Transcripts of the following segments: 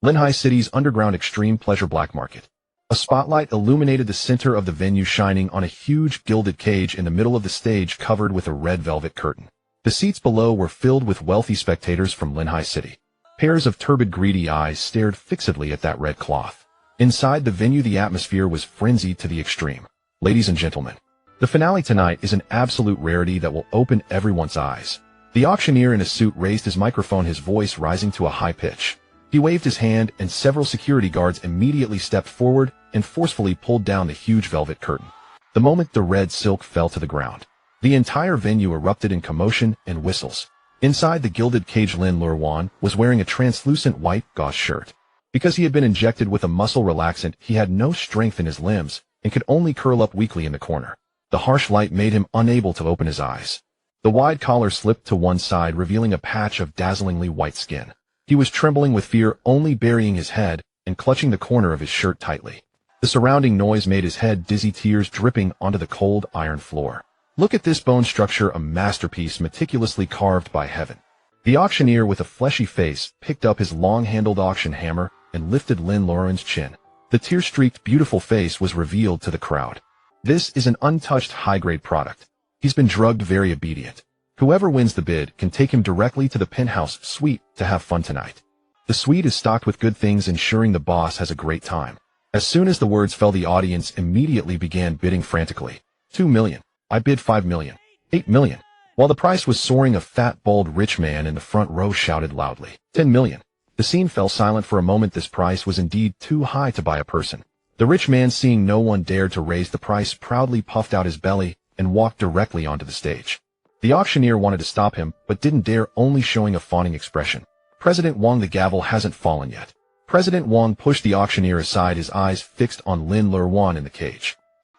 Linhai City's underground extreme pleasure black market. A spotlight illuminated the center of the venue, shining on a huge gilded cage in the middle of the stage covered with a red velvet curtain. The seats below were filled with wealthy spectators from Linhai City. Pairs of turbid, greedy eyes stared fixedly at that red cloth. Inside the venue, the atmosphere was frenzied to the extreme. Ladies and gentlemen, the finale tonight is an absolute rarity that will open everyone's eyes. The auctioneer in a suit raised his microphone, his voice rising to a high pitch. He waved his hand, and several security guards immediately stepped forward and forcefully pulled down the huge velvet curtain. The moment the red silk fell to the ground, the entire venue erupted in commotion and whistles. Inside the gilded cage, Lin Luoruan was wearing a translucent white gauze shirt. Because he had been injected with a muscle relaxant, he had no strength in his limbs and could only curl up weakly in the corner. The harsh light made him unable to open his eyes. The wide collar slipped to one side, revealing a patch of dazzlingly white skin. He was trembling with fear, only burying his head and clutching the corner of his shirt tightly. The surrounding noise made his head dizzy, tears dripping onto the cold iron floor. Look at this bone structure, a masterpiece meticulously carved by heaven. The auctioneer, with a fleshy face, picked up his long-handled auction hammer and lifted Lin Luoruan's chin. The tear-streaked, beautiful face was revealed to the crowd. This is an untouched, high-grade product. He's been drugged, very obedient. Whoever wins the bid can take him directly to the penthouse suite to have fun tonight. The suite is stocked with good things, ensuring the boss has a great time. As soon as the words fell, the audience immediately began bidding frantically. 2 million. I bid 5 million. 8 million. While the price was soaring, a fat, bald rich man in the front row shouted loudly, 10 million. The scene fell silent for a moment. This price was indeed too high to buy a person. The rich man, seeing no one dared to raise the price, proudly puffed out his belly and walked directly onto the stage. The auctioneer wanted to stop him, but didn't dare, only showing a fawning expression. President Wang, the gavel hasn't fallen yet. President Wang pushed the auctioneer aside, his eyes fixed on Lin Luoruan in the cage.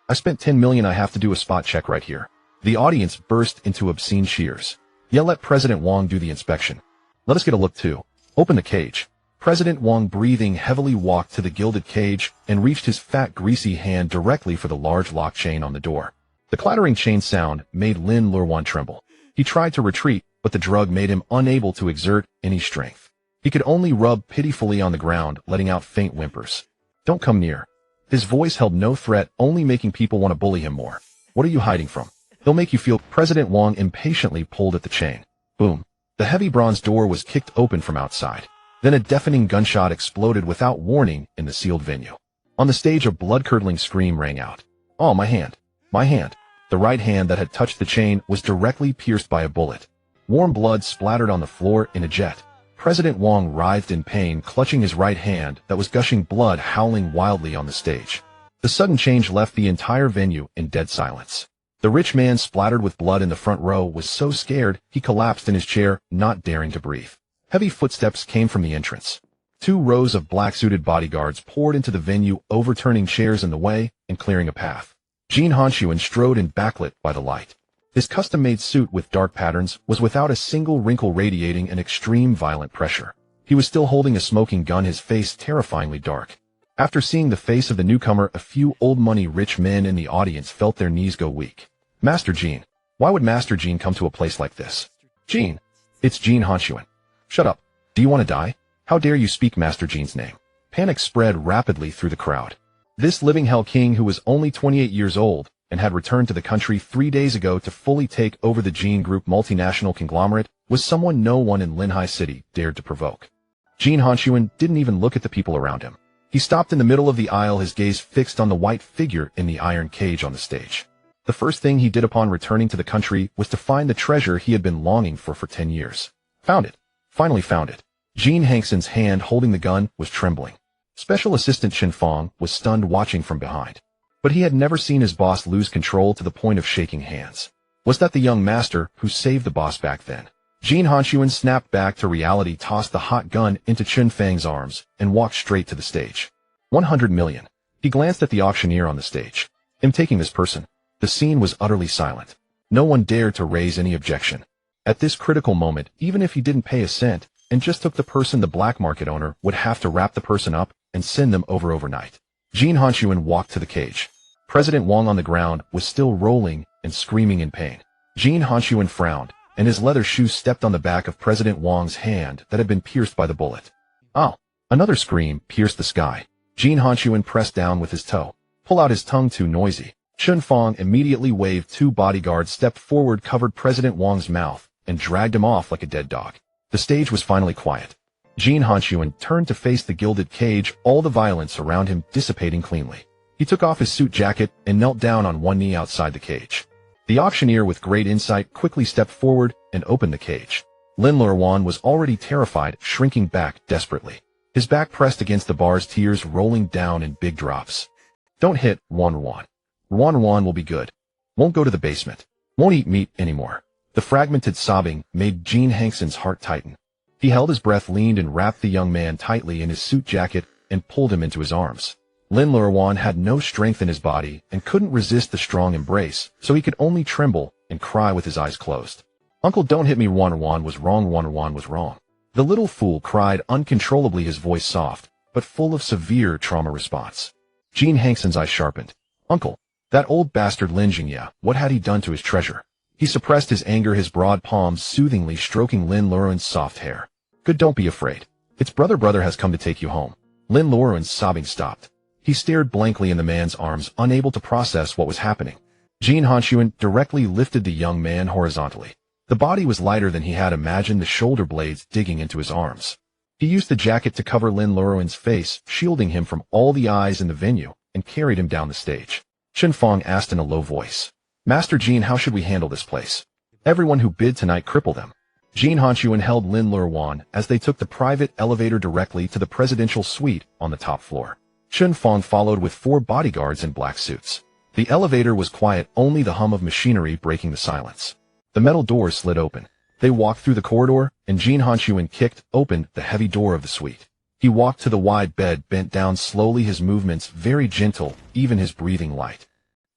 I spent 10 million. I have to do a spot check right here. The audience burst into obscene cheers. Yeah, let President Wang do the inspection. Let us get a look too. Open the cage. President Wang, breathing heavily, walked to the gilded cage and reached his fat, greasy hand directly for the large lock chain on the door. The clattering chain sound made Lin Luoruan tremble. He tried to retreat, but the drug made him unable to exert any strength. He could only rub pitifully on the ground, letting out faint whimpers. Don't come near. His voice held no threat, only making people want to bully him more. What are you hiding from? They'll make you feel. President Wang impatiently pulled at the chain. Boom. The heavy bronze door was kicked open from outside. Then a deafening gunshot exploded without warning in the sealed venue. On the stage, a blood-curdling scream rang out. Oh, my hand. My hand. The right hand that had touched the chain was directly pierced by a bullet. Warm blood splattered on the floor in a jet. President Wang writhed in pain, clutching his right hand that was gushing blood, howling wildly on the stage. The sudden change left the entire venue in dead silence. The rich man, splattered with blood in the front row, was so scared he collapsed in his chair, not daring to breathe. Heavy footsteps came from the entrance. 2 rows of black-suited bodyguards poured into the venue, overturning chairs in the way and clearing a path. Jin Hanxun strode in, backlit by the light. His custom-made suit with dark patterns was without a single wrinkle, radiating an extreme violent pressure. He was still holding a smoking gun, his face terrifyingly dark. After seeing the face of the newcomer, a few old money rich men in the audience felt their knees go weak. Master Jin. Why would Master Jin come to a place like this? Jin. It's Jin Hanxun. Shut up. Do you want to die? How dare you speak Master Jin's name? Panic spread rapidly through the crowd. This living hell king, who was only 28 years old and had returned to the country 3 days ago to fully take over the Jin Group multinational conglomerate, was someone no one in Linhai City dared to provoke. Jin Hanxun didn't even look at the people around him. He stopped in the middle of the aisle, his gaze fixed on the white figure in the iron cage on the stage. The first thing he did upon returning to the country was to find the treasure he had been longing for 10 years. Found it. Finally found it. Jin Hanxun's hand holding the gun was trembling. Special Assistant Chen Fong was stunned, watching from behind. But he had never seen his boss lose control to the point of shaking hands. Was that the young master who saved the boss back then? Jin Hanxun snapped back to reality, tossed the hot gun into Chen Feng's arms, and walked straight to the stage. 100 million. He glanced at the auctioneer on the stage. I'm taking this person. The scene was utterly silent. No one dared to raise any objection. At this critical moment, even if he didn't pay a cent and just took the person, the black market owner would have to wrap the person up and send them overnight. Jin Hanxun walked to the cage. President Wang on the ground was still rolling and screaming in pain. Jin Hanxun frowned, and his leather shoes stepped on the back of President Wang's hand that had been pierced by the bullet. Oh, Another scream pierced the sky. Jin Hanxun pressed down with his toe. Pull out his tongue too noisy. Chun Fong immediately waved. Two bodyguards stepped forward, covered President Wang's mouth, and dragged him off like a dead dog. The stage was finally quiet. Jin Hanxun turned to face the gilded cage, all the violence around him dissipating cleanly. He took off his suit jacket and knelt down on one knee outside the cage. The auctioneer, with great insight, quickly stepped forward and opened the cage. Lin Luoruan was already terrified, shrinking back desperately. His back pressed against the bars, tears rolling down in big drops. Don't hit, Luoruan. Luoruan will be good. Won't go to the basement. Won't eat meat anymore. The fragmented sobbing made Jin Hanxun's heart tighten. He held his breath, leaned and wrapped the young man tightly in his suit jacket and pulled him into his arms. Lin Luoruan had no strength in his body and couldn't resist the strong embrace, so he could only tremble and cry with his eyes closed. Uncle, don't hit me. Luoruan was wrong. Luoruan was wrong. The little fool cried uncontrollably, his voice soft, but full of severe trauma response. Jin Hanxun's eyes sharpened. Uncle, that old bastard Lin Jingye, what had he done to his treasure? He suppressed his anger, his broad palms soothingly stroking Lin Luoruan's soft hair. Good, don't be afraid. It's brother has come to take you home. Lin Luoruan's sobbing stopped. He stared blankly in the man's arms, unable to process what was happening. Jin Hanxun directly lifted the young man horizontally. The body was lighter than he had imagined, the shoulder blades digging into his arms. He used the jacket to cover Lin Luoruan's face, shielding him from all the eyes in the venue, and carried him down the stage. Chun Fong asked in a low voice, Master Jin, how should we handle this place? Everyone who bid tonight, cripple them. Jin Hanxun held Lin Luoruan as they took the private elevator directly to the presidential suite on the top floor. Chun Fong followed with 4 bodyguards in black suits. The elevator was quiet, only the hum of machinery breaking the silence. The metal doors slid open. They walked through the corridor, and Jin Hanxun kicked open the heavy door of the suite. He walked to the wide bed, bent down slowly, his movements very gentle, even his breathing light.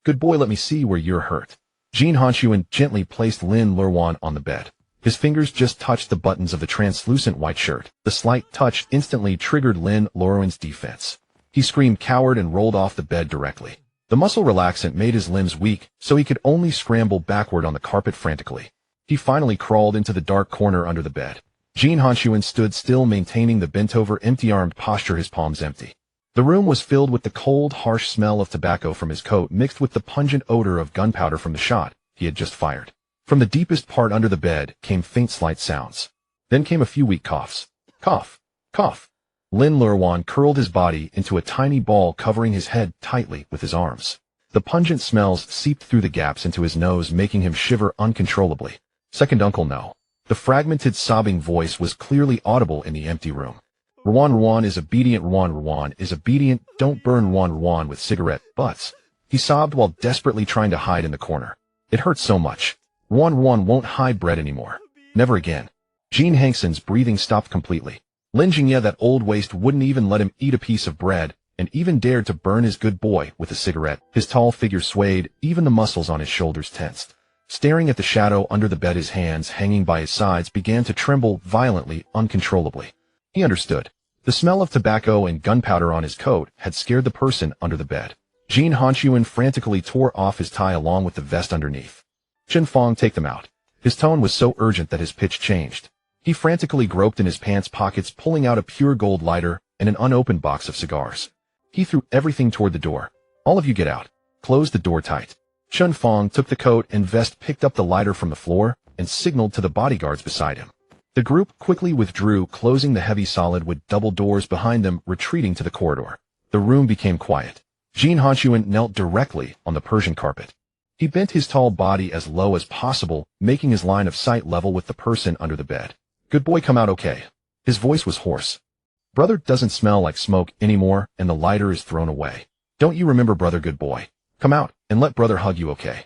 Good boy, let me see where you're hurt. Jin Hanxun gently placed Lin Luoruan on the bed. His fingers just touched the buttons of the translucent white shirt. The slight touch instantly triggered Lin Luoruan's defense. He screamed, coward, and rolled off the bed directly. The muscle relaxant made his limbs weak, so he could only scramble backward on the carpet frantically. He finally crawled into the dark corner under the bed. Jin Hanxun stood still, maintaining the bent-over, empty-armed posture, his palms empty. The room was filled with the cold, harsh smell of tobacco from his coat, mixed with the pungent odor of gunpowder from the shot he had just fired. From the deepest part under the bed came faint, slight sounds. Then came a few weak coughs. Cough, cough. Lin Luoruan curled his body into a tiny ball, covering his head tightly with his arms. The pungent smells seeped through the gaps into his nose, making him shiver uncontrollably. Second uncle, no. The fragmented, sobbing voice was clearly audible in the empty room. Luoruan is obedient. Luoruan is obedient. Don't burn Luoruan with cigarette butts. He sobbed while desperately trying to hide in the corner. It hurt so much. Luoruan won't hide bread anymore. Never again. Jin Hanxun's breathing stopped completely. Lin Jingye, that old waste, wouldn't even let him eat a piece of bread, and even dared to burn his good boy with a cigarette. His tall figure swayed, even the muscles on his shoulders tensed. Staring at the shadow under the bed, his hands hanging by his sides began to tremble violently, uncontrollably. He understood. The smell of tobacco and gunpowder on his coat had scared the person under the bed. Jin Hanxun frantically tore off his tie along with the vest underneath. Chun Fong, take them out. His tone was so urgent that his pitch changed. He frantically groped in his pants pockets, pulling out a pure gold lighter and an unopened box of cigars. He threw everything toward the door. All of you get out. Close the door tight. Chun Fong took the coat and vest, picked up the lighter from the floor, and signaled to the bodyguards beside him. The group quickly withdrew, closing the heavy solid with double doors behind them, retreating to the corridor. The room became quiet. Jin Hanxun knelt directly on the Persian carpet. He bent his tall body as low as possible, making his line of sight level with the person under the bed. Good boy, come out okay. His voice was hoarse. Brother doesn't smell like smoke anymore, and the lighter is thrown away. Don't you remember, brother? Good boy. Come out, and let brother hug you, okay?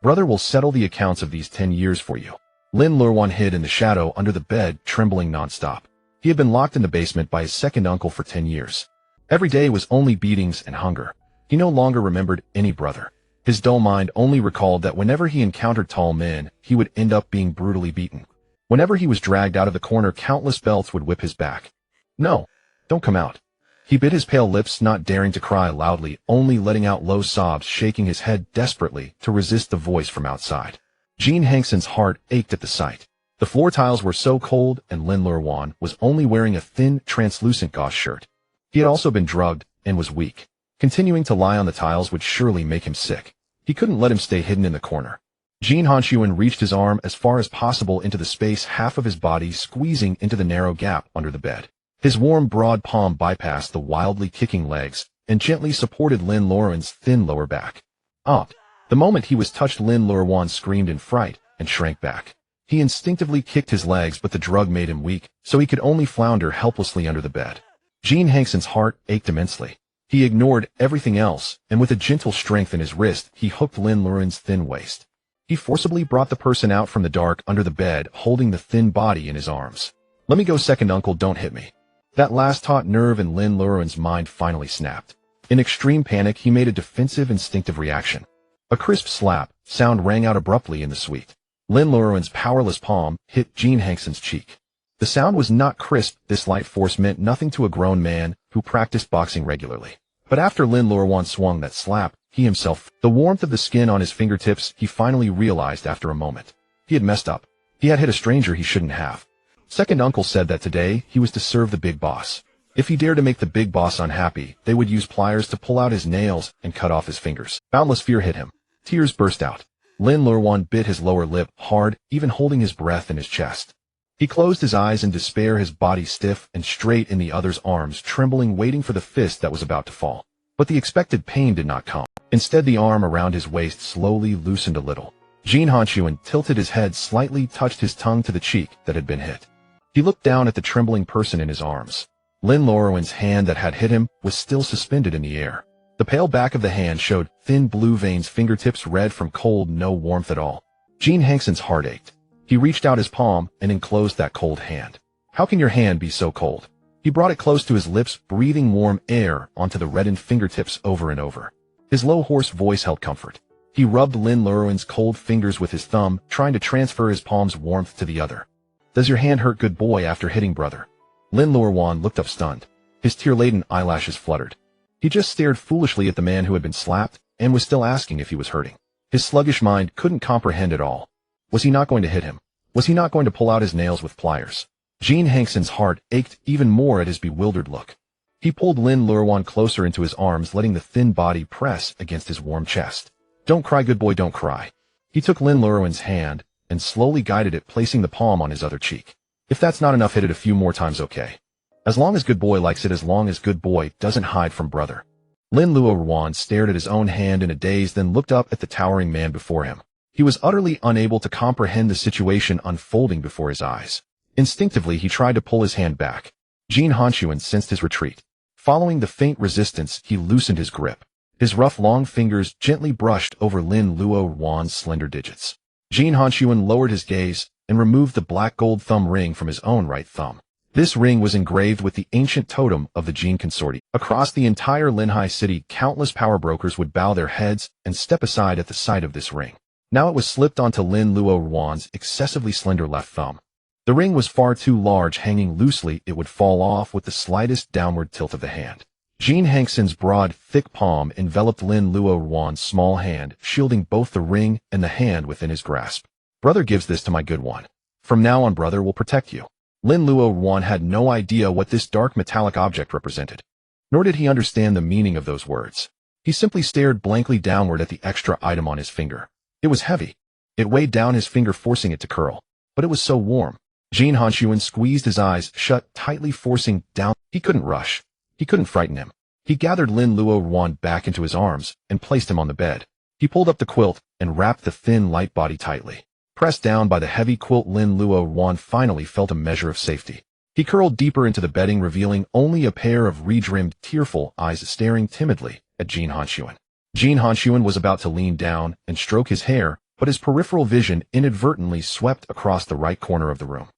Brother will settle the accounts of these 10 years for you. Lin Luoruan hid in the shadow under the bed, trembling nonstop. He had been locked in the basement by his second uncle for 10 years. Every day was only beatings and hunger. He no longer remembered any brother. His dull mind only recalled that whenever he encountered tall men, he would end up being brutally beaten. Whenever he was dragged out of the corner, countless belts would whip his back. No, don't come out. He bit his pale lips, not daring to cry loudly, only letting out low sobs, shaking his head desperately to resist the voice from outside. Jin Hanxun's heart ached at the sight. The floor tiles were so cold, and Lin Luoruan was only wearing a thin, translucent gauze shirt. He had also been drugged and was weak. Continuing to lie on the tiles would surely make him sick. He couldn't let him stay hidden in the corner. Jin Hanxun reached his arm as far as possible into the space, half of his body squeezing into the narrow gap under the bed. His warm, broad palm bypassed the wildly kicking legs and gently supported Lin Luoruan's thin lower back. The moment he was touched, Lin Luoruan screamed in fright and shrank back. He instinctively kicked his legs, but the drug made him weak, so he could only flounder helplessly under the bed. Jin Hanxun's heart ached immensely. He ignored everything else, and with a gentle strength in his wrist, he hooked Lin Luoruan's thin waist. He forcibly brought the person out from the dark under the bed, holding the thin body in his arms. "Let me go, second uncle, don't hit me." That last taut nerve in Lin Luoruan's mind finally snapped. In extreme panic, he made a defensive, instinctive reaction. A crisp slap sound rang out abruptly in the suite. Lin Luoruan's powerless palm hit Jin Hanxun's cheek. The sound was not crisp. This light force meant nothing to a grown man who practiced boxing regularly. But after Lin Luoruan swung that slap, he himself, the warmth of the skin on his fingertips, he finally realized after a moment. He had messed up. He had hit a stranger he shouldn't have. Second uncle said that today he was to serve the big boss. If he dared to make the big boss unhappy, they would use pliers to pull out his nails and cut off his fingers. Boundless fear hit him. Tears burst out. Lin Luoruan bit his lower lip hard, even holding his breath in his chest. He closed his eyes in despair, his body stiff and straight in the other's arms, trembling, waiting for the fist that was about to fall. But the expected pain did not come. Instead, the arm around his waist slowly loosened a little. Jin Hanxun tilted his head slightly, touched his tongue to the cheek that had been hit. He looked down at the trembling person in his arms. Lin Luoruan's hand that had hit him was still suspended in the air. The pale back of the hand showed thin blue veins, fingertips red from cold, no warmth at all. Jin Hanxun's heart ached. He reached out his palm and enclosed that cold hand. "How can your hand be so cold?" He brought it close to his lips, breathing warm air onto the reddened fingertips over and over. His low, hoarse voice held comfort. He rubbed Lin Luoruan's cold fingers with his thumb, trying to transfer his palm's warmth to the other. "Does your hand hurt, good boy, after hitting brother?" Lin Luoruan looked up stunned. His tear-laden eyelashes fluttered. He just stared foolishly at the man who had been slapped and was still asking if he was hurting. His sluggish mind couldn't comprehend it all. Was he not going to hit him? Was he not going to pull out his nails with pliers? Jin Hanxun's heart ached even more at his bewildered look. He pulled Lin Luoruan closer into his arms, letting the thin body press against his warm chest. "Don't cry, good boy, don't cry." He took Lin Luoruan's hand and slowly guided it, placing the palm on his other cheek. "If that's not enough, hit it a few more times, okay? As long as good boy likes it, as long as good boy doesn't hide from brother." Lin Luoruan stared at his own hand in a daze, then looked up at the towering man before him. He was utterly unable to comprehend the situation unfolding before his eyes. Instinctively, he tried to pull his hand back. Jin Hanxun sensed his retreat. Following the faint resistance, he loosened his grip. His rough, long fingers gently brushed over Lin Luoruan's slender digits. Jin Hanxun lowered his gaze and removed the black gold thumb ring from his own right thumb. This ring was engraved with the ancient totem of the Jin consortium. Across the entire Linhai City, countless power brokers would bow their heads and step aside at the sight of this ring. Now it was slipped onto Lin Luoruan's excessively slender left thumb. The ring was far too large, hanging loosely, it would fall off with the slightest downward tilt of the hand. Jin Hanxun's broad, thick palm enveloped Lin Luoruan's small hand, shielding both the ring and the hand within his grasp. "Brother gives this to my good one. From now on, brother will protect you." Lin Luoruan had no idea what this dark metallic object represented. Nor did he understand the meaning of those words. He simply stared blankly downward at the extra item on his finger. It was heavy. It weighed down his finger, forcing it to curl. But it was so warm. Jin Hanxun squeezed his eyes shut tightly, forcing down. He couldn't rush. He couldn't frighten him. He gathered Lin Luoruan back into his arms and placed him on the bed. He pulled up the quilt and wrapped the thin, light body tightly. Pressed down by the heavy quilt, Lin Luoruan finally felt a measure of safety. He curled deeper into the bedding, revealing only a pair of red-rimmed, tearful eyes staring timidly at Jin Hanxun. Jin Hanxun was about to lean down and stroke his hair, but his peripheral vision inadvertently swept across the right corner of the room.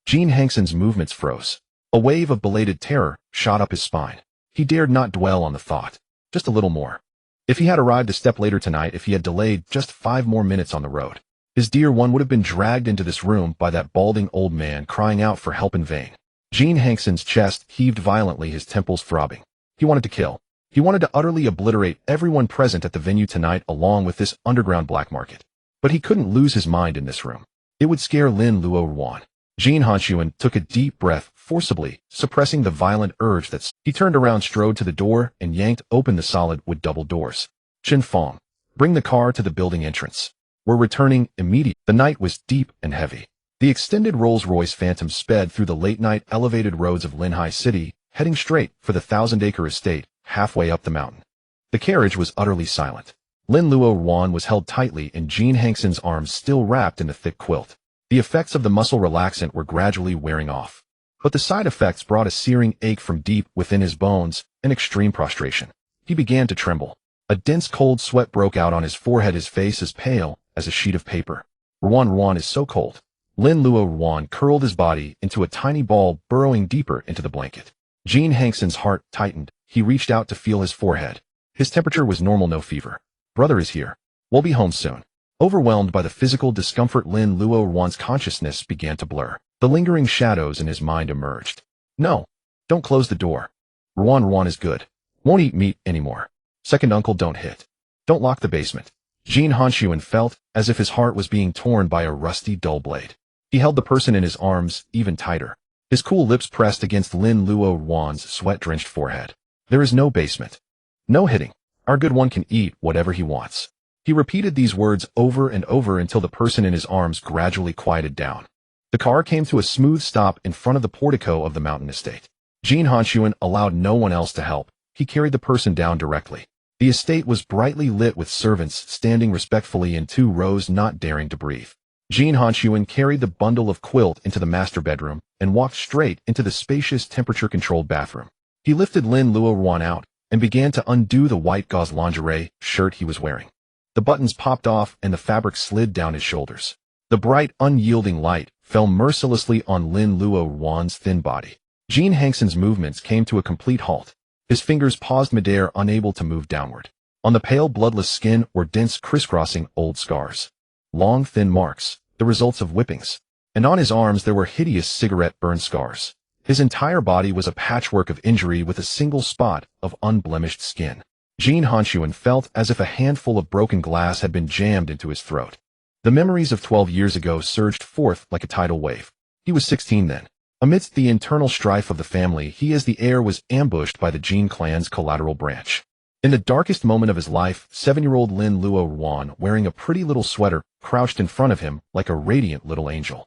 Jin Hanxun's movements froze. A wave of belated terror shot up his spine. He dared not dwell on the thought. Just a little more. If he had arrived a step later tonight, if he had delayed just 5 more minutes on the road, his dear one would have been dragged into this room by that balding old man crying out for help in vain. Jin Hanxun's chest heaved violently, his temples throbbing. He wanted to kill. He wanted to utterly obliterate everyone present at the venue tonight, along with this underground black market. But he couldn't lose his mind in this room. It would scare Lin Luoruan. Jin Hanxun took a deep breath, forcibly, suppressing the violent urge he turned around, strode to the door, and yanked open the solid wood double doors. Chen Fong, bring the car to the building entrance. We're returning immediately. The night was deep and heavy. The extended Rolls-Royce Phantom sped through the late-night elevated roads of Linhai City, heading straight for the 1,000-acre estate halfway up the mountain. The carriage was utterly silent. Lin Luoruan was held tightly in Jin Hanxun's arms, still wrapped in the thick quilt. The effects of the muscle relaxant were gradually wearing off. But the side effects brought a searing ache from deep within his bones and extreme prostration. He began to tremble. A dense cold sweat broke out on his forehead, his face as pale as a sheet of paper. Ruan is so cold. Lin Luoruan curled his body into a tiny ball, burrowing deeper into the blanket. Jin Hanxun's heart tightened. He reached out to feel his forehead. His temperature was normal, no fever. Brother is here. We'll be home soon. Overwhelmed by the physical discomfort, Lin Luoruan's consciousness began to blur. The lingering shadows in his mind emerged. No, don't close the door. Ruan is good. Won't eat meat anymore. Second uncle, don't hit. Don't lock the basement. Jin Hanxun felt as if his heart was being torn by a rusty, dull blade. He held the person in his arms even tighter. His cool lips pressed against Lin Luoruan's sweat-drenched forehead. There is no basement. No hitting. Our good one can eat whatever he wants. He repeated these words over and over until the person in his arms gradually quieted down. The car came to a smooth stop in front of the portico of the mountain estate. Jin Hanxun allowed no one else to help. He carried the person down directly. The estate was brightly lit with servants standing respectfully in 2 rows, not daring to breathe. Jin Hanxun carried the bundle of quilt into the master bedroom and walked straight into the spacious temperature-controlled bathroom. He lifted Lin Luoruan out and began to undo the white gauze lingerie shirt he was wearing. The buttons popped off and the fabric slid down his shoulders. The bright, unyielding light fell mercilessly on Lin Luoruan's thin body. Jin Hanxun's movements came to a complete halt. His fingers paused midair, unable to move downward. On the pale, bloodless skin were dense, crisscrossing old scars. Long, thin marks, the results of whippings. And on his arms there were hideous cigarette burn scars. His entire body was a patchwork of injury with a single spot of unblemished skin. Jin Hanxun felt as if a handful of broken glass had been jammed into his throat. The memories of 12 years ago surged forth like a tidal wave. He was 16 then. Amidst the internal strife of the family, he as the heir was ambushed by the Jin clan's collateral branch. In the darkest moment of his life, 7-year-old Lin Luoruan, wearing a pretty little sweater, crouched in front of him like a radiant little angel.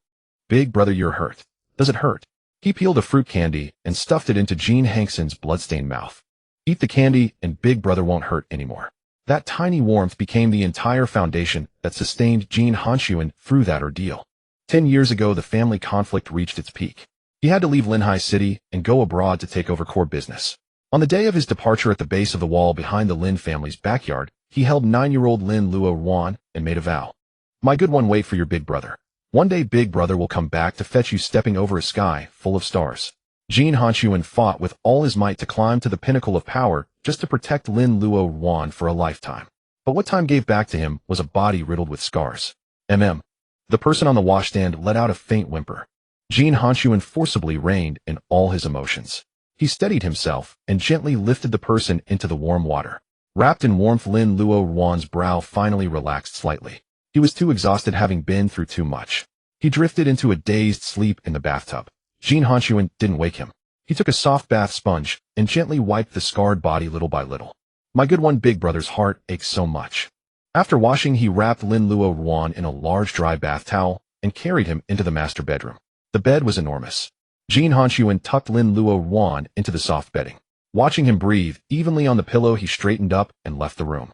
Big brother, you're hurt. Does it hurt? He peeled a fruit candy and stuffed it into Jin Hanxun's bloodstained mouth. Eat the candy and big brother won't hurt anymore. That tiny warmth became the entire foundation that sustained Jin Hanxun through that ordeal. 10 years ago, the family conflict reached its peak. He had to leave Linhai City and go abroad to take over core business. On the day of his departure, at the base of the wall behind the Lin family's backyard, he held 9-year-old Lin Luoruan and made a vow. My good one, wait for your big brother. One day big brother will come back to fetch you, stepping over a sky full of stars. Jin Hanxun fought with all his might to climb to the pinnacle of power just to protect Lin Luoruan for a lifetime. But what time gave back to him was a body riddled with scars. The person on the washstand let out a faint whimper. Jin Hanxun forcibly reined in all his emotions. He steadied himself and gently lifted the person into the warm water. Wrapped in warmth, Lin Luoruan's brow finally relaxed slightly. He was too exhausted, having been through too much. He drifted into a dazed sleep in the bathtub. Jin Hanxun didn't wake him. He took a soft bath sponge and gently wiped the scarred body little by little. My good one, big brother's heart aches so much. After washing, he wrapped Lin Luoruan in a large dry bath towel and carried him into the master bedroom. The bed was enormous. Jin Hanxun tucked Lin Luoruan into the soft bedding. Watching him breathe evenly on the pillow, he straightened up and left the room.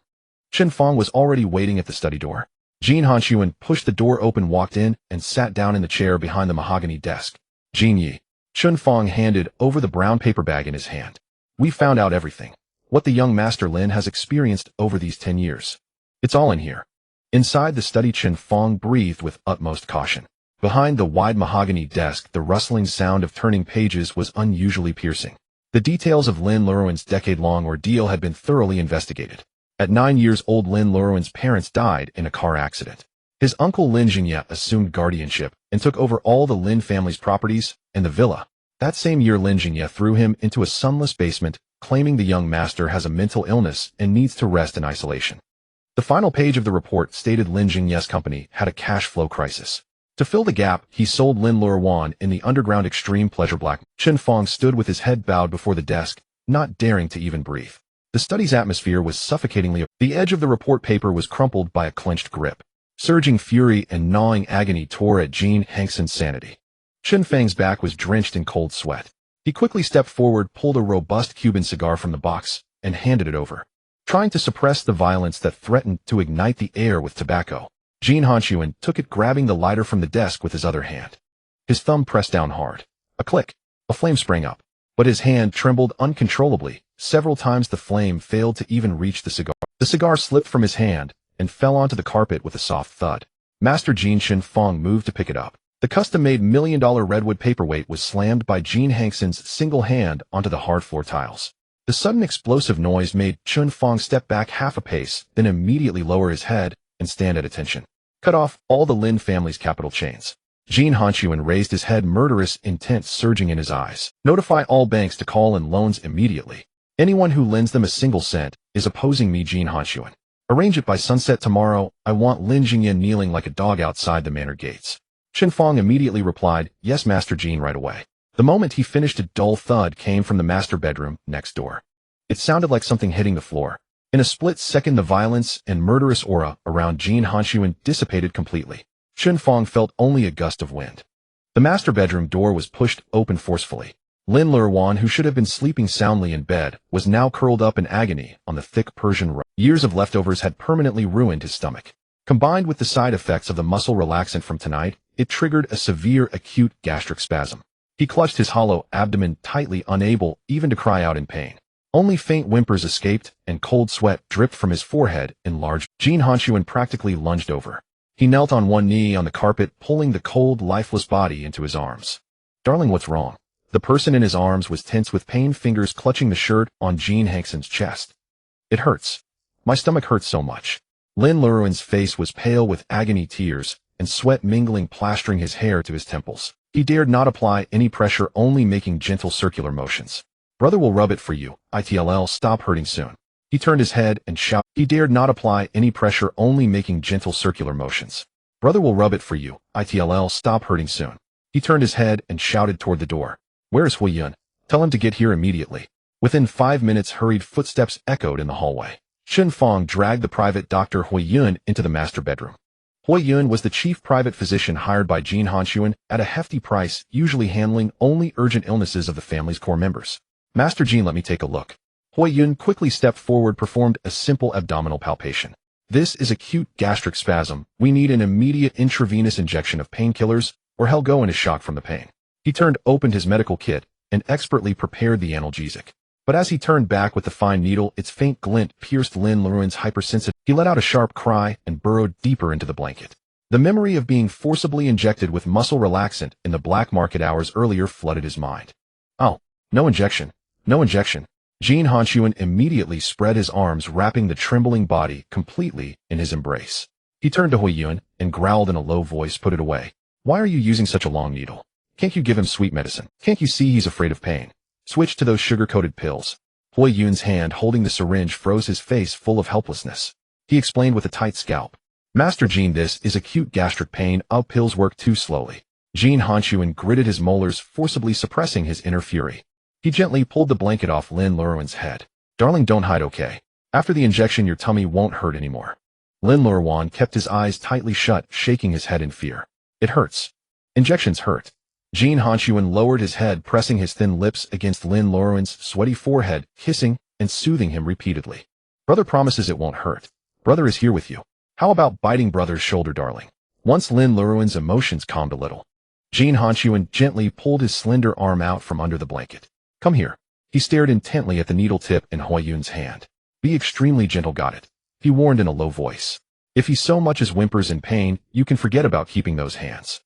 Chen Fong was already waiting at the study door. Jin Hanxun pushed the door open, walked in, and sat down in the chair behind the mahogany desk. Jin Yi. Chen Fong handed over the brown paper bag in his hand. We found out everything. What the young master Lin has experienced over these 10 years. It's all in here. Inside the study, Chen Fong breathed with utmost caution. Behind the wide mahogany desk, the rustling sound of turning pages was unusually piercing. The details of Lin Luoruan's decade-long ordeal had been thoroughly investigated. At 9 years old, Lin Luoruan's parents died in a car accident. His uncle Lin Jinye assumed guardianship and took over all the Lin family's properties and the villa. That same year, Lin Jinye threw him into a sunless basement, claiming the young master has a mental illness and needs to rest in isolation. The final page of the report stated Lin Jinye's company had a cash flow crisis. To fill the gap, he sold Lin Luoruan in the underground extreme pleasure black. Chen Fong stood with his head bowed before the desk, not daring to even breathe. The study's atmosphere was suffocatingly. The edge of the report paper was crumpled by a clenched grip. Surging fury and gnawing agony tore at Jin Hanxun's sanity. Chen Fang's back was drenched in cold sweat. He quickly stepped forward, pulled a robust Cuban cigar from the box, and handed it over. Trying to suppress the violence that threatened to ignite the air with tobacco, Jin Hanxun took it, grabbing the lighter from the desk with his other hand. His thumb pressed down hard. A click. A flame sprang up. But his hand trembled uncontrollably. Several times the flame failed to even reach the cigar. The cigar slipped from his hand and fell onto the carpet with a soft thud. Master Jin Chen Fong moved to pick it up. The custom-made $1 million redwood paperweight was slammed by Jin Hanxun's single hand onto the hard floor tiles. The sudden explosive noise made Chen Fong step back half a pace, then immediately lower his head and stand at attention. Cut off all the Lin family's capital chains. Jin Hanxun raised his head, murderous intent surging in his eyes. Notify all banks to call in loans immediately. Anyone who lends them a single cent is opposing me, Jin Hanxun. Arrange it by sunset tomorrow. I want Lin Jingyan kneeling like a dog outside the manor gates. Chen Fong immediately replied, yes, Master Jin, right away. The moment he finished, a dull thud came from the master bedroom next door. It sounded like something hitting the floor. In a split second, the violence and murderous aura around Jin Hanxun dissipated completely. Chen Fong felt only a gust of wind. The master bedroom door was pushed open forcefully. Lin Luoruan, who should have been sleeping soundly in bed, was now curled up in agony on the thick Persian rug. Years of leftovers had permanently ruined his stomach. Combined with the side effects of the muscle relaxant from tonight, it triggered a severe acute gastric spasm. He clutched his hollow abdomen tightly, unable even to cry out in pain. Only faint whimpers escaped, and cold sweat dripped from his forehead in large. Jin Hanxun practically lunged over. He knelt on one knee on the carpet, pulling the cold, lifeless body into his arms. Darling, what's wrong? The person in his arms was tense with pain, fingers clutching the shirt on Jin Hanxun's chest. It hurts. My stomach hurts so much. Lin Luoruan's face was pale with agony, tears and sweat mingling, plastering his hair to his temples. He dared not apply any pressure, only making gentle circular motions. Brother will rub it for you. It'll stop hurting soon. He turned his head and shouted. He dared not apply any pressure, only making gentle circular motions. Brother will rub it for you. It'll stop hurting soon. He turned his head and shouted toward the door. Where is Huiyun? Tell him to get here immediately. Within 5 minutes, hurried footsteps echoed in the hallway. Chen Fong dragged the private doctor Huiyun into the master bedroom. Huiyun was the chief private physician hired by Jin Hanxun at a hefty price, usually handling only urgent illnesses of the family's core members. Master Jin, let me take a look. Huiyun quickly stepped forward, performed a simple abdominal palpation. This is acute gastric spasm. We need an immediate intravenous injection of painkillers, or he'll go into shock from the pain. He opened his medical kit, and expertly prepared the analgesic. But as he turned back with the fine needle, its faint glint pierced Lin Luoruan's hypersensitive. He let out a sharp cry and burrowed deeper into the blanket. The memory of being forcibly injected with muscle relaxant in the black market hours earlier flooded his mind. Oh, no injection. No injection. Jin Hanxun immediately spread his arms, wrapping the trembling body completely in his embrace. He turned to Huiyun and growled in a low voice, put it away. Why are you using such a long needle? Can't you give him sweet medicine? Can't you see he's afraid of pain? Switch to those sugar-coated pills. Huiyun's hand holding the syringe froze, his face full of helplessness. He explained with a tight scalp. Master Jin, this is acute gastric pain. Pills work too slowly. Jin Hanxun gritted his molars, forcibly suppressing his inner fury. He gently pulled the blanket off Lin Luoruan's head. Darling, don't hide, okay? After the injection, your tummy won't hurt anymore. Lin Luoruan kept his eyes tightly shut, shaking his head in fear. It hurts. Injections hurt. Jin Hanxun lowered his head, pressing his thin lips against Lin Luoruan's sweaty forehead, kissing and soothing him repeatedly. Brother promises it won't hurt. Brother is here with you. How about biting brother's shoulder, darling? Once Lin Luoruan's emotions calmed a little, Jin Hanxun gently pulled his slender arm out from under the blanket. Come here. He stared intently at the needle tip in Huiyun's hand. Be extremely gentle, got it? He warned in a low voice. If he so much as whimpers in pain, you can forget about keeping those hands.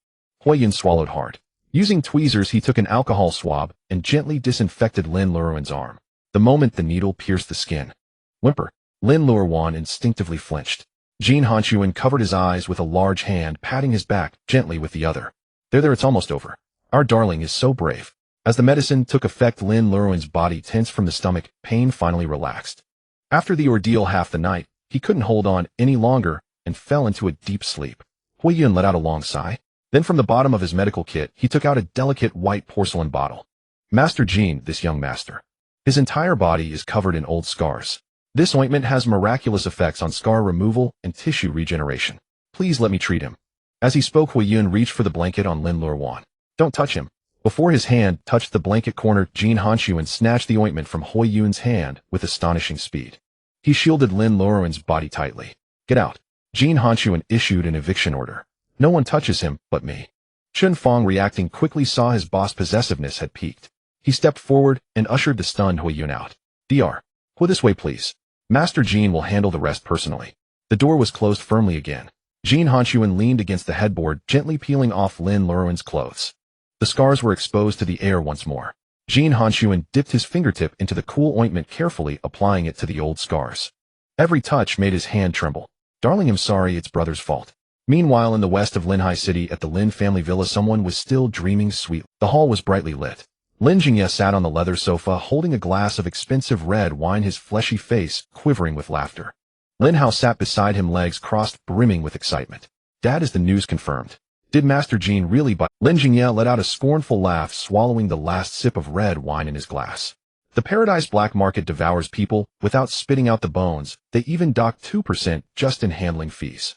Huiyun swallowed hard. Using tweezers, he took an alcohol swab and gently disinfected Lin Luoruan's arm. The moment the needle pierced the skin, whimper, Lin Luoruan instinctively flinched. Jin Hanxun covered his eyes with a large hand, patting his back gently with the other. There, it's almost over. Our darling is so brave. As the medicine took effect, Lin Luoruan's body tensed from the stomach, pain finally relaxed. After the ordeal half the night, he couldn't hold on any longer and fell into a deep sleep. Huiyun let out a long sigh. Then from the bottom of his medical kit, he took out a delicate white porcelain bottle. Master Jin, this young master. His entire body is covered in old scars. This ointment has miraculous effects on scar removal and tissue regeneration. Please let me treat him. As he spoke, Huiyun reached for the blanket on Lin Luoruan. Don't touch him. Before his hand touched the blanket corner, Jin Hanxun snatched the ointment from Huiyun's hand with astonishing speed. He shielded Lin Luoruan's body tightly. Get out. Jin Hanxun issued an eviction order. No one touches him but me. Chun Fong, reacting quickly, saw his boss' possessiveness had peaked. He stepped forward and ushered the stunned Huiyun out. Dr. Go this way, please. Master Jin will handle the rest personally. The door was closed firmly again. Jin Hanxun leaned against the headboard, gently peeling off Lin Luoruan's clothes. The scars were exposed to the air once more. Jin Hanxun dipped his fingertip into the cool ointment, carefully applying it to the old scars. Every touch made his hand tremble. Darling, I'm sorry, it's brother's fault. Meanwhile, in the west of Linhai City at the Lin family villa, someone was still dreaming sweetly. The hall was brightly lit. Lin Jingye sat on the leather sofa, holding a glass of expensive red wine, his fleshy face quivering with laughter. Lin Hao sat beside him, legs crossed, brimming with excitement. Dad, is the news confirmed? Did Master Jin really buy? Lin Jingye let out a scornful laugh, swallowing the last sip of red wine in his glass. The Paradise Black Market devours people without spitting out the bones. They even dock 2% just in handling fees.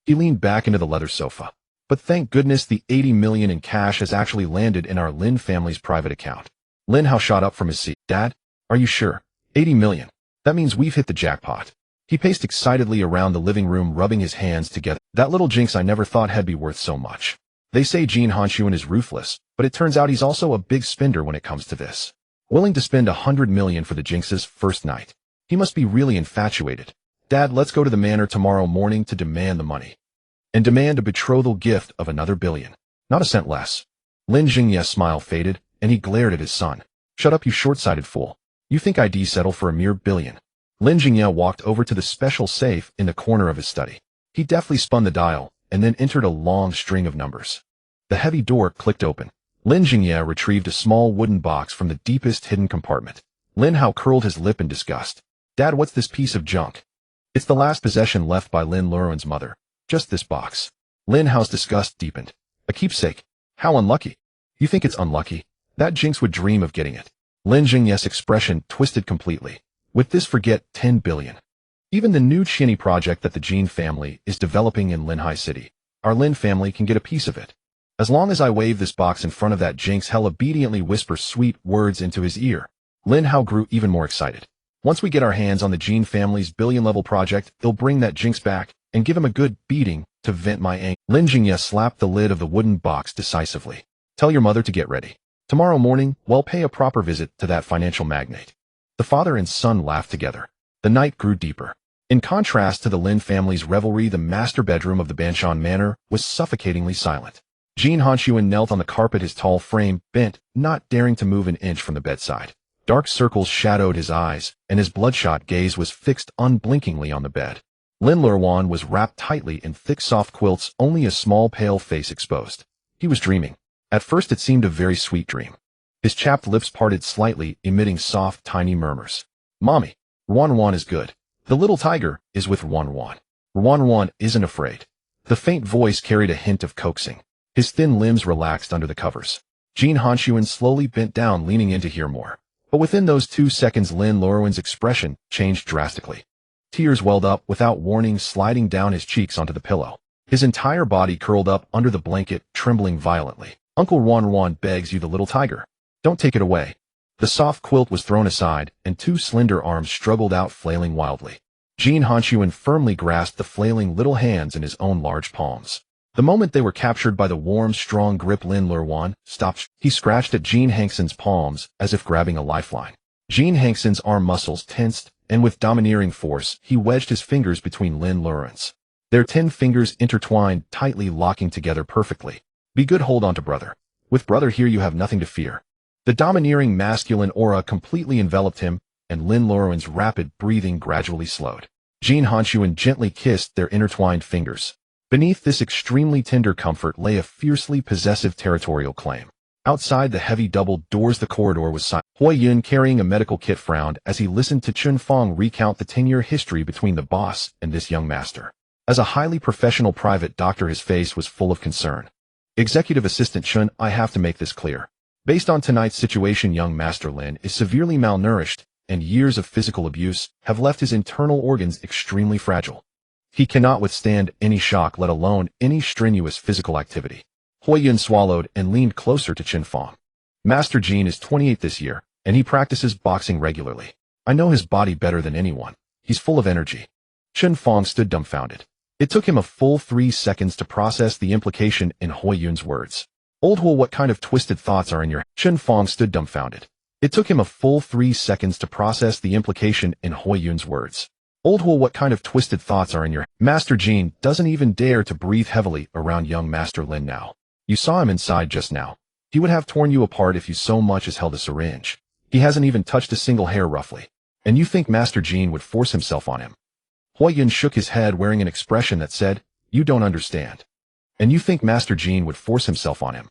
He leaned back into the leather sofa. But thank goodness the 80 million in cash has actually landed in our Lin family's private account. Lin Hao shot up from his seat. Dad, are you sure? 80 million. That means we've hit the jackpot. He paced excitedly around the living room, rubbing his hands together. That little jinx, I never thought had be worth so much. They say Jin Hanxun is ruthless, but it turns out he's also a big spender when it comes to this. Willing to spend 100 million for the jinx's first night. He must be really infatuated. Dad, let's go to the manor tomorrow morning to demand the money. And demand a betrothal gift of another billion. Not a cent less. Lin Jingye's smile faded, and he glared at his son. Shut up, you short-sighted fool. You think I'd settle for a mere billion? Lin Jingye walked over to the special safe in the corner of his study. He deftly spun the dial, and then entered a long string of numbers. The heavy door clicked open. Lin Jingye retrieved a small wooden box from the deepest hidden compartment. Lin Hao curled his lip in disgust. Dad, what's this piece of junk? It's the last possession left by Lin Luoruan's mother. Just this box. Lin Hao's disgust deepened. A keepsake. How unlucky. You think it's unlucky? That jinx would dream of getting it. Lin Jingye's expression twisted completely. With this, forget 10 billion. Even the new Chinny project that the Jin family is developing in Linhai City, our Lin family can get a piece of it. As long as I wave this box in front of that jinx, he'll obediently whisper sweet words into his ear. Lin Hao grew even more excited. Once we get our hands on the Jin family's billion-level project, it'll bring that jinx back and give him a good beating to vent my anger. Lin Jingye slapped the lid of the wooden box decisively. Tell your mother to get ready. Tomorrow morning, we'll pay a proper visit to that financial magnate. The father and son laughed together. The night grew deeper. In contrast to the Lin family's revelry, the master bedroom of the Banshan Manor was suffocatingly silent. Jin Hanxun knelt on the carpet, his tall frame bent, not daring to move an inch from the bedside. Dark circles shadowed his eyes, and his bloodshot gaze was fixed unblinkingly on the bed. Lin Luoruan was wrapped tightly in thick soft quilts, only a small pale face exposed. He was dreaming. At first it seemed a very sweet dream. His chapped lips parted slightly, emitting soft, tiny murmurs. Mommy, Ruan is good. The little tiger is with Ruan. Ruan isn't afraid. The faint voice carried a hint of coaxing. His thin limbs relaxed under the covers. Jin Hanxun slowly bent down, leaning in to hear more. But within those 2 seconds, Lin Luoruan's expression changed drastically. Tears welled up without warning, sliding down his cheeks onto the pillow. His entire body curled up under the blanket, trembling violently. Uncle Ruan begs you, the little tiger. Don't take it away. The soft quilt was thrown aside, and 2 slender arms struggled out, flailing wildly. Jin Hanxun firmly grasped the flailing little hands in his own large palms. The moment they were captured by the warm, strong grip, Lin Luoruan stopped. He scratched at Jin Hanxun's palms as if grabbing a lifeline. Jin Hanxun's arm muscles tensed, and with domineering force, he wedged his fingers between Lin Luoruan's. Their 10 fingers intertwined, tightly locking together perfectly. Be good, hold on to brother. With brother here, you have nothing to fear. The domineering masculine aura completely enveloped him, and Lin Luoruan's rapid breathing gradually slowed. Jin Hanxun gently kissed their intertwined fingers. Beneath this extremely tender comfort lay a fiercely possessive territorial claim. Outside the heavy double doors, the corridor was silent. Huiyun, carrying a medical kit, frowned as he listened to Chun Fong recount the 10-year history between the boss and this young master. As a highly professional private doctor, his face was full of concern. Executive Assistant Chun, I have to make this clear. Based on tonight's situation, young Master Lin is severely malnourished, and years of physical abuse have left his internal organs extremely fragile. He cannot withstand any shock, let alone any strenuous physical activity. Hui Yun swallowed and leaned closer to Chen Fong. Master Jin is 28 this year, and he practices boxing regularly. I know his body better than anyone. He's full of energy. Chen Fong stood dumbfounded. It took him a full 3 seconds to process the implication in Hui Yun's words. Old Huo, what kind of twisted thoughts are in your head? Chen Fong stood dumbfounded. It took him a full 3 seconds to process the implication in Hui Yun's words. Old Huo, what kind of twisted thoughts are in your head? Master Jin doesn't even dare to breathe heavily around young Master Lin now. You saw him inside just now. He would have torn you apart if you so much as held a syringe. He hasn't even touched a single hair roughly. And you think Master Jin would force himself on him? Hui Yun shook his head, wearing an expression that said, "You don't understand." And you think Master Jin would force himself on him?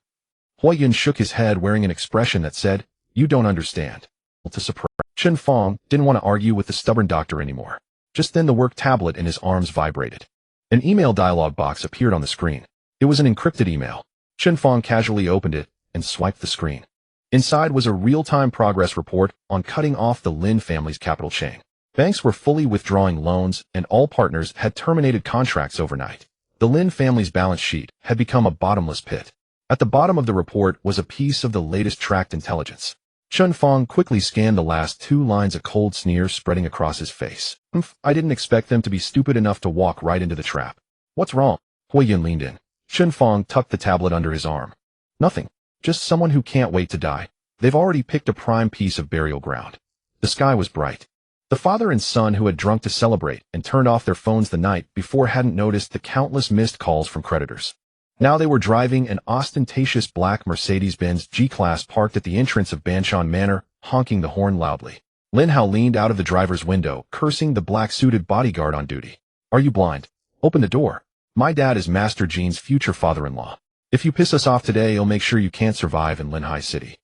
Hui Yun shook his head, wearing an expression that said, "You don't understand." To surprise, Chen Fong didn't want to argue with the stubborn doctor anymore. Just then the work tablet in his arms vibrated. An email dialog box appeared on the screen. It was an encrypted email. Chen Fong casually opened it and swiped the screen. Inside was a real-time progress report on cutting off the Lin family's capital chain. Banks were fully withdrawing loans, and all partners had terminated contracts overnight. The Lin family's balance sheet had become a bottomless pit. At the bottom of the report was a piece of the latest tracked intelligence. Chen Fong quickly scanned the last 2 lines, a cold sneer spreading across his face. I didn't expect them to be stupid enough to walk right into the trap. What's wrong? Hui Yun leaned in. Chen Fong tucked the tablet under his arm. Nothing. Just someone who can't wait to die. They've already picked a prime piece of burial ground. The sky was bright. The father and son who had drunk to celebrate and turned off their phones the night before hadn't noticed the countless missed calls from creditors. Now they were driving an ostentatious black Mercedes-Benz G-Class parked at the entrance of Banshan Manor, honking the horn loudly. Lin Hao leaned out of the driver's window, cursing the black-suited bodyguard on duty. Are you blind? Open the door. My dad is Master Jin's future father-in-law. If you piss us off today, he'll make sure you can't survive in Linhai City.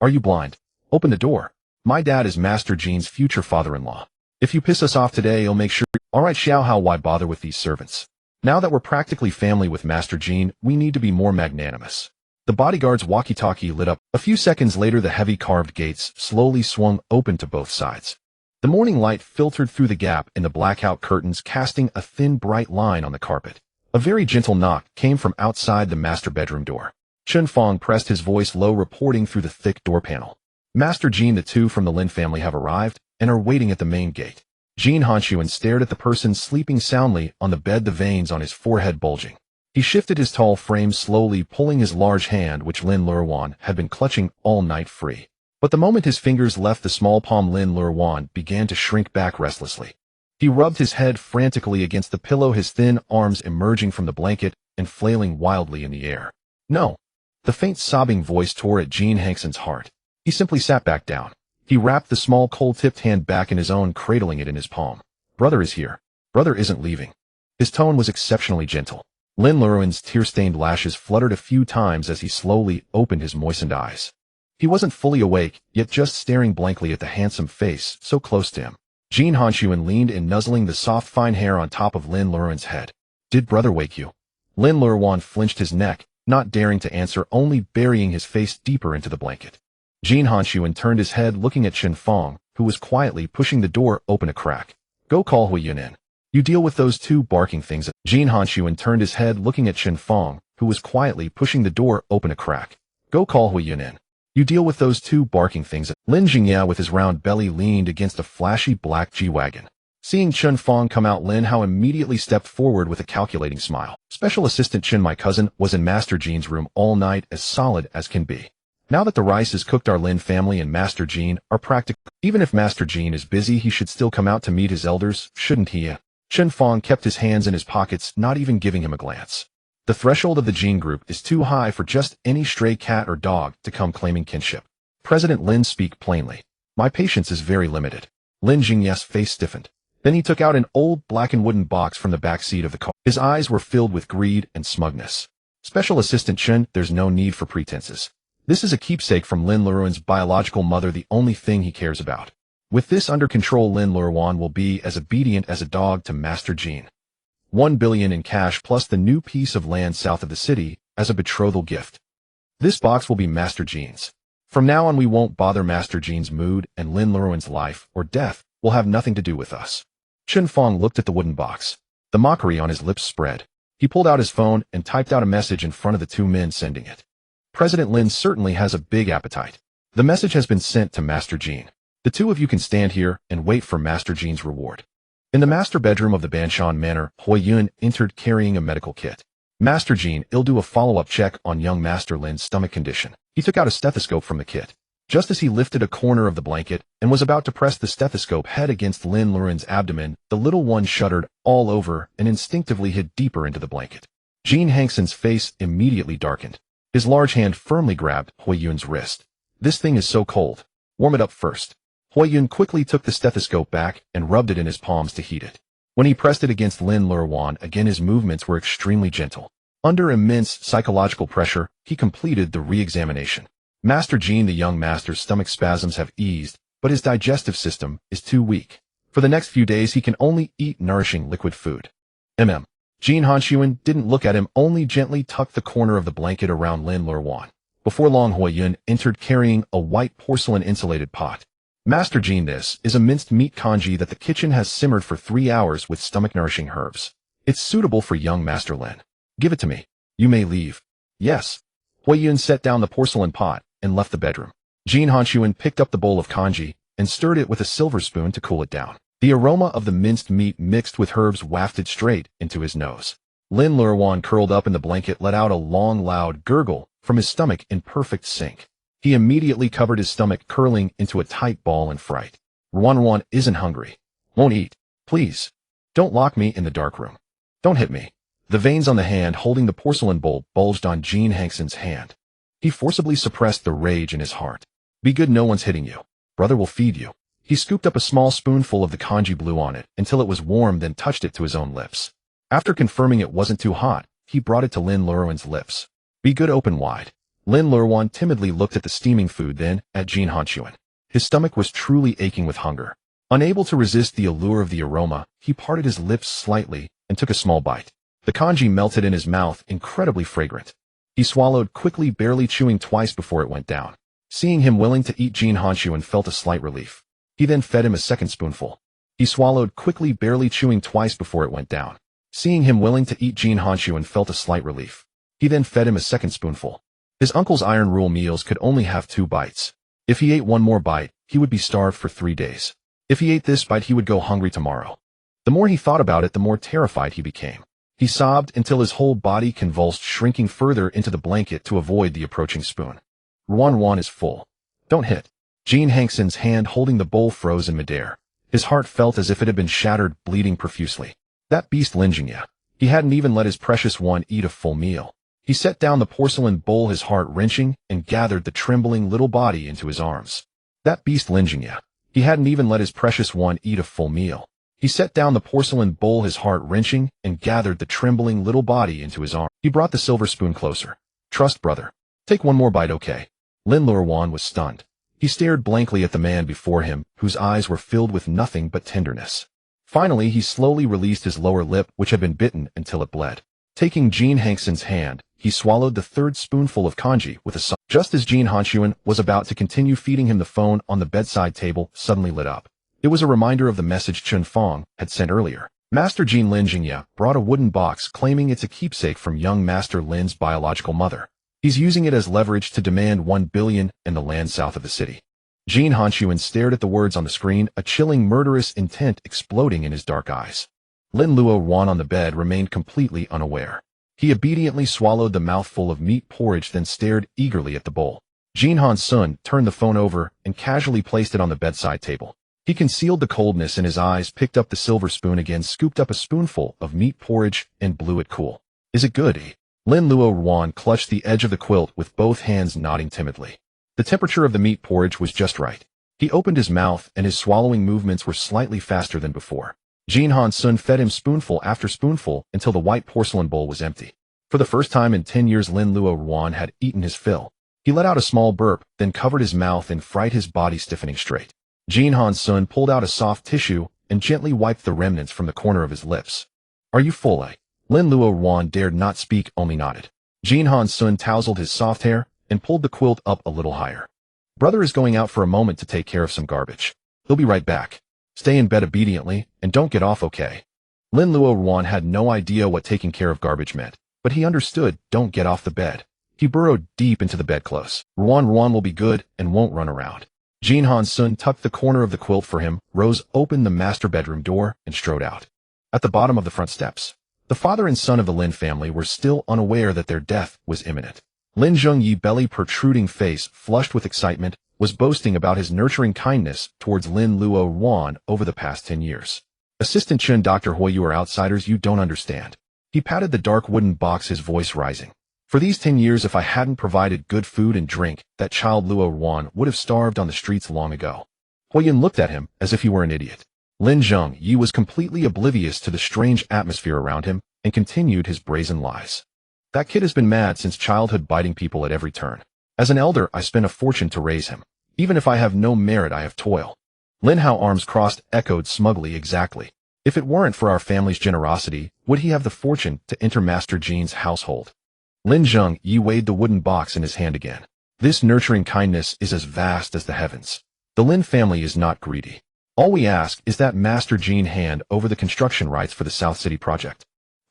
Are you blind? Open the door. My dad is Master Jin's future father-in-law. If you piss us off today, he'll make sure— Alright Xiao Hao, why bother with these servants? Now that we're practically family with Master Jin, we need to be more magnanimous. The bodyguard's walkie-talkie lit up. A few seconds later, the heavy carved gates slowly swung open to both sides. The morning light filtered through the gap in the blackout curtains, casting a thin, bright line on the carpet. A very gentle knock came from outside the master bedroom door. Chen Fong pressed his voice low, reporting through the thick door panel. Master Jin, the 2 from the Lin family have arrived and are waiting at the main gate. Jin Hanxun stared at the person sleeping soundly on the bed, the veins on his forehead bulging. He shifted his tall frame slowly, pulling his large hand, which Lin Luoruan had been clutching all night, free. But the moment his fingers left the small palm, Lin Luoruan began to shrink back restlessly. He rubbed his head frantically against the pillow, his thin arms emerging from the blanket and flailing wildly in the air. No. The faint sobbing voice tore at Jin Hanxun's heart. He simply sat back down. He wrapped the small cold-tipped hand back in his own, cradling it in his palm. Brother is here. Brother isn't leaving. His tone was exceptionally gentle. Lin Luoruan's tear-stained lashes fluttered a few times as he slowly opened his moistened eyes. He wasn't fully awake, yet just staring blankly at the handsome face so close to him. Jin Hanxun leaned in, nuzzling the soft fine hair on top of Lin Luoruan's head. Did brother wake you? Lin Luoruan flinched his neck, not daring to answer, only burying his face deeper into the blanket. Jin Hanxun turned his head, looking at Chen Fong, who was quietly pushing the door open a crack. Go call Hui Yun in. You deal with those 2 barking things. Jin Hanxun turned his head, looking at Chen Fong, who was quietly pushing the door open a crack. Go call Hui Yun in. You deal with those 2 barking things. Lin Jingya, with his round belly, leaned against a flashy black G-Wagon. Seeing Chen Fong come out, Lin Hao immediately stepped forward with a calculating smile. Special Assistant Chen, my cousin, was in Master Jin's room all night, as solid as can be. Now that the rice is cooked, our Lin family and Master Jin are practical. Even if Master Jin is busy, he should still come out to meet his elders, shouldn't he? Chen Fong kept his hands in his pockets, not even giving him a glance. The threshold of the Jin group is too high for just any stray cat or dog to come claiming kinship. President Lin, speak plainly. My patience is very limited. Lin Jingya's face stiffened. Then he took out an old blackened wooden box from the back seat of the car. His eyes were filled with greed and smugness. Special Assistant Chen, there's no need for pretenses. This is a keepsake from Lin Luoruan's biological mother, the only thing he cares about. With this under control, Lin Luoruan will be as obedient as a dog to Master Jin. 1 billion in cash plus the new piece of land south of the city, as a betrothal gift. This box will be Master Jin's. From now on we won't bother Master Jin's mood, and Lin Luoruan's life or death will have nothing to do with us. Chen Fong looked at the wooden box. The mockery on his lips spread. He pulled out his phone and typed out a message in front of the two men sending it. President Lin certainly has a big appetite. The message has been sent to Master Jin. The two of you can stand here and wait for Master Jin's reward. In the master bedroom of the Banshan Manor, Hui Yun entered carrying a medical kit. Master Jin will do a follow-up check on young Master Lin's stomach condition. He took out a stethoscope from the kit. Just as he lifted a corner of the blanket and was about to press the stethoscope head against Lin Luoruan's abdomen, the little one shuddered all over and instinctively hid deeper into the blanket. Jin Hanxun's face immediately darkened. His large hand firmly grabbed Hui Yun's wrist. This thing is so cold. Warm it up first. Hui Yun quickly took the stethoscope back and rubbed it in his palms to heat it. When he pressed it against Lin Luoruan again, his movements were extremely gentle. Under immense psychological pressure, he completed the re-examination. Master Jin, the young master's stomach spasms have eased, but his digestive system is too weak. For the next few days he can only eat nourishing liquid food. Jin Hanxun didn't look at him, only gently tucked the corner of the blanket around Lin Luoruan. Before long Hui Yun entered carrying a white porcelain insulated pot. Master Jin, this is a minced meat congee that the kitchen has simmered for 3 hours with stomach-nourishing herbs. It's suitable for young Master Lin. Give it to me. You may leave. Yes. Hui Yun set down the porcelain pot and left the bedroom. Jin Hanxun picked up the bowl of congee and stirred it with a silver spoon to cool it down. The aroma of the minced meat mixed with herbs wafted straight into his nose. Lin Luoruan, curled up in the blanket, let out a long, loud gurgle from his stomach in perfect sync. He immediately covered his stomach, curling into a tight ball in fright. Ruan isn't hungry. Won't eat. Please. Don't lock me in the dark room. Don't hit me. The veins on the hand holding the porcelain bowl bulged on Jin Hanxun's hand. He forcibly suppressed the rage in his heart. Be good, no one's hitting you. Brother will feed you. He scooped up a small spoonful of the congee, blew on it until it was warm, then touched it to his own lips. After confirming it wasn't too hot, he brought it to Lin Luoruan's lips. Be good, open wide. Lin Luoruan timidly looked at the steaming food, then at Jin Hanxun. His stomach was truly aching with hunger. Unable to resist the allure of the aroma, he parted his lips slightly and took a small bite. The congee melted in his mouth, incredibly fragrant. He swallowed quickly, barely chewing twice before it went down. Seeing him willing to eat, Jin Hanxun felt a slight relief. He then fed him a second spoonful. He swallowed quickly, barely chewing twice before it went down. Seeing him willing to eat, Jin Hanxun felt a slight relief. He then fed him a second spoonful. His uncle's iron rule meals could only have 2 bites. If he ate one more bite, he would be starved for 3 days. If he ate this bite, he would go hungry tomorrow. The more he thought about it, the more terrified he became. He sobbed until his whole body convulsed, shrinking further into the blanket to avoid the approaching spoon. Ruan is full. Don't hit. Jin Hanxun's hand holding the bowl froze in midair. His heart felt as if it had been shattered, bleeding profusely. That beast Lin Jingya. He hadn't even let his precious one eat a full meal. He set down the porcelain bowl, his heart wrenching, and gathered the trembling little body into his arms. That beast Lin Jingya. He hadn't even let his precious one eat a full meal. He set down the porcelain bowl, his heart wrenching, and gathered the trembling little body into his arms. He brought the silver spoon closer. Trust, brother. Take one more bite, okay? Lin Luoruan was stunned. He stared blankly at the man before him, whose eyes were filled with nothing but tenderness. Finally, he slowly released his lower lip, which had been bitten until it bled. Taking Jin Hanxun's hand, he swallowed the 3rd spoonful of congee with a sigh. Just as Jin Hanxun was about to continue feeding him, the phone on the bedside table suddenly lit up. It was a reminder of the message Chen Fong had sent earlier. Master Jin Lin Jingya brought a wooden box claiming it's a keepsake from young Master Lin's biological mother. He's using it as leverage to demand 1 billion in the land south of the city. Jin Hanxun stared at the words on the screen, a chilling, murderous intent exploding in his dark eyes. Lin Luoruan on the bed remained completely unaware. He obediently swallowed the mouthful of meat porridge, then stared eagerly at the bowl. Jin Hanxun turned the phone over and casually placed it on the bedside table. He concealed the coldness in his eyes, picked up the silver spoon again, scooped up a spoonful of meat porridge, and blew it cool. Is it good? Lin Luoruan clutched the edge of the quilt with both hands, nodding timidly. The temperature of the meat porridge was just right. He opened his mouth, and his swallowing movements were slightly faster than before. Jin Hanxun fed him spoonful after spoonful until the white porcelain bowl was empty. For the first time in 10 years, Lin Luoruan had eaten his fill. He let out a small burp, then covered his mouth in fright, his body stiffening straight. Jin Hanxun pulled out a soft tissue and gently wiped the remnants from the corner of his lips. Are you full? Lin Luoruan dared not speak, only nodded. Jin Hanxun tousled his soft hair and pulled the quilt up a little higher. Brother is going out for a moment to take care of some garbage. He'll be right back. Stay in bed obediently and don't get off, okay? Lin Luoruan had no idea what taking care of garbage meant, but he understood don't get off the bed. He burrowed deep into the bedclothes. Ruan will be good and won't run around. Jin Hanxun tucked the corner of the quilt for him, rose opened the master bedroom door, and strode out. At the bottom of the front steps, the father and son of the Lin family were still unaware that their death was imminent. Lin Zhengyi, belly protruding face flushed with excitement, was boasting about his nurturing kindness towards Lin Luoruan over the past 10 years. Assistant Chen, Dr. Hui, you are outsiders, you don't understand. He patted the dark wooden box, his voice rising. For these 10 years, if I hadn't provided good food and drink, that child Luoruan would have starved on the streets long ago. Huiyin looked at him as if he were an idiot. Lin Zhengyi was completely oblivious to the strange atmosphere around him and continued his brazen lies. That kid has been mad since childhood, biting people at every turn. As an elder, I spent a fortune to raise him. Even if I have no merit, I have toil. Lin Hao, arms crossed, echoed smugly, exactly. If it weren't for our family's generosity, would he have the fortune to enter Master Jin's household? Lin Zhengyi weighed the wooden box in his hand again. This nurturing kindness is as vast as the heavens. The Lin family is not greedy. All we ask is that Master Jin hand over the construction rights for the South City project.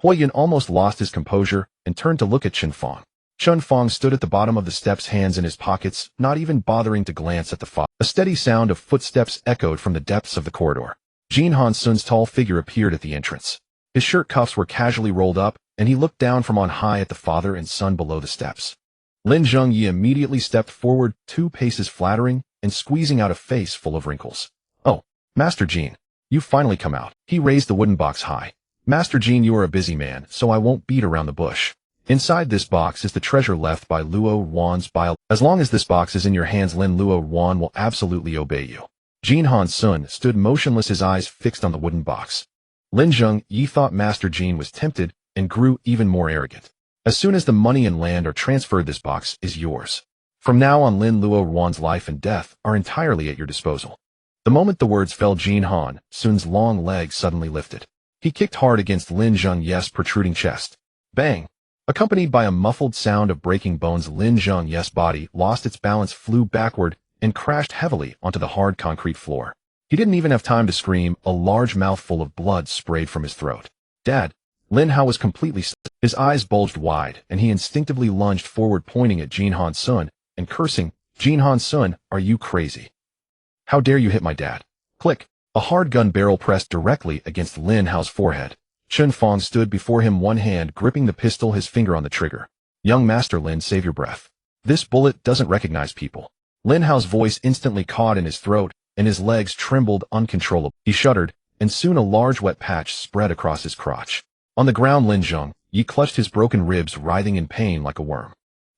Huiyin almost lost his composure and turned to look at Chen Fang. Chen Fang stood at the bottom of the steps, hands in his pockets, not even bothering to glance at the father. A steady sound of footsteps echoed from the depths of the corridor. Jin Hanxun's tall figure appeared at the entrance. His shirt cuffs were casually rolled up, and he looked down from on high at the father and son below the steps. Lin Zhengyi immediately stepped forward 2 paces, flattering and squeezing out a face full of wrinkles. Oh, Master Jin, you've finally come out. He raised the wooden box high. Master Jin, you are a busy man, so I won't beat around the bush. Inside this box is the treasure left by Luoruan's bile. As long as this box is in your hands, Lin Luoruan will absolutely obey you. Jin Hanxun stood motionless, his eyes fixed on the wooden box. Lin Zhengyi thought Master Jin was tempted and grew even more arrogant. As soon as the money and land are transferred, this box is yours. From now on, Lin Luoruan's life and death are entirely at your disposal. The moment the words fell, Jin Hanxun's long legs suddenly lifted. He kicked hard against Lin Zhengyi's protruding chest. Bang! Accompanied by a muffled sound of breaking bones, Lin Zhengyi's body lost its balance, flew backward, and crashed heavily onto the hard concrete floor. He didn't even have time to scream. A large mouthful of blood sprayed from his throat. Dad! Lin Hao was completely stunned. His eyes bulged wide, and he instinctively lunged forward, pointing at Jin Hanxun and cursing, Jin Hanxun, are you crazy? How dare you hit my dad? Click! A hard gun barrel pressed directly against Lin Hao's forehead. Chen Fang stood before him, one hand gripping the pistol, his finger on the trigger. Young Master Lin, save your breath. This bullet doesn't recognize people. Lin Hao's voice instantly caught in his throat, and his legs trembled uncontrollably. He shuddered, and soon a large wet patch spread across his crotch. On the ground, Lin Zhengyi clutched his broken ribs, writhing in pain like a worm.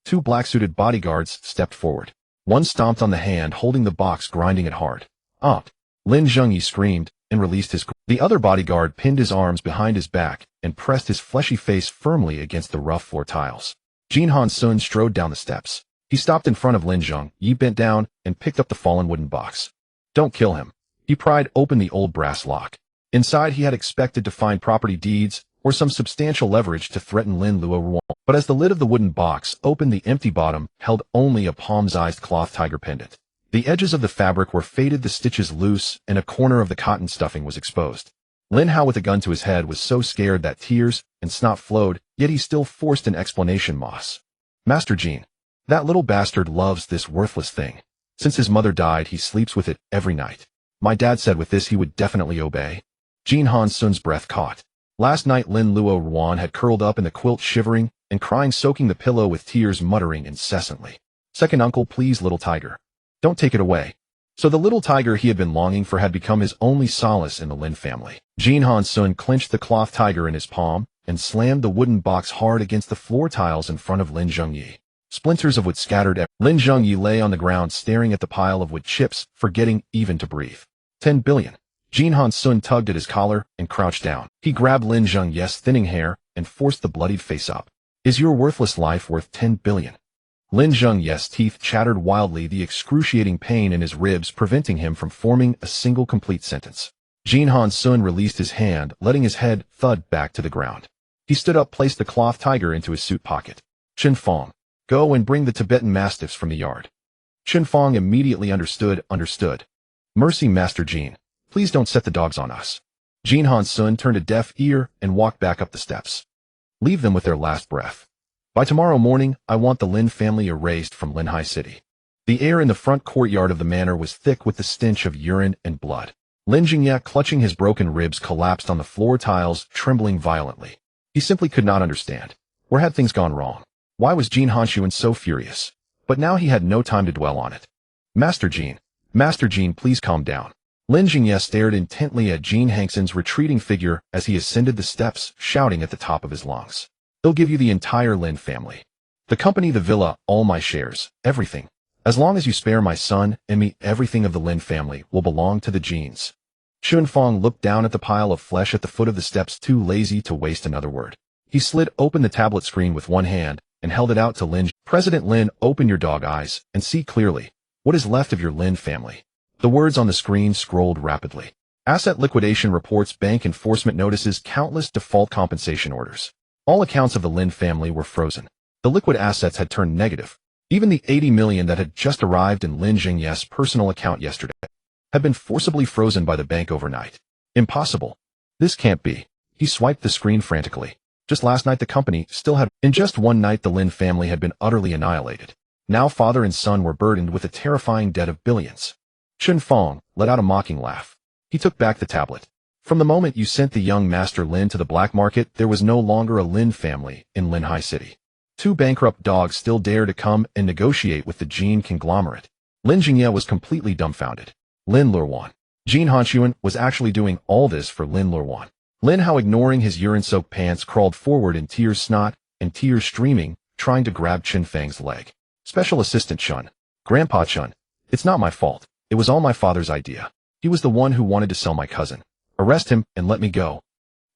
2 black-suited bodyguards stepped forward. One stomped on the hand holding the box, grinding it hard. Ah! Lin Zhengyi screamed and released his grip. The other bodyguard pinned his arms behind his back and pressed his fleshy face firmly against the rough floor tiles. Jin Hanxun strode down the steps. He stopped in front of Lin Zhengyi, bent down, and picked up the fallen wooden box. Don't kill him. He pried open the old brass lock. Inside, he had expected to find property deeds or some substantial leverage to threaten Lin Luoruan. But as the lid of the wooden box opened, the empty bottom held only a palm-sized cloth tiger pendant. The edges of the fabric were faded, the stitches loose, and a corner of the cotton stuffing was exposed. Lin Hao, with a gun to his head, was so scared that tears and snot flowed, yet he still forced an explanation. Master Jin, that little bastard loves this worthless thing. Since his mother died, he sleeps with it every night. My dad said with this he would definitely obey. Jin Hanxun's breath caught. Last night Lin Luoruan had curled up in the quilt, shivering and crying, soaking the pillow with tears, muttering incessantly, "Second uncle, please, little tiger. Don't take it away." So the little tiger he had been longing for had become his only solace in the Lin family. Jin Hanxun clenched the cloth tiger in his palm and slammed the wooden box hard against the floor tiles in front of Lin Zhengyi. Splinters of wood scattered everywhere. Lin Zhengyi lay on the ground staring at the pile of wood chips, forgetting even to breathe. 10 billion. Jin Hanxun tugged at his collar and crouched down. He grabbed Lin Zhengyi's thinning hair and forced the bloodied face up. Is your worthless life worth 10 billion? Lin Zhengyi's teeth chattered wildly, the excruciating pain in his ribs preventing him from forming a single complete sentence. Jin Hanxun released his hand, letting his head thud back to the ground. He stood up, placed the cloth tiger into his suit pocket. Chen Fong, go and bring the Tibetan mastiffs from the yard. Chen Fong immediately understood. Mercy, Master Jin. Please don't set the dogs on us. Jin Hanxun turned a deaf ear and walked back up the steps. Leave them with their last breath. By tomorrow morning, I want the Lin family erased from Linhai City. The air in the front courtyard of the manor was thick with the stench of urine and blood. Lin Jingye, clutching his broken ribs, collapsed on the floor tiles, trembling violently. He simply could not understand. Where had things gone wrong? Why was Jin Hanxun so furious? But now he had no time to dwell on it. Master Jin, please calm down. Lin Jingye stared intently at Jin Hanxun's retreating figure as he ascended the steps, shouting at the top of his lungs. They'll give you the entire Lin family. The company, the villa, all my shares, everything. As long as you spare my son and me, everything of the Lin family will belong to the Jins. Chen Fong looked down at the pile of flesh at the foot of the steps, too lazy to waste another word. He slid open the tablet screen with one hand and held it out to Lin. President Lin, open your dog eyes and see clearly. What is left of your Lin family? The words on the screen scrolled rapidly. Asset liquidation reports, bank enforcement notices, countless default compensation orders. All accounts of the Lin family were frozen. The liquid assets had turned negative. Even the 80 million that had just arrived in Lin Jingye's personal account yesterday had been forcibly frozen by the bank overnight. Impossible. This can't be. He swiped the screen frantically. Just last night the company still had. In just one night the Lin family had been utterly annihilated. Now father and son were burdened with a terrifying debt of billions. Chen Fong let out a mocking laugh. He took back the tablet. From the moment you sent the young Master Lin to the black market, there was no longer a Lin family in Linhai City. Two bankrupt dogs still dare to come and negotiate with the Jin conglomerate. Lin Jingye was completely dumbfounded. Lin Luoruan. Jin Hanxun was actually doing all this for Lin Luoruan. Lin Hao, ignoring his urine-soaked pants, crawled forward in tears streaming, trying to grab Chen Fang's leg. Special Assistant Chun. Grandpa Chun. It's not my fault. It was all my father's idea. He was the one who wanted to sell my cousin. Arrest him and let me go.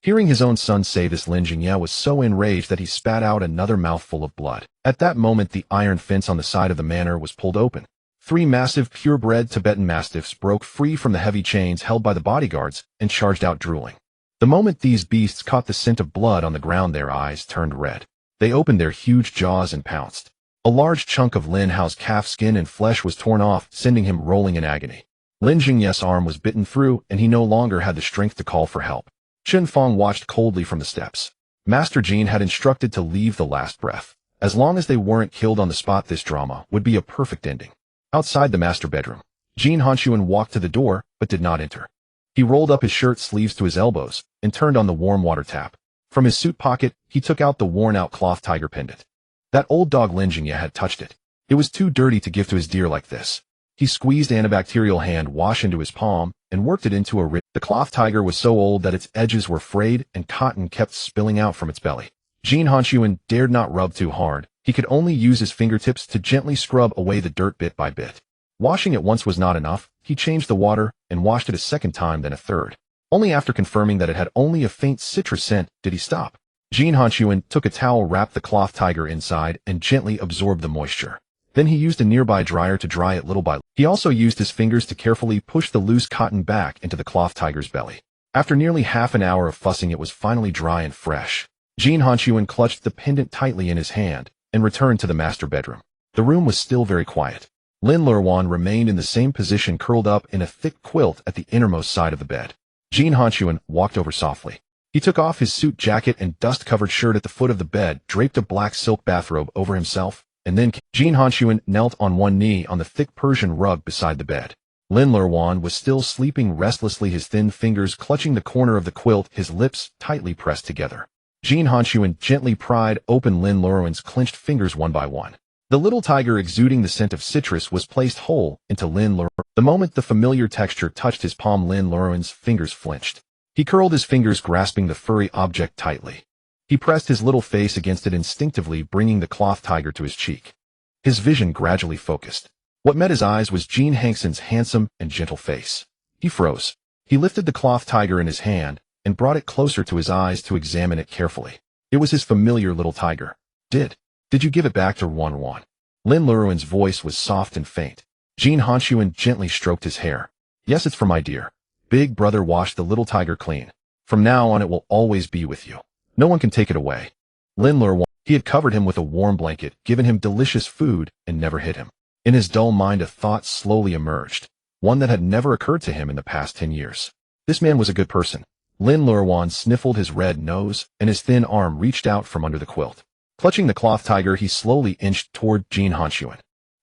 Hearing his own son say this, Lin Jingye was so enraged that he spat out another mouthful of blood. At that moment, the iron fence on the side of the manor was pulled open. 3 massive, purebred Tibetan mastiffs broke free from the heavy chains held by the bodyguards and charged out drooling. The moment these beasts caught the scent of blood on the ground, their eyes turned red. They opened their huge jaws and pounced. A large chunk of Lin Hao's calf skin and flesh was torn off, sending him rolling in agony. Lin Jingye's arm was bitten through, and he no longer had the strength to call for help. Chen Fong watched coldly from the steps. Master Jin had instructed to leave the last breath. As long as they weren't killed on the spot, this drama would be a perfect ending. Outside the master bedroom, Jin Hanxun walked to the door, but did not enter. He rolled up his shirt sleeves to his elbows and turned on the warm water tap. From his suit pocket, he took out the worn-out cloth tiger pendant. That old dog Lin Jingye had touched it. It was too dirty to give to his deer like this. He squeezed antibacterial hand wash into his palm and worked it into a rib. The cloth tiger was so old that its edges were frayed and cotton kept spilling out from its belly. Jin Hanxun dared not rub too hard. He could only use his fingertips to gently scrub away the dirt bit by bit. Washing it once was not enough. He changed the water and washed it a second time, then a third. Only after confirming that it had only a faint citrus scent did he stop. Jin Hanxun took a towel, wrapped the cloth tiger inside, and gently absorbed the moisture. Then he used a nearby dryer to dry it little by little. He also used his fingers to carefully push the loose cotton back into the cloth tiger's belly. After nearly half an hour of fussing, it was finally dry and fresh. Jin Hanxun clutched the pendant tightly in his hand and returned to the master bedroom. The room was still very quiet. Lin Luoruan remained in the same position, curled up in a thick quilt at the innermost side of the bed. Jin Hanxun walked over softly. He took off his suit jacket and dust-covered shirt at the foot of the bed, draped a black silk bathrobe over himself, and then Jin Hanxun knelt on one knee on the thick Persian rug beside the bed. Lin Luoruan was still sleeping restlessly, his thin fingers clutching the corner of the quilt, his lips tightly pressed together. Jin Hanxun gently pried open Lin Luoruan's clenched fingers one by one. The little tiger, exuding the scent of citrus, was placed whole into Lin Luoruan. The moment the familiar texture touched his palm, Lin Luoruan's fingers flinched. He curled his fingers, grasping the furry object tightly. He pressed his little face against it instinctively, bringing the cloth tiger to his cheek. His vision gradually focused. What met his eyes was Jin Hanxun's handsome and gentle face. He froze. He lifted the cloth tiger in his hand and brought it closer to his eyes to examine it carefully. It was his familiar little tiger. Did you give it back to Luoruan? Lin Luoruan's voice was soft and faint. Jin Hanxun gently stroked his hair. Yes, it's for my dear. Big brother washed the little tiger clean. From now on it will always be with you. No one can take it away. Lin Luoruan. He had covered him with a warm blanket, given him delicious food, and never hit him. In his dull mind a thought slowly emerged, one that had never occurred to him in the past 10 years. This man was a good person. Lin Luoruan sniffled his red nose, and his thin arm reached out from under the quilt. Clutching the cloth tiger, he slowly inched toward Jin Hanxun.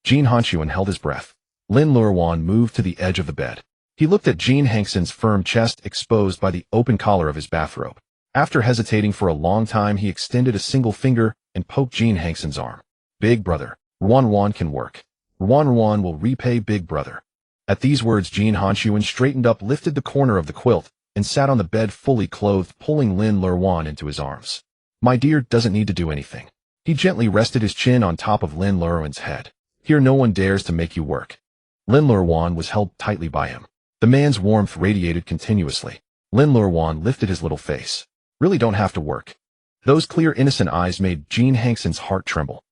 Jin Hanxun held his breath. Lin Luoruan moved to the edge of the bed. He looked at Jin Hanxun's firm chest exposed by the open collar of his bathrobe. After hesitating for a long time, he extended a single finger and poked Jin Hanxun's arm. Big brother, Luoruan can work. Luoruan will repay big brother. At these words, Jin Hanxun straightened up, lifted the corner of the quilt, and sat on the bed fully clothed, pulling Lin Luoruan into his arms. My dear doesn't need to do anything. He gently rested his chin on top of Lin Luoruan's head. Here no one dares to make you work. Lin Luoruan was held tightly by him. The man's warmth radiated continuously. Lin Luoruan lifted his little face. Really don't have to work. Those clear, innocent eyes made Jin Hanxun's heart tremble.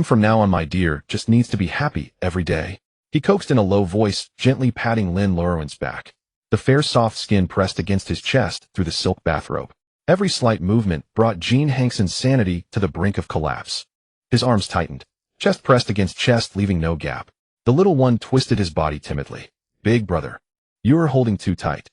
From now on, my dear, just needs to be happy every day. He coaxed in a low voice, gently patting Lin Luoruan's back. The fair, soft skin pressed against his chest through the silk bathrobe. Every slight movement brought Jin Hanxun's sanity to the brink of collapse. His arms tightened, chest pressed against chest, leaving no gap. The little one twisted his body timidly. Big brother, you're holding too tight.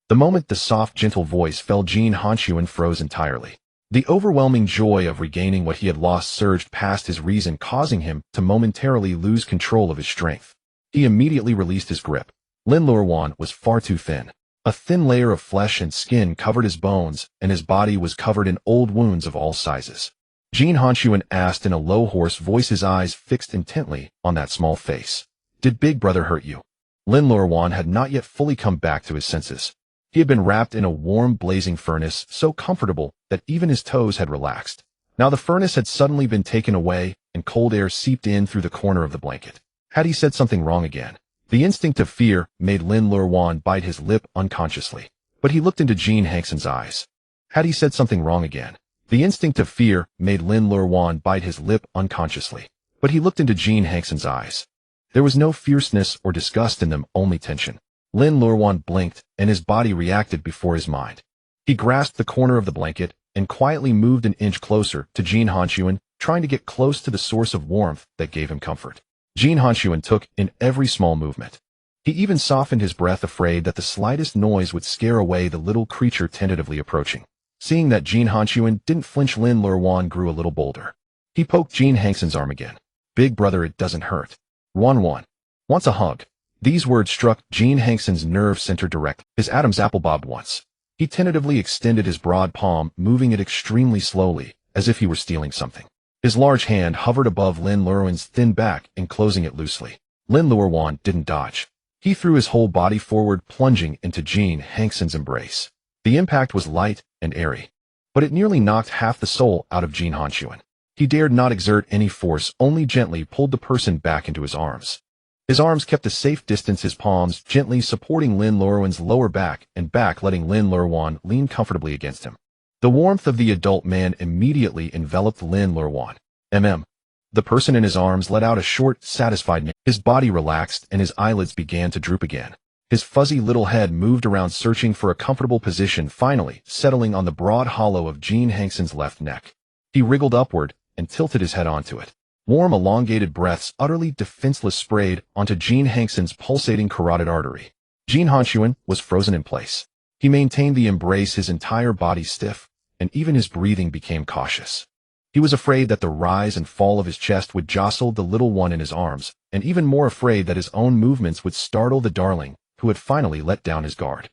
The moment the soft, gentle voice fell, Jin Hanxun froze entirely. The overwhelming joy of regaining what he had lost surged past his reason, causing him to momentarily lose control of his strength. He immediately released his grip. Lin Luoruan was far too thin. A thin layer of flesh and skin covered his bones, and his body was covered in old wounds of all sizes. Jin Hanxun asked in a low, hoarse voice, his eyes fixed intently on that small face. Did big brother hurt you? Lin Luoruan had not yet fully come back to his senses. He had been wrapped in a warm, blazing furnace, so comfortable that even his toes had relaxed. Now the furnace had suddenly been taken away, and cold air seeped in through the corner of the blanket. Had he said something wrong again? The instinct of fear made Lin Luoruan bite his lip unconsciously. But he looked into Jin Hanxun's eyes. Had he said something wrong again? The instinct of fear made Lin Luoruan bite his lip unconsciously. But he looked into Jin Hanxun's eyes. There was no fierceness or disgust in them, only tension. Lin Luoruan blinked, and his body reacted before his mind. He grasped the corner of the blanket and quietly moved an inch closer to Jin Hanxun, trying to get close to the source of warmth that gave him comfort. Jin Hanxun took in every small movement. He even softened his breath, afraid that the slightest noise would scare away the little creature tentatively approaching. Seeing that Jin Hanxun didn't flinch, Lin Luoruan grew a little bolder. He poked Jin Hanxun's arm again. Big brother, it doesn't hurt. Luoruan wants a hug. These words struck Jin Hanxun's nerve center direct. His Adam's apple bobbed once. He tentatively extended his broad palm, moving it extremely slowly, as if he were stealing something. His large hand hovered above Lin Luoruan's thin back, enclosing it loosely. Lin Luoruan didn't dodge. He threw his whole body forward, plunging into Jin Hanxun's embrace. The impact was light and airy, but it nearly knocked half the soul out of Jin Hanxun. He dared not exert any force, only gently pulled the person back into his arms. His arms kept a safe distance, his palms gently supporting Lin Luoruan's lower back and back, letting Lin Luoruan lean comfortably against him. The warmth of the adult man immediately enveloped Lin Luoruan. The person in his arms let out a short, satisfied name. His body relaxed and his eyelids began to droop again. His fuzzy little head moved around, searching for a comfortable position, finally settling on the broad hollow of Jin Hanxun's left neck. He wriggled upward and tilted his head onto it. Warm, elongated breaths, utterly defenseless, sprayed onto Jin Hanxun's pulsating carotid artery. Jin Hanxun was frozen in place. He maintained the embrace, his entire body stiff, and even his breathing became cautious. He was afraid that the rise and fall of his chest would jostle the little one in his arms, and even more afraid that his own movements would startle the darling who had finally let down his guard.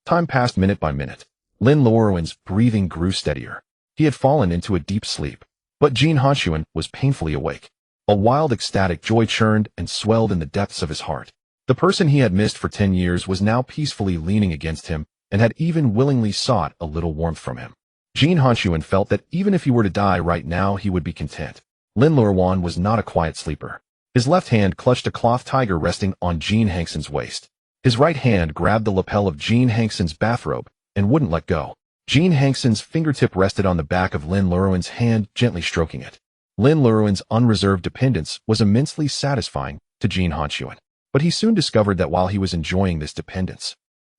Time passed minute by minute. Lin Luoruan's breathing grew steadier. He had fallen into a deep sleep. But Jin Hanxun was painfully awake. A wild, ecstatic joy churned and swelled in the depths of his heart. The person he had missed for 10 years was now peacefully leaning against him and had even willingly sought a little warmth from him. Jin Hanxun felt that even if he were to die right now, he would be content. Lin Luoruan was not a quiet sleeper. His left hand clutched a cloth tiger resting on Jin Hanxun's waist. His right hand grabbed the lapel of Jin Hanxun's bathrobe and wouldn't let go. Jin Hanxun's fingertip rested on the back of Lin Luoruan's hand, gently stroking it. Lin Luoruan's unreserved dependence was immensely satisfying to Jin Hanxun, but he soon discovered that while he was enjoying this dependence,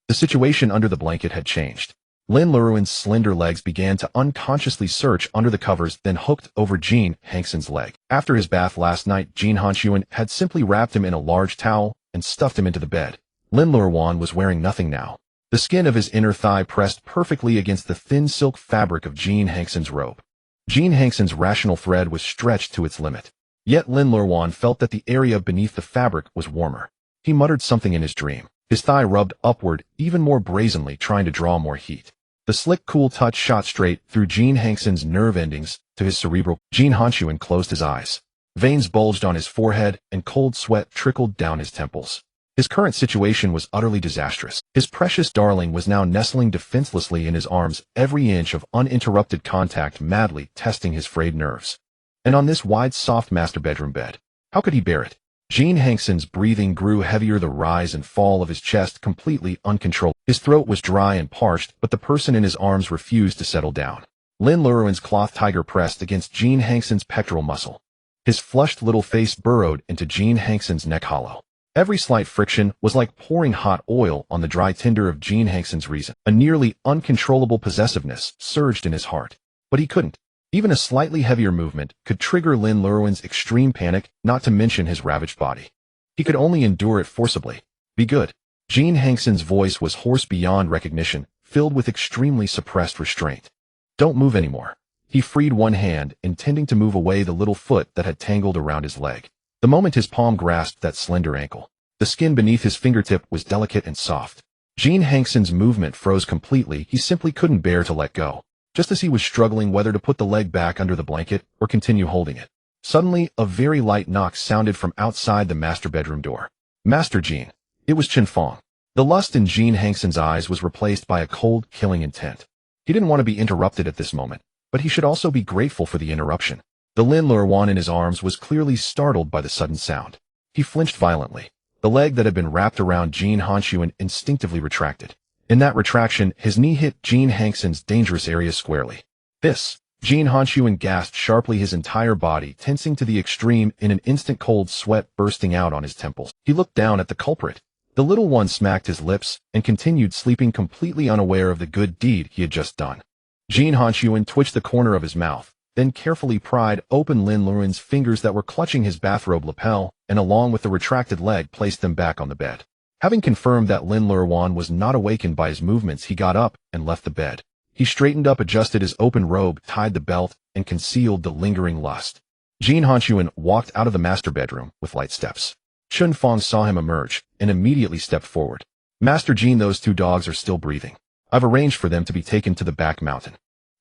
the situation under the blanket had changed. Lin Luoruan's slender legs began to unconsciously search under the covers, then hooked over Jin Hanxun's leg. After his bath last night, Jin Hanxun had simply wrapped him in a large towel and stuffed him into the bed. Lin Luoruan was wearing nothing now. The skin of his inner thigh pressed perfectly against the thin silk fabric of Jin Hanxun's robe. Jin Hanxun's rational thread was stretched to its limit. Yet Lin Luoruan felt that the area beneath the fabric was warmer. He muttered something in his dream. His thigh rubbed upward even more brazenly, trying to draw more heat. The slick, cool touch shot straight through Jin Hanxun's nerve endings to his cerebral. Jin Hanxun closed his eyes. Veins bulged on his forehead, and cold sweat trickled down his temples. His current situation was utterly disastrous. His precious darling was now nestling defenselessly in his arms, every inch of uninterrupted contact madly testing his frayed nerves. And on this wide, soft master bedroom bed, how could he bear it? Jin Hanxun's breathing grew heavier, the rise and fall of his chest completely uncontrolled. His throat was dry and parched, but the person in his arms refused to settle down. Lin Luoruan's cloth tiger pressed against Jin Hanxun's pectoral muscle. His flushed little face burrowed into Jin Hanxun's neck hollow. Every slight friction was like pouring hot oil on the dry tinder of Jin Hanxun's reason. A nearly uncontrollable possessiveness surged in his heart. But he couldn't. Even a slightly heavier movement could trigger Lin Luoruan's extreme panic, not to mention his ravaged body. He could only endure it forcibly. Be good. Jin Hanxun's voice was hoarse beyond recognition, filled with extremely suppressed restraint. Don't move anymore. He freed one hand, intending to move away the little foot that had tangled around his leg. The moment his palm grasped that slender ankle, the skin beneath his fingertip was delicate and soft. Jin Hanxun's movement froze completely. He simply couldn't bear to let go. Just as he was struggling whether to put the leg back under the blanket or continue holding it, suddenly a very light knock sounded from outside the master bedroom door. Master Jin. It was Chen Fong. The lust in Jin Hanxun's eyes was replaced by a cold, killing intent. He didn't want to be interrupted at this moment, but he should also be grateful for the interruption. The Lin Luoruan in his arms was clearly startled by the sudden sound. He flinched violently. The leg that had been wrapped around Jin Hanxun instinctively retracted. In that retraction, his knee hit Jin Hanxun's dangerous area squarely. Jin Hanxun gasped sharply, his entire body tensing to the extreme, in an instant, cold sweat bursting out on his temples. He looked down at the culprit. The little one smacked his lips and continued sleeping, completely unaware of the good deed he had just done. Jin Hanxun twitched the corner of his mouth, then carefully pried open Lin Luoruan's fingers that were clutching his bathrobe lapel, and along with the retracted leg placed them back on the bed. Having confirmed that Lin Luoruan was not awakened by his movements, he got up and left the bed. He straightened up, adjusted his open robe, tied the belt, and concealed the lingering lust. Jin Hanxun walked out of the master bedroom with light steps. Chen Fong saw him emerge and immediately stepped forward. Master Jin, those two dogs are still breathing. I've arranged for them to be taken to the back mountain.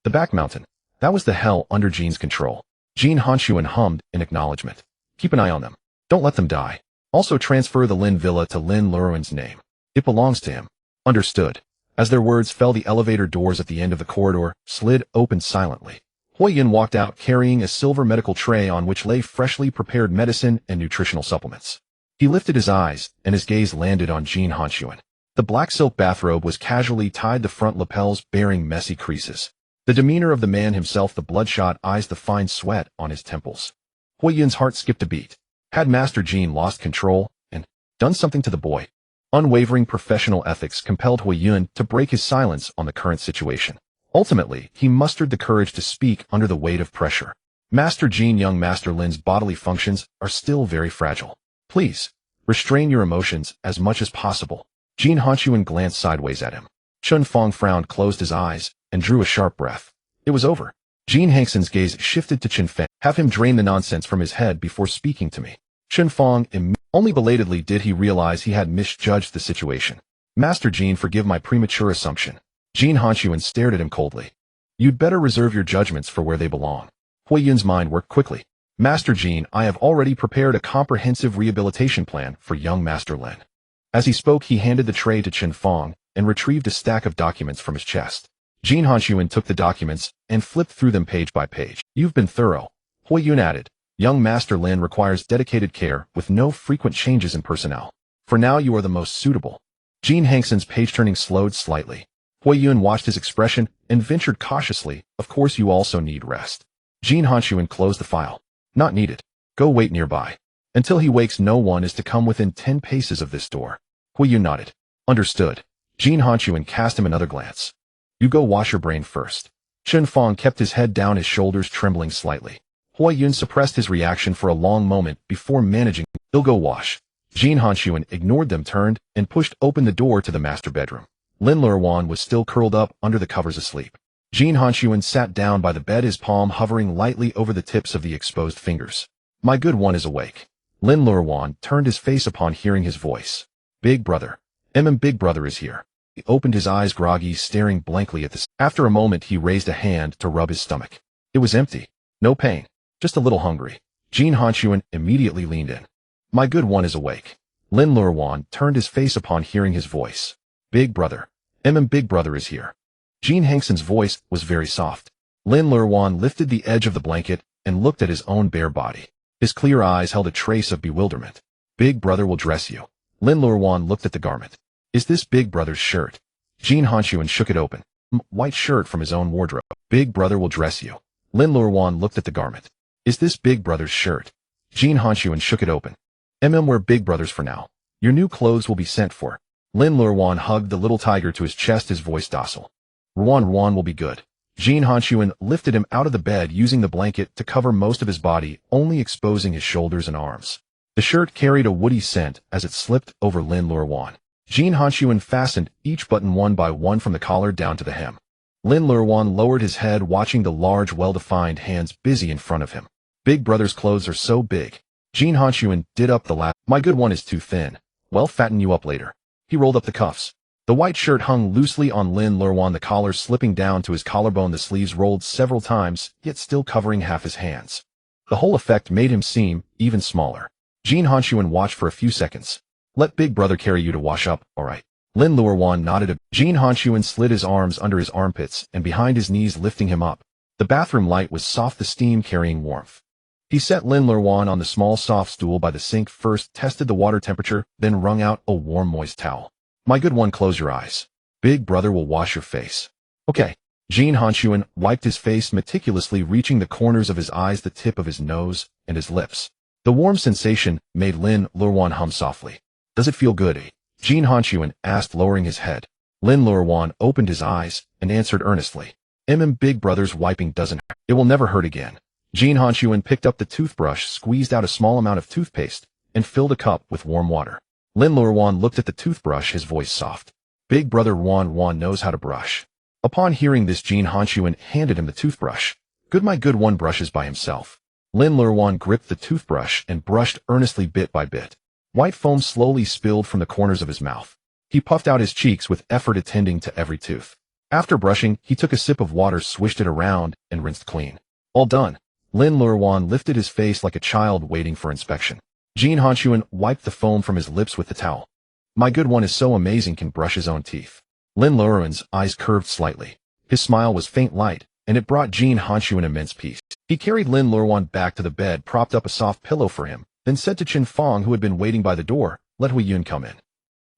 The back mountain? That was the hell under Jin's control. Jin Hanxun hummed in acknowledgement. Keep an eye on them. Don't let them die. Also transfer the Lin Villa to Lin Luoruan's name. It belongs to him. Understood. As their words fell, the elevator doors at the end of the corridor slid open silently. Huiyun walked out carrying a silver medical tray on which lay freshly prepared medicine and nutritional supplements. He lifted his eyes, and his gaze landed on Jin Hanxun. The black silk bathrobe was casually tied, the front lapels bearing messy creases. The demeanor of the man himself, the bloodshot eyes, the fine sweat on his temples. Huiyun's heart skipped a beat. Had Master Jin lost control and done something to the boy? Unwavering professional ethics compelled Huiyun to break his silence on the current situation. Ultimately, he mustered the courage to speak under the weight of pressure. Master Jin, young Master Lin's bodily functions are still very fragile. Please, restrain your emotions as much as possible. Jin Hanxun glanced sideways at him. Chen Fong frowned, closed his eyes, and drew a sharp breath. It was over. Jin Hanxun's gaze shifted to Chen Feng. Have him drain the nonsense from his head before speaking to me. Chen Fong only belatedly did he realize he had misjudged the situation. Master Jin, forgive my premature assumption. Jin Hanxun stared at him coldly. You'd better reserve your judgments for where they belong. Huiyun's mind worked quickly. Master Jin, I have already prepared a comprehensive rehabilitation plan for young Master Lin. As he spoke, he handed the tray to Chen Fong and retrieved a stack of documents from his chest. Jin Hanxun took the documents and flipped through them page by page. You've been thorough. Huiyun added. Young Master Lin requires dedicated care with no frequent changes in personnel. For now, you are the most suitable. Jin Hanxun's page-turning slowed slightly. Huiyun watched his expression and ventured cautiously, of course you also need rest. Jin Hanxun closed the file. Not needed. Go wait nearby. Until he wakes, no one is to come within 10 paces of this door. Huiyun nodded. Understood. Jin Hanxun cast him another glance. You go wash your brain first. Chen Fong kept his head down, his shoulders trembling slightly. Hua Yun suppressed his reaction for a long moment before managing. He'll go wash. Jin Hanxun ignored them, turned, and pushed open the door to the master bedroom. Lin Luoruan was still curled up under the covers asleep. Jin Hanxun sat down by the bed, his palm hovering lightly over the tips of the exposed fingers. My good one is awake. Lin Luoruan turned his face upon hearing his voice. Big brother. Big brother is here. He opened his eyes groggy, staring blankly at the. After a moment he raised a hand to rub his stomach. It was empty. No pain. Just a little hungry. Jin Hanxun immediately leaned in. My good one is awake. Lin Luoruan turned his face upon hearing his voice. Big brother. Big brother is here. Jin Hanxun's voice was very soft. Lin Luoruan lifted the edge of the blanket and looked at his own bare body. His clear eyes held a trace of bewilderment. Big brother will dress you. Lin Luoruan looked at the garment. Is this big brother's shirt? Jin Hanxun shook it open. White shirt from his own wardrobe. Big brother will dress you. Lin Luoruan looked at the garment. Is this big brother's shirt? Jin Hanxun shook it open. Wear big brothers for now. Your new clothes will be sent for. Lin Luoruan hugged the little tiger to his chest, his voice docile. Ruan will be good. Jin Hanxun lifted him out of the bed using the blanket to cover most of his body, only exposing his shoulders and arms. The shirt carried a woody scent as it slipped over Lin Luoruan. Jin Hanxun fastened each button one by one from the collar down to the hem. Lin Luoruan lowered his head, watching the large, well-defined hands busy in front of him. Big brother's clothes are so big. Jin Hanxun did up the lap. My good one is too thin. Well, fatten you up later. He rolled up the cuffs. The white shirt hung loosely on Lin Luoruan, the collar slipping down to his collarbone, the sleeves rolled several times, yet still covering half his hands. The whole effect made him seem even smaller. Jin Hanxun watched for a few seconds. Let big brother carry you to wash up, all right. Lin Luoruan nodded. Jin Hanxun slid his arms under his armpits and behind his knees, lifting him up. The bathroom light was soft, the steam carrying warmth. He set Lin Luoruan on the small soft stool by the sink first, tested the water temperature, then wrung out a warm moist towel. My good one, close your eyes. Big brother will wash your face. Okay. Jin Hanxun wiped his face meticulously, reaching the corners of his eyes, the tip of his nose, and his lips. The warm sensation made Lin Luoruan hum softly. Does it feel good, eh? Jin Hanxun asked, lowering his head. Lin Luoruan opened his eyes and answered earnestly. Big brother's wiping doesn't hurt. It will never hurt again. Jin Hanxun picked up the toothbrush, squeezed out a small amount of toothpaste, and filled a cup with warm water. Lin Luoruan looked at the toothbrush, his voice soft. Big brother Ruan knows how to brush. Upon hearing this, Jin Hanxun handed him the toothbrush. Good, my good one brushes by himself. Lin Luoruan gripped the toothbrush and brushed earnestly bit by bit. White foam slowly spilled from the corners of his mouth. He puffed out his cheeks with effort, attending to every tooth. After brushing, he took a sip of water, swished it around, and rinsed clean. All done. Lin Luoruan lifted his face like a child waiting for inspection. Jin Hanxun wiped the foam from his lips with the towel. My good one is so amazing, can brush his own teeth. Lin Luoruan's eyes curved slightly. His smile was faint light, and it brought Jin Hanxun immense peace. He carried Lin Luoruan back to the bed, propped up a soft pillow for him, then said to Chen Fong, who had been waiting by the door, let Hui Yun come in.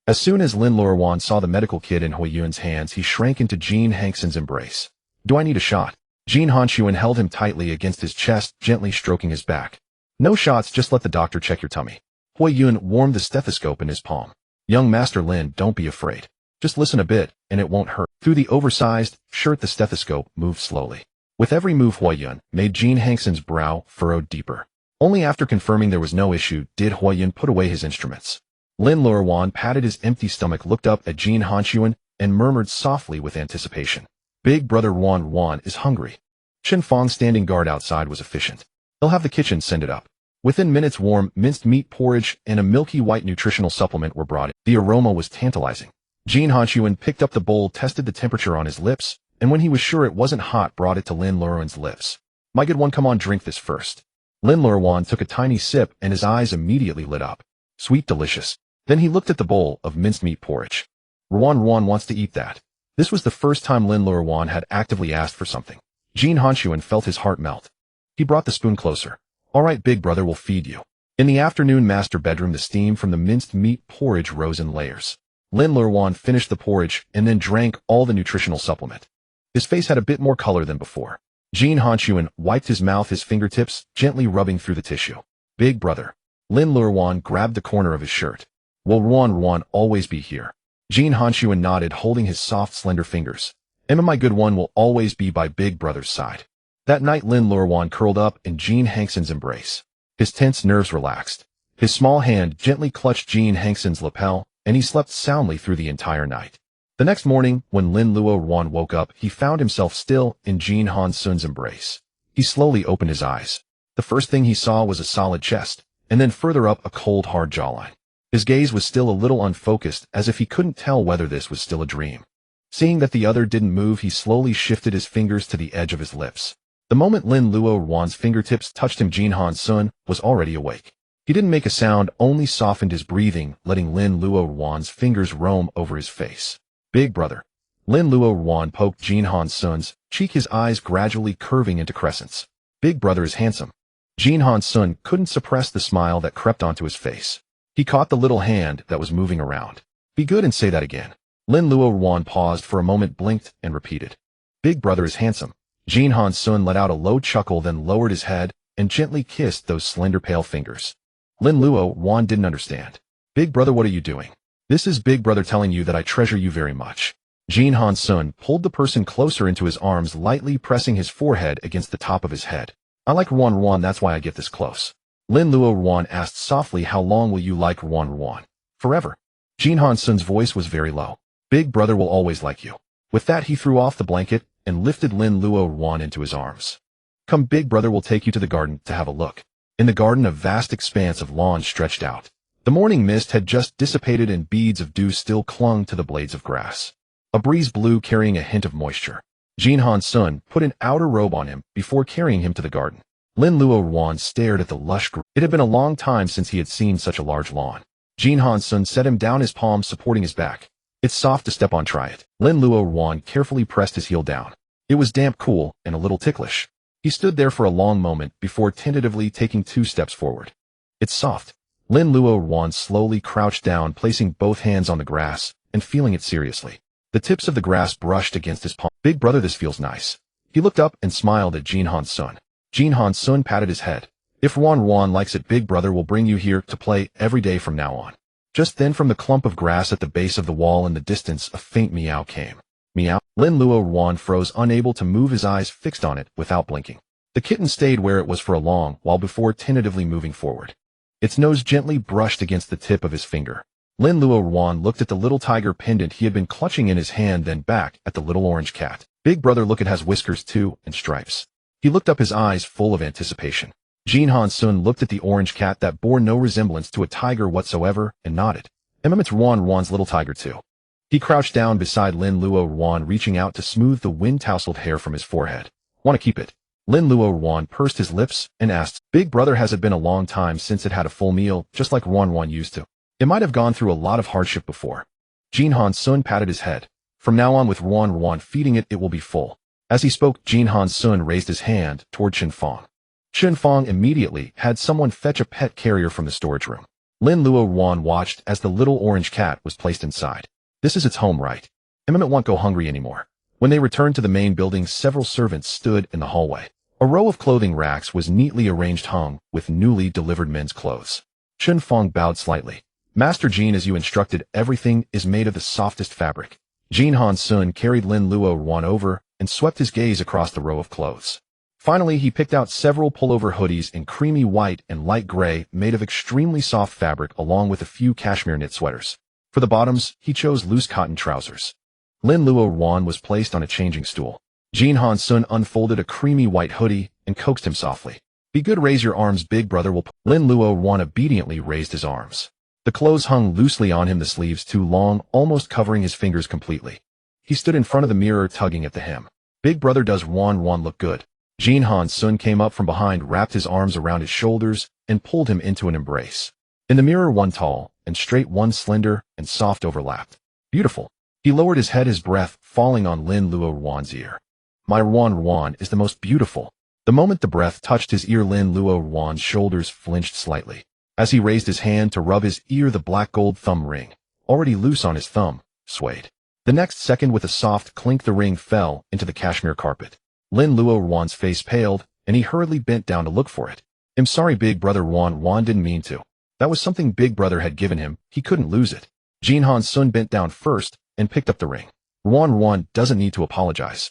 As soon as Lin Luoruan saw the medical kit in Hui Yun's hands, he shrank into Jin Hanxun's embrace. Do I need a shot? Jin Hanxun held him tightly against his chest, gently stroking his back. No shots, just let the doctor check your tummy. Hui Yun warmed the stethoscope in his palm. Young Master Lin, don't be afraid. Just listen a bit, and it won't hurt. Through the oversized shirt, the stethoscope moved slowly. With every move, Hui Yun made Jin Hanxun's brow furrowed deeper. Only after confirming there was no issue did Hui Yun put away his instruments. Lin Luoruan patted his empty stomach, looked up at Jin Hanxun, and murmured softly with anticipation. Big brother Ruan is hungry. Chen Fong's standing guard outside was efficient. He'll have the kitchen send it up. Within minutes, warm minced meat porridge and a milky white nutritional supplement were brought in. The aroma was tantalizing. Jin Hanxun picked up the bowl, tested the temperature on his lips, and when he was sure it wasn't hot, brought it to Lin Luoruan's lips. My good one, come on, drink this first. Lin Luoruan took a tiny sip and his eyes immediately lit up. Sweet, delicious. Then he looked at the bowl of minced meat porridge. Ruan wants to eat that. This was the first time Lin Luoruan had actively asked for something. Jin Hanxun felt his heart melt. He brought the spoon closer. All right, big brother will feed you. In the afternoon master bedroom, the steam from the minced meat porridge rose in layers. Lin Luoruan finished the porridge and then drank all the nutritional supplement. His face had a bit more color than before. Jin Hanxun wiped his mouth, his fingertips gently rubbing through the tissue. Big brother. Lin Luoruan grabbed the corner of his shirt. Will Ruan always be here? Jin Hanxun nodded, holding his soft, slender fingers. My good one will always be by Big Brother's side. That night Lin Luoruan curled up in Jin Hanxun's embrace. His tense nerves relaxed. His small hand gently clutched Jin Hanxun's lapel, and he slept soundly through the entire night. The next morning, when Lin Luoruan woke up, he found himself still in Jin Hanxun's embrace. He slowly opened his eyes. The first thing he saw was a solid chest, and then further up a cold, hard jawline. His gaze was still a little unfocused, as if he couldn't tell whether this was still a dream. Seeing that the other didn't move, he slowly shifted his fingers to the edge of his lips. The moment Lin Luoruan's fingertips touched him, Jin Hanxun was already awake. He didn't make a sound, only softened his breathing, letting Lin Luoruan's fingers roam over his face. Big Brother. Lin Luoruan poked Jin Hanxun's cheek, his eyes gradually curving into crescents. Big Brother is handsome. Jin Hanxun couldn't suppress the smile that crept onto his face. He caught the little hand that was moving around. Be good and say that again. Lin Luoruan paused for a moment, blinked, and repeated. Big Brother is handsome. Jin Hanxun let out a low chuckle, then lowered his head and gently kissed those slender pale fingers. Lin Luoruan didn't understand. Big Brother, what are you doing? This is Big Brother telling you that I treasure you very much. Jin Hanxun pulled the person closer into his arms, lightly pressing his forehead against the top of his head. I like Luoruan, that's why I get this close. Lin Luoruan asked softly, how long will you like Luoruan? Forever. Jin Hanxun's voice was very low. Big Brother will always like you. With that, he threw off the blanket and lifted Lin Luoruan into his arms. Come, Big Brother will take you to the garden to have a look. In the garden, a vast expanse of lawn stretched out. The morning mist had just dissipated and beads of dew still clung to the blades of grass. A breeze blew, carrying a hint of moisture. Jin Hanxun put an outer robe on him before carrying him to the garden. Lin Luoruan stared at the lush green. It had been a long time since he had seen such a large lawn. Jin Hanxun set him down, his palms supporting his back. It's soft to step on, try it. Lin Luoruan carefully pressed his heel down. It was damp, cool, and a little ticklish. He stood there for a long moment before tentatively taking 2 steps forward. It's soft. Lin Luoruan slowly crouched down, placing both hands on the grass and feeling it seriously. The tips of the grass brushed against his palm. Big Brother, this feels nice. He looked up and smiled at Jin Hanxun. Jin Hanxun patted his head. If Luoruan likes it, Big Brother will bring you here to play every day from now on. Just then, from the clump of grass at the base of the wall in the distance, a faint meow came. Meow. Lin Luoruan froze, unable to move, his eyes fixed on it without blinking. The kitten stayed where it was for a long while before tentatively moving forward. Its nose gently brushed against the tip of his finger. Lin Luoruan looked at the little tiger pendant he had been clutching in his hand, then back at the little orange cat. Big Brother, look, it has whiskers too, and stripes. He looked up, his eyes full of anticipation. Jin Hanxun looked at the orange cat that bore no resemblance to a tiger whatsoever and nodded. It's Luoruan's little tiger too. He crouched down beside Lin Luoruan, reaching out to smooth the wind-tousled hair from his forehead. Want to keep it? Lin Luoruan pursed his lips and asked. Big Brother, has it been a long time since it had a full meal, just like Luoruan used to? It might have gone through a lot of hardship before. Jin Hanxun patted his head. From now on, with Luoruan feeding it, it will be full. As he spoke, Jin Hanxun raised his hand toward Chen Fong. Chen Fong immediately had someone fetch a pet carrier from the storage room. Lin Luoruan watched as the little orange cat was placed inside. This is its home, right? It won't go hungry anymore. When they returned to the main building, several servants stood in the hallway. A row of clothing racks was neatly arranged, hung with newly delivered men's clothes. Chen Fong bowed slightly. Master Jin, as you instructed, everything is made of the softest fabric. Jin Hanxun carried Lin Luoruan over and swept his gaze across the row of clothes. Finally, he picked out several pullover hoodies in creamy white and light gray made of extremely soft fabric, along with a few cashmere knit sweaters. For the bottoms, he chose loose cotton trousers. Lin Luoruan was placed on a changing stool. Jin Hanxun unfolded a creamy white hoodie and coaxed him softly. Be good, raise your arms, Big Brother will. Lin Luoruan obediently raised his arms. The clothes hung loosely on him, the sleeves too long, almost covering his fingers completely. He stood in front of the mirror, tugging at the hem. Big Brother, does Luoruan look good? Jin Hanxun came up from behind, wrapped his arms around his shoulders, and pulled him into an embrace. In the mirror, one tall and straight, one slender and soft, overlapped. Beautiful. He lowered his head, his breath falling on Lin Luoruan's ear. My Luoruan is the most beautiful. The moment the breath touched his ear, Lin Luoruan's shoulders flinched slightly. As he raised his hand to rub his ear, the black gold thumb ring, already loose on his thumb, swayed. The next second, with a soft clink, the ring fell into the cashmere carpet. Lin Luoruan's face paled, and he hurriedly bent down to look for it. I'm sorry, Big Brother, Luoruan didn't mean to. That was something Big Brother had given him, he couldn't lose it. Jin Hanxun bent down first and picked up the ring. Luoruan doesn't need to apologize.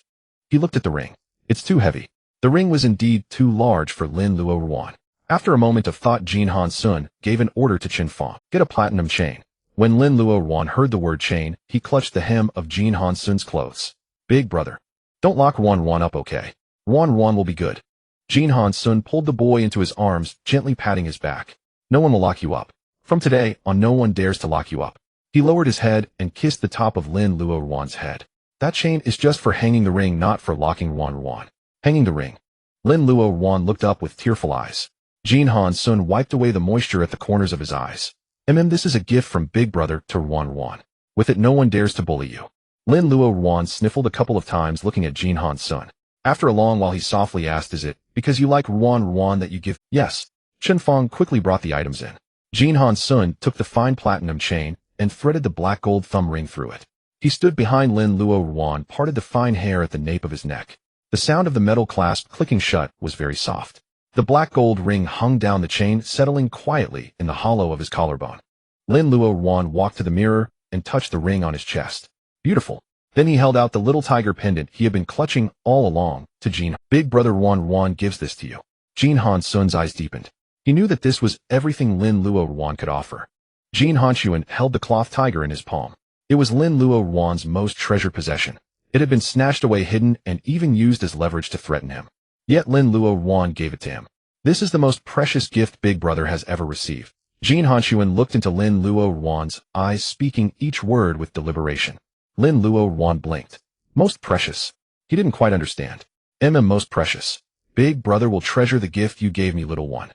He looked at the ring. It's too heavy. The ring was indeed too large for Lin Luoruan. After a moment of thought, Jin Hanxun gave an order to Chen Fang. Get a platinum chain. When Lin Luoruan heard the word chain, he clutched the hem of Jin Hanxun's clothes. Big brother. Don't lock Luoruan up, okay? Luoruan will be good. Jin Hanxun pulled the boy into his arms, gently patting his back. No one will lock you up. From today on, no one dares to lock you up. He lowered his head and kissed the top of Lin Luoruan's head. That chain is just for hanging the ring, not for locking Luoruan. Hanging the ring. Lin Luoruan looked up with tearful eyes. Jin Hanxun wiped away the moisture at the corners of his eyes. This is a gift from Big Brother to Luoruan. With it, no one dares to bully you. Lin Luoruan sniffled a couple of times, looking at Jin Hanxun. After a long while, he softly asked, is it because you like Luoruan that you give? Yes. Chen Fang quickly brought the items in. Jin Hanxun took the fine platinum chain and threaded the black gold thumb ring through it. He stood behind Lin Luoruan, parted the fine hair at the nape of his neck. The sound of the metal clasp clicking shut was very soft. The black gold ring hung down the chain, settling quietly in the hollow of his collarbone. Lin Luoruan walked to the mirror and touched the ring on his chest. Beautiful. Then he held out the little tiger pendant he had been clutching all along to Jin. Big brother Luoruan gives this to you. Jin Hanxun's eyes deepened. He knew that this was everything Lin Luoruan could offer. Jin Hanxun held the cloth tiger in his palm. It was Lin Luoruan's most treasured possession. It had been snatched away, hidden, and even used as leverage to threaten him. Yet Lin Luoruan gave it to him. This is the most precious gift Big Brother has ever received. Jin Hanxun looked into Lin Luoruan's eyes, speaking each word with deliberation. Lin Luoruan blinked. Most precious. He didn't quite understand. Most precious. Big Brother will treasure the gift you gave me, little one.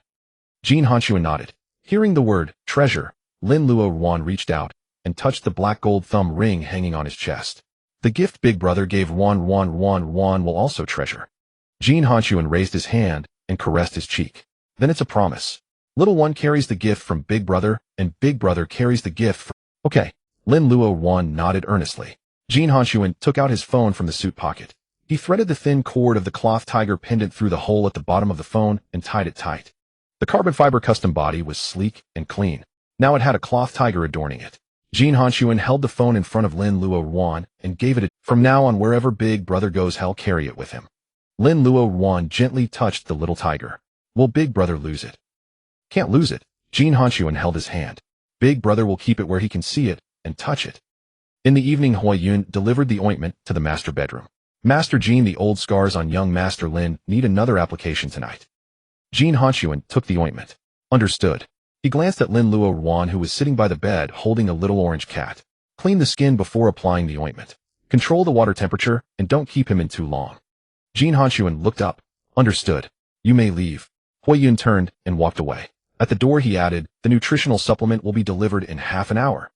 Jin Hanxun nodded. Hearing the word treasure, Lin Luoruan reached out and touched the black gold thumb ring hanging on his chest. The gift Big Brother gave Luoruan will also treasure. Jin Hanxun raised his hand and caressed his cheek. Then it's a promise. Little one carries the gift from Big Brother, and Big Brother carries the gift from... Okay. Lin Luoruan nodded earnestly. Jin Hanxun took out his phone from the suit pocket. He threaded the thin cord of the cloth tiger pendant through the hole at the bottom of the phone and tied it tight. The carbon fiber custom body was sleek and clean. Now it had a cloth tiger adorning it. Jin Hanxun held the phone in front of Lin Luoruan and gave it a... From now on, wherever Big Brother goes, he'll carry it with him. Lin Luoruan gently touched the little tiger. Will Big Brother lose it? Can't lose it. Jin Hanxun held his hand. Big Brother will keep it where he can see it and touch it. In the evening, Huiyun delivered the ointment to the master bedroom. Master Jin, the old scars on young Master Lin need another application tonight. Jin Hanxun took the ointment. Understood. He glanced at Lin Luoruan, who was sitting by the bed holding a little orange cat. Clean the skin before applying the ointment. Control the water temperature and don't keep him in too long. Jin Hanxun looked up. Understood. You may leave. Huiyun turned and walked away. At the door he added, the nutritional supplement will be delivered in half an hour.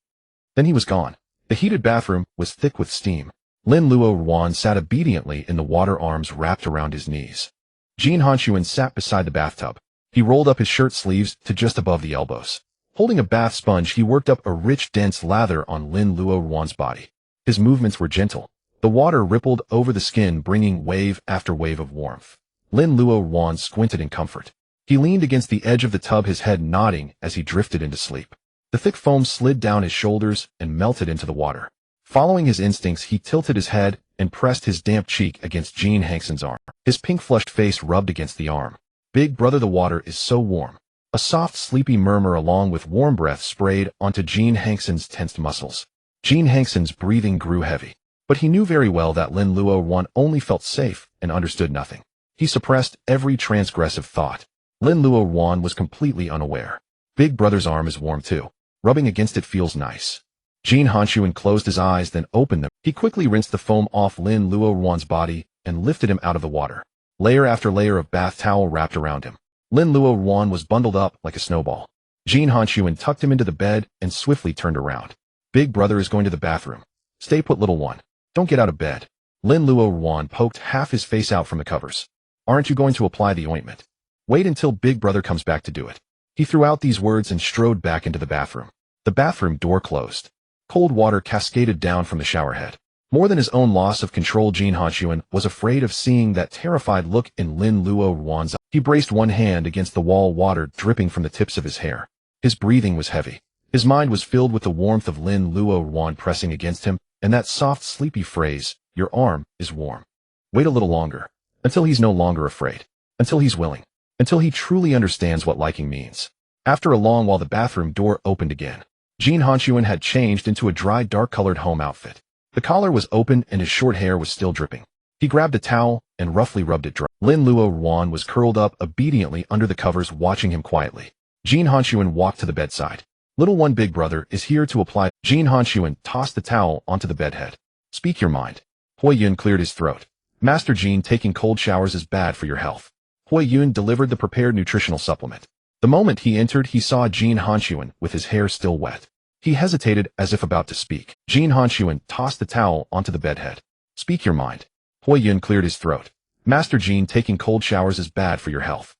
Then he was gone. The heated bathroom was thick with steam. Lin Luoruan sat obediently in the water, arms wrapped around his knees. Jin Hanxun sat beside the bathtub. He rolled up his shirt sleeves to just above the elbows. Holding a bath sponge, he worked up a rich, dense lather on Lin Luoruan's body. His movements were gentle. The water rippled over the skin, bringing wave after wave of warmth. Lin Luoruan squinted in comfort. He leaned against the edge of the tub, his head nodding as he drifted into sleep. The thick foam slid down his shoulders and melted into the water. Following his instincts, he tilted his head and pressed his damp cheek against Jin Hanxun's arm. His pink flushed face rubbed against the arm. Big Brother, the water is so warm. A soft, sleepy murmur along with warm breath sprayed onto Jin Hanxun's tensed muscles. Jin Hanxun's breathing grew heavy. But he knew very well that Lin Luoruan only felt safe and understood nothing. He suppressed every transgressive thought. Lin Luoruan was completely unaware. Big Brother's arm is warm too. Rubbing against it feels nice. Jin Hanxun closed his eyes, then opened them. He quickly rinsed the foam off Lin Luoruan's body and lifted him out of the water. Layer after layer of bath towel wrapped around him. Lin Luoruan was bundled up like a snowball. Jin Hanxun tucked him into the bed and swiftly turned around. Big Brother is going to the bathroom. Stay put, little one. Don't get out of bed. Lin Luoruan poked half his face out from the covers. Aren't you going to apply the ointment? Wait until Big Brother comes back to do it. He threw out these words and strode back into the bathroom. The bathroom door closed. Cold water cascaded down from the shower head. More than his own loss of control, Jin Hanxun was afraid of seeing that terrified look in Lin Luoruan's eyes. He braced one hand against the wall, water dripping from the tips of his hair. His breathing was heavy. His mind was filled with the warmth of Lin Luoruan pressing against him. and that soft, sleepy phrase, "Your arm is warm." Wait a little longer. Until he's no longer afraid. Until he's willing. Until he truly understands what liking means. After a long while, the bathroom door opened again. Jin Hanxun had changed into a dry, dark-colored home outfit. The collar was open and his short hair was still dripping. He grabbed a towel and roughly rubbed it dry. Lin Luoruan was curled up obediently under the covers, watching him quietly. Jin Hanxun walked to the bedside. "Little one, big brother is here to apply." Jin Hanxun tossed the towel onto the bedhead. "Speak your mind." Hui Yun cleared his throat. "Master Jin, taking cold showers is bad for your health." Hui Yun delivered the prepared nutritional supplement. The moment he entered, he saw Jin Hanxun with his hair still wet. He hesitated as if about to speak. Jin Hanxun tossed the towel onto the bedhead. "Speak your mind." Hui Yun cleared his throat. "Master Jin, taking cold showers is bad for your health."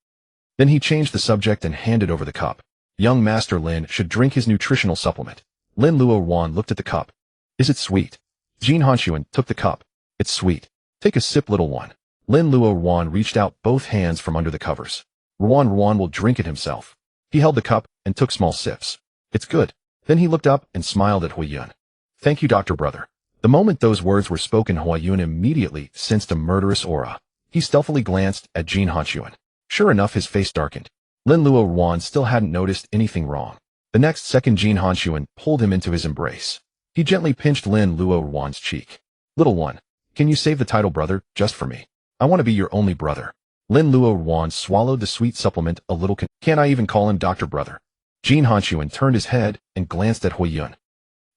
Then he changed the subject and handed over the cup. "Young Master Lin should drink his nutritional supplement." Lin Luoruan looked at the cup. "Is it sweet?" Jin Hanxun took the cup. "It's sweet. Take a sip, little one." Lin Luoruan reached out both hands from under the covers. Ruan will drink it himself." He held the cup and took small sips. "It's good." Then he looked up and smiled at Hui Yun. "Thank you, Dr. Brother." The moment those words were spoken, Hui Yun immediately sensed a murderous aura. He stealthily glanced at Jin Hanxun. Sure enough, his face darkened. Lin Luoruan still hadn't noticed anything wrong. The next second, Jin Hanxun pulled him into his embrace. He gently pinched Lin Luoruan's cheek. "Little one, can you save the title brother just for me? I want to be your only brother." Lin Luoruan swallowed the sweet supplement a little. "Can't I even call him Dr. Brother?" Jin Hanxun turned his head and glanced at Hui Yun.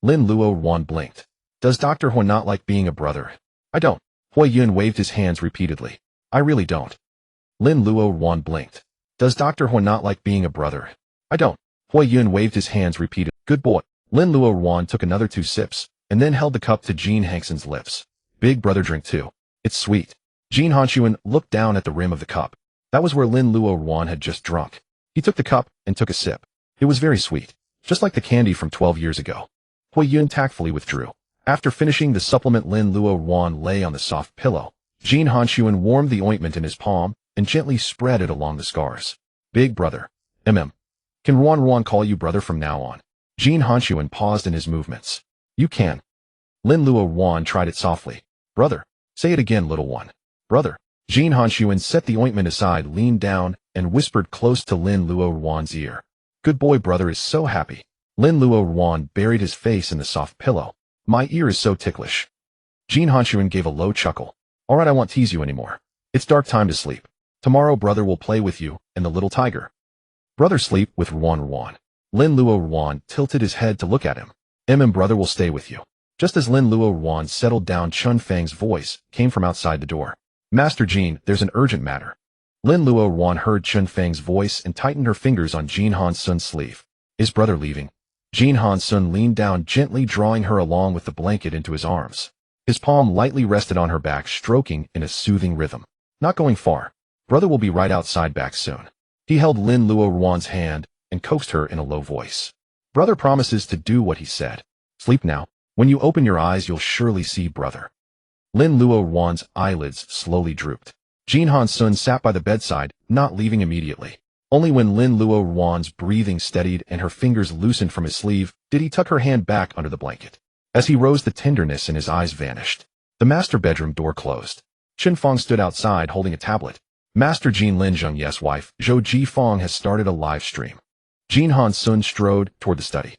Lin Luoruan blinked. "Does Dr. Hui not like being a brother?" "I don't." Hui Yun waved his hands repeatedly. "I really don't." Lin Luoruan blinked. "Does Dr. Hui not like being a brother?" "I don't." Hui Yun waved his hands repeatedly. "Good boy." Lin Luoruan took another 2 sips, and then held the cup to Jin Hanxun's lips. "Big brother, drink too. It's sweet." Jin Hanxun looked down at the rim of the cup. That was where Lin Luoruan had just drunk. He took the cup and took a sip. It was very sweet, just like the candy from 12 years ago. Hui Yun tactfully withdrew. After finishing the supplement, Lin Luoruan lay on the soft pillow. Jin Hanxun warmed the ointment in his palm and gently spread it along the scars. "Big brother. Can Ruan call you brother from now on?" Jin Hanxun paused in his movements. "You can." Lin Luoruan tried it softly. "Brother. Say it again, little one." "Brother." Jin Hanxun set the ointment aside, leaned down, and whispered close to Lin Luoruan's ear. "Good boy, brother is so happy." Lin Luoruan buried his face in the soft pillow. "My ear is so ticklish." Jin Hanxun gave a low chuckle. "All right, I won't tease you anymore. It's dark, time to sleep. Tomorrow brother will play with you and the little tiger." "Brother sleep with Ruan." Lin Luoruan tilted his head to look at him. Brother will stay with you." Just as Lin Luoruan settled down, Chun Fang's voice came from outside the door. "Master Jin, there's an urgent matter." Lin Luoruan heard Chun Fang's voice and tightened her fingers on Jin Hanxun's sleeve. "Is brother leaving?" Jin Hanxun leaned down, gently drawing her along with the blanket into his arms. His palm lightly rested on her back, stroking in a soothing rhythm. "Not going far. Brother will be right outside, back soon." He held Lin Luoruan's hand and coaxed her in a low voice. "Brother promises to do what he said. Sleep now. When you open your eyes, you'll surely see brother." Lin Luoruan's eyelids slowly drooped. Jin Hanxun sat by the bedside, not leaving immediately. Only when Lin Luoruan's breathing steadied and her fingers loosened from his sleeve did he tuck her hand back under the blanket. As he rose, the tenderness in his eyes vanished. The master bedroom door closed. Chen Fong stood outside holding a tablet. "Master Jin, Lin Zhengye's wife, Zhou Jifeng, has started a live stream." Jin Hanxun strode toward the study.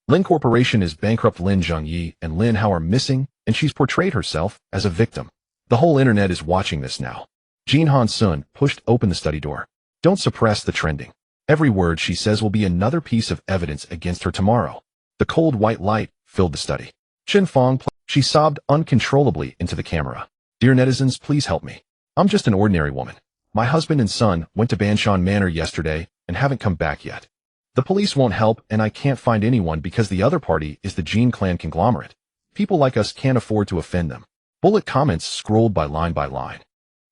"Lin Corporation is bankrupt. Lin Zhengye and Lin Hao are missing, and she's portrayed herself as a victim. The whole internet is watching this now." Jin Hanxun pushed open the study door. "Don't suppress the trending. Every word she says will be another piece of evidence against her tomorrow." The cold white light filled the study. Chen Fong, she sobbed uncontrollably into the camera. "Dear netizens, please help me. I'm just an ordinary woman. My husband and son went to Banshan Manor yesterday and haven't come back yet. The police won't help, and I can't find anyone because the other party is the Jin clan conglomerate. People like us can't afford to offend them." Bullet comments scrolled by line by line.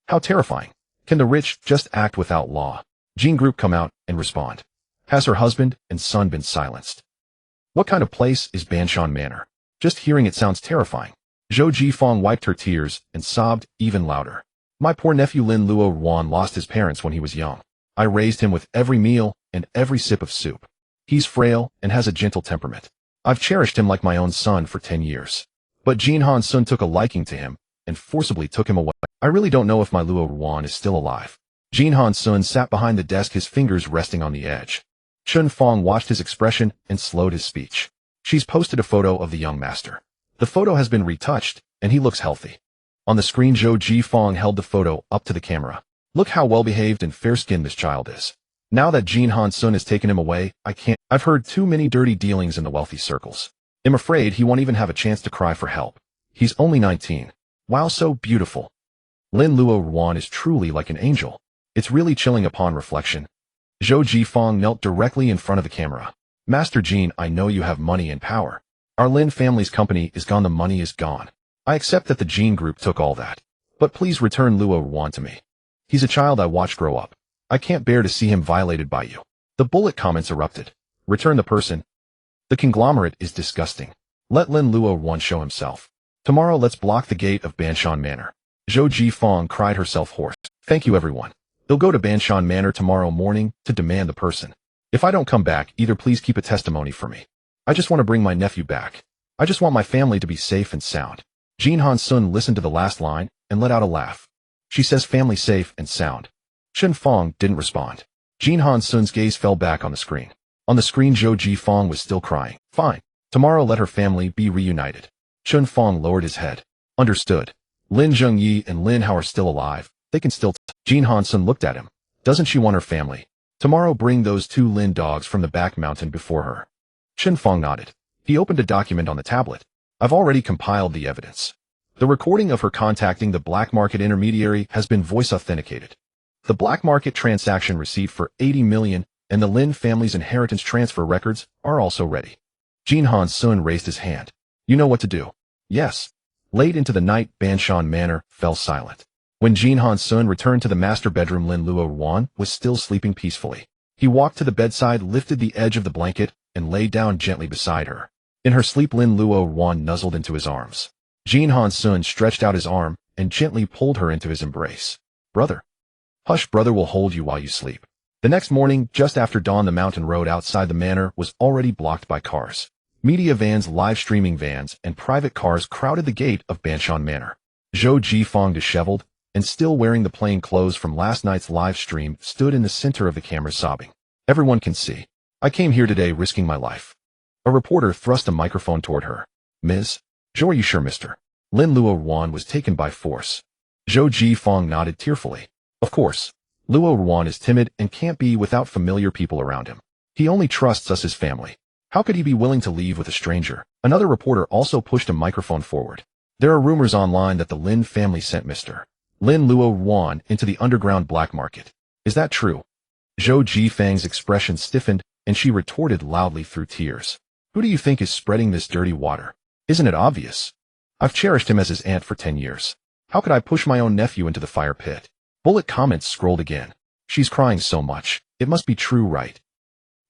"How terrifying. Can the rich just act without law?" Jin Group come out and respond. "Has her husband and son been silenced?" "What kind of place is Banshan Manor? Just hearing it sounds terrifying." Zhou Jifeng wiped her tears and sobbed even louder. "My poor nephew Lin Luoruan lost his parents when he was young. I raised him with every meal and every sip of soup. He's frail and has a gentle temperament. I've cherished him like my own son for 10 years. But Jin Hanxun took a liking to him and forcibly took him away. I really don't know if my Luoruan is still alive. Jin Hanxun sat behind the desk, his fingers resting on the edge. Chun Fong watched his expression and slowed his speech. She's posted a photo of the young master. The photo has been retouched, and he looks healthy. On the screen, Zhou Jifeng held the photo up to the camera. Look how well-behaved and fair-skinned this child is. Now that Jin Hanxun has taken him away, I've heard too many dirty dealings in the wealthy circles. I'm afraid he won't even have a chance to cry for help. He's only 19. Wow, so beautiful. Lin Luoruan is truly like an angel. It's really chilling upon reflection. Zhou Jifeng knelt directly in front of the camera. Master Jin, I know you have money and power. Our Lin family's company is gone, the money is gone. I accept that the Jin group took all that. But please return Luoruan to me. He's a child I watched grow up. I can't bear to see him violated by you. The bullet comments erupted. Return the person. The conglomerate is disgusting. Let Lin Luoruan show himself. Tomorrow let's block the gate of Banshan Manor. Zhou Jifeng cried herself hoarse. Thank you everyone. They'll go to Banshan Manor tomorrow morning to demand the person. If I don't come back, either please keep a testimony for me. I just want to bring my nephew back. I just want my family to be safe and sound. Jin Hanxun listened to the last line and let out a laugh. She says family safe and sound. Chun Fong didn't respond. Jin Hanxun's gaze fell back on the screen. On the screen, Zhou Jifeng was still crying. Fine. Tomorrow let her family be reunited. Chun Fong lowered his head. Understood. Lin Zhengyi and Lin Hao are still alive. They can still Jin Hanxun looked at him. Doesn't she want her family? Tomorrow bring those 2 Lin dogs from the back mountain before her. Chun Fong nodded. He opened a document on the tablet. I've already compiled the evidence. The recording of her contacting the black market intermediary has been voice authenticated. The black market transaction receipt for 80 million and the Lin family's inheritance transfer records are also ready. Jin Hanxun raised his hand. You know what to do. Yes. Late into the night, Banshan Manor fell silent. When Jin Hanxun returned to the master bedroom, Lin Luoruan was still sleeping peacefully. He walked to the bedside, lifted the edge of the blanket, and lay down gently beside her. In her sleep, Lin Luoruan nuzzled into his arms. Jin Hanxun stretched out his arm and gently pulled her into his embrace. Brother. Hush, brother will hold you while you sleep. The next morning, just after dawn, the mountain road outside the manor was already blocked by cars. Media vans, live streaming vans, and private cars crowded the gate of Banshan Manor. Zhou Jifeng, disheveled and still wearing the plain clothes from last night's live stream, stood in the center of the camera sobbing. Everyone can see. I came here today risking my life. A reporter thrust a microphone toward her. Ms. Zhou, are you sure, Mr. Lin Luoruan was taken by force? Zhou Jifeng nodded tearfully. Of course. Luoruan is timid and can't be without familiar people around him. He only trusts us as family. How could he be willing to leave with a stranger? Another reporter also pushed a microphone forward. There are rumors online that the Lin family sent Mr. Lin Luoruan into the underground black market. Is that true? Zhou Jifeng's expression stiffened, and she retorted loudly through tears. Who do you think is spreading this dirty water? Isn't it obvious? I've cherished him as his aunt for 10 years. How could I push my own nephew into the fire pit? Bullet comments scrolled again. She's crying so much. It must be true, right?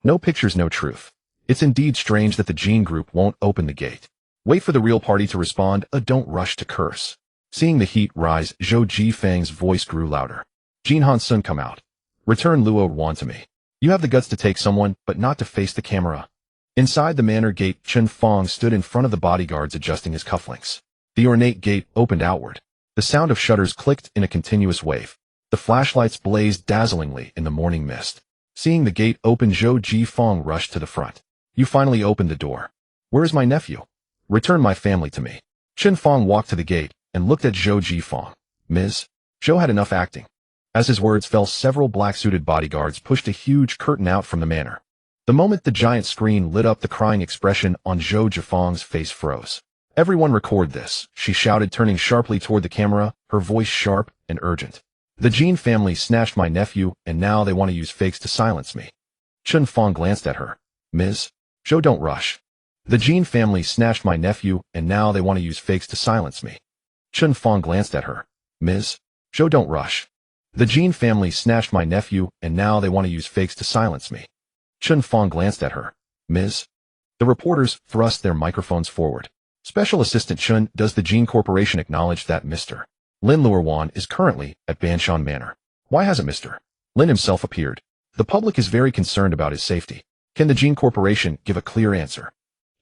No pictures, no truth. It's indeed strange that the Jin group won't open the gate. Wait for the real party to respond. Don't rush to curse. Seeing the heat rise, Zhou Jifeng's voice grew louder. Jin Hanxun, come out. Return Luoruan to me. You have the guts to take someone, but not to face the camera. Inside the manor gate, Chun Fong stood in front of the bodyguards adjusting his cufflinks. The ornate gate opened outward. The sound of shutters clicked in a continuous wave. The flashlights blazed dazzlingly in the morning mist. Seeing the gate open, Zhou Jifeng rushed to the front. You finally opened the door. Where is my nephew? Return my family to me. Chun Fong walked to the gate and looked at Zhou Jifeng. Ms. Zhou had enough acting. As his words fell, several black-suited bodyguards pushed a huge curtain out from the manor. The moment the giant screen lit up, the crying expression on Zhou Jifeng's face froze. Everyone record this, she shouted, turning sharply toward the camera, her voice sharp and urgent. The Jin family snatched my nephew, and now they want to use fakes to silence me. Chun Fong glanced at her. Ms. Zhou, don't rush. The Jin family snatched my nephew, and now they want to use fakes to silence me. Chun Fong glanced at her. Ms. Zhou, don't rush. The Jin family snatched my nephew, and now they want to use fakes to silence me. Chun Fong glanced at her. Ms. The reporters thrust their microphones forward. Special Assistant Chun, does the Jin Corporation acknowledge that Mr. Lin Luoruan is currently at Banshan Manor? Why hasn't Mr. Lin himself appeared? The public is very concerned about his safety. Can the Jin Corporation give a clear answer?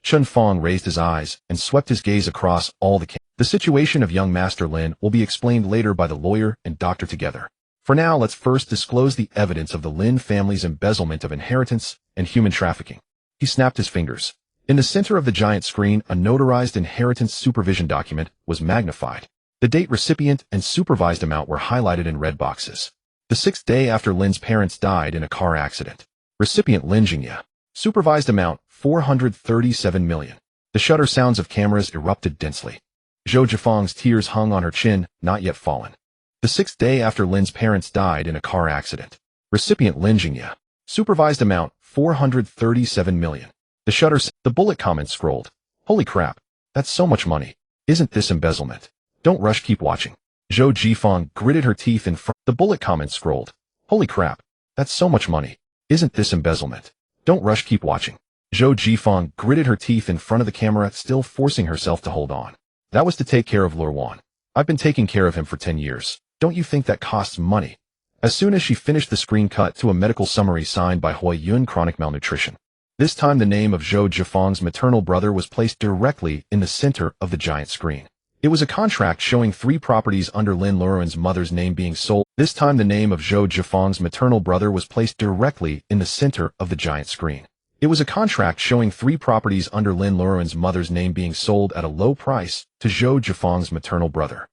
Chun Fong raised his eyes and swept his gaze across all the cameras. The situation of young Master Lin will be explained later by the lawyer and doctor together. For now, let's first disclose the evidence of the Lin family's embezzlement of inheritance and human trafficking. He snapped his fingers. In the center of the giant screen, a notarized inheritance supervision document was magnified. The date, recipient, and supervised amount were highlighted in red boxes. The 6th day after Lin's parents died in a car accident. Recipient Lin Jingye. Supervised amount, 437 million. The shutter sounds of cameras erupted densely. Zhou Jifang's tears hung on her chin, not yet fallen. The 6th day after Lin's parents died in a car accident. Recipient Lin Jingye. Supervised amount, 437 million. The bullet comment scrolled. Holy crap. That's so much money. Isn't this embezzlement? Don't rush, keep watching. Zhou Jifang gritted her teeth in front. The bullet comment scrolled. Holy crap. That's so much money. Isn't this embezzlement? Don't rush, keep watching. Zhou Jifang gritted her teeth in front of the camera, still forcing herself to hold on. That was to take care of Luoruan. I've been taking care of him for 10 years. Don't you think that costs money? As soon as she finished, the screen cut to a medical summary signed by Hui Yun, chronic malnutrition. This time the name of Zhou Jifang's maternal brother was placed directly in the center of the giant screen. It was a contract showing 3 properties under Lin Luoruan's mother's name being sold. This time the name of Zhou Jifang's maternal brother was placed directly in the center of the giant screen. It was a contract showing 3 properties under Lin Luoruan's mother's name being sold at a low price to Zhou Jifang's maternal brother.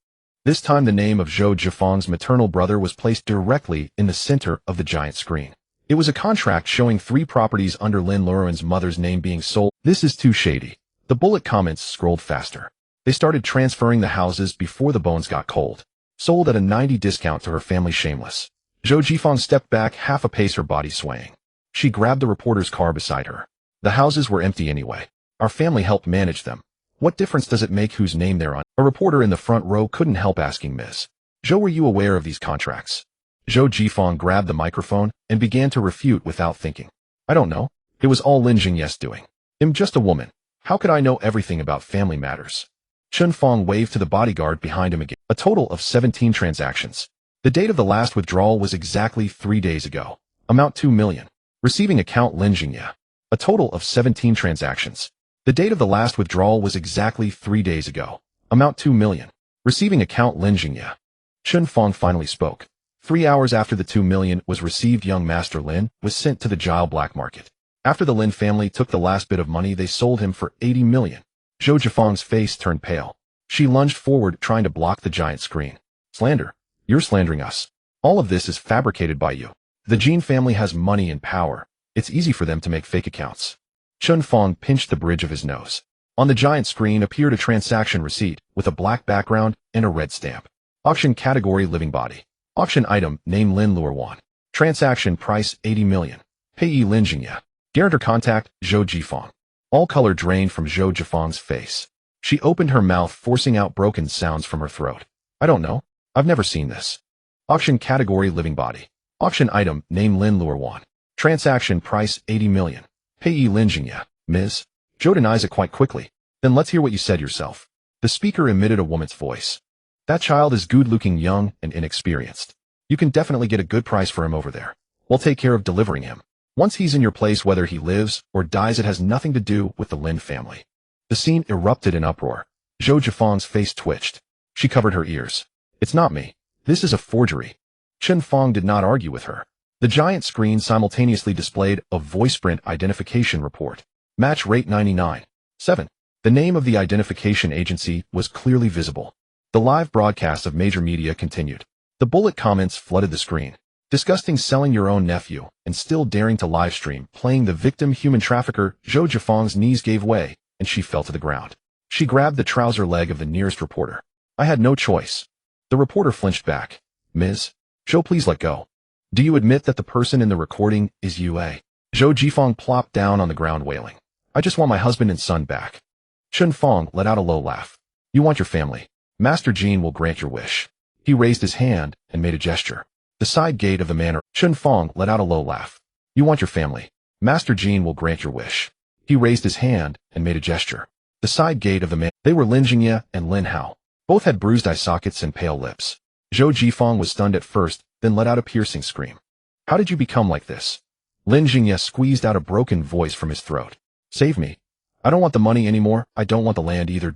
This time the name of Zhou Jifang's maternal brother was placed directly in the center of the giant screen. It was a contract showing 3 properties under Lin Luoruan's mother's name being sold. This is too shady. The bullet comments scrolled faster. They started transferring the houses before the bones got cold. Sold at a 90 discount to her family, shameless. Zhou Jifang stepped back half a pace, her body swaying. She grabbed the reporter's car beside her. The houses were empty anyway. Our family helped manage them. What difference does it make whose name they're on? A reporter in the front row couldn't help asking, Ms. Zhou, were you aware of these contracts? Zhou Jifang grabbed the microphone and began to refute without thinking. I don't know. It was all Lin Jingye's doing. I'm just a woman. How could I know everything about family matters? Chun Fong waved to the bodyguard behind him again. A total of 17 transactions. The date of the last withdrawal was exactly 3 days ago. Amount 2 million. Receiving account Lin Jingye. A total of 17 transactions. The date of the last withdrawal was exactly 3 days ago. Amount 2 million. Receiving account Lin Jingye. Chun Fong finally spoke. 3 hours after the 2 million was received, young Master Lin was sent to the Elysium Black Market. After the Lin family took the last bit of money, they sold him for 80 million. Zhou Jifang's face turned pale. She lunged forward, trying to block the giant screen. Slander. You're slandering us. All of this is fabricated by you. The Jin family has money and power. It's easy for them to make fake accounts. Chun Fong pinched the bridge of his nose. On the giant screen appeared a transaction receipt with a black background and a red stamp. Auction category: living body. Auction item: name Lin Luoruan. Transaction price: 80 million. Payee: Lin Jingye. Guarantor contact: Zhou Jifang. All color drained from Zhou Jifang's face. She opened her mouth, forcing out broken sounds from her throat. I don't know. I've never seen this. Auction category: living body. Auction item: name Lin Luoruan. Transaction price: 80 million. Payee: Lin Jingye. Ms. Zhou denies it quite quickly. Then let's hear what you said yourself. The speaker emitted a woman's voice. That child is good-looking, young, and inexperienced. You can definitely get a good price for him over there. We'll take care of delivering him. Once he's in your place, whether he lives or dies, it has nothing to do with the Lin family. The scene erupted in uproar. Zhou Jifang's face twitched. She covered her ears. It's not me. This is a forgery. Chun Fong did not argue with her. The giant screen simultaneously displayed a voice print identification report. Match rate 99.7. The name of the identification agency was clearly visible. The live broadcast of major media continued. The bullet comments flooded the screen. Disgusting, selling your own nephew, and still daring to livestream, playing the victim, human trafficker. Zhou Jifang's knees gave way, and she fell to the ground. She grabbed the trouser leg of the nearest reporter. I had no choice. The reporter flinched back. Ms. Zhou, please let go. Do you admit that the person in the recording is you? Zhou Jifang plopped down on the ground, wailing. I just want my husband and son back. Chun Fong let out a low laugh. You want your family. Master Jin will grant your wish. He raised his hand and made a gesture. The side gate of the manor. Chun Fong let out a low laugh. You want your family. Master Jin will grant your wish. He raised his hand and made a gesture. The side gate of the manor. They were Lin Jingye and Lin Hao. Both had bruised eye sockets and pale lips. Zhou Jifang was stunned at first, then let out a piercing scream. How did you become like this? Lin Jingye squeezed out a broken voice from his throat. Save me. I don't want the money anymore. I don't want the land either.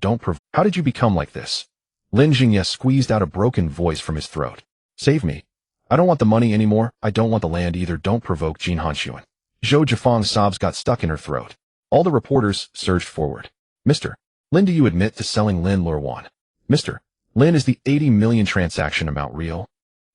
How did you become like this? Lin Jingye squeezed out a broken voice from his throat. Save me. I don't want the money anymore. I don't want the land either. Don't provoke Jin Hanxun. Zhou Jifang's sobs got stuck in her throat. All the reporters surged forward. Mr. Lin, do you admit to selling Lin Luoruan? Mr. Lin, is the 80 million transaction amount real?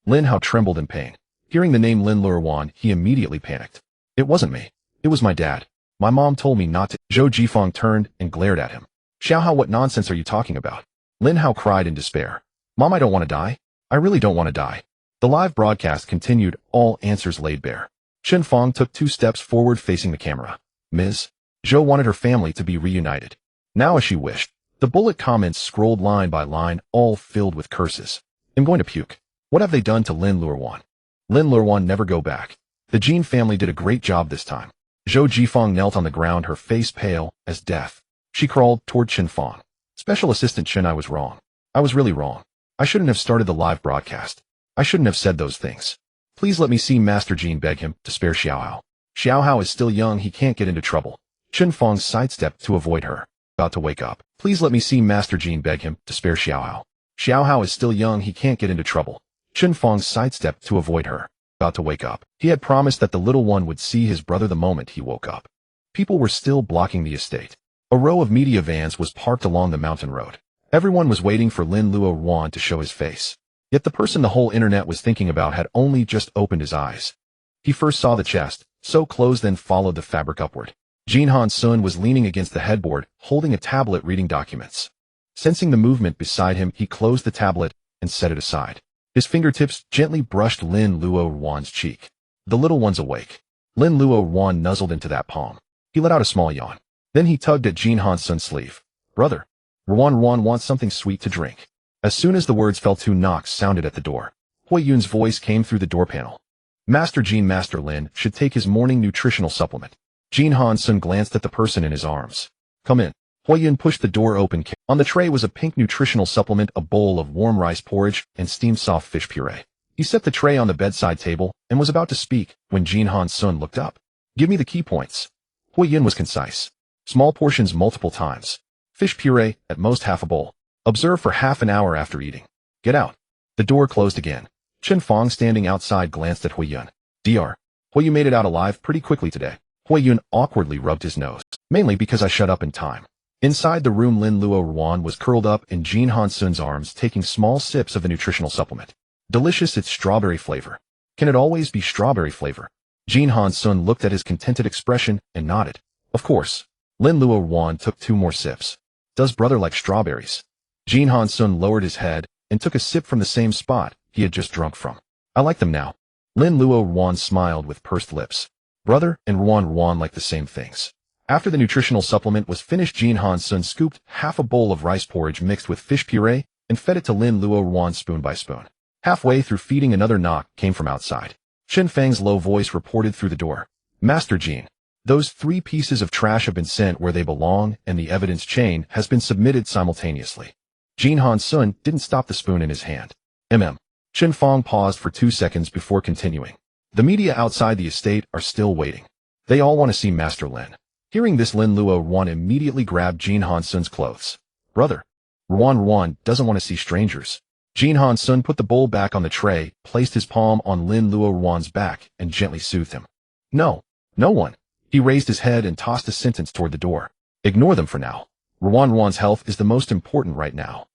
Lin Hao trembled in pain. Hearing the name Lin Luoruan, he immediately panicked. It wasn't me. It was my dad. My mom told me not to. Zhou Jifang turned and glared at him. Xiao Hao, what nonsense are you talking about? Lin Hao cried in despair. Mom, I don't want to die. I really don't want to die. The live broadcast continued, all answers laid bare. Chen Fong took 2 steps forward facing the camera. Ms. Zhou wanted her family to be reunited. Now as she wished. The bullet comments scrolled line by line, all filled with curses. I'm going to puke. What have they done to Lin Luoruan? Lin Luoruan never go back. The Jin family did a great job this time. Zhou Jifang knelt on the ground, her face pale as death. She crawled toward Chen Fong. Special Assistant Chen, I was wrong. I was really wrong. I shouldn't have started the live broadcast. I shouldn't have said those things. Please let me see Master Jin, begged him to spare Xiao Hao. Xiao Hao is still young, he can't get into trouble. Chen Fong sidestepped to avoid her. About to wake up. Please let me see Master Jin, begged him to spare Xiao Hao. Xiao Hao is still young, he can't get into trouble. Chen Fong sidestepped to avoid her. About to wake up. He had promised that the little one would see his brother the moment he woke up. People were still blocking the estate. A row of media vans was parked along the mountain road. Everyone was waiting for Lin Luoruan to show his face. Yet the person the whole internet was thinking about had only just opened his eyes. He first saw the chest, so closed, then followed the fabric upward. Jin Hanxun was leaning against the headboard, holding a tablet reading documents. Sensing the movement beside him, he closed the tablet and set it aside. His fingertips gently brushed Lin Luoruan's cheek. The little one's awake. Lin Luoruan nuzzled into that palm. He let out a small yawn. Then he tugged at Jin Hanxun's sleeve. Brother, Ruan wants something sweet to drink. As soon as the words fell, 2 knocks sounded at the door. Hui Yun's voice came through the door panel. Master Jin, Master Lin should take his morning nutritional supplement. Jin Hanxun glanced at the person in his arms. Come in. Hui Yun pushed the door open. On the tray was a pink nutritional supplement, a bowl of warm rice porridge, and steamed soft fish puree. He set the tray on the bedside table and was about to speak when Jin Hanxun looked up. Give me the key points. Hui Yun was concise. Small portions multiple times. Fish puree, at most half a bowl. Observe for half an hour after eating. Get out. The door closed again. Chen Fong, standing outside, glanced at Hui Yun. Dr. Hui, you made it out alive pretty quickly today. Hui Yun awkwardly rubbed his nose. Mainly because I shut up in time. Inside the room, Lin Luoruan was curled up in Jin Hanxun's arms, taking small sips of the nutritional supplement. Delicious, it's strawberry flavor. Can it always be strawberry flavor? Jin Hanxun looked at his contented expression and nodded. Of course. Lin Luoruan took 2 more sips. Does brother like strawberries? Jin Hanxun lowered his head and took a sip from the same spot he had just drunk from. I like them now. Lin Luoruan smiled with pursed lips. Brother and Ruan like the same things. After the nutritional supplement was finished, Jin Hanxun scooped half a bowl of rice porridge mixed with fish puree and fed it to Lin Luoruan spoon by spoon. Halfway through feeding, another knock came from outside. Chen Fang's low voice reported through the door. Master Jin, those 3 pieces of trash have been sent where they belong, and the evidence chain has been submitted simultaneously. Jin Hanxun didn't stop the spoon in his hand. Chen Fang paused for 2 seconds before continuing. The media outside the estate are still waiting. They all want to see Master Lin. Hearing this, Lin Luoruan immediately grabbed Jin Hanxun's clothes. Brother, Ruan doesn't want to see strangers. Jin Hanxun put the bowl back on the tray, placed his palm on Lin Luoruan's back, and gently soothed him. No one. He raised his head and tossed a sentence toward the door. Ignore them for now. Ruan's health is the most important right now.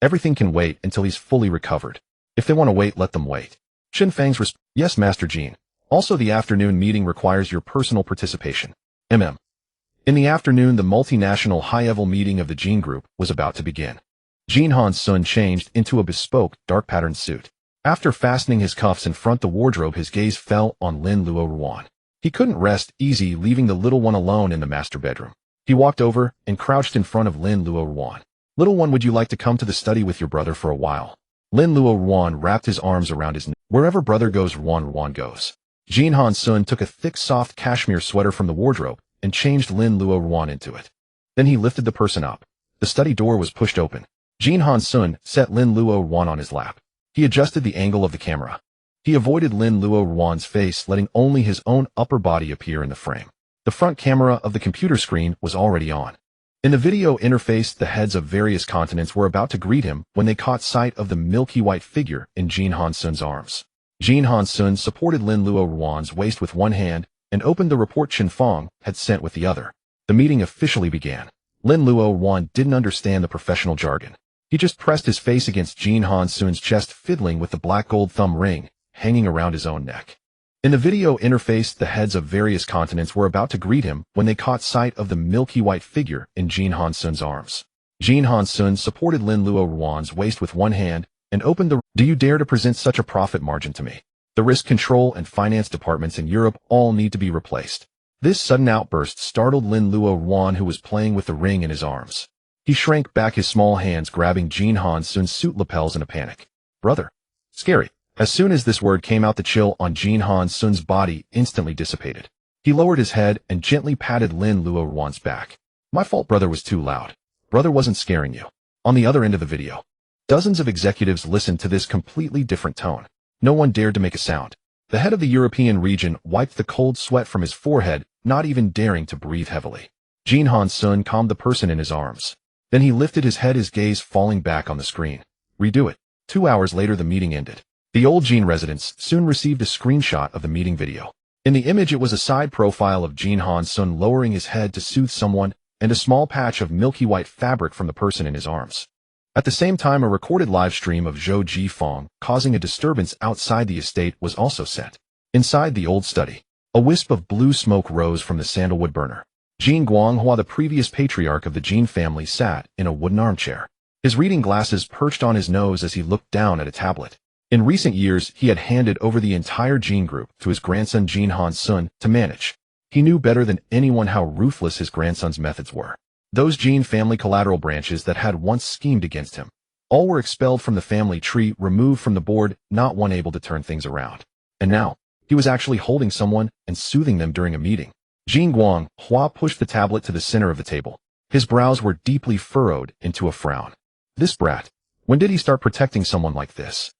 Everything can wait until he's fully recovered. If they want to wait, let them wait. Chen Fang's response. Yes, Master Jin. Also, the afternoon meeting requires your personal participation. In the afternoon, the multinational high-level meeting of the Jin Group was about to begin. Jin Hanxun changed into a bespoke, dark-patterned suit. After fastening his cuffs in front the wardrobe, his gaze fell on Lin Luoruan. He couldn't rest easy, leaving the little one alone in the master bedroom. He walked over and crouched in front of Lin Luoruan. Little one, would you like to come to the study with your brother for a while? Lin Luoruan wrapped his arms around his neck. Wherever brother goes, Ruan goes. Jin Hanxun took a thick, soft cashmere sweater from the wardrobe and changed Lin Luoruan into it. Then he lifted the person up. The study door was pushed open. Jin Hanxun set Lin Luoruan on his lap. He adjusted the angle of the camera. He avoided Lin Luoruan's face, letting only his own upper body appear in the frame. The front camera of the computer screen was already on. In the video interface, the heads of various continents were about to greet him when they caught sight of the milky white figure in Jin Hanxun's arms. Jin Hanxun supported Lin Luoruan's waist with one hand and opened the report Chen Fong had sent with the other. The meeting officially began. Lin Luoruan didn't understand the professional jargon. He just pressed his face against Jin Hanxun's chest, fiddling with the black gold thumb ring hanging around his own neck. In the video interface, the heads of various continents were about to greet him when they caught sight of the milky white figure in Jin Hanxun's arms. Jin Hanxun supported Lin Luoruan's waist with one hand and opened the "Do you dare to present such a profit margin to me? The risk control and finance departments in Europe all need to be replaced." This sudden outburst startled Lin Luoruan, who was playing with the ring in his arms. He shrank back, his small hands grabbing Jin Hanxun's suit lapels in a panic. "Brother." "Scary." As soon as this word came out, the chill on Jin Hanxun's body instantly dissipated. He lowered his head and gently patted Lin Luoruan's back. "My fault, brother, was too loud. Brother wasn't scaring you." On the other end of the video, dozens of executives listened to this completely different tone. No one dared to make a sound. The head of the European region wiped the cold sweat from his forehead, not even daring to breathe heavily. Jin Hanxun calmed the person in his arms. Then he lifted his head, his gaze falling back on the screen. "Redo it." 2 hours later, the meeting ended. The old Jin residents soon received a screenshot of the meeting video. In the image, it was a side profile of Jin Hanxun lowering his head to soothe someone and a small patch of milky white fabric from the person in his arms. At the same time, a recorded live stream of Zhou Jifeng causing a disturbance outside the estate was also sent. Inside the old study, a wisp of blue smoke rose from the sandalwood burner. Jin Guanghua, the previous patriarch of the Jin family, sat in a wooden armchair. His reading glasses perched on his nose as he looked down at a tablet. In recent years, he had handed over the entire Jin group to his grandson Jin Hanxun to manage. He knew better than anyone how ruthless his grandson's methods were. Those Jin family collateral branches that had once schemed against him, all were expelled from the family tree, removed from the board, not one able to turn things around. And now, he was actually holding someone and soothing them during a meeting. Jin Guanghua pushed the tablet to the center of the table. His brows were deeply furrowed into a frown. This brat, when did he start protecting someone like this?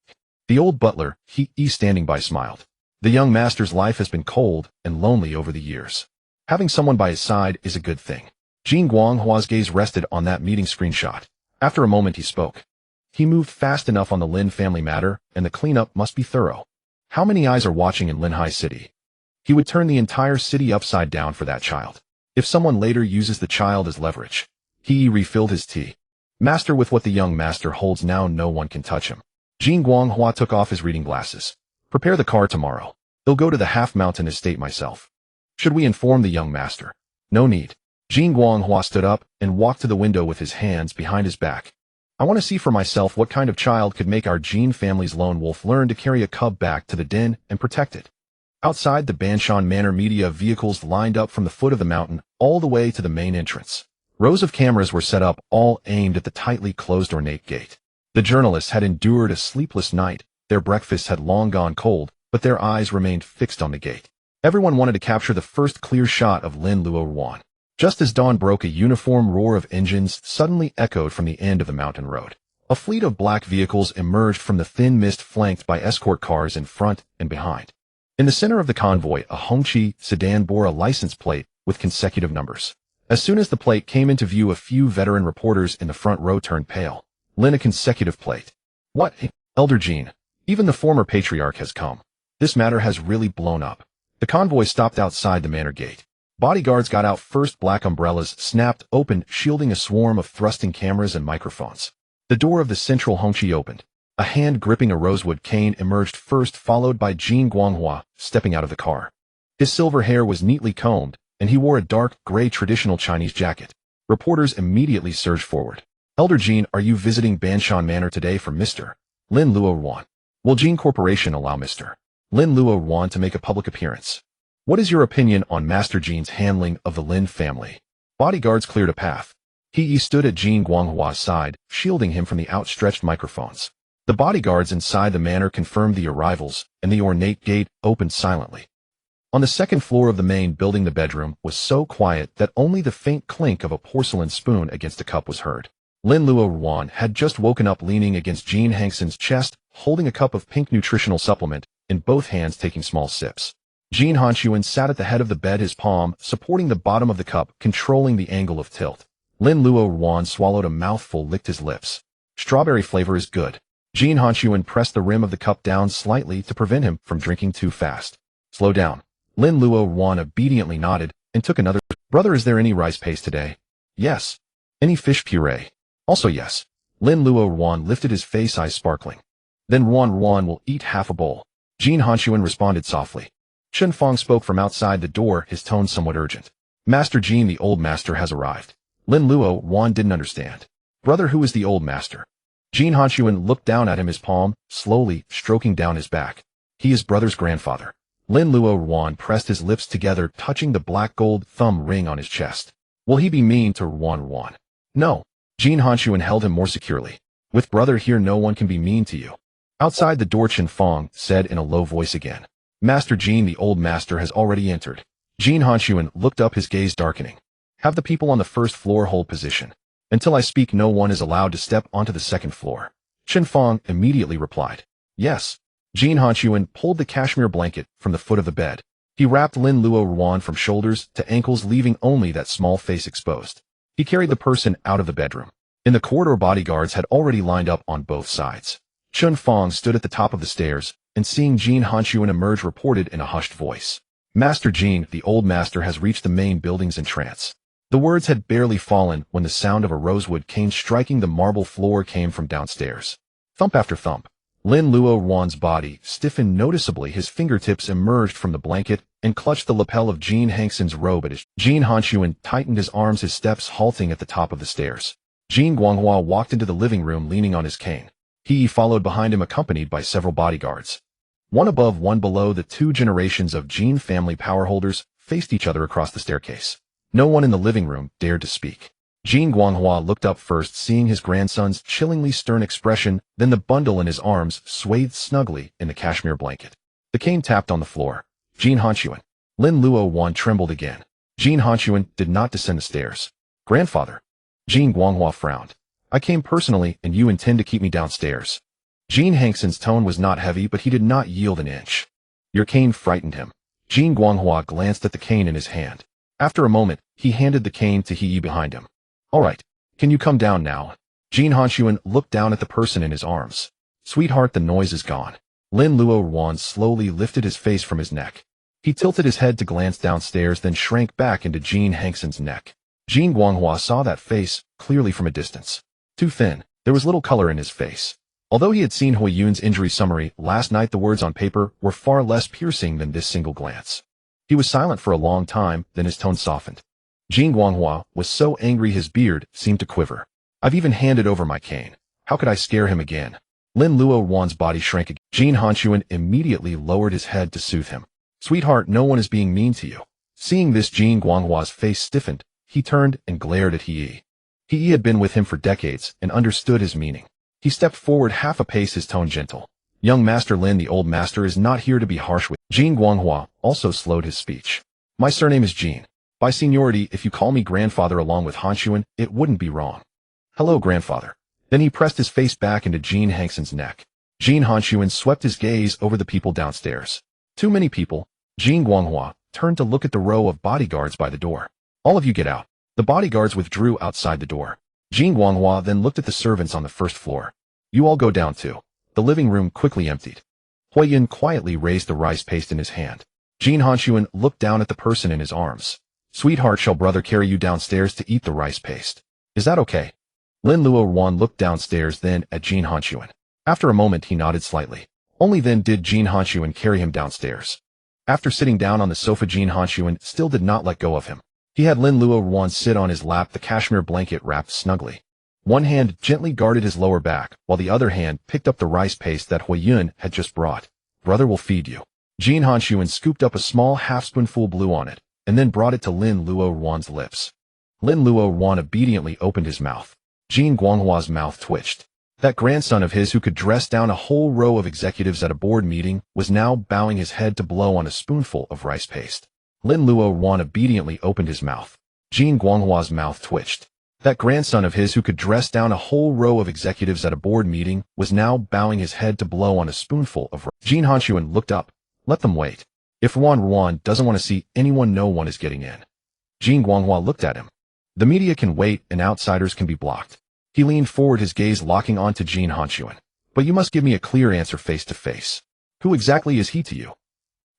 The old butler, he standing by, smiled. The young master's life has been cold and lonely over the years. Having someone by his side is a good thing. Jin Guanghua's gaze rested on that meeting screenshot. After a moment, he spoke. He moved fast enough on the Lin family matter, and the cleanup must be thorough. How many eyes are watching in Linhai City? He would turn the entire city upside down for that child. If someone later uses the child as leverage. He refilled his tea. Master, with what the young master holds now, no one can touch him. Jin Guanghua took off his reading glasses. Prepare the car tomorrow. He'll go to the half-mountain estate myself. Should we inform the young master? No need. Jin Guanghua stood up and walked to the window with his hands behind his back. I want to see for myself what kind of child could make our Jin family's lone wolf learn to carry a cub back to the den and protect it. Outside the Banshan Manor, media vehicles lined up from the foot of the mountain all the way to the main entrance. Rows of cameras were set up, all aimed at the tightly closed ornate gate. The journalists had endured a sleepless night. Their breakfasts had long gone cold, but their eyes remained fixed on the gate. Everyone wanted to capture the first clear shot of Lin Luoruan. Just as dawn broke, a uniform roar of engines suddenly echoed from the end of the mountain road. A fleet of black vehicles emerged from the thin mist, flanked by escort cars in front and behind. In the center of the convoy, a Hongqi sedan bore a license plate with consecutive numbers. As soon as the plate came into view, a few veteran reporters in the front row turned pale. Lin, a consecutive plate. What? Elder Jin. Even the former patriarch has come. This matter has really blown up. The convoy stopped outside the manor gate. Bodyguards got out first. Black umbrellas snapped open, shielding a swarm of thrusting cameras and microphones. The door of the central Hongqi opened. A hand gripping a rosewood cane emerged first, followed by Jin Guanghua stepping out of the car. His silver hair was neatly combed, and he wore a dark gray traditional Chinese jacket. Reporters immediately surged forward. Elder Jin, are you visiting Banshan Manor today for Mr. Lin Luoruan? Will Jin Corporation allow Mr. Lin Luoruan to make a public appearance? What is your opinion on Master Jin's handling of the Lin family? Bodyguards cleared a path. He stood at Jin Guanghua's side, shielding him from the outstretched microphones. The bodyguards inside the manor confirmed the arrivals, and the ornate gate opened silently. On the second floor of the main building, the bedroom was so quiet that only the faint clink of a porcelain spoon against a cup was heard. Lin Luoruan had just woken up, leaning against Jin Hanxun's chest, holding a cup of pink nutritional supplement in both hands, taking small sips. Jin Hanxun sat at the head of the bed, his palm supporting the bottom of the cup, controlling the angle of tilt. Lin Luoruan swallowed a mouthful, licked his lips. Strawberry flavor is good. Jin Hanxun pressed the rim of the cup down slightly to prevent him from drinking too fast. Slow down. Lin Luoruan obediently nodded and took another. Brother, is there any rice paste today? Yes. Any fish puree? Also yes. Lin Luoruan lifted his face, eyes sparkling. Then Ruan will eat half a bowl. Jin Hanxun responded softly. Chen Fong spoke from outside the door, his tone somewhat urgent. Master Jin, the old master has arrived. Lin Luoruan didn't understand. Brother, who is the old master? Jin Hanxun looked down at him, his palm, slowly stroking down his back. He is brother's grandfather. Lin Luoruan pressed his lips together, touching the black gold thumb ring on his chest. Will he be mean to Ruan? No. Jin Hanxun held him more securely. With brother here, no one can be mean to you. Outside the door, Chen Fong said in a low voice again. Master Jin, the old master, has already entered. Jin Hanxun looked up, his gaze darkening. Have the people on the first floor hold position. Until I speak, no one is allowed to step onto the second floor. Chen Fong immediately replied. Yes. Jin Hanxun pulled the cashmere blanket from the foot of the bed. He wrapped Lin Luoruan from shoulders to ankles, leaving only that small face exposed. He carried the person out of the bedroom. In the corridor, bodyguards had already lined up on both sides. Chen Fong stood at the top of the stairs, and seeing Jin Hanxun emerge, reported in a hushed voice. Master Jin, the old master, has reached the main building's entrance. The words had barely fallen when the sound of a rosewood cane striking the marble floor came from downstairs. Thump after thump. Lin Luoruan's body stiffened noticeably. His fingertips emerged from the blanket and clutched the lapel of Jin Hanxun's robe at his. Jin Hanxun tightened his arms, his steps halting at the top of the stairs. Jin Guanghua walked into the living room leaning on his cane. He followed behind him, accompanied by several bodyguards. One above, one below, the two generations of Jin family powerholders faced each other across the staircase. No one in the living room dared to speak. Jin Guanghua looked up first, seeing his grandson's chillingly stern expression, then the bundle in his arms swathed snugly in the cashmere blanket. The cane tapped on the floor. Jin Hanxun. Lin Luoruan trembled again. Jin Hanxun did not descend the stairs. Grandfather. Jin Guanghua frowned. I came personally, and you intend to keep me downstairs. Jin Hanxun's tone was not heavy, but he did not yield an inch. Your cane frightened him. Jin Guanghua glanced at the cane in his hand. After a moment, he handed the cane to He behind him. All right. Can you come down now? Jin Hanxun looked down at the person in his arms. Sweetheart, the noise is gone. Lin Luoruan slowly lifted his face from his neck. He tilted his head to glance downstairs, then shrank back into Jin Hanxun's neck. Jin Guanghua saw that face clearly from a distance. Too thin, there was little color in his face. Although he had seen Hui Yun's injury summary last night, the words on paper were far less piercing than this single glance. He was silent for a long time, then his tone softened. Jin Guanghua was so angry his beard seemed to quiver. I've even handed over my cane. How could I scare him again? Lin Luoruan's body shrank again. Jin Hanxun immediately lowered his head to soothe him. Sweetheart, no one is being mean to you. Seeing this, Jin Guanghua's face stiffened. He turned and glared at He. He had been with him for decades and understood his meaning. He stepped forward half a pace, his tone gentle. Young Master Lin, the old master, is not here to be harsh with. Jin Guanghua also slowed his speech. My surname is Jin. By seniority, if you call me grandfather along with Hanxun, it wouldn't be wrong. Hello, grandfather. Then he pressed his face back into Jin Hanxun's neck. Jin Hanxun swept his gaze over the people downstairs. Too many people. Jin Guanghua turned to look at the row of bodyguards by the door. All of you get out. The bodyguards withdrew outside the door. Jin Guanghua then looked at the servants on the first floor. You all go down too. The living room quickly emptied. Hui Yun quietly raised the rice paste in his hand. Jin Hanxun looked down at the person in his arms. Sweetheart, shall brother carry you downstairs to eat the rice paste? Is that okay? Lin Luoruan looked downstairs, then at Jin Hanxun. After a moment, he nodded slightly. Only then did Jin Hanxun carry him downstairs. After sitting down on the sofa, Jin Hanxun still did not let go of him. He had Lin Luoruan sit on his lap, the cashmere blanket wrapped snugly. One hand gently guarded his lower back, while the other hand picked up the rice paste that Hui Yun had just brought. Brother will feed you. Jin Hanxun scooped up a small half-spoonful, blew on it, and then brought it to Lin Luoruan's lips. Lin Luoruan obediently opened his mouth. Jin Guanghua's mouth twitched. That grandson of his who could dress down a whole row of executives at a board meeting was now bowing his head to blow on a spoonful of rice paste. Lin Luoruan obediently opened his mouth. Jin Guanghua's mouth twitched. That grandson of his who could dress down a whole row of executives at a board meeting was now bowing his head to blow on a spoonful of rice. Jin Hanxun looked up. Let them wait. If Ruan doesn't want to see anyone, no one is getting in. Jin Guanghua looked at him. The media can wait and outsiders can be blocked. He leaned forward, his gaze locking onto Jin Hanxun. But you must give me a clear answer face to face. Who exactly is he to you?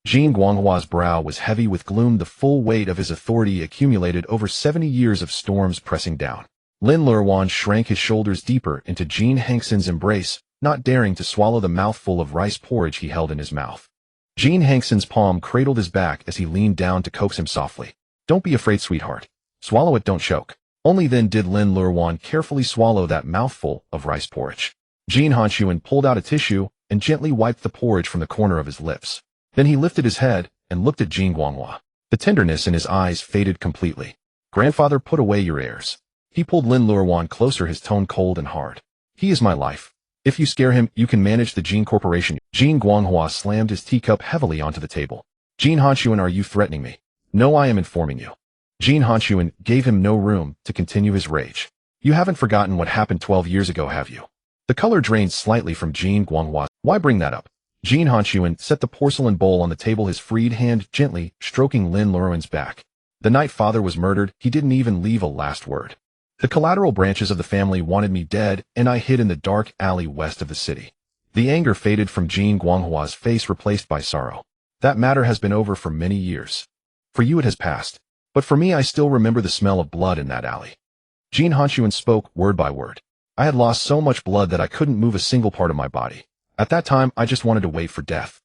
Jin Guanghua's brow was heavy with gloom, the full weight of his authority accumulated over 70 years of storms pressing down. Lin Luoruan shrank his shoulders deeper into Jin Hanxun's embrace, not daring to swallow the mouthful of rice porridge he held in his mouth. Jin Hanxun's palm cradled his back as he leaned down to coax him softly. Don't be afraid, sweetheart. Swallow it, don't choke. Only then did Lin Luoruan carefully swallow that mouthful of rice porridge. Jin Hanxun pulled out a tissue and gently wiped the porridge from the corner of his lips. Then he lifted his head and looked at Jin Guanghua. The tenderness in his eyes faded completely. Grandfather, put away your airs. He pulled Lin Luoruan closer, his tone cold and hard. He is my life. If you scare him, you can manage the Jin Corporation. Jin Guanghua slammed his teacup heavily onto the table. Jin Hanxun, are you threatening me? No, I am informing you. Jin Hanxun gave him no room to continue his rage. You haven't forgotten what happened 12 years ago, have you? The color drained slightly from Jin Guanghua. Why bring that up? Jin Hanxun set the porcelain bowl on the table, his freed hand gently stroking Lin Luoruan's back. The night father was murdered, he didn't even leave a last word. The collateral branches of the family wanted me dead, and I hid in the dark alley west of the city. The anger faded from Jin Guanghua's face, replaced by sorrow. That matter has been over for many years. For you it has passed. But for me, I still remember the smell of blood in that alley. Jin Hanxun spoke word by word. I had lost so much blood that I couldn't move a single part of my body. At that time, I just wanted to wait for death.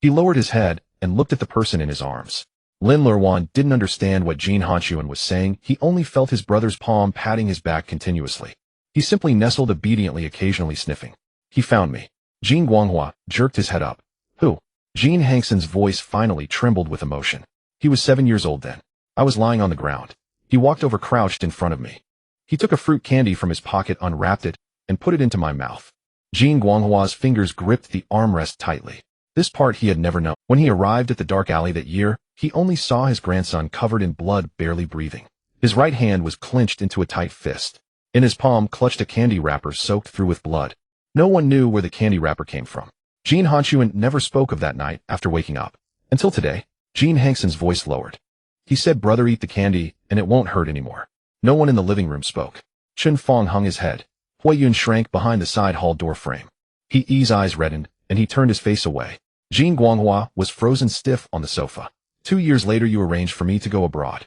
He lowered his head and looked at the person in his arms. Lin Luoruan didn't understand what Jin Hanxun was saying. He only felt his brother's palm patting his back continuously. He simply nestled obediently, occasionally sniffing. He found me. Jin Guanghua jerked his head up. Who? Jin Hanxun's voice finally trembled with emotion. He was 7 years old then. I was lying on the ground. He walked over, crouched in front of me. He took a fruit candy from his pocket, unwrapped it, and put it into my mouth. Jin Guanghua's fingers gripped the armrest tightly. This part he had never known. When he arrived at the dark alley that year, he only saw his grandson covered in blood, barely breathing. His right hand was clenched into a tight fist. In his palm clutched a candy wrapper soaked through with blood. No one knew where the candy wrapper came from. Jin Hanxun never spoke of that night after waking up. Until today. Jin Hanxun's voice lowered. He said, brother, eat the candy, and it won't hurt anymore. No one in the living room spoke. Chen Fong hung his head. Hui Yun shrank behind the side hall door frame. He's eyes reddened, and he turned his face away. Jin Guanghua was frozen stiff on the sofa. 2 years later, you arranged for me to go abroad.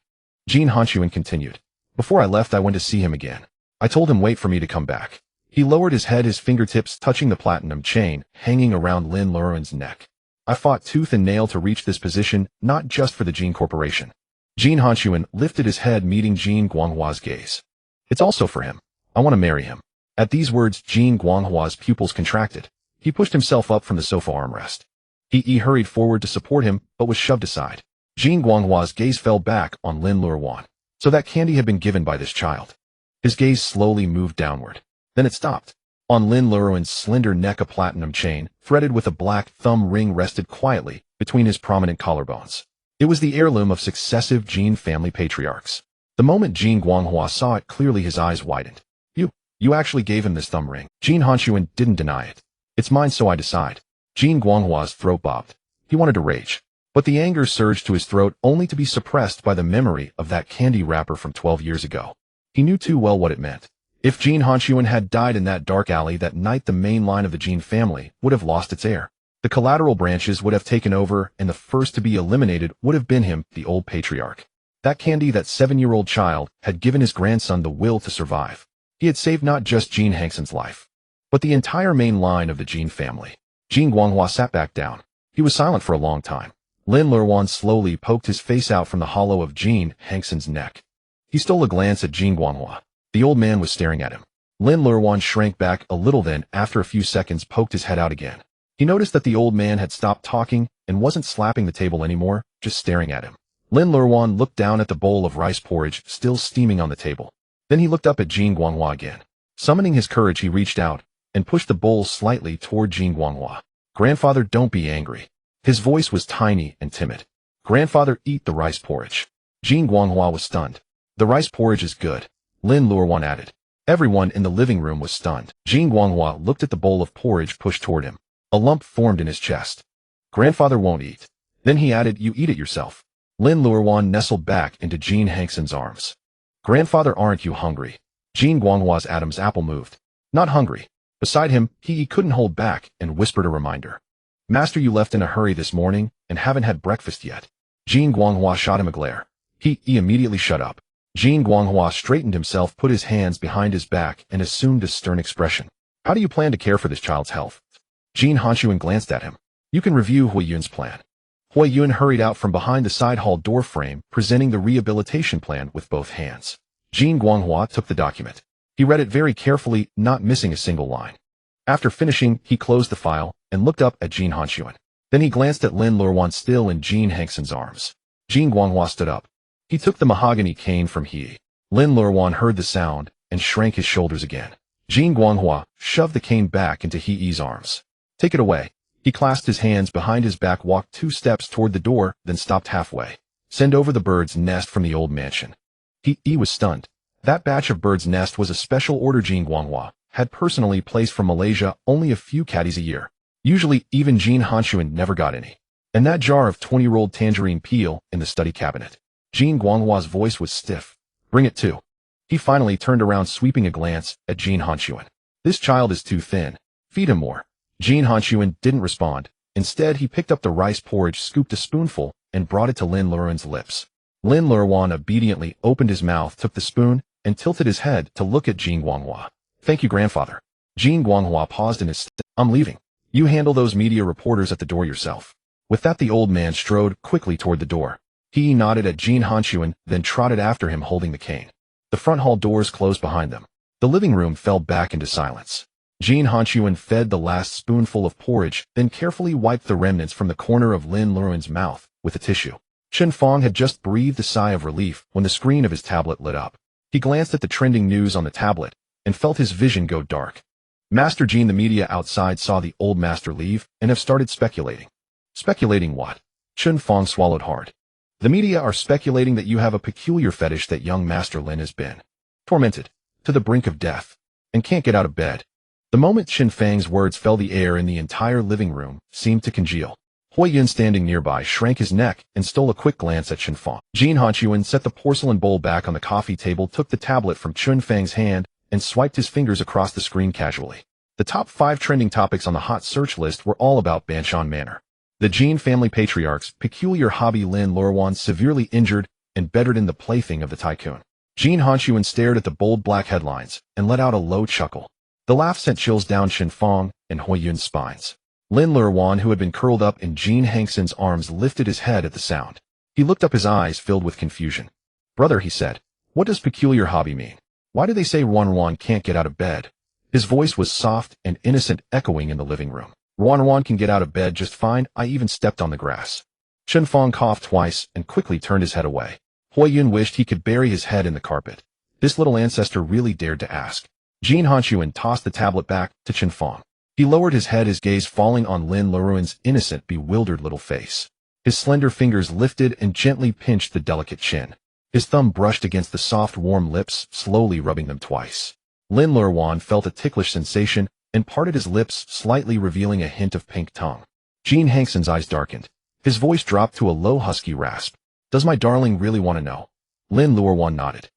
Jin Hanxun continued. Before I left, I went to see him again. I told him wait for me to come back. He lowered his head, his fingertips touching the platinum chain hanging around Lin Luoruan's neck. I fought tooth and nail to reach this position, not just for the Jin Corporation. Jin Hanxun lifted his head, meeting Jin Guanghua's gaze. It's also for him. I want to marry him. At these words, Jin Guanghua's pupils contracted. He pushed himself up from the sofa armrest. He hurried forward to support him, but was shoved aside. Jin Guanghua's gaze fell back on Lin Luoruan. So that candy had been given by this child. His gaze slowly moved downward. Then it stopped. On Lin Luoruan's slender neck, a platinum chain, threaded with a black thumb ring, rested quietly between his prominent collarbones. It was the heirloom of successive Jin family patriarchs. The moment Jin Guanghua saw it clearly, his eyes widened. You actually gave him this thumb ring. Jin Hanxun didn't deny it. It's mine, so I decide. Jin Guanghua's throat bobbed. He wanted to rage. But the anger surged to his throat, only to be suppressed by the memory of that candy wrapper from 12 years ago. He knew too well what it meant. If Jin Hanxun had died in that dark alley that night, the main line of the Jin family would have lost its heir. The collateral branches would have taken over, and the first to be eliminated would have been him, the old patriarch. That candy, that 7-year-old child, had given his grandson the will to survive. He had saved not just Jin Hanxun's life, but the entire main line of the Jin family. Jin Guanghua sat back down. He was silent for a long time. Lin Luoruan slowly poked his face out from the hollow of Jin Hanxun's neck. He stole a glance at Jin Guanghua. The old man was staring at him. Lin Luoruan shrank back a little, then, after a few seconds, poked his head out again. He noticed that the old man had stopped talking and wasn't slapping the table anymore, just staring at him. Lin Luoruan looked down at the bowl of rice porridge still steaming on the table. Then he looked up at Jin Guanghua again. Summoning his courage, he reached out and pushed the bowl slightly toward Jin Guanghua. Grandfather, don't be angry. His voice was tiny and timid. Grandfather, eat the rice porridge. Jin Guanghua was stunned. The rice porridge is good, Lin Luoruan added. Everyone in the living room was stunned. Jin Guanghua looked at the bowl of porridge pushed toward him. A lump formed in his chest. Grandfather won't eat. Then he added, you eat it yourself. Lin Luoruan nestled back into Jin Hanxun's arms. Grandfather, aren't you hungry? Jin Guanghua's Adam's apple moved. Not hungry. Beside him, he couldn't hold back and whispered a reminder. Master, you left in a hurry this morning and haven't had breakfast yet. Jin Guanghua shot him a glare. He immediately shut up. Jin Guanghua straightened himself, put his hands behind his back, and assumed a stern expression. How do you plan to care for this child's health? Jin Hanxun glanced at him. You can review Hui Yun's plan. Hui Yun hurried out from behind the side hall door frame, presenting the rehabilitation plan with both hands. Jin Guanghua took the document. He read it very carefully, not missing a single line. After finishing, he closed the file and looked up at Jin Hanxun. Then he glanced at Lin Luoruan still in Jin Hanxun's arms. Jin Guanghua stood up. He took the mahogany cane from he. Lin Luoruan heard the sound and shrank his shoulders again. Jin Guanghua shoved the cane back into He's arms. Take it away. He clasped his hands behind his back, walked 2 steps toward the door, then stopped halfway. Send over the bird's nest from the old mansion. He was stunned. That batch of bird's nest was a special order Jin Guanghua had personally placed from Malaysia, only a few caddies a year. Usually, even Jin Hanxun never got any. And that jar of 20-year-old tangerine peel in the study cabinet. Jin Guanghua's voice was stiff. Bring it too. He finally turned around, sweeping a glance at Jin Hanxun. This child is too thin. Feed him more. Jin Hanxun didn't respond. Instead, he picked up the rice porridge, scooped a spoonful, and brought it to Lin Luoruan's lips. Lin Luoruan obediently opened his mouth, took the spoon, and tilted his head to look at Jin Guanghua. Thank you, grandfather. Jin Guanghua paused in his step. I'm leaving. You handle those media reporters at the door yourself. With that, the old man strode quickly toward the door. He nodded at Jin Hanxun, then trotted after him holding the cane. The front hall doors closed behind them. The living room fell back into silence. Jin Hanxun fed the last spoonful of porridge, then carefully wiped the remnants from the corner of Lin Luoruan's mouth with a tissue. Chen Fong had just breathed a sigh of relief when the screen of his tablet lit up. He glanced at the trending news on the tablet and felt his vision go dark. Master Jin, the media outside saw the old master leave and have started speculating. Speculating what? Chen Fong swallowed hard. The media are speculating that you have a peculiar fetish, that young Master Lin has been tormented to the brink of death and can't get out of bed. The moment Chen Fang's words fell, the air in the entire living room seemed to congeal. Hui Yun, standing nearby, shrank his neck and stole a quick glance at Chen Fang. Jin Hanxun set the porcelain bowl back on the coffee table, took the tablet from Chen Fang's hand, and swiped his fingers across the screen casually. The top 5 trending topics on the hot search list were all about Banshan Manor. The Jin family patriarch's peculiar hobby, Lin Luoruan severely injured and bettered in the plaything of the Tycoon. Jin Hanxun stared at the bold black headlines and let out a low chuckle. The laugh sent chills down Chen Fang and Hui Yun's spines. Lin Luoruan, who had been curled up in Jin Hanxun's arms, lifted his head at the sound. He looked up, his eyes filled with confusion. Brother, he said, what does peculiar hobby mean? Why do they say Luoruan can't get out of bed? His voice was soft and innocent, echoing in the living room. Luoruan can get out of bed just fine. I even stepped on the grass. Chen Fang coughed twice and quickly turned his head away. Hui Yun wished he could bury his head in the carpet. This little ancestor really dared to ask. Jin Hanxun tossed the tablet back to Chen Fang. He lowered his head, his gaze falling on Lin Luoruan's innocent, bewildered little face. His slender fingers lifted and gently pinched the delicate chin. His thumb brushed against the soft, warm lips, slowly rubbing them twice. Lin Luoruan felt a ticklish sensation and parted his lips slightly, revealing a hint of pink tongue. Jin Hanxun's eyes darkened. His voice dropped to a low, husky rasp. Does my darling really want to know? Lin Luoruan nodded.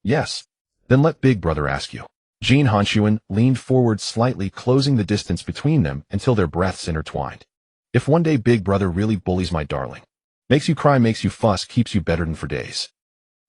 Yes. Then let Big Brother ask you. Jin Hanxun leaned forward slightly, closing the distance between them until their breaths intertwined. If one day Big Brother really bullies my darling, makes you cry, makes you fuss, keeps you bedridden for days,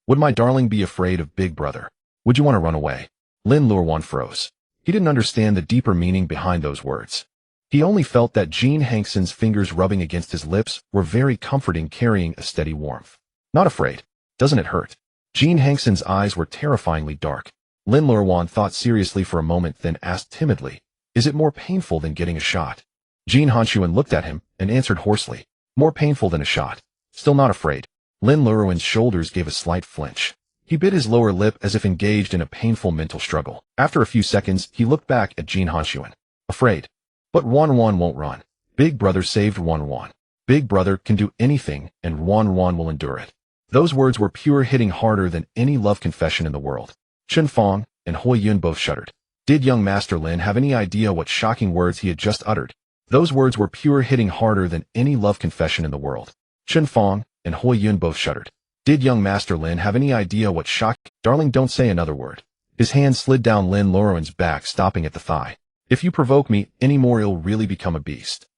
would my darling be afraid of Big Brother? Would you want to run away? Lin Luoruan froze. He didn't understand the deeper meaning behind those words. He only felt that Jin Hanxun's fingers rubbing against his lips were very comforting, carrying a steady warmth. Not afraid. Doesn't it hurt? Jin Hanxun's eyes were terrifyingly dark. Lin Luoruan thought seriously for a moment, then asked timidly, is it more painful than getting a shot? Jin Hanxun looked at him and answered hoarsely, more painful than a shot. Still not afraid. Lin Luoruan's shoulders gave a slight flinch. He bit his lower lip as if engaged in a painful mental struggle. After a few seconds, he looked back at Jin Hanxun. Afraid. But Luoruan won't run. Big Brother saved Luoruan. Big Brother can do anything, and Luoruan will endure it. Those words were pure, hitting harder than any love confession in the world. Chen Fang and Hui Yun both shuddered. Did young Master Lin have any idea what shocking words he had just uttered? Those words were pure, hitting harder than any love confession in the world. Chen Fang and Hui Yun both shuddered. Did young Master Lin have any idea what shocked? Darling, don't say another word. His hand slid down Lin Luoruan's back, stopping at the thigh. If you provoke me any more, you'll really become a beast.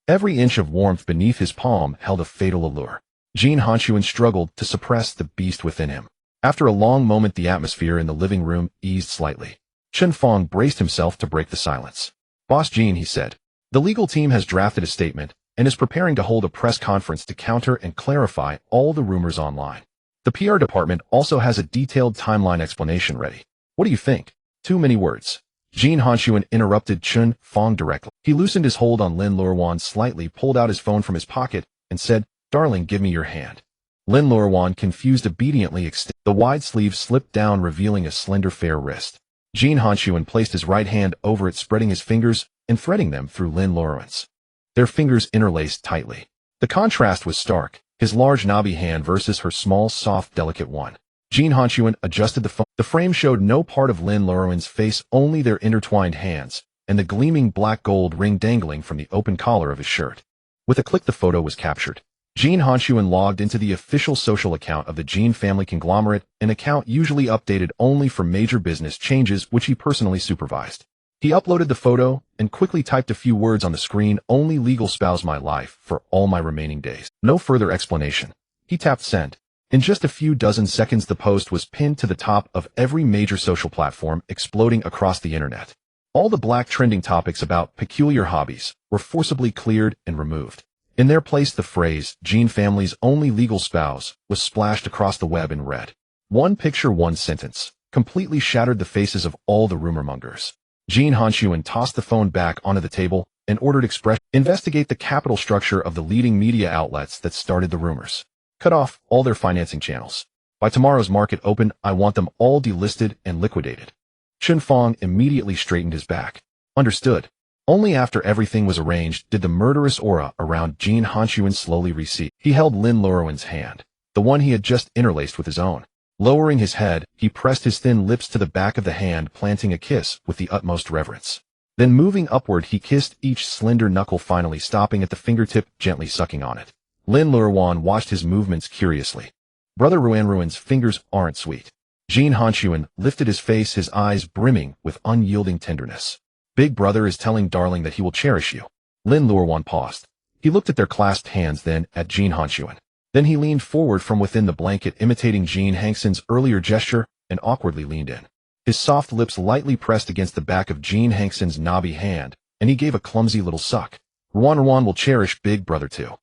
Every inch of warmth beneath his palm held a fatal allure. Jin Hanxun struggled to suppress the beast within him. After a long moment, the atmosphere in the living room eased slightly. Chen Fong braced himself to break the silence. Boss Jin, he said, the legal team has drafted a statement and is preparing to hold a press conference to counter and clarify all the rumors online. The PR department also has a detailed timeline explanation ready. What do you think? Too many words. Jin Hanxun interrupted Chen Fong directly. He loosened his hold on Lin Luoruan slightly, pulled out his phone from his pocket, and said, Darling, give me your hand. Lin Luoruan, confused, obediently extended. The wide sleeve slipped down, revealing a slender, fair wrist. Jin Hanxun placed his right hand over it, spreading his fingers and threading them through Lin Luoruan's. Their fingers interlaced tightly. The contrast was stark, his large knobby hand versus her small, soft, delicate one. Jin Hanxun adjusted the phone. The frame showed no part of Lin Luoruan's face, only their intertwined hands, and the gleaming black gold ring dangling from the open collar of his shirt. With a click, the photo was captured. Jin Hanxun logged into the official social account of the Jin family conglomerate, an account usually updated only for major business changes which he personally supervised. He uploaded the photo and quickly typed a few words on the screen, only legal spouse my life for all my remaining days. No further explanation. He tapped send. In just a few dozen seconds, the post was pinned to the top of every major social platform, exploding across the internet. All the black trending topics about peculiar hobbies were forcibly cleared and removed. In their place, the phrase, Jin family's only legal spouse, was splashed across the web in red. One picture, one sentence, completely shattered the faces of all the rumor mongers. Jin Hanxun tossed the phone back onto the table and ordered Express investigate the capital structure of the leading media outlets that started the rumors. Cut off all their financing channels. By tomorrow's market open, I want them all delisted and liquidated. Chen Fong immediately straightened his back. Understood. Only after everything was arranged did the murderous aura around Jin Hanxun slowly recede. He held Lin Luoruan's hand, the one he had just interlaced with his own. Lowering his head, he pressed his thin lips to the back of the hand, planting a kiss with the utmost reverence. Then moving upward, he kissed each slender knuckle, finally stopping at the fingertip, gently sucking on it. Lin Luoruan watched his movements curiously. Brother Ruan's fingers aren't sweet. Jin Hanxun lifted his face, his eyes brimming with unyielding tenderness. Big brother is telling darling that he will cherish you. Lin Luoruan paused. He looked at their clasped hands, then at Jin Hanxun. Then he leaned forward from within the blanket, imitating Jin Hanxun's earlier gesture, and awkwardly leaned in. His soft lips lightly pressed against the back of Jin Hanxun's knobby hand, and he gave a clumsy little suck. Ruan will cherish big brother too.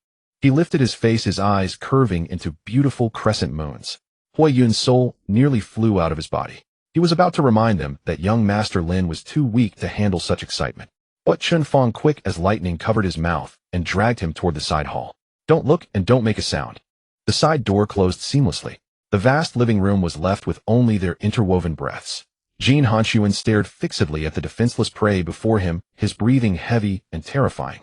He lifted his face, his eyes curving into beautiful crescent moons. Hui Yun's soul nearly flew out of his body. He was about to remind them that young Master Lin was too weak to handle such excitement. But Chen Fong, quick as lightning, covered his mouth and dragged him toward the side hall. Don't look and don't make a sound. The side door closed seamlessly. The vast living room was left with only their interwoven breaths. Jin Hanxun stared fixedly at the defenseless prey before him, his breathing heavy and terrifying.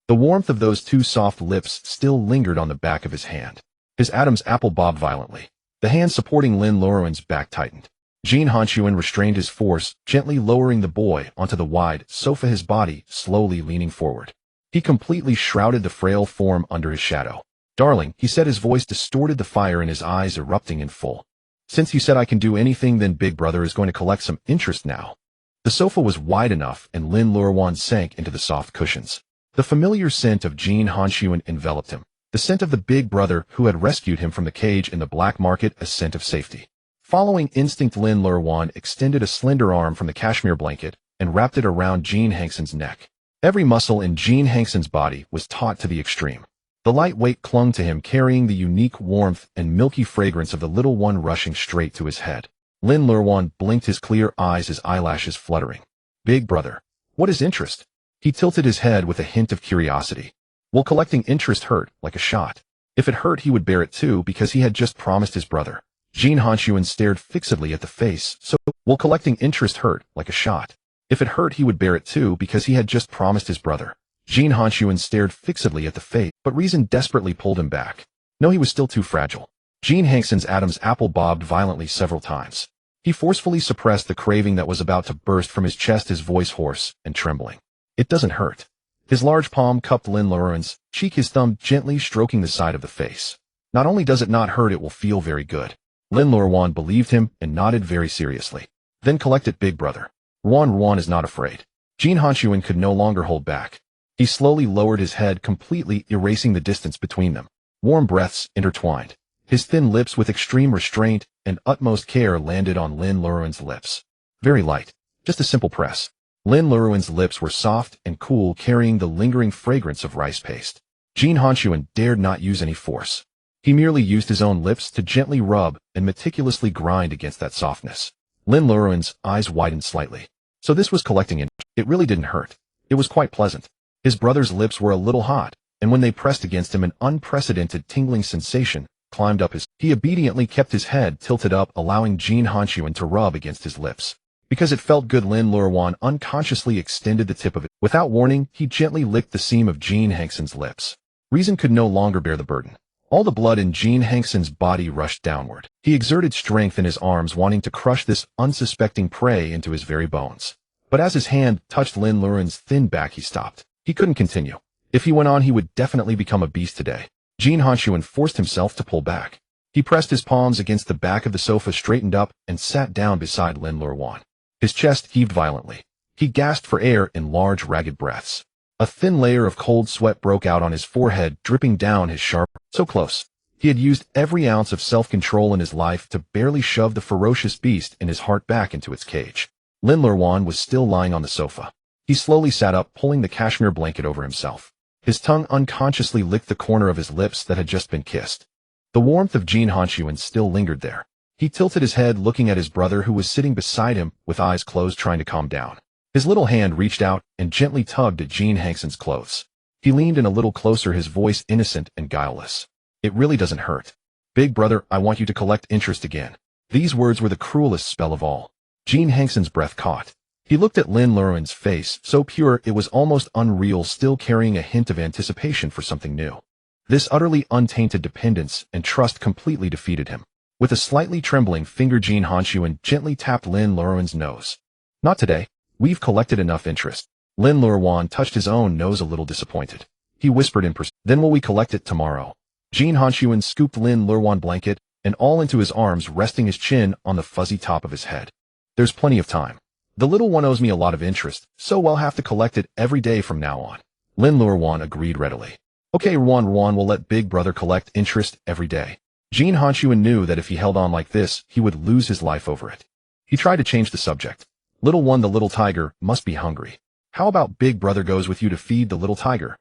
The warmth of those two soft lips still lingered on the back of his hand. His Adam's apple bobbed violently. The hand supporting Lin Luoruan's back tightened. Jin Hanxun restrained his force, gently lowering the boy onto the wide sofa, his body slowly leaning forward. He completely shrouded the frail form under his shadow. Darling, he said, his voice distorted, the fire in his eyes erupting in full. Since you said I can do anything, then big brother is going to collect some interest now. The sofa was wide enough, and Lin Luoruan sank into the soft cushions. The familiar scent of Jin Hanxun enveloped him, the scent of the big brother who had rescued him from the cage in the black market, a scent of safety. Following instinct, Lin Luoruan extended a slender arm from the cashmere blanket and wrapped it around Jin Hanxun's neck. Every muscle in Jin Hanxun's body was taut to the extreme. The light weight clung to him, carrying the unique warmth and milky fragrance of the little one rushing straight to his head. Lin Luoruan blinked his clear eyes, his eyelashes fluttering. Big brother, what is interest? He tilted his head with a hint of curiosity. Will collecting interest hurt like a shot? If it hurt, he would bear it too, because he had just promised his brother. Jin Hanxun stared fixedly at the face. So, will collecting interest hurt like a shot? If it hurt, he would bear it too, because he had just promised his brother. Jin Hanxun stared fixedly at the face, but reason desperately pulled him back. No, he was still too fragile. Jin Hanxun's Adam's apple bobbed violently several times. He forcefully suppressed the craving that was about to burst from his chest, his voice hoarse and trembling. It doesn't hurt. His large palm cupped Lin Luoruan's cheek, his thumb gently stroking the side of the face. Not only does it not hurt, it will feel very good. Lin Luoruan believed him and nodded very seriously. Then collect it, big brother. Ruan is not afraid. Jin Hanxun could no longer hold back. He slowly lowered his head, completely erasing the distance between them. Warm breaths intertwined. His thin lips with extreme restraint and utmost care landed on Lin Luoruan's lips. Very light. Just a simple press. Lin Luoruan's lips were soft and cool, carrying the lingering fragrance of rice paste. Jin Hanxun dared not use any force. He merely used his own lips to gently rub and meticulously grind against that softness. Lin Luoruan's eyes widened slightly. So this was collecting it. It really didn't hurt. It was quite pleasant. His brother's lips were a little hot, and when they pressed against him, an unprecedented tingling sensation climbed up his. He obediently kept his head tilted up, allowing Jin Hanxun to rub against his lips. Because it felt good, Lin Luoruan unconsciously extended the tip of it. Without warning, he gently licked the seam of Jin Hanxun's lips. Reason could no longer bear the burden. All the blood in Jin Hanxun's body rushed downward. He exerted strength in his arms, wanting to crush this unsuspecting prey into his very bones. But as his hand touched Lin Luoruan's thin back, he stopped. He couldn't continue. If he went on, he would definitely become a beast today. Jin Hanxun forced himself to pull back. He pressed his palms against the back of the sofa, straightened up, and sat down beside Lin Luoruan. His chest heaved violently. He gasped for air in large, ragged breaths. A thin layer of cold sweat broke out on his forehead, dripping down his sharp. So close. He had used every ounce of self-control in his life to barely shove the ferocious beast in his heart back into its cage. Lin Luoruan was still lying on the sofa. He slowly sat up, pulling the cashmere blanket over himself. His tongue unconsciously licked the corner of his lips that had just been kissed. The warmth of Jin Hanxun still lingered there. He tilted his head, looking at his brother, who was sitting beside him with eyes closed, trying to calm down. His little hand reached out and gently tugged at Jin Hanxun's clothes. He leaned in a little closer, his voice innocent and guileless. It really doesn't hurt. Big brother, I want you to collect interest again. These words were the cruelest spell of all. Jin Hanxun's breath caught. He looked at Lin Luoruan's face, so pure it was almost unreal, still carrying a hint of anticipation for something new. This utterly untainted dependence and trust completely defeated him. With a slightly trembling finger, Jin Hanxun gently tapped Lin Luoruan's nose. Not today. We've collected enough interest. Lin Luoruan touched his own nose, a little disappointed. He whispered in Then will we collect it tomorrow? Jin Hanxun scooped Lin Luoruan's blanket and all into his arms, resting his chin on the fuzzy top of his head. There's plenty of time. The little one owes me a lot of interest, so I'll have to collect it every day from now on. Lin Luoruan agreed readily. Okay, Ruan will let big brother collect interest every day. Jin Hanxun knew that if he held on like this, he would lose his life over it. He tried to change the subject. Little one, the little tiger, must be hungry. How about big brother goes with you to feed the little tiger?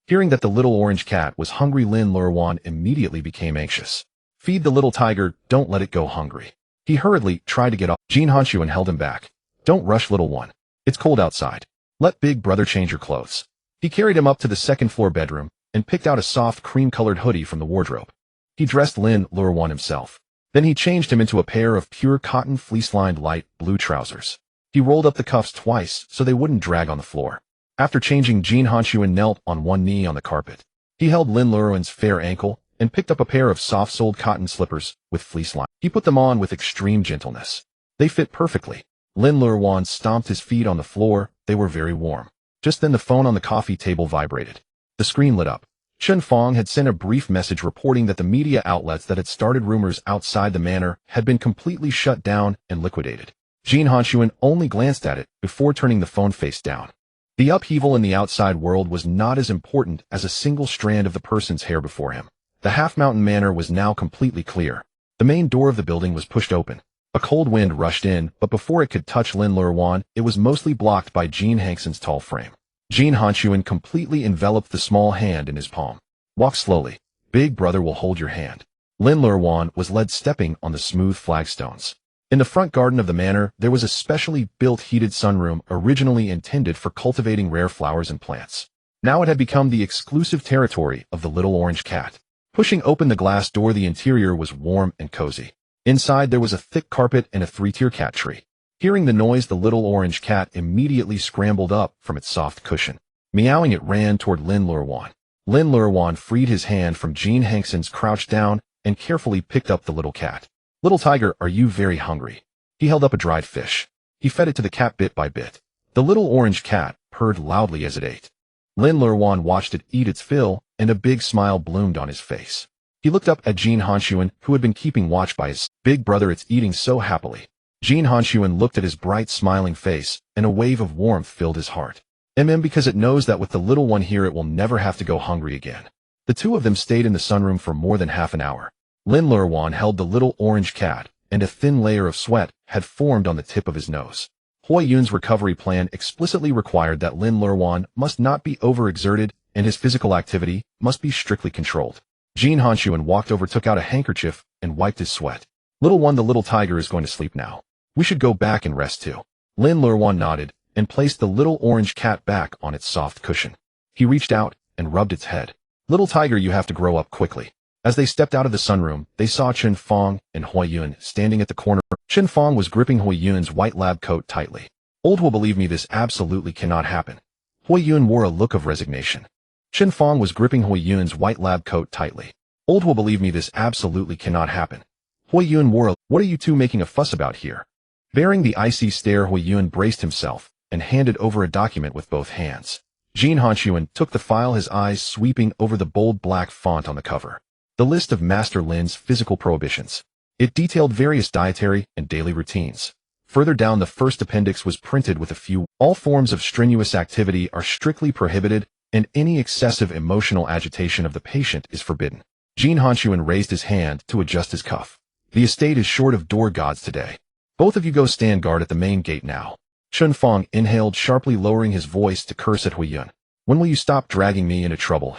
Hearing that the little orange cat was hungry, Lin Luoruan immediately became anxious. Feed the little tiger, don't let it go hungry. He hurriedly tried to get off. Jin Hanxun held him back. Don't rush, little one. It's cold outside. Let big brother change your clothes. He carried him up to the second-floor bedroom and picked out a soft cream-colored hoodie from the wardrobe. He dressed Lin Luoruan himself. Then he changed him into a pair of pure cotton fleece-lined light blue trousers. He rolled up the cuffs twice so they wouldn't drag on the floor. After changing, Jin Hanxun knelt on one knee on the carpet. He held Lin Luoruan's fair ankle and picked up a pair of soft-soled cotton slippers with fleece line. He put them on with extreme gentleness. They fit perfectly. Lin Luoruan stomped his feet on the floor. They were very warm. Just then the phone on the coffee table vibrated. The screen lit up. Chen Fong had sent a brief message reporting that the media outlets that had started rumors outside the manor had been completely shut down and liquidated. Jin Hanxun only glanced at it before turning the phone face down. The upheaval in the outside world was not as important as a single strand of the person's hair before him. The half-mountain manor was now completely clear. The main door of the building was pushed open. A cold wind rushed in, but before it could touch Lin Luoruan, it was mostly blocked by Jin Hanxun's tall frame. Jin Hanxun completely enveloped the small hand in his palm. Walk slowly. Big brother will hold your hand. Lin Luoruan was led stepping on the smooth flagstones. In the front garden of the manor, there was a specially built heated sunroom originally intended for cultivating rare flowers and plants. Now it had become the exclusive territory of the little orange cat. Pushing open the glass door, the interior was warm and cozy. Inside there was a thick carpet and a three-tier cat tree. Hearing the noise, the little orange cat immediately scrambled up from its soft cushion. Meowing, it ran toward Lin Luoruan. Lin Luoruan freed his hand from Jin Hanxun's, crouched down, and carefully picked up the little cat. Little tiger, are you very hungry? He held up a dried fish. He fed it to the cat bit by bit. The little orange cat purred loudly as it ate. Lin Luoruan watched it eat its fill, and a big smile bloomed on his face. He looked up at Jin Hanxun, who had been keeping watch by his big brother. It's eating so happily. Jin Hanxun looked at his bright, smiling face, and a wave of warmth filled his heart. Because it knows that with the little one here it will never have to go hungry again. The two of them stayed in the sunroom for more than half an hour. Lin Luoruan held the little orange cat, and a thin layer of sweat had formed on the tip of his nose. Hui Yun's recovery plan explicitly required that Lin Luoruan must not be overexerted, and his physical activity must be strictly controlled. Jin Hanxun walked over, took out a handkerchief, and wiped his sweat. Little one, the little tiger is going to sleep now. We should go back and rest too. Lin Luoruan nodded, and placed the little orange cat back on its soft cushion. He reached out and rubbed its head. Little tiger, you have to grow up quickly. As they stepped out of the sunroom, they saw Chen Fong and Hui Yun standing at the corner. Chen Fong was gripping Hui Yun's white lab coat tightly. Old will believe me, this absolutely cannot happen. Hui Yun wore a look of resignation. Chen Fong was gripping Hui Yun's white lab coat tightly. Old will believe me, this absolutely cannot happen. Hui Yun wore a, what are you two making a fuss about here? Bearing the icy stare, Hui Yun braced himself and handed over a document with both hands. Jin Hanxun took the file, his eyes sweeping over the bold black font on the cover. The list of Master Lin's physical prohibitions. It detailed various dietary and daily routines. Further down, the first appendix was printed with a few. All forms of strenuous activity are strictly prohibited, and any excessive emotional agitation of the patient is forbidden. Jin Hanxun raised his hand to adjust his cuff. The estate is short of door gods today. Both of you go stand guard at the main gate now. Chen Fong inhaled sharply, lowering his voice to curse at Hui Yun. When will you stop dragging me into trouble?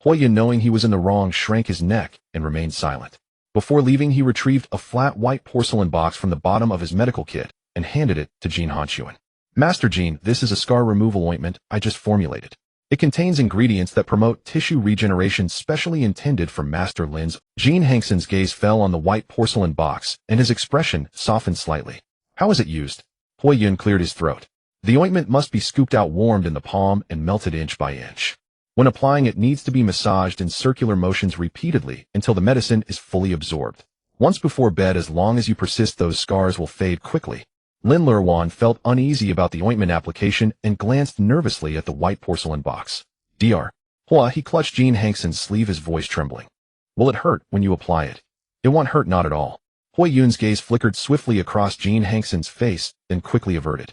Hui Yun, knowing he was in the wrong, shrank his neck and remained silent. Before leaving, he retrieved a flat white porcelain box from the bottom of his medical kit and handed it to Jin Hanxun. Master Jin, this is a scar removal ointment I just formulated. It contains ingredients that promote tissue regeneration specially intended for Master Lin's. Jin Hanxun's gaze fell on the white porcelain box, and his expression softened slightly. How is it used? Hui Yun cleared his throat. The ointment must be scooped out, warmed in the palm, and melted inch by inch. When applying, it needs to be massaged in circular motions repeatedly until the medicine is fully absorbed. Once before bed, as long as you persist, those scars will fade quickly. Lin Luoruan felt uneasy about the ointment application and glanced nervously at the white porcelain box. Dr. Hua, he clutched Jin Hanxun's sleeve, his voice trembling. Will it hurt when you apply it? It won't hurt, not at all. Hui Yun's gaze flickered swiftly across Jin Hanxun's face, then quickly averted.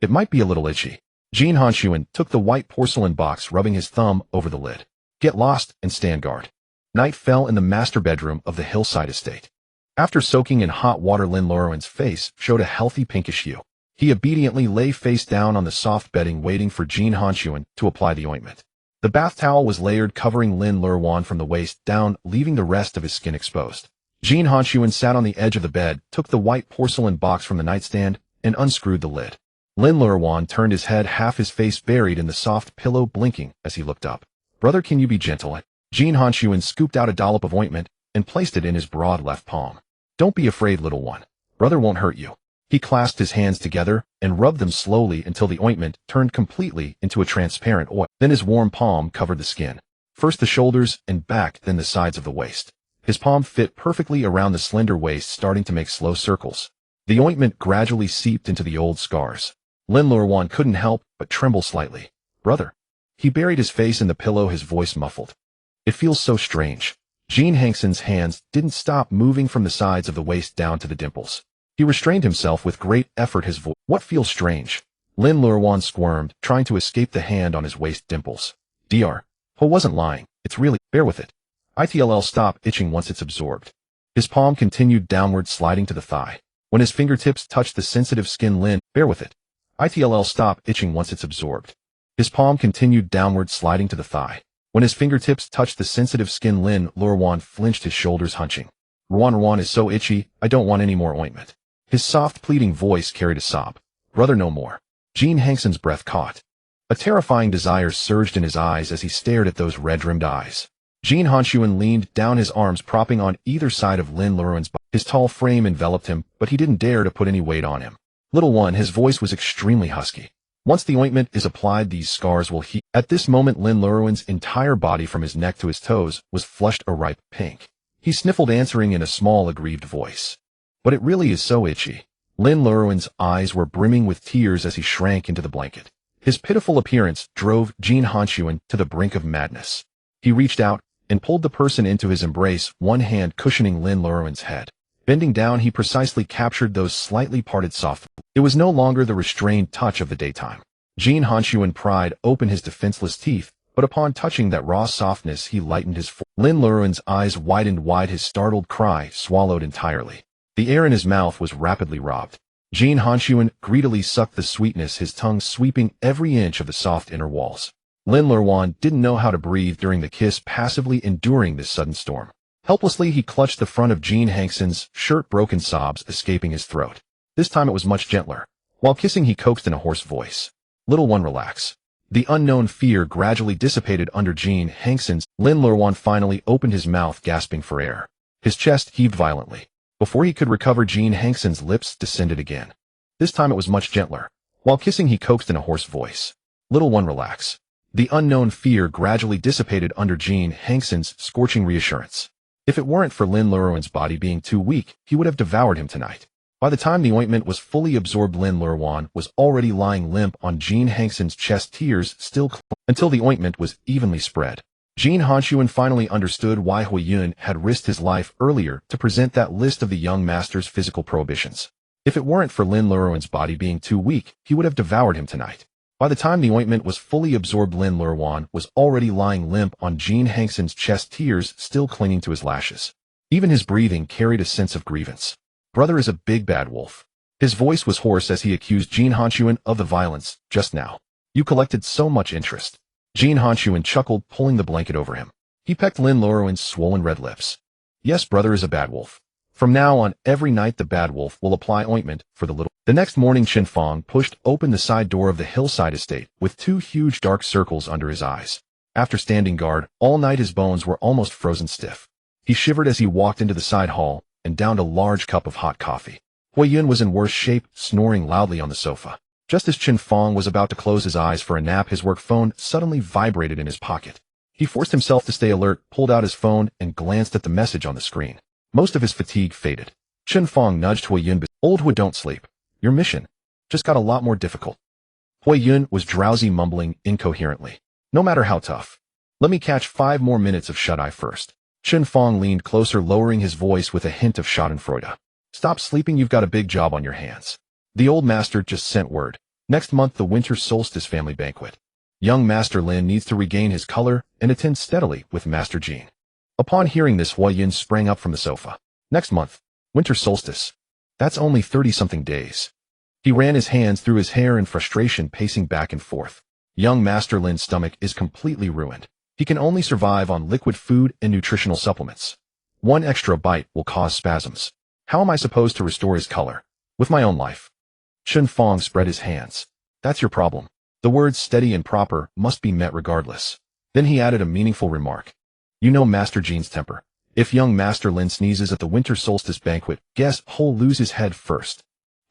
It might be a little itchy. Jin Hanxun took the white porcelain box, rubbing his thumb over the lid. Get lost and stand guard. Night fell in the master bedroom of the hillside estate. After soaking in hot water, Lin Luoruan's face showed a healthy pinkish hue. He obediently lay face down on the soft bedding, waiting for Jin Hanxun to apply the ointment. The bath towel was layered, covering Lin Luoruan from the waist down, leaving the rest of his skin exposed. Jin Hanxun sat on the edge of the bed, took the white porcelain box from the nightstand, and unscrewed the lid. Lin Luoruan turned his head, half his face buried in the soft pillow, blinking as he looked up. Brother, can you be gentle? Jin Hanxun scooped out a dollop of ointment and placed it in his broad left palm. Don't be afraid, little one. Brother won't hurt you. He clasped his hands together and rubbed them slowly until the ointment turned completely into a transparent oil. Then his warm palm covered the skin. First the shoulders and back, then the sides of the waist. His palm fit perfectly around the slender waist, starting to make slow circles. The ointment gradually seeped into the old scars. Lin Luoruan couldn't help but tremble slightly. Brother. He buried his face in the pillow, his voice muffled. It feels so strange. Jin Hanxun's hands didn't stop moving from the sides of the waist down to the dimples. He restrained himself with great effort, his voice. What feels strange? Lin Luoruan squirmed, trying to escape the hand on his waist dimples. Dr. Ho wasn't lying. It's really, bear with it. It'll stop itching once it's absorbed. His palm continued downward, sliding to the thigh. When his fingertips touched the sensitive skin, Lin, bear with it. It'll stop itching once it's absorbed. His palm continued downward, sliding to the thigh. When his fingertips touched the sensitive skin, Lin Luoruan flinched, his shoulders hunching. Ruan is so itchy, I don't want any more ointment. His soft, pleading voice carried a sob. Brother, no more. Jin Hanxun's breath caught. A terrifying desire surged in his eyes as he stared at those red-rimmed eyes. Jin Hanxun leaned down, his arms propping on either side of Lin Luoruan's body. His tall frame enveloped him, but he didn't dare to put any weight on him. Little one, his voice was extremely husky. Once the ointment is applied, these scars will heal. At this moment, Lin Luoruan's entire body from his neck to his toes was flushed a ripe pink. He sniffled, answering in a small, aggrieved voice. But it really is so itchy. Lin Luoruan's eyes were brimming with tears as he shrank into the blanket. His pitiful appearance drove Jin Hanxun to the brink of madness. He reached out and pulled the person into his embrace, one hand cushioning Lin Luoruan's head. Bending down, he precisely captured those slightly parted soft lips. It was no longer the restrained touch of the daytime. Jin Hanxun pried open his defenseless teeth, but upon touching that raw softness he lightened his form. Lin Luoruan's eyes widened wide, his startled cry swallowed entirely. The air in his mouth was rapidly robbed. Jin Hanxun greedily sucked the sweetness, his tongue sweeping every inch of the soft inner walls. Lin Luoruan didn't know how to breathe during the kiss, passively enduring this sudden storm. Helplessly he clutched the front of Jin Hanxun's shirt, broken sobs escaping his throat. This time it was much gentler. While kissing he coaxed in a hoarse voice, "Little one, relax." The unknown fear gradually dissipated under Jin Hanxun's. Lin Luoruan finally opened his mouth, gasping for air. His chest heaved violently. Before he could recover, Jin Hanxun's lips descended again. This time it was much gentler. While kissing he coaxed in a hoarse voice, "Little one, relax." The unknown fear gradually dissipated under Jin Hanxun's scorching reassurance. If it weren't for Lin Luoruan's body being too weak, he would have devoured him tonight. By the time the ointment was fully absorbed, Lin Luoruan was already lying limp on Jin Hanxun's chest, tears still until the ointment was evenly spread. Jin Hanxun finally understood why Huiyun had risked his life earlier to present that list of the young master's physical prohibitions. If it weren't for Lin Luoruan's body being too weak, he would have devoured him tonight. By the time the ointment was fully absorbed, Lin Luoruan was already lying limp on Jin Hanxun's chest, tears still clinging to his lashes. Even his breathing carried a sense of grievance. "Brother is a big bad wolf." His voice was hoarse as he accused Jin Hanxun of the violence just now. "You collected so much interest." Jin Hanxun chuckled, pulling the blanket over him. He pecked Lin Luoruan's swollen red lips. "Yes, brother is a bad wolf. From now on, every night the bad wolf will apply ointment for the little." The next morning, Chen Fong pushed open the side door of the hillside estate with two huge dark circles under his eyes. After standing guard all night, his bones were almost frozen stiff. He shivered as he walked into the side hall and downed a large cup of hot coffee. Huiyun was in worse shape, snoring loudly on the sofa. Just as Chen Fong was about to close his eyes for a nap, his work phone suddenly vibrated in his pocket. He forced himself to stay alert, pulled out his phone, and glanced at the message on the screen. Most of his fatigue faded. Chen Fong nudged Huiyun. "Old Hu, don't sleep. Your mission just got a lot more difficult." Huiyun was drowsy, mumbling incoherently. "No matter how tough. Let me catch 5 more minutes of shut-eye first." Chen Fong leaned closer, lowering his voice with a hint of schadenfreude. "Stop sleeping, you've got a big job on your hands. The old master just sent word. Next month, the winter solstice family banquet. Young Master Lin needs to regain his color and attend steadily with Master Jin." Upon hearing this, Huiyun sprang up from the sofa. "Next month, winter solstice. That's only 30-something days." He ran his hands through his hair in frustration, pacing back and forth. Young Master Lin's stomach is completely ruined. He can only survive on liquid food and nutritional supplements. One extra bite will cause spasms. How am I supposed to restore his color? With my own life. Chen Fong spread his hands. "That's your problem. The words steady and proper must be met regardless." Then he added a meaningful remark. "You know Master Jin's temper. If young Master Lin sneezes at the winter solstice banquet, guess who'll lose his head first."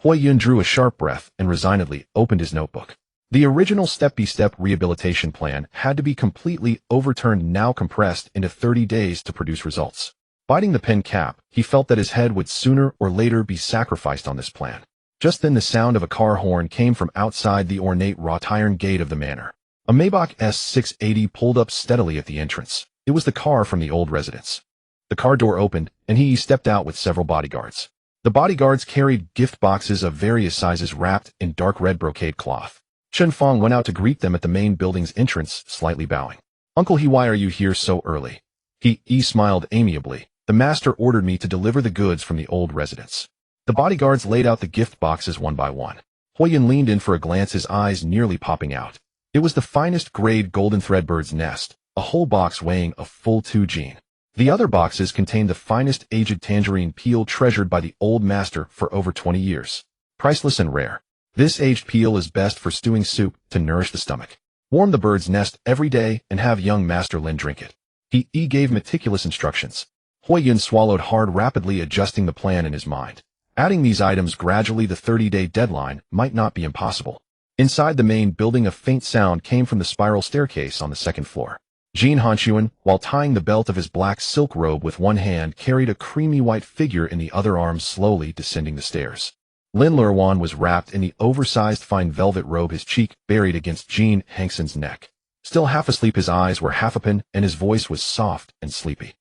Huiyun drew a sharp breath and resignedly opened his notebook. The original step-by-step rehabilitation plan had to be completely overturned, now compressed into 30 days to produce results. Biting the pen cap, he felt that his head would sooner or later be sacrificed on this plan. Just then the sound of a car horn came from outside the ornate wrought iron gate of the manor. A Maybach S680 pulled up steadily at the entrance. It was the car from the old residence. The car door opened, and he stepped out with several bodyguards. The bodyguards carried gift boxes of various sizes wrapped in dark red brocade cloth. Chen Fong went out to greet them at the main building's entrance, slightly bowing. "Uncle He, why are you here so early?" He smiled amiably. "The master ordered me to deliver the goods from the old residence." The bodyguards laid out the gift boxes one by one. Huiyun leaned in for a glance, his eyes nearly popping out. It was the finest grade golden threadbird's nest, a whole box weighing a full 2 Jin. The other boxes contained the finest aged tangerine peel treasured by the old master for over 20 years. Priceless and rare. This aged peel is best for stewing soup to nourish the stomach. Warm the bird's nest every day and have young Master Lin drink it. He gave meticulous instructions. Huiyun swallowed hard, rapidly adjusting the plan in his mind. Adding these items gradually, the 30-day deadline might not be impossible. Inside the main building, a faint sound came from the spiral staircase on the 2nd floor. Jin Hanxun, while tying the belt of his black silk robe with one hand, carried a creamy white figure in the other arm, slowly descending the stairs. Lin Luoruan was wrapped in the oversized fine velvet robe, his cheek buried against Jin Hanxun's neck. Still half asleep, his eyes were half open, and his voice was soft and sleepy.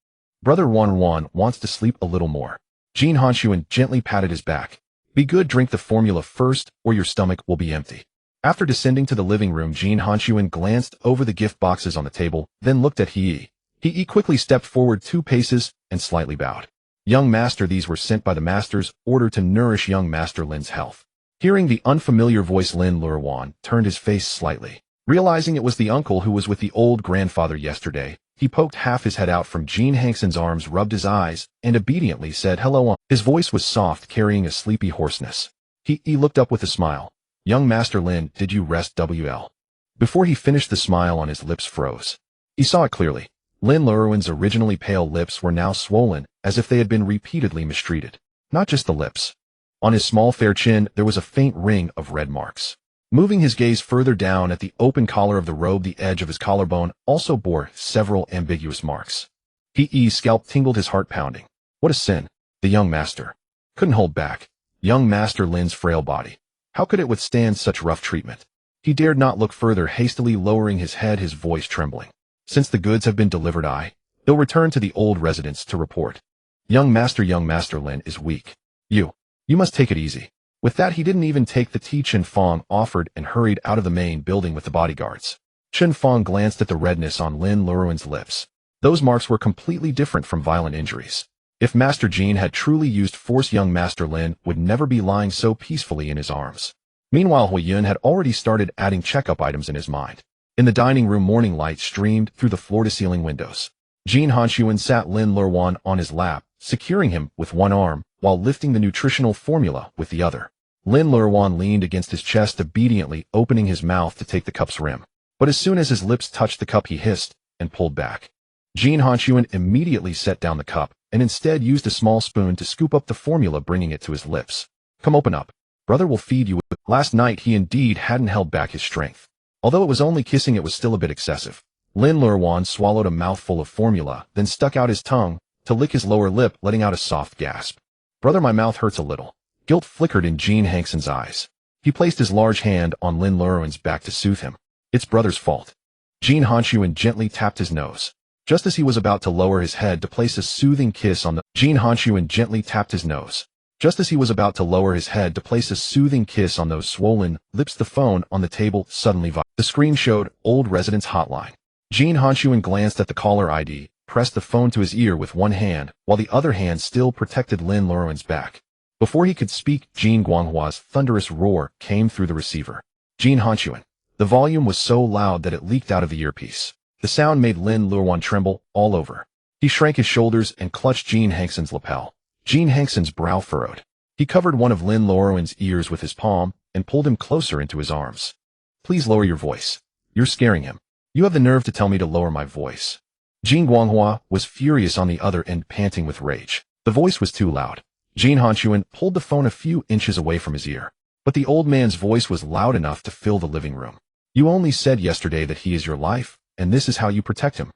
Brother Luoruan wants to sleep a little more. Jin Hanxun gently patted his back. Be good, drink the formula first, or your stomach will be empty. After descending to the living room, Jin Hanxun glanced over the gift boxes on the table, then looked at He. He quickly stepped forward 2 paces and slightly bowed. Young master, these were sent by the master's order to nourish young master Lin's health. Hearing the unfamiliar voice, Lin Luoruan turned his face slightly. Realizing it was the uncle who was with the old grandfather yesterday, he poked half his head out from Jin Hanxun's arms, rubbed his eyes, and obediently said hello. His voice was soft, carrying a sleepy hoarseness. He looked up with a smile. Young Master Lin, did you rest well? Before he finished, the smile on his lips froze. He saw it clearly. Lin Luoruan's originally pale lips were now swollen, as if they had been repeatedly mistreated. Not just the lips. On his small fair chin, there was a faint ring of red marks. Moving his gaze further down at the open collar of the robe, the edge of his collarbone also bore several ambiguous marks. He's scalp tingled, his heart pounding. What a sin. The young master couldn't hold back. Young Master Lin's frail body. How could it withstand such rough treatment? He dared not look further, hastily lowering his head, his voice trembling. Since the goods have been delivered, they'll return to the old residence to report. Young Master Lin is weak. You must take it easy. With that, he didn't even take the tea Chen Fong offered and hurried out of the main building with the bodyguards. Chen Fong glanced at the redness on Lin Luoruan's lips. Those marks were completely different from violent injuries. If Master Jin had truly used force, young Master Lin would never be lying so peacefully in his arms. Meanwhile, Hui Yun had already started adding checkup items in his mind. In the dining room, morning light streamed through the floor-to-ceiling windows. Jin Hanxun sat Lin Luoruan on his lap, securing him with one arm, while lifting the nutritional formula with the other. Lin Luoruan leaned against his chest, obediently opening his mouth to take the cup's rim. But as soon as his lips touched the cup, he hissed and pulled back. Jin Hanxun immediately set down the cup and instead used a small spoon to scoop up the formula, bringing it to his lips. Come, open up. Brother will feed you. Last night he indeed hadn't held back his strength. Although it was only kissing, it was still a bit excessive. Lin Luoruan swallowed a mouthful of formula, then stuck out his tongue to lick his lower lip, letting out a soft gasp. Brother, my mouth hurts a little. Guilt flickered in Jin Hanxun's eyes. He placed his large hand on Lin Luoruan's back to soothe him. It's brother's fault. Jin Hanxun gently tapped his nose. Just as he was about to lower his head to place a soothing kiss on the Jin Hanxun gently tapped his nose. Just as he was about to lower his head to place a soothing kiss on those swollen lips, the phone on the table suddenly vibrated. The screen showed Old Residence Hotline. Jin Hanxun glanced at the caller ID, pressed the phone to his ear with one hand, while the other hand still protected Lin Luoruan's back. Before he could speak, Jin Guanghua's thunderous roar came through the receiver. Jin Hanxun. The volume was so loud that it leaked out of the earpiece. The sound made Lin Luoruan tremble all over. He shrank his shoulders and clutched Jin Hanxun's lapel. Jin Hanxun's brow furrowed. He covered one of Lin Luoruan's ears with his palm and pulled him closer into his arms. Please lower your voice. You're scaring him. You have the nerve to tell me to lower my voice. Jin Guanghua was furious on the other end, panting with rage. The voice was too loud. Jin Hanxun pulled the phone a few inches away from his ear. But the old man's voice was loud enough to fill the living room. You only said yesterday that he is your life, and this is how you protect him.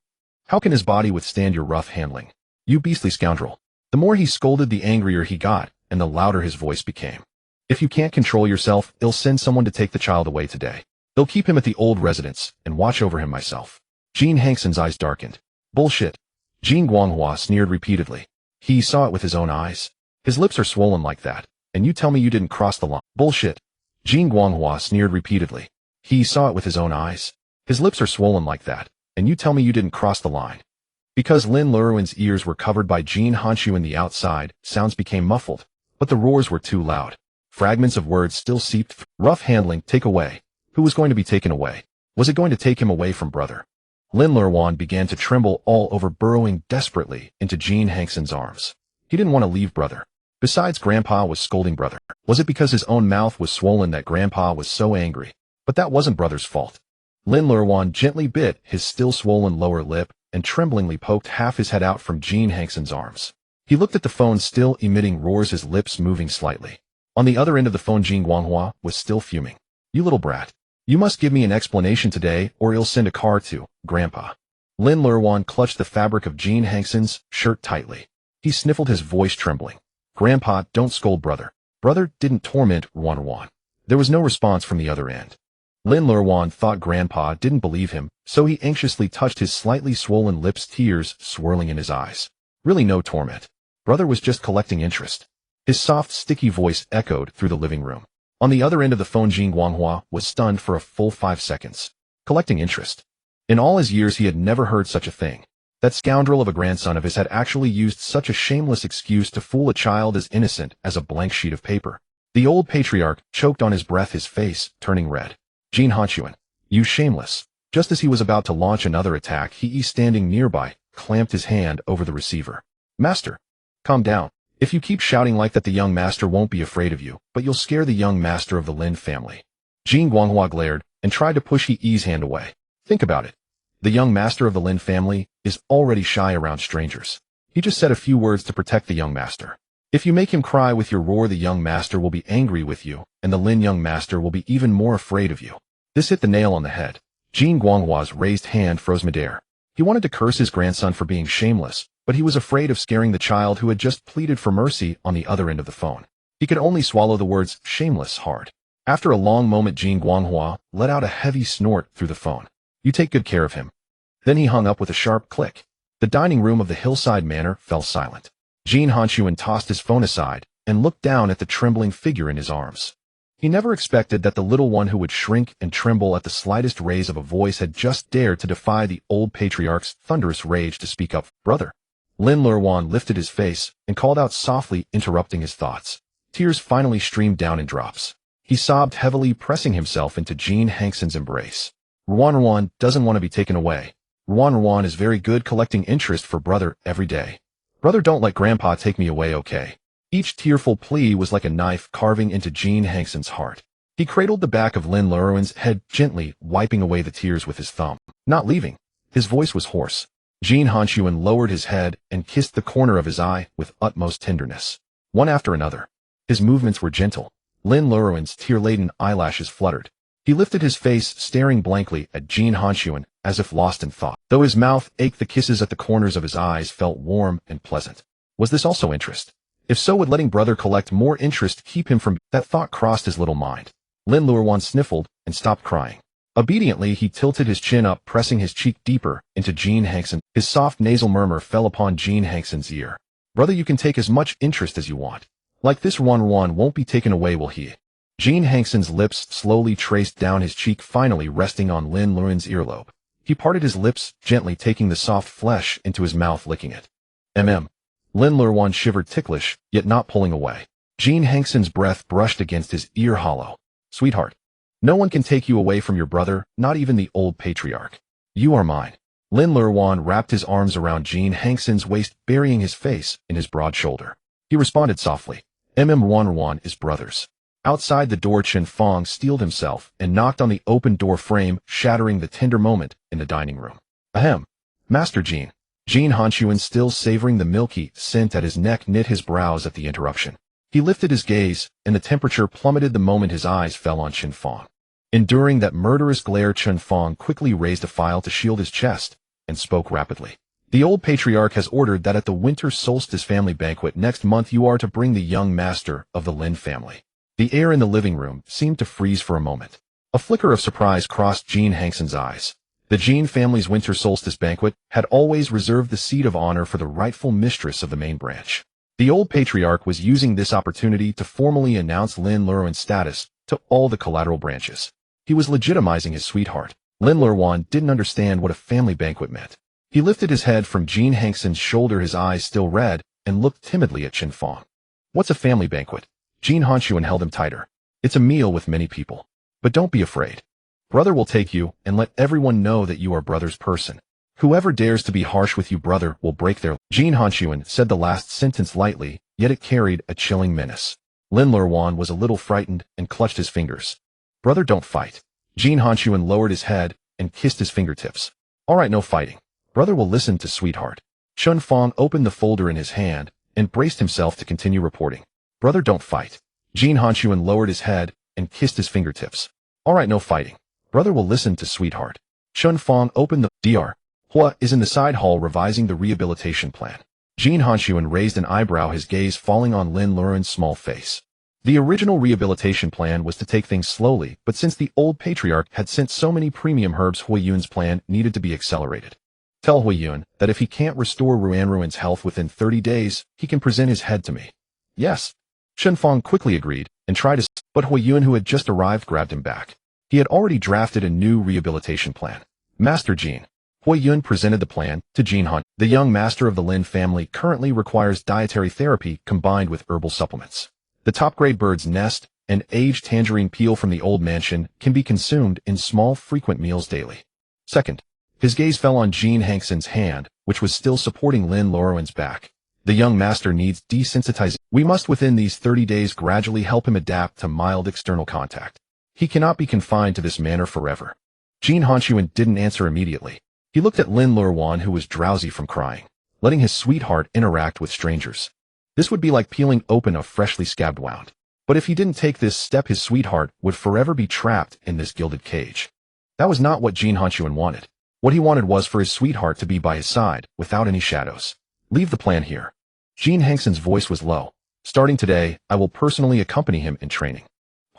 How can his body withstand your rough handling? You beastly scoundrel. The more he scolded, the angrier he got, and the louder his voice became. If you can't control yourself, I'll send someone to take the child away today. They'll keep him at the old residence and watch over him myself. Jin Hanxun's eyes darkened. Bullshit. Jin Guanghua sneered repeatedly. He saw it with his own eyes. His lips are swollen like that, and you tell me you didn't cross the line. Bullshit. Jin Guanghua sneered repeatedly. He saw it with his own eyes. His lips are swollen like that, and you tell me you didn't cross the line. Because Lin Luoruan's ears were covered by Jin Hanxun on the outside, sounds became muffled, but the roars were too loud. Fragments of words still seeped through. Rough handling, take away. Who was going to be taken away? Was it going to take him away from brother? Lin Luoruan began to tremble all over, burrowing desperately into Jin Hanxun's arms. He didn't want to leave brother. Besides, Grandpa was scolding brother. Was it because his own mouth was swollen that Grandpa was so angry? But that wasn't brother's fault. Lin Luoruan gently bit his still swollen lower lip and tremblingly poked half his head out from Jin Hanxun's arms. He looked at the phone, still emitting roars, his lips moving slightly. On the other end of the phone, Jin Guanghua was still fuming. You little brat. You must give me an explanation today, or I'll send a car to Grandpa. Lin Luoruan clutched the fabric of Jin Hanxun's shirt tightly. He sniffled, his voice trembling. Grandpa, don't scold brother. Brother didn't torment Luoruan. There was no response from the other end. Lin Luoruan thought Grandpa didn't believe him, so he anxiously touched his slightly swollen lips, tears swirling in his eyes. Really no torment. Brother was just collecting interest. His soft, sticky voice echoed through the living room. On the other end of the phone, Jin Guanghua was stunned for a full 5 seconds. Collecting interest. In all his years he had never heard such a thing. That scoundrel of a grandson of his had actually used such a shameless excuse to fool a child as innocent as a blank sheet of paper. The old patriarch choked on his breath, his face turning red. Jin Hanxun, you shameless. Just as he was about to launch another attack, he, standing nearby, clamped his hand over the receiver. Master, calm down. If you keep shouting like that, the young master won't be afraid of you, but you'll scare the young master of the Lin family. Jin Guanghua glared and tried to push He's hand away. Think about it. The young master of the Lin family is already shy around strangers. He just said a few words to protect the young master. If you make him cry with your roar, the young master will be angry with you, and the Lin young master will be even more afraid of you. This hit the nail on the head. Jin Guanghua's raised hand froze midair. He wanted to curse his grandson for being shameless, but he was afraid of scaring the child who had just pleaded for mercy on the other end of the phone. He could only swallow the words shameless hard. After a long moment, Jin Guanghua let out a heavy snort through the phone. You take good care of him. Then he hung up with a sharp click. The dining room of the hillside manor fell silent. Jin Hanxun tossed his phone aside and looked down at the trembling figure in his arms. He never expected that the little one who would shrink and tremble at the slightest raise of a voice had just dared to defy the old patriarch's thunderous rage to speak up. Brother. Lin Luoruan lifted his face and called out softly, interrupting his thoughts. Tears finally streamed down in drops. He sobbed heavily, pressing himself into Jin Hanxun's embrace. Luoruan doesn't want to be taken away. Luoruan is very good collecting interest for brother every day. Brother, don't let Grandpa take me away, okay? Each tearful plea was like a knife carving into Jin Hanxun's heart. He cradled the back of Lin Luoruan's head gently, wiping away the tears with his thumb. Not leaving. His voice was hoarse. Jin Hanxun lowered his head and kissed the corner of his eye with utmost tenderness. One after another. His movements were gentle. Lin Luoruan's tear-laden eyelashes fluttered. He lifted his face, staring blankly at Jin Hanxun, as if lost in thought. Though his mouth ached, the kisses at the corners of his eyes felt warm and pleasant. Was this also interest? If so, would letting brother collect more interest keep him from... That thought crossed his little mind. Lin Luoruan sniffled and stopped crying. Obediently, he tilted his chin up, pressing his cheek deeper into Jin Hanxun. His soft nasal murmur fell upon Jin Hanxun's ear. Brother, you can take as much interest as you want. Like this, Luoruan won't be taken away, will he? Jin Hanxun's lips slowly traced down his cheek, finally resting on Lin Luoruan's earlobe. He parted his lips, gently taking the soft flesh into his mouth, licking it. Lin Luoruan shivered, ticklish, yet not pulling away. Jin Hanxun's breath brushed against his ear hollow. Sweetheart, no one can take you away from your brother, not even the old patriarch. You are mine. Lin Luoruan wrapped his arms around Jin Hanxun's waist, burying his face in his broad shoulder. He responded softly. Luoruan is brothers. Outside the door, Chen Fong steeled himself and knocked on the open door frame, shattering the tender moment in the dining room. Master Jin. Jin Hanxun, still savoring the milky scent at his neck, knit his brows at the interruption. He lifted his gaze, and the temperature plummeted the moment his eyes fell on Chen Fong. Enduring that murderous glare, Chen Fong quickly raised a file to shield his chest and spoke rapidly. The old patriarch has ordered that at the winter solstice family banquet next month you are to bring the young master of the Lin family. The air in the living room seemed to freeze for a moment. A flicker of surprise crossed Jin Hanxun's eyes. The Jin family's winter solstice banquet had always reserved the seat of honor for the rightful mistress of the main branch. The old patriarch was using this opportunity to formally announce Lin Luoruan's status to all the collateral branches. He was legitimizing his sweetheart. Lin Luoruan didn't understand what a family banquet meant. He lifted his head from Jin Hanxun's shoulder, his eyes still red, and looked timidly at Chen Fong. What's a family banquet? Jin Hanxun held him tighter. It's a meal with many people. But don't be afraid. Brother will take you and let everyone know that you are brother's person. Whoever dares to be harsh with you, brother, will break their... Jin Hanxun said the last sentence lightly, yet it carried a chilling menace. Lin Luoruan was a little frightened and clutched his fingers. Brother, don't fight. Jin Hanxun lowered his head and kissed his fingertips. All right, no fighting. Brother will listen to sweetheart. Chen Fong opened the folder in his hand and braced himself to continue reporting. Brother, don't fight. Jin Hanxun lowered his head and kissed his fingertips. All right, no fighting. Brother will listen to sweetheart. Chen Fong opened the... Dr. Hua is in the side hall revising the rehabilitation plan. Jin Hanxun raised an eyebrow, his gaze falling on Lin Luoruan's small face. The original rehabilitation plan was to take things slowly, but since the old patriarch had sent so many premium herbs, Huiyun's plan needed to be accelerated. Tell Huiyun that if he can't restore Ruanruan's health within 30 days, he can present his head to me. Yes. Shenfang quickly agreed and tried to, but Huiyun, who had just arrived, grabbed him back. He had already drafted a new rehabilitation plan. Master Jin. Huiyun presented the plan to Jin Hanxun. The young master of the Lin family currently requires dietary therapy combined with herbal supplements. The top-grade bird's nest and aged tangerine peel from the old mansion can be consumed in small, frequent meals daily. Second, his gaze fell on Jin Hanxun's hand, which was still supporting Lin Luoruan's back. The young master needs desensitizing. We must within these 30 days gradually help him adapt to mild external contact. He cannot be confined to this manner forever. Jin Hanxun didn't answer immediately. He looked at Lin Luoruan, who was drowsy from crying, letting his sweetheart interact with strangers. This would be like peeling open a freshly scabbed wound. But if he didn't take this step, his sweetheart would forever be trapped in this gilded cage. That was not what Jin Hanxun wanted. What he wanted was for his sweetheart to be by his side, without any shadows. Leave the plan here. Jin Hanxun's voice was low. Starting today, I will personally accompany him in training.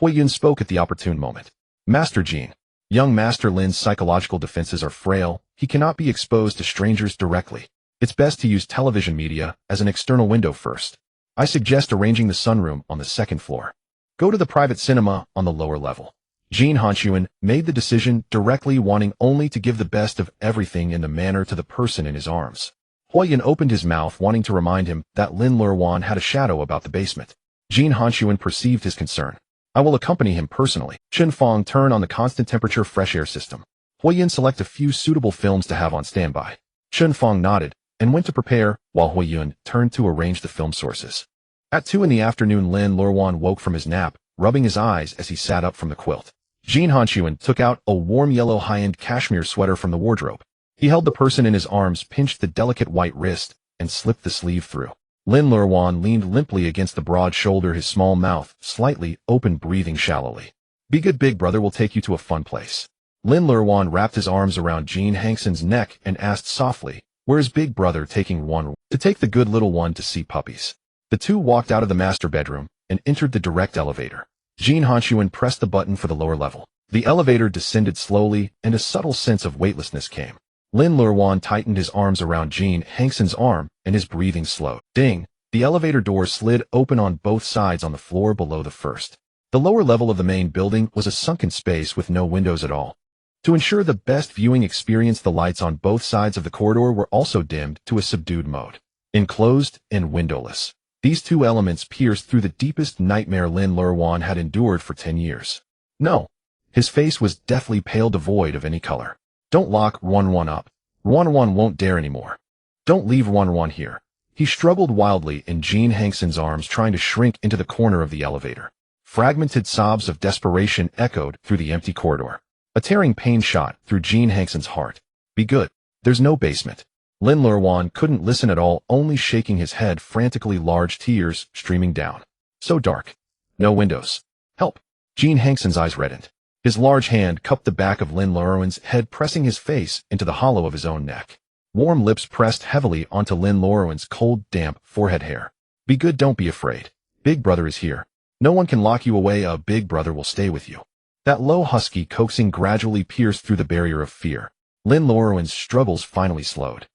Huiyun spoke at the opportune moment. Master Jin. Young Master Lin's psychological defenses are frail. He cannot be exposed to strangers directly. It's best to use television media as an external window first. I suggest arranging the sunroom on the second floor. Go to the private cinema on the lower level. Jin Hanxun made the decision directly, wanting only to give the best of everything in the manner to the person in his arms. Huiyun opened his mouth, wanting to remind him that Lin Luoruan had a shadow about the basement. Jin Hanxun perceived his concern. I will accompany him personally. Shenfang turned on the constant temperature fresh air system. Huiyun select a few suitable films to have on standby. Shenfang nodded and went to prepare, while Huiyun turned to arrange the film sources. At 2 in the afternoon, Lin Luoruan woke from his nap, rubbing his eyes as he sat up from the quilt. Jin Hanxun took out a warm yellow high-end cashmere sweater from the wardrobe. He held the person in his arms, pinched the delicate white wrist, and slipped the sleeve through. Lin Luoruan leaned limply against the broad shoulder, his small mouth slightly open, breathing shallowly. Be good, big brother will take you to a fun place. Lin Luoruan wrapped his arms around Jin Hanxun's neck and asked softly, where's big brother taking one? To take the good little one to see puppies. The two walked out of the master bedroom and entered the direct elevator. Jin Hanxun pressed the button for the lower level. The elevator descended slowly, and a subtle sense of weightlessness came. Lin Luoruan tightened his arms around Jin Hanxun's arm, and his breathing slowed. Ding! The elevator door slid open on both sides on the floor below the first. The lower level of the main building was a sunken space with no windows at all. To ensure the best viewing experience, the lights on both sides of the corridor were also dimmed to a subdued mode. Enclosed and windowless. These two elements pierced through the deepest nightmare Lin Luoruan had endured for 10 years. No. His face was deathly pale, devoid of any color. Don't lock Ruanruan up. Ruanruan won't dare anymore. Don't leave Ruanruan here. He struggled wildly in Jin Hanxun's arms, trying to shrink into the corner of the elevator. Fragmented sobs of desperation echoed through the empty corridor. A tearing pain shot through Jin Hanxun's heart. Be good. There's no basement. Lin Luoruan couldn't listen at all, only shaking his head frantically, large tears streaming down. So dark. No windows. Help. Jin Hanxun's eyes reddened. His large hand cupped the back of Lin Luoruan's head, pressing his face into the hollow of his own neck. Warm lips pressed heavily onto Lin Luoruan's cold, damp forehead hair. Be good, don't be afraid. Big brother is here. No one can lock you away. A big brother will stay with you. That low, husky coaxing gradually pierced through the barrier of fear. Lin Luoruan's struggles finally slowed.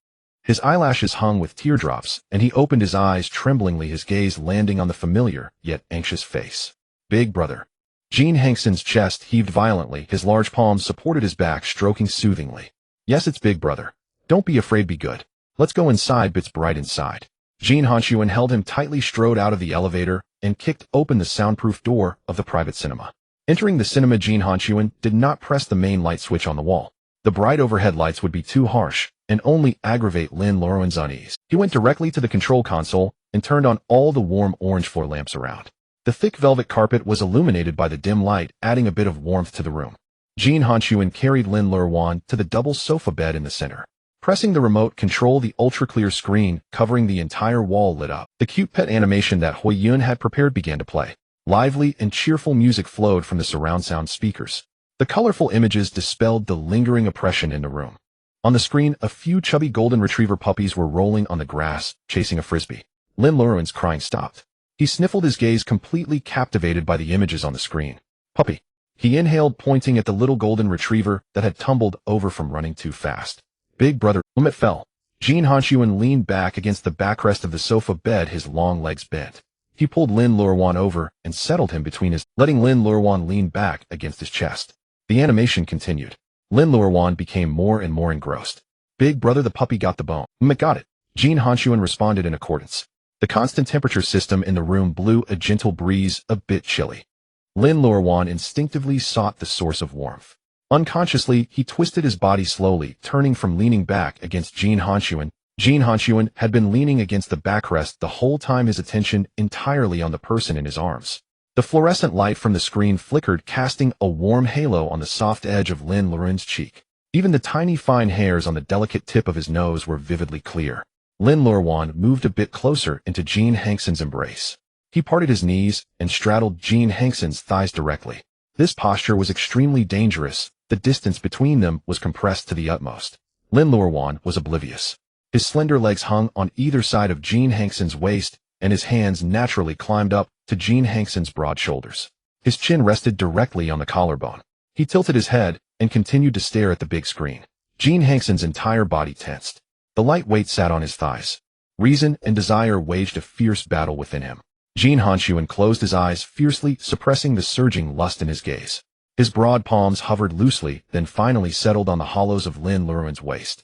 His eyelashes hung with teardrops, and he opened his eyes tremblingly, his gaze landing on the familiar, yet anxious face. Big brother. Jin Hanxun's chest heaved violently, his large palms supported his back, stroking soothingly. Yes, it's big brother. Don't be afraid, be good. Let's go inside. Bits bright inside. Jin Hanxun held him tightly, strode out of the elevator, and kicked open the soundproof door of the private cinema. Entering the cinema, Jin Hanxun did not press the main light switch on the wall. The bright overhead lights would be too harsh and only aggravate Lin Luoruan's unease. He went directly to the control console and turned on all the warm orange floor lamps around. The thick velvet carpet was illuminated by the dim light, adding a bit of warmth to the room. Jin Hanxun carried Lin Luoruan to the double sofa bed in the center. Pressing the remote control, the ultra-clear screen covering the entire wall lit up. The cute pet animation that Huiyun had prepared began to play. Lively and cheerful music flowed from the surround sound speakers. The colorful images dispelled the lingering oppression in the room. On the screen, a few chubby golden retriever puppies were rolling on the grass, chasing a frisbee. Lin Luoruan's crying stopped. He sniffled, his gaze completely captivated by the images on the screen. Puppy. He inhaled, pointing at the little golden retriever that had tumbled over from running too fast. Big brother, it fell. Jin Hanxun leaned back against the backrest of the sofa bed, his long legs bent. He pulled Lin Luoruan over and settled him between his, letting Lin Luoruan lean back against his chest. The animation continued. Lin Luoruan became more and more engrossed. Big brother, the puppy got the bone. Got it. Jin Hanxun responded in accordance. The constant temperature system in the room blew a gentle breeze, a bit chilly. Lin Luoruan instinctively sought the source of warmth. Unconsciously, he twisted his body slowly, turning from leaning back against Jin Hanxun. Jin Hanxun had been leaning against the backrest the whole time, his attention entirely on the person in his arms. The fluorescent light from the screen flickered, casting a warm halo on the soft edge of Lin Luoruan's cheek. Even the tiny fine hairs on the delicate tip of his nose were vividly clear. Lin Luoruan moved a bit closer into Jin Hanxun's embrace. He parted his knees and straddled Jin Hanxun's thighs directly. This posture was extremely dangerous. The distance between them was compressed to the utmost. Lin Luoruan was oblivious. His slender legs hung on either side of Jin Hanxun's waist, and his hands naturally climbed up to Jin Hanxun's broad shoulders. His chin rested directly on the collarbone. He tilted his head and continued to stare at the big screen. Jin Hanxun's entire body tensed. The light weight sat on his thighs. Reason and desire waged a fierce battle within him. Jin Hanxun closed his eyes fiercely, suppressing the surging lust in his gaze. His broad palms hovered loosely, then finally settled on the hollows of Lin Luoruan's waist.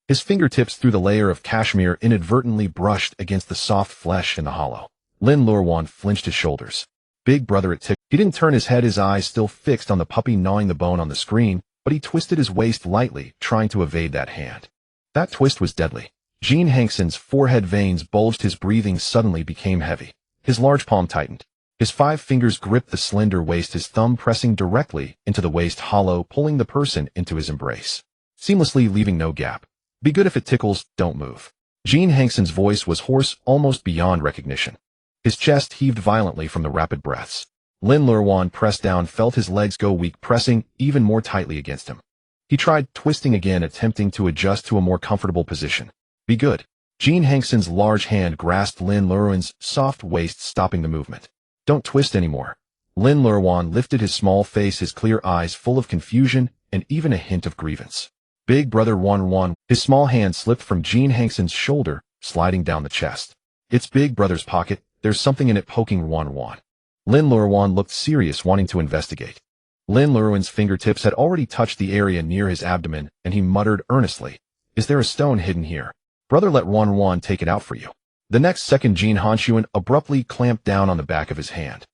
His fingertips through the layer of cashmere inadvertently brushed against the soft flesh in the hollow. Lin Luoruan flinched his shoulders. Big brother, it tickled. He didn't turn his head, his eyes still fixed on the puppy gnawing the bone on the screen, but he twisted his waist lightly, trying to evade that hand. That twist was deadly. Jin Hanxun's forehead veins bulged, his breathing suddenly became heavy. His large palm tightened. His 5 fingers gripped the slender waist, his thumb pressing directly into the waist hollow, pulling the person into his embrace, seamlessly leaving no gap. Be good if it tickles, don't move. Jin Hanxun's voice was hoarse, almost beyond recognition. His chest heaved violently from the rapid breaths. Lin Luoruan pressed down, felt his legs go weak, pressing even more tightly against him. He tried twisting again, attempting to adjust to a more comfortable position. Be good. Jin Hanxun's large hand grasped Lin Luoruan's soft waist, stopping the movement. Don't twist anymore. Lin Luoruan lifted his small face, his clear eyes full of confusion and even a hint of grievance. Big brother Luoruan, his small hand slipped from Jin Hanxun's shoulder, sliding down the chest. It's big brother's pocket, there's something in it, poking Luoruan. Lin Luoruan looked serious, wanting to investigate. Lin Luoruan's fingertips had already touched the area near his abdomen, and he muttered earnestly, "Is there a stone hidden here? Brother, let Luoruan take it out for you." The next second, Jin Hanxun abruptly clamped down on the back of his hand.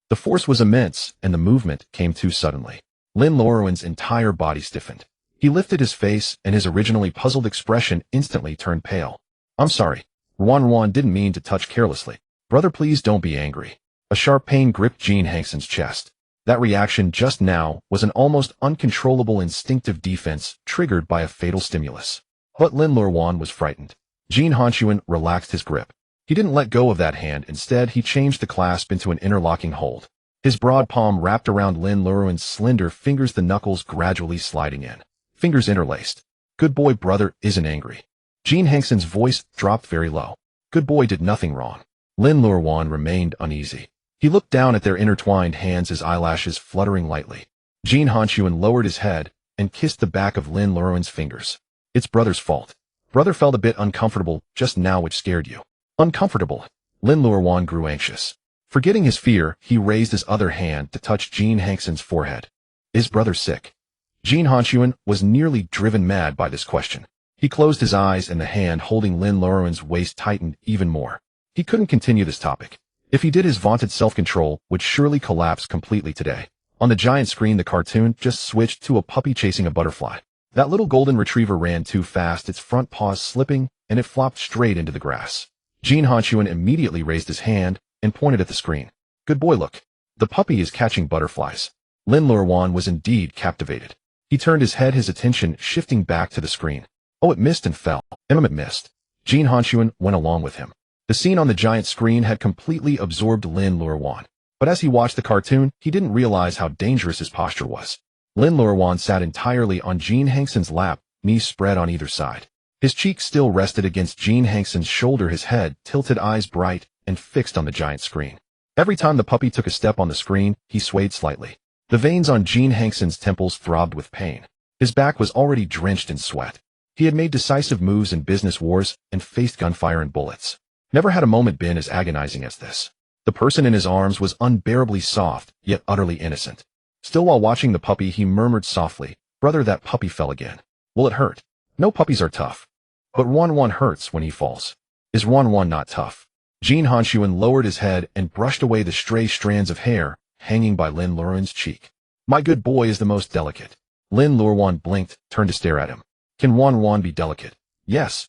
The force was immense, and the movement came too suddenly. Lin Luoruan's entire body stiffened. He lifted his face, and his originally puzzled expression instantly turned pale. "I'm sorry. Luoruan didn't mean to touch carelessly. Brother, please don't be angry." A sharp pain gripped Jin Hanxun's chest. That reaction just now was an almost uncontrollable instinctive defense triggered by a fatal stimulus. But Lin Luoruan was frightened. Jin Hanxun relaxed his grip. He didn't let go of that hand. Instead, he changed the clasp into an interlocking hold. His broad palm wrapped around Lin Luoruan's slender fingers, the knuckles gradually sliding in. Fingers interlaced. "Good boy, brother isn't angry." Jin Hanxun's voice dropped very low. "Good boy did nothing wrong." Lin Luoruan remained uneasy. He looked down at their intertwined hands, his eyelashes fluttering lightly. Jin Hanxun lowered his head and kissed the back of Lin Luoruan's fingers. "It's brother's fault. Brother felt a bit uncomfortable just now, which scared you." Uncomfortable? Lin Luoruan grew anxious. Forgetting his fear, he raised his other hand to touch Jin Hanxun's forehead. "Is brother sick?" Jin Hanxun was nearly driven mad by this question. He closed his eyes, and the hand holding Lin Luoruan's waist tightened even more. He couldn't continue this topic. If he did, his vaunted self-control would surely collapse completely today. On the giant screen, the cartoon just switched to a puppy chasing a butterfly. That little golden retriever ran too fast, its front paws slipping, and it flopped straight into the grass. Jin Hanxun immediately raised his hand and pointed at the screen. "Good boy, look. The puppy is catching butterflies." Lin Luoruan was indeed captivated. He turned his head, his attention shifting back to the screen. "Oh, it missed and fell." It missed. Jin Hanxun went along with him. The scene on the giant screen had completely absorbed Lin Luoruan. But as he watched the cartoon, he didn't realize how dangerous his posture was. Lin Luoruan sat entirely on Jin Hanxun's lap, knees spread on either side. His cheek still rested against Jin Hanxun's shoulder, his head tilted, eyes bright and fixed on the giant screen. Every time the puppy took a step on the screen, he swayed slightly. The veins on Jin Hanxun's temples throbbed with pain. His back was already drenched in sweat. He had made decisive moves in business wars and faced gunfire and bullets. Never had a moment been as agonizing as this. The person in his arms was unbearably soft, yet utterly innocent. Still while watching the puppy, he murmured softly, "Brother, that puppy fell again. Will it hurt? No puppies are tough. But Ruan hurts when he falls. Is Ruan not tough?" Jin Hanxun lowered his head and brushed away the stray strands of hair hanging by Lin Luoruan's cheek. "My good boy is the most delicate." Lin Luoruan blinked, turned to stare at him. "Can Ruan be delicate?" "Yes."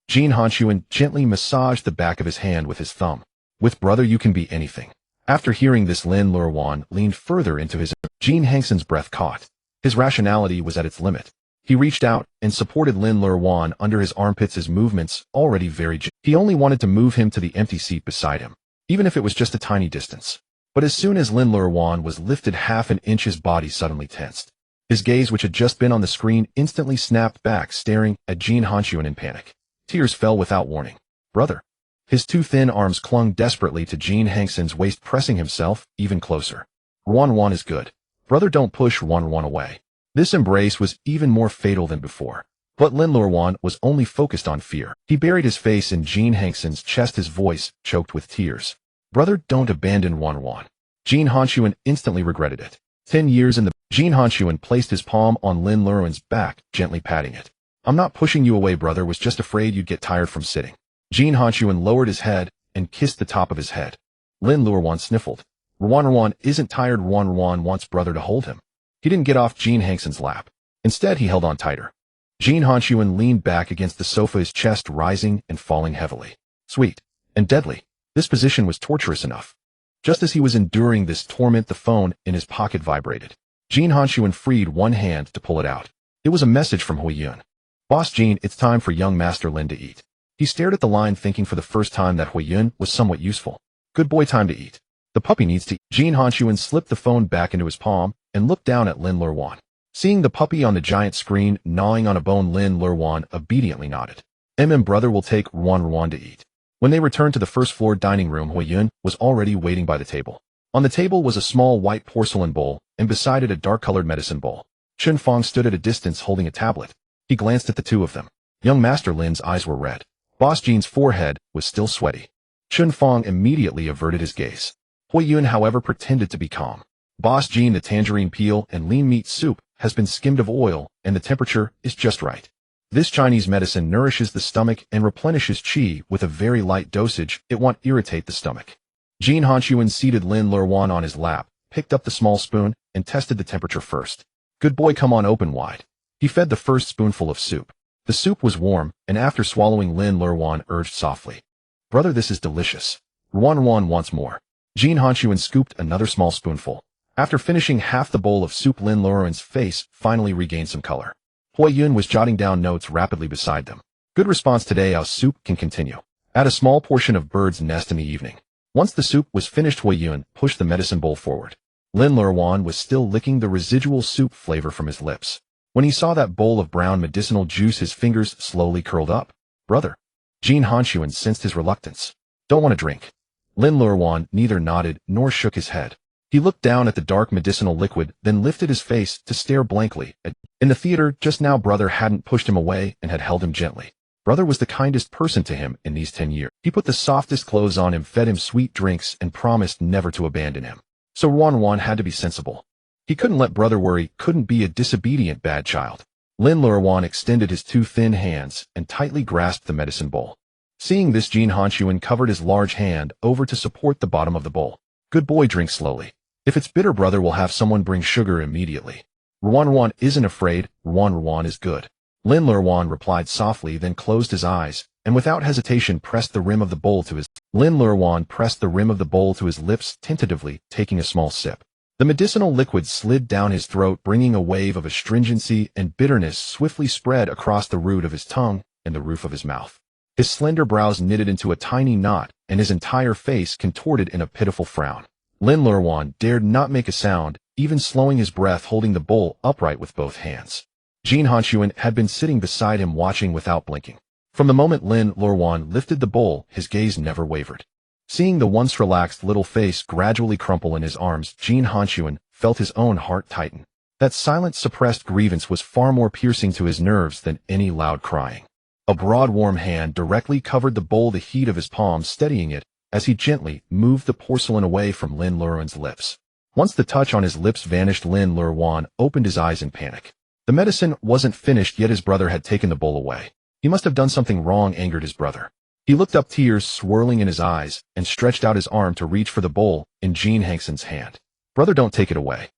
Jin Hanxun gently massaged the back of his hand with his thumb. "With brother you can be anything." After hearing this, Lin Luoruan leaned further into his. Jin Hanxun's breath caught. His rationality was at its limit. He reached out and supported Lin Luoruan under his armpits, his movements already very gentle. He only wanted to move him to the empty seat beside him, even if it was just a tiny distance. But as soon as Lin Luoruan was lifted half an inch, his body suddenly tensed. His gaze, which had just been on the screen, instantly snapped back, staring at Jin Hanxun in panic. Tears fell without warning. "Brother." His two thin arms clung desperately to Jin Hanxun's waist, pressing himself even closer. "Ruan is good. Brother, don't push Ruan away." This embrace was even more fatal than before. But Lin Luoruan was only focused on fear. He buried his face in Jin Hanxun's chest, his voice choked with tears. "Brother, don't abandon Ruan." Jin Hanxun instantly regretted it. 10 years in the... Jin Hanxun placed his palm on Lin Luoruan's back, gently patting it. "I'm not pushing you away, brother, was just afraid you'd get tired from sitting." Jin Hanxun lowered his head and kissed the top of his head. Lin Luoruan sniffled. Ruan isn't tired. Ruan wants brother to hold him." He didn't get off Jin Hanxun's lap. Instead, he held on tighter. Jin Hanxun leaned back against the sofa, his chest rising and falling heavily. Sweet and deadly. This position was torturous enough. Just as he was enduring this torment, the phone in his pocket vibrated. Jin Hanxun freed one hand to pull it out. It was a message from Huiyun. "Boss Jin, it's time for young Master Lin to eat." He stared at the line, thinking for the first time that Huiyun was somewhat useful. "Good boy, time to eat. The puppy needs to eat." Jin Hanxun slipped the phone back into his palm and looked down at Lin Luoruan. Seeing the puppy on the giant screen gnawing on a bone, Lin Luoruan obediently nodded. Brother will take Ruan to eat." When they returned to the first-floor dining room, Huiyun was already waiting by the table. On the table was a small white porcelain bowl, and beside it a dark-colored medicine bowl. Chun Fong stood at a distance holding a tablet. He glanced at the two of them. Young Master Lin's eyes were red. Boss Jin's forehead was still sweaty. Chun Fong immediately averted his gaze. Huiyun, however, pretended to be calm. "Boss Jin, the tangerine peel and lean meat soup has been skimmed of oil, and the temperature is just right. This Chinese medicine nourishes the stomach and replenishes qi with a very light dosage. It won't irritate the stomach." Jin Hanxun seated Lin Luoruan on his lap, picked up the small spoon, and tested the temperature first. "Good boy, come on, open wide." He fed the first spoonful of soup. The soup was warm, and after swallowing, Lin Luoruan urged softly, "Brother, this is delicious. Ruan wants more." Jin Hanxun scooped another small spoonful. After finishing half the bowl of soup, Lin Luoruan's face finally regained some color. Huiyun was jotting down notes rapidly beside them. "Good response today. Our soup can continue. Add a small portion of bird's nest in the evening." Once the soup was finished, Huiyun pushed the medicine bowl forward. Lin Luoruan was still licking the residual soup flavor from his lips. When he saw that bowl of brown medicinal juice, his fingers slowly curled up. "Brother." Jin Hanxun sensed his reluctance. "Don't want to drink." Lin Luoruan neither nodded nor shook his head. He looked down at the dark medicinal liquid, then lifted his face to stare blankly at. In the theater just now, brother hadn't pushed him away and had held him gently. Brother was the kindest person to him in these 10 years. He put the softest clothes on him, fed him sweet drinks, and promised never to abandon him. So Ruan had to be sensible. He couldn't let brother worry, couldn't be a disobedient bad child. Lin Luoruan extended his two thin hands and tightly grasped the medicine bowl. Seeing this, Jin Hanxun covered his large hand over to support the bottom of the bowl. "Good boy, drink slowly. If it's bitter, brother will have someone bring sugar immediately." Ruan isn't afraid. Ruan is good." Lin Luoruan replied softly, then closed his eyes, and without hesitation pressed the rim of the bowl to his. Lin Luoruan pressed the rim of the bowl to his lips, tentatively taking a small sip. The medicinal liquid slid down his throat, bringing a wave of astringency and bitterness swiftly spread across the root of his tongue and the roof of his mouth. His slender brows knitted into a tiny knot, and his entire face contorted in a pitiful frown. Lin Luoruan dared not make a sound, even slowing his breath, holding the bowl upright with both hands. Jin Hanxun had been sitting beside him, watching without blinking. From the moment Lin Luoruan lifted the bowl, his gaze never wavered. Seeing the once relaxed little face gradually crumple in his arms, Jin Hanxun felt his own heart tighten. That silent, suppressed grievance was far more piercing to his nerves than any loud crying. A broad, warm hand directly covered the bowl, the heat of his palm steadying it as he gently moved the porcelain away from Lin Luoruan's lips. Once the touch on his lips vanished, Lin Luoruan opened his eyes in panic. The medicine wasn't finished yet. His brother had taken the bowl away. He must have done something wrong, angered his brother. He looked up, tears swirling in his eyes, and stretched out his arm to reach for the bowl in Jin Hanxun's hand. Brother, don't take it away.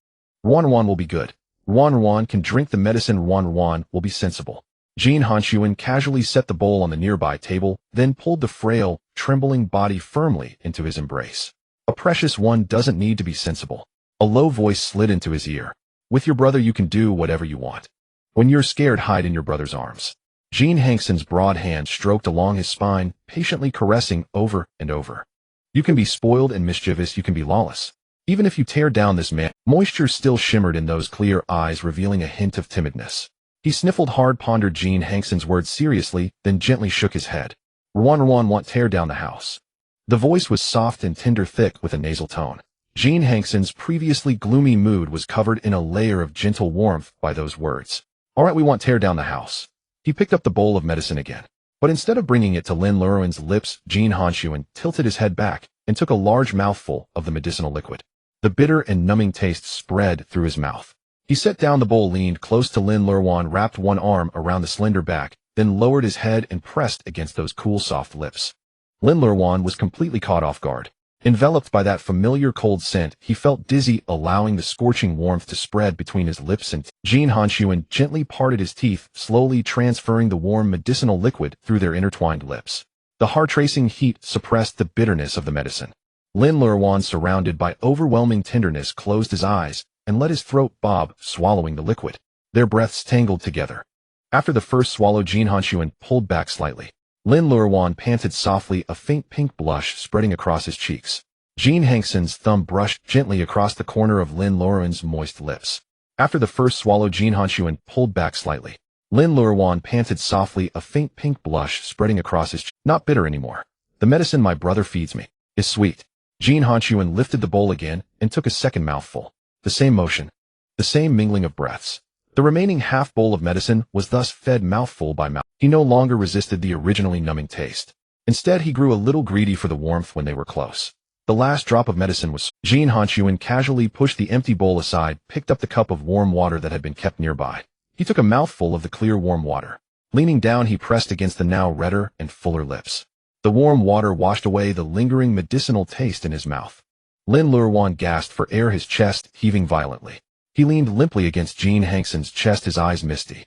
Luoruan will be good. Luoruan can drink the medicine. Luoruan will be sensible. Jin Hanxun casually set the bowl on the nearby table, then pulled the frail, trembling body firmly into his embrace. A precious one doesn't need to be sensible. A low voice slid into his ear. With your brother you can do whatever you want. When you're scared, hide in your brother's arms. Jin Hanxun's broad hand stroked along his spine, patiently caressing over and over. You can be spoiled and mischievous, you can be lawless. Even if you tear down this man, moisture still shimmered in those clear eyes, revealing a hint of timidness. He sniffled hard, pondered Jin Hanxun's words seriously, then gently shook his head. Luoruan won't tear down the house. The voice was soft and tender, thick with a nasal tone. Jin Hanxun's previously gloomy mood was covered in a layer of gentle warmth by those words. All right, we won't tear down the house. He picked up the bowl of medicine again. But instead of bringing it to Lin Luoruan's lips, Jin Hanxun tilted his head back and took a large mouthful of the medicinal liquid. The bitter and numbing taste spread through his mouth. He set down the bowl, leaned close to Lin Luoruan, wrapped one arm around the slender back, then lowered his head and pressed against those cool, soft lips. Lin Luoruan was completely caught off guard. Enveloped by that familiar cold scent, he felt dizzy, allowing the scorching warmth to spread between his lips and Jin Hanxun gently parted his teeth, slowly transferring the warm medicinal liquid through their intertwined lips. The heart-racing heat suppressed the bitterness of the medicine. Lin Luoruan, surrounded by overwhelming tenderness, closed his eyes and let his throat bob, swallowing the liquid. Their breaths tangled together. After the first swallow, Jin Hanxun pulled back slightly. Lin Luoruan panted softly, a faint pink blush spreading across his cheeks. Jin Hanxun's thumb brushed gently across the corner of Lin Luoruan's moist lips. After the first swallow, Jin Hanxun pulled back slightly. Lin Luoruan panted softly, a faint pink blush spreading across his cheeks. Not bitter anymore. The medicine my brother feeds me is sweet. Jin Hanxun lifted the bowl again and took a second mouthful. The same motion. The same mingling of breaths. The remaining half bowl of medicine was thus fed mouthful by mouth. He no longer resisted the originally numbing taste. Instead, he grew a little greedy for the warmth when they were close. The last drop of medicine was. Jin Hanxun casually pushed the empty bowl aside, picked up the cup of warm water that had been kept nearby. He took a mouthful of the clear, warm water. Leaning down, he pressed against the now redder and fuller lips. The warm water washed away the lingering medicinal taste in his mouth. Lin Luoruan gasped for air, his chest heaving violently. He leaned limply against Jin Hanxun's chest, his eyes misty.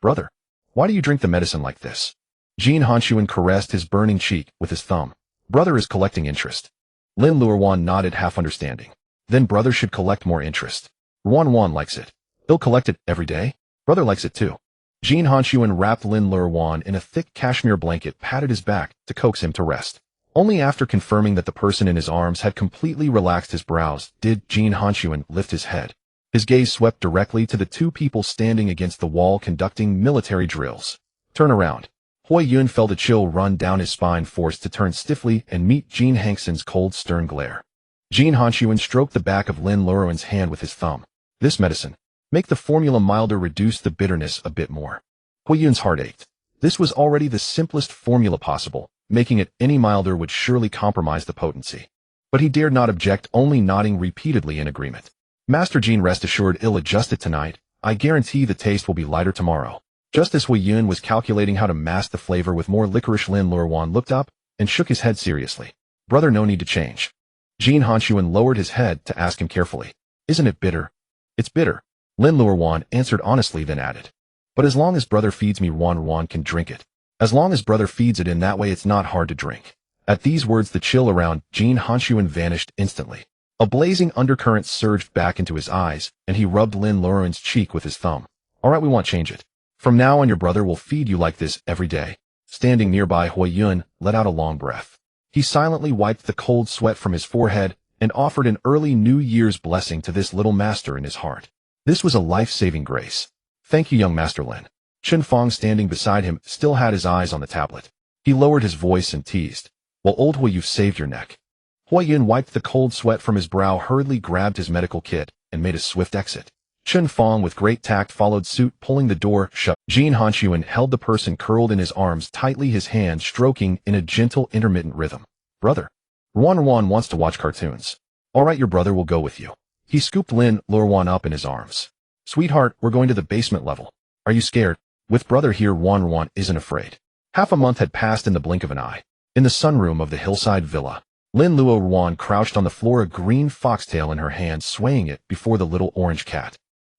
Brother, why do you drink the medicine like this? Jin Hanxun caressed his burning cheek with his thumb. Brother is collecting interest. Lin Luoruan nodded, half understanding. Then brother should collect more interest. Luoruan likes it. He'll collect it every day. Brother likes it too. Jin Hanxun wrapped Lin Luoruan in a thick cashmere blanket, patted his back to coax him to rest. Only after confirming that the person in his arms had completely relaxed his brows did Jin Hanxun lift his head. His gaze swept directly to the two people standing against the wall conducting military drills. Turn around. Hui Yun felt a chill run down his spine, forced to turn stiffly and meet Jin Hanxun's cold, stern glare. Jin Hanxun stroked the back of Lin Luoruan's hand with his thumb. This medicine. Make the formula milder, reduce the bitterness a bit more. Hui Yun's heart ached. This was already the simplest formula possible. Making it any milder would surely compromise the potency. But he dared not object, only nodding repeatedly in agreement. Master Jin, rest assured, I'll adjust it tonight. I guarantee the taste will be lighter tomorrow. Just as Hui Yun was calculating how to mask the flavor with more licorice, Lin Luoruan looked up and shook his head seriously. Brother, no need to change. Jin Hanxun lowered his head to ask him carefully. Isn't it bitter? It's bitter. Lin Luoruan answered honestly, then added. But as long as brother feeds me, Luoruan can drink it. As long as brother feeds it in that way, it's not hard to drink. At these words, the chill around Jin Hanxun vanished instantly. A blazing undercurrent surged back into his eyes, and he rubbed Lin Luoruan's cheek with his thumb. All right, we won't change it. From now on, your brother will feed you like this every day. Standing nearby, Hui Yun let out a long breath. He silently wiped the cold sweat from his forehead and offered an early New Year's blessing to this little master in his heart. This was a life-saving grace. Thank you, young Master Lin. Chen Fong, standing beside him, still had his eyes on the tablet. He lowered his voice and teased. Well, old Hui, you've saved your neck. Hua Yin wiped the cold sweat from his brow, hurriedly grabbed his medical kit, and made a swift exit. Chen Fong with great tact followed suit, pulling the door shut. Jin Hanxun held the person curled in his arms tightly, his hands stroking in a gentle, intermittent rhythm. Brother. Luoruan wants to watch cartoons. All right, your brother will go with you. He scooped Lin Luoruan up in his arms. Sweetheart, we're going to the basement level. Are you scared? With brother here, Luoruan isn't afraid. Half a month had passed in the blink of an eye. In the sunroom of the hillside villa, Lin Luoruan crouched on the floor, a green foxtail in her hand, swaying it before the little orange cat.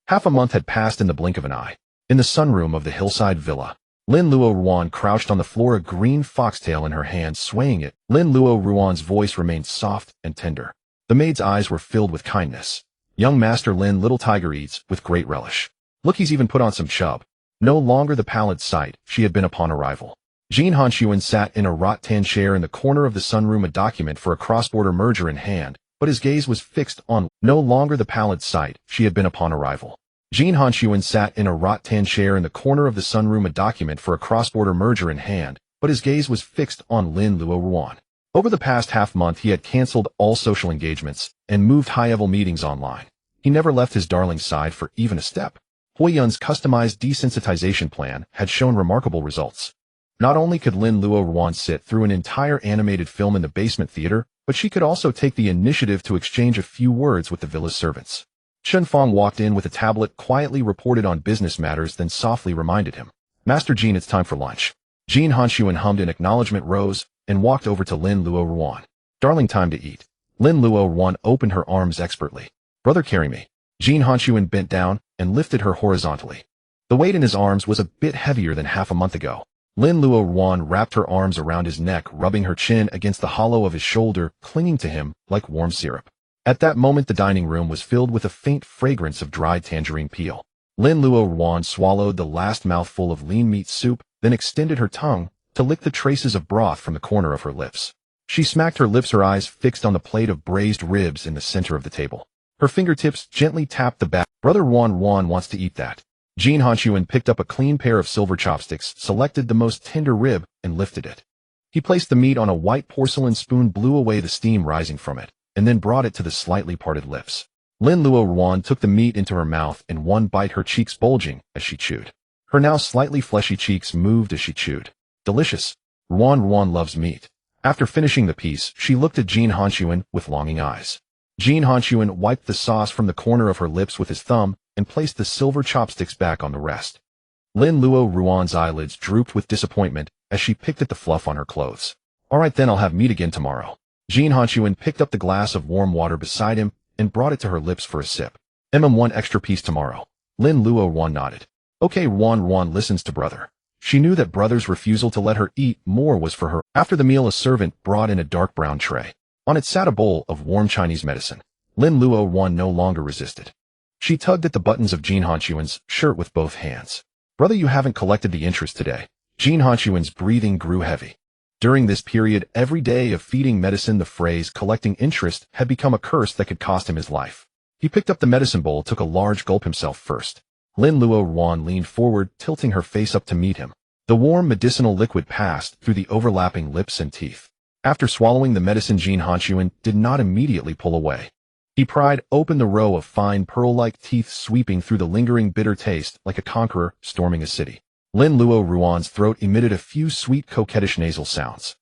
Half a month had passed in the blink of an eye. In the sunroom of the hillside villa, Lin Luoruan crouched on the floor, a green foxtail in her hand, swaying it. Lin Luoruan's voice remained soft and tender. The maid's eyes were filled with kindness. Young Master Lin, little tiger eats with great relish. Look, he's even put on some chub. No longer the pallid sight she had been upon arrival. Jin Hanxun sat in a rattan chair in the corner of the sunroom, a document for a cross-border merger in hand, but his gaze was fixed on no longer the pallid sight she had been upon arrival. Jin Hanxun sat in a rattan chair in the corner of the sunroom, a document for a cross-border merger in hand, but his gaze was fixed on Lin Luoruan. Over the past half-month, he had cancelled all social engagements and moved high-level meetings online. He never left his darling's side for even a step. Hua Yun's customized desensitization plan had shown remarkable results. Not only could Lin Luoruan sit through an entire animated film in the basement theater, but she could also take the initiative to exchange a few words with the villa's servants. Chen Fong walked in with a tablet, quietly reported on business matters, then softly reminded him, Master Jin, it's time for lunch. Jin Hanxun hummed in acknowledgement, rose, and walked over to Lin Luoruan. Darling, time to eat. Lin Luoruan opened her arms expertly. Brother, carry me. Jin Hanxun bent down and lifted her horizontally. The weight in his arms was a bit heavier than half a month ago. Lin Luoruan wrapped her arms around his neck, rubbing her chin against the hollow of his shoulder, clinging to him like warm syrup. At that moment, the dining room was filled with a faint fragrance of dried tangerine peel. Lin Luoruan swallowed the last mouthful of lean meat soup, then extended her tongue to lick the traces of broth from the corner of her lips. She smacked her lips, her eyes fixed on the plate of braised ribs in the center of the table. Her fingertips gently tapped the back. Brother Wan wants to eat that. Jin Hanxun picked up a clean pair of silver chopsticks, selected the most tender rib, and lifted it. He placed the meat on a white porcelain spoon, blew away the steam rising from it, and then brought it to the slightly parted lips. Lin Luoruan took the meat into her mouth in one bite, her cheeks bulging as she chewed. Her now slightly fleshy cheeks moved as she chewed. Delicious. Ruan loves meat. After finishing the piece, she looked at Jin Hanxun with longing eyes. Jin Hanxun wiped the sauce from the corner of her lips with his thumb and placed the silver chopsticks back on the rest. Lin Luoruan's eyelids drooped with disappointment as she picked at the fluff on her clothes. All right, then I'll have meat again tomorrow. Jin Hanxun picked up the glass of warm water beside him and brought it to her lips for a sip. One extra piece tomorrow. Lin Luoruan nodded. Okay, Ruan listens to brother. She knew that brother's refusal to let her eat more was for her. After the meal, a servant brought in a dark brown tray. On it sat a bowl of warm Chinese medicine. Lin Luoruan no longer resisted. She tugged at the buttons of Jin Hanxun's shirt with both hands. Brother, you haven't collected the interest today. Jin Hanxun's breathing grew heavy. During this period, every day of feeding medicine, the phrase collecting interest had become a curse that could cost him his life. He picked up the medicine bowl, took a large gulp himself first. Lin Luoruan leaned forward, tilting her face up to meet him. The warm medicinal liquid passed through the overlapping lips and teeth. After swallowing the medicine, Jin Hanxun did not immediately pull away. He pried open the row of fine pearl-like teeth, sweeping through the lingering bitter taste like a conqueror storming a city. Lin Luoruan's throat emitted a few sweet, coquettish nasal sounds.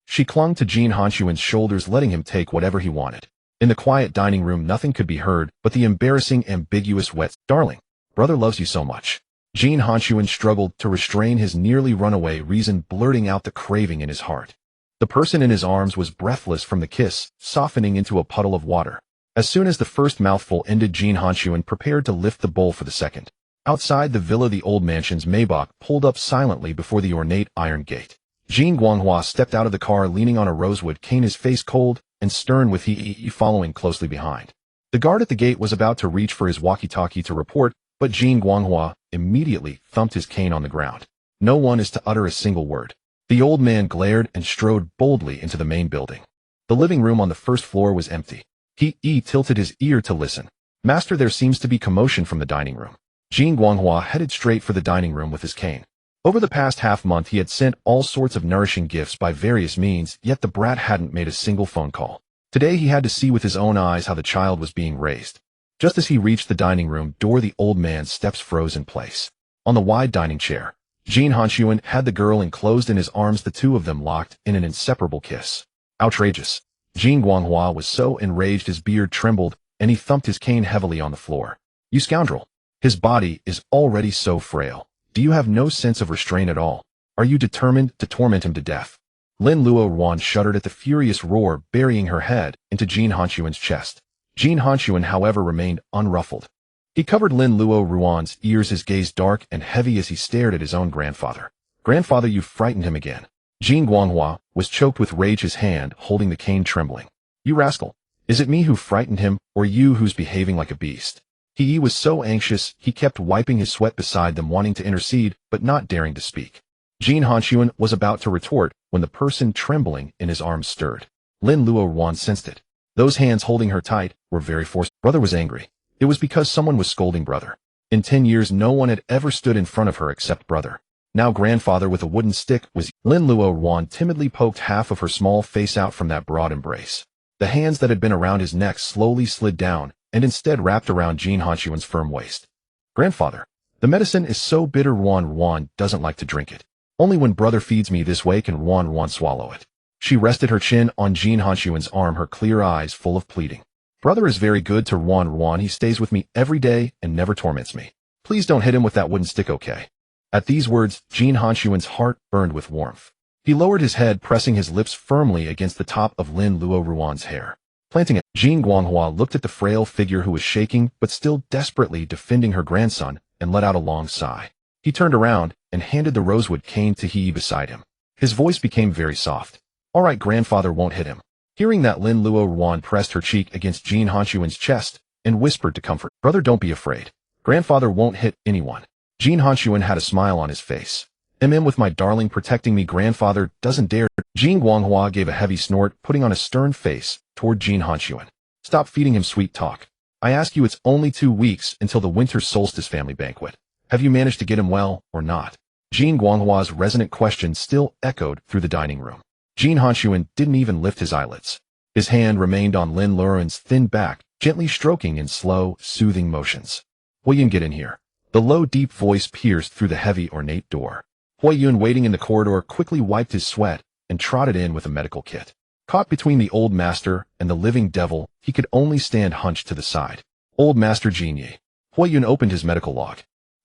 She clung to Jin Hanxun's shoulders, letting him take whatever he wanted. In the quiet dining room, nothing could be heard but the embarrassing, ambiguous wet, "Darling, brother loves you so much." Jin Hanxun struggled to restrain his nearly runaway reason, blurting out the craving in his heart. The person in his arms was breathless from the kiss, softening into a puddle of water. As soon as the first mouthful ended, Jin Hanxun prepared to lift the bowl for the second. Outside the villa, the old mansion's Maybach pulled up silently before the ornate iron gate. Jin Guanghua stepped out of the car, leaning on a rosewood cane, his face cold and stern, with He following closely behind. The guard at the gate was about to reach for his walkie-talkie to report, but Jin Guanghua immediately thumped his cane on the ground. No one is to utter a single word. The old man glared and strode boldly into the main building. The living room on the first floor was empty. He tilted his ear to listen. Master, there seems to be commotion from the dining room. Jin Guanghua headed straight for the dining room with his cane. Over the past half-month he had sent all sorts of nourishing gifts by various means, yet the brat hadn't made a single phone call. Today he had to see with his own eyes how the child was being raised. Just as he reached the dining room door, the old man's steps froze in place. On the wide dining chair, Jin Hanxun had the girl enclosed in his arms, the two of them locked in an inseparable kiss. Outrageous. Jin Guanghua was so enraged his beard trembled, and he thumped his cane heavily on the floor. You scoundrel! His body is already so frail. Do you have no sense of restraint at all? Are you determined to torment him to death? Lin Luoruan shuddered at the furious roar, burying her head into Jin Hanxuan's chest. Jin Hanxun, however, remained unruffled. He covered Lin Luoruan's ears, his gaze dark and heavy as he stared at his own grandfather. Grandfather, you frightened him again. Jin Guanghua was choked with rage, his hand holding the cane trembling. You rascal! Is it me who frightened him, or you who's behaving like a beast? He was so anxious, he kept wiping his sweat beside them, wanting to intercede, but not daring to speak. Jin Hanxun was about to retort when the person trembling in his arms stirred. Lin Luoruan sensed it. Those hands holding her tight were very forced. Brother was angry. It was because someone was scolding brother. In 10 years no one had ever stood in front of her except brother. Now grandfather with a wooden stick was. Lin Luoruan timidly poked half of her small face out from that broad embrace. The hands that had been around his neck slowly slid down, and instead wrapped around Jin Hanxuan's firm waist. Grandfather, the medicine is so bitter Ruan doesn't like to drink it. Only when brother feeds me this way can Ruan swallow it. She rested her chin on Jin Hanxuan's arm, her clear eyes full of pleading. Brother is very good to Ruan. He stays with me every day and never torments me. Please don't hit him with that wooden stick, okay? At these words, Jin Hanxuan's heart burned with warmth. He lowered his head, pressing his lips firmly against the top of Lin Luoruan's hair. Planting it, Jin Guanghua looked at the frail figure who was shaking but still desperately defending her grandson and let out a long sigh. He turned around and handed the rosewood cane to He beside him. His voice became very soft. All right, grandfather won't hit him. Hearing that, Lin Luoruan pressed her cheek against Jin Hanxuan's chest and whispered to comfort. Brother, don't be afraid. Grandfather won't hit anyone. Jin Hanxuan had a smile on his face. With my darling protecting me, grandfather doesn't dare. Jin Guanghua gave a heavy snort, putting on a stern face toward Jin Hanxuan. Stop feeding him sweet talk. I ask you, it's only 2 weeks until the winter solstice family banquet. Have you managed to get him well or not? Jin Guanghua's resonant question still echoed through the dining room. Jin Hanxuan didn't even lift his eyelids. His hand remained on Lin Luoruan's thin back, gently stroking in slow, soothing motions. Huiyun, get in here. The low, deep voice pierced through the heavy, ornate door. Huiyun, waiting in the corridor, quickly wiped his sweat and trotted in with a medical kit. Caught between the old master and the living devil, he could only stand hunched to the side. Old Master Jin Yi. Huiyun opened his medical log.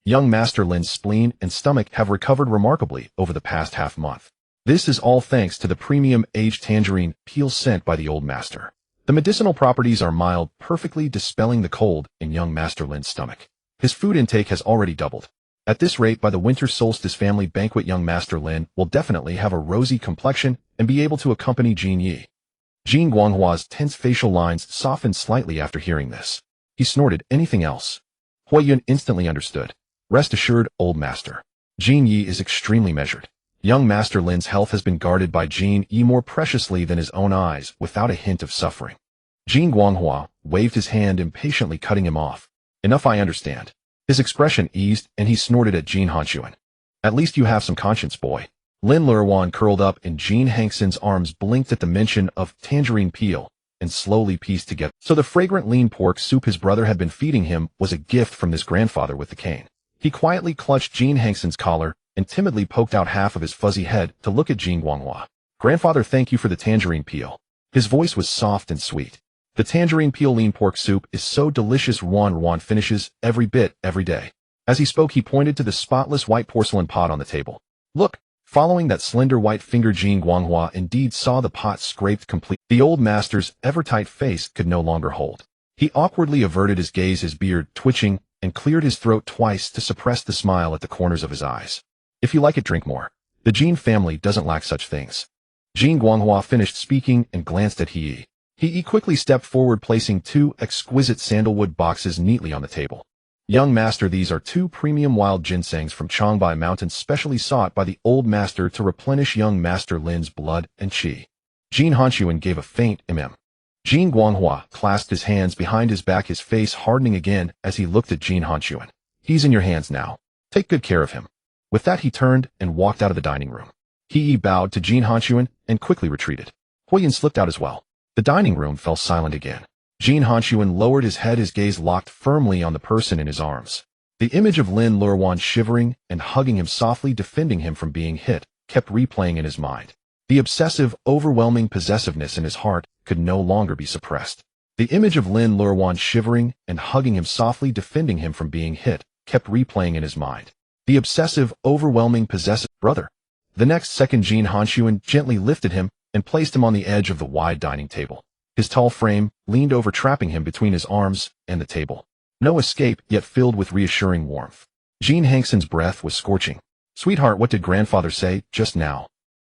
Young Master Lin's spleen and stomach have recovered remarkably over the past half-month. This is all thanks to the premium aged tangerine peel sent by the old master. The medicinal properties are mild, perfectly dispelling the cold in young Master Lin's stomach. His food intake has already doubled. At this rate, by the winter solstice family banquet, young Master Lin will definitely have a rosy complexion and be able to accompany Jin Yi. Jin Guanghua's tense facial lines softened slightly after hearing this. He snorted. Anything else? Huiyun instantly understood. Rest assured, old master. Jin Yi is extremely measured. Young Master Lin's health has been guarded by Jin Yi more preciously than his own eyes, without a hint of suffering. Jin Guanghua waved his hand, impatiently cutting him off. Enough, I understand. His expression eased, and he snorted at Jin Hanxun. At least you have some conscience, boy. Lin Luoruan curled up in Jin Hanxun's arms, blinked at the mention of tangerine peel, and slowly pieced together. So the fragrant lean pork soup his brother had been feeding him was a gift from this grandfather with the cane. He quietly clutched Jin Hanxun's collar and timidly poked out half of his fuzzy head to look at Jin Guanghua. Grandfather, thank you for the tangerine peel. His voice was soft and sweet. The tangerine peel lean pork soup is so delicious, Ruan finishes every bit every day. As he spoke, he pointed to the spotless white porcelain pot on the table. Look, following that slender white finger, Jin Guanghua indeed saw the pot scraped complete. The old master's ever-tight face could no longer hold. He awkwardly averted his gaze, his beard twitching, and cleared his throat twice to suppress the smile at the corners of his eyes. If you like it, drink more. The Jin family doesn't lack such things. Jin Guanghua finished speaking and glanced at He. He quickly stepped forward, placing 2 exquisite sandalwood boxes neatly on the table. Young master, these are 2 premium wild ginsengs from Changbai Mountains, specially sought by the old master to replenish young Master Lin's blood and qi. Jin Hanxuan gave a faint Jin Guanghua clasped his hands behind his back, his face hardening again as he looked at Jin Hanxuan. He's in your hands now. Take good care of him. With that he turned and walked out of the dining room. He bowed to Jin Hanxun and quickly retreated. Huiyan slipped out as well. The dining room fell silent again. Jin Hanxun lowered his head, his gaze locked firmly on the person in his arms. The image of Lin Luoruan shivering and hugging him softly, defending him from being hit, kept replaying in his mind. The obsessive, overwhelming possessiveness in his heart could no longer be suppressed. The image of Lin Luoruan shivering and hugging him softly, defending him from being hit, kept replaying in his mind. The obsessive, overwhelming possessive brother. The next second Jin Hanxun gently lifted him and placed him on the edge of the wide dining table. His tall frame leaned over, trapping him between his arms and the table. No escape, yet filled with reassuring warmth. Jin Hanxun's breath was scorching. "Sweetheart, what did grandfather say just now?"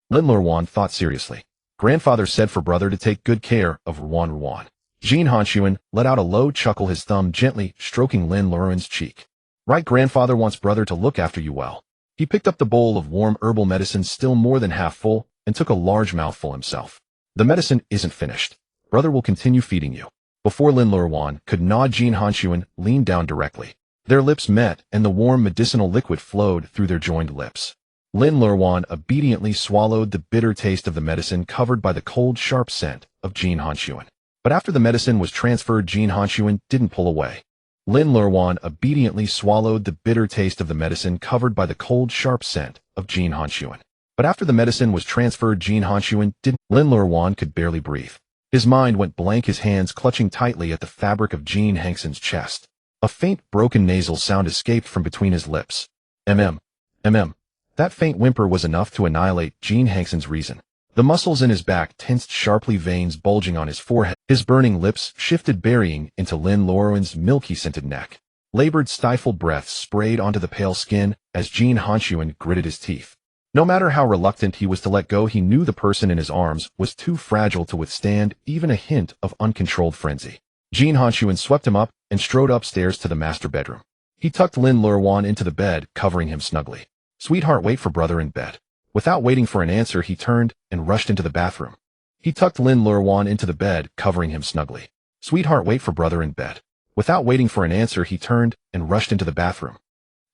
Lin Luoruan thought seriously. "Grandfather said for brother to take good care of Luoruan." Jin Hanxun let out a low chuckle, his thumb gently stroking Lin Luoruan's cheek. "Right, grandfather wants brother to look after you well." He picked up the bowl of warm herbal medicine, still more than half full, and took a large mouthful himself. "The medicine isn't finished. Brother will continue feeding you." Before Lin Luoruan could nod, Jin Hanxun leaned down directly. Their lips met, and the warm medicinal liquid flowed through their joined lips. Lin Luoruan obediently swallowed the bitter taste of the medicine, covered by the cold, sharp scent of Jin Hanxun. But after the medicine was transferred, Jin Hanxun didn't pull away. Lin Luoruan obediently swallowed the bitter taste of the medicine, covered by the cold, sharp scent of Jin Hanxun. But after the medicine was transferred, Jin Hanxun didn't. Lin Luoruan could barely breathe. His mind went blank, his hands clutching tightly at the fabric of Jin Hanxun's chest. A faint, broken nasal sound escaped from between his lips. Mm. That faint whimper was enough to annihilate Jin Hanxun's reason. The muscles in his back tensed sharply, veins bulging on his forehead. His burning lips shifted, burying into Lin Luoruan's milky-scented neck. Labored, stifled breaths sprayed onto the pale skin as Jin Hanxun gritted his teeth. No matter how reluctant he was to let go, he knew the person in his arms was too fragile to withstand even a hint of uncontrolled frenzy. Jin Hanxun swept him up and strode upstairs to the master bedroom. He tucked Lin Luoruan into the bed, covering him snugly. "Sweetheart, wait for brother in bed." Without waiting for an answer, he turned and rushed into the bathroom. He tucked Lin Luoruan into the bed, covering him snugly. "Sweetheart, wait for brother in bed." Without waiting for an answer, he turned and rushed into the bathroom.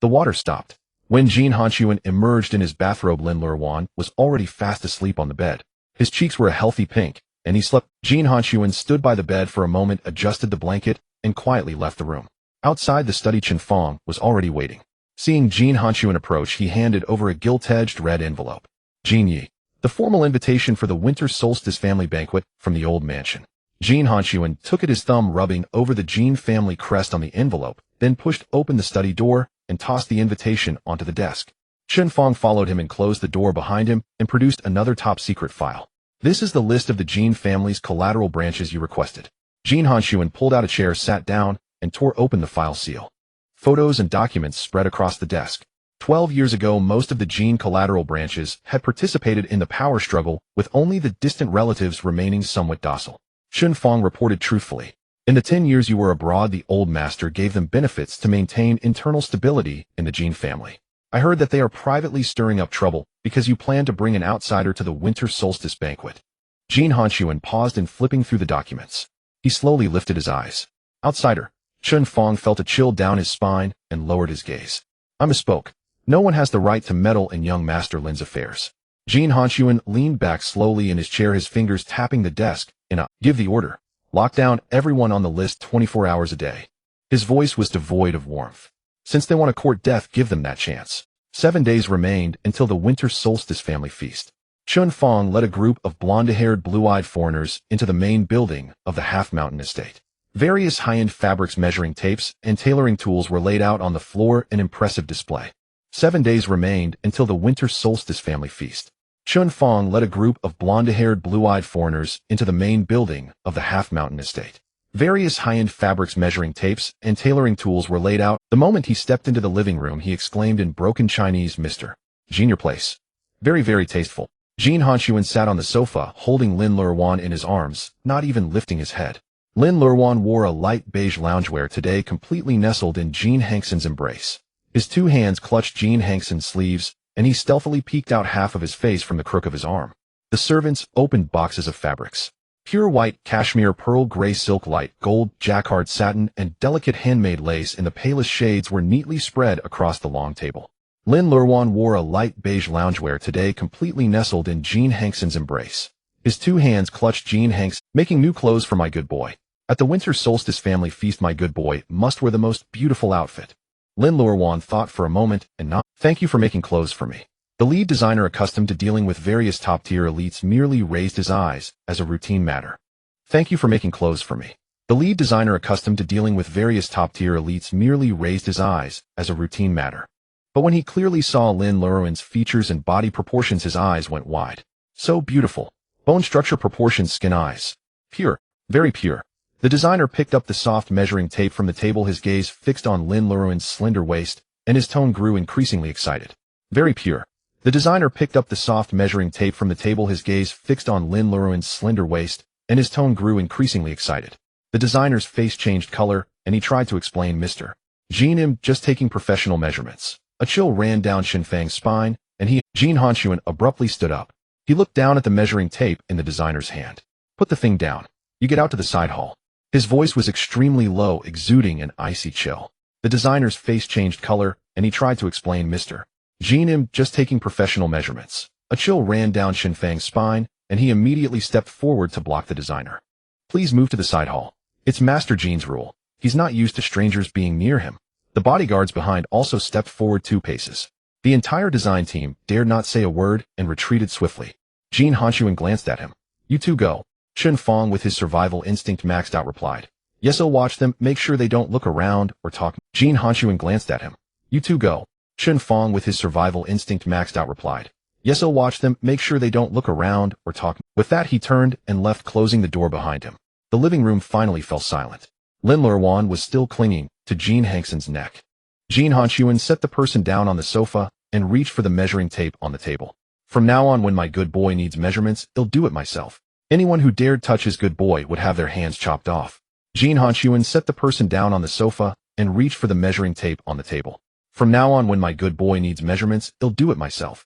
The water stopped. When Jin Hanxun emerged in his bathrobe, Lin Luoruan was already fast asleep on the bed. His cheeks were a healthy pink, and he slept. Jin Hanxun stood by the bed for a moment, adjusted the blanket, and quietly left the room. Outside the study, Chen Fong was already waiting. Seeing Jin Hanxun approach, he handed over a gilt-edged red envelope. "Jin Yi, the formal invitation for the winter solstice family banquet from the old mansion." Jin Hanxun took it, his thumb rubbing over the Jin family crest on the envelope, then pushed open the study door and tossed the invitation onto the desk. Chen Fong followed him and closed the door behind him and produced another top-secret file. "This is the list of the Jin family's collateral branches you requested." Jin Hanxun pulled out a chair, sat down, and tore open the file seal. Photos and documents spread across the desk. 12 years ago, most of the Jin collateral branches had participated in the power struggle, with only the distant relatives remaining somewhat docile. Chen Fong reported truthfully. "In the 10 years you were abroad, the old master gave them benefits to maintain internal stability in the Jin family. I heard that they are privately stirring up trouble because you plan to bring an outsider to the winter solstice banquet." Jin Hanxun paused in flipping through the documents. He slowly lifted his eyes. "Outsider." Chen Fong felt a chill down his spine and lowered his gaze. "I misspoke. No one has the right to meddle in young Master Lin's affairs." Jin Hanxun leaned back slowly in his chair, his fingers tapping the desk in a "give the order. Lock down everyone on the list 24 hours a day." His voice was devoid of warmth. "Since they want to court death, give them that chance." 7 days remained until the winter solstice family feast. Chen Fong led a group of blonde-haired, blue-eyed foreigners into the main building of the half-mountain estate. Various high-end fabrics, measuring tapes, and tailoring tools were laid out on the floor in impressive display. 7 days remained until the winter solstice family feast. Chen Fong led a group of blonde-haired, blue-eyed foreigners into the main building of the half-mountain estate. Various high-end fabrics, measuring tapes, and tailoring tools were laid out. The moment he stepped into the living room, he exclaimed in broken Chinese, "Mr. Jin, your place. Very, very tasteful." Jin Hanxun sat on the sofa, holding Lin Luoruan in his arms, not even lifting his head. Lin Luoruan wore a light beige loungewear today, completely nestled in Jin Hanxun's embrace. His two hands clutched Jin Hanxun's sleeves, and he stealthily peeked out half of his face from the crook of his arm. The servants opened boxes of fabrics. Pure white, cashmere, pearl gray silk, light gold, jacquard satin, and delicate handmade lace in the palest shades were neatly spread across the long table. Lin Luoruan wore a light beige loungewear today, completely nestled in Jin Hanxun's embrace. His two hands clutched Jin Hanxun, making new clothes for my good boy. At the winter solstice family feast, my good boy must wear the most beautiful outfit. Lin Luoruan thought for a moment and nodded. Thank you for making clothes for me. The lead designer, accustomed to dealing with various top-tier elites, merely raised his eyes as a routine matter. Thank you for making clothes for me. The lead designer, accustomed to dealing with various top-tier elites, merely raised his eyes as a routine matter. But when he clearly saw Lin Luoruan's features and body proportions, his eyes went wide. So beautiful. Bone structure, proportions, skin, eyes. Pure. Very pure. The designer picked up the soft measuring tape from the table, his gaze fixed on Lin Luoruan's slender waist, and his tone grew increasingly excited. Very pure. The designer picked up the soft measuring tape from the table, his gaze fixed on Lin Luoruan's slender waist, and his tone grew increasingly excited. The designer's face changed color, and he tried to explain, Mr. Jin, I'm just taking professional measurements. A chill ran down Xinfang's spine, and Jin Hanxun, abruptly stood up. He looked down at the measuring tape in the designer's hand. Put the thing down. You get out to the side hall. His voice was extremely low, exuding an icy chill. The designer's face changed color, and he tried to explain, Mr. Jin, I'm just taking professional measurements. A chill ran down Xinfang's spine, and he immediately stepped forward to block the designer. Please move to the side hall. It's Master Jin's rule. He's not used to strangers being near him. The bodyguards behind also stepped forward 2 paces. The entire design team dared not say a word and retreated swiftly. Jin Hanxun glanced at him. You two go. Chen Fong, with his survival instinct maxed out, replied. Yes, I'll watch them, make sure they don't look around or talk. Jin Hanxun glanced at him. You two go. Chen Fong, with his survival instinct maxed out, replied. Yes, I'll watch them, make sure they don't look around or talk. With that, he turned and left, closing the door behind him. The living room finally fell silent. Lin Luoruan was still clinging to Jin Hanxun's neck. Jin Hanxun set the person down on the sofa and reached for the measuring tape on the table. From now on, when my good boy needs measurements, I'll do it myself. Anyone who dared touch his good boy would have their hands chopped off. Jin Hanxun set the person down on the sofa and reached for the measuring tape on the table. From now on, when my good boy needs measurements, I'll do it myself.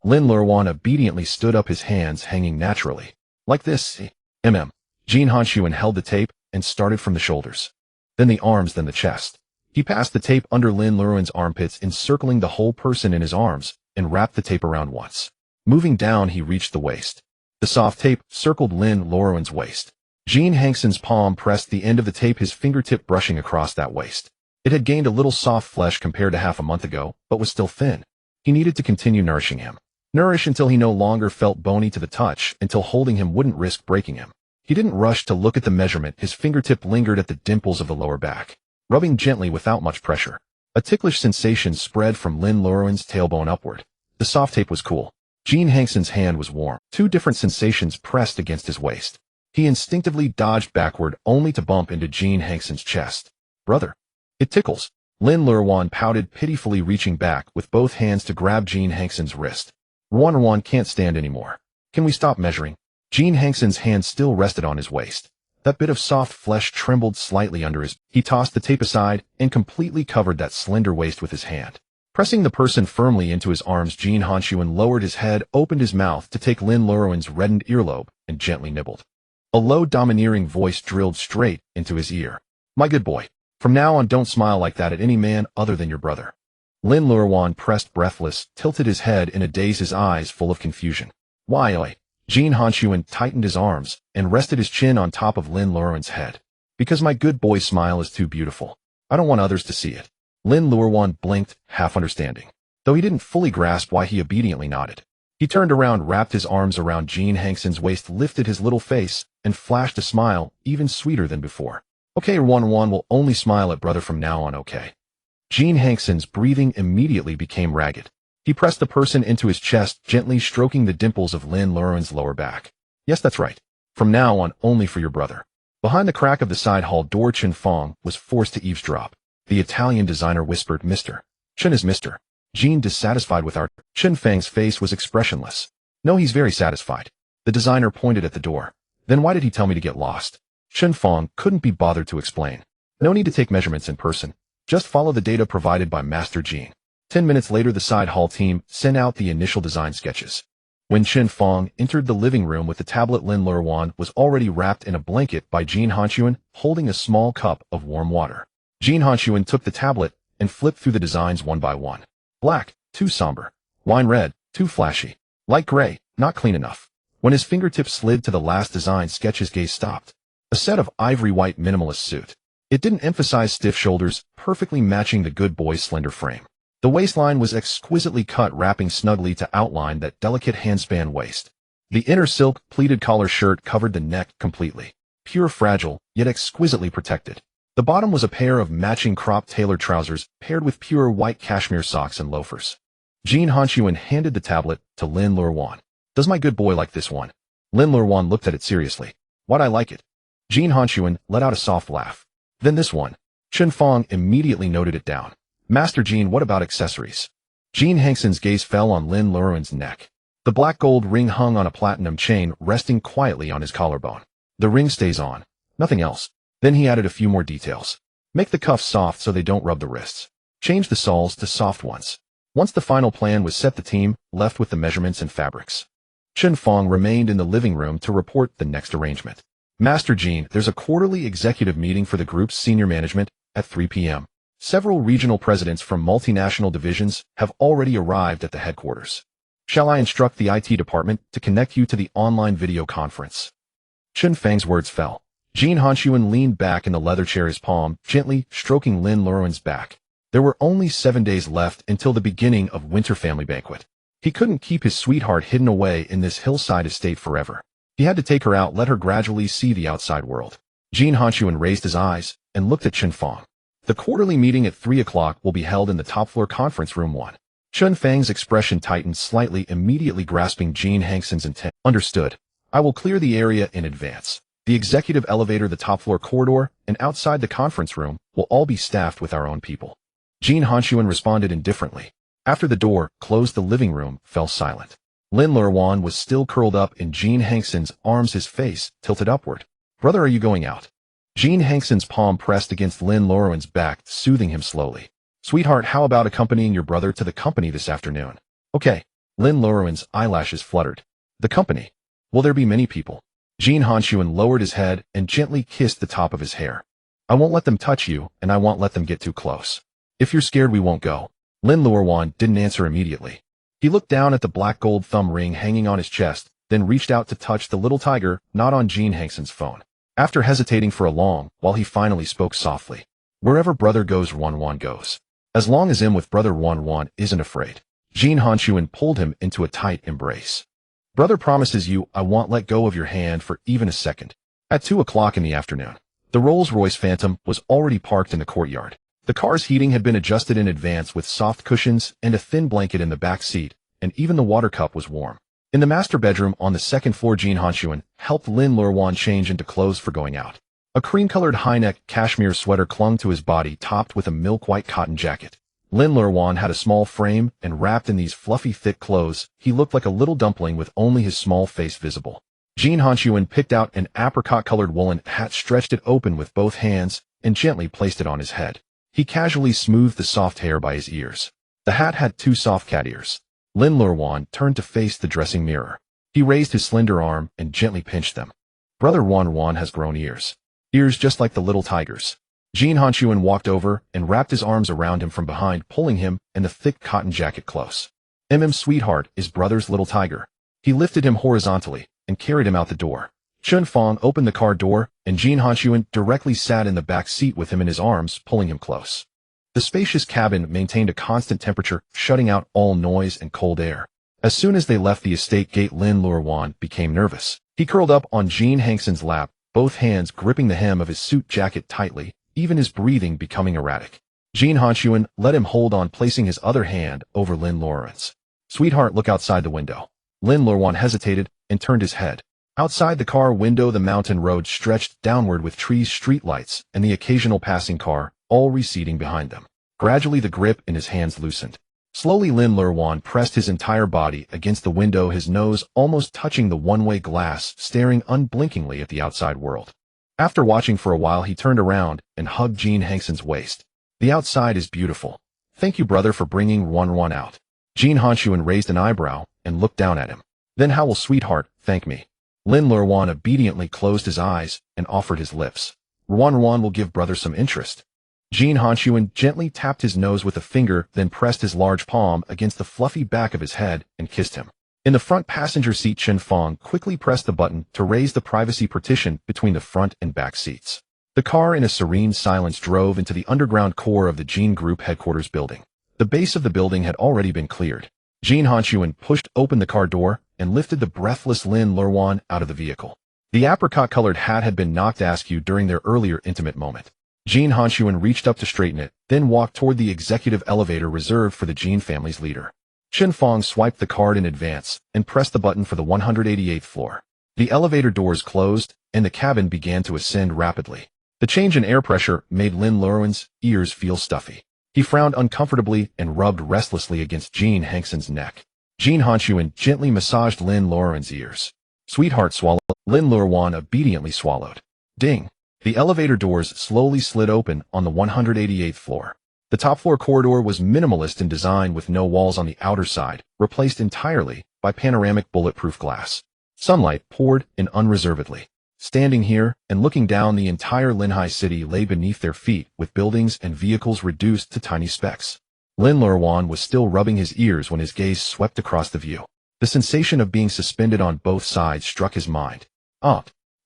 Lin Luoruan obediently stood up, his hands hanging naturally. Like this. Jin Hanxun held the tape and started from the shoulders. Then the arms, then the chest. He passed the tape under Lin Luoruan's armpits, encircling the whole person in his arms, and wrapped the tape around once. Moving down, he reached the waist. The soft tape circled Lin Luoruan's waist. Jin Hanxun's palm pressed the end of the tape, his fingertip brushing across that waist. It had gained a little soft flesh compared to half a month ago, but was still thin. He needed to continue nourishing him. Nourish until he no longer felt bony to the touch, until holding him wouldn't risk breaking him. He didn't rush to look at the measurement, his fingertip lingered at the dimples of the lower back, rubbing gently without much pressure. A ticklish sensation spread from Lin Luoruan's tailbone upward. The soft tape was cool. Jin Hanxun's hand was warm. 2 different sensations pressed against his waist. He instinctively dodged backward, only to bump into Jin Hanxun's chest. Brother. It tickles. Lin Luoruan pouted pitifully, reaching back with both hands to grab Jin Hanxun's wrist. Luoruan can't stand anymore. Can we stop measuring? Jin Hanxun's hand still rested on his waist. That bit of soft flesh trembled slightly under his. He tossed the tape aside and completely covered that slender waist with his hand. Pressing the person firmly into his arms, Jin Hanxun lowered his head, opened his mouth to take Lin Luoruan's reddened earlobe, and gently nibbled. A low, domineering voice drilled straight into his ear. My good boy. From now on, don't smile like that at any man other than your brother. Lin Luoruan pressed breathless, tilted his head in a daze, his eyes full of confusion. Why, oi? Jin Hanxun tightened his arms and rested his chin on top of Lin Luoruan's head. Because my good boy's smile is too beautiful. I don't want others to see it. Lin Luoruan blinked, half understanding. Though he didn't fully grasp why, he obediently nodded. He turned around, wrapped his arms around Jin Hanxun's waist, lifted his little face, and flashed a smile, even sweeter than before. Okay, Luoruan will only smile at brother from now on, okay? Jin Hanxun's breathing immediately became ragged. He pressed the person into his chest, gently stroking the dimples of Lin Luoruan's lower back. Yes, that's right. From now on, only for your brother. Behind the crack of the side hall door, Chen Fong was forced to eavesdrop. The Italian designer whispered, Mr. Chen is Mr. Jin dissatisfied with our. Chen Fang's face was expressionless. No, he's very satisfied. The designer pointed at the door. Then why did he tell me to get lost? Chen Fong couldn't be bothered to explain. No need to take measurements in person. Just follow the data provided by Master Jin. 10 minutes later, the side hall team sent out the initial design sketches. When Chen Fong entered the living room with the tablet, Lin Luoruan was already wrapped in a blanket by Jin Hanxun, holding a small cup of warm water. Jin Hanxun took the tablet and flipped through the designs one by one. Black. too somber. Wine red, too flashy. Light gray, not clean enough. When his fingertips slid to the last design sketch, his gaze stopped. A set of ivory white minimalist suit. It didn't emphasize stiff shoulders, perfectly matching the good boy's slender frame. The waistline was exquisitely cut, wrapping snugly to outline that delicate handspan waist. The inner silk, pleated collar shirt covered the neck completely. Pure fragile, yet exquisitely protected. The bottom was a pair of matching crop tailored trousers paired with pure white cashmere socks and loafers. Jin Hanxun handed the tablet to Lin Luoruan. Does my good boy like this one? Lin Luoruan looked at it seriously. Why'd I like it? Jin Hanxun let out a soft laugh. Then this one. Chen Fong immediately noted it down. Master Jin, what about accessories? Jin Hanxun's gaze fell on Lin Luoruan's neck. The black gold ring hung on a platinum chain resting quietly on his collarbone. The ring stays on. Nothing else. Then he added a few more details. Make the cuffs soft so they don't rub the wrists. Change the soles to soft ones. Once the final plan was set, the team left with the measurements and fabrics. Chen Fong remained in the living room to report the next arrangement. Master Jin, there's a quarterly executive meeting for the group's senior management at 3 p.m. Several regional presidents from multinational divisions have already arrived at the headquarters. Shall I instruct the IT department to connect you to the online video conference? Chen Fang's words fell. Jin Hanxun leaned back in the leather chair, his palm gently stroking Lin Luoruan's back. There were only 7 days left until the beginning of winter family banquet. He couldn't keep his sweetheart hidden away in this hillside estate forever. He had to take her out, let her gradually see the outside world. Jin Hanxun raised his eyes and looked at Chen Fang. The quarterly meeting at 3 o'clock will be held in the top-floor conference room 1. Chen Fang's expression tightened slightly, immediately grasping Jin Hanxun's intent. Understood. I will clear the area in advance. The executive elevator, the top-floor corridor, and outside the conference room will all be staffed with our own people. Jin Hanxun responded indifferently. After the door closed, the living room fell silent. Lin Luoruan was still curled up in Jin Hanxun's arms, his face tilted upward. Brother, are you going out? Jin Hanxun's palm pressed against Lin Luoruan's back, soothing him slowly. Sweetheart, how about accompanying your brother to the company this afternoon? Okay. Lin Luoruan's eyelashes fluttered. The company? Will there be many people? Jin Hanxun lowered his head and gently kissed the top of his hair. I won't let them touch you, and I won't let them get too close. If you're scared, we won't go. Lin Luoruan didn't answer immediately. He looked down at the black gold thumb ring hanging on his chest, then reached out to touch the little tiger not on Jin Hanxun's phone. After hesitating for a long while, he finally spoke softly. Wherever brother goes, Luoruan goes. As long as I'm with brother, Luoruan isn't afraid. Jin Hanxun pulled him into a tight embrace. Brother promises you I won't let go of your hand for even a second. At 2 o'clock in the afternoon, the Rolls-Royce Phantom was already parked in the courtyard. The car's heating had been adjusted in advance with soft cushions and a thin blanket in the back seat, and even the water cup was warm. In the master bedroom on the second floor, Jin Hanxun helped Lin Luoruan change into clothes for going out. A cream-colored high-neck cashmere sweater clung to his body, topped with a milk-white cotton jacket. Lin Luoruan had a small frame, and wrapped in these fluffy, thick clothes, he looked like a little dumpling with only his small face visible. Jin Hanxun picked out an apricot-colored woolen hat, stretched it open with both hands, and gently placed it on his head. He casually smoothed the soft hair by his ears. The hat had 2 soft cat ears. Lin Luoruan turned to face the dressing mirror. He raised his slender arm and gently pinched them. Brother Luoruan has grown ears. Ears just like the little tiger's. Jin Hanxun walked over and wrapped his arms around him from behind, pulling him and the thick cotton jacket close. Sweetheart is brother's little tiger. He lifted him horizontally and carried him out the door. Chen Fang opened the car door, and Jin Hanxun directly sat in the back seat with him in his arms, pulling him close. The spacious cabin maintained a constant temperature, shutting out all noise and cold air. As soon as they left the estate gate, Lin Luoruan became nervous. He curled up on Jin Hanxun's lap, both hands gripping the hem of his suit jacket tightly, even his breathing becoming erratic. Jin Hanxun let him hold on, placing his other hand over Lin Luoruan's. Sweetheart, look outside the window. Lin Luoruan hesitated and turned his head. Outside the car window, the mountain road stretched downward with trees, streetlights, and the occasional passing car, all receding behind them. Gradually, the grip in his hands loosened. Slowly, Lin Luoruan pressed his entire body against the window, his nose almost touching the one-way glass, staring unblinkingly at the outside world. After watching for a while, he turned around and hugged Jin Hanxun's waist. The outside is beautiful. Thank you, brother, for bringing Luoruan out. Jin Hanxun raised an eyebrow and looked down at him. Then how will sweetheart thank me? Lin Luoruan obediently closed his eyes and offered his lips. Luoruan will give brother some interest. Jin Hanxun gently tapped his nose with a finger, then pressed his large palm against the fluffy back of his head and kissed him. In the front passenger seat, Chen Fong quickly pressed the button to raise the privacy partition between the front and back seats. The car in a serene silence drove into the underground core of the Jin Group headquarters building. The base of the building had already been cleared. Jin Hanxun pushed open the car door and lifted the breathless Lin Luoruan out of the vehicle. The apricot-colored hat had been knocked askew during their earlier intimate moment. Jin Hanxun reached up to straighten it, then walked toward the executive elevator reserved for the Jin family's leader. Chen Fong swiped the card in advance and pressed the button for the 188th floor. The elevator doors closed, and the cabin began to ascend rapidly. The change in air pressure made Lin Luoruan's ears feel stuffy. He frowned uncomfortably and rubbed restlessly against Jin Hanxun's neck. Jin Hanxun gently massaged Lin Luoruan's ears. "Sweetheart, swallow." Lin Luoruan obediently swallowed. Ding! The elevator doors slowly slid open on the 188th floor. The top-floor corridor was minimalist in design with no walls on the outer side, replaced entirely by panoramic bulletproof glass. Sunlight poured in unreservedly. Standing here and looking down, the entire Linhai City lay beneath their feet, with buildings and vehicles reduced to tiny specks. Lin Luoruan was still rubbing his ears when his gaze swept across the view. The sensation of being suspended on both sides struck his mind.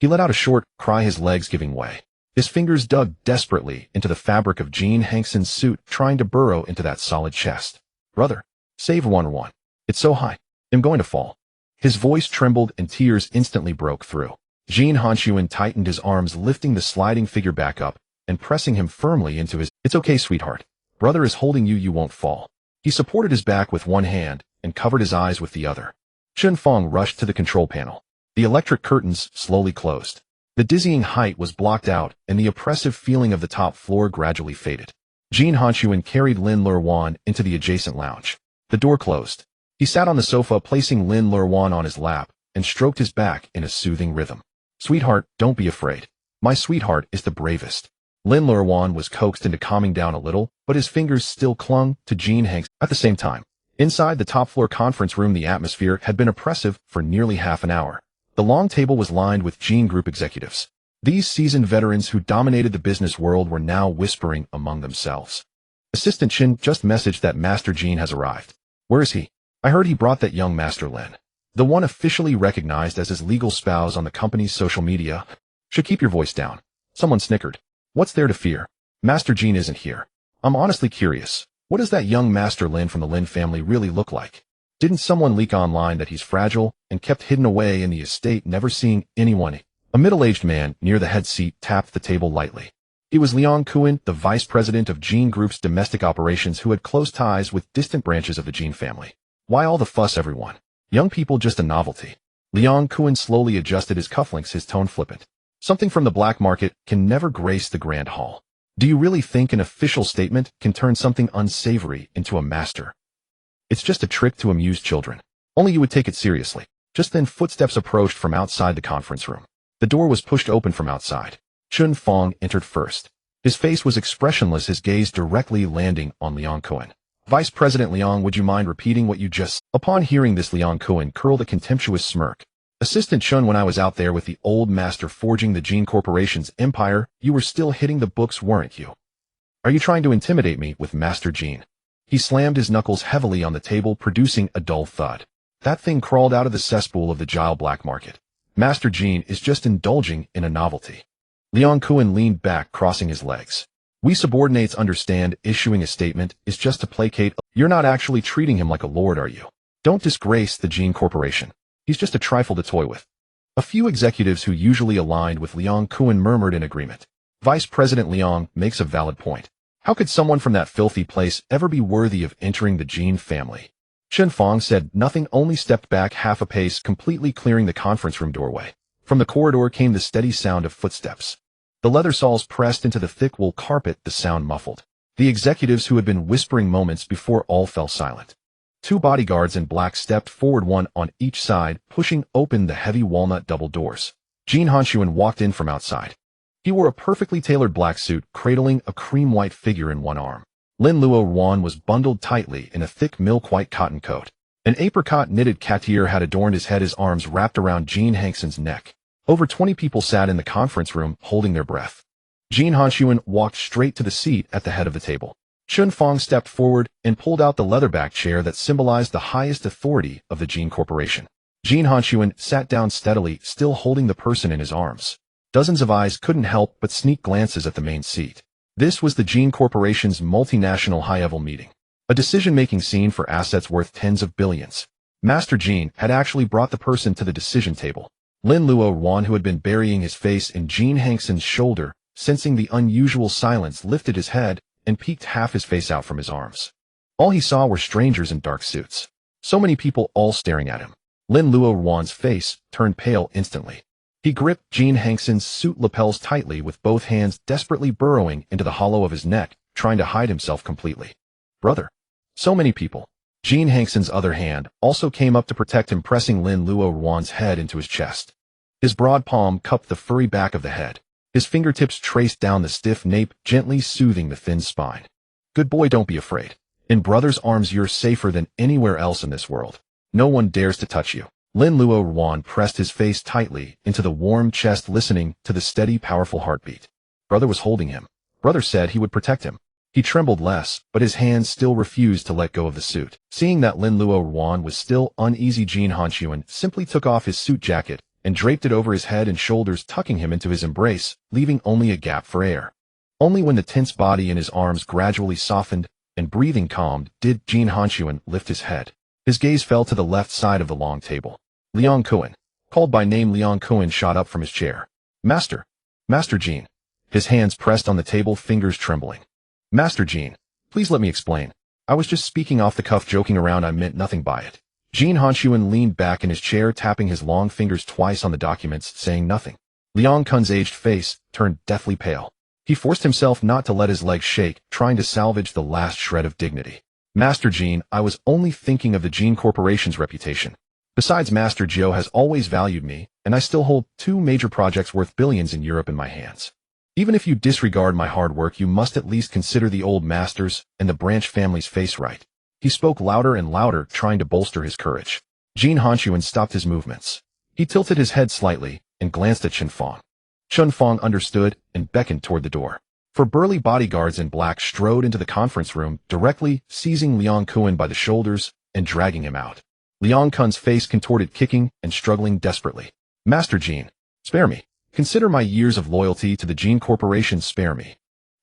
He let out a short cry, his legs giving way. His fingers dug desperately into the fabric of Jin Hanxun's suit, trying to burrow into that solid chest. "Brother, save Luoruan. It's so high. I'm going to fall." His voice trembled and tears instantly broke through. Jin Hanxun tightened his arms, lifting the sliding figure back up and pressing him firmly into his. "It's okay, sweetheart. Brother is holding you. You won't fall." He supported his back with one hand and covered his eyes with the other. Chen Fong rushed to the control panel. The electric curtains slowly closed. The dizzying height was blocked out, and the oppressive feeling of the top floor gradually faded. Jin Hanxun carried Lin Luoruan into the adjacent lounge. The door closed. He sat on the sofa, placing Lin Luoruan on his lap, and stroked his back in a soothing rhythm. "Sweetheart, don't be afraid. My sweetheart is the bravest." Lin Luoruan was coaxed into calming down a little, but his fingers still clung to Jin Hanxun. At the same time, inside the top-floor conference room, the atmosphere had been oppressive for nearly half an hour. The long table was lined with Jin Group executives. These seasoned veterans who dominated the business world were now whispering among themselves. "Assistant Chin just messaged that Master Jin has arrived. Where is he? I heard he brought that young Master Lin. The one officially recognized as his legal spouse on the company's social media. Should keep your voice down." Someone snickered. "What's there to fear? Master Jin isn't here. I'm honestly curious. What does that young Master Lin from the Lin family really look like? Didn't someone leak online that he's fragile and kept hidden away in the estate, never seeing anyone?" A middle-aged man near the head seat tapped the table lightly. He was Liang Kuan, the vice president of Jin Group's domestic operations, who had close ties with distant branches of the Jin family. "Why all the fuss, everyone? Young people just a novelty." Liang Kuan slowly adjusted his cufflinks, his tone flippant. "Something from the black market can never grace the grand hall. Do you really think an official statement can turn something unsavory into a master? It's just a trick to amuse children. Only you would take it seriously." Just then footsteps approached from outside the conference room. The door was pushed open from outside. Chen Fong entered first. His face was expressionless, his gaze directly landing on Liang Kuan. "Vice President Liang, would you mind repeating what you just..." Upon hearing this, Liang Kuan curled a contemptuous smirk. "Assistant Chun, when I was out there with the old master forging the Jin Corporation's empire, you were still hitting the books, weren't you? Are you trying to intimidate me with Master Jin?" He slammed his knuckles heavily on the table, producing a dull thud. "That thing crawled out of the cesspool of the Elysium Black Market. Master Jin is just indulging in a novelty." Liang Kuan leaned back, crossing his legs. "We subordinates understand issuing a statement is just to placate. You're not actually treating him like a lord, are you? Don't disgrace the Jin Corporation. He's just a trifle to toy with." A few executives who usually aligned with Liang Kuan murmured in agreement. "Vice President Liang makes a valid point. How could someone from that filthy place ever be worthy of entering the Jin family?" Chen Fong said nothing, only stepped back half a pace, completely clearing the conference room doorway. From the corridor came the steady sound of footsteps. The leather soles pressed into the thick wool carpet, the sound muffled. The executives who had been whispering moments before all fell silent. Two bodyguards in black stepped forward, one on each side, pushing open the heavy walnut double doors. Jin Hanxun walked in from outside. He wore a perfectly tailored black suit, cradling a cream-white figure in one arm. Lin Luoruan was bundled tightly in a thick milk-white cotton coat. An apricot knitted katier had adorned his head, his arms wrapped around Jin Hanxun's neck. Over 20 people sat in the conference room, holding their breath. Jin Hanxun walked straight to the seat at the head of the table. Chun Fong stepped forward and pulled out the leatherback chair that symbolized the highest authority of the Jin Corporation. Jin Hanxun sat down steadily, still holding the person in his arms. Dozens of eyes couldn't help but sneak glances at the main seat. This was the Jin Corporation's multinational high-level meeting. A decision-making scene for assets worth tens of billions. Master Jin had actually brought the person to the decision table. Lin Luoruan, who had been burying his face in Jin Hanxun's shoulder, sensing the unusual silence, lifted his head and peeked half his face out from his arms. All he saw were strangers in dark suits. So many people all staring at him. Lin Luoruan's face turned pale instantly. He gripped Jin Hanxun's suit lapels tightly with both hands, desperately burrowing into the hollow of his neck, trying to hide himself completely. Brother. So many people. Jin Hanxun's other hand also came up to protect him, pressing Lin Luoruan's head into his chest. His broad palm cupped the furry back of the head. His fingertips traced down the stiff nape, gently soothing the thin spine. Good boy, don't be afraid. In brother's arms you're safer than anywhere else in this world. No one dares to touch you. Lin Luoruan pressed his face tightly into the warm chest, listening to the steady, powerful heartbeat. Brother was holding him. Brother said he would protect him. He trembled less, but his hands still refused to let go of the suit. Seeing that Lin Luoruan was still uneasy, Jin Hanxun simply took off his suit jacket and draped it over his head and shoulders, tucking him into his embrace, leaving only a gap for air. Only when the tense body in his arms gradually softened and breathing calmed did Jin Hanxun lift his head. His gaze fell to the left side of the long table. Liang-kun, called by name, Liang-kun shot up from his chair. Master Jin. His hands pressed on the table, fingers trembling. Master Jin, please let me explain. I was just speaking off the cuff, joking around. I meant nothing by it. Jin Hanxun leaned back in his chair, tapping his long fingers twice on the documents, saying nothing. Liang-kun's aged face turned deathly pale. He forced himself not to let his legs shake, trying to salvage the last shred of dignity. Master Jin, I was only thinking of the Jin Corporation's reputation. Besides, Master Jiao has always valued me, and I still hold 2 major projects worth billions in Europe in my hands. Even if you disregard my hard work, you must at least consider the old masters and the branch family's face right. He spoke louder and louder, trying to bolster his courage. Jin Hanxun stopped his movements. He tilted his head slightly and glanced at Chun Fong. Chun Fong understood and beckoned toward the door. 4 burly bodyguards in black strode into the conference room, directly seizing Liang-kun by the shoulders and dragging him out. Liang-kun's face contorted, kicking and struggling desperately. Master Jin, spare me. Consider my years of loyalty to the Jin Corporation, spare me.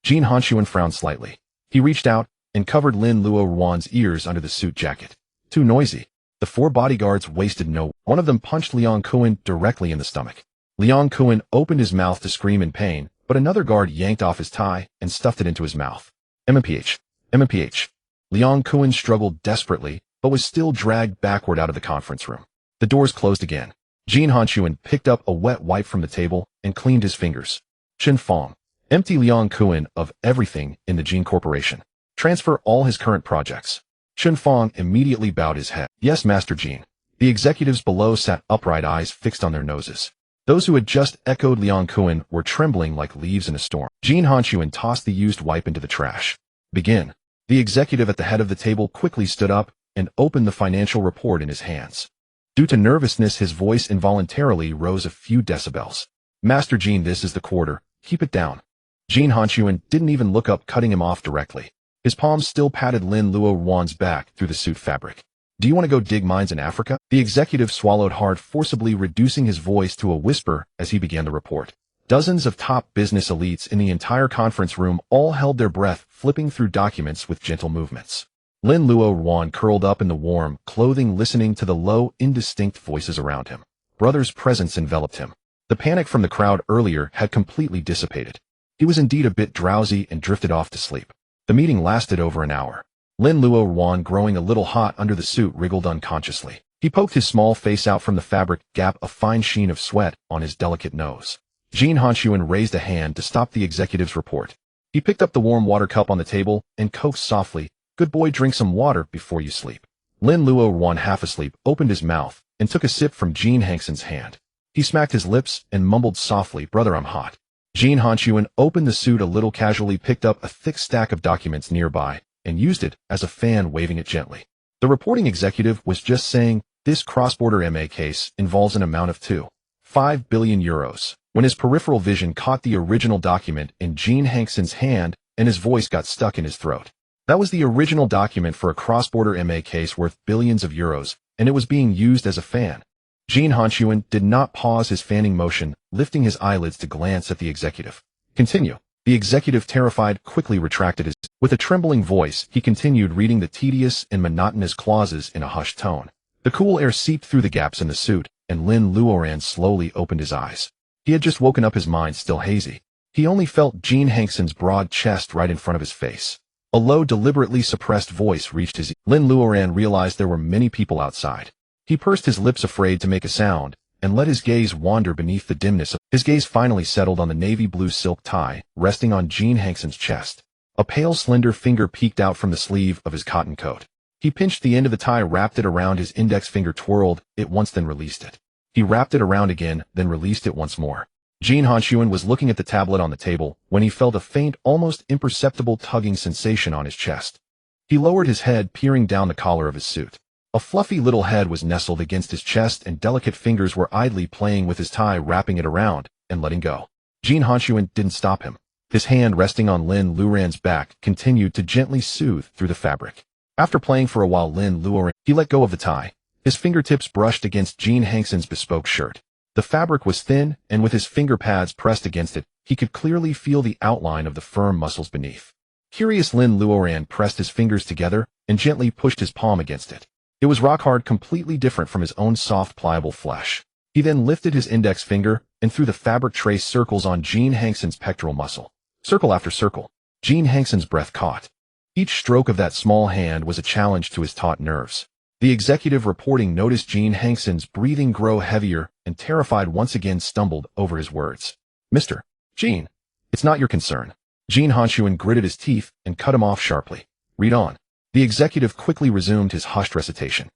Jin Hanxun frowned slightly. He reached out and covered Lin Luoruan's ears under the suit jacket. Too noisy. The 4 bodyguards wasted no. One of them punched Liang-kun directly in the stomach. Liang-kun opened his mouth to scream in pain, but another guard yanked off his tie and stuffed it into his mouth. MMPH. Liang-kun struggled desperately, but was still dragged backward out of the conference room. The doors closed again. Jin Hanxun picked up a wet wipe from the table and cleaned his fingers. Chun Fong, empty Liang-kun of everything in the Jin Corporation. Transfer all his current projects. Chun Fong immediately bowed his head. Yes, Master Jin. The executives below sat upright, eyes fixed on their noses. Those who had just echoed Liang-kun were trembling like leaves in a storm. Jin Hanxun tossed the used wipe into the trash. Begin. The executive at the head of the table quickly stood up and opened the financial report in his hands. Due to nervousness, his voice involuntarily rose a few decibels. Master Jin, this is the quarter. Keep it down. Jin Hanxun didn't even look up, cutting him off directly. His palms still patted Lin Luoruan's back through the suit fabric. Do you want to go dig mines in Africa? The executive swallowed hard, forcibly reducing his voice to a whisper as he began the report. Dozens of top business elites in the entire conference room all held their breath, flipping through documents with gentle movements. Lin Luoruan curled up in the warm clothing, listening to the low, indistinct voices around him. Brother's presence enveloped him. The panic from the crowd earlier had completely dissipated. He was indeed a bit drowsy and drifted off to sleep. The meeting lasted over an hour. Lin Luoruan, growing a little hot under the suit, wriggled unconsciously. He poked his small face out from the fabric gap, a fine sheen of sweat on his delicate nose. Jin Hanxun raised a hand to stop the executive's report. He picked up the warm water cup on the table and coaxed softly, "Good boy, drink some water before you sleep." Lin Luoruan, half asleep, opened his mouth and took a sip from Jin Hanxun's hand. He smacked his lips and mumbled softly, "Brother, I'm hot." Jin Hanxun opened the suit a little casually, picked up a thick stack of documents nearby, and used it as a fan, waving it gently. The reporting executive was just saying, "This cross-border MA case involves an amount of 2.5 billion euros. when his peripheral vision caught the original document in Jin Hanxun's hand and his voice got stuck in his throat. That was the original document for a cross-border MA case worth billions of euros, and it was being used as a fan. Jin Hanxun did not pause his fanning motion, lifting his eyelids to glance at the executive. Continue. The executive, terrified, quickly retracted his. With a trembling voice, he continued reading the tedious and monotonous clauses in a hushed tone. The cool air seeped through the gaps in the suit, and Lin Luoruan slowly opened his eyes. He had just woken up, his mind still hazy. He only felt Jin Hanxun's broad chest right in front of his face. A low, deliberately suppressed voice reached his ear. Lin Luoruan realized there were many people outside. He pursed his lips, afraid to make a sound, and let his gaze wander beneath the dimness. His gaze finally settled on the navy blue silk tie, resting on Jin Hanxun's chest. A pale, slender finger peeked out from the sleeve of his cotton coat. He pinched the end of the tie, wrapped it around his index finger, twirled it once, then released it. He wrapped it around again, then released it once more. Jin Hanxun was looking at the tablet on the table when he felt a faint, almost imperceptible tugging sensation on his chest. He lowered his head, peering down the collar of his suit. A fluffy little head was nestled against his chest, and delicate fingers were idly playing with his tie, wrapping it around and letting go. Jin Hanxun didn't stop him. His hand, resting on Lin Luoruan's back, continued to gently soothe through the fabric. After playing for a while, Lin Luoruan, he let go of the tie. His fingertips brushed against Jin Hanxun's bespoke shirt. The fabric was thin, and with his finger pads pressed against it, he could clearly feel the outline of the firm muscles beneath. Curious, Lin Luoruan pressed his fingers together and gently pushed his palm against it. It was rock hard, completely different from his own soft, pliable flesh. He then lifted his index finger and through the fabric traced circles on Jin Hanxun's pectoral muscle. Circle after circle. Jin Hanxun's breath caught. Each stroke of that small hand was a challenge to his taut nerves. The executive, reporting, noticed Jin Hanxun's breathing grow heavier and, terrified once again, stumbled over his words. Mr. Jin, it's not your concern. Jin Hanxun gritted his teeth and cut him off sharply. Read on. The executive quickly resumed his hushed recitation.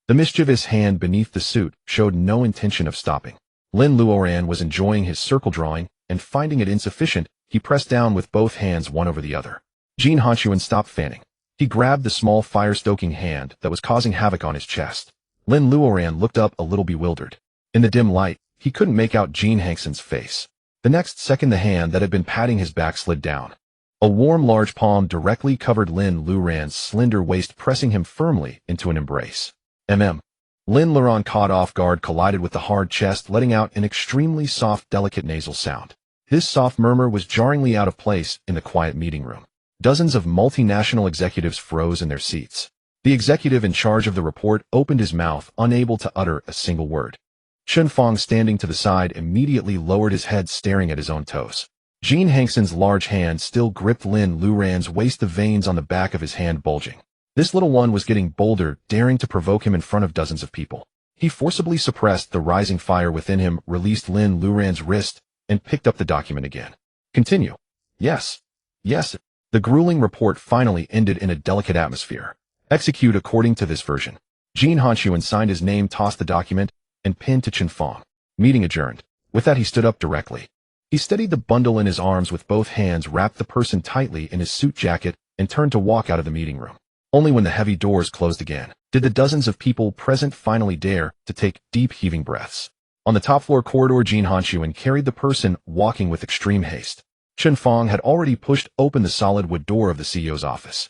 The mischievous hand beneath the suit showed no intention of stopping. Lin Luoruan was enjoying his circle drawing, and finding it insufficient, he pressed down with both hands one over the other. Jin Hanxun stopped fanning. He grabbed the small fire-stoking hand that was causing havoc on his chest. Lin Luoruan looked up, a little bewildered. In the dim light, he couldn't make out Jin Hanxun's face. The next second, the hand that had been patting his back slid down. A warm, large palm directly covered Lin Luoruan's slender waist, pressing him firmly into an embrace. Lin Luoruan, caught off guard, collided with the hard chest, letting out an extremely soft, delicate nasal sound. This soft murmur was jarringly out of place in the quiet meeting room. Dozens of multinational executives froze in their seats. The executive in charge of the report opened his mouth, unable to utter a single word. Chen Fong, standing to the side, immediately lowered his head, staring at his own toes. Jin Hanxun's large hand still gripped Lin Luoruan's waist, the veins on the back of his hand bulging. This little one was getting bolder, daring to provoke him in front of dozens of people. He forcibly suppressed the rising fire within him, released Lin Luoruan's wrist, and picked up the document again. Continue. Yes. Yes. The grueling report finally ended in a delicate atmosphere. Execute according to this version. Jin Hanxun signed his name, tossed the document, and pinned to Chen Fong. Meeting adjourned. With that, he stood up directly. He steadied the bundle in his arms with both hands, wrapped the person tightly in his suit jacket, and turned to walk out of the meeting room. Only when the heavy doors closed again did the dozens of people present finally dare to take deep, heaving breaths. On the top floor corridor, Jin Hanxun carried the person, walking with extreme haste. Chen Fong had already pushed open the solid wood door of the CEO's office.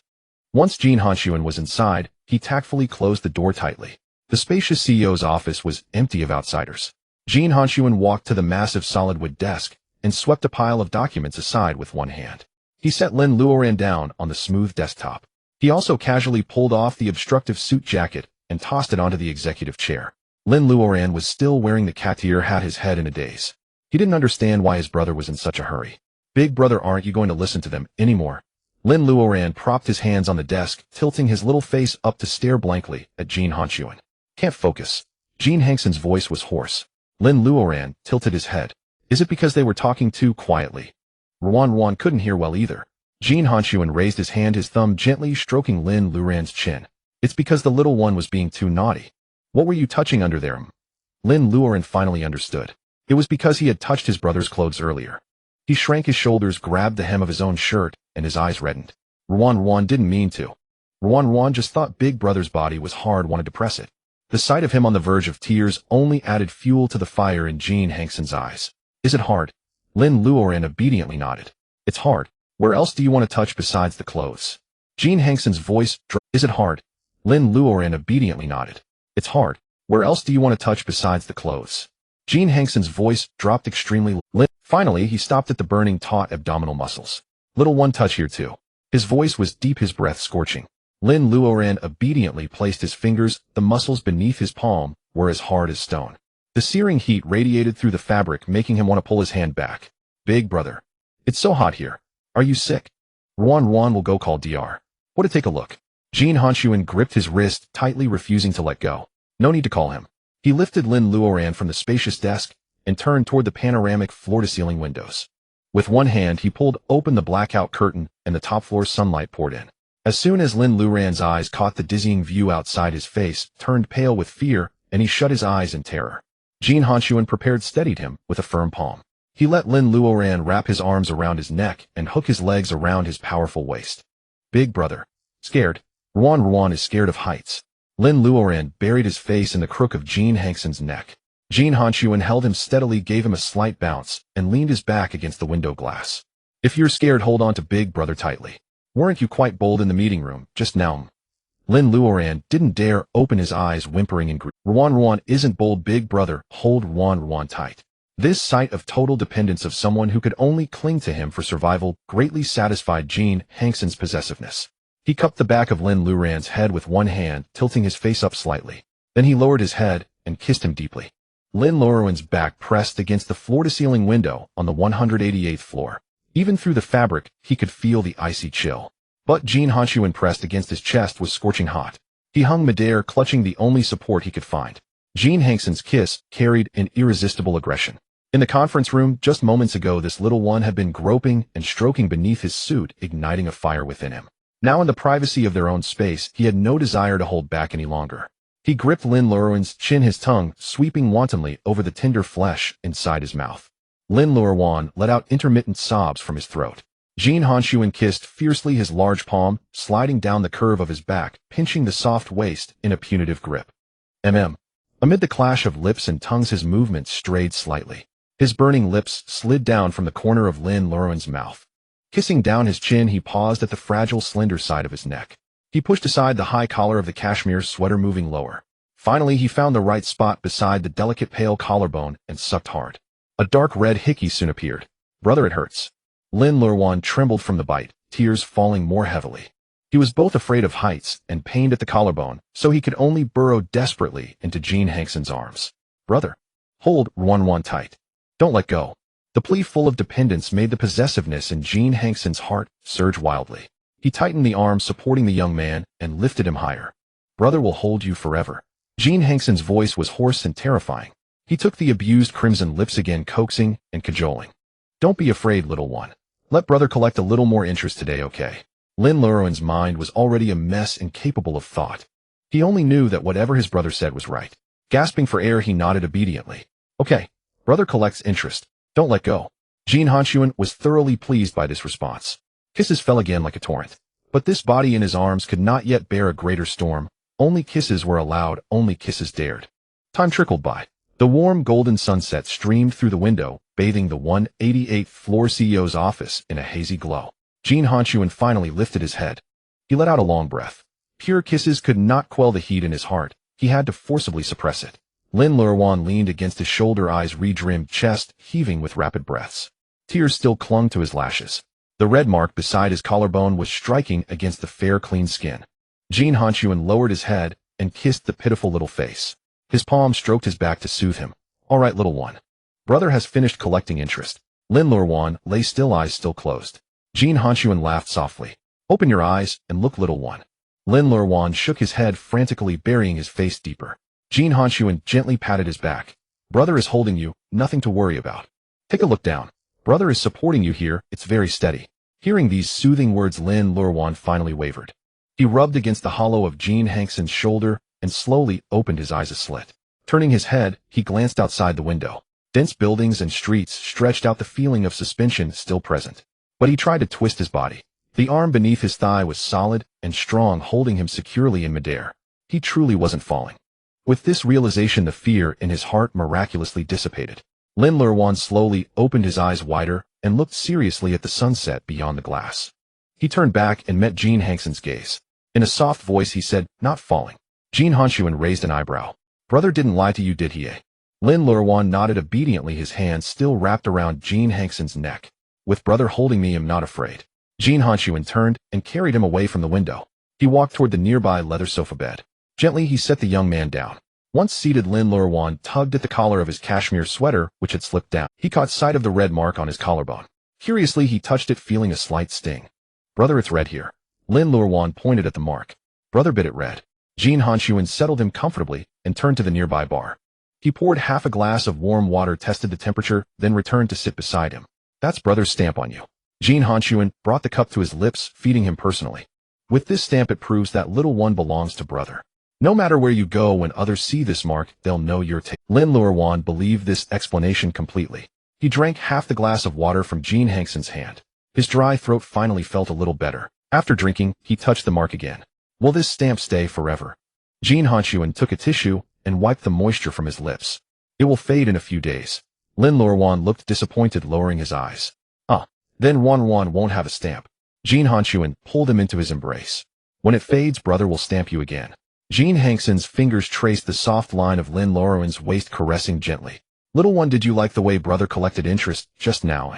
Once Jin Hanxun was inside, he tactfully closed the door tightly. The spacious CEO's office was empty of outsiders. Jin Hanxun walked to the massive solid wood desk and swept a pile of documents aside with one hand. He set Lin Luoruan down on the smooth desktop. He also casually pulled off the obstructive suit jacket and tossed it onto the executive chair. Lin Luoruan was still wearing the Cartier hat, his head in a daze. He didn't understand why his brother was in such a hurry. Big brother, aren't you going to listen to them anymore? Lin Luoruan propped his hands on the desk, tilting his little face up to stare blankly at Jin Hanxun. Can't focus. Jin Hanxun's voice was hoarse. Lin Luoruan tilted his head. Is it because they were talking too quietly? Ruan couldn't hear well either. Jin Hanxun raised his hand, his thumb gently stroking Lin Luoruan's chin. It's because the little one was being too naughty. What were you touching under there? Lin Luoruan finally understood. It was because he had touched his brother's clothes earlier. He shrank his shoulders, grabbed the hem of his own shirt, and his eyes reddened. Ruan didn't mean to. Ruan just thought Big Brother's body was hard, wanted to press it. The sight of him on the verge of tears only added fuel to the fire in Jin Hanxun's eyes. Is it hard? Lin Luoruan obediently nodded. It's hard. Where else do you want to touch besides the clothes? Jin Hanxun's voice dropped. Is it hard? Lin Luoruan obediently nodded. It's hard. Where else do you want to touch besides the clothes? Jin Hanxun's voice dropped extremely low. Finally, he stopped at the burning taut abdominal muscles. Little one, touch here too. His voice was deep, his breath scorching. Lin Luoruan obediently placed his fingers. The muscles beneath his palm were as hard as stone. The searing heat radiated through the fabric, making him want to pull his hand back. Big brother. It's so hot here. Are you sick? Ruan will go call DR. What to take a look? Jin Hanxun gripped his wrist tightly, refusing to let go. No need to call him. He lifted Lin Luoruan from the spacious desk and turned toward the panoramic floor-to-ceiling windows. With one hand, he pulled open the blackout curtain and the top-floor sunlight poured in. As soon as Lin Luoruan's eyes caught the dizzying view outside, his face turned pale with fear and he shut his eyes in terror. Jin Hanxun prepared steadied him with a firm palm. He let Lin Luoruan wrap his arms around his neck and hook his legs around his powerful waist. Big brother. Scared? Ruan is scared of heights. Lin Luoruan buried his face in the crook of Jin Hanxun's neck. Jin Hanxun held him steadily, gave him a slight bounce, and leaned his back against the window glass. If you're scared, hold on to big brother tightly. Weren't you quite bold in the meeting room just now? Lin Luoruan didn't dare open his eyes, whimpering in grief. Ruan isn't bold, big brother. Hold Ruan tight. This sight of total dependence of someone who could only cling to him for survival greatly satisfied Jin Hanxun's possessiveness. He cupped the back of Lin Luoruan's head with one hand, tilting his face up slightly. Then he lowered his head and kissed him deeply. Lin Luoruan's back pressed against the floor-to-ceiling window on the 188th floor. Even through the fabric, he could feel the icy chill. But Jin Hanxun pressed against his chest was scorching hot. He hung midair, clutching the only support he could find. Jin Hanxun's kiss carried an irresistible aggression. In the conference room, just moments ago, this little one had been groping and stroking beneath his suit, igniting a fire within him. Now in the privacy of their own space, he had no desire to hold back any longer. He gripped Lin Luoruan's chin, his tongue sweeping wantonly over the tender flesh inside his mouth. Lin Luoruan let out intermittent sobs from his throat. Jin Hanxun kissed fiercely, his large palm sliding down the curve of his back, pinching the soft waist in a punitive grip. Amid the clash of lips and tongues, his movements strayed slightly. His burning lips slid down from the corner of Lin Luoruan's mouth. Kissing down his chin, he paused at the fragile, slender side of his neck. He pushed aside the high collar of the cashmere sweater, moving lower. Finally, he found the right spot beside the delicate pale collarbone and sucked hard. A dark red hickey soon appeared. Brother, it hurts. Lin Luoruan trembled from the bite, tears falling more heavily. He was both afraid of heights and pained at the collarbone, so he could only burrow desperately into Jin Hanxun's arms. Brother. Hold Ruan tight. Don't let go. The plea, full of dependence, made the possessiveness in Jin Hanxun's heart surge wildly. He tightened the arm supporting the young man and lifted him higher. Brother will hold you forever. Jin Hanxun's voice was hoarse and terrifying. He took the abused crimson lips again, coaxing and cajoling. Don't be afraid, little one. Let brother collect a little more interest today, okay? Lin Luoruan's mind was already a mess, incapable of thought. He only knew that whatever his brother said was right. Gasping for air, he nodded obediently. Okay. Brother collects interest. Don't let go. Jin Hanxun was thoroughly pleased by this response. Kisses fell again like a torrent. But this body in his arms could not yet bear a greater storm. Only kisses were allowed, only kisses dared. Time trickled by. The warm golden sunset streamed through the window, bathing the 188th floor CEO's office in a hazy glow. Jin Hanxun finally lifted his head. He let out a long breath. Pure kisses could not quell the heat in his heart. He had to forcibly suppress it. Lin Luoruan leaned against his shoulder, eyes redrimmed, chest heaving with rapid breaths. Tears still clung to his lashes. The red mark beside his collarbone was striking against the fair, clean skin. Jin Hanxun lowered his head and kissed the pitiful little face. His palm stroked his back to soothe him. All right, little one. Brother has finished collecting interest. Lin Luoruan lay still, eyes still closed. Jin Hanxun laughed softly. Open your eyes and look, little one. Lin Luoruan shook his head frantically, burying his face deeper. Jin Hanxun gently patted his back. Brother is holding you, nothing to worry about. Take a look down. Brother is supporting you here, it's very steady. Hearing these soothing words, Lin Luoruan finally wavered. He rubbed against the hollow of Jin Hanxun's shoulder and slowly opened his eyes a slit. Turning his head, he glanced outside the window. Dense buildings and streets stretched out, the feeling of suspension still present. But he tried to twist his body. The arm beneath his thigh was solid and strong, holding him securely in midair. He truly wasn't falling. With this realization, the fear in his heart miraculously dissipated. Lin Luoruan slowly opened his eyes wider and looked seriously at the sunset beyond the glass. He turned back and met Jin Hanxun's gaze. In a soft voice he said, "Not falling." Jin Hanxun raised an eyebrow. "Brother didn't lie to you, did he, eh?" Lin Luoruan nodded obediently, his hand still wrapped around Jin Hanxun's neck. "With brother holding me, I'm not afraid." Jin Hanxun turned and carried him away from the window. He walked toward the nearby leather sofa bed. Gently he set the young man down. Once seated, Lin Luoruan tugged at the collar of his cashmere sweater, which had slipped down. He caught sight of the red mark on his collarbone. Curiously, he touched it, feeling a slight sting. "Brother, it's red here." Lin Luoruan pointed at the mark. "Brother bit it red." Jin Hanxun settled him comfortably and turned to the nearby bar. He poured half a glass of warm water, tested the temperature, then returned to sit beside him. "That's brother's stamp on you." Jin Hanxun brought the cup to his lips, feeding him personally. "With this stamp, it proves that little one belongs to brother. No matter where you go, when others see this mark, they'll know you're Lin Luoruan believed this explanation completely. He drank half the glass of water from Jin Hanxun's hand. His dry throat finally felt a little better. After drinking, he touched the mark again. "Will this stamp stay forever?" Jin Hanxun took a tissue and wiped the moisture from his lips. "It will fade in a few days." Lin Luoruan looked disappointed, lowering his eyes. Then Luoruan won't have a stamp." Jin Hanxun pulled him into his embrace. "When it fades, brother will stamp you again." Jin Hanxun's fingers traced the soft line of Lin Luoruan's waist, caressing gently. "Little one, did you like the way brother collected interest just now?"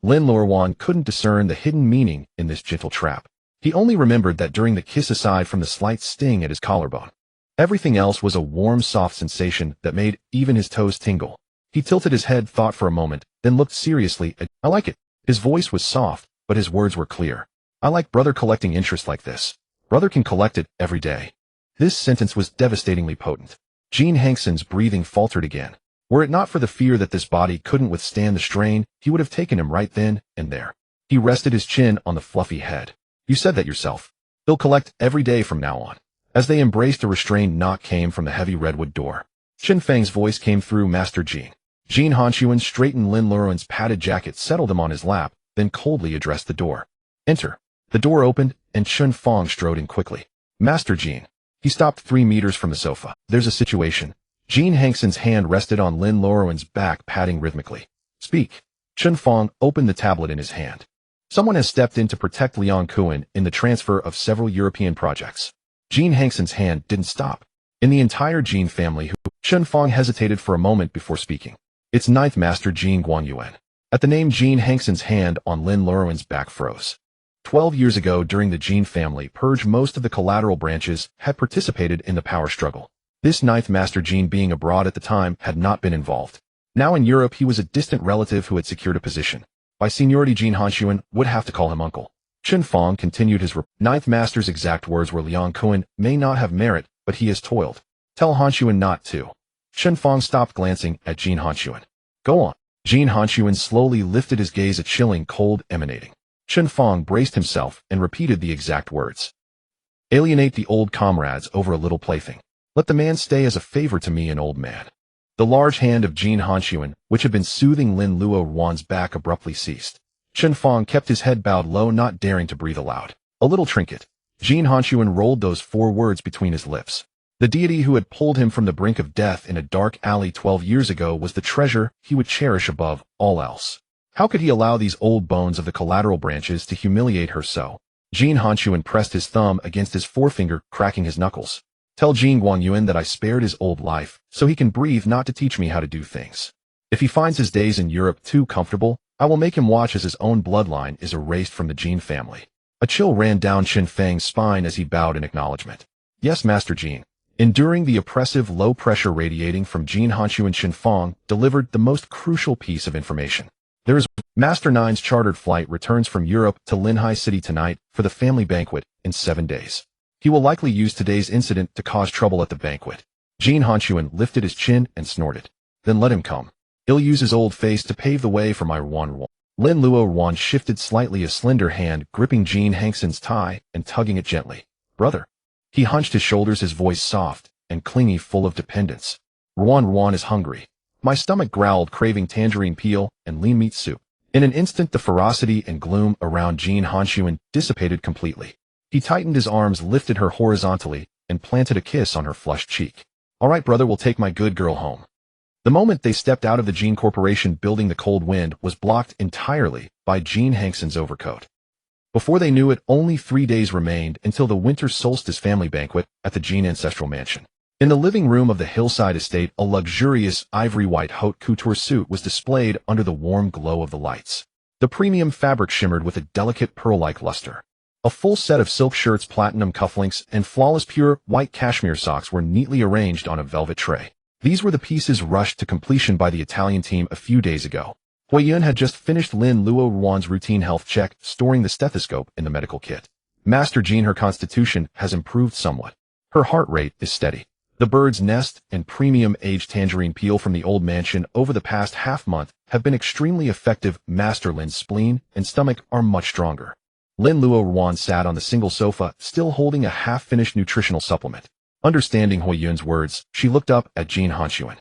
Lin Luoruan couldn't discern the hidden meaning in this gentle trap. He only remembered that during the kiss, aside from the slight sting at his collarbone, everything else was a warm, soft sensation that made even his toes tingle. He tilted his head, thought for a moment, then looked seriously at, "I like it." His voice was soft, but his words were clear. "I like brother collecting interest like this. Brother can collect it every day." This sentence was devastatingly potent. Jin Hanxun's breathing faltered again. Were it not for the fear that this body couldn't withstand the strain, he would have taken him right then and there. He rested his chin on the fluffy head. "You said that yourself. He'll collect every day from now on." As they embraced, a restrained knock came from the heavy redwood door. Chen Feng's voice came through. "Master Jin." Jin Hanxun straightened Lin Luoruan's padded jacket, settled him on his lap, then coldly addressed the door. "Enter." The door opened, and Chen Feng strode in quickly. "Master Jin." He stopped 3 meters from the sofa. "There's a situation." Jin Hanxun's hand rested on Lin Luoruan's back, patting rhythmically. "Speak." Chen Feng opened the tablet in his hand. "Someone has stepped in to protect Liang Kuan in the transfer of several European projects." Jin Hanxun's hand didn't stop. "In the entire Jin family who—" Chen Feng hesitated for a moment before speaking. "It's Ninth Master Jin Guanyuan." At the name, Jin Hanxun's hand on Lin Luoruan's back froze. 12 years ago, during the Jin family purge, most of the collateral branches had participated in the power struggle. This Ninth Master Jin, being abroad at the time, had not been involved. Now in Europe, he was a distant relative who had secured a position. By seniority, Jin Hanxun would have to call him uncle. Chen Feng continued his Ninth Master's exact words were, "Liang Kuan may not have merit, but he has toiled. Tell Hanxun not to." Chen Feng stopped, glancing at Jin Hanxun. "Go on." Jin Hanxun slowly lifted his gaze, a chilling cold emanating. Chen Feng braced himself and repeated the exact words. "Alienate the old comrades over a little plaything. Let the man stay as a favor to me, an old man." The large hand of Jin Hanxun, which had been soothing Lin Luoruan's back, abruptly ceased. Chen Feng kept his head bowed low, not daring to breathe aloud. "A little trinket." Jin Hanxun rolled those 4 words between his lips. The deity who had pulled him from the brink of death in a dark alley 12 years ago was the treasure he would cherish above all else. How could he allow these old bones of the collateral branches to humiliate her so? Jin Hanxun pressed his thumb against his forefinger, cracking his knuckles. "Tell Jin Guanyuan that I spared his old life, so he can breathe, not to teach me how to do things. If he finds his days in Europe too comfortable, I will make him watch as his own bloodline is erased from the Jin family." A chill ran down Chen Feng's spine as he bowed in acknowledgement. "Yes, Master Jin." Enduring the oppressive low pressure radiating from Jin Hanxun, Chen Feng delivered the most crucial piece of information. "There is Master Nine's chartered flight returns from Europe to Linhai City tonight for the family banquet in 7 days. He will likely use today's incident to cause trouble at the banquet." Jin Hanxun lifted his chin and snorted. "Then let him come. He'll use his old face to pave the way for my Luoruan." Lin Luoruan shifted slightly, a slender hand gripping Jin Hanxun's tie and tugging it gently. "Brother." He hunched his shoulders, his voice soft and clingy, full of dependence. Luoruan is hungry." My stomach growled, craving tangerine peel and lean meat soup. In an instant, the ferocity and gloom around Jin Hanxun dissipated completely. He tightened his arms, lifted her horizontally, and planted a kiss on her flushed cheek. "All right, brother, we'll take my good girl home." The moment they stepped out of the Jin Corporation building, the cold wind was blocked entirely by Jin Hanxun's overcoat. Before they knew it, only 3 days remained until the winter solstice family banquet at the Jin ancestral mansion. In the living room of the hillside estate, a luxurious ivory-white haute couture suit was displayed under the warm glow of the lights. The premium fabric shimmered with a delicate pearl-like luster. A full set of silk shirts, platinum cufflinks, and flawless pure white cashmere socks were neatly arranged on a velvet tray. These were the pieces rushed to completion by the Italian team a few days ago. Huiyun had just finished Lin Luoruan's routine health check, storing the stethoscope in the medical kit. Master Jin, her constitution has improved somewhat. Her heart rate is steady. The bird's nest and premium aged tangerine peel from the old mansion over the past half-month have been extremely effective. Master Lin's spleen and stomach are much stronger. Lin Luoruan sat on the single sofa, still holding a half-finished nutritional supplement. Understanding Huiyun's words, she looked up at Jin Hanxun.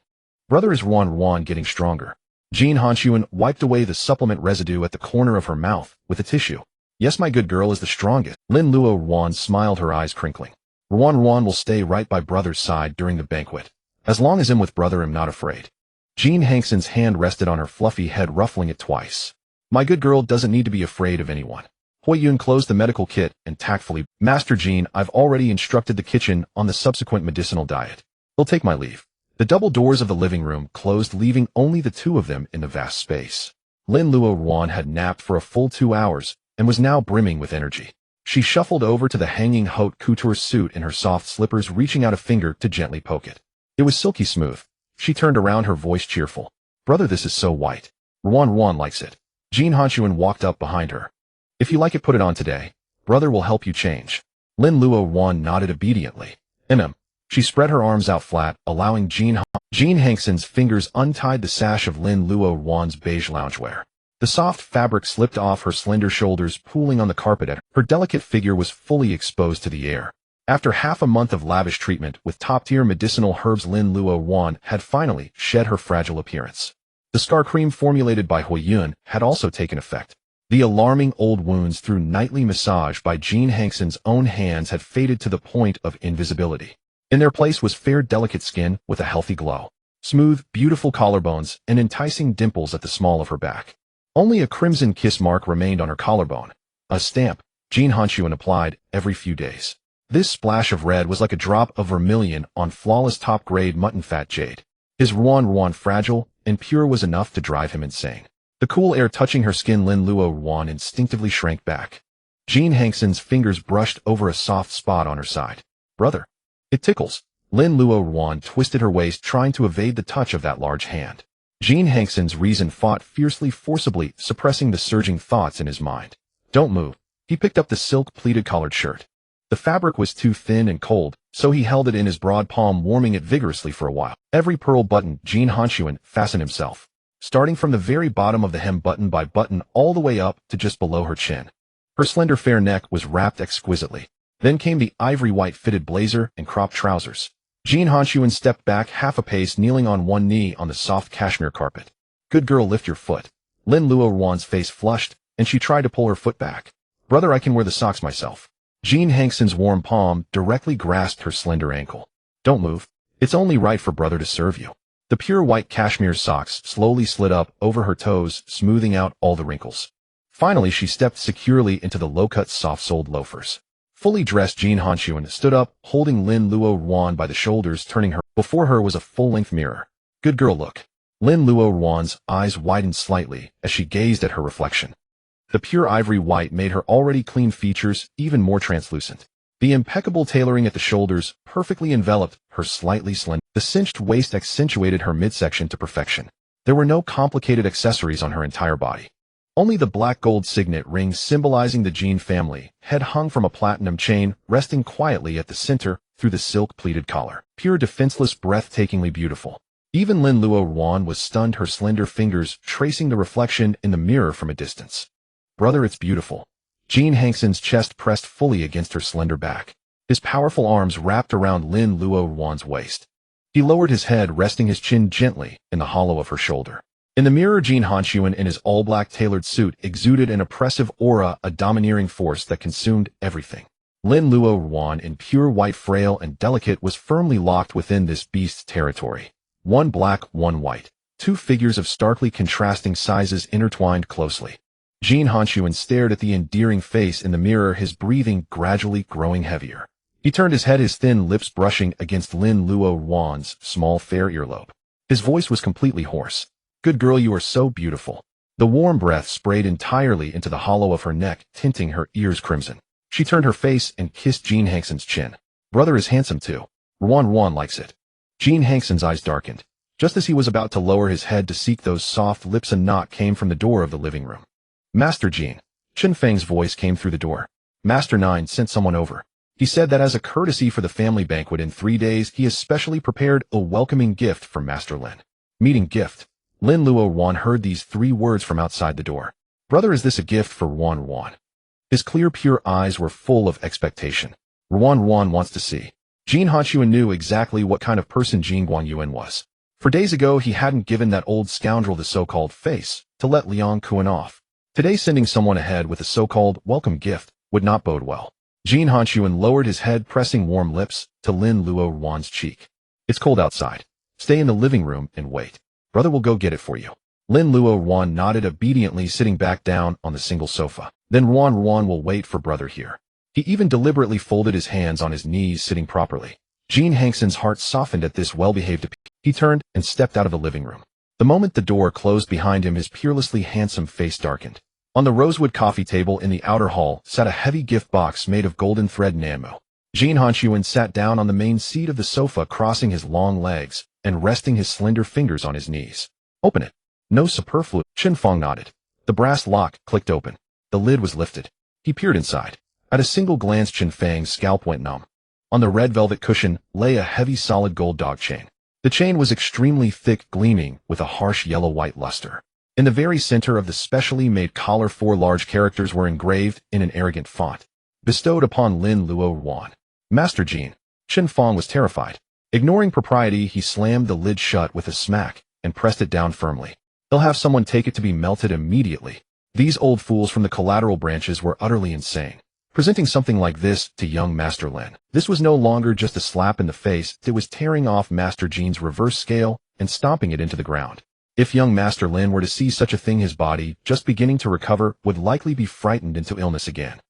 Brother, is Ruan getting stronger? Jin Hanxun wiped away the supplement residue at the corner of her mouth with a tissue. Yes, my good girl is the strongest. Lin Luoruan smiled, her eyes crinkling. Ruan will stay right by brother's side during the banquet. As long as I'm with brother, I'm not afraid. Jin Hanxun's hand rested on her fluffy head, ruffling it twice. My good girl doesn't need to be afraid of anyone. Huiyun closed the medical kit and tactfully, Master Jin, I've already instructed the kitchen on the subsequent medicinal diet. He'll take my leave. The double doors of the living room closed, leaving only the two of them in the vast space. Lin Luoruan had napped for a full 2 hours and was now brimming with energy. She shuffled over to the hanging haute couture suit in her soft slippers, reaching out a finger to gently poke it. It was silky smooth. She turned around, her voice cheerful. Brother, this is so white. Ruan likes it. Jin Hanxun walked up behind her. If you like it, put it on today. Brother will help you change. Lin Luoruan nodded obediently. She spread her arms out flat, allowing Jin Hanxun's fingers untied the sash of Lin Luoruan's beige loungewear. The soft fabric slipped off her slender shoulders, pooling on the carpet. Her delicate figure was fully exposed to the air. After half a month of lavish treatment with top-tier medicinal herbs, Lin Luoruan had finally shed her fragile appearance. The scar cream formulated by Huiyun had also taken effect. The alarming old wounds through nightly massage by Jin Hanxun's own hands had faded to the point of invisibility. In their place was fair, delicate skin with a healthy glow, smooth, beautiful collarbones, and enticing dimples at the small of her back. Only a crimson kiss mark remained on her collarbone, a stamp Jin Hanxun applied every few days. This splash of red was like a drop of vermilion on flawless top-grade mutton fat jade. His Ruan fragile and pure was enough to drive him insane. The cool air touching her skin, Lin Luoruan instinctively shrank back. Jin Hanxun's fingers brushed over a soft spot on her side. Brother, it tickles. Lin Luoruan twisted her waist, trying to evade the touch of that large hand. Jin Hanxun's reason fought fiercely, forcibly suppressing the surging thoughts in his mind. Don't move. He picked up the silk pleated collared shirt. The fabric was too thin and cold, so he held it in his broad palm, warming it vigorously for a while. Every pearl button Jin Hanxun fastened himself, starting from the very bottom of the hem, button by button, all the way up to just below her chin. Her slender fair neck was wrapped exquisitely. Then came the ivory white fitted blazer and cropped trousers. Jin Hanxun stepped back half a pace, kneeling on one knee on the soft cashmere carpet. Good girl, lift your foot. Lin Luoruan's face flushed, and she tried to pull her foot back. Brother, I can wear the socks myself. Jin Hanxun's warm palm directly grasped her slender ankle. Don't move. It's only right for brother to serve you. The pure white cashmere socks slowly slid up over her toes, smoothing out all the wrinkles. Finally, she stepped securely into the low-cut, soft-soled loafers. Fully dressed, Jin Hanxun stood up, holding Lin Luoruan by the shoulders, turning her. Before her was a full-length mirror. Good girl, look. Lin Luoruan's eyes widened slightly as she gazed at her reflection. The pure ivory white made her already clean features even more translucent. The impeccable tailoring at the shoulders perfectly enveloped her slightly slender. The cinched waist accentuated her midsection to perfection. There were no complicated accessories on her entire body. Only the black gold signet ring symbolizing the Jin family had hung from a platinum chain, resting quietly at the center through the silk pleated collar. Pure, defenseless, breathtakingly beautiful. Even Lin Luoruan was stunned, her slender fingers tracing the reflection in the mirror from a distance. Brother, it's beautiful. Jin Hanxun's chest pressed fully against her slender back. His powerful arms wrapped around Lin Luoruan's waist. He lowered his head, resting his chin gently in the hollow of her shoulder. In the mirror, Jin Hanxun in his all-black tailored suit exuded an oppressive aura, a domineering force that consumed everything. Lin Luoruan, in pure white, frail and delicate, was firmly locked within this beast's territory. one black, one white. Two figures of starkly contrasting sizes intertwined closely. Jin Hanxun stared at the endearing face in the mirror, his breathing gradually growing heavier. He turned his head, his thin lips brushing against Lin Luoruan's small fair earlobe. His voice was completely hoarse. "Good girl, you are so beautiful." The warm breath sprayed entirely into the hollow of her neck, tinting her ears crimson. She turned her face and kissed Jin Hanxun's chin. "Brother is handsome too. Luoruan likes it." Jin Hanxun's eyes darkened. Just as he was about to lower his head to seek those soft lips, a knock came from the door of the living room. "Master Jin." Chen Feng's voice came through the door. "Master Nine sent someone over. He said that as a courtesy for the family banquet in 3 days, he has specially prepared a welcoming gift for Master Lin." Meeting gift. Lin Luoruan heard these 3 words from outside the door. "Brother, is this a gift for Luoruan?" His clear, pure eyes were full of expectation. Luoruan wants to see. Jin Hanxun knew exactly what kind of person Jin Guangyuan was. For days ago, he hadn't given that old scoundrel the so-called face to let Liang Kuan off. Today, sending someone ahead with a so-called welcome gift would not bode well. Jin Hanxun lowered his head, pressing warm lips to Lin Luoruan's cheek. "It's cold outside. Stay in the living room and wait. Brother will go get it for you." Lin Luoruan nodded obediently, sitting back down on the single sofa. "Then Luoruan will wait for brother here." He even deliberately folded his hands on his knees, sitting properly. Jin Hanxun's heart softened at this well-behaved appeal. He turned and stepped out of the living room. The moment the door closed behind him, his peerlessly handsome face darkened. On the rosewood coffee table in the outer hall sat a heavy gift box made of golden thread enamel. Jin Hanxun sat down on the main seat of the sofa, crossing his long legs and resting his slender fingers on his knees. "Open it." "No superfluous." Chen Fong nodded. The brass lock clicked open. The lid was lifted. He peered inside. At a single glance, Chen Fang's scalp went numb. On the red velvet cushion lay a heavy solid gold dog chain. The chain was extremely thick, gleaming with a harsh yellow-white luster. In the very center of the specially made collar, 4 large characters were engraved in an arrogant font. "Bestowed upon Lin Luoruan." "Master Jin." Chen Fong was terrified. Ignoring propriety, he slammed the lid shut with a smack and pressed it down firmly. "He'll have someone take it to be melted immediately." These old fools from the collateral branches were utterly insane. Presenting something like this to young Master Lin. This was no longer just a slap in the face, it was tearing off Master Jin's reverse scale and stomping it into the ground. If young Master Lin were to see such a thing, his body, just beginning to recover, would likely be frightened into illness again.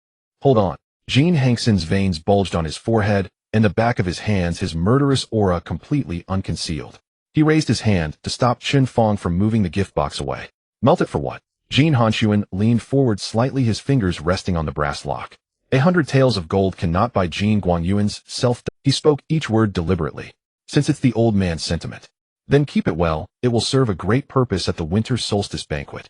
"Hold on." Jin Hanxun's veins bulged on his forehead and the back of his hands, his murderous aura completely unconcealed. He raised his hand to stop Chen Fong from moving the gift box away. "Melt it for what?" Jin Hanxun leaned forward slightly, his fingers resting on the brass lock. 100 taels of gold cannot buy Jin Guangyuan's self. He spoke each word deliberately. "Since it's the old man's sentiment, then keep it well. It will serve a great purpose at the winter solstice banquet."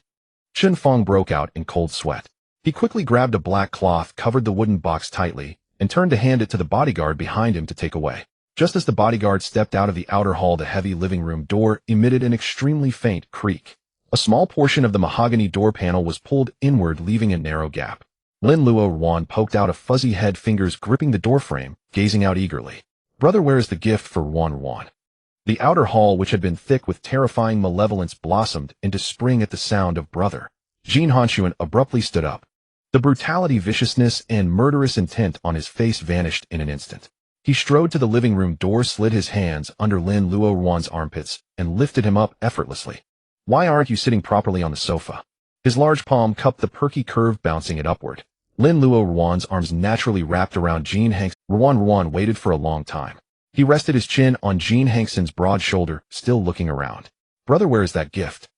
Chen Fong broke out in cold sweat. He quickly grabbed a black cloth, covered the wooden box tightly, and turned to hand it to the bodyguard behind him to take away. Just as the bodyguard stepped out of the outer hall, the heavy living room door emitted an extremely faint creak. A small portion of the mahogany door panel was pulled inward, leaving a narrow gap. Lin Luoruan poked out a fuzzy head, fingers gripping the doorframe, gazing out eagerly. "Brother, where is the gift for Luoruan?" The outer hall, which had been thick with terrifying malevolence, blossomed into spring at the sound of "brother." Jin Hanxun abruptly stood up. The brutality, viciousness, and murderous intent on his face vanished in an instant. He strode to the living room door, slid his hands under Lin Luoruan's armpits, and lifted him up effortlessly. "Why aren't you sitting properly on the sofa?" His large palm cupped the perky curve, bouncing it upward. Lin Luoruan's arms naturally wrapped around Jin Hanxun. Luoruan waited for a long time. He rested his chin on Jin Hanxun's broad shoulder, still looking around. "Brother, where is that gift?"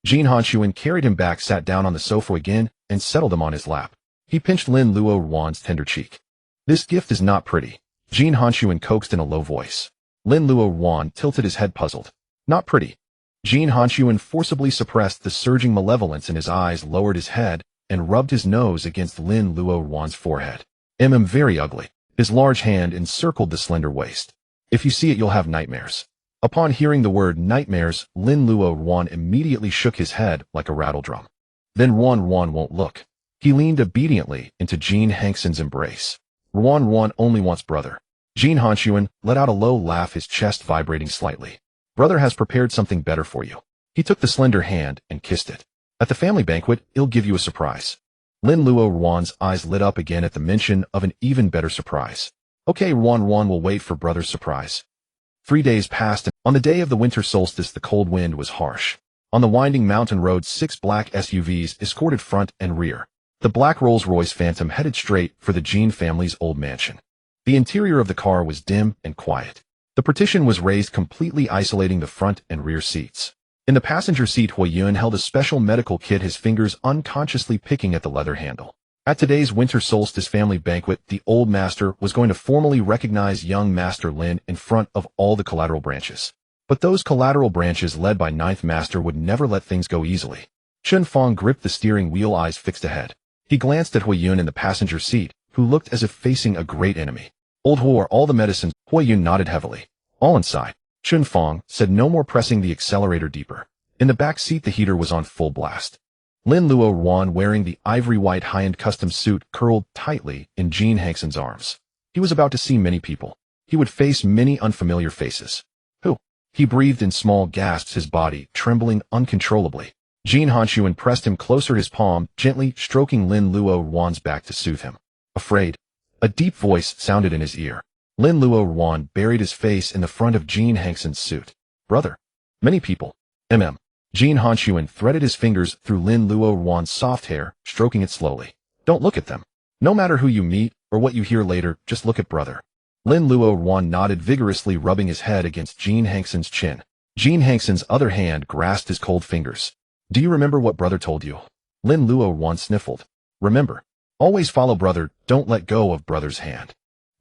Jin Hanxun carried him back, sat down on the sofa again, and settled him on his lap. He pinched Lin Luoruan's tender cheek. "This gift is not pretty," Jin Hanxun coaxed in a low voice. Lin Luoruan tilted his head, puzzled. "Not pretty." Jin Hanxun forcibly suppressed the surging malevolence in his eyes, lowered his head, and rubbed his nose against Lin Luoruan's forehead. Very ugly." His large hand encircled the slender waist. "If you see it, you'll have nightmares." Upon hearing the word nightmares, Lin Luoruan immediately shook his head like a rattledrum. "Then Luoruan won't look." He leaned obediently into Jin Hanxun's embrace. "Luoruan only wants brother." Jin Hanxun let out a low laugh, his chest vibrating slightly. "Brother has prepared something better for you." He took the slender hand and kissed it. "At the family banquet, he'll give you a surprise." Lin Luoruan's eyes lit up again at the mention of an even better surprise. "Okay, Luoruan will wait for brother's surprise." 3 days passed, and on the day of the winter solstice the cold wind was harsh. On the winding mountain road 6 black SUVs escorted front and rear. The black Rolls-Royce Phantom headed straight for the Jin family's old mansion. The interior of the car was dim and quiet. The partition was raised, completely isolating the front and rear seats. In the passenger seat, Huiyun held a special medical kit, his fingers unconsciously picking at the leather handle. At today's winter solstice family banquet, the old master was going to formally recognize young Master Lin in front of all the collateral branches. But those collateral branches led by Ninth Master would never let things go easily. Chen Fong gripped the steering wheel, eyes fixed ahead. He glanced at Huiyun in the passenger seat, who looked as if facing a great enemy. Old Hu, are all the medicines? Huiyun nodded heavily. All inside. Chen Fong said, no more pressing the accelerator deeper. In the back seat the heater was on full blast. Lin Luoruan, wearing the ivory-white high-end custom suit, curled tightly in Jin Hanxun's arms. He was about to see many people. He would face many unfamiliar faces. Who? He breathed in small gasps, his body trembling uncontrollably. Jin Hanxun pressed him closer, his palm gently stroking Lin Luoruan's back to soothe him. Afraid? A deep voice sounded in his ear. Lin Luoruan buried his face in the front of Jin Hanxun's suit. Brother. Many people. Jin Hanxun threaded his fingers through Lin Luoruan's soft hair, stroking it slowly. Don't look at them. No matter who you meet or what you hear later, just look at brother. Lin Luoruan nodded vigorously, rubbing his head against Jin Hanxun's chin. Jin Hanxun's other hand grasped his cold fingers. Do you remember what brother told you? Lin Luoruan sniffled. Remember. Always follow brother, don't let go of brother's hand.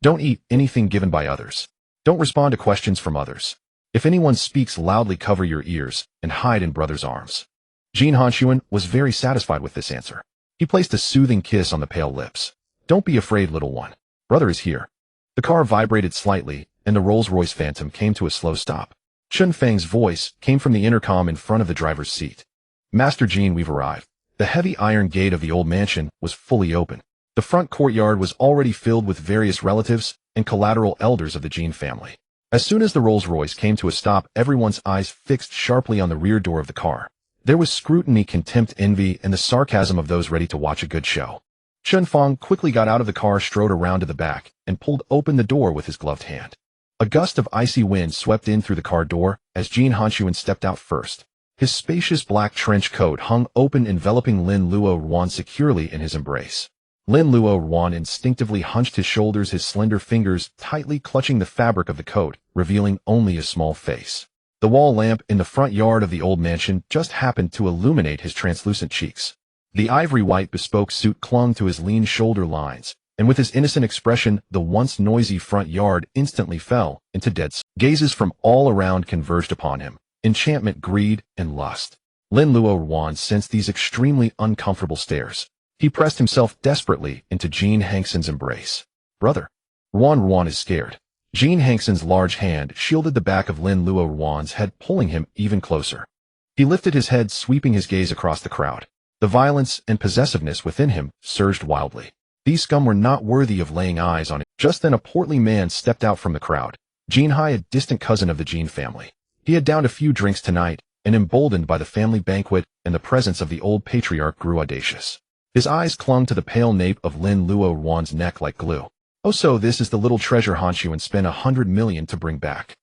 Don't eat anything given by others. Don't respond to questions from others. If anyone speaks loudly, cover your ears and hide in brother's arms. Jin Hanxun was very satisfied with this answer. He placed a soothing kiss on the pale lips. Don't be afraid, little one. Brother is here. The car vibrated slightly, and the Rolls-Royce Phantom came to a slow stop. Chun Feng's voice came from the intercom in front of the driver's seat. Master Jin, we've arrived. The heavy iron gate of the old mansion was fully open. The front courtyard was already filled with various relatives and collateral elders of the Jin family. As soon as the Rolls-Royce came to a stop, everyone's eyes fixed sharply on the rear door of the car. There was scrutiny, contempt, envy, and the sarcasm of those ready to watch a good show. Chen Fong quickly got out of the car, strode around to the back, and pulled open the door with his gloved hand. A gust of icy wind swept in through the car door as Jin Hanxun stepped out first. His spacious black trench coat hung open, enveloping Lin Luoruan securely in his embrace. Lin Luoruan instinctively hunched his shoulders, his slender fingers tightly clutching the fabric of the coat, revealing only a small face. The wall lamp in the front yard of the old mansion just happened to illuminate his translucent cheeks. The ivory-white bespoke suit clung to his lean shoulder lines, and with his innocent expression, the once noisy front yard instantly fell into dead silence. Gazes from all around converged upon him. Enchantment, greed, and lust. Lin Luoruan sensed these extremely uncomfortable stares. He pressed himself desperately into Jin Hanxun's embrace. Brother. Ruan is scared. Jin Hanxun's large hand shielded the back of Lin Luoruan's head, pulling him even closer. He lifted his head, sweeping his gaze across the crowd. The violence and possessiveness within him surged wildly. These scum were not worthy of laying eyes on him. Just then a portly man stepped out from the crowd. Jinhai, a distant cousin of the Jin family. He had downed a few drinks tonight, and emboldened by the family banquet and the presence of the old patriarch, grew audacious. His eyes clung to the pale nape of Lin Luoruan's neck like glue. Oh, so this is the little treasure Hanxun spent 100 million to bring back.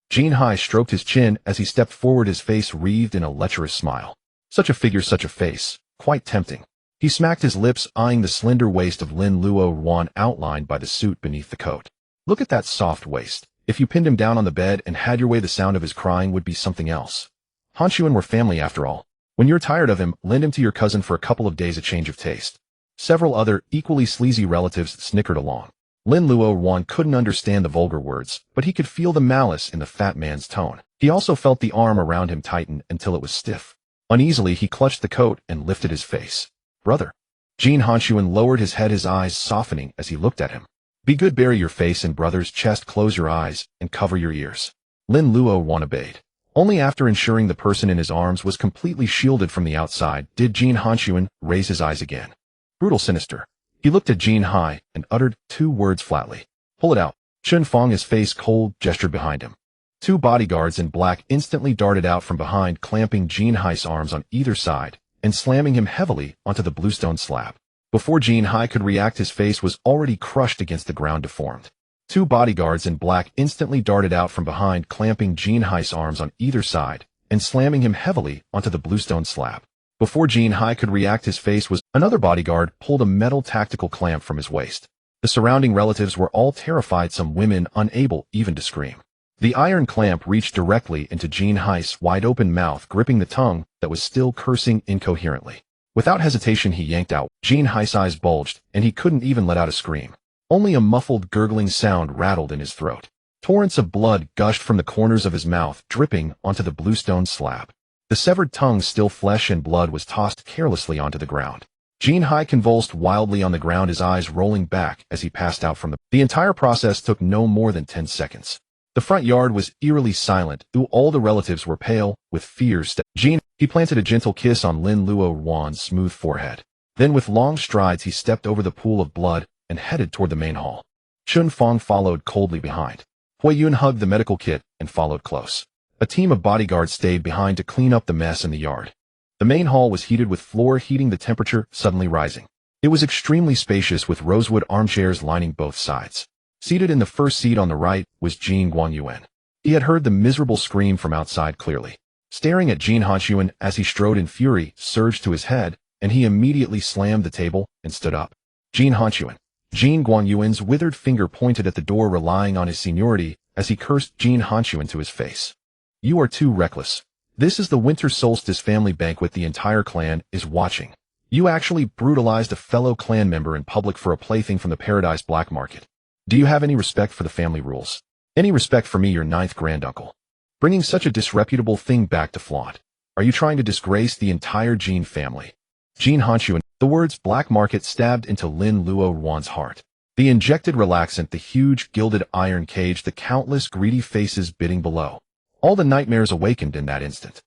Jinhai stroked his chin as he stepped forward, his face wreathed in a lecherous smile. Such a figure, such a face. Quite tempting. He smacked his lips, eyeing the slender waist of Lin Luoruan outlined by the suit beneath the coat. Look at that soft waist. If you pinned him down on the bed and had your way, the sound of his crying would be something else. Hanxun were family after all. When you're tired of him, lend him to your cousin for a couple of days, a change of taste. Several other, equally sleazy relatives snickered along. Lin Luoruan couldn't understand the vulgar words, but he could feel the malice in the fat man's tone. He also felt the arm around him tighten until it was stiff. Uneasily, he clutched the coat and lifted his face. Brother. Jin Hanxun lowered his head, his eyes softening as he looked at him. Be good, bury your face in brother's chest, close your eyes, and cover your ears. Lin Luoruan obeyed. Only after ensuring the person in his arms was completely shielded from the outside did Jin Hanxun raise his eyes again. Brutal, sinister. He looked at Jinhai and uttered 2 words flatly. Pull it out. Chen Fong, his face cold, gestured behind him. 2 bodyguards in black instantly darted out from behind, clamping Jinhai's arms on either side and slamming him heavily onto the bluestone slab. Before Jinhai could react, his face was already crushed against the ground, deformed. Two bodyguards in black instantly darted out from behind, clamping Jin Hai's arms on either side and slamming him heavily onto the bluestone slab. Before Jin Hai could react, his face was another bodyguard pulled a metal tactical clamp from his waist. The surrounding relatives were all terrified, some women unable even to scream. The iron clamp reached directly into Jin Hai's wide-open mouth, gripping the tongue that was still cursing incoherently. Without hesitation, he yanked out. Jin Hai's eyes bulged, and he couldn't even let out a scream. Only a muffled gurgling sound rattled in his throat. Torrents of blood gushed from the corners of his mouth, dripping onto the bluestone slab. The severed tongue, still flesh and blood, was tossed carelessly onto the ground. Jin Hai convulsed wildly on the ground, his eyes rolling back as he passed out from the entire process took no more than 10 seconds. The front yard was eerily silent, though all the relatives were pale with fear. He planted a gentle kiss on Lin Luoruan's smooth forehead. Then with long strides he stepped over the pool of blood and headed toward the main hall. Chun Fong followed coldly behind. Hui Yun hugged the medical kit and followed close. A team of bodyguards stayed behind to clean up the mess in the yard. The main hall was heated with floor heating, the temperature suddenly rising. It was extremely spacious with rosewood armchairs lining both sides. Seated in the first seat on the right was Jin Guanyuan. He had heard the miserable scream from outside clearly. Staring at Jin Hanxun as he strode in fury surged to his head, and he immediately slammed the table and stood up. Jin Hanxun. Jin Guanyuan's withered finger pointed at the door, relying on his seniority as he cursed Jin Hanxun to his face. You are too reckless. This is the winter solstice family banquet. The entire clan is watching. You actually brutalized a fellow clan member in public for a plaything from the Paradise Black Market. Do you have any respect for the family rules? Any respect for me, your ninth granduncle? Bringing such a disreputable thing back to flaunt. Are you trying to disgrace the entire Jin family? Jin Hanxun. The words black market stabbed into Lin Luoruan's heart. The injected relaxant, the huge gilded iron cage, the countless greedy faces bidding below. All the nightmares awakened in that instant.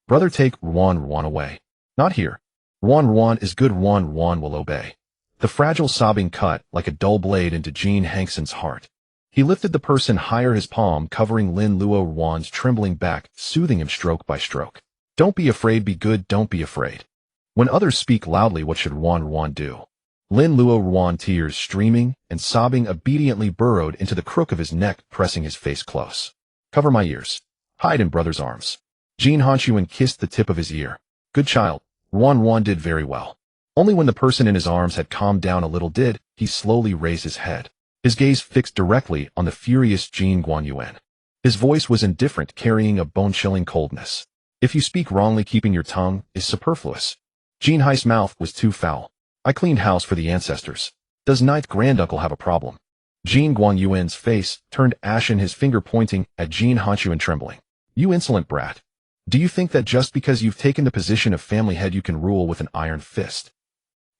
Brother, take Ruan away. Not here. Ruan is good. Ruan will obey. The fragile sobbing cut like a dull blade into Jin Hanxun's heart. He lifted the person higher, his palm covering Lin Luoruan's trembling back, soothing him stroke by stroke. Don't be afraid, be good, don't be afraid. When others speak loudly, what should Ruan do? Lin Luoruan, tears streaming and sobbing, obediently burrowed into the crook of his neck, pressing his face close. Cover my ears. Hide in brother's arms. Jin Hanxun kissed the tip of his ear. Good child. Ruan did very well. Only when the person in his arms had calmed down a little did he slowly raise his head, his gaze fixed directly on the furious Jin Guanyuan. His voice was indifferent, carrying a bone-chilling coldness. If you speak wrongly, keeping your tongue is superfluous. Jin Hai's mouth was too foul. I cleaned house for the ancestors. Does ninth granduncle have a problem? Jin Guanyuan's face turned ashen, his finger pointing at Jin Hanxun, trembling. You insolent brat. Do you think that just because you've taken the position of family head you can rule with an iron fist?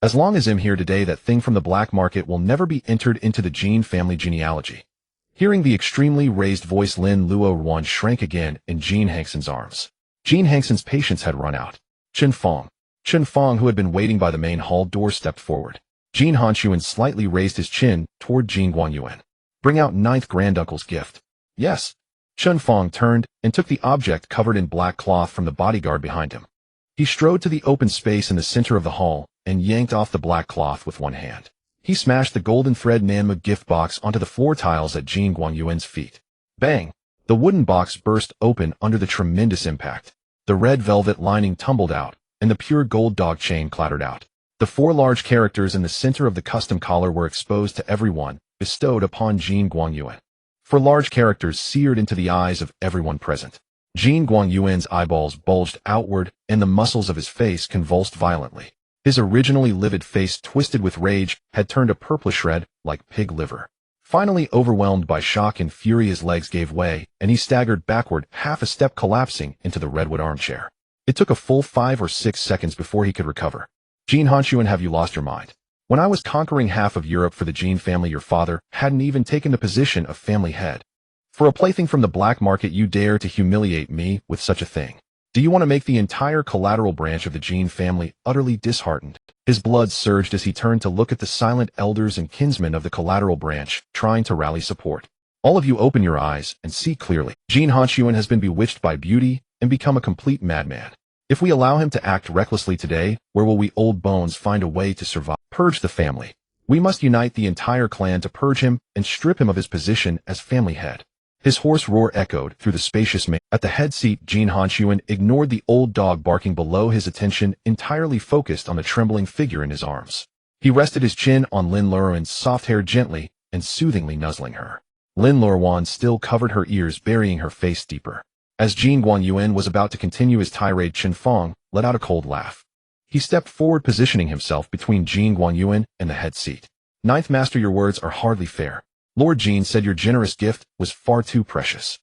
As long as I'm here today, that thing from the black market will never be entered into the Jin family genealogy. Hearing the extremely raised voice, Lin Luoruan shrank again in Jin Hanxun's arms. Jin Hanxun's patience had run out. Chun Fong, who had been waiting by the main hall door, stepped forward. Jin Hanxun slightly raised his chin toward Jin Guanyuan. Bring out ninth granduncle's gift. Yes. Chun Fong turned and took the object covered in black cloth from the bodyguard behind him. He strode to the open space in the center of the hall and yanked off the black cloth with one hand. He smashed the golden thread Nanma gift box onto the floor tiles at Jin Guanyuan's feet. Bang! The wooden box burst open under the tremendous impact. The red velvet lining tumbled out, and the pure gold dog chain clattered out. The four large characters in the center of the custom collar were exposed to everyone, bestowed upon Jin Guanyuan. 4 large characters seared into the eyes of everyone present. Jin Guanyuan's eyeballs bulged outward, and the muscles of his face convulsed violently. His originally livid face, twisted with rage, had turned a purplish red like pig liver. Finally, overwhelmed by shock and fury, his legs gave way, and he staggered backward, half a step, collapsing into the redwood armchair. It took a full 5 or 6 seconds before he could recover. Jin Hanxun, have you lost your mind? When I was conquering half of Europe for the Jin family, your father hadn't even taken the position of family head. For a plaything from the black market, you dare to humiliate me with such a thing. Do you want to make the entire collateral branch of the Jin family utterly disheartened? His blood surged as he turned to look at the silent elders and kinsmen of the collateral branch, trying to rally support. All of you, open your eyes and see clearly. Jin Hanxun has been bewitched by beauty and become a complete madman. If we allow him to act recklessly today, where will we old bones find a way to survive? Purge the family. We must unite the entire clan to purge him and strip him of his position as family head. His hoarse roar echoed through the spacious main. At the head seat, Jin Hanxun ignored the old dog barking below his attention, entirely focused on the trembling figure in his arms. He rested his chin on Lin Luoruan's soft hair gently and soothingly nuzzling her. Lin Luoruan still covered her ears, burying her face deeper. As Jin Guanyuan was about to continue his tirade, Chen Fong let out a cold laugh. He stepped forward, positioning himself between Jin Guanyuan and the head seat. Ninth Master, your words are hardly fair. Lord Jin said your generous gift was far too precious.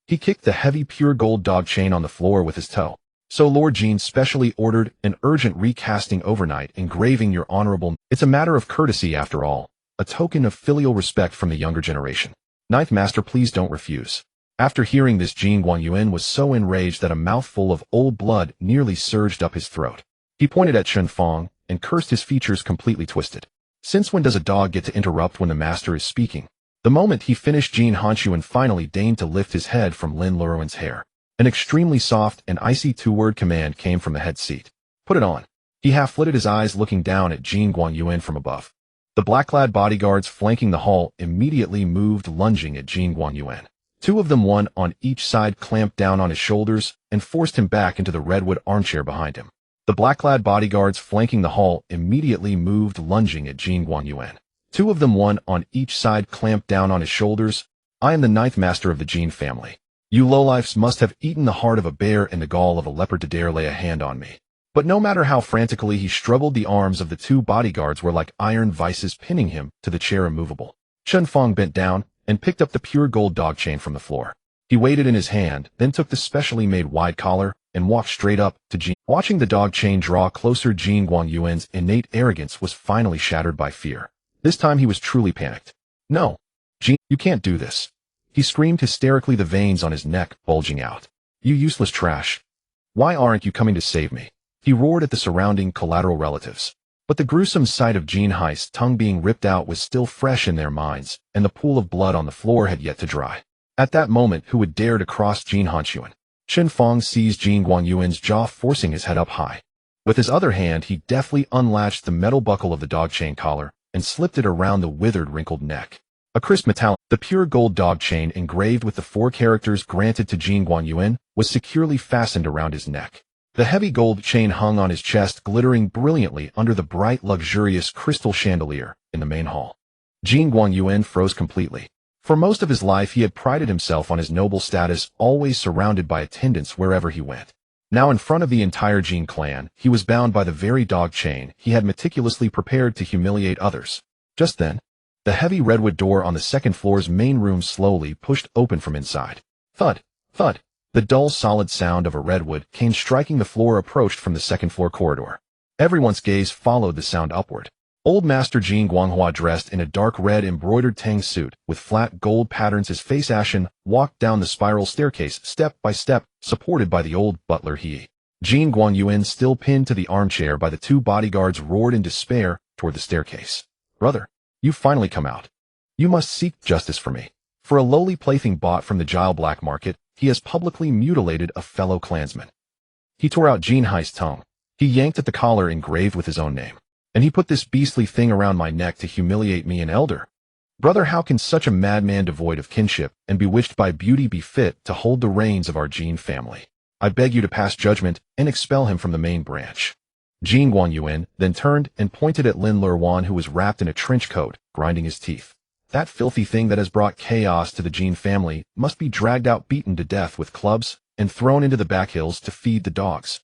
He kicked the heavy pure gold dog chain on the floor with his toe. So Lord Jin specially ordered an urgent recasting overnight, engraving your honorable. It's a matter of courtesy after all, a token of filial respect from the younger generation. Ninth Master, please don't refuse. After hearing this, Jin Guanyuan was so enraged that a mouthful of old blood nearly surged up his throat. He pointed at Chen Fong and cursed, his features completely twisted. Since when does a dog get to interrupt when the master is speaking? The moment he finished, Jin Hanxun finally deigned to lift his head from Lin Luoruan's hair. An extremely soft and icy two-word command came from the head seat. Put it on. He half-flitted his eyes, looking down at Jin Guanyuan from above. The black-clad bodyguards flanking the hall immediately moved, lunging at Jin Guanyuan. Two of them, one on each side, clamped down on his shoulders and forced him back into the redwood armchair behind him. The black-clad bodyguards flanking the hall immediately moved, lunging at Jin Guanyuan. Two of them, one on each side, clamped down on his shoulders. I am the ninth master of the Jin family. You lowlifes must have eaten the heart of a bear and the gall of a leopard to dare lay a hand on me. But no matter how frantically he struggled, the arms of the two bodyguards were like iron vices, pinning him to the chair immovable. Chen Fong bent down and picked up the pure gold dog chain from the floor. He weighed it in his hand, then took the specially made wide collar and walked straight up to Jin. Watching the dog chain draw closer, Jin Guanyuan's innate arrogance was finally shattered by fear. This time he was truly panicked. No, Jin, you can't do this. He screamed hysterically, the veins on his neck bulging out. You useless trash. Why aren't you coming to save me? He roared at the surrounding collateral relatives. But the gruesome sight of Jin Hai's tongue being ripped out was still fresh in their minds, and the pool of blood on the floor had yet to dry. At that moment, who would dare to cross Jin Hanxun? Chen Fong seized Jin Guanyuan's jaw, forcing his head up high. With his other hand, he deftly unlatched the metal buckle of the dog chain collar and slipped it around the withered, wrinkled neck. A crisp metallic, the pure gold dog chain engraved with the 4 characters granted to Jin Guanyuan was securely fastened around his neck. The heavy gold chain hung on his chest, glittering brilliantly under the bright, luxurious crystal chandelier in the main hall. Jin Guanyuan froze completely. For most of his life, he had prided himself on his noble status, always surrounded by attendants wherever he went. Now, in front of the entire Jin clan, he was bound by the very dog chain he had meticulously prepared to humiliate others. Just then, the heavy redwood door on the second floor's main room slowly pushed open from inside. Thud, thud. The dull, solid sound of a redwood cane striking the floor approached from the second-floor corridor. Everyone's gaze followed the sound upward. Old Master Jin Guanghua, dressed in a dark red embroidered tang suit with flat gold patterns, his face ashen, walked down the spiral staircase step by step, supported by the old butler He. Jin Guanyuan, still pinned to the armchair by the 2 bodyguards, roared in despair toward the staircase. Brother, you've finally come out. You must seek justice for me. For a lowly plaything bought from the Elysium Black Market, he has publicly mutilated a fellow clansman. He tore out Jin Hai's tongue. He yanked at the collar engraved with his own name. And he put this beastly thing around my neck to humiliate me, an elder. Brother, how can such a madman devoid of kinship and bewitched by beauty be fit to hold the reins of our Jin family? I beg you to pass judgment and expel him from the main branch. Jin Guanyuan then turned and pointed at Lin Luoruan, who was wrapped in a trench coat, grinding his teeth. That filthy thing that has brought chaos to the Jin family must be dragged out, beaten to death with clubs, and thrown into the back hills to feed the dogs.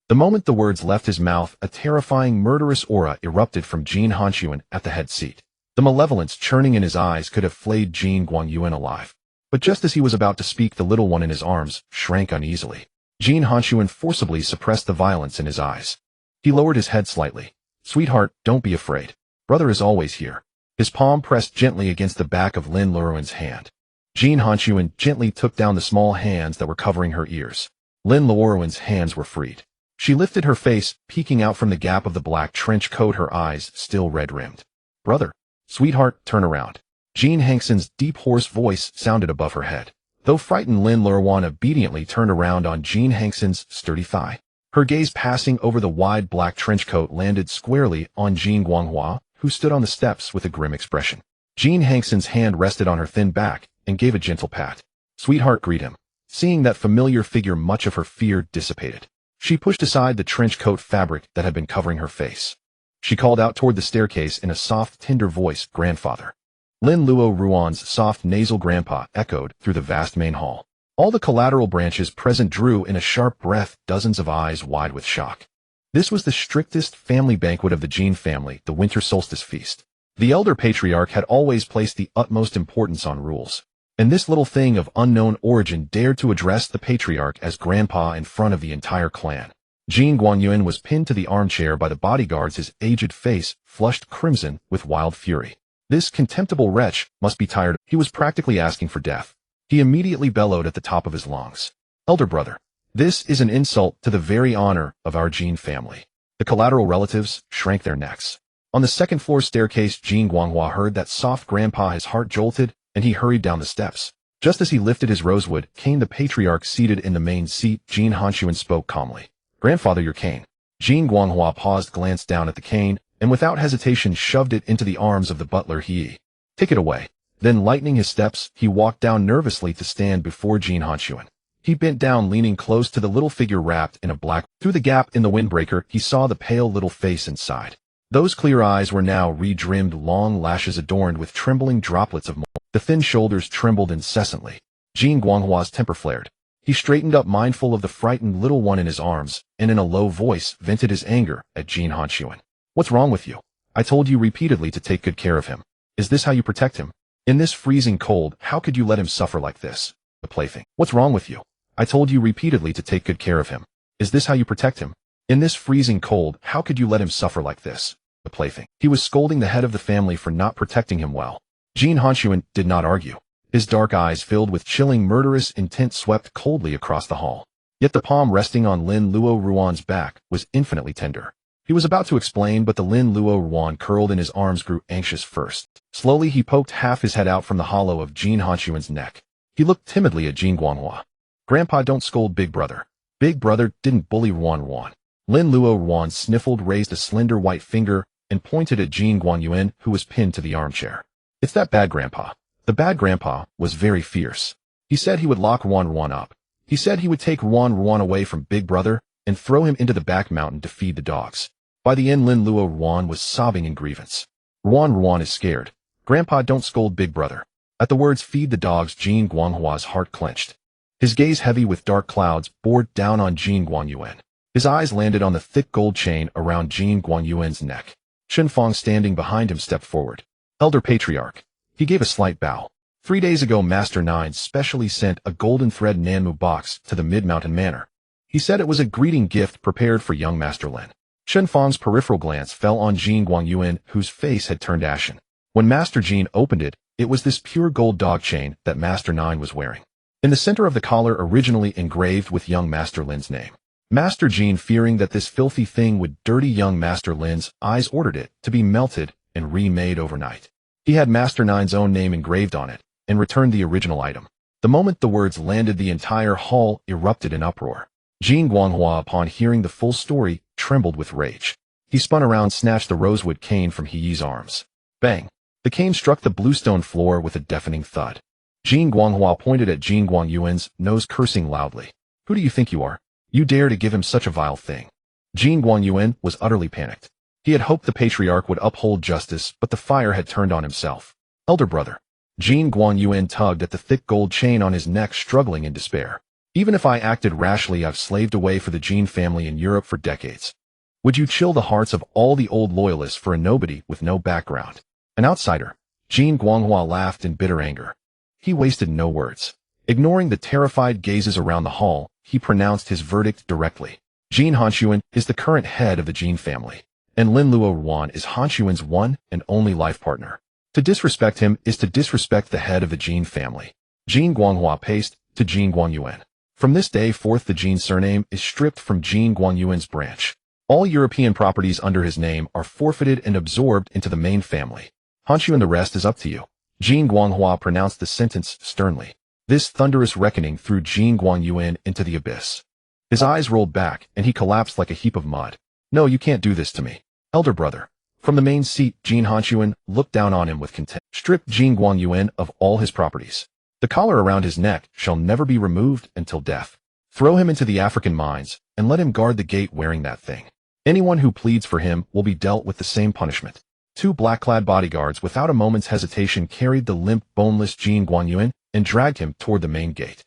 The moment the words left his mouth, a terrifying, murderous aura erupted from Jin Hanxun at the head seat. The malevolence churning in his eyes could have flayed Jin Guanyuan alive. But just as he was about to speak, the little one in his arms shrank uneasily. Jin Hanxun forcibly suppressed the violence in his eyes. He lowered his head slightly. Sweetheart, don't be afraid. Brother is always here. His palm pressed gently against the back of Lin Luoruan's hand. Jin Hanxun gently took down the small hands that were covering her ears. Lin Luoruan's hands were freed. She lifted her face, peeking out from the gap of the black trench coat, her eyes still red-rimmed. Brother, sweetheart, turn around. Jin Hanxun's deep, hoarse voice sounded above her head. Though frightened, Lin Luoruan obediently turned around on Jin Hanxun's sturdy thigh. Her gaze, passing over the wide black trench coat, landed squarely on Jin Guanghua, who stood on the steps with a grim expression. Jin Hanxun's hand rested on her thin back and gave a gentle pat. "Sweetheart," greeted him. Seeing that familiar figure, much of her fear dissipated. She pushed aside the trench coat fabric that had been covering her face. She called out toward the staircase in a soft, tender voice, "Grandfather." Lin Luoruan's soft nasal grandpa echoed through the vast main hall. All the collateral branches present drew in a sharp breath, dozens of eyes wide with shock. This was the strictest family banquet of the Jin family, the winter solstice feast. The elder patriarch had always placed the utmost importance on rules. And this little thing of unknown origin dared to address the patriarch as grandpa in front of the entire clan. Jin Guanyuan was pinned to the armchair by the bodyguards, his aged face flushed crimson with wild fury. This contemptible wretch must be tired. He was practically asking for death. He immediately bellowed at the top of his lungs. "Elder brother, this is an insult to the very honor of our Jin family." The collateral relatives shrank their necks. On the second-floor staircase, Jin Guanghua heard that soft grandpa. His heart jolted, and he hurried down the steps. Just as he lifted his rosewood cane, the patriarch seated in the main seat, Jin Hanxun, spoke calmly. "Grandfather, your cane." Jin Guanghua paused, glanced down at the cane, and without hesitation shoved it into the arms of the butler. "He, take it away." Then, lightening his steps, he walked down nervously to stand before Jin Hanxun. He bent down, leaning close to the little figure wrapped in a black. Through the gap in the windbreaker, he saw the pale little face inside. Those clear eyes were now redrimmed, long lashes adorned with trembling droplets of moisture. The thin shoulders trembled incessantly. Jin Guanghua's temper flared. He straightened up, mindful of the frightened little one in his arms, and in a low voice vented his anger at Jin Hanxun. "What's wrong with you? I told you repeatedly to take good care of him. Is this how you protect him? In this freezing cold, how could you let him suffer like this? The plaything. What's wrong with you? I told you repeatedly to take good care of him. Is this how you protect him? In this freezing cold, how could you let him suffer like this? The plaything." He was scolding the head of the family for not protecting him well. Jin Hanxun did not argue. His dark eyes, filled with chilling, murderous intent, swept coldly across the hall. Yet the palm resting on Lin Luoruan's back was infinitely tender. He was about to explain, but the Lin Luoruan curled in his arms grew anxious first. Slowly he poked half his head out from the hollow of Jin Hanxun's neck. He looked timidly at Jin Guanghua. "Grandpa, don't scold Big Brother. Big Brother didn't bully Ruan." Lin Luoruan sniffled, raised a slender white finger, and pointed at Jin Guanyuan, who was pinned to the armchair. "It's that bad grandpa." The bad grandpa was very fierce. He said he would lock Ruan up. He said he would take Ruan away from Big Brother and throw him into the back mountain to feed the dogs. By the end, Lin Luoruan was sobbing in grievance. Ruan is scared. "Grandpa, don't scold Big Brother." At the words "feed the dogs," Jin Guanghua's heart clenched. His gaze, heavy with dark clouds, bored down on Jin Guanyuan. His eyes landed on the thick gold chain around Jin Guanyuan's neck. Shenfang, standing behind him, stepped forward. "Elder Patriarch." He gave a slight bow. 3 days ago, Master Nine specially sent a golden thread Nanmu box to the Mid-Mountain Manor. He said it was a greeting gift prepared for young Master Lin. Shenfang's peripheral glance fell on Jin Guanyuan, whose face had turned ashen. When Master Jin opened it, it was this pure gold dog chain that Master Nine was wearing. In the center of the collar, originally engraved with young Master Lin's name. Master Jin, fearing that this filthy thing would dirty young Master Lin's eyes, ordered it to be melted and remade overnight. He had Master Nine's own name engraved on it, and returned the original item. The moment the words landed, the entire hall erupted in uproar. Jin Guanghua, upon hearing the full story, trembled with rage. He spun around, snatched the rosewood cane from Heyi's arms. Bang! The cane struck the bluestone floor with a deafening thud. Jin Guanghua pointed at Jin Guanyuan's nose, cursing loudly. "Who do you think you are? You dare to give him such a vile thing?" Jin Guanyuan was utterly panicked. He had hoped the patriarch would uphold justice, but the fire had turned on himself. "Elder brother." Jin Guanyuan tugged at the thick gold chain on his neck, struggling in despair. "Even if I acted rashly, I've slaved away for the Jin family in Europe for decades. Would you chill the hearts of all the old loyalists for a nobody with no background? An outsider?" Jin Guanghua laughed in bitter anger. He wasted no words. Ignoring the terrified gazes around the hall, he pronounced his verdict directly. Jin Hanxun is the current head of the Jin family, and Lin Luoruan is Hanxuan's one and only life partner. To disrespect him is to disrespect the head of the Jin family. Jin Guanghua paced to Jin Guanyuan. From this day forth, the Jin surname is stripped from Jin Guanyuan's branch. All European properties under his name are forfeited and absorbed into the main family. Hanxun, the rest is up to you. Jin Guanghua pronounced the sentence sternly. This thunderous reckoning threw Jin Guanyuan into the abyss. His eyes rolled back, and he collapsed like a heap of mud. "No, you can't do this to me. Elder brother. From the main seat, Jin Hanxun looked down on him with contempt. Strip Jin Guangyuan of all his properties. The collar around his neck shall never be removed until death. Throw him into the African mines, and let him guard the gate wearing that thing. Anyone who pleads for him will be dealt with the same punishment. 2 black-clad bodyguards without a moment's hesitation carried the limp, boneless Jin Guangyuan and dragged him toward the main gate.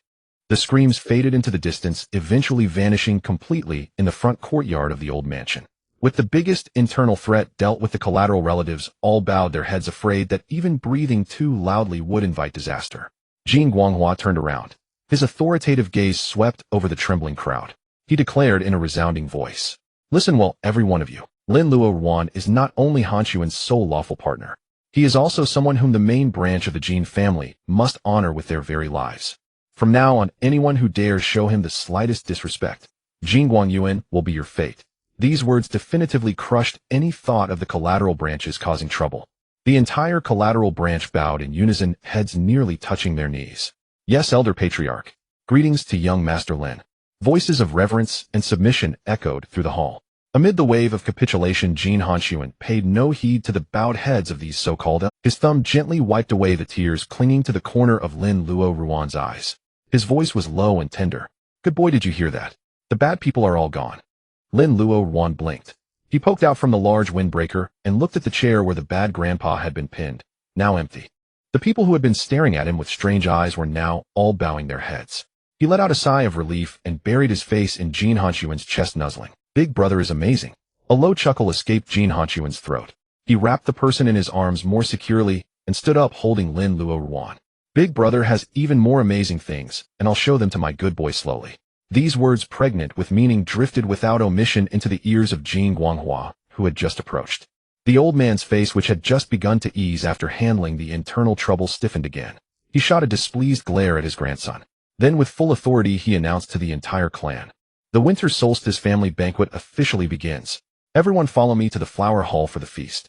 The screams faded into the distance, eventually vanishing completely in the front courtyard of the old mansion. With the biggest internal threat dealt with, the collateral relatives all bowed their heads, afraid that even breathing too loudly would invite disaster. Jin Guanghua turned around. His authoritative gaze swept over the trembling crowd. He declared in a resounding voice, "Listen well, every one of you. Lin Luoruan is not only Hanxuan's sole lawful partner. He is also someone whom the main branch of the Jin family must honor with their very lives. From now on, anyone who dares show him the slightest disrespect, Jin Guangyuan will be your fate." These words definitively crushed any thought of the collateral branches causing trouble. The entire collateral branch bowed in unison, heads nearly touching their knees. "Yes, Elder Patriarch. Greetings to young Master Lin." Voices of reverence and submission echoed through the hall. Amid the wave of capitulation, Jin Hanxun paid no heed to the bowed heads of these so-called elders. His thumb gently wiped away the tears clinging to the corner of Lin Luoruan's eyes. His voice was low and tender. "Good boy, did you hear that? The bad people are all gone." Lin Luoruan blinked. He poked out from the large windbreaker and looked at the chair where the bad grandpa had been pinned, now empty. The people who had been staring at him with strange eyes were now all bowing their heads. He let out a sigh of relief and buried his face in Jin Hanxuan's chest, nuzzling. "Big brother is amazing." A low chuckle escaped Jin Hanxuan's throat. He wrapped the person in his arms more securely and stood up, holding Lin Luoruan. "Big brother has even more amazing things, and I'll show them to my good boy slowly." These words, pregnant with meaning, drifted without omission into the ears of Jin Guanghua, who had just approached. The old man's face, which had just begun to ease after handling the internal trouble, stiffened again. He shot a displeased glare at his grandson. Then with full authority he announced to the entire clan, "The winter solstice family banquet officially begins. Everyone follow me to the flower hall for the feast."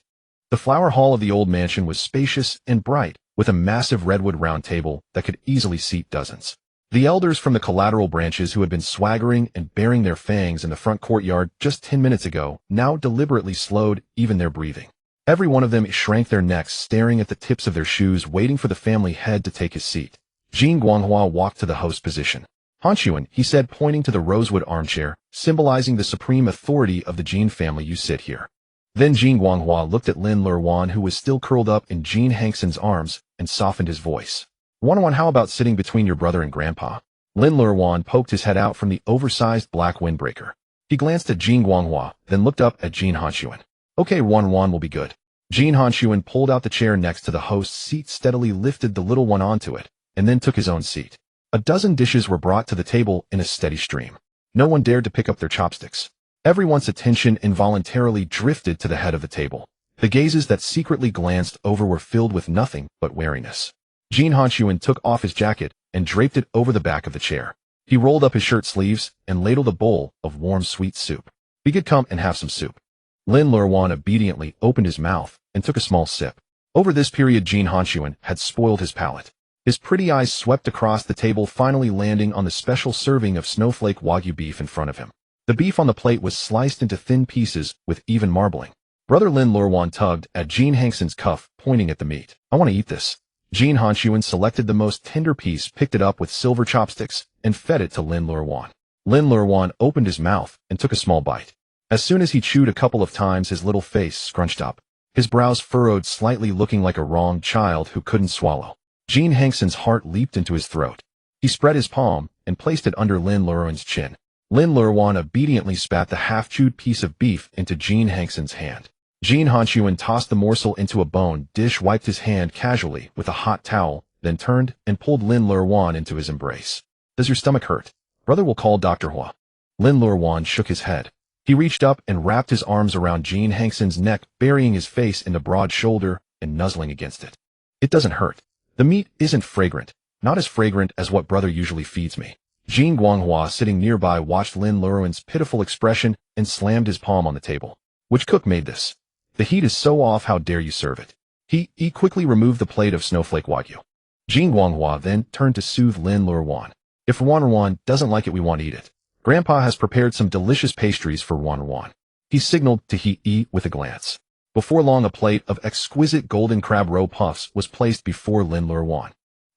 The flower hall of the old mansion was spacious and bright, with a massive redwood round table that could easily seat dozens. The elders from the collateral branches, who had been swaggering and baring their fangs in the front courtyard just 10 minutes ago, now deliberately slowed even their breathing. Every one of them shrank their necks, staring at the tips of their shoes, waiting for the family head to take his seat. Jin Guanghua walked to the host position. "Hanxuan," he said, pointing to the rosewood armchair, symbolizing the supreme authority of the Jin family, "you sit here." Then Jin Guanghua looked at Lin Luoruan, who was still curled up in Jin Hanxun's arms, and softened his voice. "One-on-one, how about sitting between your brother and grandpa?" Lin Luoruan poked his head out from the oversized black windbreaker. He glanced at Jin Guanghua, then looked up at Jin Hanxun. "Okay, one-on-one will be good." Jin Hanxun pulled out the chair next to the host's seat, steadily lifted the little one onto it, and then took his own seat. A dozen dishes were brought to the table in a steady stream. No one dared to pick up their chopsticks. Everyone's attention involuntarily drifted to the head of the table. The gazes that secretly glanced over were filled with nothing but wariness. Jin Hanxun took off his jacket and draped it over the back of the chair. He rolled up his shirt sleeves and ladled a bowl of warm sweet soup. "Be good, come and have some soup." Lin Luoruan obediently opened his mouth and took a small sip. Over this period, Jin Hanxun had spoiled his palate. His pretty eyes swept across the table, finally landing on the special serving of snowflake Wagyu beef in front of him. The beef on the plate was sliced into thin pieces with even marbling. Brother Lin Luoruan tugged at Jin Hanxun's cuff, pointing at the meat. "I want to eat this." Jin Hanxun selected the most tender piece, picked it up with silver chopsticks, and fed it to Lin Luoruan. Lin Luoruan opened his mouth and took a small bite. As soon as he chewed a couple of times, his little face scrunched up. His brows furrowed slightly, looking like a wronged child who couldn't swallow. Jin Hanxun's heart leaped into his throat. He spread his palm and placed it under Lin Luoruan's chin. Lin Luoruan obediently spat the half-chewed piece of beef into Jin Hanxun's hand. Jin Hanxun tossed the morsel into a bone dish, wiped his hand casually with a hot towel, then turned and pulled Lin Luoruan into his embrace. "Does your stomach hurt? Brother will call Dr. Hua." Lin Luoruan shook his head. He reached up and wrapped his arms around Jin Hanxun's neck, burying his face in the broad shoulder and nuzzling against it. "It doesn't hurt. The meat isn't fragrant, not as fragrant as what brother usually feeds me." Jin Guanghua, sitting nearby, watched Lin Luoruan's pitiful expression and slammed his palm on the table. "Which cook made this? The heat is so off, how dare you serve it?" He quickly removed the plate of snowflake Wagyu. Jin Guanghua then turned to soothe Lin Luoruan. "If Luoruan doesn't like it, we won't eat it. Grandpa has prepared some delicious pastries for Luoruan." He signaled to he with a glance. Before long, a plate of exquisite golden crab roe puffs was placed before Lin Luoruan.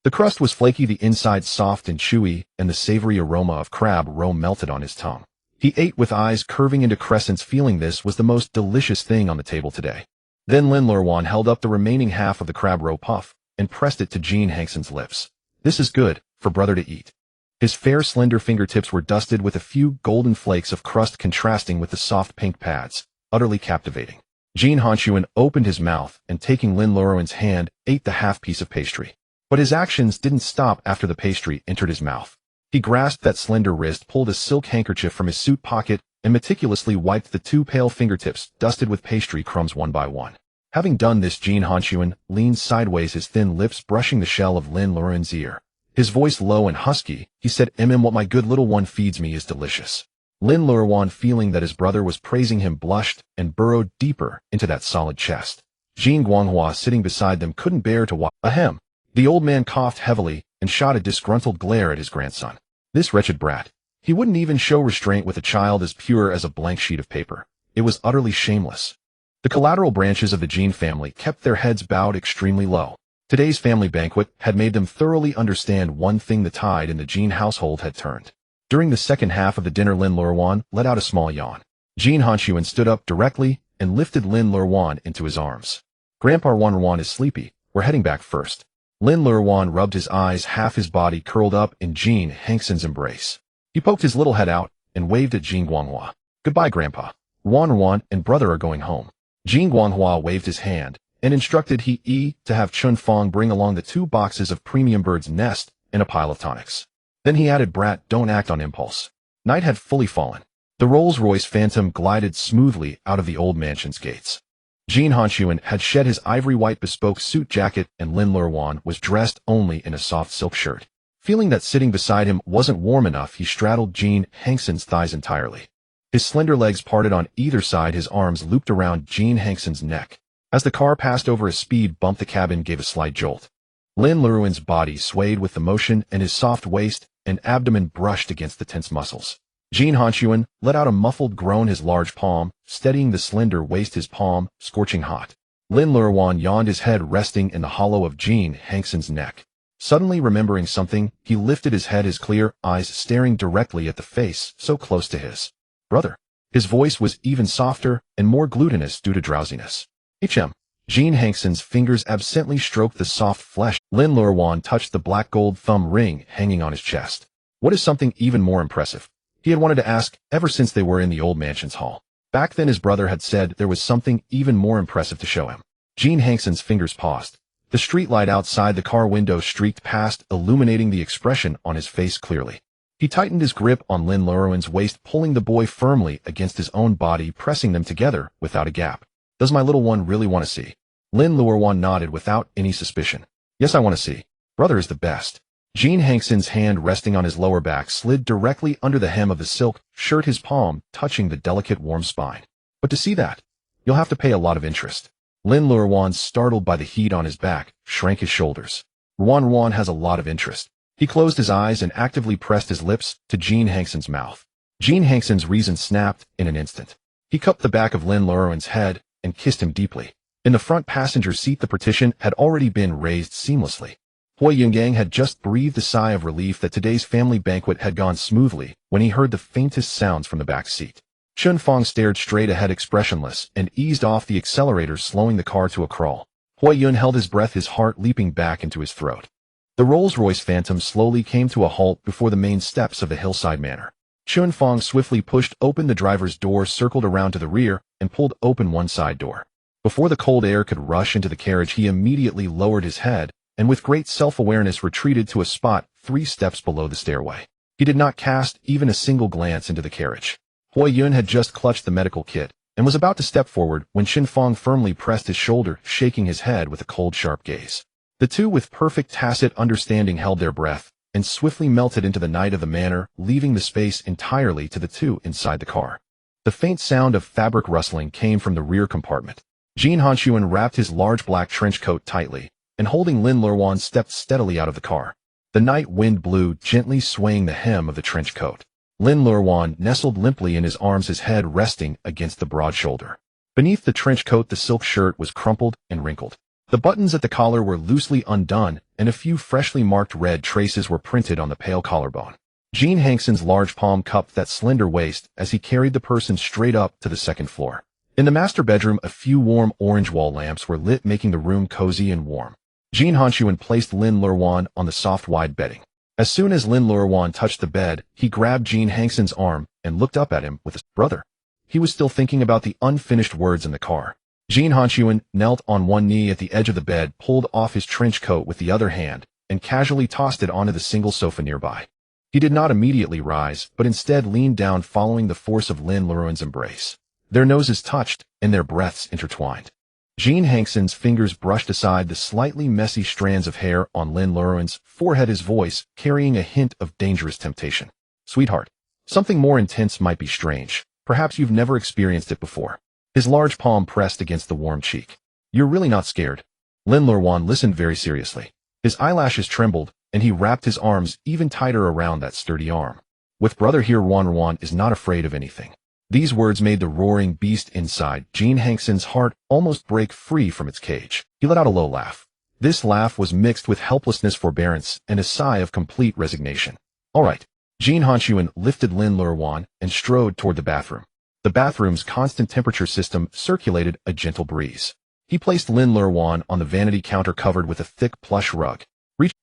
The crust was flaky, the inside soft and chewy, and the savory aroma of crab roe melted on his tongue. He ate with eyes curving into crescents, feeling this was the most delicious thing on the table today. Then Lin Luoruan held up the remaining half of the crab roe puff and pressed it to Jin Hanxun's lips. "This is good for brother to eat." His fair, slender fingertips were dusted with a few golden flakes of crust contrasting with the soft pink pads, utterly captivating. Jin Hanxun opened his mouth and, taking Lin Luoruan's hand, ate the half-piece of pastry. But his actions didn't stop after the pastry entered his mouth. He grasped that slender wrist, pulled a silk handkerchief from his suit pocket, and meticulously wiped the two pale fingertips dusted with pastry crumbs one by one. Having done this, Jin Hanxun leaned sideways, his thin lips brushing the shell of Lin Luoruan's ear. His voice low and husky, he said, What my good little one feeds me is delicious." Lin Luoruan, feeling that his brother was praising him, blushed and burrowed deeper into that solid chest. Jin Guanghua, sitting beside them, couldn't bear to watch. Ahem. The old man coughed heavily and shot a disgruntled glare at his grandson. This wretched brat. He wouldn't even show restraint with a child as pure as a blank sheet of paper. It was utterly shameless. The collateral branches of the Jin family kept their heads bowed extremely low. Today's family banquet had made them thoroughly understand one thing: the tide in the Jin household had turned. During the second half of the dinner, Lin Luoruan let out a small yawn. Jin Hanxun stood up directly and lifted Lin Luoruan into his arms. "Grandpa Luoruan is sleepy. We're heading back first." Lin Luoruan rubbed his eyes, half his body curled up in Jin Hanxun's embrace. He poked his little head out and waved at Jin Guanghua. "Goodbye, Grandpa. Luoruan and brother are going home." Jin Guanghua waved his hand and instructed to have Chun Fong bring along the 2 boxes of premium bird's nest and a pile of tonics. Then he added, "Brat, don't act on impulse." Night had fully fallen. The Rolls-Royce Phantom glided smoothly out of the old mansion's gates. Jin Hanxun had shed his ivory-white bespoke suit jacket, and Lin Luoruan was dressed only in a soft silk shirt. Feeling that sitting beside him wasn't warm enough, he straddled Jin Hanxun's thighs entirely. His slender legs parted on either side, his arms looped around Jin Hanxun's neck. As the car passed over a speed bump, the cabin gave a slight jolt. Lin Luoruan's body swayed with the motion, and his soft waist and abdomen brushed against the tense muscles. Jin Hanxun let out a muffled groan, his large palm steadying the slender waist, his palm scorching hot. Lin Luoruan yawned, his head resting in the hollow of Jin Hanxun's neck. Suddenly remembering something, he lifted his head, his clear eyes staring directly at the face so close to his. "Brother." His voice was even softer and more glutinous due to drowsiness. "Hm." Jin Hanxun's fingers absently stroked the soft flesh. Lin Luoruan touched the black gold thumb ring hanging on his chest. What is something even more impressive? He had wanted to ask ever since they were in the old mansion's hall. Back then his brother had said there was something even more impressive to show him. Jin Hanxun's fingers paused. The streetlight outside the car window streaked past, illuminating the expression on his face clearly. He tightened his grip on Lin Luoruan's waist, pulling the boy firmly against his own body, pressing them together without a gap. "Does my little one really want to see?" Lin Luoruan nodded without any suspicion. "Yes, I want to see. Brother is the best." Jin Hanxun's hand resting on his lower back slid directly under the hem of the silk shirt, his palm touching the delicate warm spine. "But to see that, you'll have to pay a lot of interest." Lin Luoruan, startled by the heat on his back, shrank his shoulders. Luoruan has a lot of interest." He closed his eyes and actively pressed his lips to Jin Hanxun's mouth. Jin Hanxun's reason snapped in an instant. He cupped the back of Lin Luoruan's head and kissed him deeply. In the front passenger seat, the partition had already been raised seamlessly. Hui Yungang had just breathed a sigh of relief that today's family banquet had gone smoothly when he heard the faintest sounds from the back seat. Chun Fong stared straight ahead, expressionless, and eased off the accelerator, slowing the car to a crawl. Hui Yun held his breath, his heart leaping back into his throat. The Rolls-Royce Phantom slowly came to a halt before the main steps of the hillside manor. Chun Fong swiftly pushed open the driver's door, circled around to the rear, and pulled open one side door. Before the cold air could rush into the carriage, he immediately lowered his head and with great self-awareness retreated to a spot 3 steps below the stairway. He did not cast even a single glance into the carriage. Hui Yun had just clutched the medical kit and was about to step forward when Chun Fong firmly pressed his shoulder, shaking his head with a cold, sharp gaze. The two, with perfect tacit understanding, held their breath and swiftly melted into the night of the manor, leaving the space entirely to the two inside the car. The faint sound of fabric rustling came from the rear compartment. Jin Hanxun wrapped his large black trench coat tightly, and holding Lin Luoruan stepped steadily out of the car. The night wind blew, gently swaying the hem of the trench coat. Lin Luoruan nestled limply in his arms, his head resting against the broad shoulder. Beneath the trench coat, the silk shirt was crumpled and wrinkled. The buttons at the collar were loosely undone, and a few freshly marked red traces were printed on the pale collarbone. Jin Hanxun's large palm cupped that slender waist as he carried the person straight up to the second floor. In the master bedroom, a few warm orange wall lamps were lit, making the room cozy and warm. Jin Hanxun placed Lin Luoruan on the soft wide bedding. As soon as Lin Luoruan touched the bed, he grabbed Jin Hanxun's arm and looked up at him with his brother. He was still thinking about the unfinished words in the car. Jin Hanxun knelt on one knee at the edge of the bed, pulled off his trench coat with the other hand, and casually tossed it onto the single sofa nearby. He did not immediately rise, but instead leaned down, following the force of Lin Luoruan's embrace. Their noses touched, and their breaths intertwined. Jin Hanxun's fingers brushed aside the slightly messy strands of hair on Lin Luoruan's forehead, his voice carrying a hint of dangerous temptation. "Sweetheart, something more intense might be strange. Perhaps you've never experienced it before." His large palm pressed against the warm cheek. "You're really not scared?" Lin Luoruan listened very seriously. His eyelashes trembled, and he wrapped his arms even tighter around that sturdy arm. "With brother here, Luoruan is not afraid of anything." These words made the roaring beast inside Jin Hanxun's heart almost break free from its cage. He let out a low laugh. This laugh was mixed with helplessness, forbearance, and a sigh of complete resignation. "All right." Jin Hanxun lifted Lin Luoruan and strode toward the bathroom. The bathroom's constant temperature system circulated a gentle breeze. He placed Lin Luoruan on the vanity counter covered with a thick plush rug.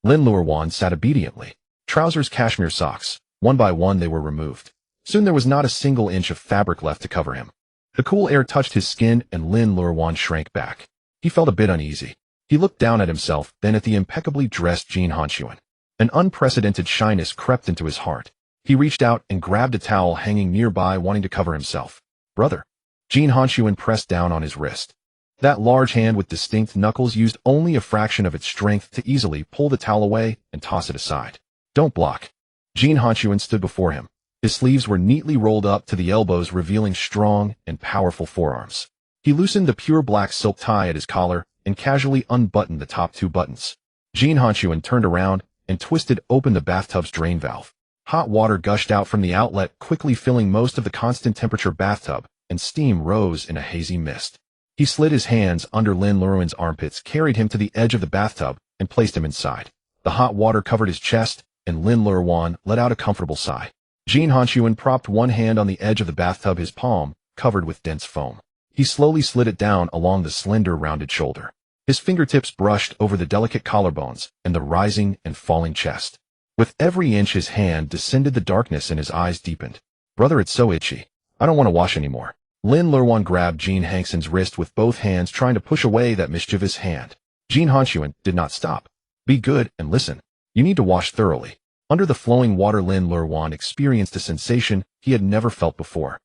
Lin Luoruan sat obediently. Trousers, cashmere socks. One by one they were removed. Soon there was not a single inch of fabric left to cover him. The cool air touched his skin, and Lin Luoruan shrank back. He felt a bit uneasy. He looked down at himself, then at the impeccably dressed Jin Hanxun. An unprecedented shyness crept into his heart. He reached out and grabbed a towel hanging nearby, wanting to cover himself. "Brother." Jin Hanxun pressed down on his wrist. That large hand with distinct knuckles used only a fraction of its strength to easily pull the towel away and toss it aside. "Don't block." Jin Hanxun stood before him. His sleeves were neatly rolled up to the elbows, revealing strong and powerful forearms. He loosened the pure black silk tie at his collar and casually unbuttoned the top two buttons. Jin Hanxun turned around and twisted open the bathtub's drain valve. Hot water gushed out from the outlet, quickly filling most of the constant temperature bathtub, and steam rose in a hazy mist. He slid his hands under Lin Luoruan's armpits, carried him to the edge of the bathtub, and placed him inside. The hot water covered his chest, and Lin Luoruan let out a comfortable sigh. Jin Hanxun propped one hand on the edge of the bathtub, his palm covered with dense foam. He slowly slid it down along the slender, rounded shoulder. His fingertips brushed over the delicate collarbones and the rising and falling chest. With every inch his hand descended, the darkness in his eyes deepened. "Brother, it's so itchy. I don't want to wash anymore." Lin Luoruan grabbed Jin Hanxun's wrist with both hands, trying to push away that mischievous hand. Jin Hanxun did not stop. "Be good and listen. You need to wash thoroughly." Under the flowing water, Lin Luoruan experienced a sensation he had never felt before.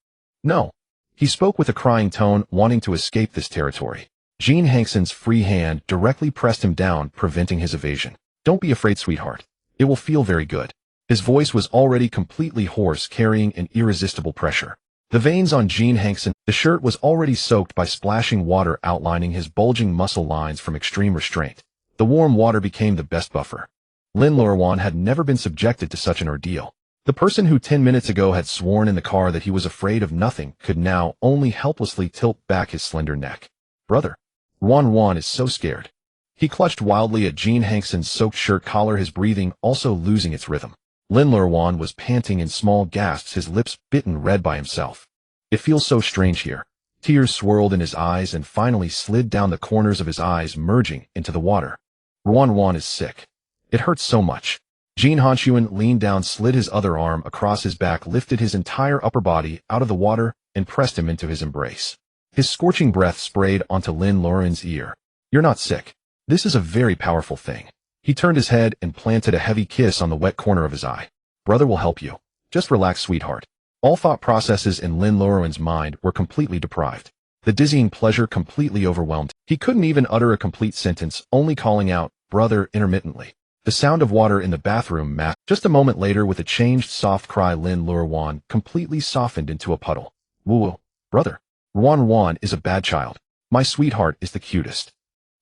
"No." He spoke with a crying tone, wanting to escape this territory. Jin Hanxun's free hand directly pressed him down, preventing his evasion. "Don't be afraid, sweetheart. It will feel very good." His voice was already completely hoarse, carrying an irresistible pressure. The veins on Jin Hanxun, the shirt was already soaked by splashing water, outlining his bulging muscle lines from extreme restraint. The warm water became the best buffer. Lin Luoruan had never been subjected to such an ordeal. The person who 10 minutes ago had sworn in the car that he was afraid of nothing could now only helplessly tilt back his slender neck. "Brother." Luoruan is so scared." He clutched wildly at Jin Hanxun's soaked shirt collar, his breathing also losing its rhythm. Lin Luoruan was panting in small gasps, his lips bitten red by himself. "It feels so strange here." Tears swirled in his eyes and finally slid down the corners of his eyes, merging into the water. "Luoruan is sick. It hurts so much." Jin Hanxun leaned down, slid his other arm across his back, lifted his entire upper body out of the water, and pressed him into his embrace. His scorching breath sprayed onto Lin Luoruan's ear. "You're not sick. This is a very powerful thing." He turned his head and planted a heavy kiss on the wet corner of his eye. "Brother will help you. Just relax, sweetheart." All thought processes in Lin Luoruan's mind were completely deprived. The dizzying pleasure completely overwhelmed. He couldn't even utter a complete sentence, only calling out, "Brother," intermittently. The sound of water in the bathroom masked. Just a moment later, with a changed soft cry, Lin Luoruan completely softened into a puddle. "Woo, brother. Luoruan is a bad child. My sweetheart is the cutest."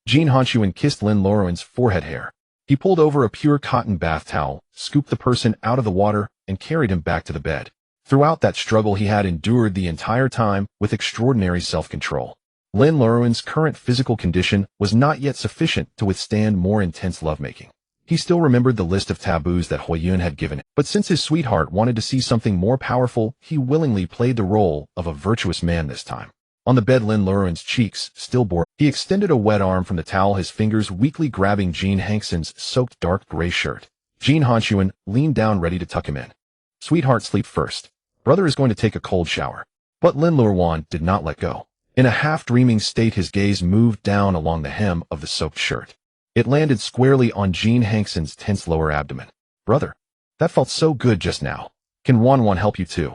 Jin Hanxun kissed Lin Luoruan's forehead hair. He pulled over a pure cotton bath towel, scooped the person out of the water, and carried him back to the bed. Throughout that struggle he had endured the entire time with extraordinary self-control. Lin Luoruan's current physical condition was not yet sufficient to withstand more intense lovemaking. He still remembered the list of taboos that Huiyun had given him, but since his sweetheart wanted to see something more powerful, he willingly played the role of a virtuous man this time. On the bed, Lin Luoruan's cheeks still bore. He extended a wet arm from the towel, his fingers weakly grabbing Jin Hanxun's soaked dark gray shirt. Jin Hanxun leaned down ready to tuck him in. Sweetheart, sleep first. Brother is going to take a cold shower. But Lin Luoruan did not let go. In a half-dreaming state, his gaze moved down along the hem of the soaked shirt. It landed squarely on Jin Hanxun's tense lower abdomen. Brother, that felt so good just now. Can Ruan help you too?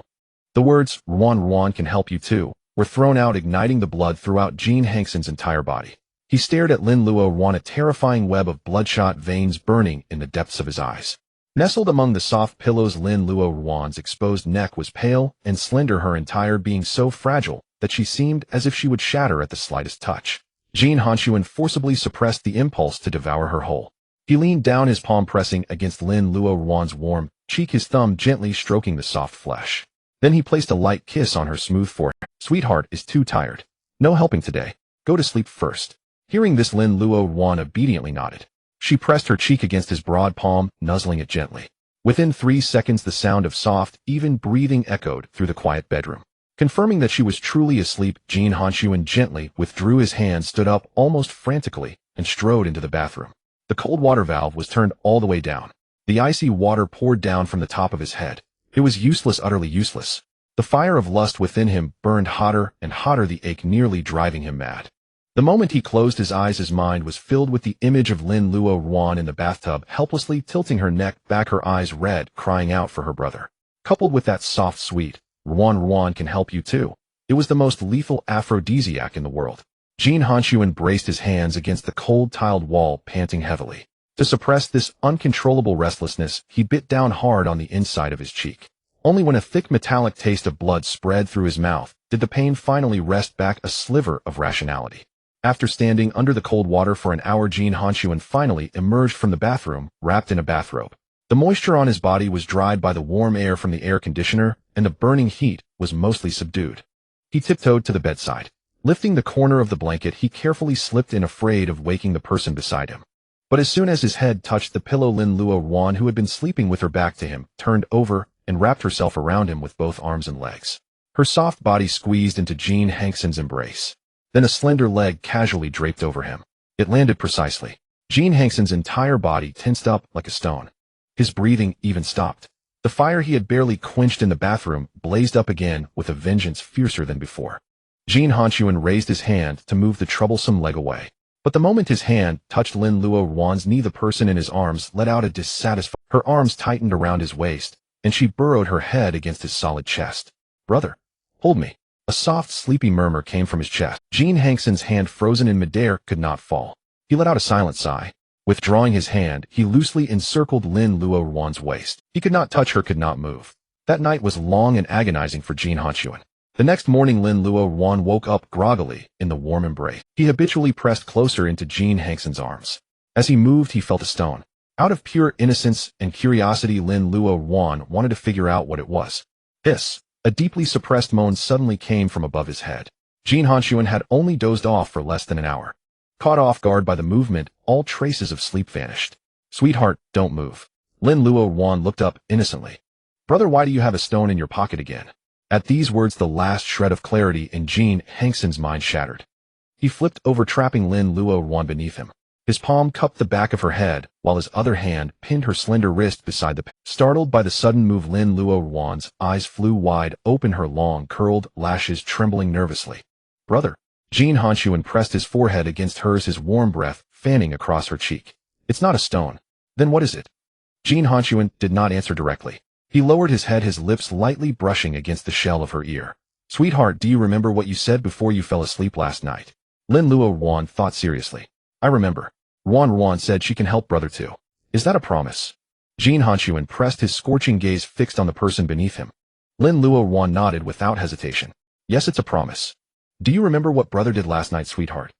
The words, Ruan can help you too, were thrown out, igniting the blood throughout Jin Hanxun's entire body. He stared at Lin Luoruan, a terrifying web of bloodshot veins burning in the depths of his eyes. Nestled among the soft pillows, Lin Luoruan's exposed neck was pale and slender, her entire being so fragile that she seemed as if she would shatter at the slightest touch. Jin Hanxun forcibly suppressed the impulse to devour her whole. He leaned down, his palm pressing against Lin Luoruan's warm cheek, his thumb gently stroking the soft flesh. Then he placed a light kiss on her smooth forehead. Sweetheart is too tired. No helping today. Go to sleep first. Hearing this, Lin Luoruan obediently nodded. She pressed her cheek against his broad palm, nuzzling it gently. Within 3 seconds, the sound of soft, even breathing echoed through the quiet bedroom. Confirming that she was truly asleep, Jin Hanxun gently withdrew his hand, stood up almost frantically, and strode into the bathroom. The cold water valve was turned all the way down. The icy water poured down from the top of his head. It was useless, utterly useless. The fire of lust within him burned hotter and hotter, the ache nearly driving him mad. The moment he closed his eyes, his mind was filled with the image of Lin Luoruan in the bathtub, helplessly tilting her neck back, her eyes red, crying out for her brother. Coupled with that soft, sweet, Ruan can help you too. It was the most lethal aphrodisiac in the world. Jin Hanxun braced his hands against the cold tiled wall, panting heavily. To suppress this uncontrollable restlessness, he bit down hard on the inside of his cheek. Only when a thick metallic taste of blood spread through his mouth did the pain finally wrest back a sliver of rationality. After standing under the cold water for an hour, Jin Hanxun finally emerged from the bathroom, wrapped in a bathrobe. The moisture on his body was dried by the warm air from the air conditioner, and the burning heat was mostly subdued. He tiptoed to the bedside. Lifting the corner of the blanket, he carefully slipped in, afraid of waking the person beside him. But as soon as his head touched the pillow, Lin Luoruan, who had been sleeping with her back to him, turned over and wrapped herself around him with both arms and legs. Her soft body squeezed into Jin Hanxun's embrace. Then a slender leg casually draped over him. It landed precisely. Jin Hanxun's entire body tensed up like a stone. His breathing even stopped. The fire he had barely quenched in the bathroom blazed up again with a vengeance fiercer than before. Jin Hanxun raised his hand to move the troublesome leg away. But the moment his hand touched Lin Luoruan's knee, the person in his arms let out a dissatisfied. Her arms tightened around his waist, and she burrowed her head against his solid chest. Brother, hold me. A soft, sleepy murmur came from his chest. Jin Hanxun's hand, frozen in midair, could not fall. He let out a silent sigh. Withdrawing his hand, he loosely encircled Lin Luoruan's waist. He could not touch her, could not move. That night was long and agonizing for Jin Hanxun. The next morning, Lin Luoruan woke up groggily in the warm embrace. He habitually pressed closer into Jin Hanxun's arms. As he moved, he felt a stone. Out of pure innocence and curiosity, Lin Luoruan wanted to figure out what it was. Hiss! A deeply suppressed moan suddenly came from above his head. Jin Hanxun had only dozed off for less than an hour. Caught off guard by the movement, all traces of sleep vanished. Sweetheart, don't move. Lin Luoruan looked up innocently. Brother, why do you have a stone in your pocket again? At these words, the last shred of clarity in Jin Hanxun's mind shattered. He flipped over, trapping Lin Luoruan beneath him. His palm cupped the back of her head, while his other hand pinned her slender wrist beside the. Startled by the sudden move, Lin Luoruan's eyes flew wide open, her long, curled lashes trembling nervously. Brother. Jin Hanxun pressed his forehead against hers, his warm breath fanning across her cheek. It's not a stone. Then what is it? Jin Hanxun did not answer directly. He lowered his head, his lips lightly brushing against the shell of her ear. Sweetheart, do you remember what you said before you fell asleep last night? Lin Luoruan thought seriously. I remember. Ruan said she can help brother too. Is that a promise? Jin Hanxun pressed his scorching gaze fixed on the person beneath him. Lin Luoruan nodded without hesitation. Yes, it's a promise. Do you remember what brother did last night, sweetheart?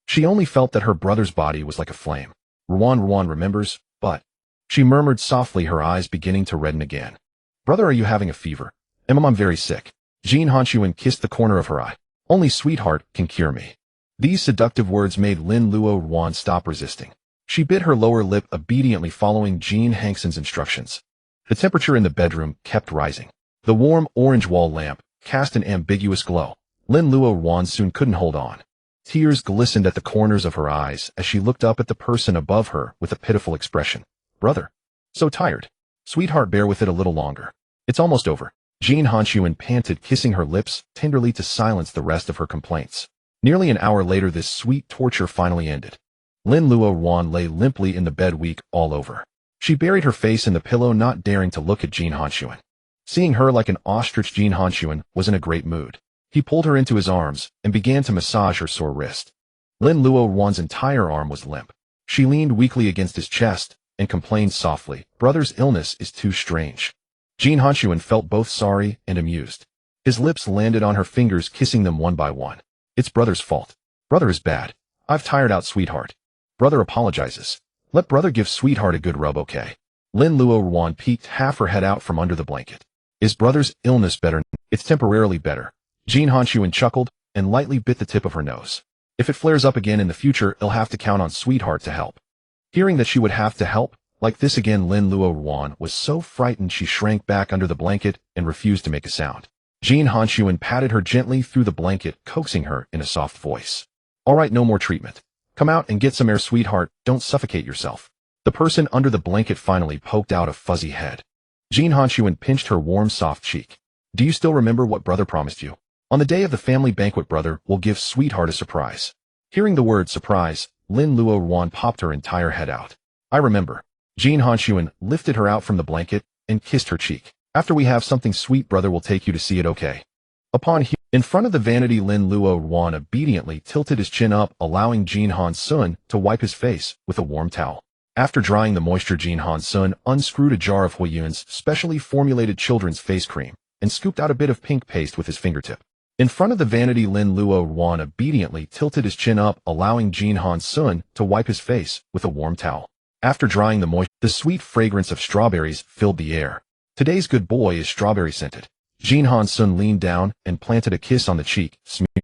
She only felt that her brother's body was like a flame. Ruan remembers, but... She murmured softly, her eyes beginning to redden again. Brother, are you having a fever? I'm very sick. Jin Hanxun kissed the corner of her eye. Only sweetheart can cure me. These seductive words made Lin Luoruan stop resisting. She bit her lower lip obediently following Jin Hanxun's instructions. The temperature in the bedroom kept rising. The warm orange wall lamp cast an ambiguous glow. Lin Luoruan soon couldn't hold on. Tears glistened at the corners of her eyes as she looked up at the person above her with a pitiful expression. Brother. So tired. Sweetheart, bear with it a little longer. It's almost over. Jin Hanxun panted, kissing her lips tenderly to silence the rest of her complaints. Nearly an hour later, this sweet torture finally ended. Lin Luoruan lay limply in the bed, weak all over. She buried her face in the pillow, not daring to look at Jin Hanxun. Seeing her like an ostrich, Jin Hanxun was in a great mood. He pulled her into his arms and began to massage her sore wrist. Lin Luoruan's entire arm was limp. She leaned weakly against his chest and complained softly, brother's illness is too strange. Jin Hanxun felt both sorry and amused. His lips landed on her fingers, kissing them one by one. It's brother's fault. Brother is bad. I've tired out sweetheart. Brother apologizes. Let brother give sweetheart a good rub, okay? Lin Luoruan peeked half her head out from under the blanket. Is brother's illness better? It's temporarily better. Jin Hanxun chuckled and lightly bit the tip of her nose. If it flares up again in the future, he'll have to count on sweetheart to help. Hearing that she would have to help like this again, Lin Luoruan was so frightened she shrank back under the blanket and refused to make a sound. Jin Hanxun patted her gently through the blanket, coaxing her in a soft voice. All right, no more treatment. Come out and get some air, sweetheart. Don't suffocate yourself. The person under the blanket finally poked out a fuzzy head. Jin Hanxun pinched her warm, soft cheek. Do you still remember what brother promised you? On the day of the family banquet, brother will give sweetheart a surprise. Hearing the word surprise, Lin Luoruan popped her entire head out. I remember. Jin Hanxun lifted her out from the blanket and kissed her cheek. After we have something sweet, brother will take you to see it, okay? In front of the vanity, Lin Luoruan obediently tilted his chin up, allowing Jin Hanxun to wipe his face with a warm towel. After drying the moisture, Jin Hanxun unscrewed a jar of Huiyuan's specially formulated children's face cream and scooped out a bit of pink paste with his fingertip. In front of the vanity, Lin Luoruan obediently tilted his chin up, allowing Jin Hanxun to wipe his face with a warm towel. After drying the moisture, the sweet fragrance of strawberries filled the air. Today's good boy is strawberry scented. Jin Hanxun leaned down and planted a kiss on the cheek.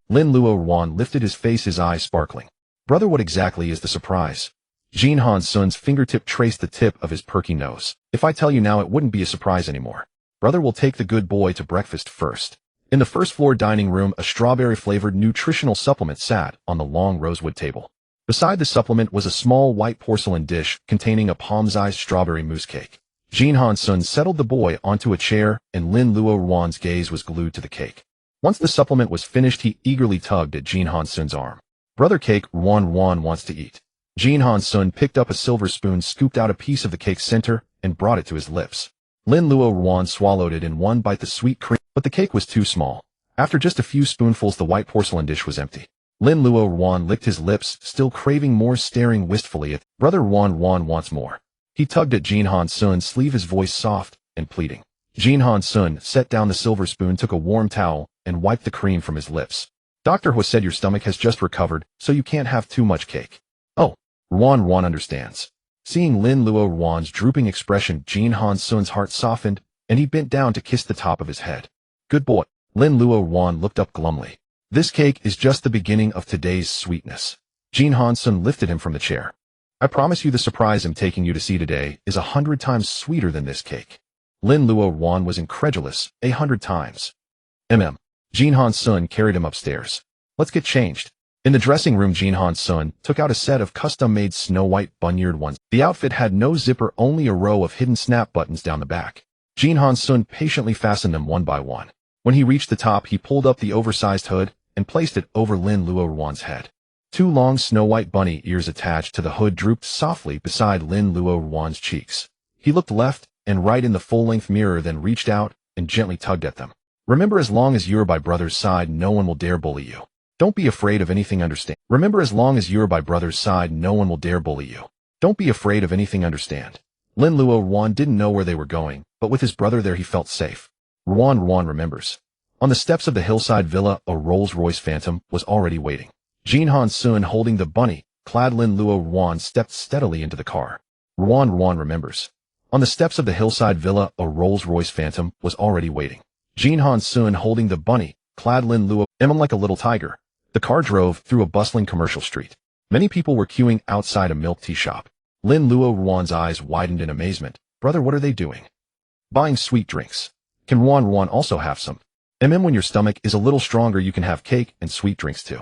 Lin Luoruan lifted his face, his eyes sparkling. Brother, what exactly is the surprise? Jin Hanxun's fingertip traced the tip of his perky nose. If I tell you now, it wouldn't be a surprise anymore. Brother will take the good boy to breakfast first. In the first floor dining room, a strawberry-flavored nutritional supplement sat on the long rosewood table. Beside the supplement was a small white porcelain dish containing a palm-sized strawberry mousse cake. Jin Hanxun settled the boy onto a chair, and Lin Luoruan's gaze was glued to the cake. Once the supplement was finished, he eagerly tugged at Jin Hanxun's arm. Brother, cake, Ruan wants to eat. Jin Hanxun picked up a silver spoon, scooped out a piece of the cake's center, and brought it to his lips. Lin Luoruan swallowed it in one bite, the sweet cream, but the cake was too small. After just a few spoonfuls, the white porcelain dish was empty. Lin Luoruan licked his lips, still craving more, staring wistfully at Brother. Ruan wants more. He tugged at Jin Hanxun's sleeve, his voice soft and pleading. Jin Hanxun set down the silver spoon, took a warm towel, and wiped the cream from his lips. Doctor Hu said your stomach has just recovered, so you can't have too much cake. Oh, Ruan understands. Seeing Lin Luoruan's drooping expression, Jin Hanxun's heart softened, and he bent down to kiss the top of his head. Good boy. Lin Luoruan looked up glumly. This cake is just the beginning of today's sweetness. Jin Hanxun lifted him from the chair. I promise you the surprise I'm taking you to see today is 100 times sweeter than this cake. Lin Luoruan was incredulous. 100 times. Jin Hanxun carried him upstairs. Let's get changed. In the dressing room, Jin Hanxun took out a set of custom-made snow-white bunyered ones. The outfit had no zipper, only a row of hidden snap buttons down the back. Jin Hanxun patiently fastened them one by one. When he reached the top, he pulled up the oversized hood and placed it over Lin Luoruan's head. Two long snow-white bunny ears attached to the hood drooped softly beside Lin Luoruan's cheeks. He looked left and right in the full-length mirror, then reached out and gently tugged at them. Remember, as long as you're by brother's side, no one will dare bully you. Don't be afraid of anything, understand? Remember, as long as you're by brother's side, no one will dare bully you. Don't be afraid of anything, understand? Lin Luoruan didn't know where they were going, but with his brother there he felt safe. Ruan remembers. On the steps of the hillside villa, a Rolls-Royce Phantom was already waiting. Jin Hanxun, holding the bunny-clad Lin Luoruan, stepped steadily into the car. Ruan remembers. On the steps of the hillside villa, a Rolls-Royce Phantom was already waiting. Jin Hanxun holding the bunny, clad Lin Luoruan like a little tiger. The car drove through a bustling commercial street. Many people were queuing outside a milk tea shop. Lin Luoruan's eyes widened in amazement. Brother, what are they doing? Buying sweet drinks. Can Ruan also have some? When your stomach is a little stronger, you can have cake and sweet drinks too.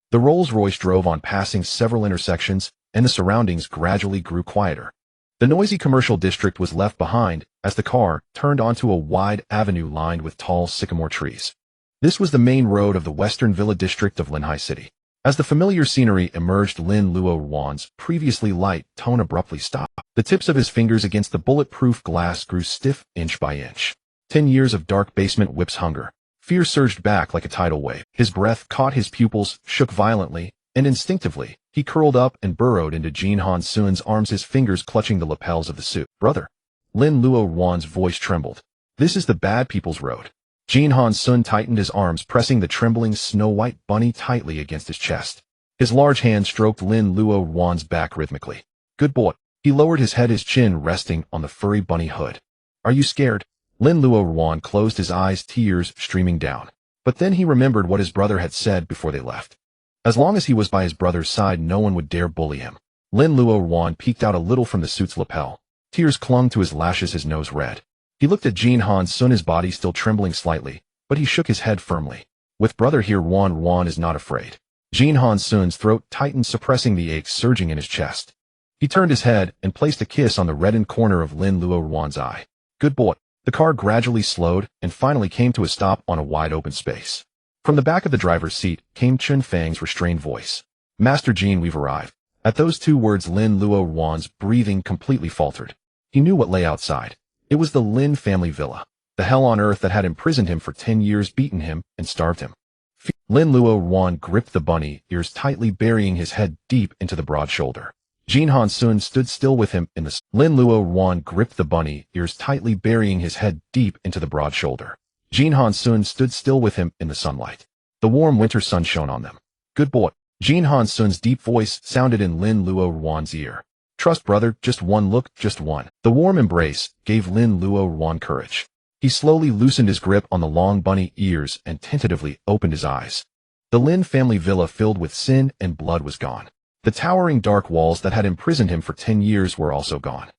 The Rolls-Royce drove on, passing several intersections, and the surroundings gradually grew quieter. The noisy commercial district was left behind as the car turned onto a wide avenue lined with tall sycamore trees. This was the main road of the western villa district of Linhai City. As the familiar scenery emerged, Lin Luoruan's previously light tone abruptly stopped. The tips of his fingers against the bulletproof glass grew stiff inch by inch. 10 years of dark basement whips hunger. Fear surged back like a tidal wave. His breath caught his pupils, shook violently, and instinctively, he curled up and burrowed into Jin Hanxun's arms, his fingers clutching the lapels of the suit. Brother. Lin Luoruan's voice trembled. This is the bad people's road. Jin Hanxun tightened his arms, pressing the trembling snow-white bunny tightly against his chest. His large hand stroked Lin Luoruan's back rhythmically. Good boy. He lowered his head, his chin resting on the furry bunny hood. Are you scared? Lin Luoruan closed his eyes, tears streaming down. But then he remembered what his brother had said before they left. As long as he was by his brother's side, no one would dare bully him. Lin Luoruan peeked out a little from the suit's lapel. Tears clung to his lashes, his nose red. He looked at Jin Hanxun, his body still trembling slightly, but he shook his head firmly. With brother here, Ruan is not afraid. Jin Hanxun's throat tightened, suppressing the ache surging in his chest. He turned his head and placed a kiss on the reddened corner of Lin Luoruan's eye. Good boy. The car gradually slowed and finally came to a stop on a wide open space. From the back of the driver's seat came Chen Fang's restrained voice. Master Jin, we've arrived. At those two words, Lin Luoruan's breathing completely faltered. He knew what lay outside. It was the Lin family villa, the hell on earth that had imprisoned him for 10 years, beaten him, and starved him. Lin Luoruan gripped the bunny, ears tightly, burying his head deep into the broad shoulder. Jin Hanxun stood still with him in the Lin Luoruan gripped the bunny, ears tightly, burying his head deep into the broad shoulder. Jin Hanxun stood still with him in the sunlight. The warm winter sun shone on them. Good boy. Jin Hanxun's deep voice sounded in Lin Luoruan's ear. Trust brother, just one look, just one. The warm embrace gave Lin Luoruan courage. He slowly loosened his grip on the long bunny ears and tentatively opened his eyes. The Lin family villa filled with sin and blood was gone. The towering dark walls that had imprisoned him for 10 years were also gone.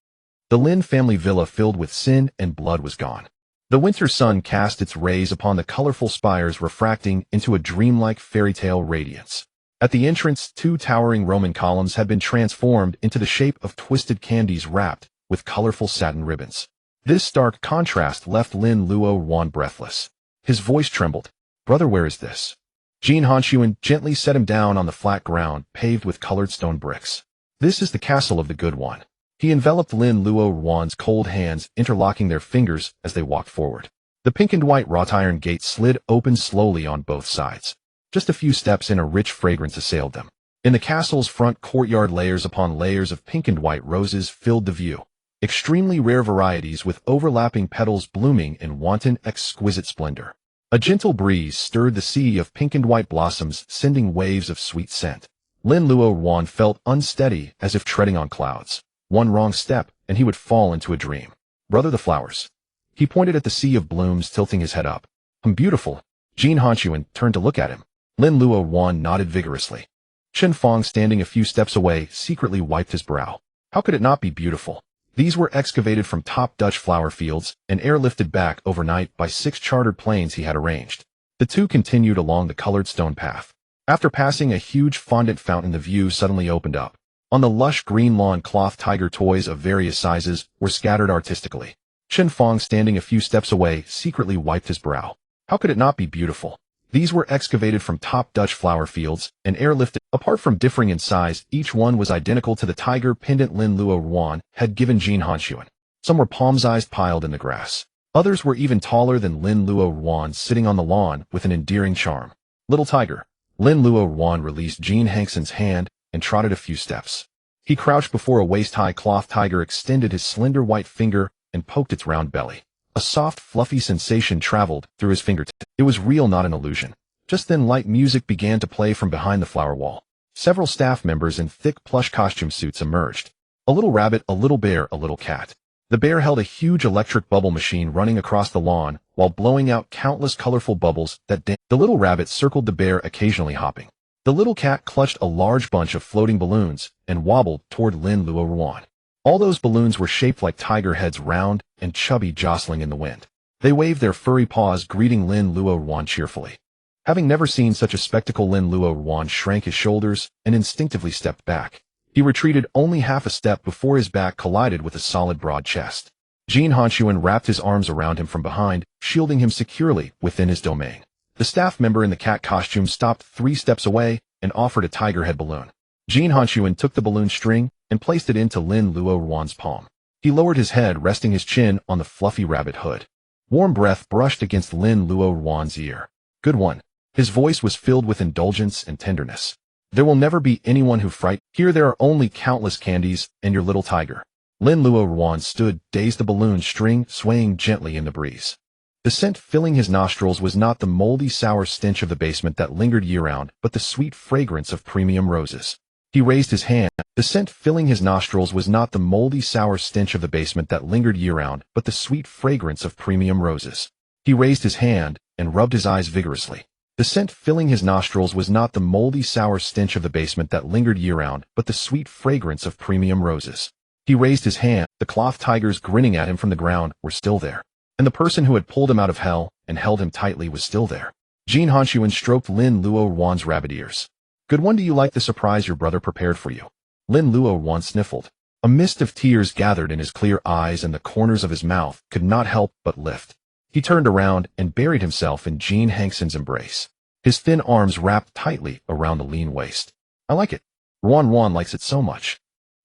The Lin family villa filled with sin and blood was gone. The winter sun cast its rays upon the colorful spires, refracting into a dreamlike fairy tale radiance. At the entrance, 2 towering Roman columns had been transformed into the shape of twisted candies wrapped with colorful satin ribbons. This stark contrast left Lin Luoruan breathless. His voice trembled. Brother, where is this? Jin Hanxun gently set him down on the flat ground, paved with colored stone bricks. This is the castle of the good one. He enveloped Lin Luoruan's cold hands, interlocking their fingers as they walked forward. The pink and white wrought iron gate slid open slowly on both sides. Just a few steps in, a rich fragrance assailed them. In the castle's front courtyard, layers upon layers of pink and white roses filled the view. Extremely rare varieties with overlapping petals blooming in wanton, exquisite splendor. A gentle breeze stirred the sea of pink and white blossoms, sending waves of sweet scent. Lin Luoruan felt unsteady, as if treading on clouds. One wrong step, and he would fall into a dream. Brother, the flowers. He pointed at the sea of blooms, tilting his head up. Beautiful. Jin Hanxun turned to look at him. Lin Luoruan nodded vigorously. Chen Fang, standing a few steps away, secretly wiped his brow. How could it not be beautiful? These were excavated from top Dutch flower fields and airlifted back overnight by 6 chartered planes he had arranged. The two continued along the colored stone path. After passing a huge fondant fountain, the view suddenly opened up. On the lush green lawn, cloth tiger toys of various sizes were scattered artistically. Chen Fang, standing a few steps away, secretly wiped his brow. How could it not be beautiful? These were excavated from top Dutch flower fields and airlifted. Apart from differing in size, each one was identical to the tiger pendant Lin Luoruan had given Jin Hanxun. Some were palm-sized, piled in the grass. Others were even taller than Lin Luoruan, sitting on the lawn with an endearing charm. Little tiger. Lin Luoruan released Jin Hanxun's hand and trotted a few steps. He crouched before a waist-high cloth tiger, extended his slender white finger, and poked its round belly. A soft, fluffy sensation traveled through his fingertips. It was real, not an illusion. Just then, light music began to play from behind the flower wall. Several staff members in thick plush costume suits emerged. A little rabbit, a little bear, a little cat. The bear held a huge electric bubble machine running across the lawn while blowing out countless colorful bubbles that danced. The little rabbit circled the bear, occasionally hopping. The little cat clutched a large bunch of floating balloons and wobbled toward Lin Luoruan. All those balloons were shaped like tiger heads, round and chubby, jostling in the wind. They waved their furry paws, greeting Lin Luoruan cheerfully. Having never seen such a spectacle, Lin Luoruan shrank his shoulders and instinctively stepped back. He retreated only half a step before his back collided with a solid, broad chest. Jin Hanxun wrapped his arms around him from behind, shielding him securely within his domain. The staff member in the cat costume stopped 3 steps away and offered a tiger head balloon. Jin Hanxun took the balloon string and placed it into Lin Luoruan's palm. He lowered his head, resting his chin on the fluffy rabbit hood. Warm breath brushed against Lin Luoruan's ear. "Good one." His voice was filled with indulgence and tenderness. "There will never be anyone who fright. Here there are only countless candies and your little tiger." Lin Luoruan stood, dazed, the balloon string swaying gently in the breeze. The scent filling his nostrils was not the moldy, sour stench of the basement that lingered year-round, but the sweet fragrance of premium roses. He raised his hand. The scent filling his nostrils was not the moldy, sour stench of the basement that lingered year-round, but the sweet fragrance of premium roses. He raised his hand and rubbed his eyes vigorously. The scent filling his nostrils was not the moldy, sour stench of the basement that lingered year-round, but the sweet fragrance of premium roses. He raised his hand. The cloth tigers grinning at him from the ground were still there. And the person who had pulled him out of hell and held him tightly was still there. Jin Hanxun stroked Lin Luoruan's rabbit ears. "Good one, do you like the surprise your brother prepared for you?" Lin Luoruan sniffled. A mist of tears gathered in his clear eyes and the corners of his mouth could not help but lift. He turned around and buried himself in Jin Hanxun's embrace. His thin arms wrapped tightly around the lean waist. "I like it. Ruan likes it so much."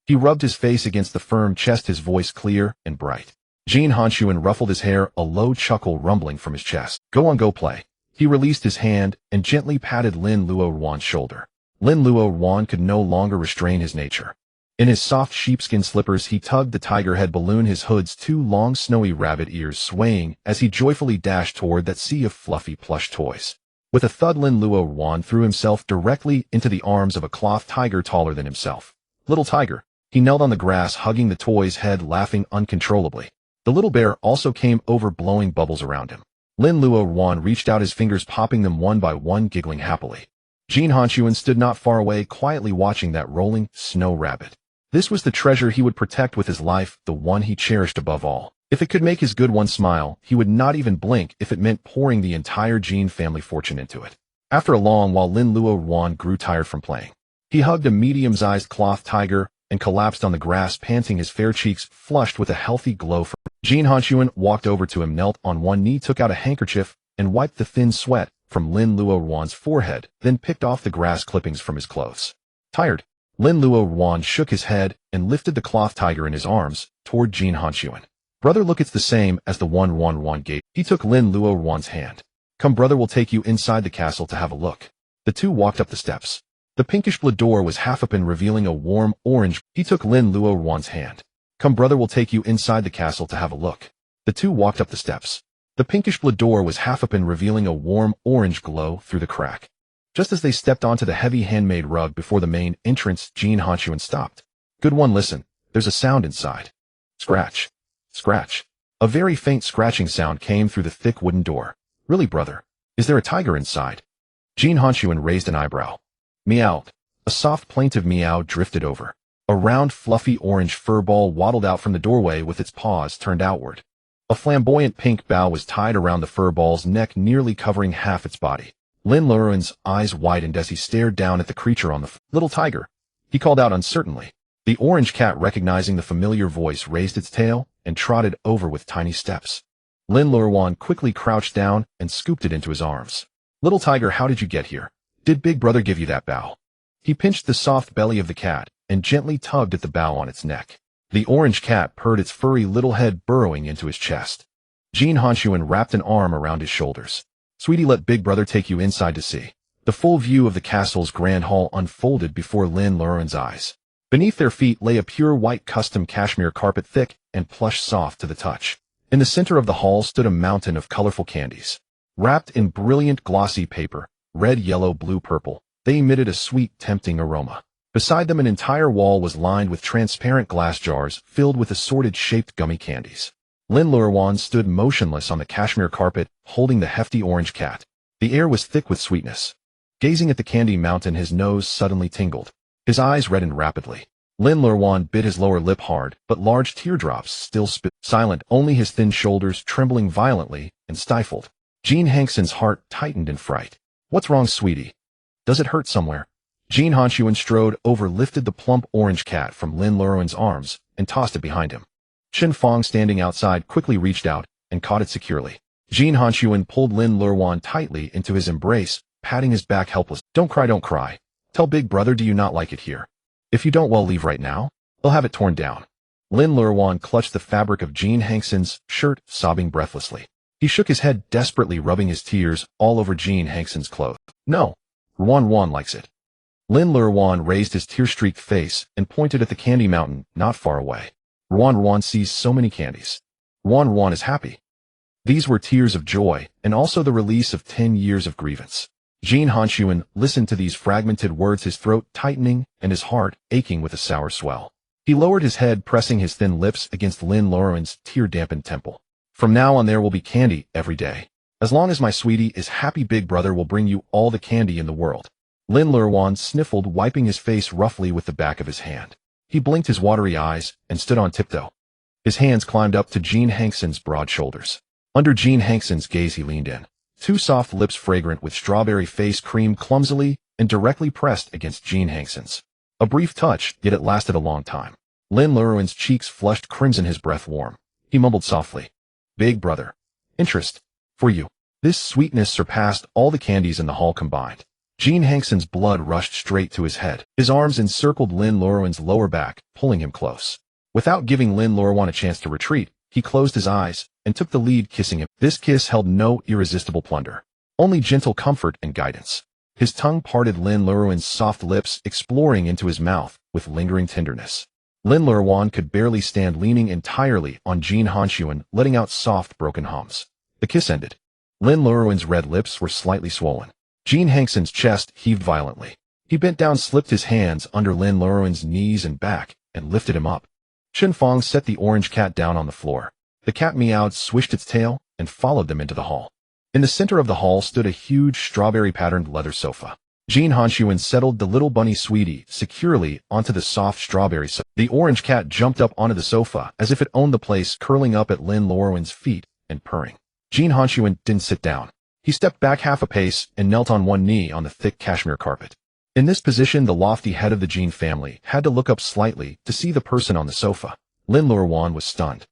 He rubbed his face against the firm chest, his voice clear and bright. Jin Hanxun ruffled his hair, a low chuckle rumbling from his chest. "Go on, go play." He released his hand and gently patted Lin Luoruan's shoulder. Lin Luoruan could no longer restrain his nature. In his soft sheepskin slippers, he tugged the tiger head balloon, his hood's 2 long snowy rabbit ears swaying as he joyfully dashed toward that sea of fluffy plush toys. With a thud, Lin Luoruan threw himself directly into the arms of a cloth tiger taller than himself. "Little tiger." He knelt on the grass, hugging the toy's head, laughing uncontrollably. The little bear also came over, blowing bubbles around him. Lin Luoruan reached out his fingers, popping them one by one, giggling happily. Jin Hanxun stood not far away, quietly watching that rolling snow rabbit. This was the treasure he would protect with his life, the one he cherished above all. If it could make his good one smile, he would not even blink if it meant pouring the entire Jin family fortune into it. After a long while, Lin Luoruan grew tired from playing. He hugged a medium-sized cloth tiger and collapsed on the grass, panting, his fair cheeks flushed with a healthy glow. Jin Hanxun walked over to him, knelt on one knee, took out a handkerchief, and wiped the thin sweat from Lin Luoruan's forehead, then picked off the grass clippings from his clothes. Tired? Lin Luoruan shook his head and lifted the cloth tiger in his arms toward Jin Hanxun. "Brother, look, it's the same as the one Ruan gave." He took Lin Luoruan's hand. "Come, brother, we'll take you inside the castle to have a look." The two walked up the steps. The pinkish-blue door was half open, revealing a warm orange. He took Lin Luoruan's hand. "Come, brother, we'll take you inside the castle to have a look." The two walked up the steps. The pinkish-blue door was half open, revealing a warm orange glow through the crack. Just as they stepped onto the heavy handmade rug before the main entrance, Jin Hanxun stopped. "Good one, listen. There's a sound inside." Scratch. Scratch. A very faint scratching sound came through the thick wooden door. "Really, brother? Is there a tiger inside?" Jin Hanxun raised an eyebrow. Meowed. A soft plaintive meow drifted over. A round, fluffy orange fur ball waddled out from the doorway with its paws turned outward. A flamboyant pink bow was tied around the fur ball's neck, nearly covering half its body. Lin Luoruan's eyes widened as he stared down at the creature on the "Little tiger," he called out uncertainly. The orange cat, recognizing the familiar voice, raised its tail and trotted over with tiny steps. Lin Luoruan quickly crouched down and scooped it into his arms. "Little tiger, how did you get here? Did Big Brother give you that bow?" He pinched the soft belly of the cat and gently tugged at the bow on its neck. The orange cat purred, its furry little head burrowing into his chest. Jin Hanxun wrapped an arm around his shoulders. "Sweetie, let Big Brother take you inside to see." The full view of the castle's grand hall unfolded before Lin Luoruan's eyes. Beneath their feet lay a pure white custom cashmere carpet, thick and plush, soft to the touch. In the center of the hall stood a mountain of colorful candies. Wrapped in brilliant glossy paper, red, yellow, blue, purple, they emitted a sweet, tempting aroma. Beside them, an entire wall was lined with transparent glass jars filled with assorted shaped gummy candies. Lin Luoruan stood motionless on the cashmere carpet, holding the hefty orange cat. The air was thick with sweetness. Gazing at the candy mountain, his nose suddenly tingled. His eyes reddened rapidly. Lin Luoruan bit his lower lip hard, but large teardrops still spit. Silent, only his thin shoulders trembling violently and stifled. Jin Hanxun's heart tightened in fright. What's wrong, sweetie? Does it hurt somewhere? Jin Hanxun strode over, lifted the plump orange cat from Lin Luoruan's arms, and tossed it behind him. Chen Fong, standing outside, quickly reached out and caught it securely. Jin Hanxun pulled Lin Luoruan tightly into his embrace, patting his back helpless. Don't cry, don't cry. Tell big brother, do you not like it here? If you don't, well, leave right now. He'll have it torn down. Lin Luoruan clutched the fabric of Jin Hanxun's shirt, sobbing breathlessly. He shook his head desperately, rubbing his tears all over Jin Hanxun's clothes. No. Ruan likes it. Lin Luoruan raised his tear-streaked face and pointed at the candy mountain not far away. Ruan sees so many candies. Ruan is happy. These were tears of joy and also the release of 10 years of grievance. Jin Hanxun listened to these fragmented words, his throat tightening and his heart aching with a sour swell. He lowered his head, pressing his thin lips against Lin Luoruan's tear-dampened temple. From now on there will be candy every day. As long as my sweetie is happy, big brother will bring you all the candy in the world. Lin Luoruan sniffled, wiping his face roughly with the back of his hand. He blinked his watery eyes and stood on tiptoe. His hands climbed up to Jin Hanxun's broad shoulders. Under Jin Hanxun's gaze, he leaned in. Two soft lips, fragrant with strawberry face cream, clumsily and directly pressed against Jin Hanxun's. A brief touch, yet it lasted a long time. Lin Luoruan's cheeks flushed crimson, his breath warm. He mumbled softly, "Big brother. Interest. For you." This sweetness surpassed all the candies in the hall combined. Jin Hanxun's blood rushed straight to his head. His arms encircled Lin Luoruan's lower back, pulling him close. Without giving Lin Luoruan a chance to retreat, he closed his eyes and took the lead, kissing him. This kiss held no irresistible plunder, only gentle comfort and guidance. His tongue parted Lin Luoruan's soft lips, exploring into his mouth with lingering tenderness. Lin Luoruan could barely stand, leaning entirely on Jin Hanxun, letting out soft, broken hums. The kiss ended. Lin Luoruan's red lips were slightly swollen. Jin Hanxun's chest heaved violently. He bent down, slipped his hands under Lin Luoruan's knees and back, and lifted him up. Chen Fong set the orange cat down on the floor. The cat meowed, swished its tail, and followed them into the hall. In the center of the hall stood a huge strawberry-patterned leather sofa. Jin Hanxun settled the little bunny sweetie securely onto the soft strawberry sofa. The orange cat jumped up onto the sofa as if it owned the place, curling up at Lin Luoruan's feet and purring. Jin Hanxun didn't sit down. He stepped back half a pace and knelt on one knee on the thick cashmere carpet. In this position, the lofty head of the Jin family had to look up slightly to see the person on the sofa. Lin Luoruan was stunned.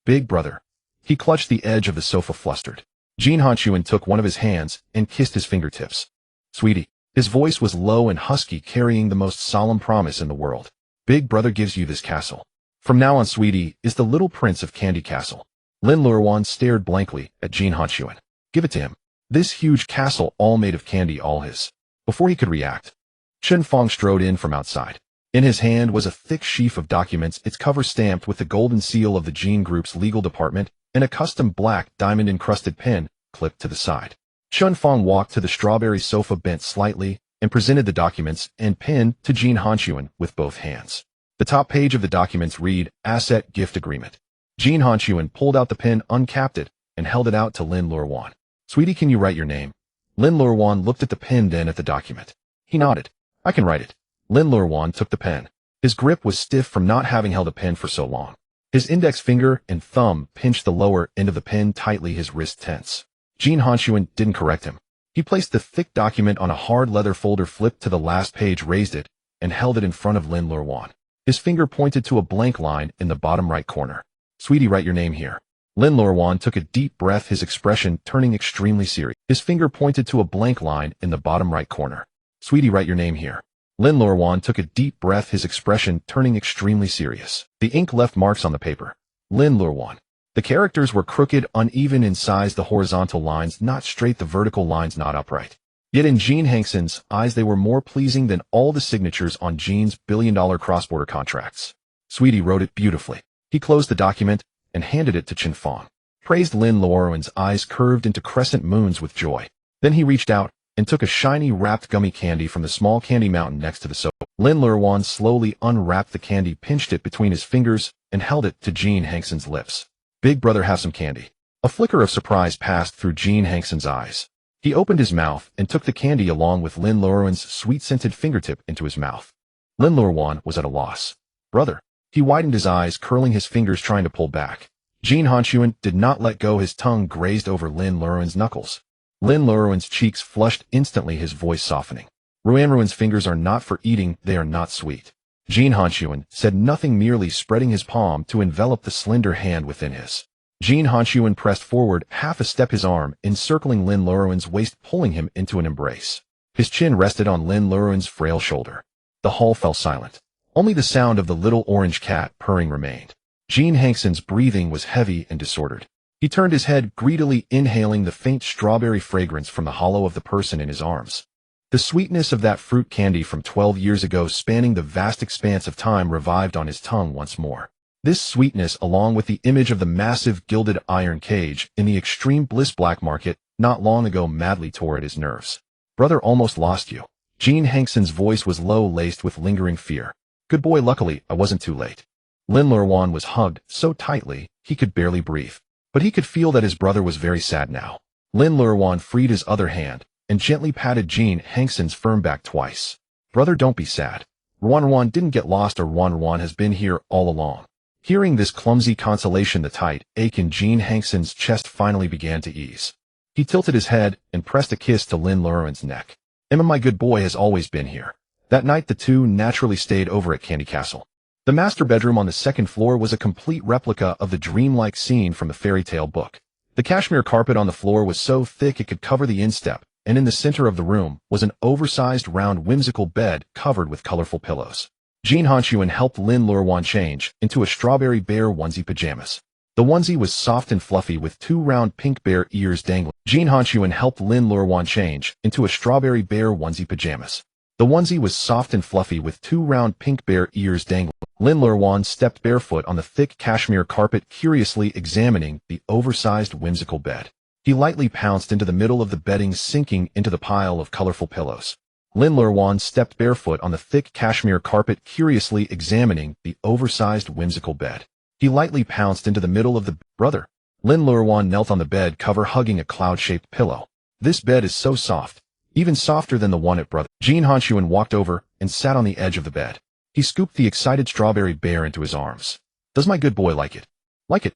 "Big brother." He clutched the edge of the sofa, flustered. Jin Hanxun took one of his hands and kissed his fingertips. "Sweetie." His voice was low and husky, carrying the most solemn promise in the world. "Big brother gives you this castle. From now on, sweetie is the little prince of Candy Castle." Lin Luoruan stared blankly at Jin Hanxun. "Give it to him. This huge castle, all made of candy, all his." Before he could react, Chen Fong strode in from outside. In his hand was a thick sheaf of documents, its cover stamped with the golden seal of the Jin Group's legal department, and a custom black diamond-encrusted pen clipped to the side. Chen Fong walked to the strawberry sofa, bent slightly, and presented the documents and pen to Jin Hanxun with both hands. The top page of the documents read, "Asset Gift Agreement." Jin Hanxun pulled out the pen, uncapped it, and held it out to Lin Luoruan. "Sweetie, can you write your name?" Lin Luoruan looked at the pen, then at the document. He nodded. "I can write it." Lin Luoruan took the pen. His grip was stiff from not having held a pen for so long. His index finger and thumb pinched the lower end of the pen tightly, his wrist tense. Jin Hanxun didn't correct him. He placed the thick document on a hard leather folder, flipped to the last page, raised it, and held it in front of Lin Luoruan. His finger pointed to a blank line in the bottom right corner. "Sweetie, write your name here." Lin Luoruan took a deep breath, his expression turning extremely serious. His finger pointed to a blank line in the bottom right corner. "Sweetie, write your name here." Lin Luoruan took a deep breath, his expression turning extremely serious. The ink left marks on the paper. Lin Luoruan. The characters were crooked, uneven in size, the horizontal lines not straight, the vertical lines not upright. Yet in Jin Hanxun's eyes they were more pleasing than all the signatures on Jin's billion-dollar cross-border contracts. "Sweetie wrote it beautifully." He closed the document and handed it to Chen Fong. Praised. Lin Luoruan's eyes curved into crescent moons with joy. Then he reached out and took a shiny wrapped gummy candy from the small candy mountain next to the sofa. Lin Luoruan slowly unwrapped the candy, pinched it between his fingers, and held it to Jin Hanxun's lips. Big brother, have some candy. A flicker of surprise passed through Jin Hanxun's eyes. He opened his mouth and took the candy along with Lin Luoruan's sweet-scented fingertip into his mouth. Lin Luoruan was at a loss. Brother. He widened his eyes, curling his fingers trying to pull back. Jin Hanxun did not let go. His tongue grazed over Lin Luoruan's knuckles. Lin Luoruan's cheeks flushed instantly, his voice softening. Ruan's fingers are not for eating, they are not sweet. Jin Hanxun said nothing, merely spreading his palm to envelop the slender hand within his. Jin Hanxun pressed forward half a step, his arm encircling Lin Luoruan's waist, pulling him into an embrace. His chin rested on Lin Luoruan's frail shoulder. The hall fell silent. Only the sound of the little orange cat purring remained. Jin Hanxun's breathing was heavy and disordered. He turned his head, greedily inhaling the faint strawberry fragrance from the hollow of the person in his arms. The sweetness of that fruit candy from 12 years ago, spanning the vast expanse of time, revived on his tongue once more. This sweetness, along with the image of the massive gilded iron cage in the extreme bliss black market not long ago, madly tore at his nerves. Brother, almost lost you. Jin Hanxun's voice was low, laced with lingering fear. Good boy, luckily I wasn't too late. Lin Luoruan was hugged so tightly he could barely breathe. But he could feel that his brother was very sad now. Lin Luoruan freed his other hand and gently patted Jin Hanxun's firm back twice. Brother, don't be sad. Ruan didn't get lost, or Ruan has been here all along. Hearing this clumsy consolation, the tight ache in Jin Hanxun's chest finally began to ease. He tilted his head and pressed a kiss to Lin Luoruan's neck. Emma, my good boy, has always been here. That night the two naturally stayed over at Candy Castle. The master bedroom on the second floor was a complete replica of the dreamlike scene from the fairy tale book. The cashmere carpet on the floor was so thick it could cover the instep, and in the center of the room was an oversized, round, whimsical bed covered with colorful pillows. Jin Hanxun helped Lin Luoruan change into a strawberry bear onesie pajamas. The onesie was soft and fluffy with two round pink bear ears dangling. Jin Hanxun helped Lin Luoruan change into a strawberry bear onesie pajamas. The onesie was soft and fluffy with two round pink bear ears dangling. Lin Luoruan stepped barefoot on the thick cashmere carpet, curiously examining the oversized, whimsical bed. He lightly pounced into the middle of the bedding, sinking into the pile of colorful pillows. Lin Luoruan stepped barefoot on the thick cashmere carpet, curiously examining the oversized, whimsical bed. He lightly pounced into the middle of the brother. Lin Luoruan knelt on the bed cover, hugging a cloud-shaped pillow. This bed is so soft, even softer than the one at brother. Jin Hanxun walked over and sat on the edge of the bed. He scooped the excited strawberry bear into his arms. Does my good boy like it? Like it?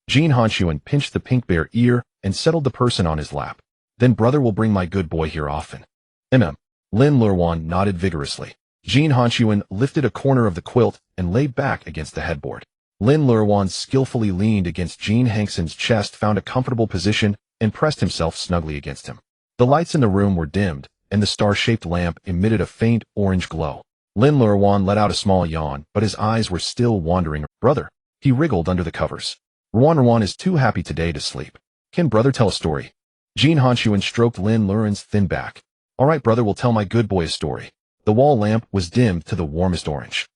Jin Hanxun pinched the pink bear ear and settled the person on his lap. Then brother will bring my good boy here often. Lin Luoruan nodded vigorously. Jin Hanxun lifted a corner of the quilt and lay back against the headboard. Lin Luoruan skillfully leaned against Jin Hanxun's chest, found a comfortable position, and pressed himself snugly against him. The lights in the room were dimmed, and the star-shaped lamp emitted a faint orange glow. Lin Luoruan let out a small yawn, but his eyes were still wandering. Brother. He wriggled under the covers. Ruan is too happy today to sleep. Can brother tell a story? Jin Hanxun stroked Lin Luoruan's thin back. All right, brother will tell my good boy a story. The wall lamp was dimmed to the warmest orange.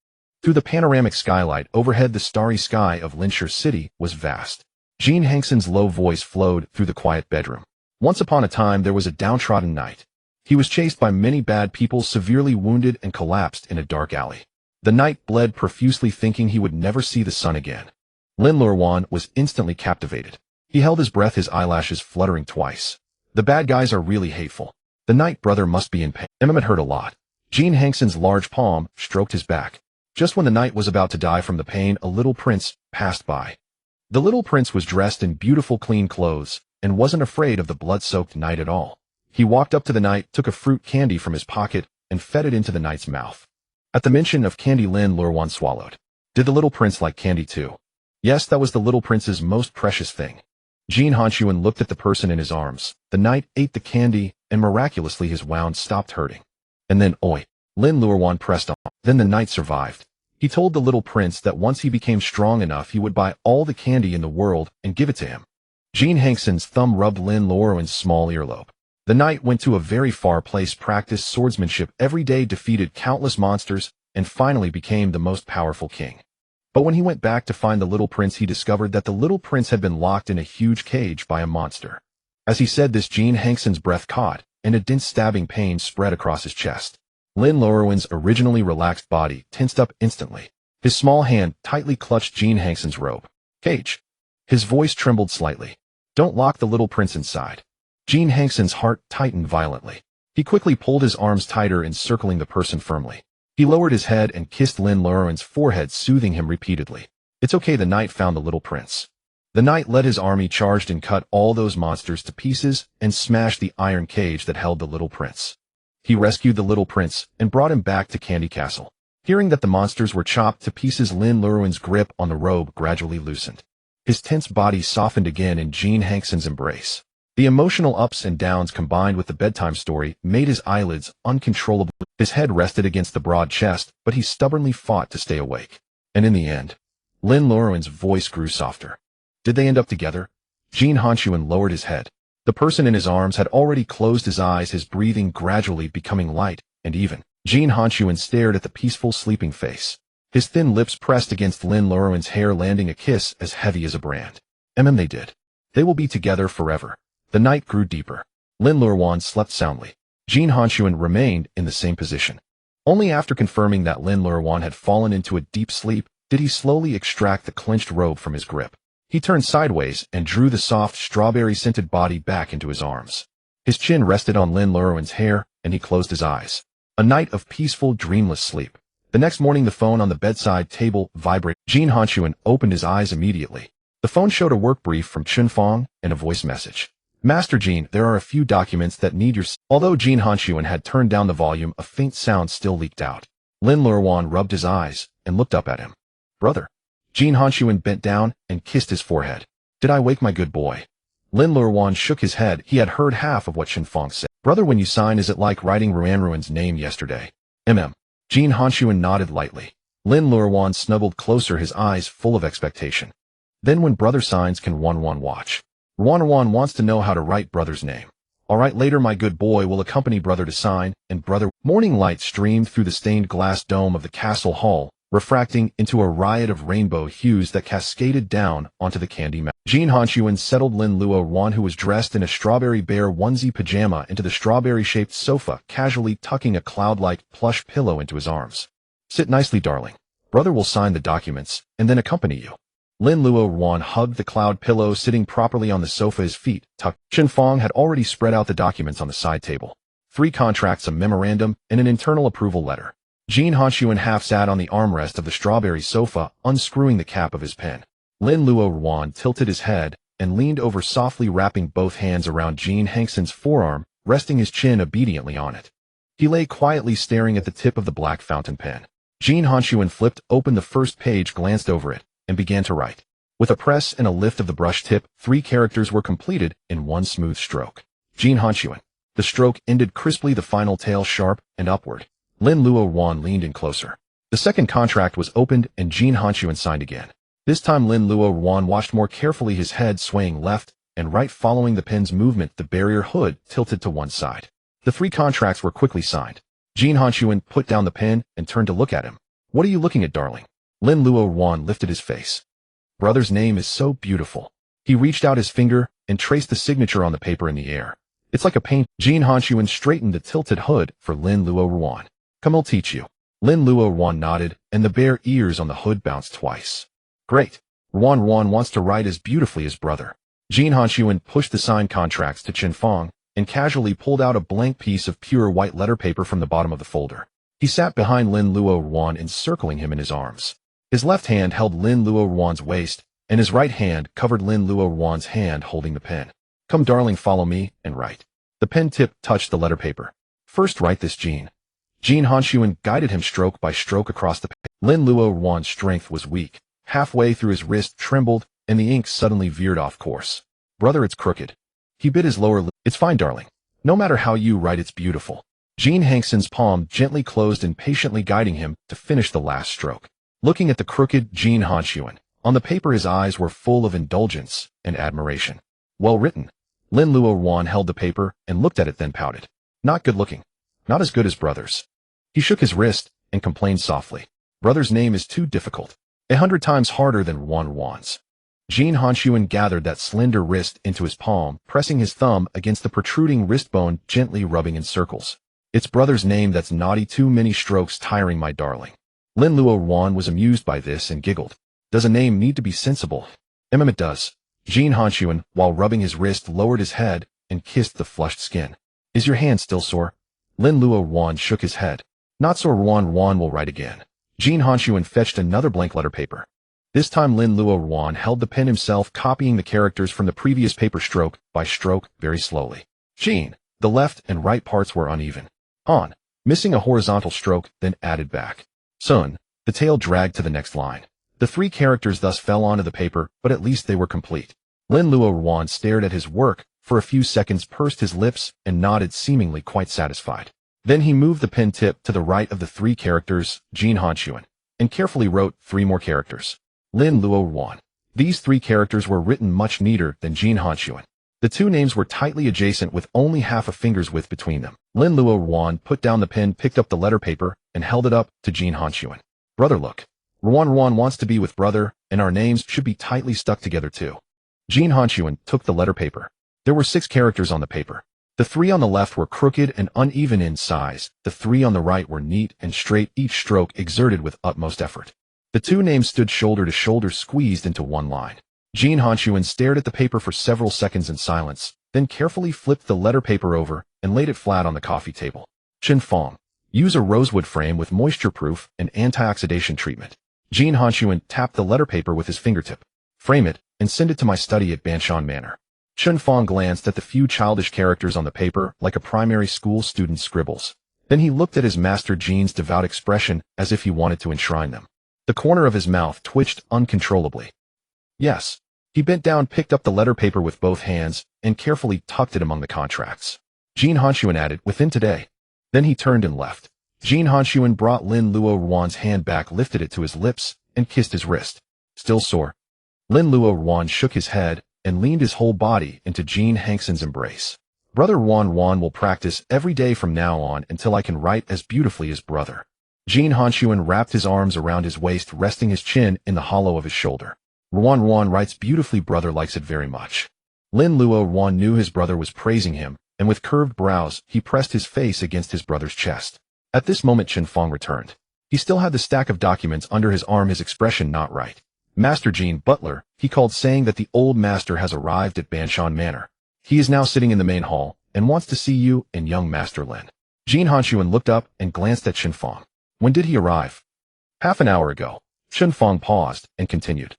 Through the panoramic skylight overhead, the starry sky of Linhai City was vast. Jin Hanxun's low voice flowed through the quiet bedroom. Once upon a time there was a downtrodden knight. He was chased by many bad people, severely wounded, and collapsed in a dark alley. The knight bled profusely, thinking he would never see the sun again. Lin Luoruan was instantly captivated. He held his breath, his eyelashes fluttering twice. The bad guys are really hateful. The knight brother must be in pain. It hurt a lot. Jin Hanxun's large palm stroked his back. Just when the knight was about to die from the pain, a little prince passed by. The little prince was dressed in beautiful, clean clothes and wasn't afraid of the blood-soaked knight at all. He walked up to the knight, took a fruit candy from his pocket, and fed it into the knight's mouth. At the mention of candy, Lin Luoruan swallowed. Did the little prince like candy too? Yes, that was the little prince's most precious thing. Jin Hanxun looked at the person in his arms. The knight ate the candy, and miraculously his wound stopped hurting. And then, oi! Lin Luoruan pressed on. Then the knight survived. He told the little prince that once he became strong enough, he would buy all the candy in the world and give it to him. Jin Hanxun's thumb rubbed Lin Luoruan's small earlobe. The knight went to a very far place, practiced swordsmanship every day, defeated countless monsters, and finally became the most powerful king. But when he went back to find the little prince, he discovered that the little prince had been locked in a huge cage by a monster. As he said this, Jin Hanxun's breath caught, and a dense stabbing pain spread across his chest. Lin Luoruan's originally relaxed body tensed up instantly. His small hand tightly clutched Jin Hanxun's robe. Cage. His voice trembled slightly. Don't lock the little prince inside. Jin Hanxun's heart tightened violently. He quickly pulled his arms tighter, encircling the person firmly. He lowered his head and kissed Lin Luoruan's forehead, soothing him repeatedly. It's okay, the knight found the little prince. The knight led his army, charged and cut all those monsters to pieces and smashed the iron cage that held the little prince. He rescued the little prince and brought him back to Candy Castle. Hearing that the monsters were chopped to pieces, Lin Luoruan's grip on the robe gradually loosened. His tense body softened again in Jin Hanxun's embrace. The emotional ups and downs combined with the bedtime story made his eyelids uncontrollable. His head rested against the broad chest, but he stubbornly fought to stay awake. And in the end, Lin Luoruan's voice grew softer. Did they end up together? Jin Hanxun lowered his head. The person in his arms had already closed his eyes, his breathing gradually becoming light and even. Jin Hanxun stared at the peaceful sleeping face. His thin lips pressed against Lin Luoruan's hair, landing a kiss as heavy as a brand. They did. They will be together forever. The night grew deeper. Lin Luoruan slept soundly. Jin Hanxun remained in the same position. Only after confirming that Lin Luoruan had fallen into a deep sleep did he slowly extract the clenched robe from his grip. He turned sideways and drew the soft, strawberry-scented body back into his arms. His chin rested on Lin Luoruan's hair, and he closed his eyes. A night of peaceful, dreamless sleep. The next morning, the phone on the bedside table vibrated. Jin Hanxun opened his eyes immediately. The phone showed a work brief from Chunfang and a voice message. Master Jin, there are a few documents that need your... Although Jin Hanxun had turned down the volume, a faint sound still leaked out. Lin Luoruan rubbed his eyes and looked up at him. Brother. Jin Hanxun bent down and kissed his forehead. Did I wake my good boy? Lin Luoruan shook his head. He had heard half of what Chunfang said. Brother, when you sign, is it like writing Ruanruan's name yesterday? Jin Hanxun nodded lightly. Lin Luoruan snuggled closer, his eyes full of expectation. Then when brother signs, can Ruanruan watch? Ruanruan wants to know how to write brother's name. All right, later my good boy will accompany brother to sign, and brother... Morning light streamed through the stained glass dome of the castle hall, refracting into a riot of rainbow hues that cascaded down onto the candy mountain. Jin Hanxun settled Lin Luoruan, who was dressed in a strawberry bear onesie pajama, into the strawberry-shaped sofa, casually tucking a cloud-like plush pillow into his arms. Sit nicely, darling. Brother will sign the documents, and then accompany you. Lin Luoruan hugged the cloud pillow, sitting properly on the sofa, his feet tucked. Chunfang had already spread out the documents on the side table. 3 contracts, a memorandum, and an internal approval letter. Jin Hanxun half sat on the armrest of the strawberry sofa, unscrewing the cap of his pen. Lin Luoruan tilted his head and leaned over, softly wrapping both hands around Jin Hanxun's forearm, resting his chin obediently on it. He lay quietly staring at the tip of the black fountain pen. Jin Hanxun flipped open the first page, glanced over it, and began to write. With a press and a lift of the brush tip, 3 characters were completed in one smooth stroke. Jin Hanxun. The stroke ended crisply, the final tail sharp and upward. Lin Luoruan leaned in closer. The second contract was opened and Jin Hanxun signed again. This time Lin Luoruan watched more carefully, his head swaying left and right following the pen's movement, the barrier hood tilted to one side. The 3 contracts were quickly signed. Jin Hanxun put down the pen and turned to look at him. What are you looking at, darling? Lin Luoruan lifted his face. Brother's name is so beautiful. He reached out his finger and traced the signature on the paper in the air. It's like a paint. Jin Hanxun straightened the tilted hood for Lin Luoruan. Come, I'll teach you. Lin Luoruan nodded, and the bare ears on the hood bounced twice. Great. Ruanruan wants to write as beautifully as brother. Jin Hanxun pushed the signed contracts to Chunfang and casually pulled out a blank piece of pure white letter paper from the bottom of the folder. He sat behind Lin Luoruan, encircling him in his arms. His left hand held Lin Luoruan's waist, and his right hand covered Lin Luoruan's hand holding the pen. Come, darling, follow me and write. The pen tip touched the letter paper. First write this, Jin. Jin Hanxun guided him stroke by stroke across the page. Lin Luoruan's strength was weak. Halfway through, his wrist trembled, and the ink suddenly veered off course. Brother, it's crooked. He bit his lower lip. It's fine, darling. No matter how you write, it's beautiful. Jin Hanxun's palm gently closed, impatiently guiding him to finish the last stroke. Looking at the crooked Jin Hanxun, on the paper his eyes were full of indulgence and admiration. Well written. Lin Luoruan held the paper and looked at it, then pouted. Not good looking. Not as good as brother's. He shook his wrist and complained softly. Brother's name is too difficult. 100 times harder than Ruanruan's. Jin Hanxun gathered that slender wrist into his palm, pressing his thumb against the protruding wrist bone, gently rubbing in circles. It's brother's name that's naughty, too many strokes tiring my darling. Lin Luoruan was amused by this and giggled. Does a name need to be sensible? It does. Jin Hanxun, while rubbing his wrist, lowered his head and kissed the flushed skin. Is your hand still sore? Lin Luoruan shook his head. Not sore. Ruan will write again. Jin Hanxun fetched another blank letter paper. This time Lin Luoruan held the pen himself, copying the characters from the previous paper stroke by stroke very slowly. Jin, the left and right parts were uneven. Han, missing a horizontal stroke, then added back. Sun, the tail dragged to the next line. The three characters thus fell onto the paper, but at least they were complete. Lin Luoruan stared at his work for a few seconds, pursed his lips, and nodded, seemingly quite satisfied. Then he moved the pen tip to the right of the three characters, Jin Hanxun, and carefully wrote 3 more characters. Lin Luoruan. These 3 characters were written much neater than Jin Hanxun. The 2 names were tightly adjacent with only half a finger's width between them. Lin Luoruan put down the pen, picked up the letter paper, and held it up to Jin Hanxun. Brother, look. Ruan wants to be with brother, and our names should be tightly stuck together too. Jin Hanxun took the letter paper. There were 6 characters on the paper. The 3 on the left were crooked and uneven in size. The 3 on the right were neat and straight, each stroke exerted with utmost effort. The 2 names stood shoulder to shoulder, squeezed into one line. Jin Hanxun stared at the paper for several seconds in silence, then carefully flipped the letter paper over and laid it flat on the coffee table. Chen Fong. Use a rosewood frame with moisture-proof and antioxidation treatment. Jin Hanxun tapped the letter paper with his fingertip. Frame it and send it to my study at Banshan Manor. Chen Fong glanced at the few childish characters on the paper like a primary school student scribbles. Then he looked at his master Jin's devout expression as if he wanted to enshrine them. The corner of his mouth twitched uncontrollably. Yes. He bent down, picked up the letter paper with both hands, and carefully tucked it among the contracts. Jin Hanxun added, within today. Then he turned and left. Jin Hanxun brought Lin Luoruan's hand back, lifted it to his lips, and kissed his wrist. Still sore? Lin Luoruan shook his head and leaned his whole body into Jin Hanxun's embrace. Brother Ruan will practice every day from now on until I can write as beautifully as brother. Jin Hanxun wrapped his arms around his waist, resting his chin in the hollow of his shoulder. Ruan writes beautifully, brother likes it very much. Lin Luoruan knew his brother was praising him, and with curved brows, he pressed his face against his brother's chest. At this moment Chen Fong returned. He still had the stack of documents under his arm, his expression not right. Master Jin, butler, he called, saying that the old master has arrived at Banshan Manor. He is now sitting in the main hall, and wants to see you and young Master Lin. Jin Hanxun looked up and glanced at Chen Fong. When did he arrive? Half an hour ago. Chen Fong paused and continued.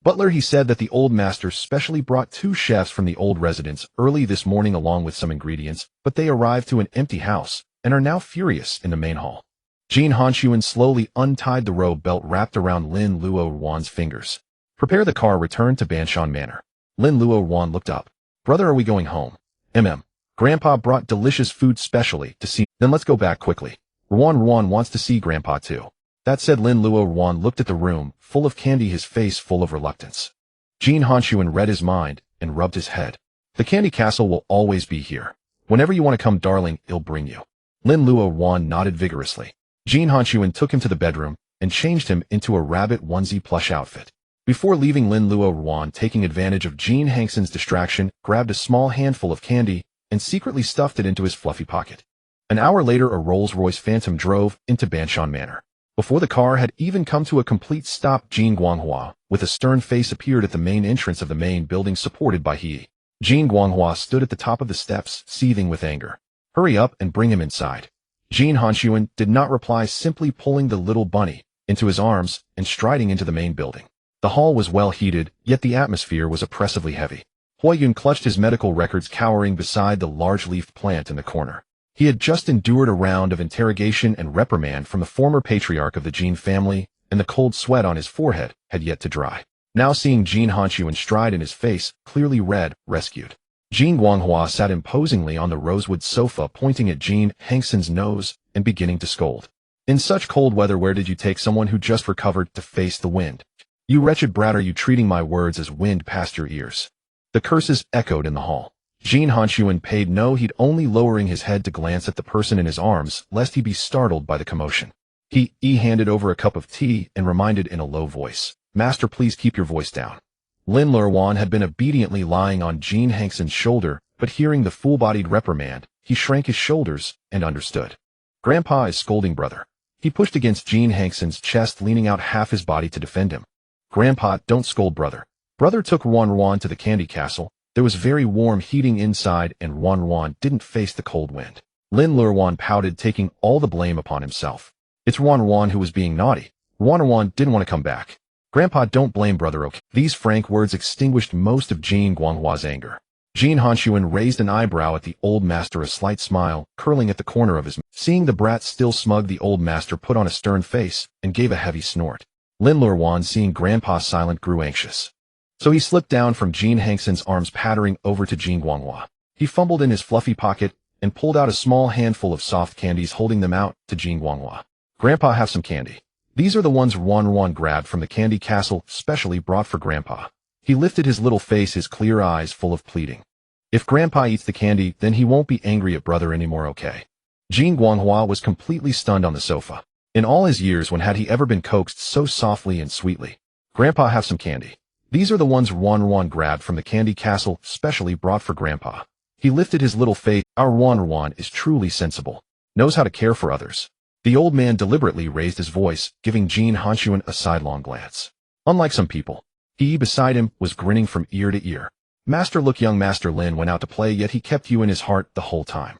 Butler, he said that the old master specially brought 2 chefs from the old residence early this morning along with some ingredients, but they arrived to an empty house and are now furious in the main hall. Jin Hanxun slowly untied the robe belt wrapped around Lin Luoruan's fingers. Prepare the car, return to Banshan Manor. Lin Luoruan looked up. Brother, are we going home? Grandpa brought delicious food specially to see. Then let's go back quickly. Ruan wants to see Grandpa too. That said, Lin Luoruan looked at the room, full of candy, his face full of reluctance. Jin Hanxun read his mind and rubbed his head. The candy castle will always be here. Whenever you want to come, darling, I'll bring you. Lin Luoruan nodded vigorously. Jin Hanxun took him to the bedroom and changed him into a rabbit onesie plush outfit. Before leaving, Lin Luoruan, taking advantage of Jin Hanxun's distraction, grabbed a small handful of candy and secretly stuffed it into his fluffy pocket. An hour later, a Rolls-Royce Phantom drove into Banshan Manor. Before the car had even come to a complete stop, Jin Guanghua, with a stern face, appeared at the main entrance of the main building supported by He. Jin Guanghua stood at the top of the steps, seething with anger. Hurry up and bring him inside. Jin Hanxun did not reply, simply pulling the little bunny into his arms and striding into the main building. The hall was well heated, yet the atmosphere was oppressively heavy. Huayun clutched his medical records, cowering beside the large-leafed plant in the corner. He had just endured a round of interrogation and reprimand from the former patriarch of the Jin family, and the cold sweat on his forehead had yet to dry. Now seeing Jin Hanxun stride in his face, clearly red, rescued. Jin Guanghua sat imposingly on the rosewood sofa, pointing at Jin Hanxun's nose and beginning to scold. In such cold weather, where did you take someone who just recovered to face the wind? You wretched brat, are you treating my words as wind past your ears? The curses echoed in the hall. Jin Hanxun paid no heed, only lowering his head to glance at the person in his arms, lest he be startled by the commotion. He handed over a cup of tea and reminded in a low voice, Master, please keep your voice down. Lin Luoruan had been obediently lying on Jin Hanxun's shoulder, but hearing the full-bodied reprimand, he shrank his shoulders and understood. Grandpa is scolding brother. He pushed against Jin Hanxun's chest, leaning out half his body to defend him. Grandpa, don't scold brother. Brother took Luoruan to the candy castle. There was very warm heating inside, and Luoruan didn't face the cold wind. Lin Luoruan pouted, taking all the blame upon himself. It's Luoruan who was being naughty. Luoruan didn't want to come back. Grandpa, don't blame brother, okay? These frank words extinguished most of Jin Guanghua's anger. Jin Hanxun raised an eyebrow at the old master, a slight smile curling at the corner of his mouth. Seeing the brat still smug, the old master put on a stern face and gave a heavy snort. Lin Luoruan, seeing Grandpa silent, grew anxious. So he slipped down from Jin Hanxun's arms, pattering over to Jin Guanghua. He fumbled in his fluffy pocket and pulled out a small handful of soft candies, holding them out to Jin Guanghua. Grandpa, have some candy. These are the ones Luoruan grabbed from the candy castle, specially brought for Grandpa. He lifted his little face, his clear eyes full of pleading. If Grandpa eats the candy, then he won't be angry at brother anymore, okay? Jin Guanghua was completely stunned on the sofa. In all his years, when had he ever been coaxed so softly and sweetly? Grandpa, have some candy. These are the ones Luoruan grabbed from the candy castle, specially brought for Grandpa. He lifted his little face. Our Luoruan is truly sensible. Knows how to care for others. The old man deliberately raised his voice, giving Jin Hanxun a sidelong glance. Unlike some people, he beside him was grinning from ear to ear. Master, look, young Master Lin went out to play, yet he kept you in his heart the whole time.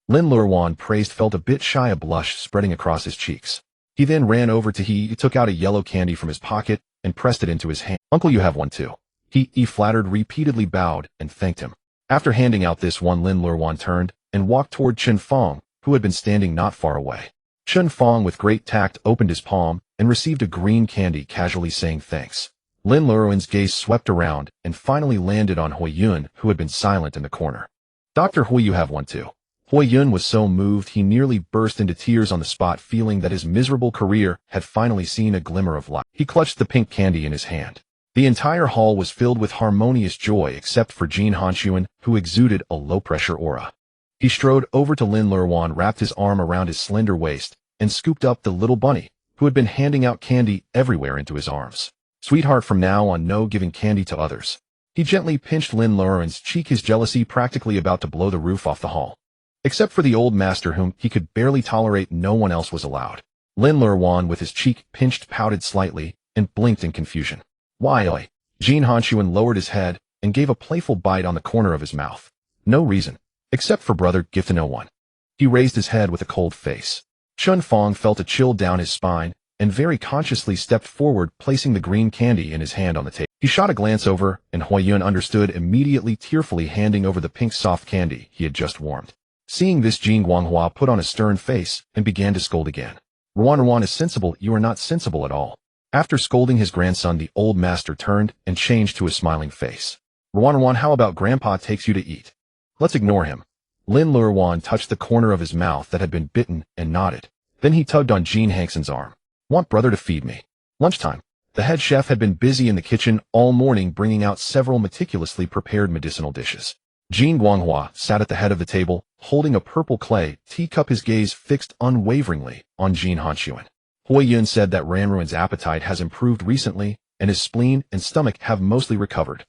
Lin Luoruan praised, felt a bit shy, a blush spreading across his cheeks. He then ran over to he took out a yellow candy from his pocket and pressed it into his hand. Uncle, you have one too. He flattered, repeatedly bowed and thanked him. After handing out this one, Lin Luoruan turned and walked toward Chen Fong, who had been standing not far away. Chen Fong, with great tact, opened his palm and received a green candy, casually saying thanks. Lin Luoruan's gaze swept around and finally landed on Hui Yun, who had been silent in the corner. Dr. Hui, you have one too. Hui Yun was so moved he nearly burst into tears on the spot, feeling that his miserable career had finally seen a glimmer of light. He clutched the pink candy in his hand. The entire hall was filled with harmonious joy except for Jin Hanxun, who exuded a low-pressure aura. He strode over to Lin Luoruan, wrapped his arm around his slender waist, and scooped up the little bunny, who had been handing out candy everywhere, into his arms. Sweetheart, from now on, no giving candy to others. He gently pinched Lin Luoruan's cheek, his jealousy practically about to blow the roof off the hall. Except for the old master, whom he could barely tolerate, no one else was allowed. Lin Luoruan, with his cheek pinched, pouted slightly and blinked in confusion. Why, oi? Jin Hanxun lowered his head and gave a playful bite on the corner of his mouth. No reason. Except for brother, gift to no one. He raised his head with a cold face. Chen Fong felt a chill down his spine and very consciously stepped forward, placing the green candy in his hand on the table. He shot a glance over, and Hui Yun understood immediately, tearfully handing over the pink soft candy he had just warmed. Seeing this, Jin Guanghua put on a stern face and began to scold again. Luoruan is sensible, you are not sensible at all. After scolding his grandson, the old master turned and changed to a smiling face. Luoruan, how about Grandpa takes you to eat? Let's ignore him. Lin Luoruan touched the corner of his mouth that had been bitten and nodded. Then he tugged on Jin Hanxun's arm. Want brother to feed me? Lunchtime. The head chef had been busy in the kitchen all morning, bringing out several meticulously prepared medicinal dishes. Jin Guanghua sat at the head of the table, holding a purple clay teacup, his gaze fixed unwaveringly on Jin Hanxun. Hui Yun said that Ranruan's appetite has improved recently, and his spleen and stomach have mostly recovered.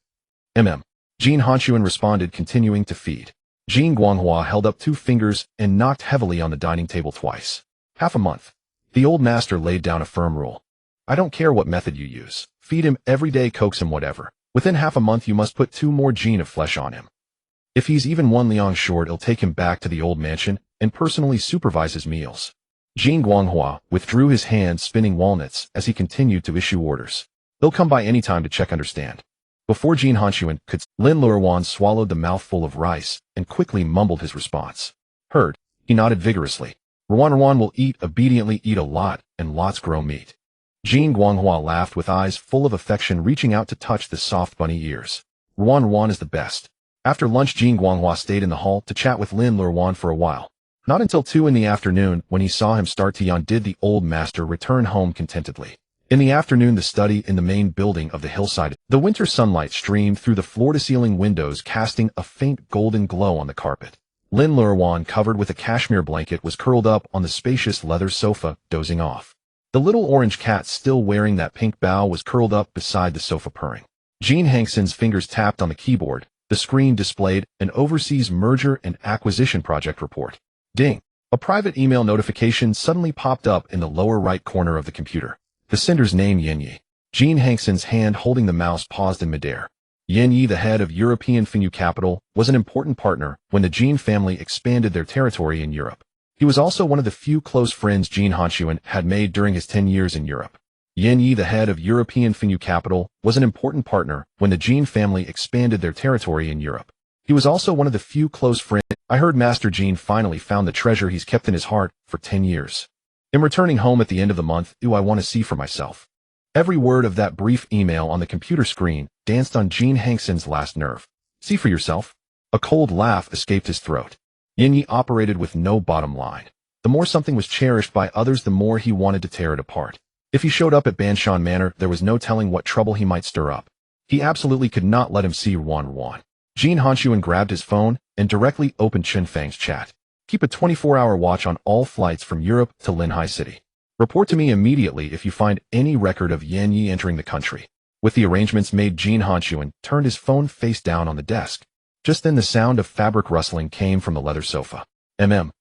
Jin Hanxun responded, continuing to feed. Jin Guanghua held up 2 fingers and knocked heavily on the dining table twice. Half a month. The old master laid down a firm rule. I don't care what method you use. Feed him every day, coax him, whatever. Within half a month you must put 2 more Jin of flesh on him. If he's even 1 liang short, I'll take him back to the old mansion and personally supervise his meals. Jin Guanghua withdrew his hand, spinning walnuts as he continued to issue orders. They'll come by any time to check, understand? Before Jin Hanxun could, Lin Luoruan swallowed the mouthful of rice and quickly mumbled his response. Heard. He nodded vigorously. Luoruan will eat, obediently eat a lot, and lots grow meat. Jin Guanghua laughed with eyes full of affection, reaching out to touch the soft bunny ears. Luoruan is the best. After lunch, Jin Guanghua stayed in the hall to chat with Lin Luoruan for a while. Not until 2 in the afternoon, when he saw him start to yawn, did the old master return home contentedly. In the afternoon, the study in the main building of the hillside, the winter sunlight streamed through the floor-to-ceiling windows, casting a faint golden glow on the carpet. Lin Luoruan, covered with a cashmere blanket, was curled up on the spacious leather sofa, dozing off. The little orange cat, still wearing that pink bow, was curled up beside the sofa, purring. Jin Hanxun's fingers tapped on the keyboard, The screen displayed an overseas merger and acquisition project report. Ding! A private email notification suddenly popped up in the lower right corner of the computer. The sender's name Yin. Jin Hanxun's hand holding the mouse paused in midair. Yin, the head of European Finyu Capital, was an important partner when the Jin family expanded their territory in Europe. He was also one of the few close friends Jin Hanxun had made during his 10 years in Europe. Yin, the head of European Finyu Capital, was an important partner when the Jin family expanded their territory in Europe. He was also one of the few close friends. I heard Master Jin finally found the treasure he's kept in his heart for 10 years. I'm returning home at the end of the month. I want to see for myself. Every word of that brief email on the computer screen danced on Jin Hanxun's last nerve. See for yourself? A cold laugh escaped his throat. Yin operated with no bottom line. The more something was cherished by others, the more he wanted to tear it apart. If he showed up at Banshan Manor, there was no telling what trouble he might stir up. He absolutely could not let him see Luoruan. Jin Hanxun grabbed his phone and directly opened Chen Fang's chat. Keep a 24-hour watch on all flights from Europe to Linhai City. Report to me immediately if you find any record of Yan Yi entering the country. With the arrangements made, Jin Hanxun turned his phone face down on the desk. Just then the sound of fabric rustling came from the leather sofa. Lin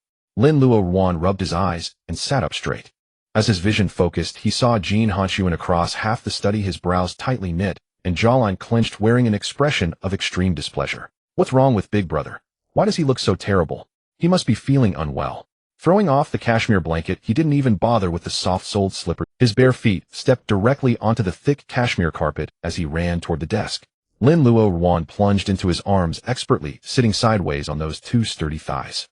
Luoruan rubbed his eyes and sat up straight. As his vision focused, he saw Jin Hanxun across half the study, his brows tightly knit and jawline clenched, wearing an expression of extreme displeasure. What's wrong with Big Brother? Why does he look so terrible? He must be feeling unwell. Throwing off the cashmere blanket, he didn't even bother with the soft-soled slipper. His bare feet stepped directly onto the thick cashmere carpet as he ran toward the desk. Lin Luoruan plunged into his arms expertly, sitting sideways on those two sturdy thighs.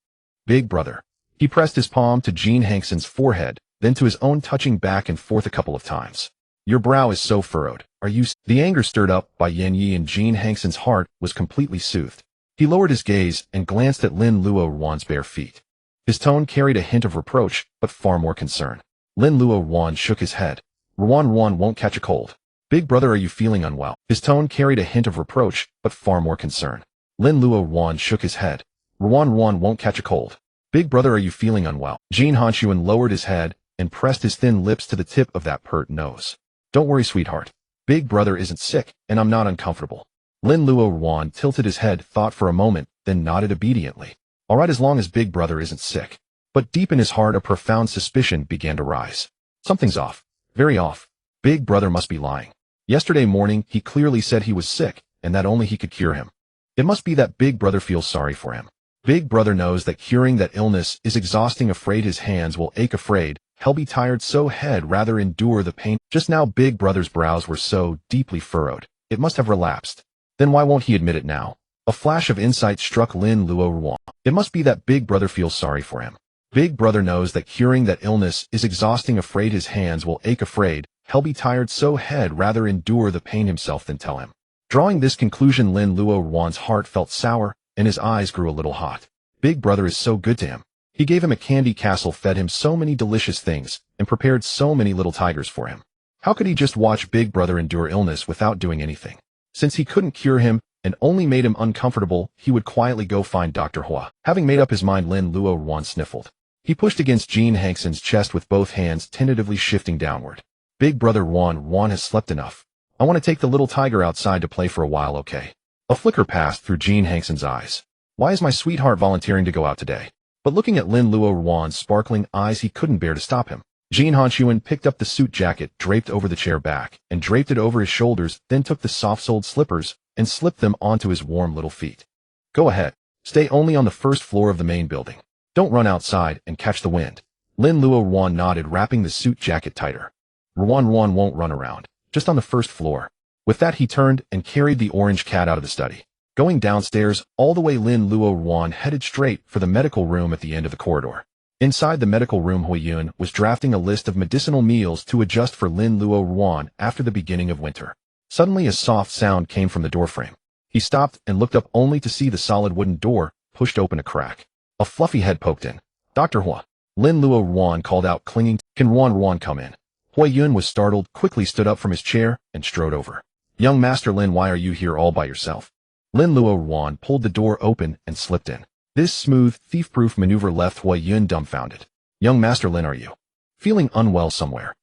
Big Brother. He pressed his palm to Jin Hanxun's forehead, then to his own, touching back and forth a couple of times. Your brow is so furrowed. Are you? The anger stirred up by Yan Yi in Jin Hanxun's heart was completely soothed. He lowered his gaze and glanced at Lin Luoruan's bare feet. His tone carried a hint of reproach, but far more concern. Lin Luoruan shook his head. Ruan won't catch a cold. Big Brother, are you feeling unwell? His tone carried a hint of reproach, but far more concern. Lin Luoruan shook his head. Ruan won't catch a cold. Big Brother, are you feeling unwell? Jin Hanxun lowered his head and pressed his thin lips to the tip of that pert nose. Don't worry, sweetheart. Big Brother isn't sick, and I'm not uncomfortable. Lin Luoruan tilted his head, thought for a moment, then nodded obediently. All right, as long as Big Brother isn't sick. But deep in his heart, a profound suspicion began to rise. Something's off. Very off. Big Brother must be lying. Yesterday morning, he clearly said he was sick, and that only he could cure him. It must be that Big Brother feels sorry for him. Big Brother knows that curing that illness is exhausting, afraid his hands will ache, afraid he'll be tired, so he'd rather endure the pain. Just now Big Brother's brows were so deeply furrowed. It must have relapsed. Then why won't he admit it now? A flash of insight struck Lin Luoruan. It must be that Big Brother feels sorry for him. Big Brother knows that curing that illness is exhausting, afraid his hands will ache, afraid he'll be tired, so he'd rather endure the pain himself than tell him. Drawing this conclusion, Lin Luoruan's heart felt sour, and his eyes grew a little hot. Big Brother is so good to him. He gave him a candy castle, fed him so many delicious things, and prepared so many little tigers for him. How could he just watch Big Brother endure illness without doing anything? Since he couldn't cure him and only made him uncomfortable, he would quietly go find Dr. Hua. Having made up his mind, Lin Luoruan sniffled. He pushed against Jin Hanxun's chest with both hands tentatively shifting downward. Big Brother Wan has slept enough. I want to take the little tiger outside to play for a while, okay? A flicker passed through Jin Hanxun's eyes. Why is my sweetheart volunteering to go out today? But looking at Lin Luoruan's sparkling eyes, he couldn't bear to stop him. Jin Hanxun picked up the suit jacket draped over the chair back and draped it over his shoulders, then took the soft-soled slippers and slipped them onto his warm little feet. Go ahead. Stay only on the first floor of the main building. Don't run outside and catch the wind. Lin Luoruan nodded, wrapping the suit jacket tighter. Ruan won't run around. Just on the first floor. With that, he turned and carried the orange cat out of the study. Going downstairs, all the way, Lin Luoruan headed straight for the medical room at the end of the corridor. Inside the medical room, Huiyun was drafting a list of medicinal meals to adjust for Lin Luoruan after the beginning of winter. Suddenly, a soft sound came from the doorframe. He stopped and looked up, only to see the solid wooden door pushed open a crack. A fluffy head poked in. Dr. Hua. Lin Luoruan called out, clinging. Can Ruan come in? Huiyun was startled, quickly stood up from his chair and strode over. Young Master Lin, why are you here all by yourself? Lin Luoruan pulled the door open and slipped in. This smooth, thief-proof maneuver left Huiyun dumbfounded. Young Master Lin, are you feeling unwell somewhere?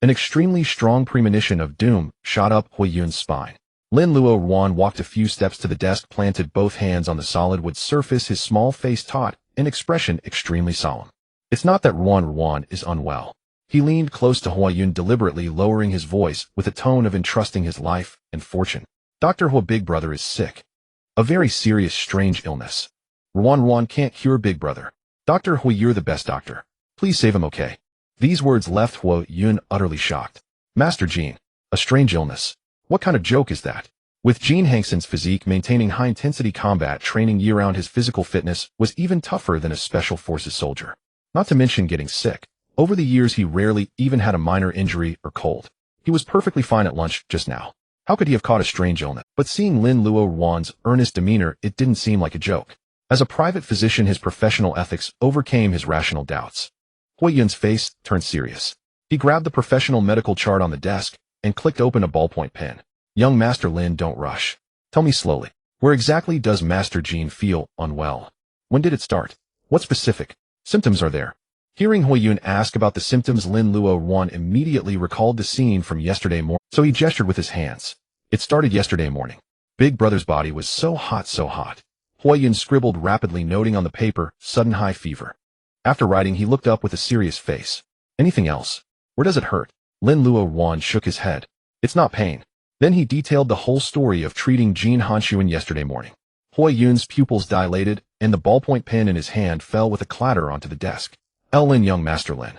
An extremely strong premonition of doom shot up Huiyun's spine. Lin Luoruan walked a few steps to the desk, planted both hands on the solid wood surface, his small face taut, an expression extremely solemn. It's not that Luoruan is unwell. He leaned close to Huayun, deliberately lowering his voice with a tone of entrusting his life and fortune. Dr. Hua, Big Brother is sick. A very serious, strange illness. Ruan can't cure Big Brother. Dr. Hua, you're the best doctor. Please save him, okay? These words left Huayun utterly shocked. Master Jin, a strange illness. What kind of joke is that? With Jin Hanxun's physique, maintaining high-intensity combat training year-round, his physical fitness was even tougher than a special forces soldier. Not to mention getting sick. Over the years, he rarely even had a minor injury or cold. He was perfectly fine at lunch just now. How could he have caught a strange illness? But seeing Lin Luoruan's earnest demeanor, it didn't seem like a joke. As a private physician, his professional ethics overcame his rational doubts. Huayun's face turned serious. He grabbed the professional medical chart on the desk and clicked open a ballpoint pen. Young Master Lin, don't rush. Tell me slowly. Where exactly does Master Jin feel unwell? When did it start? What specific symptoms are there? Hearing Huayun ask about the symptoms, Lin Luoruan immediately recalled the scene from yesterday morning, so he gestured with his hands. It started yesterday morning. Big Brother's body was so hot, so hot. Huayun scribbled rapidly, noting on the paper, sudden high fever. After writing, he looked up with a serious face. Anything else? Where does it hurt? Lin Luoruan shook his head. It's not pain. Then he detailed the whole story of treating Jin Hanxun yesterday morning. Huayun's pupils dilated, and the ballpoint pen in his hand fell with a clatter onto the desk. Lin, young Master Lin.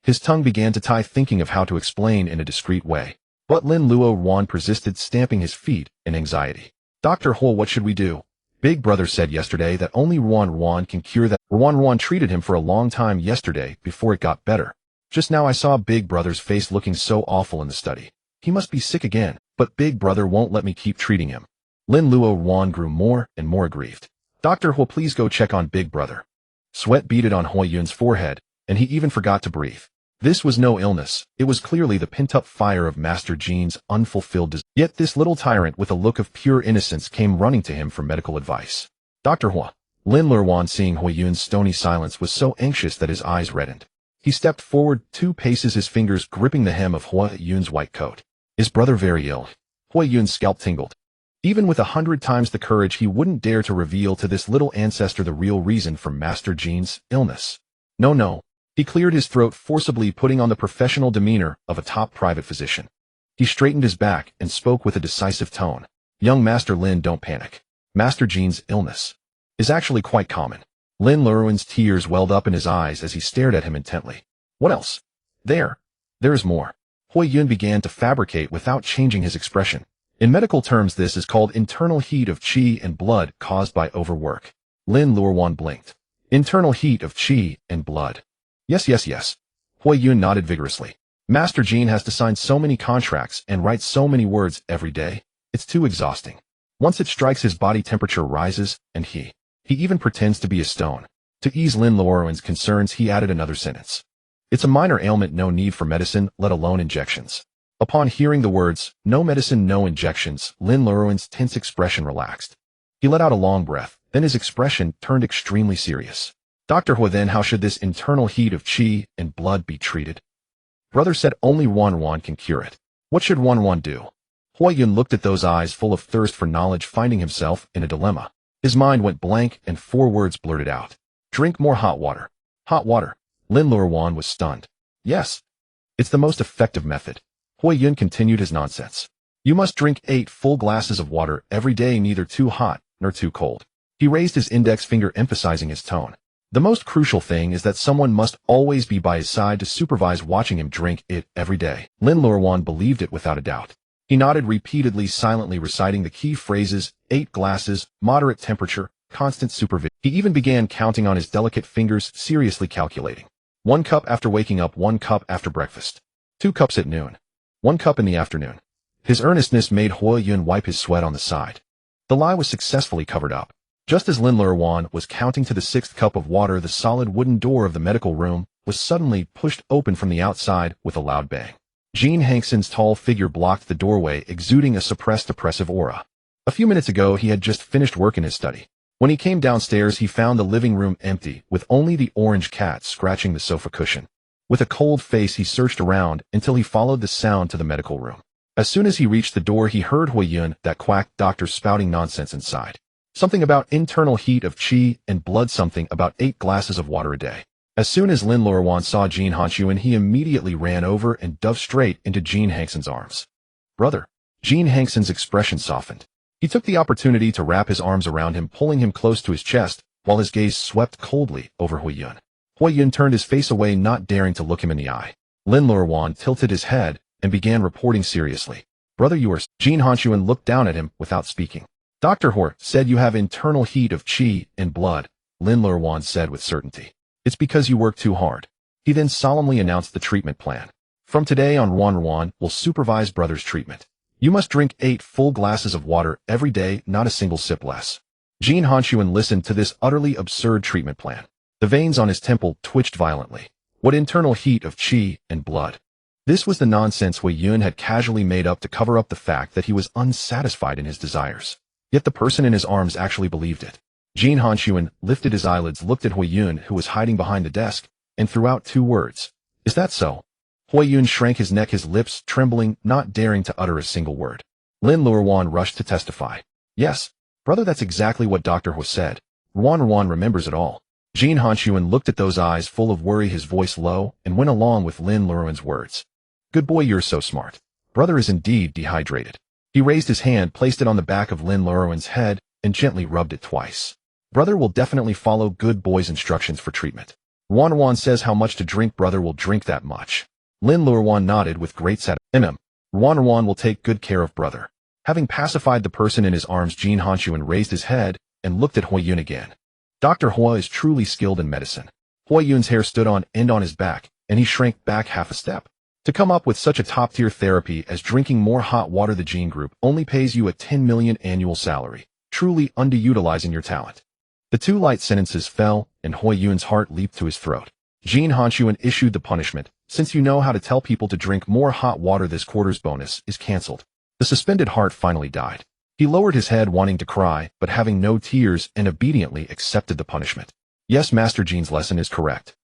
His tongue began to tie, thinking of how to explain in a discreet way. But Lin Luoruan persisted, stamping his feet in anxiety. Dr. Hua, what should we do? Big Brother said yesterday that only Ruan can cure that. Ruan treated him for a long time yesterday before it got better. Just now I saw Big Brother's face looking so awful in the study. He must be sick again, but Big Brother won't let me keep treating him. Lin Luoruan grew more and more aggrieved. Dr. Hua, please go check on Big Brother. Sweat beaded on Huayun's forehead, and he even forgot to breathe. This was no illness. It was clearly the pent-up fire of Master Jin's unfulfilled desire. Yet this little tyrant with a look of pure innocence came running to him for medical advice. Dr. Hua. Lin Luoruan, seeing Huayun's stony silence, was so anxious that his eyes reddened. He stepped forward 2 paces, his fingers gripping the hem of Huayun's white coat. Is brother very ill? Huayun's scalp tingled. Even with 100 times the courage, he wouldn't dare to reveal to this little ancestor the real reason for Master Jin's illness. No. He cleared his throat forcibly, putting on the professional demeanor of a top private physician. He straightened his back and spoke with a decisive tone. Young Master Lin, don't panic. Master Jin's illness is actually quite common. Lin Luoruan's tears welled up in his eyes as he stared at him intently. What else? There is more. Huayun began to fabricate without changing his expression. In medical terms, this is called internal heat of qi and blood caused by overwork. Lin Luoruan blinked. Internal heat of qi and blood. Yes. Huayun nodded vigorously. Master Jin has to sign so many contracts and write so many words every day. It's too exhausting. Once it strikes, his body temperature rises, and he even pretends to be a stone. To ease Lin Luoruan's concerns, he added another sentence. It's a minor ailment, no need for medicine, let alone injections. Upon hearing the words, no medicine, no injections, Lin Luoruan's tense expression relaxed. He let out a long breath, then his expression turned extremely serious. Dr. Hua, then how should this internal heat of qi and blood be treated? Brother said only Ruan can cure it. What should Ruan do? Huayun looked at those eyes full of thirst for knowledge, finding himself in a dilemma. His mind went blank and 4 words blurted out. Drink more hot water. Hot water. Lin Luoruan was stunned. Yes. It's the most effective method. Huayun continued his nonsense. You must drink 8 full glasses of water every day, neither too hot nor too cold. He raised his index finger, emphasizing his tone. The most crucial thing is that someone must always be by his side to supervise, watching him drink it every day. Lin Luoruan believed it without a doubt. He nodded repeatedly, silently reciting the key phrases: 8 glasses, moderate temperature, constant supervision. He even began counting on his delicate fingers, seriously calculating. 1 cup after waking up, 1 cup after breakfast, 2 cups at noon, 1 cup in the afternoon. His earnestness made Huayun wipe his sweat on the side. The lie was successfully covered up. Just as Lin Luoruan was counting to the 6th cup of water, the solid wooden door of the medical room was suddenly pushed open from the outside with a loud bang. Jin Hanxun's tall figure blocked the doorway, exuding a suppressed, oppressive aura. A few minutes ago, he had just finished work in his study. When he came downstairs, he found the living room empty, with only the orange cat scratching the sofa cushion. With a cold face, he searched around until he followed the sound to the medical room. As soon as he reached the door, he heard Huiyun, that quack doctor, spouting nonsense inside. Something about internal heat of qi and blood, something about 8 glasses of water a day. As soon as Lin Luoruan saw Jin Hanxun, he immediately ran over and dove straight into Jin Hanxun's arms. Brother. Jin Hanxun's expression softened. He took the opportunity to wrap his arms around him, pulling him close to his chest, while his gaze swept coldly over Huiyun. Huiyun turned his face away, not daring to look him in the eye. Lin Luoruan tilted his head and began reporting seriously. Brother, you are... Jin Hanxun looked down at him without speaking. Dr. Hor said you have internal heat of qi and blood, Lin Luoruan said with certainty. It's because you work too hard. He then solemnly announced the treatment plan. From today on, Luoruan will supervise brother's treatment. You must drink 8 full glasses of water every day, not a single sip less. Jin Hanxun listened to this utterly absurd treatment plan. The veins on his temple twitched violently. What internal heat of qi and blood? This was the nonsense Huiyun had casually made up to cover up the fact that he was unsatisfied in his desires. Yet the person in his arms actually believed it. Jin Hanxun lifted his eyelids, looked at Huiyun, who was hiding behind the desk, and threw out 2 words. Is that so? Huiyun shrank his neck, his lips trembling, not daring to utter a single word. Lin Luoruan rushed to testify. Yes, brother, that's exactly what Dr. Ho said. Luoruan remembers it all. Jin Hanxun looked at those eyes full of worry, his voice low, and went along with Lin Luoruan's words. Good boy, you're so smart. Brother is indeed dehydrated. He raised his hand, placed it on the back of Lin Luoruan's head, and gently rubbed it twice. Brother will definitely follow good boy's instructions for treatment. Luoruan says how much to drink, brother will drink that much. Lin Luoruan nodded with great satisfaction. Luoruan will take good care of brother. Having pacified the person in his arms, Jin Hanxun raised his head and looked at Huiyun again. Dr. Hua is truly skilled in medicine. Huiyun's hair stood on end on his back, and he shrank back half a step. To come up with such a top-tier therapy as drinking more hot water, the Jin Group only pays you a 10 million annual salary, truly underutilizing your talent. The 2 light sentences fell, and Huiyun's heart leaped to his throat. Jin Hanxun issued the punishment. Since you know how to tell people to drink more hot water, this quarter's bonus is cancelled. The suspended heart finally died. He lowered his head, wanting to cry, but having no tears, and obediently accepted the punishment. Yes, Master Jin's lesson is correct.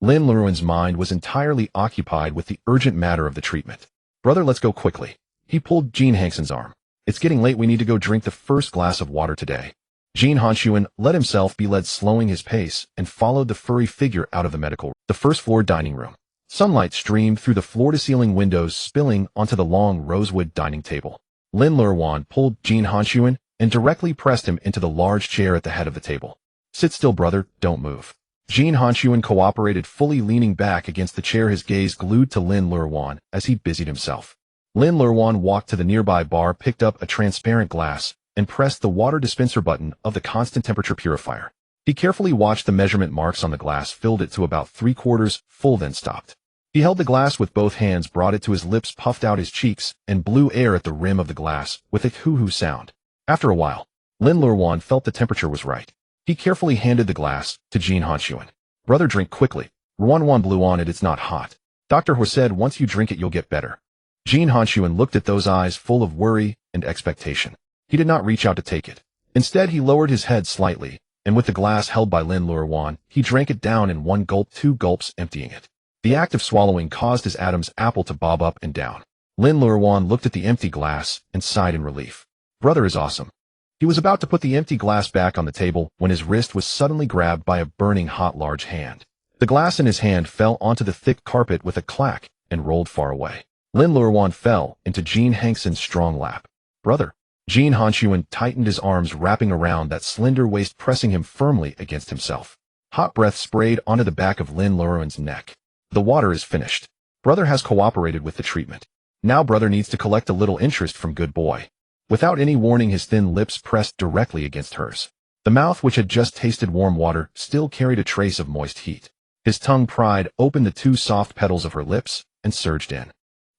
Lin Luoruan's mind was entirely occupied with the urgent matter of the treatment. Brother, let's go quickly. He pulled Jin Hanxun's arm. It's getting late, we need to go drink the first glass of water today. Jin Hanxun let himself be led, slowing his pace, and followed the furry figure out of the first-floor dining room. Sunlight streamed through the floor-to-ceiling windows, spilling onto the long rosewood dining table. Lin Luoruan pulled Jin Hanxun and directly pressed him into the large chair at the head of the table. Sit still, brother, don't move. Jin Hanxun cooperated, fully leaning back against the chair, his gaze glued to Lin Luoruan as he busied himself. Lin Luoruan walked to the nearby bar, picked up a transparent glass, and pressed the water dispenser button of the constant temperature purifier. He carefully watched the measurement marks on the glass, filled it to about 3/4 full, then stopped. He held the glass with both hands, brought it to his lips, puffed out his cheeks, and blew air at the rim of the glass with a hoo-hoo sound. After a while, Lin Luoruan felt the temperature was right. He carefully handed the glass to Jin Hanxun. Brother, drink quickly. Luoruan blew on it. It's not hot. Dr. Ho said once you drink it, you'll get better. Jin Hanxun looked at those eyes full of worry and expectation. He did not reach out to take it. Instead, he lowered his head slightly, and with the glass held by Lin Luoruan, he drank it down in 1 gulp, 2 gulps, emptying it. The act of swallowing caused his Adam's apple to bob up and down. Lin Luoruan looked at the empty glass and sighed in relief. Brother is awesome. He was about to put the empty glass back on the table when his wrist was suddenly grabbed by a burning hot large hand. The glass in his hand fell onto the thick carpet with a clack and rolled far away. Lin Luoruan fell into Jin Hanxun's strong lap. Brother. Jin Hanxun tightened his arms, wrapping around that slender waist, pressing him firmly against himself. Hot breath sprayed onto the back of Lin Luoruan's neck. The water is finished. Brother has cooperated with the treatment. Now brother needs to collect a little interest from good boy. Without any warning, his thin lips pressed directly against hers. The mouth, which had just tasted warm water, still carried a trace of moist heat. His tongue pried open the 2 soft petals of her lips and surged in.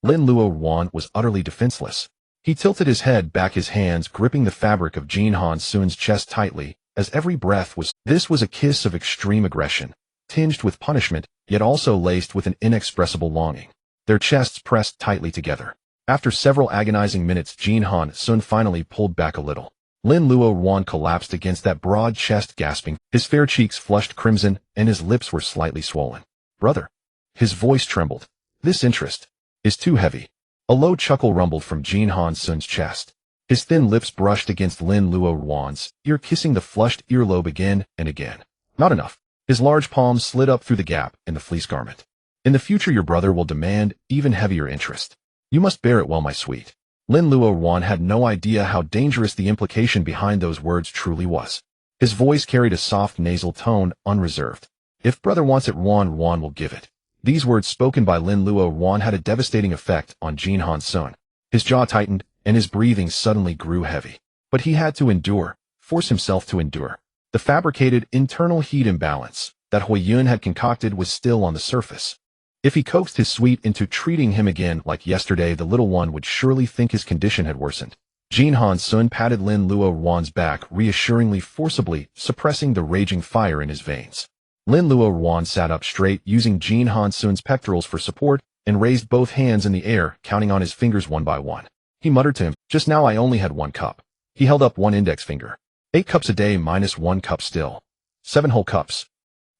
Lin Luoruan was utterly defenseless. He tilted his head back, his hands gripping the fabric of Jin Hanxun's chest tightly, as every breath was. This was a kiss of extreme aggression, tinged with punishment, yet also laced with an inexpressible longing. Their chests pressed tightly together. After several agonizing minutes, Jin Hanxun finally pulled back a little. Lin Luoruan collapsed against that broad chest, gasping. His fair cheeks flushed crimson, and his lips were slightly swollen. Brother. His voice trembled. This interest is too heavy. A low chuckle rumbled from Jin Hanxun's chest. His thin lips brushed against Lin Luoruan's ear, kissing the flushed earlobe again and again. Not enough. His large palm slid up through the gap in the fleece garment. In the future your brother will demand even heavier interest. You must bear it well, my sweet. Lin Luoruan had no idea how dangerous the implication behind those words truly was. His voice carried a soft nasal tone, unreserved. If brother wants it, Ruan will give it. These words spoken by Lin Luoruan had a devastating effect on Jin Hanxun. His jaw tightened, and his breathing suddenly grew heavy. But he had to endure, force himself to endure. The fabricated internal heat imbalance that Huiyun had concocted was still on the surface. If he coaxed his sweet into treating him again like yesterday, the little one would surely think his condition had worsened. Jin Hanxun patted Lin Luoruan's back reassuringly, forcibly suppressing the raging fire in his veins. Lin Luoruan sat up straight, using Jin Hanxun's pectorals for support, and raised both hands in the air, counting on his fingers one by one. He muttered to him, "Just now I only had 1 cup." He held up one index finger. 8 cups a day minus 1 cup still. 7 whole cups.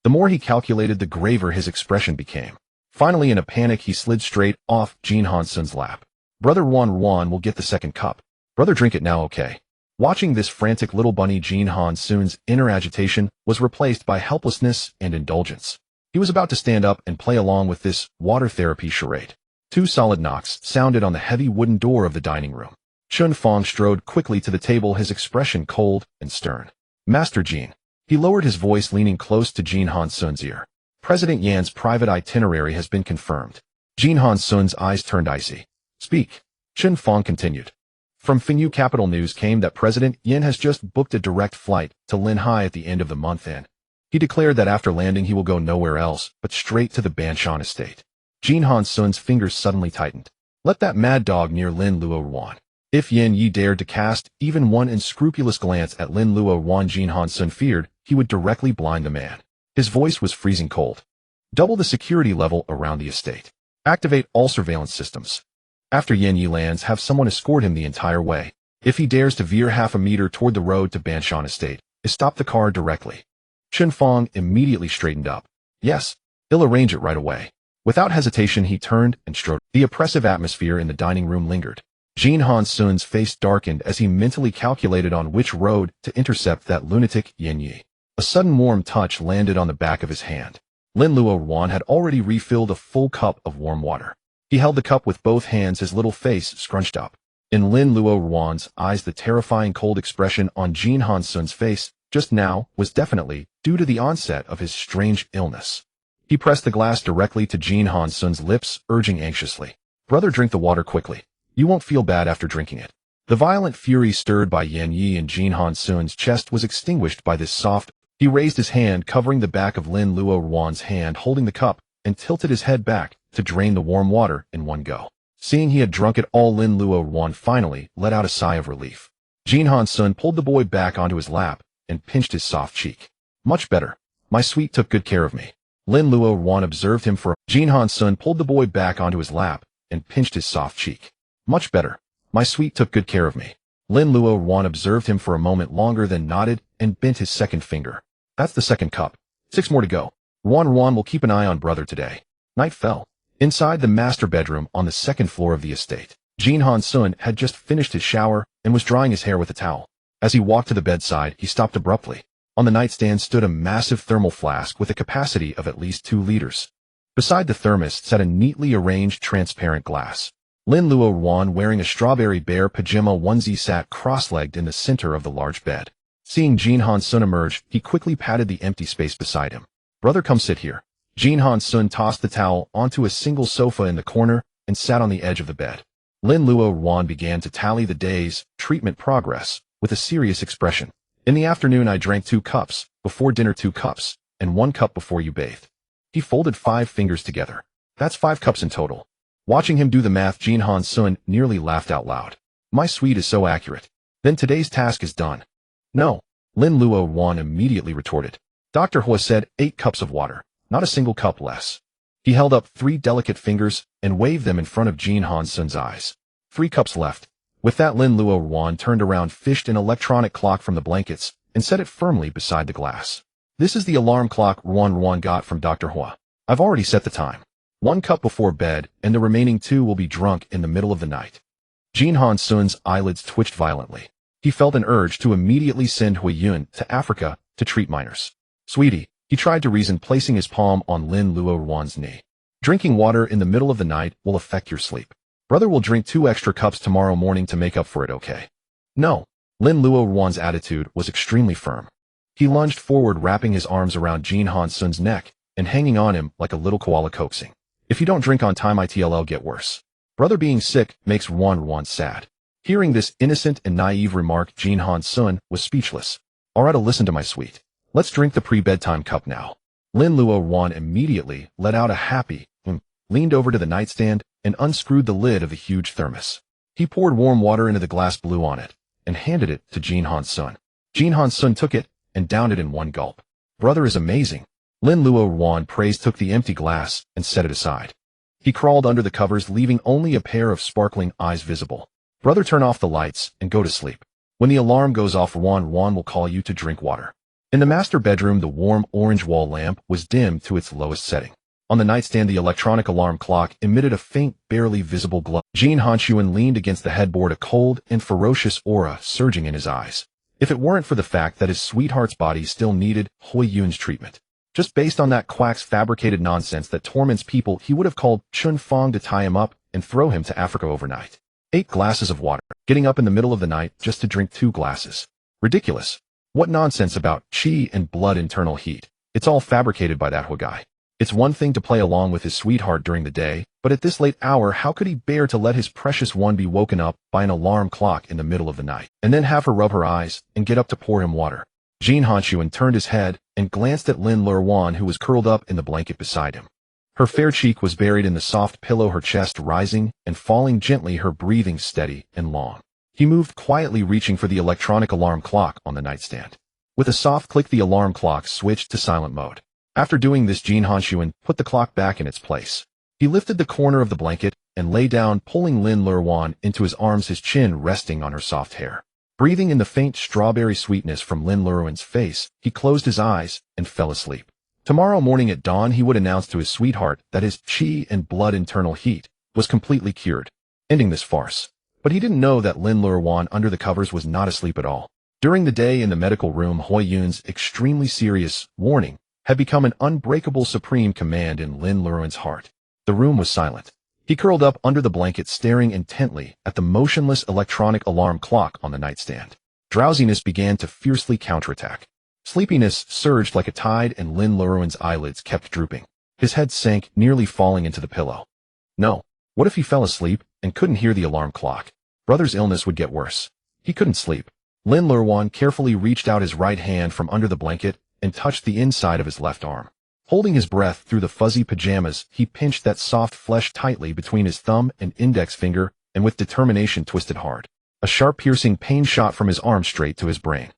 The more he calculated, the graver his expression became. Finally, in a panic, he slid straight off Jin Hanxun's lap. Brother Ruan will get the 2nd cup. Brother, drink it now, okay? Watching this frantic little bunny, Jin Hanxun's inner agitation was replaced by helplessness and indulgence. He was about to stand up and play along with this water therapy charade. 2 solid knocks sounded on the heavy wooden door of the dining room. Chun Fong strode quickly to the table, his expression cold and stern. "Master Jin." He lowered his voice, leaning close to Jin Hanxun's ear. "President Yan's private itinerary has been confirmed." Jin Hanxun's eyes turned icy. "Speak." Chun Fong continued. "From Finyu Capital News came that President Yan has just booked a direct flight to Linhai at the end of the month, and he declared that after landing he will go nowhere else but straight to the Banshan estate." Jin Hanxun's fingers suddenly tightened. Let that mad dog near Lin Luoruan. If Yan Yi dared to cast even one unscrupulous glance at Lin Luoruan, Jin Hanxun feared he would directly blind the man. His voice was freezing cold. "Double the security level around the estate. Activate all surveillance systems. After Yan Yi lands, have someone escort him the entire way. If he dares to veer half a meter toward the road to Banshan estate, stop the car directly." Chun Fong immediately straightened up. "Yes, he'll arrange it right away." Without hesitation, he turned and strode. The oppressive atmosphere in the dining room lingered. Jin Hanxun's face darkened as he mentally calculated on which road to intercept that lunatic Yan Yi. A sudden warm touch landed on the back of his hand. Lin Luoruan had already refilled a full cup of warm water. He held the cup with both hands, his little face scrunched up. In Lin Luoruan's eyes, the terrifying cold expression on Jin Hanxun's face just now was definitely due to the onset of his strange illness. He pressed the glass directly to Jin Hanxun's lips, urging anxiously, "Brother, drink the water quickly. You won't feel bad after drinking it." The violent fury stirred by Yan Yi in Jin Hanxun's chest was extinguished by this soft. He raised his hand, covering the back of Lin Luoruan's hand holding the cup, and tilted his head back to drain the warm water in one go. Seeing he had drunk it all, Lin Luoruan finally let out a sigh of relief. Jin Hanxun pulled the boy back onto his lap and pinched his soft cheek. "Much better. My sweet took good care of me." Lin Luoruan observed him for. Jin Hanxun pulled the boy back onto his lap and pinched his soft cheek. "Much better. My sweet took good care of me." Lin Luoruan observed him for a moment longer, then nodded and bent his second finger. "That's the 2nd cup. 6 more to go. Ruan will keep an eye on brother today." Night fell. Inside the master bedroom on the 2nd floor of the estate, Jin Hanxun had just finished his shower and was drying his hair with a towel. As he walked to the bedside, he stopped abruptly. On the nightstand stood a massive thermal flask with a capacity of at least 2 liters. Beside the thermos sat a neatly arranged transparent glass. Lin Luoruan, wearing a strawberry bear pajama onesie, sat cross-legged in the center of the large bed. Seeing Jin Hanxun emerge, he quickly patted the empty space beside him. "Brother, come sit here." Jin Hanxun tossed the towel onto a single sofa in the corner and sat on the edge of the bed. Lin Luoruan began to tally the day's treatment progress with a serious expression. "In the afternoon I drank 2 cups, before dinner 2 cups, and 1 cup before you bathed." He folded 5 fingers together. "That's 5 cups in total." Watching him do the math, Jin Hanxun nearly laughed out loud. "My sweet is so accurate. Then today's task is done." "No," Lin Luoruan immediately retorted. "Dr. Hua said 8 cups of water, not a single cup less." He held up 3 delicate fingers and waved them in front of Jin Hanxun's eyes. 3 cups left." With that, Lin Luoruan turned around, fished an electronic clock from the blankets, and set it firmly beside the glass. "This is the alarm clock Ruan got from Dr. Hua. I've already set the time. 1 cup before bed, and the remaining 2 will be drunk in the middle of the night. Jin Hanxun's eyelids twitched violently. He felt an urge to immediately send Huiyun to Africa to treat minors. Sweetie, he tried to reason, placing his palm on Lin Luoruan's knee. Drinking water in the middle of the night will affect your sleep. Brother will drink 2 extra cups tomorrow morning to make up for it, okay? No. Lin Luoruan's attitude was extremely firm. He lunged forward, wrapping his arms around Jin Hanxun's neck and hanging on him like a little koala, coaxing. If you don't drink on time, it'll get worse. Brother being sick makes Luoruan sad. Hearing this innocent and naive remark, Jin Hanxun was speechless. Alright, listen to my sweet. Let's drink the pre-bedtime cup now. Lin Luoruan immediately let out a happy leaned over to the nightstand and unscrewed the lid of the huge thermos. He poured warm water into the glass, blew on it, and handed it to Jin Hanxun. Jin Hanxun took it and downed it in one gulp. Brother is amazing. Lin Luoruan praised, took the empty glass and set it aside. He crawled under the covers, leaving only a pair of sparkling eyes visible. Brother, turn off the lights and go to sleep. When the alarm goes off, Luoruan will call you to drink water. In the master bedroom, the warm orange wall lamp was dimmed to its lowest setting. On the nightstand, the electronic alarm clock emitted a faint, barely visible glow. Jin Hanxun leaned against the headboard, a cold and ferocious aura surging in his eyes. If it weren't for the fact that his sweetheart's body still needed Huiyun's treatment. Just based on that quack's fabricated nonsense that torments people, he would have called Chun Fong to tie him up and throw him to Africa overnight. 8 glasses of water, getting up in the middle of the night just to drink 2 glasses. Ridiculous. What nonsense about chi and blood internal heat. It's all fabricated by that guy. It's one thing to play along with his sweetheart during the day, but at this late hour, how could he bear to let his precious one be woken up by an alarm clock in the middle of the night, and then have her rub her eyes and get up to pour him water? Jin Hanxun turned his head and glanced at Lin Luoruan, who was curled up in the blanket beside him. Her fair cheek was buried in the soft pillow, her chest rising and falling gently, her breathing steady and long. He moved quietly, reaching for the electronic alarm clock on the nightstand. With a soft click, the alarm clock switched to silent mode. After doing this, Jin Hanxun put the clock back in its place. He lifted the corner of the blanket and lay down, pulling Lin Luoruan into his arms, his chin resting on her soft hair. Breathing in the faint strawberry sweetness from Lin Luoruan's face, he closed his eyes and fell asleep. Tomorrow morning at dawn, he would announce to his sweetheart that his chi and blood internal heat was completely cured, ending this farce. But he didn't know that Lin Luoruan under the covers was not asleep at all. During the day in the medical room, Huiyun's extremely serious warning had become an unbreakable supreme command in Lin Luoruan's heart. The room was silent. He curled up under the blanket, staring intently at the motionless electronic alarm clock on the nightstand. Drowsiness began to fiercely counterattack. Sleepiness surged like a tide, and Lin Luoruan's eyelids kept drooping. His head sank, nearly falling into the pillow. No. What if he fell asleep and couldn't hear the alarm clock? Brother's illness would get worse. He couldn't sleep. Lin Luoruan carefully reached out his right hand from under the blanket and touched the inside of his left arm. Holding his breath through the fuzzy pajamas, he pinched that soft flesh tightly between his thumb and index finger and with determination twisted hard. A sharp, piercing pain shot from his arm straight to his brain.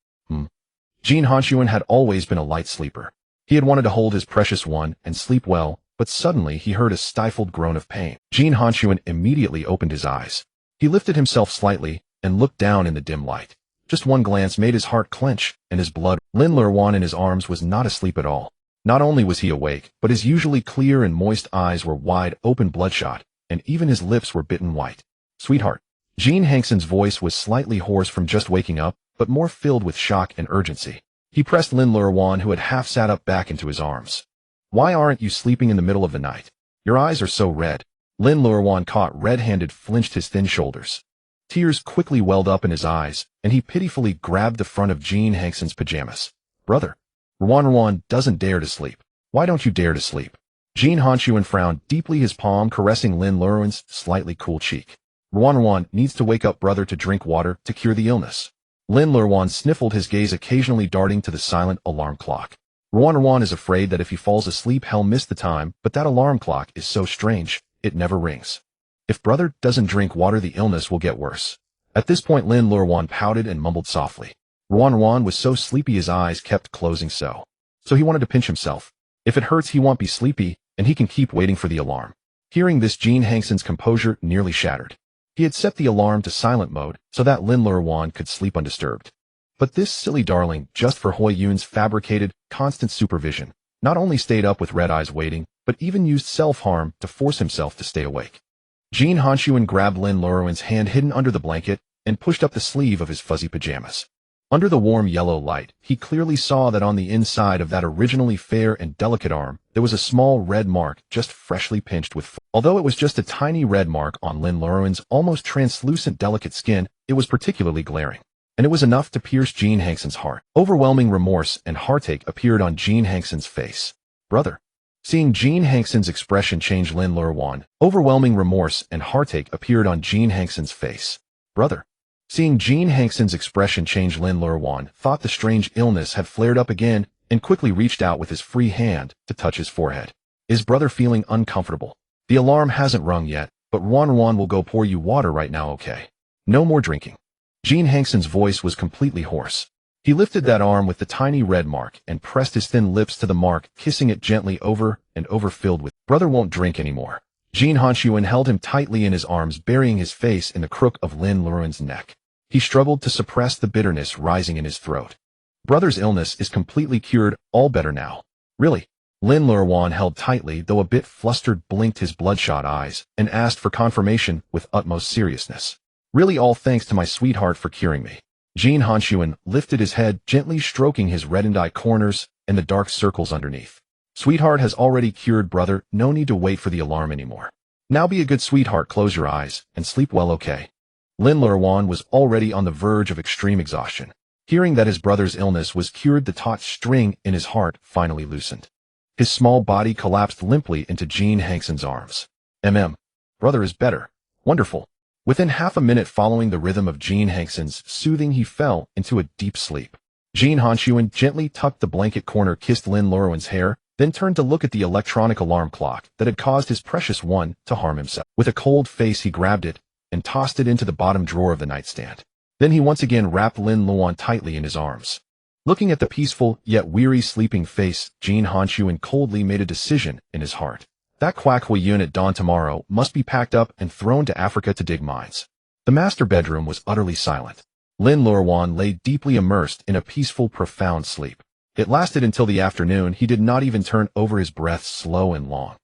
Jin Hanxun had always been a light sleeper. He had wanted to hold his precious one and sleep well, but suddenly he heard a stifled groan of pain. Jin Hanxun immediately opened his eyes. He lifted himself slightly and looked down in the dim light. Just one glance made his heart clench and his blood. Lin Luoruan in his arms was not asleep at all. Not only was he awake, but his usually clear and moist eyes were wide open, bloodshot, and even his lips were bitten white. Sweetheart. Jin Hanxun's voice was slightly hoarse from just waking up, but more filled with shock and urgency. He pressed Lin Luoruan, who had half sat up, back into his arms. Why aren't you sleeping in the middle of the night? Your eyes are so red. Lin Luoruan, caught red-handed, flinched his thin shoulders. Tears quickly welled up in his eyes, and he pitifully grabbed the front of Jin Hanxun's pajamas. Brother. Luoruan doesn't dare to sleep. Why don't you dare to sleep? Jin Hanxun frowned deeply, his palm caressing Lin Luoruan's slightly cool cheek. Luoruan needs to wake up brother to drink water to cure the illness. Lin Luoruan sniffled, his gaze occasionally darting to the silent alarm clock. Luoruan is afraid that if he falls asleep, he'll miss the time, but that alarm clock is so strange, it never rings. If brother doesn't drink water, the illness will get worse. At this point, Lin Luoruan pouted and mumbled softly. Luoruan was so sleepy his eyes kept closing, so he wanted to pinch himself. If it hurts, he won't be sleepy, and he can keep waiting for the alarm. Hearing this, Jin Hanxun's composure nearly shattered. He had set the alarm to silent mode so that Lin Luoruan could sleep undisturbed. But this silly darling, just for Huiyun's fabricated, constant supervision, not only stayed up with red eyes waiting, but even used self-harm to force himself to stay awake. Jin Hanxun grabbed Lin Luoruan's hand hidden under the blanket and pushed up the sleeve of his fuzzy pajamas. Under the warm yellow light, he clearly saw that on the inside of that originally fair and delicate arm, there was a small red mark just freshly pinched with. Although it was just a tiny red mark on Lin Luoruan's almost translucent delicate skin, it was particularly glaring. And it was enough to pierce Jin Hanxun's heart. Overwhelming remorse and heartache appeared on Jin Hanxun's face. Brother. Seeing Jin Hanxun's expression change, Lin Luoruan, overwhelming remorse and heartache appeared on Jin Hanxun's face. Brother. Seeing Jin Hanxun's expression change, Lin Luoruan thought the strange illness had flared up again and quickly reached out with his free hand to touch his forehead. Is brother feeling uncomfortable? The alarm hasn't rung yet, but Luoruan will go pour you water right now, okay? No more drinking. Jin Hanxun's voice was completely hoarse. He lifted that arm with the tiny red mark and pressed his thin lips to the mark, kissing it gently over and over, filled with. Brother won't drink anymore. Jin Hanxun held him tightly in his arms, burying his face in the crook of Lin Luoruan's neck. He struggled to suppress the bitterness rising in his throat. Brother's illness is completely cured, all better now. Really? Lin Luoruan, held tightly, though a bit flustered, blinked his bloodshot eyes and asked for confirmation with utmost seriousness. Really, all thanks to my sweetheart for curing me. Jin Hanxun lifted his head, gently stroking his reddened eye corners and the dark circles underneath. Sweetheart has already cured brother, no need to wait for the alarm anymore. Now be a good sweetheart, close your eyes, and sleep well, okay? Lin Luoruan was already on the verge of extreme exhaustion. Hearing that his brother's illness was cured, the taut string in his heart finally loosened. His small body collapsed limply into Jin Hanxun's arms. Brother is better. Wonderful. Within half a minute following the rhythm of Jin Hanxun's soothing, he fell into a deep sleep. Jin Hanxun gently tucked the blanket corner, kissed Lin Luoruan's hair, then turned to look at the electronic alarm clock that had caused his precious one to harm himself. With a cold face, he grabbed it and tossed it into the bottom drawer of the nightstand. Then he once again wrapped Lin Luoruan tightly in his arms. Looking at the peaceful yet weary sleeping face, Jin Hanxun coldly made a decision in his heart. That Quack-Hui-Yun at dawn tomorrow must be packed up and thrown to Africa to dig mines. The master bedroom was utterly silent. Lin Luoruan lay deeply immersed in a peaceful, profound sleep. It lasted until the afternoon. He did not even turn over, his breath slow and long.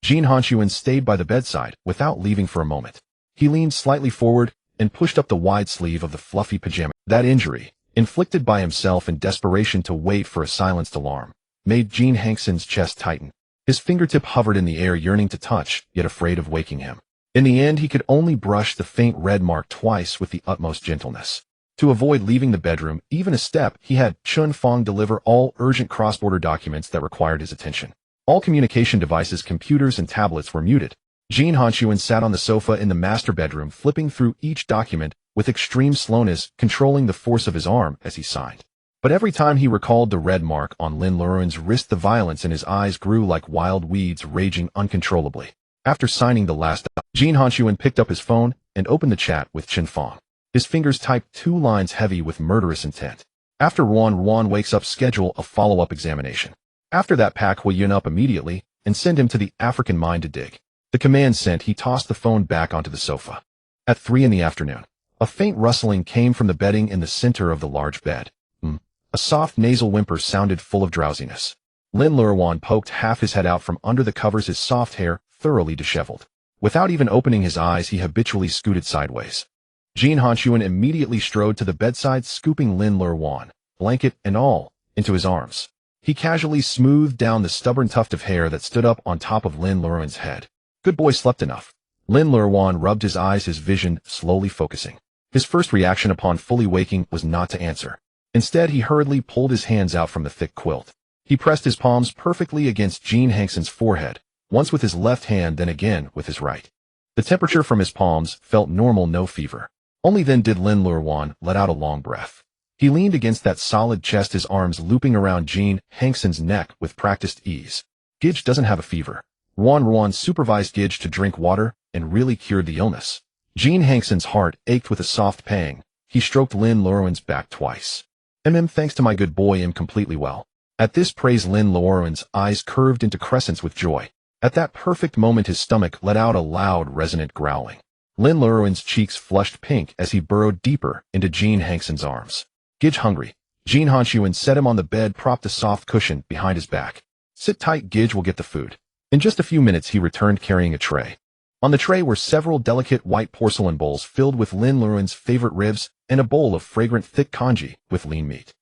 Jin Hanxun stayed by the bedside without leaving for a moment. He leaned slightly forward and pushed up the wide sleeve of the fluffy pajama. That injury, inflicted by himself in desperation to wait for a silenced alarm, made Jin Hanxun's chest tighten. His fingertip hovered in the air, yearning to touch, yet afraid of waking him. In the end, he could only brush the faint red mark twice with the utmost gentleness. To avoid leaving the bedroom even a step, he had Chun Fong deliver all urgent cross-border documents that required his attention. All communication devices, computers, and tablets were muted. Jin Hanxun sat on the sofa in the master bedroom, flipping through each document with extreme slowness, controlling the force of his arm as he signed. But every time he recalled the red mark on Lin Luoruan's wrist, the violence in his eyes grew like wild weeds, raging uncontrollably. After signing the last, Jin Hanxun picked up his phone and opened the chat with Chun Fong. His fingers typed 2 lines heavy with murderous intent. After Luoruan wakes up, schedule a follow-up examination. After that, pack Hui-Yun up immediately and send him to the African mine to dig. The command sent, he tossed the phone back onto the sofa. At 3 in the afternoon, a faint rustling came from the bedding in the center of the large bed. A soft nasal whimper sounded, full of drowsiness. Lin Luoruan poked half his head out from under the covers, his soft hair thoroughly disheveled. Without even opening his eyes, he habitually scooted sideways. Jin Hanxun immediately strode to the bedside, scooping Lin Luoruan, blanket and all, into his arms. He casually smoothed down the stubborn tuft of hair that stood up on top of Lin Luoruan's head. Good boy slept enough. Lin Luoruan rubbed his eyes, his vision slowly focusing. His first reaction upon fully waking was not to answer. Instead, he hurriedly pulled his hands out from the thick quilt. He pressed his palms perfectly against Jin Hanxun's forehead, once with his left hand, then again with his right. The temperature from his palms felt normal, no fever. Only then did Lin Luoruan let out a long breath. He leaned against that solid chest, his arms looping around Jin Hanxun's neck with practiced ease. Gidge doesn't have a fever. Luoruan supervised Gidge to drink water and really cured the illness. Jin Hanxun's heart ached with a soft pang. He stroked Lin Luoruan's back twice. Thanks to my good boy, completely well. At this praise, Lin Luoruan's eyes curved into crescents with joy. At that perfect moment, his stomach let out a loud, resonant growling. Lin Luoruan's cheeks flushed pink as he burrowed deeper into Jin Hanxun's arms. Gidge hungry. Jin Hanxun set him on the bed, propped a soft cushion behind his back. Sit tight, Gidge will get the food. In just a few minutes he returned carrying a tray. On the tray were several delicate white porcelain bowls filled with Lin Luoruan's favorite ribs and a bowl of fragrant thick congee with lean meat.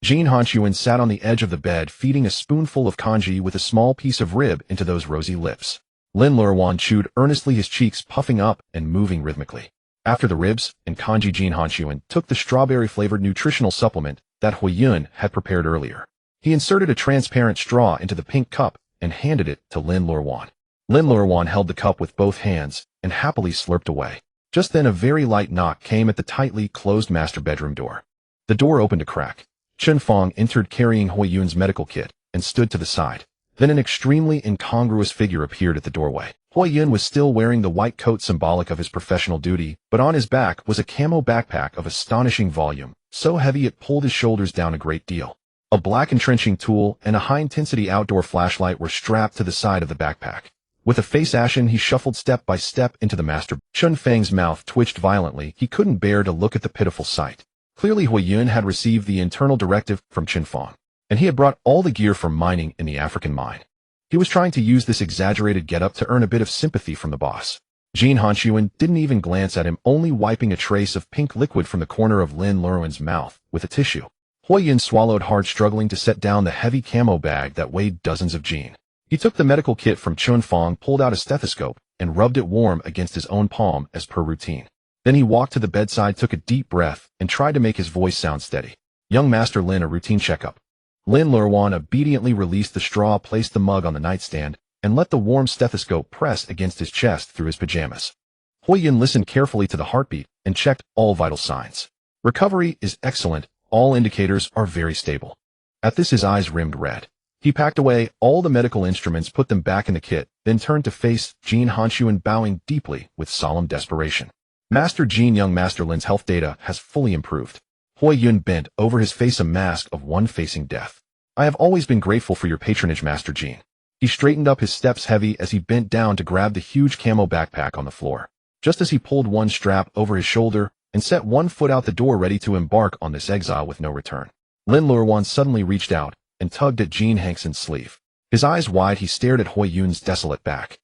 Jin Hanxun sat on the edge of the bed feeding a spoonful of congee with a small piece of rib into those rosy lips. Lin Luoruan chewed earnestly, his cheeks puffing up and moving rhythmically. After the ribs and congee, Jin Hanxun took the strawberry-flavored nutritional supplement that Huiyun had prepared earlier. He inserted a transparent straw into the pink cup and handed it to Lin Luoruan. Lin Luoruan held the cup with both hands and happily slurped away. Just then a very light knock came at the tightly closed master bedroom door. The door opened a crack. Chen Fong entered carrying Huiyun's medical kit and stood to the side. Then an extremely incongruous figure appeared at the doorway. Huiyun was still wearing the white coat symbolic of his professional duty, but on his back was a camo backpack of astonishing volume, so heavy it pulled his shoulders down a great deal. A black entrenching tool and a high-intensity outdoor flashlight were strapped to the side of the backpack. With a face ashen, he shuffled step by step into the master. Chun Fang's mouth twitched violently. He couldn't bear to look at the pitiful sight. Clearly Huiyun had received the internal directive from Chen Fang, and he had brought all the gear from mining in the African mine. He was trying to use this exaggerated getup to earn a bit of sympathy from the boss. Jin Hanxun didn't even glance at him, only wiping a trace of pink liquid from the corner of Lin Luoruan's mouth with a tissue. Huiyun swallowed hard, struggling to set down the heavy camo bag that weighed dozens of Jin. He took the medical kit from Chun Fang, pulled out a stethoscope, and rubbed it warm against his own palm as per routine. Then he walked to the bedside, took a deep breath, and tried to make his voice sound steady. Young Master Lin, a routine checkup. Lin Luoruan obediently released the straw, placed the mug on the nightstand, and let the warm stethoscope press against his chest through his pajamas. Huiyun listened carefully to the heartbeat and checked all vital signs. Recovery is excellent. All indicators are very stable. At this his eyes rimmed red. He packed away all the medical instruments, put them back in the kit, then turned to face Jin Hanxun, bowing deeply with solemn desperation. Master Jin, young Master Lin's health data has fully improved. Huiyun bent over his face, a mask of one facing death. I have always been grateful for your patronage, Master Jin. He straightened up, his steps heavy as he bent down to grab the huge camo backpack on the floor. Just as he pulled one strap over his shoulder and set one foot out the door, ready to embark on this exile with no return, Lin Luoruan suddenly reached out and tugged at Jin Hanxun's sleeve. His eyes wide, he stared at Huiyun's desolate back.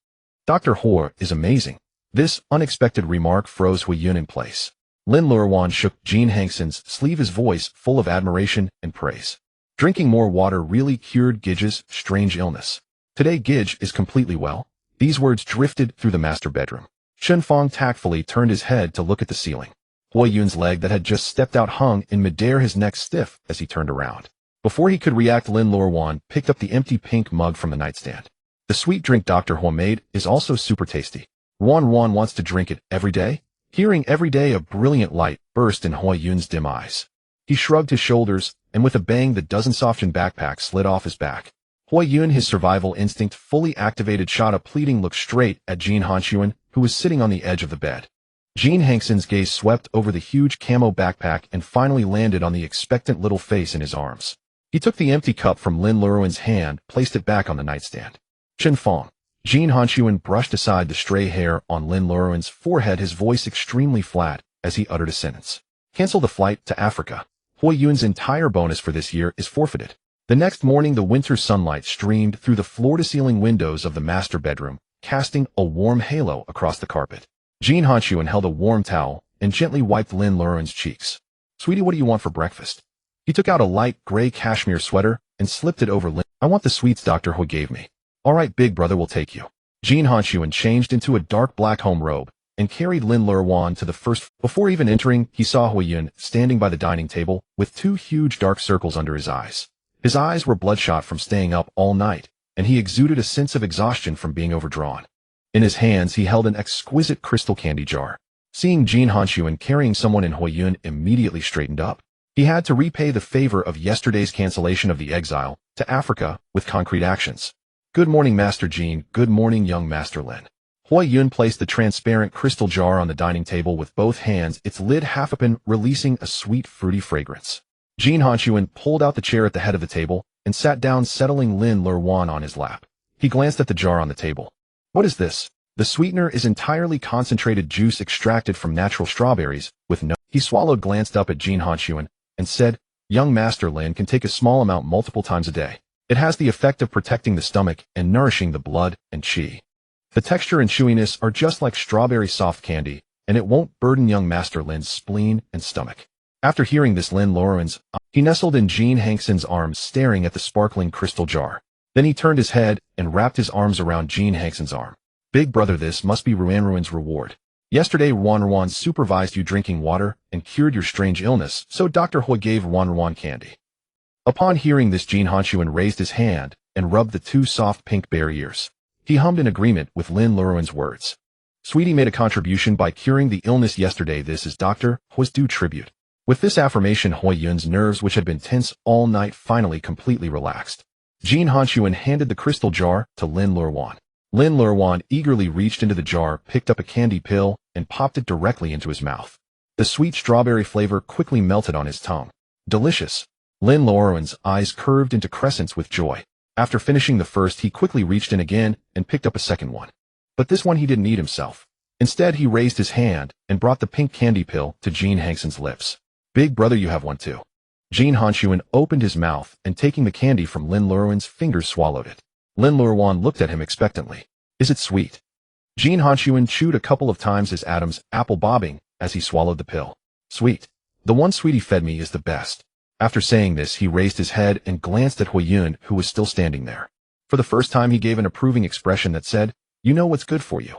Dr. Hor is amazing. This unexpected remark froze Huiyun in place. Lin Luoruan shook Jin Hanxun's sleeve, his voice full of admiration and praise. Drinking more water really cured Gidge's strange illness. Today Gidge is completely well. These words drifted through the master bedroom. Chen Fang tactfully turned his head to look at the ceiling. Huiyun's leg that had just stepped out hung in midair, his neck stiff as he turned around. Before he could react, Lin Luoruan picked up the empty pink mug from the nightstand. The sweet drink Dr. Hua made is also super tasty. Ruan wants to drink it every day. Hearing every day, a brilliant light burst in Huiyun's dim eyes. He shrugged his shoulders, and with a bang the dozen-softened backpack slid off his back. Huiyun, his survival instinct fully activated, shot a pleading look straight at Jin Hanxun, who was sitting on the edge of the bed. Jin Hanxun's gaze swept over the huge camo backpack and finally landed on the expectant little face in his arms. He took the empty cup from Lin Luoruan's hand, placed it back on the nightstand. Chen Fang. Jin Hanxun brushed aside the stray hair on Lin Luoruan's forehead, his voice extremely flat as he uttered a sentence. Cancel the flight to Africa. Huiyun's entire bonus for this year is forfeited. The next morning the winter sunlight streamed through the floor-to-ceiling windows of the master bedroom, casting a warm halo across the carpet. Jin Hanxun held a warm towel and gently wiped Lin Luoruan's cheeks. Sweetie, what do you want for breakfast? He took out a light gray cashmere sweater and slipped it over Lin. I want the sweets Dr. Hui gave me. All right, big brother will take you. Jin Hanxun changed into a dark black home robe and carried Lin Luoruan to the first. Before even entering, he saw Huiyun standing by the dining table with two huge dark circles under his eyes. His eyes were bloodshot from staying up all night, and he exuded a sense of exhaustion from being overdrawn. In his hands he held an exquisite crystal candy jar. Seeing Jin Hanxun carrying someone in, Huiyun immediately straightened up. He had to repay the favor of yesterday's cancellation of the exile to Africa with concrete actions. Good morning, Master Jin. Good morning, young Master Lin. Huiyun placed the transparent crystal jar on the dining table with both hands, its lid half open, releasing a sweet, fruity fragrance. Jin Hanxun pulled out the chair at the head of the table and sat down, settling Lin Luoruan on his lap. He glanced at the jar on the table. What is this? The sweetener is entirely concentrated juice extracted from natural strawberries with no... He swallowed, glanced up at Jin Hanxun, and said, Young Master Lin can take a small amount multiple times a day. It has the effect of protecting the stomach and nourishing the blood and qi. The texture and chewiness are just like strawberry soft candy, and it won't burden young Master Lin's spleen and stomach. After hearing this, Lin Luoruan's, he nestled in Jin Hanxun's arms, staring at the sparkling crystal jar. Then he turned his head and wrapped his arms around Jin Hanxun's arm. Big brother, this must be Ruan's reward. Yesterday Ruan supervised you drinking water and cured your strange illness, so Dr. Hui gave Ruan candy. Upon hearing this, Jin Hanxun raised his hand and rubbed the two soft pink bear ears. He hummed in agreement with Lin Luoruan's words. Sweetie made a contribution by curing the illness yesterday. This is Dr. Hui's due tribute. With this affirmation, Hui Yun's nerves, which had been tense all night, finally completely relaxed. Jin Hanxun handed the crystal jar to Lin Luoruan. Lin Luoruan eagerly reached into the jar, picked up a candy pill, and popped it directly into his mouth. The sweet strawberry flavor quickly melted on his tongue. Delicious. Lin Luoruan's eyes curved into crescents with joy. After finishing the first, he quickly reached in again and picked up a second one. But this one he didn't eat himself. Instead, he raised his hand and brought the pink candy pill to Jin Hanxun's lips. Big brother, you have one too. Jin Hanxun opened his mouth and, taking the candy from Lin Luoruan's fingers, swallowed it. Lin Luoruan looked at him expectantly. Is it sweet? Jin Hanxun chewed a couple of times, his Adam's apple bobbing as he swallowed the pill. Sweet. The one Sweetie fed me is the best. After saying this, he raised his head and glanced at Hui Yun, who was still standing there. For the first time, he gave an approving expression that said, "You know what's good for you.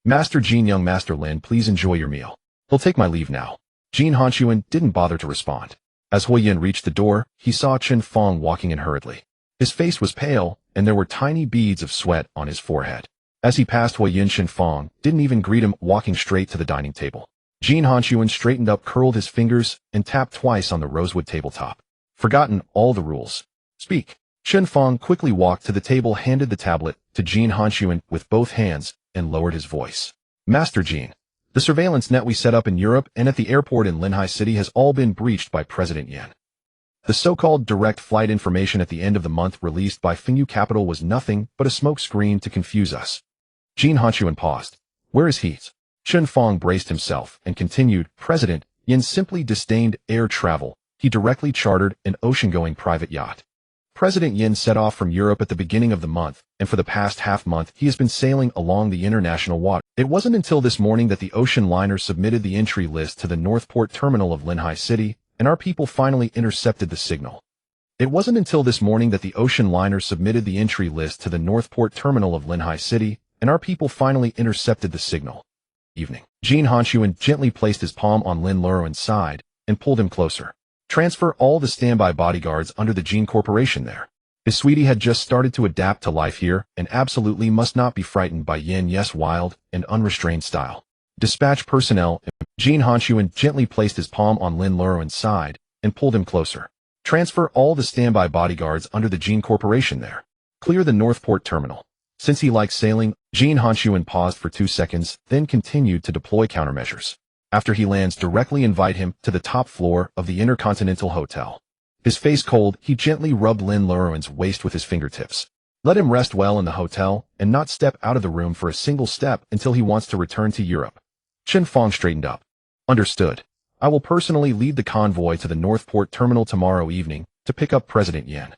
Master Jin, young Master Lin, please enjoy your meal. He'll take my leave now." Jin Hanxun didn't bother to respond. As Hui Yun reached the door, he saw Chen Fong walking in hurriedly. His face was pale, and there were tiny beads of sweat on his forehead. As he passed Hui Yun, Chen Fong didn't even greet him, walking straight to the dining table. Jin Hanxun straightened up, curled his fingers, and tapped twice on the rosewood tabletop. Forgotten all the rules. Speak. Chen Fong quickly walked to the table, handed the tablet to Jin Hanxun with both hands, and lowered his voice. Master Jin, the surveillance net we set up in Europe and at the airport in Linhai City has all been breached by President Yan. The so-called direct flight information at the end of the month released by Fengyu Capital was nothing but a smoke screen to confuse us. Jin Hanxun paused. Where is he? Chen Fong braced himself and continued. President Yan simply disdained air travel. He directly chartered an ocean-going private yacht. President Yin set off from Europe at the beginning of the month, and for the past half-month he has been sailing along the international water. It wasn't until this morning that the ocean liner submitted the entry list to the Northport terminal of Linhai City, and our people finally intercepted the signal. It wasn't until this morning that the ocean liner submitted the entry list to the Northport terminal of Linhai City, and our people finally intercepted the signal. Evening. Jin Hanxun gently placed his palm on Lin Luoruan's side and pulled him closer. Transfer all the standby bodyguards under the Jin Corporation there. His sweetie had just started to adapt to life here and absolutely must not be frightened by Yin-Yes wild and unrestrained style. Dispatch personnel. Jin Hanxun gently placed his palm on Lin Luoruan's side and pulled him closer. Transfer all the standby bodyguards under the Jin Corporation there. Clear the Northport terminal. Since he likes sailing, Jin Hanxun paused for 2 seconds, then continued to deploy countermeasures. After he lands, directly invite him to the top floor of the Intercontinental Hotel. His face cold, he gently rubbed Lin Luoruan's waist with his fingertips. Let him rest well in the hotel and not step out of the room for a single step until he wants to return to Europe. Chen Fong straightened up. Understood. I will personally lead the convoy to the Northport terminal tomorrow evening to pick up President Yan.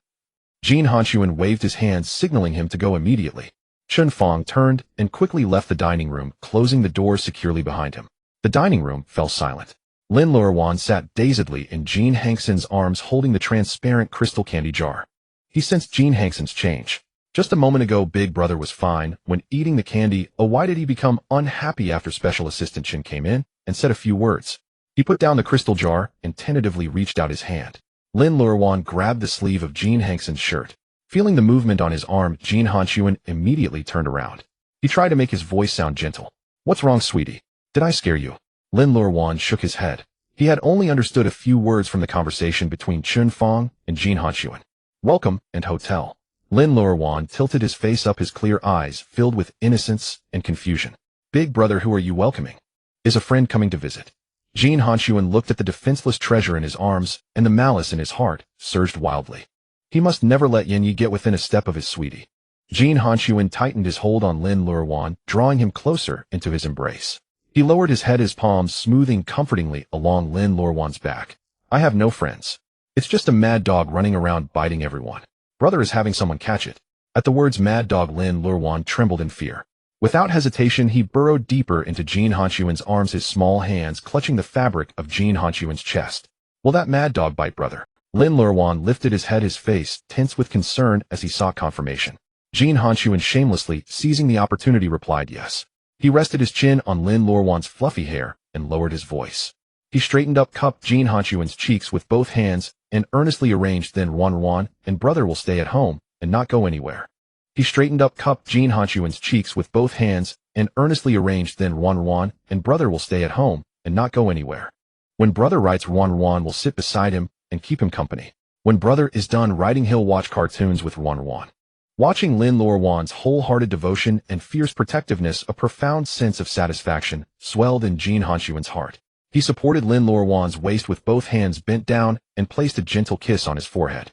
Jin Hanxun waved his hand, signaling him to go immediately. Chen Fong turned and quickly left the dining room, closing the door securely behind him. The dining room fell silent. Lin Luoruan sat dazedly in Jin Hanxun's arms, holding the transparent crystal candy jar. He sensed Jin Hanxun's change. Just a moment ago, Big Brother was fine when eating the candy. Why did he become unhappy after Special Assistant Chen came in and said a few words? He put down the crystal jar and tentatively reached out his hand. Lin Luoruan grabbed the sleeve of Jin Hanxun's shirt. Feeling the movement on his arm, Jin Hanxun immediately turned around. He tried to make his voice sound gentle. What's wrong, sweetie? Did I scare you? Lin Luoruan shook his head. He had only understood a few words from the conversation between Chen Fong and Jin Hanxun. Welcome and hotel. Lin Luoruan tilted his face up, his clear eyes filled with innocence and confusion. Big brother, who are you welcoming? Is a friend coming to visit? Jin Hanxun looked at the defenseless treasure in his arms, and the malice in his heart surged wildly. He must never let Yin-Yi get within a step of his sweetie. Jin Hanxun tightened his hold on Lin Luoruan, drawing him closer into his embrace. He lowered his head, his palms smoothing comfortingly along Lin Luoruan's back. I have no friends. It's just a mad dog running around biting everyone. Brother is having someone catch it. At the words Mad Dog, Lin Luoruan trembled in fear. Without hesitation, he burrowed deeper into Jin Hanxun's arms, his small hands clutching the fabric of Jin Hanxun's chest. Will that Mad Dog bite, brother? Lin Luoruan lifted his head, his face tense with concern as he sought confirmation. Jin Hanxun, shamelessly seizing the opportunity, replied yes. He rested his chin on Lin Luoruan's fluffy hair and lowered his voice. He straightened up, cupped Jin Hanxun's cheeks with both hands, and earnestly arranged, then Luoruan and brother will stay at home and not go anywhere. He straightened up, cupped Jin Hanxun's cheeks with both hands, and earnestly arranged, then Luoruan and brother will stay at home and not go anywhere. When brother writes, Luoruan will sit beside him and keep him company. When brother is done writing, he'll watch cartoons with Luoruan. Watching Lin Luoruan's wholehearted devotion and fierce protectiveness, a profound sense of satisfaction swelled in Jin Hanxun's heart. He supported Lin Luoruan's waist with both hands bent down and placed a gentle kiss on his forehead.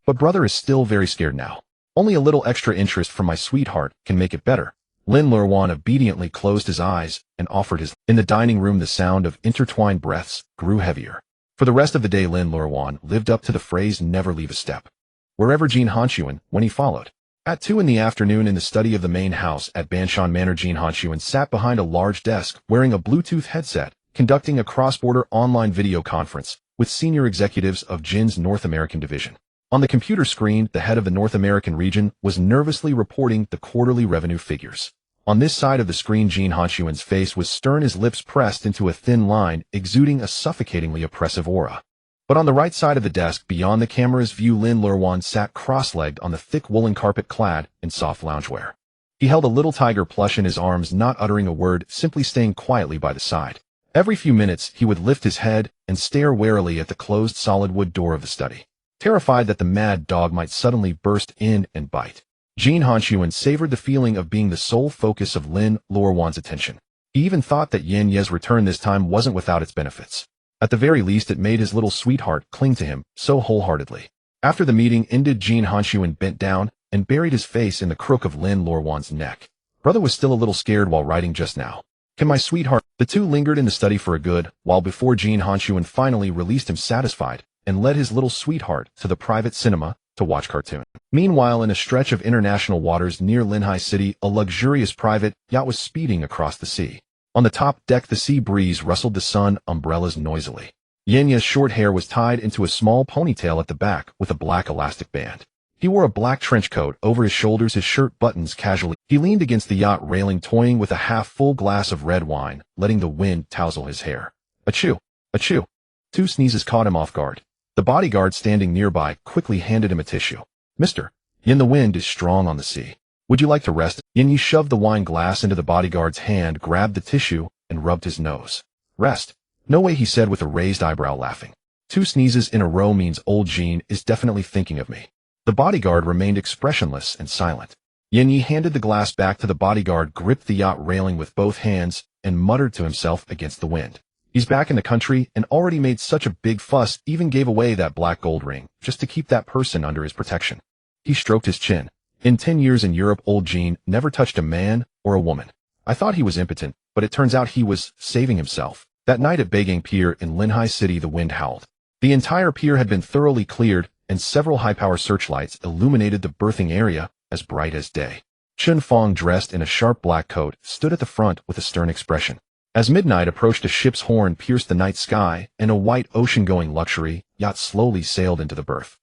But brother is still very scared now. Only a little extra interest from my sweetheart can make it better. Lin Luoruan obediently closed his eyes and offered his. In the dining room, the sound of intertwined breaths grew heavier. For the rest of the day, Lin Luoruan lived up to the phrase, never leave a step. Wherever Jin Hanxun, when he followed. At 2 in the afternoon, in the study of the main house at Banshan Manor, Jin Hanxun sat behind a large desk wearing a Bluetooth headset, conducting a cross-border online video conference with senior executives of Jin's North American division. On the computer screen, the head of the North American region was nervously reporting the quarterly revenue figures. On this side of the screen, Jin Hanxun's face was stern, his lips pressed into a thin line, exuding a suffocatingly oppressive aura. But on the right side of the desk, beyond the camera's view, Lin Luoruan sat cross-legged on the thick woolen carpet, clad in soft loungewear. He held a little tiger plush in his arms, not uttering a word, simply staying quietly by the side. Every few minutes, he would lift his head and stare warily at the closed solid wood door of the study, terrified that the Mad Dog might suddenly burst in and bite. Jin Hanxun savored the feeling of being the sole focus of Lin Luoruan's attention. He even thought that Yin Ye's return this time wasn't without its benefits. At the very least, it made his little sweetheart cling to him so wholeheartedly. After the meeting ended, Jin Hanxun bent down and buried his face in the crook of Lin Luoruan's neck. Brother was still a little scared while writing just now. Can my sweetheart? The two lingered in the study for a good while before Jin Hanxun finally released him satisfied and led his little sweetheart to the private cinema to watch cartoon. Meanwhile, in a stretch of international waters near Linhai City, a luxurious private yacht was speeding across the sea. On the top deck, the sea breeze rustled the sun umbrellas noisily. Yenya's short hair was tied into a small ponytail at the back with a black elastic band. He wore a black trench coat over his shoulders, his shirt buttons casually. He leaned against the yacht railing, toying with a half-full glass of red wine, letting the wind tousle his hair. Achoo! Achoo! 2 sneezes caught him off guard. The bodyguard standing nearby quickly handed him a tissue. Mister, Yin, the wind is strong on the sea. Would you like to rest? Yin shoved the wine glass into the bodyguard's hand, grabbed the tissue, and rubbed his nose. Rest? No way, he said with a raised eyebrow, laughing. 2 sneezes in a row means old Jean is definitely thinking of me. The bodyguard remained expressionless and silent. Yin handed the glass back to the bodyguard, gripped the yacht railing with both hands, and muttered to himself against the wind. He's back in the country and already made such a big fuss, even gave away that black gold ring, just to keep that person under his protection. He stroked his chin. In 10 years in Europe, old Jean never touched a man or a woman. I thought he was impotent, but it turns out he was saving himself. That night at Beigang Pier in Linhai City, the wind howled. The entire pier had been thoroughly cleared, and several high-power searchlights illuminated the berthing area as bright as day. Chun Fong, dressed in a sharp black coat, stood at the front with a stern expression. As midnight approached, a ship's horn pierced the night sky, and a white ocean-going luxury yacht slowly sailed into the berth.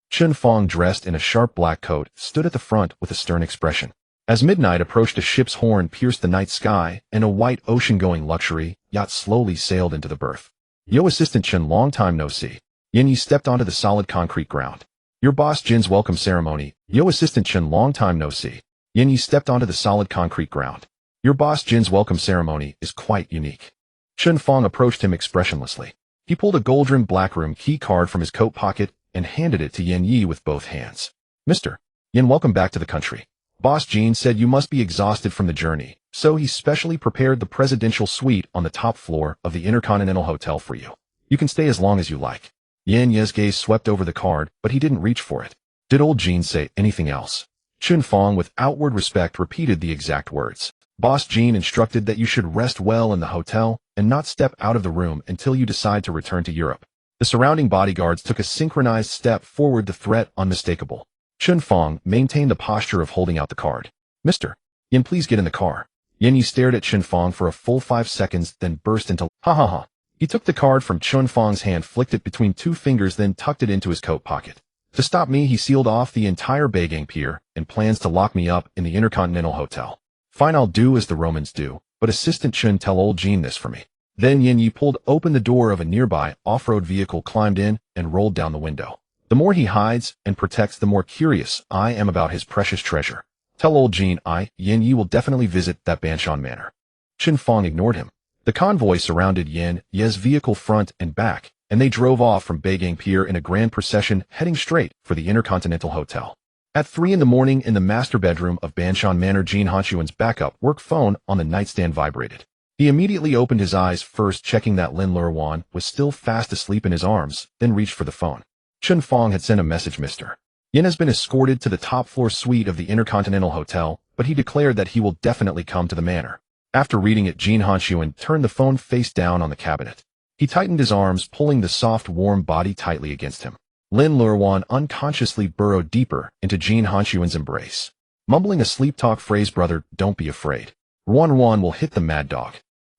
Chun Fong, dressed in a sharp black coat, stood at the front with a stern expression. As midnight approached, a ship's horn pierced the night sky, and a white ocean-going luxury yacht slowly sailed into the berth. Yo, Assistant Chun, long time no see. Yin Yi stepped onto the solid concrete ground. Your boss Jin's welcome ceremony. Yo, Assistant Chun, long time no see. Yin Yi stepped onto the solid concrete ground. Your boss Jin's welcome ceremony is quite unique. Chun Fong approached him expressionlessly. He pulled a gold-rimmed black room key card from his coat pocket and handed it to Yin Yi with both hands. Mister Yin, welcome back to the country. Boss Jin said you must be exhausted from the journey, so he specially prepared the presidential suite on the top floor of the Intercontinental Hotel for you. You can stay as long as you like. Yin Ye's gaze swept over the card, but he didn't reach for it. Did old Jin say anything else? Chun Fong, with outward respect, repeated the exact words. Boss Jin instructed that you should rest well in the hotel and not step out of the room until you decide to return to Europe. The surrounding bodyguards took a synchronized step forward, the threat unmistakable. Chun Fong maintained the posture of holding out the card. Mr. Yin, please get in the car. Yin Yi stared at Chun Fong for a full 5 seconds, then burst into ha ha ha. He took the card from Chun Fong's hand, flicked it between 2 fingers, then tucked it into his coat pocket. To stop me, he sealed off the entire Beijing pier and plans to lock me up in the Intercontinental Hotel. Fine, I'll do as the Romans do, but Assistant Chun, tell old Jean this for me. Then Yin Yi pulled open the door of a nearby off-road vehicle, climbed in, and rolled down the window. The more he hides and protects, the more curious I am about his precious treasure. Tell old Jean Yin Yi will definitely visit that Banshan Manor. Chun Fong ignored him. The convoy surrounded Yin Ye's vehicle front and back, and they drove off from Beijing Pier in a grand procession, heading straight for the Intercontinental Hotel. At 3 in the morning, in the master bedroom of Banshan Manor, Jin Hanxun's backup work phone on the nightstand vibrated. He immediately opened his eyes, first checking that Lin Luoruan was still fast asleep in his arms, then reached for the phone. Chun Fong had sent a message. Mr. Yin has been escorted to the top-floor suite of the Intercontinental Hotel, but he declared that he will definitely come to the manor. After reading it, Jin Hanxun turned the phone face down on the cabinet. He tightened his arms, pulling the soft, warm body tightly against him. Lin Luoruan unconsciously burrowed deeper into Jin Hanxun's embrace, mumbling a sleep-talk phrase, "Brother, don't be afraid. Ruan will hit the mad dog."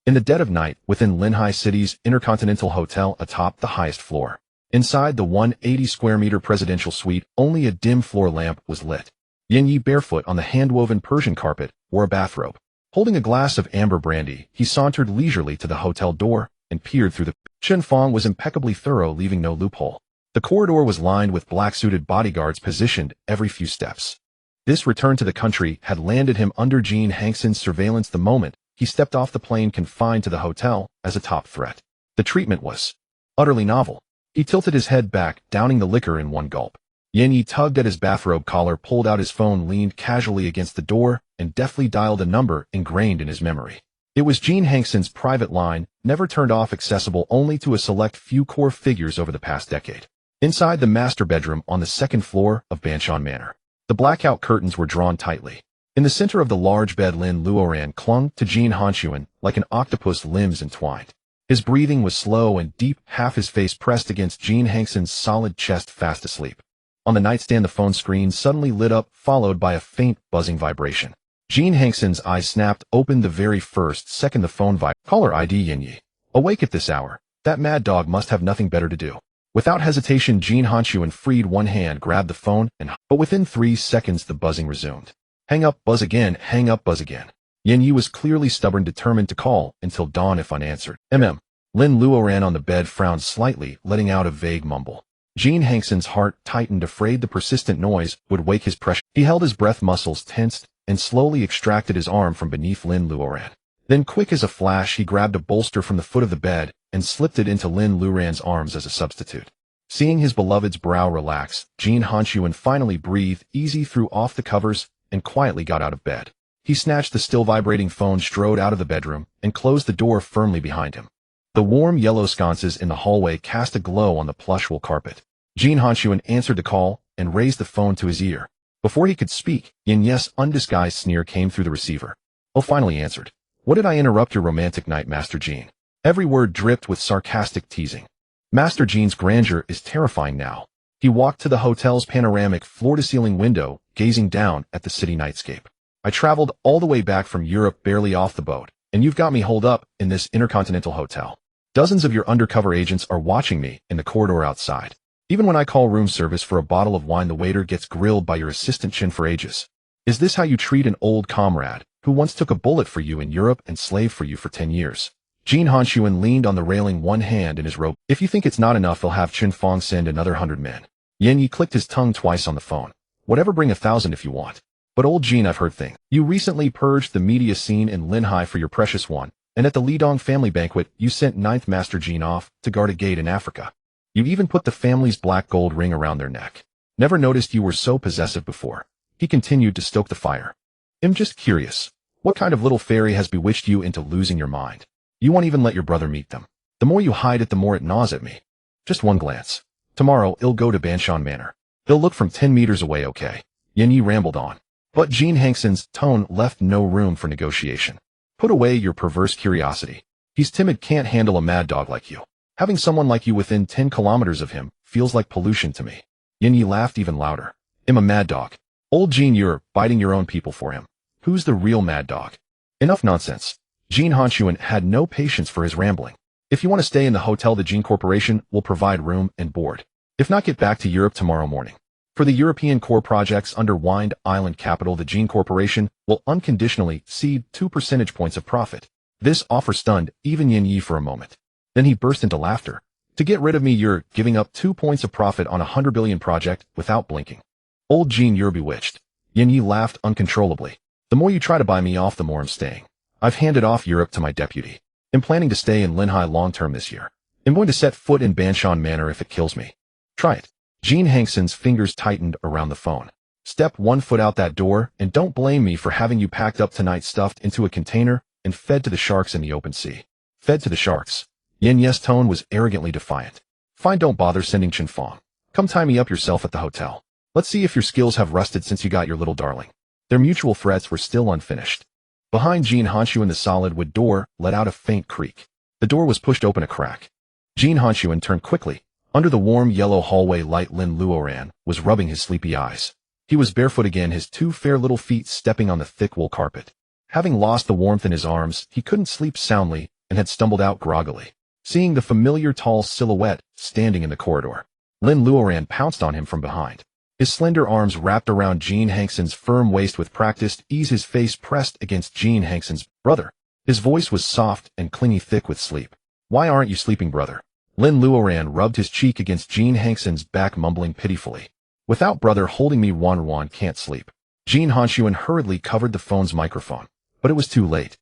In the dead of night, within Linhai City's Intercontinental Hotel atop the highest floor. Inside the 180-square-meter presidential suite, only a dim floor lamp was lit. Yin Yi, barefoot on the hand-woven Persian carpet, wore a bathrobe. Holding a glass of amber brandy, he sauntered leisurely to the hotel door and peered through the... Chun Fong was impeccably thorough, leaving no loophole. The corridor was lined with black-suited bodyguards positioned every few steps. This return to the country had landed him under Jin Hanxun's surveillance the moment he stepped off the plane, confined to the hotel as a top threat. The treatment was utterly novel. He tilted his head back, downing the liquor in one gulp. Yin Yi tugged at his bathrobe collar, pulled out his phone, leaned casually against the door, and deftly dialed a number ingrained in his memory. It was Jin Hanxun's private line, never turned off, accessible only to a select few core figures over the past decade. Inside the master bedroom on the 2nd floor of Banshan Manor, the blackout curtains were drawn tightly. In the center of the large bed, Lin Luoruan clung to Jin Hanxun like an octopus, limbs entwined. His breathing was slow and deep, half his face pressed against Jin Hanxun's solid chest, fast asleep. On the nightstand, the phone screen suddenly lit up, followed by a faint, buzzing vibration. Jin Hanxun's eyes snapped open the very first second the phone vibrated. Caller ID: Yin Yi. Awake at this hour. That mad dog must have nothing better to do. Without hesitation, Jin Hanxun freed one hand, grabbed the phone, but within 3 seconds the buzzing resumed. Hang up, buzz again, hang up, buzz again. Yin Yi was clearly stubborn, determined to call until dawn if unanswered. Lin Luoruan on the bed frowned slightly, letting out a vague mumble. Jin Hanxun's heart tightened, afraid the persistent noise would wake his precious. He held his breath, muscles tensed, and slowly extracted his arm from beneath Lin Luoruan. Then, quick as a flash, he grabbed a bolster from the foot of the bed and slipped it into Lin Luoruan's arms as a substitute. Seeing his beloved's brow relax, Jin Hanxun finally breathed easy, threw off the covers, and quietly got out of bed. He snatched the still vibrating phone, strode out of the bedroom, and closed the door firmly behind him. The warm yellow sconces in the hallway cast a glow on the plush wool carpet. Jin Hanxun answered the call and raised the phone to his ear. Before he could speak, Yin Ye's undisguised sneer came through the receiver. "Oh," finally answered. "What did I interrupt your romantic night, Master Jin?" Every word dripped with sarcastic teasing. Master Jin's grandeur is terrifying now. He walked to the hotel's panoramic floor-to-ceiling window, gazing down at the city nightscape. "I traveled all the way back from Europe, barely off the boat, and you've got me holed up in this Intercontinental Hotel. Dozens of your undercover agents are watching me in the corridor outside. Even when I call room service for a bottle of wine, the waiter gets grilled by your assistant Chin for ages. Is this how you treat an old comrade who once took a bullet for you in Europe and slaved for you for 10 years? Jin Hanxun leaned on the railing, one hand in his robe. "If you think it's not enough, they'll have Chun Fong send another 100 men. Yin Yi clicked his tongue twice on the phone. "Whatever, bring 1,000 if you want. But old Jin, I've heard things. You recently purged the media scene in Linhai for your precious one, and at the Lidong family banquet, you sent 9th Master Jin off to guard a gate in Africa. You even put the family's black gold ring around their neck. Never noticed you were so possessive before." He continued to stoke the fire. "I'm just curious. What kind of little fairy has bewitched you into losing your mind? You won't even let your brother meet them. The more you hide it, the more it gnaws at me. Just one glance. Tomorrow, I'll go to Banshan Manor. They'll look from 10 meters away, okay?" Yin Yi rambled on. But Jin Hanxun's tone left no room for negotiation. "Put away your perverse curiosity. He's timid, can't handle a mad dog like you. Having someone like you within 10 kilometers of him feels like pollution to me." Yin Yi laughed even louder. I'm a mad dog. Old Jin, you're biting your own people for him. Who's the real mad dog? Enough nonsense. Jin Hanxun had no patience for his rambling. If you want to stay in the hotel, the Jin Corporation will provide room and board. If not, get back to Europe tomorrow morning. For the European core projects under Wind Island Capital, the Jin Corporation will unconditionally cede 2 percentage points of profit. This offer stunned even Yin Yi for a moment. Then he burst into laughter. To get rid of me, you're giving up 2 points of profit on a 100 billion project without blinking. Old Jin, you're bewitched. Yin Yi laughed uncontrollably. The more you try to buy me off, the more I'm staying. I've handed off Europe to my deputy. I'm planning to stay in Linhai long-term this year. I'm going to set foot in Banshan Manor if it kills me. Try it. Jin Hanxun's fingers tightened around the phone. Step 1 foot out that door, and don't blame me for having you packed up tonight, stuffed into a container, and fed to the sharks in the open sea. Fed to the sharks. Yin Ye's tone was arrogantly defiant. Fine, don't bother sending Chen Fong. Come tie me up yourself at the hotel. Let's see if your skills have rusted since you got your little darling. Their mutual threats were still unfinished. Behind Jin Hanxun, the solid wood door let out a faint creak. The door was pushed open a crack. Jin Hanxun turned quickly. Under the warm yellow hallway light, Lin Luoruan was rubbing his sleepy eyes. He was barefoot again, his 2 fair little feet stepping on the thick wool carpet. Having lost the warmth in his arms, he couldn't sleep soundly and had stumbled out groggily. Seeing the familiar tall silhouette standing in the corridor, Lin Luoruan pounced on him from behind. His slender arms wrapped around Jin Hanxun's firm waist with practiced ease, his face pressed against Jin Hanxun's. Brother. His voice was soft and clingy, thick with sleep. Why aren't you sleeping, brother? Lin Luoruan rubbed his cheek against Jin Hanxun's back, mumbling pitifully. Without brother holding me, Luoruan can't sleep. Jin Hanxun hurriedly covered the phone's microphone, but it was too late.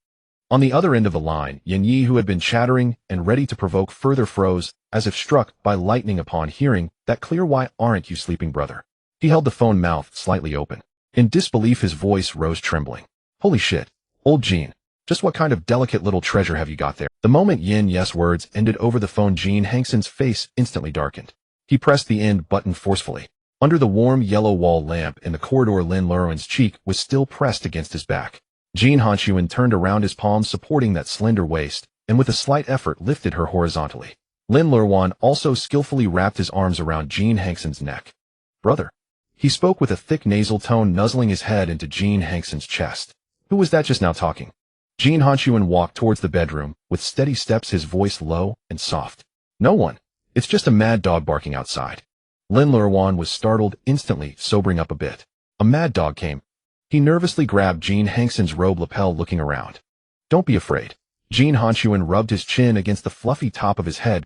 On the other end of the line, Yin Yi, who had been chattering and ready to provoke further, froze, as if struck by lightning upon hearing that clear "Why aren't you sleeping, brother?" He held the phone mouth slightly open. In disbelief, his voice rose, trembling. Holy shit. Old Jin. Just what kind of delicate little treasure have you got there? The moment Yin Yes words ended over the phone, Jin Hanxun's face instantly darkened. He pressed the end button forcefully. Under the warm yellow wall lamp in the corridor, Lin Luoruan's cheek was still pressed against his back. Jin Hanxun turned around, his palms supporting that slender waist, and with a slight effort lifted her horizontally. Lin Luoruan also skillfully wrapped his arms around Jin Hanxun's neck. Brother. He spoke with a thick nasal tone, nuzzling his head into Jin Hanxun's chest. Who was that just now talking? Jin Hanxun walked towards the bedroom, with steady steps, his voice low and soft. No one. It's just a mad dog barking outside. Lin Luoruan was startled, instantly sobering up a bit. A mad dog came. He nervously grabbed Jin Hanxun's robe lapel, looking around. Don't be afraid. Jin Hanxun rubbed his chin against the fluffy top of his head.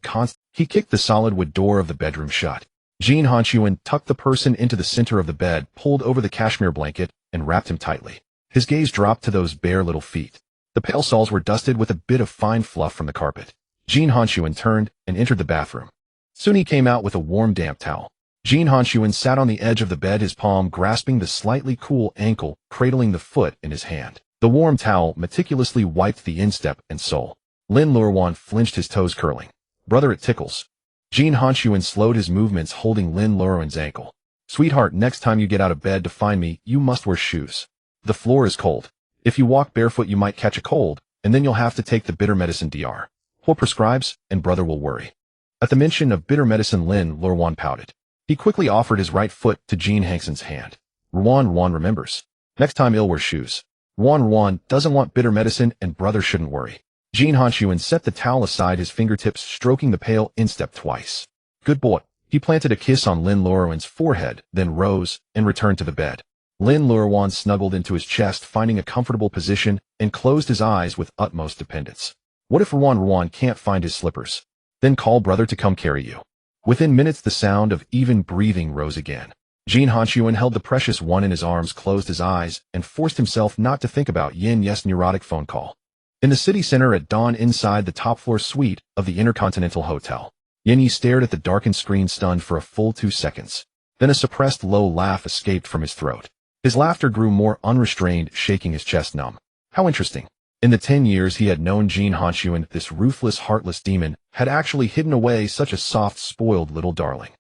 He kicked the solid wood door of the bedroom shut. Jin Hanxun tucked the person into the center of the bed, pulled over the cashmere blanket, and wrapped him tightly. His gaze dropped to those bare little feet. The pale soles were dusted with a bit of fine fluff from the carpet. Jin Hanxun turned and entered the bathroom. Soon he came out with a warm, damp towel. Jin Hanxun sat on the edge of the bed, his palm grasping the slightly cool ankle, cradling the foot in his hand. The warm towel meticulously wiped the instep and sole. Lin Luoruan flinched, his toes curling. Brother, it tickles. Jin Hanxun slowed his movements, holding Lin Luoruan's ankle. Sweetheart, next time you get out of bed to find me, you must wear shoes. The floor is cold. If you walk barefoot, you might catch a cold, and then you'll have to take the bitter medicine Dr. Ho prescribes, and brother will worry. At the mention of bitter medicine, Lin Luoruan pouted. He quickly offered his right foot to Jin Hanxun's hand. Luoruan remembers. Next time he'll wear shoes. Luoruan doesn't want bitter medicine, and brother shouldn't worry. Jin Hanxun set the towel aside, his fingertips stroking the pale instep twice. Good boy. He planted a kiss on Lin Luoruan's forehead, then rose and returned to the bed. Lin Luoruan snuggled into his chest, finding a comfortable position, and closed his eyes with utmost dependence. What if Luoruan can't find his slippers? Then call brother to come carry you. Within minutes, the sound of even breathing rose again. Jin Hanxun held the precious one in his arms, closed his eyes, and forced himself not to think about Yin Yes' neurotic phone call. In the city center at dawn, inside the top-floor suite of the Intercontinental Hotel, Yin Yi stared at the darkened screen, stunned for a full 2 seconds. Then a suppressed low laugh escaped from his throat. His laughter grew more unrestrained, shaking his chest numb. How interesting. In the 10 years he had known Jin Hanxun, this ruthless, heartless demon had actually hidden away such a soft, spoiled little darling.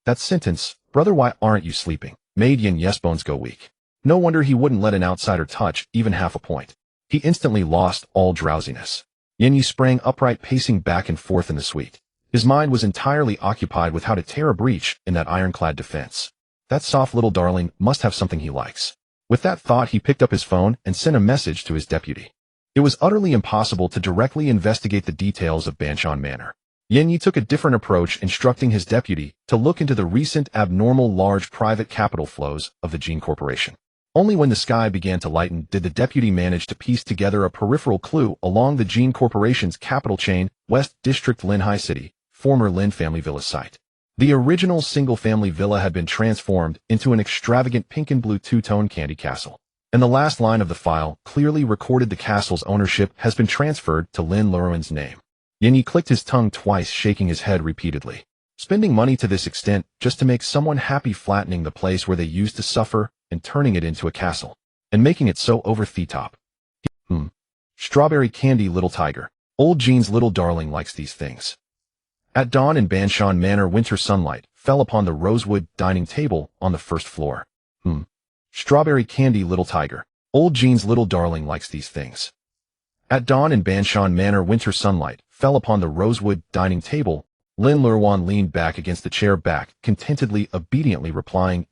That sentence, brother, why aren't you sleeping, made Yin Yes' bones go weak. No wonder he wouldn't let an outsider touch even half a point. He instantly lost all drowsiness. Yin Yi sprang upright, pacing back and forth in the suite. His mind was entirely occupied with how to tear a breach in that ironclad defense. That soft little darling must have something he likes. With that thought, he picked up his phone and sent a message to his deputy. It was utterly impossible to directly investigate the details of Banshan Manor. Yanyi took a different approach, instructing his deputy to look into the recent abnormal large private capital flows of the Jin Corporation. Only when the sky began to lighten did the deputy manage to piece together a peripheral clue along the Jin Corporation's capital chain, West District Linhai City, former Lin family villa site. The original single-family villa had been transformed into an extravagant pink and blue two-tone candy castle. And the last line of the file clearly recorded the castle's ownership has been transferred to Lin Luoruan's name. Yanyi clicked his tongue twice, shaking his head repeatedly. Spending money to this extent just to make someone happy, flattening the place where they used to suffer and turning it into a castle, and making it so over the top. Strawberry candy, little tiger. Old Jin's little darling likes these things. At dawn in Banshan Manor, winter sunlight fell upon the rosewood dining table on the first floor. Strawberry candy, little tiger. Old Jin's little darling likes these things. At dawn in Banshan Manor, winter sunlight fell upon the rosewood dining table. Lin Luoruan leaned back against the chair back, contentedly, obediently replying,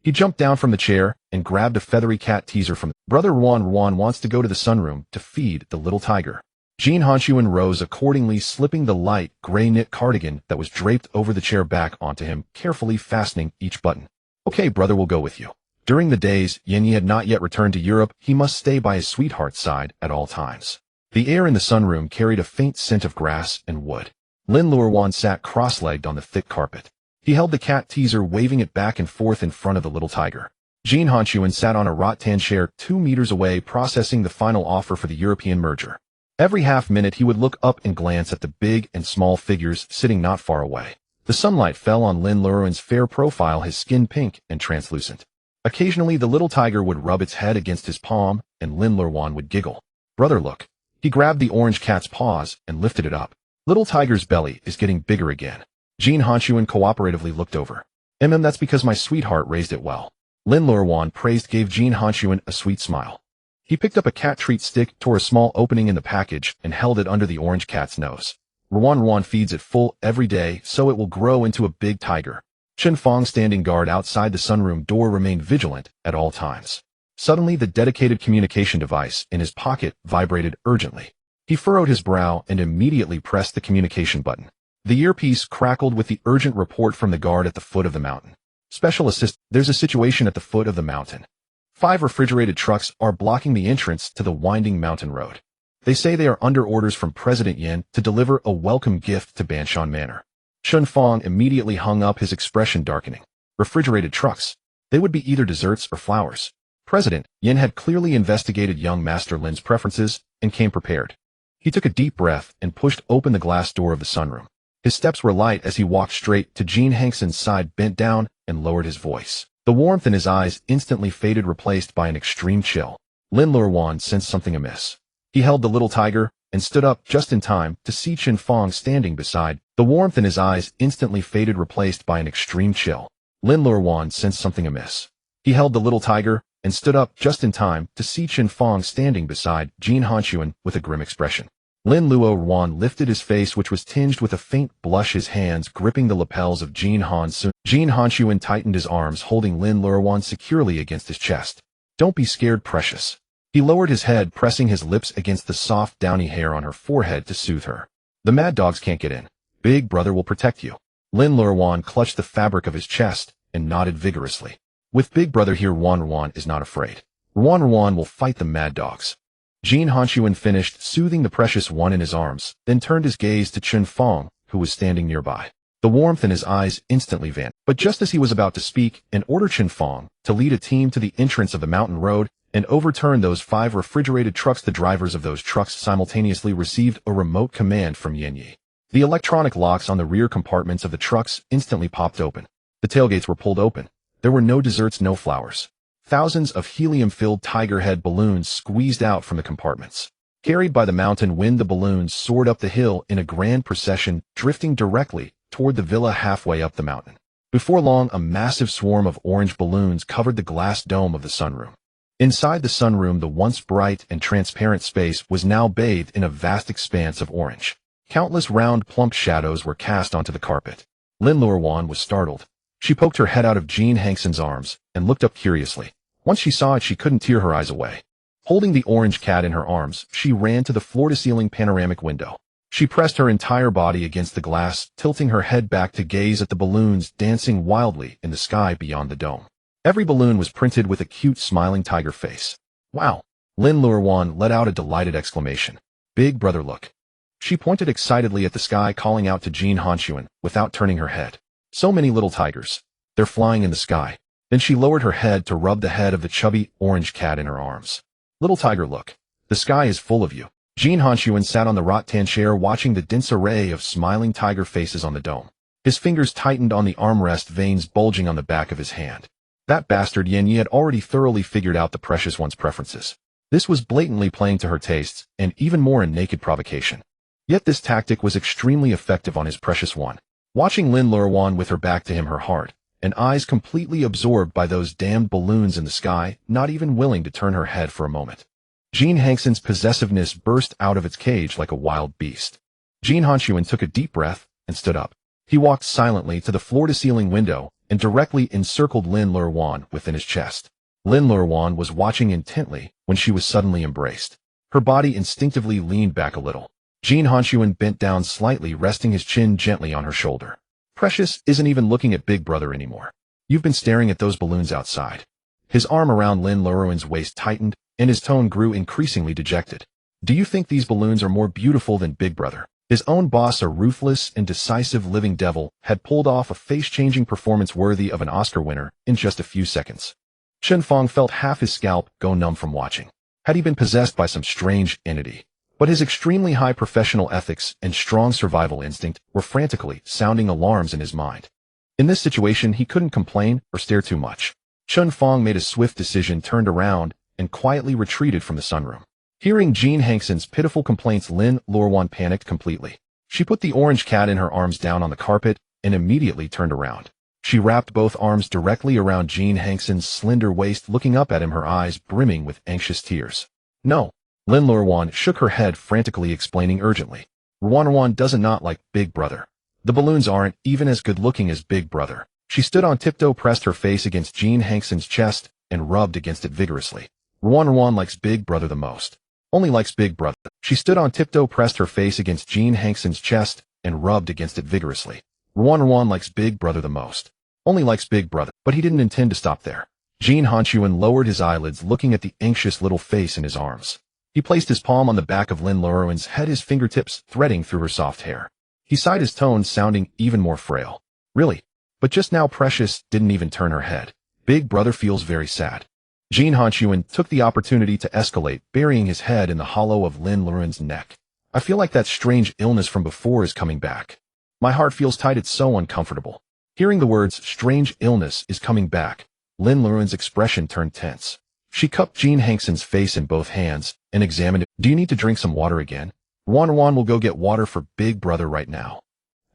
He jumped down from the chair and grabbed a feathery cat teaser from Brother Ruan wants to go to the sunroom to feed the little tiger. Jin Hanxun rose accordingly, slipping the light gray knit cardigan that was draped over the chair back onto him, carefully fastening each button. Okay, brother will go with you. During the days Yanyi had not yet returned to Europe, he must stay by his sweetheart's side at all times. The air in the sunroom carried a faint scent of grass and wood. Lin Luoruan sat cross-legged on the thick carpet. He held the cat teaser, waving it back and forth in front of the little tiger. Jin Hanxun sat on a rattan chair 2 meters away, processing the final offer for the European merger. Every half-minute he would look up and glance at the big and small figures sitting not far away. The sunlight fell on Lin Luoruan's fair profile, his skin pink and translucent. Occasionally the little tiger would rub its head against his palm, and Lin Luoruan would giggle. Brother, look. He grabbed the orange cat's paws and lifted it up. Little tiger's belly is getting bigger again. Jin Hanxun cooperatively looked over. That's because my sweetheart raised it well. Lin Luoruan praised, gave Jin Hanxun a sweet smile. He picked up a cat treat stick, tore a small opening in the package, and held it under the orange cat's nose. Ruan feeds it full every day, so it will grow into a big tiger. Chen Fong, standing guard outside the sunroom door, remained vigilant at all times. Suddenly, the dedicated communication device in his pocket vibrated urgently. He furrowed his brow and immediately pressed the communication button. The earpiece crackled with the urgent report from the guard at the foot of the mountain. Special assist, there's a situation at the foot of the mountain. 5 refrigerated trucks are blocking the entrance to the winding mountain road. They say they are under orders from President Yin to deliver a welcome gift to Banshan Manor. Chen Fong immediately hung up, his expression darkening. Refrigerated trucks. They would be either desserts or flowers. President Yin had clearly investigated young Master Lin's preferences and came prepared. He took a deep breath and pushed open the glass door of the sunroom. His steps were light as he walked straight to Jin Hanxun's side, bent down, and lowered his voice. The warmth in his eyes instantly faded, replaced by an extreme chill. Lin Luoruan sensed something amiss. He held the little tiger and stood up just in time to see Chen Fong standing beside. The warmth in his eyes instantly faded, replaced by an extreme chill. Lin Luoruan sensed something amiss. He held the little tiger and stood up just in time to see Chen Fong standing beside Jin Hanxun with a grim expression. Lin Luoruan lifted his face, which was tinged with a faint blush, his hands gripping the lapels of Jin Hanxun. Jin Hanxun tightened his arms, holding Lin Luoruan securely against his chest. Don't be scared, precious. He lowered his head, pressing his lips against the soft, downy hair on her forehead to soothe her. The mad dogs can't get in. Big brother will protect you. Lin Luoruan clutched the fabric of his chest and nodded vigorously. With big brother here, Ruan is not afraid. Ruan will fight the mad dogs. Jin Hanxun finished, soothing the precious one in his arms, then turned his gaze to Chen Fong, who was standing nearby. The warmth in his eyes instantly vanished. But just as he was about to speak and order Chen Fong to lead a team to the entrance of the mountain road and overturn those 5 refrigerated trucks, the drivers of those trucks simultaneously received a remote command from Yanyi. The electronic locks on the rear compartments of the trucks instantly popped open. The tailgates were pulled open. There were no desserts, no flowers. Thousands of helium-filled tiger head balloons squeezed out from the compartments. Carried by the mountain wind, the balloons soared up the hill in a grand procession, drifting directly toward the villa halfway up the mountain. Before long, a massive swarm of orange balloons covered the glass dome of the sunroom. Inside the sunroom, the once bright and transparent space was now bathed in a vast expanse of orange. Countless round, plump shadows were cast onto the carpet. Lin Luoruan was startled. She poked her head out of Jin Hanxun's arms and looked up curiously. Once she saw it, she couldn't tear her eyes away. Holding the orange cat in her arms, she ran to the floor-to-ceiling panoramic window. She pressed her entire body against the glass, tilting her head back to gaze at the balloons dancing wildly in the sky beyond the dome. Every balloon was printed with a cute, smiling tiger face. Wow! Lin Luoruan let out a delighted exclamation. Big brother, look. She pointed excitedly at the sky, calling out to Jin Hanxun without turning her head. So many little tigers. They're flying in the sky. Then she lowered her head to rub the head of the chubby, orange cat in her arms. Little tiger, look. The sky is full of you. Jin Hanxun sat on the rattan chair watching the dense array of smiling tiger faces on the dome. His fingers tightened on the armrest, veins bulging on the back of his hand. That bastard Yan Yi had already thoroughly figured out the precious one's preferences. This was blatantly playing to her tastes, and even more in naked provocation. Yet this tactic was extremely effective on his precious one. Watching Lin Luoruan with her back to him, her heart and eyes completely absorbed by those damned balloons in the sky, not even willing to turn her head for a moment. Jin Hanxun's possessiveness burst out of its cage like a wild beast. Jin Hanxun took a deep breath and stood up. He walked silently to the floor-to-ceiling window and directly encircled Lin Luoruan within his chest. Lin Luoruan was watching intently when she was suddenly embraced. Her body instinctively leaned back a little. Jin Hanxun bent down slightly, resting his chin gently on her shoulder. Precious isn't even looking at Big Brother anymore. You've been staring at those balloons outside. His arm around Lin Luoruan's waist tightened, and his tone grew increasingly dejected. Do you think these balloons are more beautiful than Big Brother? His own boss, a ruthless and decisive living devil, had pulled off a face-changing performance worthy of an Oscar winner in just a few seconds. Shen Fong felt half his scalp go numb from watching. Had he been possessed by some strange entity? But his extremely high professional ethics and strong survival instinct were frantically sounding alarms in his mind. In this situation, he couldn't complain or stare too much. Shen Fong made a swift decision, turned around, and quietly retreated from the sunroom. Hearing Jin Hanxun's pitiful complaints, Lin Luoruan panicked completely. She put the orange cat in her arms down on the carpet and immediately turned around. She wrapped both arms directly around Jin Hanxun's slender waist, looking up at him, her eyes brimming with anxious tears. No. Lin Luoruan shook her head frantically, explaining urgently. Luoruan does not like Big Brother. The balloons aren't even as good-looking as Big Brother. She stood on tiptoe, pressed her face against Jin Hanxun's chest, and rubbed against it vigorously. Luoruan likes Big Brother the most. Only likes Big Brother. She stood on tiptoe, pressed her face against Jin Hanxun's chest, and rubbed against it vigorously. Luoruan likes Big Brother the most. Only likes Big Brother. But he didn't intend to stop there. Jin Hanxun lowered his eyelids, looking at the anxious little face in his arms. He placed his palm on the back of Lin Luoruan's head, his fingertips threading through her soft hair. He sighed, his tone sounding even more frail. Really? But just now Precious didn't even turn her head. Big Brother feels very sad. Jin Hanxun took the opportunity to escalate, burying his head in the hollow of Lin Luoruan's neck. I feel like that strange illness from before is coming back. My heart feels tight, it's so uncomfortable. Hearing the words, strange illness is coming back, Lin Luoruan's expression turned tense. She cupped Jin Hanxun's face in both hands and examined it. Do you need to drink some water again? Luoruan will go get water for Big Brother right now.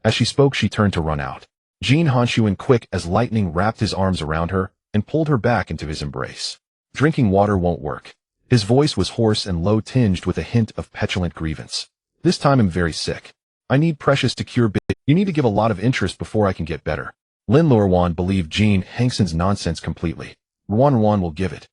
As she spoke, she turned to run out. Jin Hanxun, quick as lightning, wrapped his arms around her and pulled her back into his embrace. Drinking water won't work. His voice was hoarse and low, tinged with a hint of petulant grievance. This time I'm very sick. I need Precious to cure Big. You need to give a lot of interest before I can get better. Lin Luoruan believed Jin Hanxun's nonsense completely. Luoruan will give it.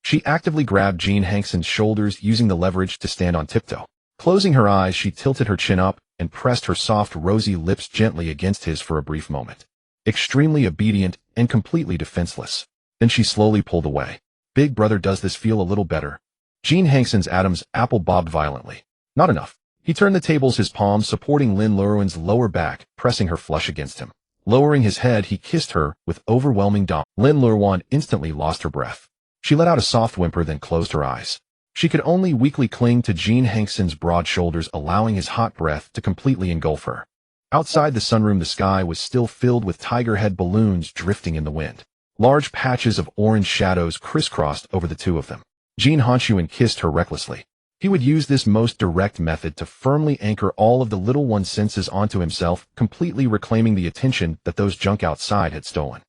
She actively grabbed Jin Hanxun's shoulders, using the leverage to stand on tiptoe. Closing her eyes, she tilted her chin up and pressed her soft, rosy lips gently against his for a brief moment. Extremely obedient and completely defenseless. Then she slowly pulled away. Big Brother, does this feel a little better? Jin Hanxun's Adam's apple bobbed violently. Not enough. He turned the tables, his palms supporting Lin Luoruan's lower back, pressing her flush against him. Lowering his head, he kissed her with overwhelming dominance. Lin Luoruan instantly lost her breath. She let out a soft whimper, then closed her eyes. She could only weakly cling to Jin Hanxun's broad shoulders, allowing his hot breath to completely engulf her. Outside the sunroom, the sky was still filled with tiger head balloons drifting in the wind. Large patches of orange shadows crisscrossed over the two of them. Jin Hanxun kissed her recklessly. He would use this most direct method to firmly anchor all of the little one's senses onto himself, completely reclaiming the attention that those junk outside had stolen.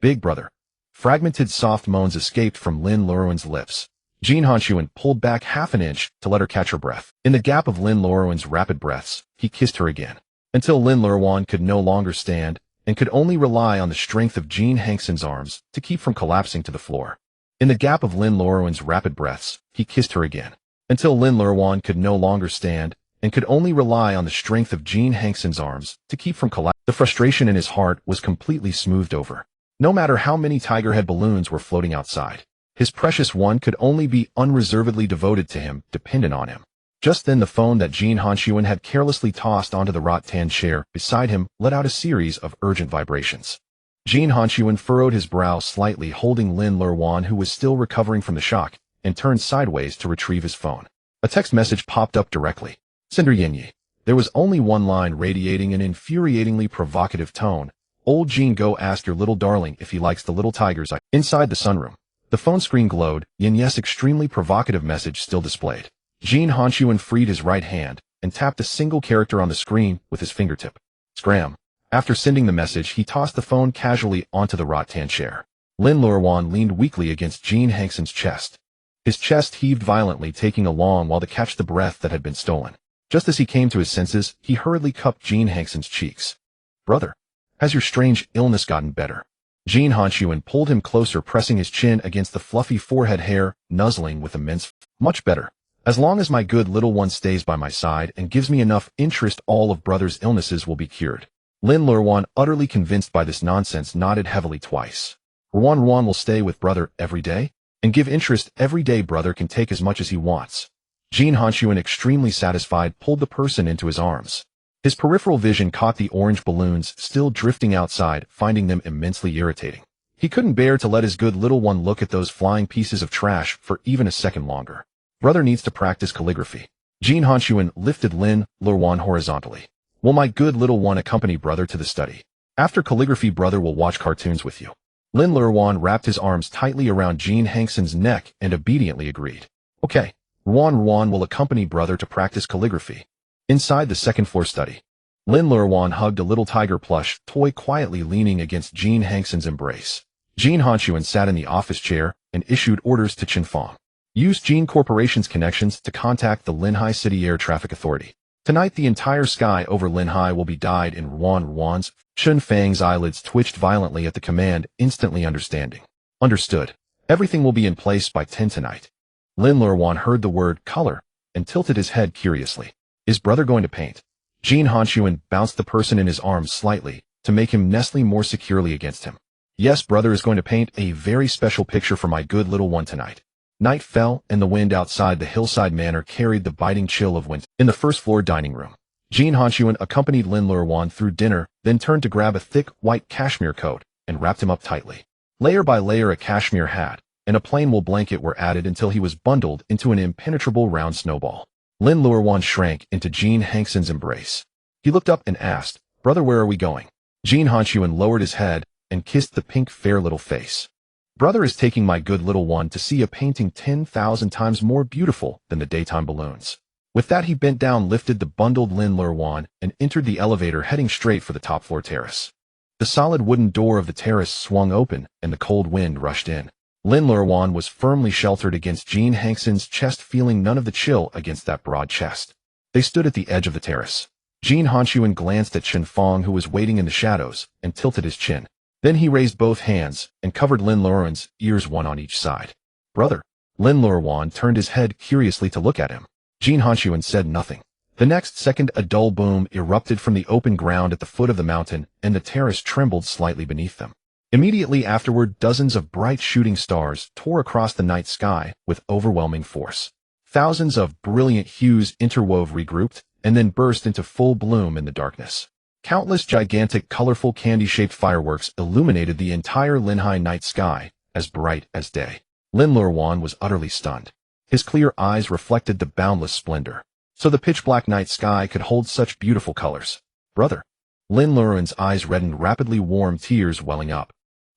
Big Brother. Fragmented soft moans escaped from Lin Luoruan's lips. Jin Hanxun pulled back half an inch to let her catch her breath. In the gap of Lin Luoruan's rapid breaths, he kissed her again, until Lin Luoruan could no longer stand and could only rely on the strength of Jin Hanxun's arms to keep from collapsing to the floor. In the gap of Lin Luoruan's rapid breaths, he kissed her again, until Lin Luoruan could no longer stand and could only rely on the strength of Jin Hanxun's arms to keep from collapsing. The frustration in his heart was completely smoothed over. No matter how many tiger head balloons were floating outside, his precious one could only be unreservedly devoted to him, dependent on him. Just then the phone that Jin Hanxun had carelessly tossed onto the rattan chair beside him let out a series of urgent vibrations. Jin Hanxun furrowed his brow slightly, holding Lin Luoruan, who was still recovering from the shock, and turned sideways to retrieve his phone. A text message popped up directly. Cinder Yinyi. There was only one line radiating an infuriatingly provocative tone. Old Jin, go ask your little darling if he likes the little tigers. Inside the sunroom, the phone screen glowed. Yinye's extremely provocative message still displayed. Jin Hanxun freed his right hand and tapped a single character on the screen with his fingertip. Scram. After sending the message, he tossed the phone casually onto the rattan chair. Lin Luoruan leaned weakly against Jin Hanxun's chest. His chest heaved violently, taking a long while to catch the breath that had been stolen. Just as he came to his senses, he hurriedly cupped Jin Hanxun's cheeks. Brother, has your strange illness gotten better? Jin Hanxun pulled him closer, pressing his chin against the fluffy forehead hair, nuzzling with immense. Much better. As long as my good little one stays by my side and gives me enough interest, all of brother's illnesses will be cured. Lin Luoruan, utterly convinced by this nonsense, nodded heavily twice. Ruan will stay with brother every day and give interest every day. Brother can take as much as he wants. Jin Hanxun, extremely satisfied, pulled the person into his arms. His peripheral vision caught the orange balloons still drifting outside, finding them immensely irritating. He couldn't bear to let his good little one look at those flying pieces of trash for even a second longer. Brother needs to practice calligraphy. Jin Hanxun lifted Lin Luoruan horizontally. Will my good little one accompany brother to the study? After calligraphy, brother will watch cartoons with you. Lin Luoruan wrapped his arms tightly around Jin Hanxun's neck and obediently agreed. Okay. Ruan will accompany brother to practice calligraphy. Inside the second-floor study, Lin Luoruan hugged a little tiger plush toy, quietly leaning against Jin Hanxun's embrace. Jin Hanxun sat in the office chair and issued orders to Chen Fang. Use Jin Corporation's connections to contact the Linhai City Air Traffic Authority. Tonight the entire sky over Linhai will be dyed in Ruan's. Chen Fang's eyelids twitched violently at the command, instantly understanding. Understood. Everything will be in place by 10 tonight. Lin Luoruan heard the word color and tilted his head curiously. Is brother going to paint? Jin Hanxun bounced the person in his arms slightly to make him nestle more securely against him. Yes, brother is going to paint a very special picture for my good little one tonight. Night fell, and the wind outside the hillside manor carried the biting chill of winter. In the first-floor dining room, Jin Hanxun accompanied Lin Luoruan through dinner, then turned to grab a thick, white cashmere coat and wrapped him up tightly. Layer by layer, a cashmere hat and a plain wool blanket were added until he was bundled into an impenetrable round snowball. Lin Luoruan shrank into Jin Hanxun's embrace. He looked up and asked, Brother, where are we going? Jin Hanxun lowered his head and kissed the pink, fair little face. Brother is taking my good little one to see a painting 10,000 times more beautiful than the daytime balloons. With that, he bent down, lifted the bundled Lin Luoruan, and entered the elevator, heading straight for the top-floor terrace. The solid wooden door of the terrace swung open, and the cold wind rushed in. Lin Luoruan was firmly sheltered against Jin Hanxun's chest, feeling none of the chill against that broad chest. They stood at the edge of the terrace. Jin Hanxun glanced at Chen Fang, who was waiting in the shadows, and tilted his chin. Then he raised both hands and covered Lin Luoruan's ears, one on each side. Brother. Lin Luoruan turned his head curiously to look at him. Jin Hanxun said nothing. The next second, a dull boom erupted from the open ground at the foot of the mountain, and the terrace trembled slightly beneath them. Immediately afterward, dozens of bright shooting stars tore across the night sky with overwhelming force. Thousands of brilliant hues interwove, regrouped, and then burst into full bloom in the darkness. Countless gigantic, colorful, candy-shaped fireworks illuminated the entire Linhai night sky, as bright as day. Lin Luoruan was utterly stunned. His clear eyes reflected the boundless splendor. So the pitch-black night sky could hold such beautiful colors. Brother. Lin Luoruan's eyes reddened rapidly, warm tears welling up.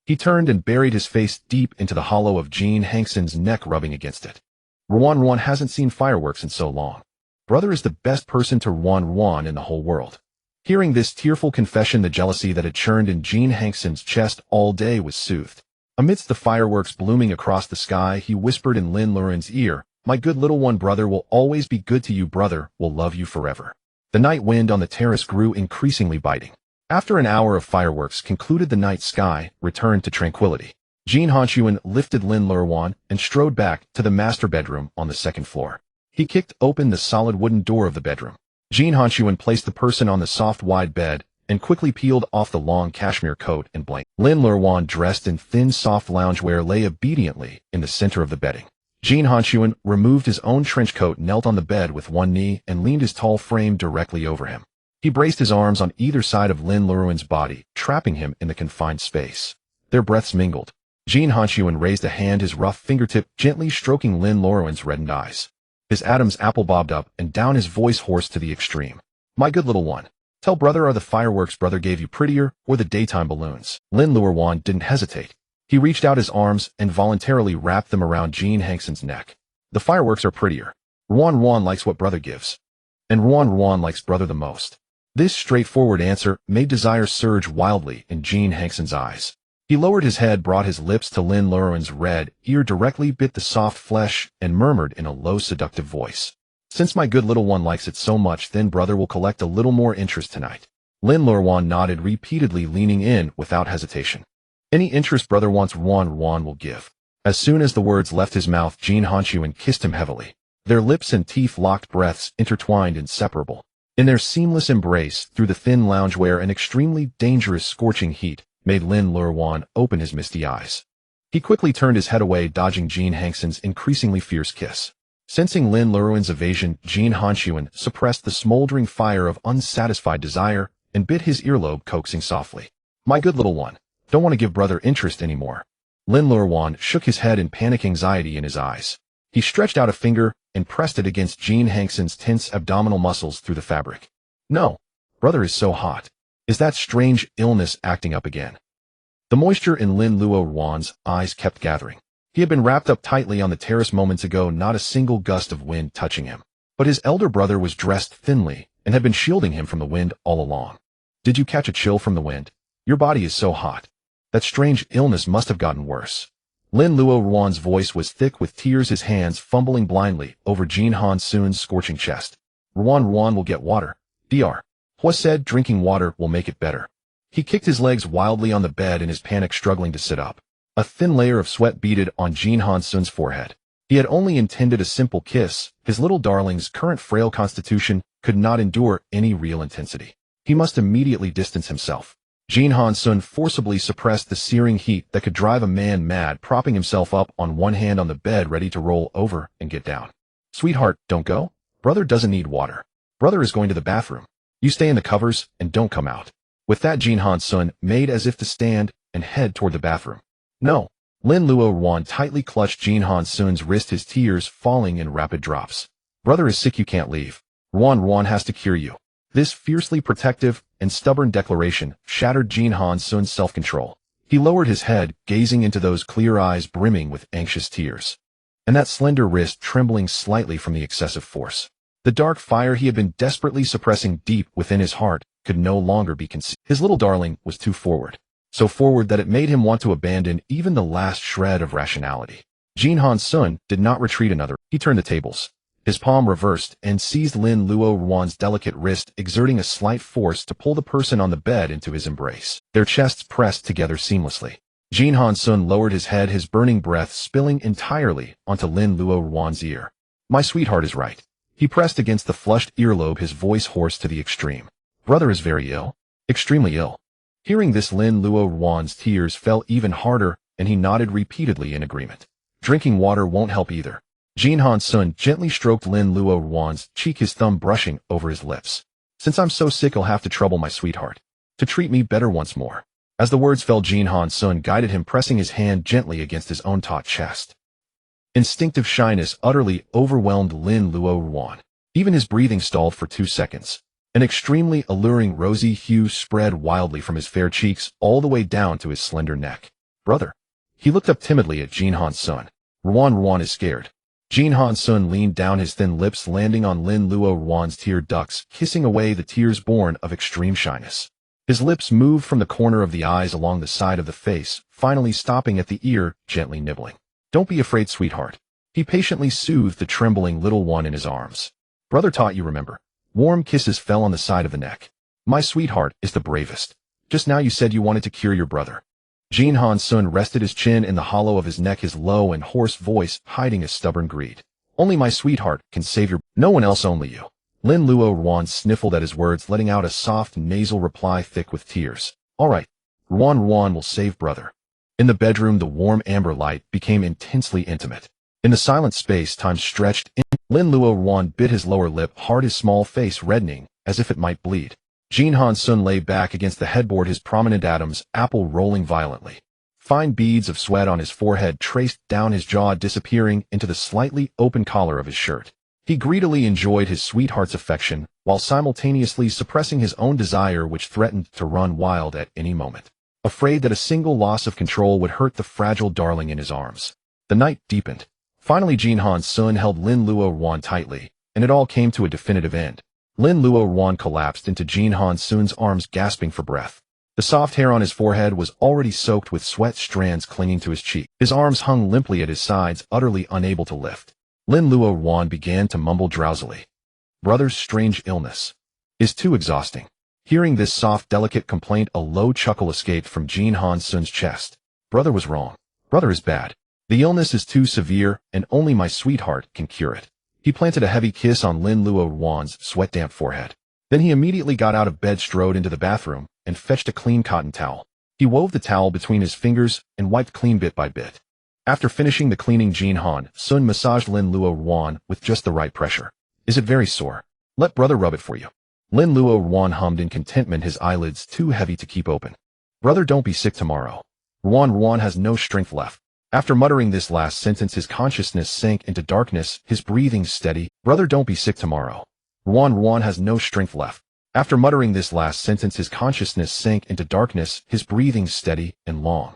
He turned and buried his face deep into the hollow of Jin Hanxun's neck, rubbing against it. Ruan hasn't seen fireworks in so long. Brother is the best person to Ruan in the whole world. Hearing this tearful confession, the jealousy that had churned in Jin Hanxun's chest all day was soothed. Amidst the fireworks blooming across the sky, he whispered in Lin Luoruan's ear, My good little one, brother will always be good to you. Brother will love you forever. The night wind on the terrace grew increasingly biting. After an hour of fireworks concluded, the night sky returned to tranquility. Jin Hanxun lifted Lin Luoruan and strode back to the master bedroom on the second floor. He kicked open the solid wooden door of the bedroom. Jin Hanxun placed the person on the soft wide bed and quickly peeled off the long cashmere coat and blanket. Lin Luoruan, dressed in thin soft loungewear, lay obediently in the center of the bedding. Jin Hanxun removed his own trench coat, knelt on the bed with one knee, and leaned his tall frame directly over him. He braced his arms on either side of Lin Luoruan's body, trapping him in the confined space. Their breaths mingled. Jin Hanxun raised a hand, his rough fingertip gently stroking Lin Luoruan's reddened eyes. His Adam's apple bobbed up and down, his voice hoarse to the extreme. "My good little one, tell brother, are the fireworks brother gave you prettier, or the daytime balloons?" Lin Luoruan didn't hesitate. He reached out his arms and voluntarily wrapped them around Jin Hanxun's neck. "The fireworks are prettier. Ruan likes what brother gives. And Ruan likes brother the most." This straightforward answer made desire surge wildly in Jin Hanxun's eyes. He lowered his head, brought his lips to Lin Luoruan's red ear, directly bit the soft flesh, and murmured in a low, seductive voice, "Since my good little one likes it so much, then brother will collect a little more interest tonight." Lin Luoruan nodded repeatedly, leaning in without hesitation. "Any interest brother wants, Ruan will give." As soon as the words left his mouth, Jin Hanxun kissed him heavily. Their lips and teeth locked, breaths intertwined, inseparable. In their seamless embrace, through the thin loungewear, an extremely dangerous scorching heat made Lin Luoruan open his misty eyes. He quickly turned his head away, dodging Jin Hanxun's increasingly fierce kiss. Sensing Lin Luoruan's evasion, Jin Hanxun suppressed the smoldering fire of unsatisfied desire and bit his earlobe, coaxing softly, "My good little one, don't want to give brother interest anymore." Lin Luoruan shook his head in panic, anxiety in his eyes. He stretched out a finger and pressed it against Jin Hanxun's tense abdominal muscles through the fabric. "No, brother is so hot. Is that strange illness acting up again?" The moisture in Lin Luoruan's eyes kept gathering. He had been wrapped up tightly on the terrace moments ago, not a single gust of wind touching him. But his elder brother was dressed thinly and had been shielding him from the wind all along. "Did you catch a chill from the wind? Your body is so hot. That strange illness must have gotten worse." Lin Luoruan's voice was thick with tears, his hands fumbling blindly over Jin Hanxun's scorching chest. Ruan will get water. Dr. Hua said drinking water will make it better." He kicked his legs wildly on the bed in his panic, struggling to sit up. A thin layer of sweat beaded on Jin Hanxun's forehead. He had only intended a simple kiss. His little darling's current frail constitution could not endure any real intensity. He must immediately distance himself. Jin Hanxun forcibly suppressed the searing heat that could drive a man mad, propping himself up on one hand on the bed, ready to roll over and get down. "Sweetheart, don't go. Brother doesn't need water. Brother is going to the bathroom. You stay in the covers and don't come out." With that, Jin Hanxun made as if to stand and head toward the bathroom. "No." Lin Luoruan tightly clutched Jin Hanxun's wrist, his tears falling in rapid drops. "Brother is sick, you can't leave. Ruan has to cure you." This fiercely protective and stubborn declaration shattered Jin Hanxun's self-control. He lowered his head, gazing into those clear eyes brimming with anxious tears. And that slender wrist trembling slightly from the excessive force. The dark fire he had been desperately suppressing deep within his heart could no longer be concealed. His little darling was too forward. So forward that it made him want to abandon even the last shred of rationality. Jin Hanxun did not retreat another. He turned the tables. His palm reversed and seized Lin Luoruan's delicate wrist, exerting a slight force to pull the person on the bed into his embrace. Their chests pressed together seamlessly. Jin Hanxun lowered his head, his burning breath spilling entirely onto Lin Luoruan's ear. "My sweetheart is right." He pressed against the flushed earlobe, his voice hoarse to the extreme. "Brother is very ill. Extremely ill." Hearing this, Lin Luoruan's tears fell even harder, and he nodded repeatedly in agreement. "Drinking water won't help either." Jin Hanxun gently stroked Lin Luoruan's cheek, his thumb brushing over his lips. "Since I'm so sick, I'll have to trouble my sweetheart to treat me better once more." As the words fell, Jin Hanxun guided him, pressing his hand gently against his own taut chest. Instinctive shyness utterly overwhelmed Lin Luoruan. Even his breathing stalled for 2 seconds. An extremely alluring rosy hue spread wildly from his fair cheeks all the way down to his slender neck. "Brother." He looked up timidly at Jin Hanxun. Ruan is scared." Jin Hanxun leaned down, his thin lips landing on Lin Luoruan's tear ducts, kissing away the tears born of extreme shyness. His lips moved from the corner of the eyes along the side of the face, finally stopping at the ear, gently nibbling. "Don't be afraid, sweetheart." He patiently soothed the trembling little one in his arms. "Brother taught you, remember." Warm kisses fell on the side of the neck. My sweetheart is the bravest. Just now you said you wanted to cure your brother. Jin Hanxun rested his chin in the hollow of his neck, his low and hoarse voice hiding his stubborn greed. Only my sweetheart can save your... No one else, only you. Lin Luoruan sniffled at his words, letting out a soft nasal reply thick with tears. All right. Ruan will save brother. In the bedroom, the warm amber light became intensely intimate. In the silent space, time stretched in. Lin Luoruan bit his lower lip hard, his small face reddening, as if it might bleed. Jin Hanxun lay back against the headboard, his prominent Adam's apple rolling violently. Fine beads of sweat on his forehead traced down his jaw, disappearing into the slightly open collar of his shirt. He greedily enjoyed his sweetheart's affection, while simultaneously suppressing his own desire, which threatened to run wild at any moment. Afraid that a single loss of control would hurt the fragile darling in his arms. The night deepened. Finally, Jin Hanxun held Lin Luoruan tightly, and it all came to a definitive end. Lin Luoruan collapsed into Jin Hanxun's arms, gasping for breath. The soft hair on his forehead was already soaked with sweat strands clinging to his cheek. His arms hung limply at his sides, utterly unable to lift. Lin Luoruan began to mumble drowsily. Brother's strange illness is too exhausting. Hearing this soft, delicate complaint, a low chuckle escaped from Jin Hanxun's chest. Brother was wrong. Brother is bad. The illness is too severe, and only my sweetheart can cure it. He planted a heavy kiss on Lin Luoruan's sweat-damp forehead. Then he immediately got out of bed, strode into the bathroom, and fetched a clean cotton towel. He wove the towel between his fingers and wiped clean bit by bit. After finishing the cleaning, Jin Hanxun massaged Lin Luoruan with just the right pressure. Is it very sore? Let brother rub it for you. Lin Luoruan hummed in contentment, his eyelids too heavy to keep open. Brother, don't be sick tomorrow. Ruan has no strength left. After muttering this last sentence, his consciousness sank into darkness, his breathing steady. Brother, don't be sick tomorrow. Ruan has no strength left. After muttering this last sentence, his consciousness sank into darkness, his breathing steady and long.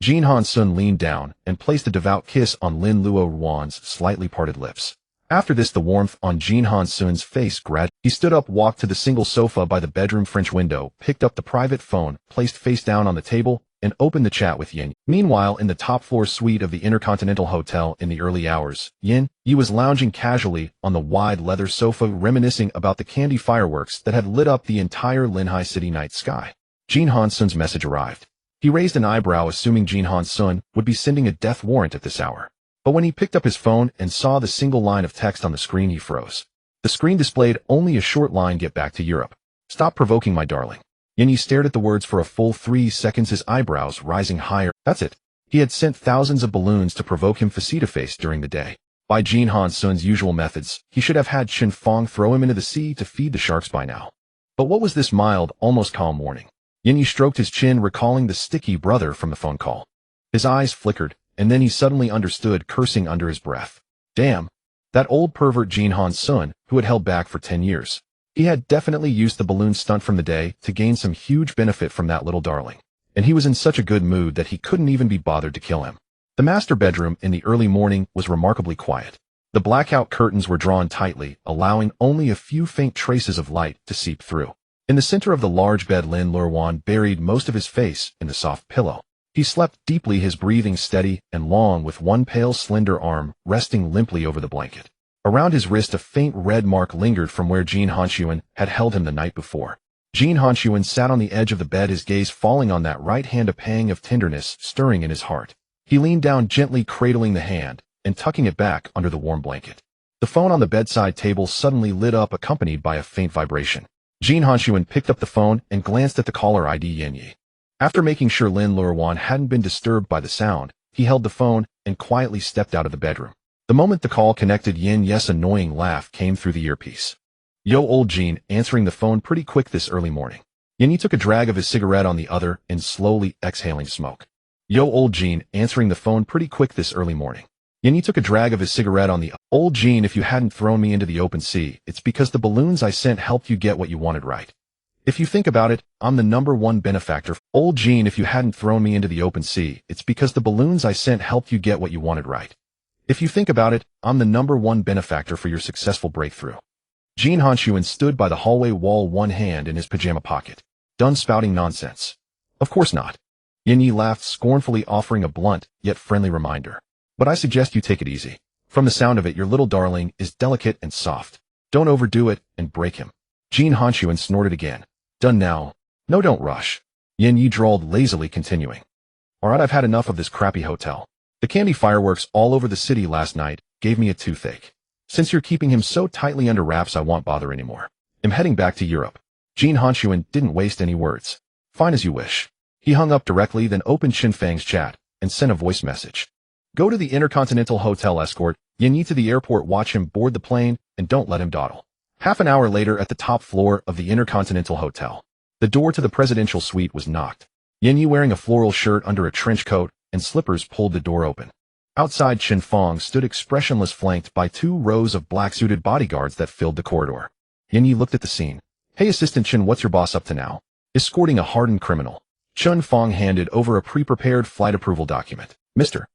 Jin Hanxun leaned down and placed a devout kiss on Lin Luoruan's slightly parted lips. After this, the warmth on Jin Hanxun's face gradually. He stood up, walked to the single sofa by the bedroom French window, picked up the private phone, placed face down on the table, and opened the chat with Yin. Meanwhile, in the top-floor suite of the Intercontinental Hotel in the early hours, Yin was lounging casually on the wide leather sofa, reminiscing about the candy fireworks that had lit up the entire Linhai City night sky. Jin Hanxun's message arrived. He raised an eyebrow, assuming Jin Hanxun would be sending a death warrant at this hour. But when he picked up his phone and saw the single line of text on the screen, he froze. The screen displayed only a short line: "Get back to Europe. Stop provoking my darling." Yin stared at the words for a full 3 seconds, his eyebrows rising higher. That's it. He had sent thousands of balloons to provoke him face-to-face during the day. By Jin Hanxun's usual methods, he should have had Chen Fong throw him into the sea to feed the sharks by now. But what was this mild, almost calm warning? Yin stroked his chin, recalling the sticky brother from the phone call. His eyes flickered, and then he suddenly understood, cursing under his breath. Damn. That old pervert Jin Hanxun, who had held back for 10 years. He had definitely used the balloon stunt from the day to gain some huge benefit from that little darling. And he was in such a good mood that he couldn't even be bothered to kill him. The master bedroom in the early morning was remarkably quiet. The blackout curtains were drawn tightly, allowing only a few faint traces of light to seep through. In the center of the large bed, Lin Luoruan buried most of his face in the soft pillow. He slept deeply, his breathing steady and long, with one pale, slender arm resting limply over the blanket. Around his wrist, a faint red mark lingered from where Jin Hanxun had held him the night before. Jin Hanxun sat on the edge of the bed, his gaze falling on that right hand, a pang of tenderness stirring in his heart. He leaned down, gently cradling the hand and tucking it back under the warm blanket. The phone on the bedside table suddenly lit up, accompanied by a faint vibration. Jin Hanxun picked up the phone and glanced at the caller ID, Yin Yi. After making sure Lin Luoruan hadn't been disturbed by the sound, he held the phone and quietly stepped out of the bedroom. The moment the call connected, Yin's annoying laugh came through the earpiece. Yo, old Jin, answering the phone pretty quick this early morning. Yin took a drag of his cigarette on the other and slowly exhaling smoke. Yo, old Jin, answering the phone pretty quick this early morning. Yin took a drag of his cigarette on the old Jin. If you hadn't thrown me into the open sea, it's because the balloons I sent helped you get what you wanted, right? If you think about it, I'm the #1 benefactor. Old Jin, if you hadn't thrown me into the open sea, it's because the balloons I sent helped you get what you wanted, right? If you think about it, I'm the #1 benefactor for your successful breakthrough. Jin Hanxun stood by the hallway wall, one hand in his pajama pocket. Done spouting nonsense. Of course not. Yin Yi laughed scornfully, offering a blunt, yet friendly reminder. But I suggest you take it easy. From the sound of it, your little darling is delicate and soft. Don't overdo it and break him. Jin Hanxun snorted again. Done now. No, don't rush. Yin Yi drawled lazily, continuing. Alright, I've had enough of this crappy hotel. The candy fireworks all over the city last night gave me a toothache. Since you're keeping him so tightly under wraps, I won't bother anymore. I'm heading back to Europe. Jin Hanxun didn't waste any words. Fine as you wish. He hung up directly, then opened Xinfang's chat and sent a voice message. Go to the Intercontinental Hotel, escort Yin Yi to the airport, watch him board the plane, and don't let him dawdle. Half an hour later, at the top floor of the Intercontinental Hotel, the door to the presidential suite was knocked. Yin Yi, wearing a floral shirt under a trench coat and slippers, pulled the door open. Outside, Xinfang stood expressionless, flanked by 2 rows of black-suited bodyguards that filled the corridor. Yin Yi looked at the scene. Hey, Assistant Chen, what's your boss up to now? Escorting a hardened criminal. Xinfang handed over a pre-prepared flight approval document. Mr.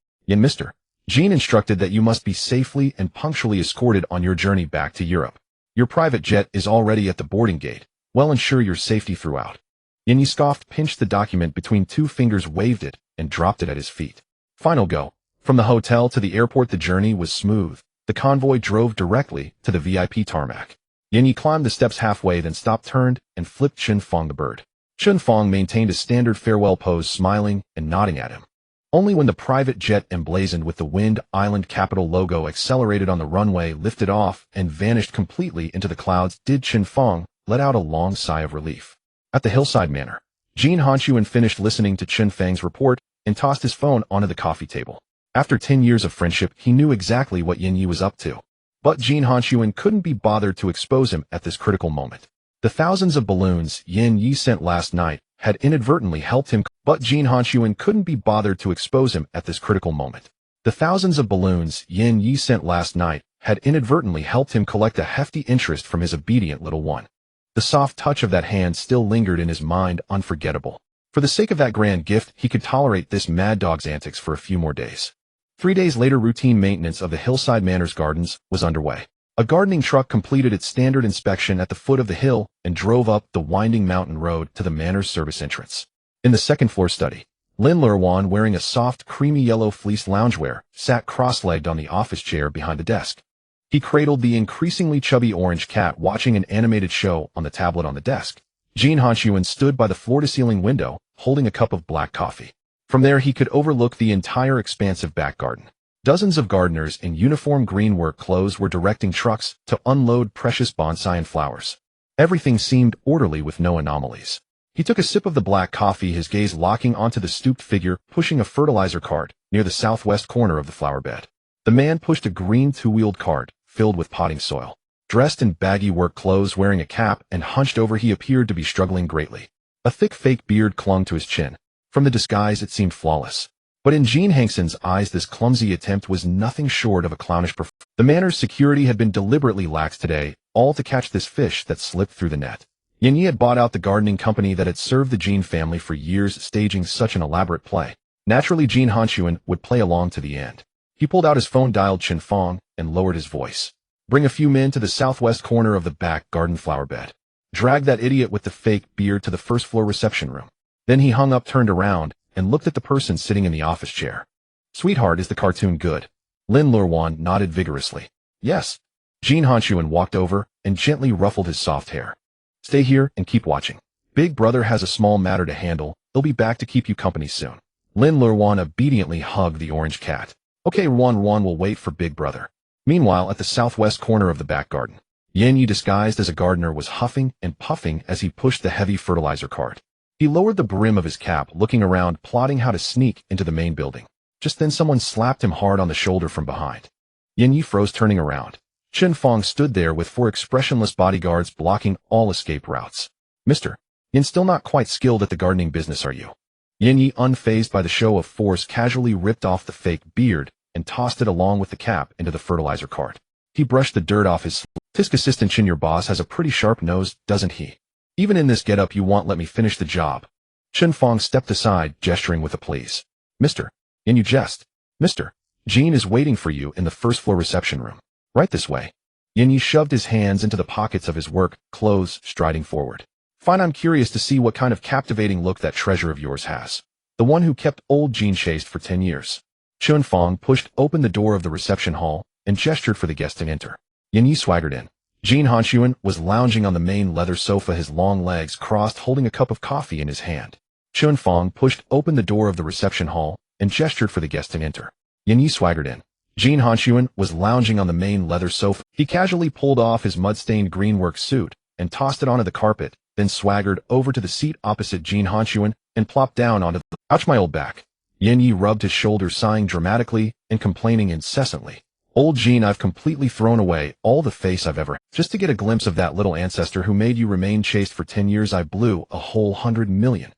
Jin instructed that you must be safely and punctually escorted on your journey back to Europe. Your private jet is already at the boarding gate. Well, ensure your safety throughout. Yin Yi scoffed, pinched the document between 2 fingers, waved it, and dropped it at his feet. Final go. From the hotel to the airport, the journey was smooth. The convoy drove directly to the VIP tarmac. Yin Yi climbed the steps halfway, then stopped, turned, and flipped Xinfang the bird. Xinfang maintained a standard farewell pose, smiling and nodding at him. Only when the private jet, emblazoned with the Wind Island capital logo, accelerated on the runway, lifted off, and vanished completely into the clouds, did Xinfang let out a long sigh of relief. At the Hillside Manor, Jin Hanxun finished listening to Xinfang's report and tossed his phone onto the coffee table. After 10 years of friendship, he knew exactly what Yin Yi was up to. But Jin Hanxun couldn't be bothered to expose him at this critical moment. The thousands of balloons Yin Yi sent last night had inadvertently helped him, but Jin Hanxun couldn't be bothered to expose him at this critical moment. The thousands of balloons Yin Yi sent last night had inadvertently helped him collect a hefty interest from his obedient little one. The soft touch of that hand still lingered in his mind, unforgettable. For the sake of that grand gift, he could tolerate this mad dog's antics for a few more days. 3 days later, routine maintenance of the Hillside Manor's gardens was underway. A gardening truck completed its standard inspection at the foot of the hill and drove up the winding mountain road to the manor's service entrance. In the second-floor study, Lin Luoruan, wearing a soft, creamy yellow fleece loungewear, sat cross-legged on the office chair behind the desk. He cradled the increasingly chubby orange cat, watching an animated show on the tablet on the desk. Jin Hanxun stood by the floor-to-ceiling window, holding a cup of black coffee. From there, he could overlook the entire expansive back garden. Dozens of gardeners in uniform green work clothes were directing trucks to unload precious bonsai and flowers. Everything seemed orderly with no anomalies. He took a sip of the black coffee, his gaze locking onto the stooped figure pushing a fertilizer cart near the southwest corner of the flower bed. The man pushed a green 2-wheeled cart filled with potting soil. Dressed in baggy work clothes, wearing a cap and hunched over, he appeared to be struggling greatly. A thick fake beard clung to his chin. From the disguise, it seemed flawless. But in Jin Hanxun's eyes, this clumsy attempt was nothing short of a clownish performance. The manor's security had been deliberately lax today, all to catch this fish that slipped through the net. Yin Yi had bought out the gardening company that had served the Jin family for years, staging such an elaborate play. Naturally, Jin Hanxun would play along to the end. He pulled out his phone, dialed Xinfang, and lowered his voice. Bring a few men to the southwest corner of the back garden flower bed. Drag that idiot with the fake beard to the first-floor reception room. Then he hung up, turned around, and looked at the person sitting in the office chair. Sweetheart, is the cartoon good? Lin Luoruan nodded vigorously. Yes. Jin Hanxun walked over and gently ruffled his soft hair. Stay here and keep watching. Big brother has a small matter to handle. He'll be back to keep you company soon. Lin Luoruan obediently hugged the orange cat. Okay, Luoruan will wait for big brother. Meanwhile, at the southwest corner of the back garden, Yin Yi, disguised as a gardener, was huffing and puffing as he pushed the heavy fertilizer cart. He lowered the brim of his cap, looking around, plotting how to sneak into the main building. Just then someone slapped him hard on the shoulder from behind. Yin Yi froze, turning around. Xinfang stood there with 4 expressionless bodyguards blocking all escape routes. Mr. Yin, still not quite skilled at the gardening business, are you? Yin Yi, unfazed by the show of force, casually ripped off the fake beard and tossed it along with the cap into the fertilizer cart. He brushed the dirt off his sleeve. Tisk, Assistant Chen, your boss has a pretty sharp nose, doesn't he? Even in this getup, you won't let me finish the job. Xinfang stepped aside, gesturing with a please. Mr. Yin, you jest. Mr. Jin is waiting for you in the first-floor reception room. Right this way. Yin Yi shoved his hands into the pockets of his work clothes, striding forward. Fine, I'm curious to see what kind of captivating look that treasure of yours has. The one who kept old Jin chased for 10 years. Xinfang pushed open the door of the reception hall and gestured for the guest to enter. Yin Yi swaggered in. Jin Hanxun was lounging on the main leather sofa, his long legs crossed, holding a cup of coffee in his hand. Chun Fong pushed open the door of the reception hall and gestured for the guest to enter. Yin Yi swaggered in. Jin Hanxun was lounging on the main leather sofa. He casually pulled off his mud-stained greenwork suit and tossed it onto the carpet, then swaggered over to the seat opposite Jin Hanxun and plopped down onto the ouch, my old back. Yin Yi rubbed his shoulders, sighing dramatically and complaining incessantly. Old Jin, I've completely thrown away all the face I've ever had. Just to get a glimpse of that little ancestor who made you remain chaste for 10 years, I blew a whole 100 million.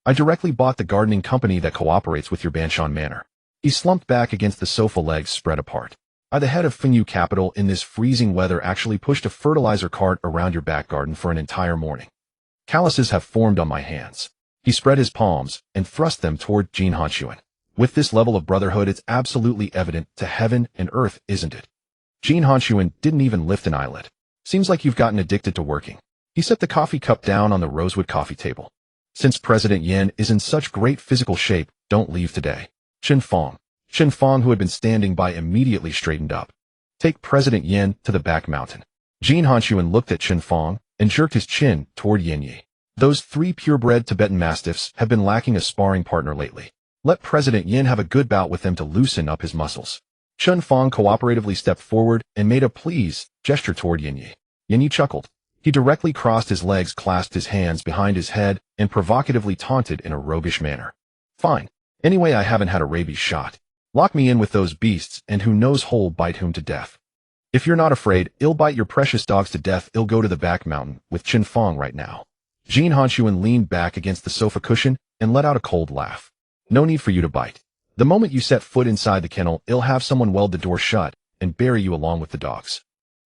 I directly bought the gardening company that cooperates with your Banshan Manor. He slumped back against the sofa, legs spread apart. I, the head of Fengyu Capital, in this freezing weather actually pushed a fertilizer cart around your back garden for an entire morning. Calluses have formed on my hands. He spread his palms and thrust them toward Jin Hanxun. With this level of brotherhood, it's absolutely evident to heaven and earth, isn't it? Jin Hanxun didn't even lift an eyelid. Seems like you've gotten addicted to working. He set the coffee cup down on the rosewood coffee table. Since President Yin is in such great physical shape, don't leave today. Chun Fong, who had been standing by, immediately straightened up. Take President Yin to the back mountain. Jin Hanxun looked at Chun Fong and jerked his chin toward Yin Yi. Those 3 purebred Tibetan Mastiffs have been lacking a sparring partner lately. Let President Yin have a good bout with them to loosen up his muscles. Chun Fong cooperatively stepped forward and made a please gesture toward Yin Yi. Yin Yi chuckled. He directly crossed his legs, clasped his hands behind his head, and provocatively taunted in a roguish manner. Fine. Anyway, I haven't had a rabies shot. Lock me in with those beasts, and who knows who'll bite whom to death. If you're not afraid, I'll bite your precious dogs to death. I'll go to the back mountain with Chun Fong right now. Jin Hanxun leaned back against the sofa cushion and let out a cold laugh. No need for you to bite. The moment you set foot inside the kennel, I'll have someone weld the door shut and bury you along with the dogs.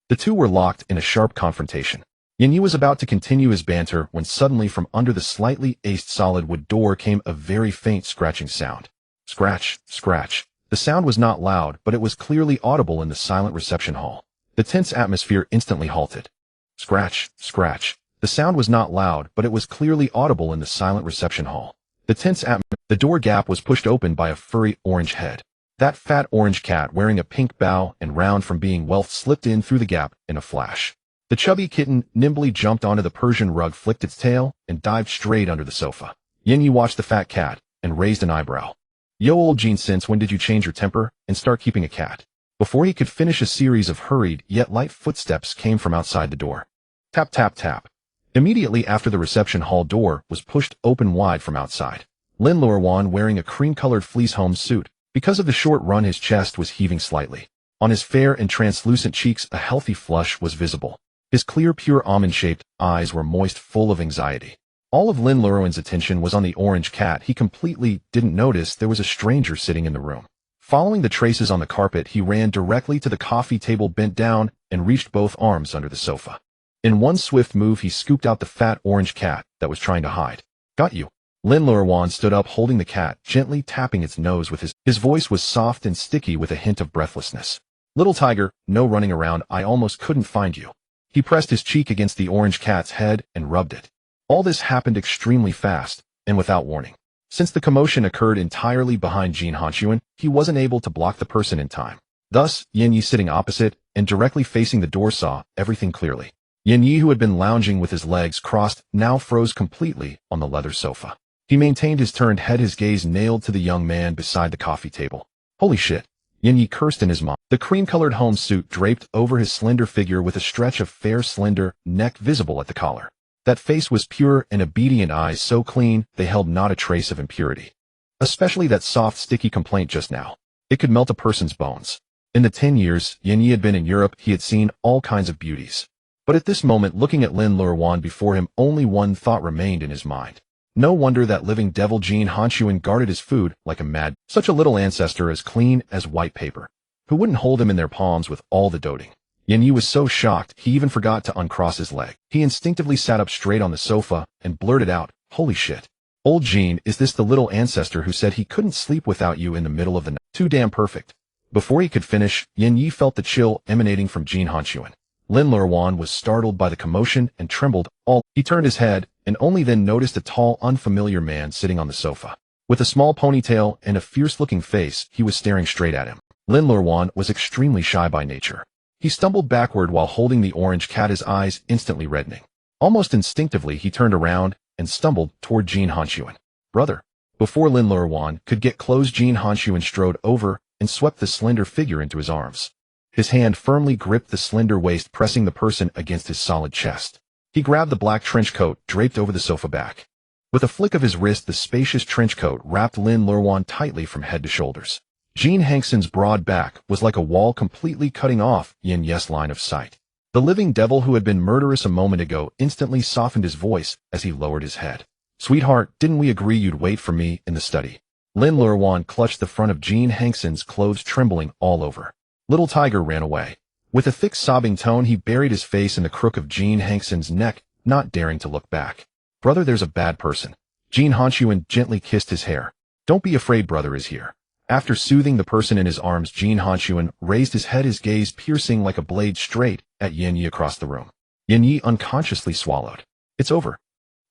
The two were locked in a sharp confrontation. Yin Yi was about to continue his banter when suddenly from under the slightly aced solid wood door came a very faint scratching sound. Scratch, scratch. The sound was not loud, but it was clearly audible in the silent reception hall. The tense atmosphere instantly halted. Scratch, scratch. The sound was not loud, but it was clearly audible in the silent reception hall. The door gap was pushed open by a furry orange head. That fat orange cat wearing a pink bow and round from being whelped slipped in through the gap in a flash. The chubby kitten nimbly jumped onto the Persian rug, flicked its tail, and dived straight under the sofa. Yin Yi watched the fat cat and raised an eyebrow. Yo, old Jin, since when did you change your temper and start keeping a cat? Before he could finish, a series of hurried yet light footsteps came from outside the door. Tap, tap, tap. Immediately after, the reception hall door was pushed open wide from outside. Lin Luoruan, wearing a cream-colored fleece home suit, because of the short run his chest was heaving slightly. On his fair and translucent cheeks a healthy flush was visible. His clear, pure almond-shaped eyes were moist, full of anxiety. All of Lin Luoruan's attention was on the orange cat. He completely didn't notice there was a stranger sitting in the room. Following the traces on the carpet, he ran directly to the coffee table, bent down, and reached both arms under the sofa. In one swift move, he scooped out the fat orange cat that was trying to hide. Got you. Lin Luoruan stood up, holding the cat, gently tapping its nose with his voice was soft and sticky with a hint of breathlessness. Little tiger, no running around, I almost couldn't find you. He pressed his cheek against the orange cat's head and rubbed it. All this happened extremely fast and without warning. Since the commotion occurred entirely behind Jin Hanxun, he wasn't able to block the person in time. Thus, Yin Yi, sitting opposite and directly facing the door, saw everything clearly. Yin Yi, who had been lounging with his legs crossed, now froze completely on the leather sofa. He maintained his turned head, his gaze nailed to the young man beside the coffee table. Holy shit! Yin Yi cursed in his mind. The cream-colored home suit draped over his slender figure with a stretch of fair, slender neck visible at the collar. That face was pure and obedient, eyes so clean they held not a trace of impurity. Especially that soft, sticky complaint just now. It could melt a person's bones. In the 10 years Yin Yi had been in Europe, he had seen all kinds of beauties. But at this moment, looking at Lin Luoruan before him, only one thought remained in his mind. No wonder that living devil Jin Hanxun guarded his food like a mad. Such a little ancestor, as clean as white paper. Who wouldn't hold him in their palms with all the doting? Yin Yi was so shocked, he even forgot to uncross his leg. He instinctively sat up straight on the sofa and blurted out, holy shit. Old Jin, is this the little ancestor who said he couldn't sleep without you in the middle of the night? Too damn perfect. Before he could finish, Yin Yi felt the chill emanating from Jin Hanxun. Lin Luoruan was startled by the commotion and trembled. He turned his head and only then noticed a tall, unfamiliar man sitting on the sofa. With a small ponytail and a fierce-looking face, he was staring straight at him. Lin Luoruan was extremely shy by nature. He stumbled backward while holding the orange cat, his eyes instantly reddening. Almost instinctively, he turned around and stumbled toward Jin Hanxun. Brother. Before Lin Luoruan could get close, Jin Hanxun strode over and swept the slender figure into his arms. His hand firmly gripped the slender waist, pressing the person against his solid chest. He grabbed the black trench coat draped over the sofa back. With a flick of his wrist, the spacious trench coat wrapped Lin Luoruan tightly from head to shoulders. Jin Hanxun's broad back was like a wall, completely cutting off Yin Ye's line of sight. The living devil who had been murderous a moment ago instantly softened his voice as he lowered his head. Sweetheart, didn't we agree you'd wait for me in the study? Lin Luoruan clutched the front of Jin Hanxun's clothes, trembling all over. Little tiger ran away. With a thick sobbing tone, he buried his face in the crook of Jin Hanxun's neck, not daring to look back. Brother, there's a bad person. Jin Hanxun gently kissed his hair. Don't be afraid, brother is here. After soothing the person in his arms, Jin Hanxun raised his head, his gaze piercing like a blade straight at Yin Yi across the room. Yin Yi unconsciously swallowed. It's over.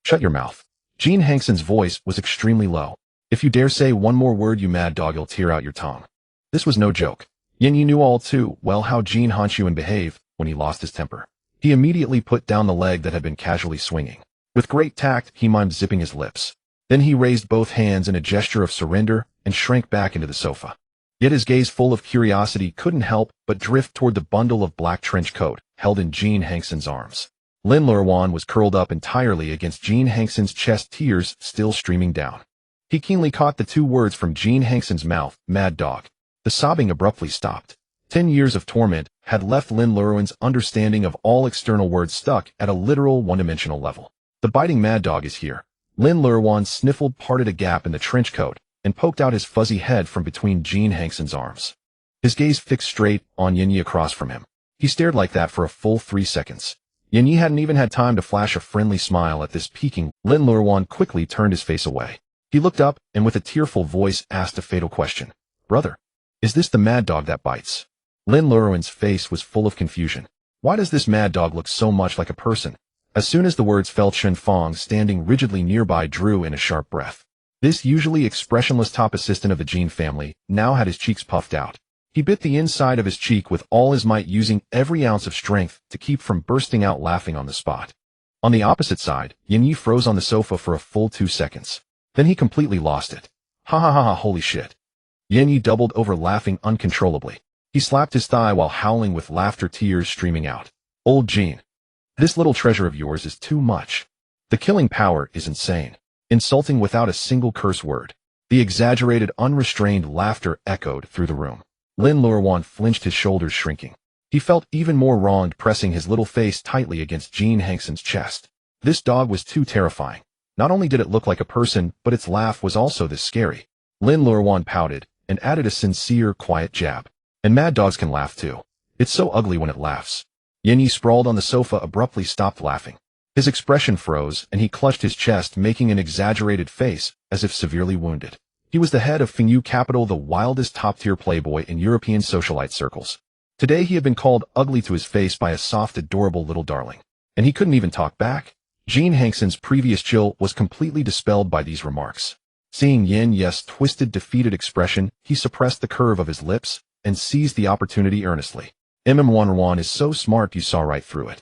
Shut your mouth. Jin Hanxun's voice was extremely low. If you dare say one more word, you mad dog, you'll tear out your tongue. This was no joke. Yin Yi knew all too well how Jin Hanxun behaved when he lost his temper. He immediately put down the leg that had been casually swinging. With great tact, he mimed zipping his lips. Then he raised both hands in a gesture of surrender and shrank back into the sofa. Yet his gaze, full of curiosity, couldn't help but drift toward the bundle of black trench coat held in Jin Hanxun's arms. Lin Luoruan was curled up entirely against Jin Hanxun's chest, tears still streaming down. He keenly caught the two words from Jin Hanxun's mouth, mad dog. The sobbing abruptly stopped. 10 years of torment had left Lin Luoruan's understanding of all external words stuck at a literal one-dimensional level. The biting mad dog is here. Lin Luoruan sniffled, parted a gap in the trench coat, and poked out his fuzzy head from between Jin Hanxun's arms. His gaze fixed straight on Yin Yi across from him. He stared like that for a full 3 seconds. Yin Yi hadn't even had time to flash a friendly smile at this peeking. Lin Luoruan quickly turned his face away. He looked up and with a tearful voice asked a fatal question. Brother, is this the mad dog that bites? Lin Luoruan's face was full of confusion. Why does this mad dog look so much like a person? As soon as the words fell, Chen Fong, standing rigidly nearby, drew in a sharp breath. This usually expressionless top assistant of the Jin family now had his cheeks puffed out. He bit the inside of his cheek with all his might, using every ounce of strength to keep from bursting out laughing on the spot. On the opposite side, Yin Yi froze on the sofa for a full 2 seconds. Then he completely lost it. Ha ha ha ha, holy shit. Yin Yi doubled over, laughing uncontrollably. He slapped his thigh while howling with laughter, tears streaming out. Old Jin. This little treasure of yours is too much. The killing power is insane. Insulting without a single curse word. The exaggerated, unrestrained laughter echoed through the room. Lin Luoruan flinched, his shoulders shrinking. He felt even more wronged, pressing his little face tightly against Jin Hanxun's chest. This dog was too terrifying. Not only did it look like a person, but its laugh was also this scary. Lin Luoruan pouted and added a sincere, quiet jab. And mad dogs can laugh too. It's so ugly when it laughs. Yin Yi, sprawled on the sofa, abruptly stopped laughing. His expression froze, and he clutched his chest, making an exaggerated face, as if severely wounded. He was the head of Fengyu Capital, the wildest top-tier playboy in European socialite circles. Today he had been called ugly to his face by a soft, adorable little darling. And he couldn't even talk back. Jin Hanxun's previous chill was completely dispelled by these remarks. Seeing Yin Ye's twisted, defeated expression, he suppressed the curve of his lips and seized the opportunity earnestly. Lin is so smart, you saw right through it.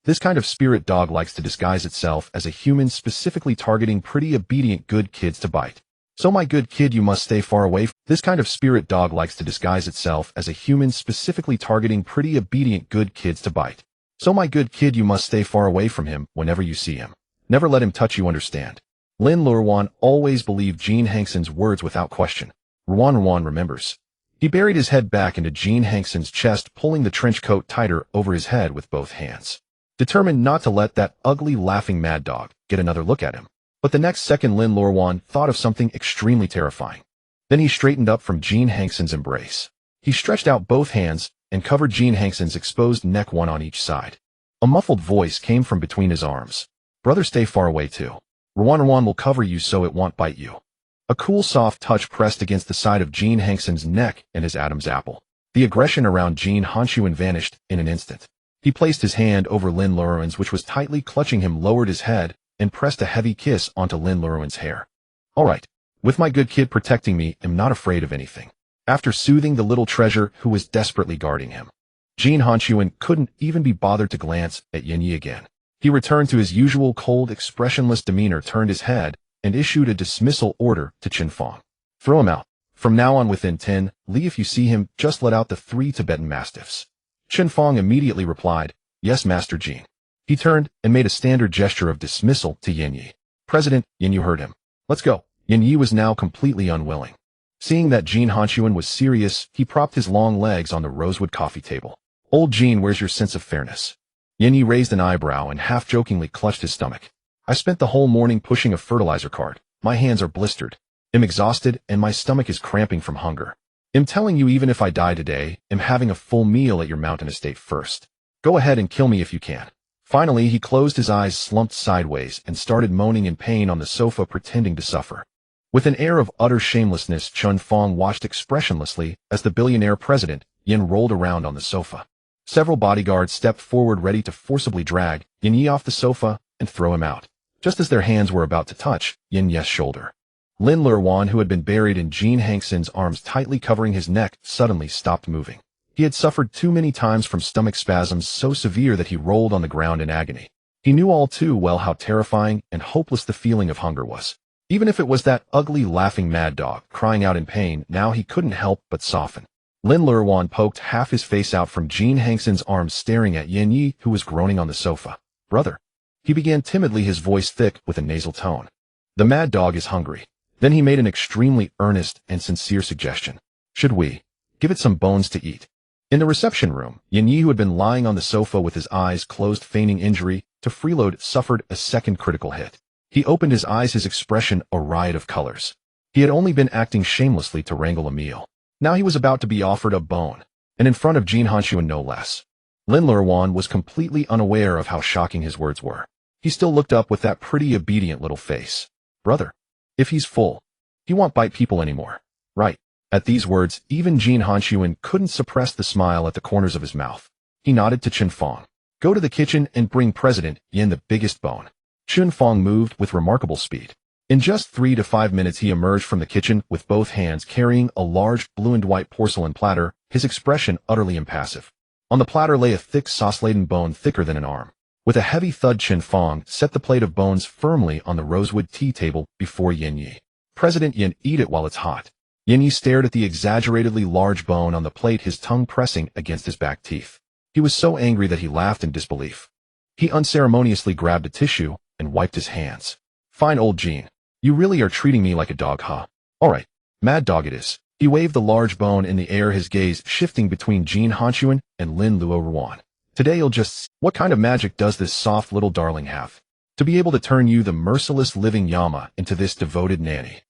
This kind of spirit dog likes to disguise itself as a human, specifically targeting pretty obedient good kids to bite. So my good kid, you must stay far away. This kind of spirit dog likes to disguise itself as a human, specifically targeting pretty obedient good kids to bite. So my good kid, you must stay far away from him whenever you see him. Never let him touch you, understand? Lin Luoruan always believed Jin Hanxun's words without question. Ruan remembers. He buried his head back into Jin Hanxun's chest, pulling the trench coat tighter over his head with both hands. Determined not to let that ugly, laughing mad dog get another look at him. But the next second, Lin Luoruan thought of something extremely terrifying. Then he straightened up from Jin Hanxun's embrace. He stretched out both hands and covered Jin Hanxun's exposed neck, one on each side. A muffled voice came from between his arms. Brother, stay far away too. Ruan will cover you so it won't bite you. A cool, soft touch pressed against the side of Jin Hanxun's neck and his Adam's apple. The aggression around Jin Hanxun vanished in an instant. He placed his hand over Lin Luoruan's, which was tightly clutching him, lowered his head, and pressed a heavy kiss onto Lin Luoruan's hair. All right. With my good kid protecting me, I'm not afraid of anything. After soothing the little treasure who was desperately guarding him. Jin Hanxun couldn't even be bothered to glance at Yin Yi again. He returned to his usual cold, expressionless demeanor, turned his head, and issued a dismissal order to Chen Fong. Throw him out. From now on, within 10 li if you see him, just let out the 3 Tibetan mastiffs. Chen Fong immediately replied, yes, Master Jin. He turned and made a standard gesture of dismissal to Yin Yi. President, Yin Yi heard him. Let's go. Yin Yi was now completely unwilling. Seeing that Jin Hanxun was serious, he propped his long legs on the rosewood coffee table. Old Jin, where's your sense of fairness? Yin Yi raised an eyebrow and half-jokingly clutched his stomach. I spent the whole morning pushing a fertilizer cart. My hands are blistered. I'm exhausted and my stomach is cramping from hunger. I'm telling you, even if I die today, I'm having a full meal at your mountain estate first. Go ahead and kill me if you can. Finally, he closed his eyes, slumped sideways, and started moaning in pain on the sofa, pretending to suffer. With an air of utter shamelessness, Chen Fong watched expressionlessly as the billionaire president, Yin, rolled around on the sofa. Several bodyguards stepped forward, ready to forcibly drag Yin Yi off the sofa and throw him out. Just as their hands were about to touch Yin Yi's shoulder, Lin Luoruan, who had been buried in Jin Hanxun's arms tightly covering his neck, suddenly stopped moving. He had suffered too many times from stomach spasms so severe that he rolled on the ground in agony. He knew all too well how terrifying and hopeless the feeling of hunger was. Even if it was that ugly, laughing mad dog crying out in pain, now he couldn't help but soften. Lin Luoruan poked half his face out from Jin Hanxun's arms, staring at Yin Yi, who was groaning on the sofa. Brother. He began timidly, his voice thick with a nasal tone. The mad dog is hungry. Then he made an extremely earnest and sincere suggestion. Should we give it some bones to eat? In the reception room, Yin Yi, who had been lying on the sofa with his eyes closed, feigning injury to freeload, suffered a second critical hit. He opened his eyes, his expression a riot of colors. He had only been acting shamelessly to wrangle a meal. Now he was about to be offered a bone, and in front of Jin Hanxun no less. Lin Luoruan was completely unaware of how shocking his words were. He still looked up with that pretty obedient little face. Brother. If he's full, he won't bite people anymore. Right. At these words, even Jin Hanxun couldn't suppress the smile at the corners of his mouth. He nodded to Chen Fong. Go to the kitchen and bring President Yin the biggest bone. Chen Fong moved with remarkable speed. In just 3 to 5 minutes he emerged from the kitchen with both hands carrying a large blue and white porcelain platter, his expression utterly impassive. On the platter lay a thick sauce-laden bone thicker than an arm. With a heavy thud, Chen Fong set the plate of bones firmly on the rosewood tea table before Yin Yi. President Yin, eat it while it's hot. Yin Yi stared at the exaggeratedly large bone on the plate, his tongue pressing against his back teeth. He was so angry that he laughed in disbelief. He unceremoniously grabbed a tissue and wiped his hands. Fine, old Jin. You really are treating me like a dog, huh? All right. Mad dog it is. He waved the large bone in the air, his gaze shifting between Jin Hanxun and Lin Luoruan. Today you'll just see what kind of magic does this soft little darling have to be able to turn you, the merciless living Yama, into this devoted nanny.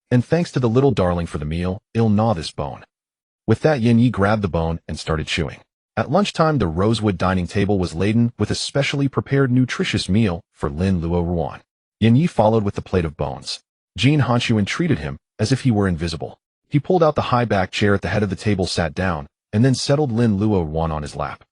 And thanks to the little darling for the meal, I'll gnaw this bone. With that, Yin Yi grabbed the bone and started chewing. At lunchtime, the rosewood dining table was laden with a specially prepared nutritious meal for Lin Luoruan. Yin Yi followed with the plate of bones. Jin Hanxun treated him as if he were invisible. He pulled out the high-back chair at the head of the table, sat down, and then settled Lin Luoruan on his lap.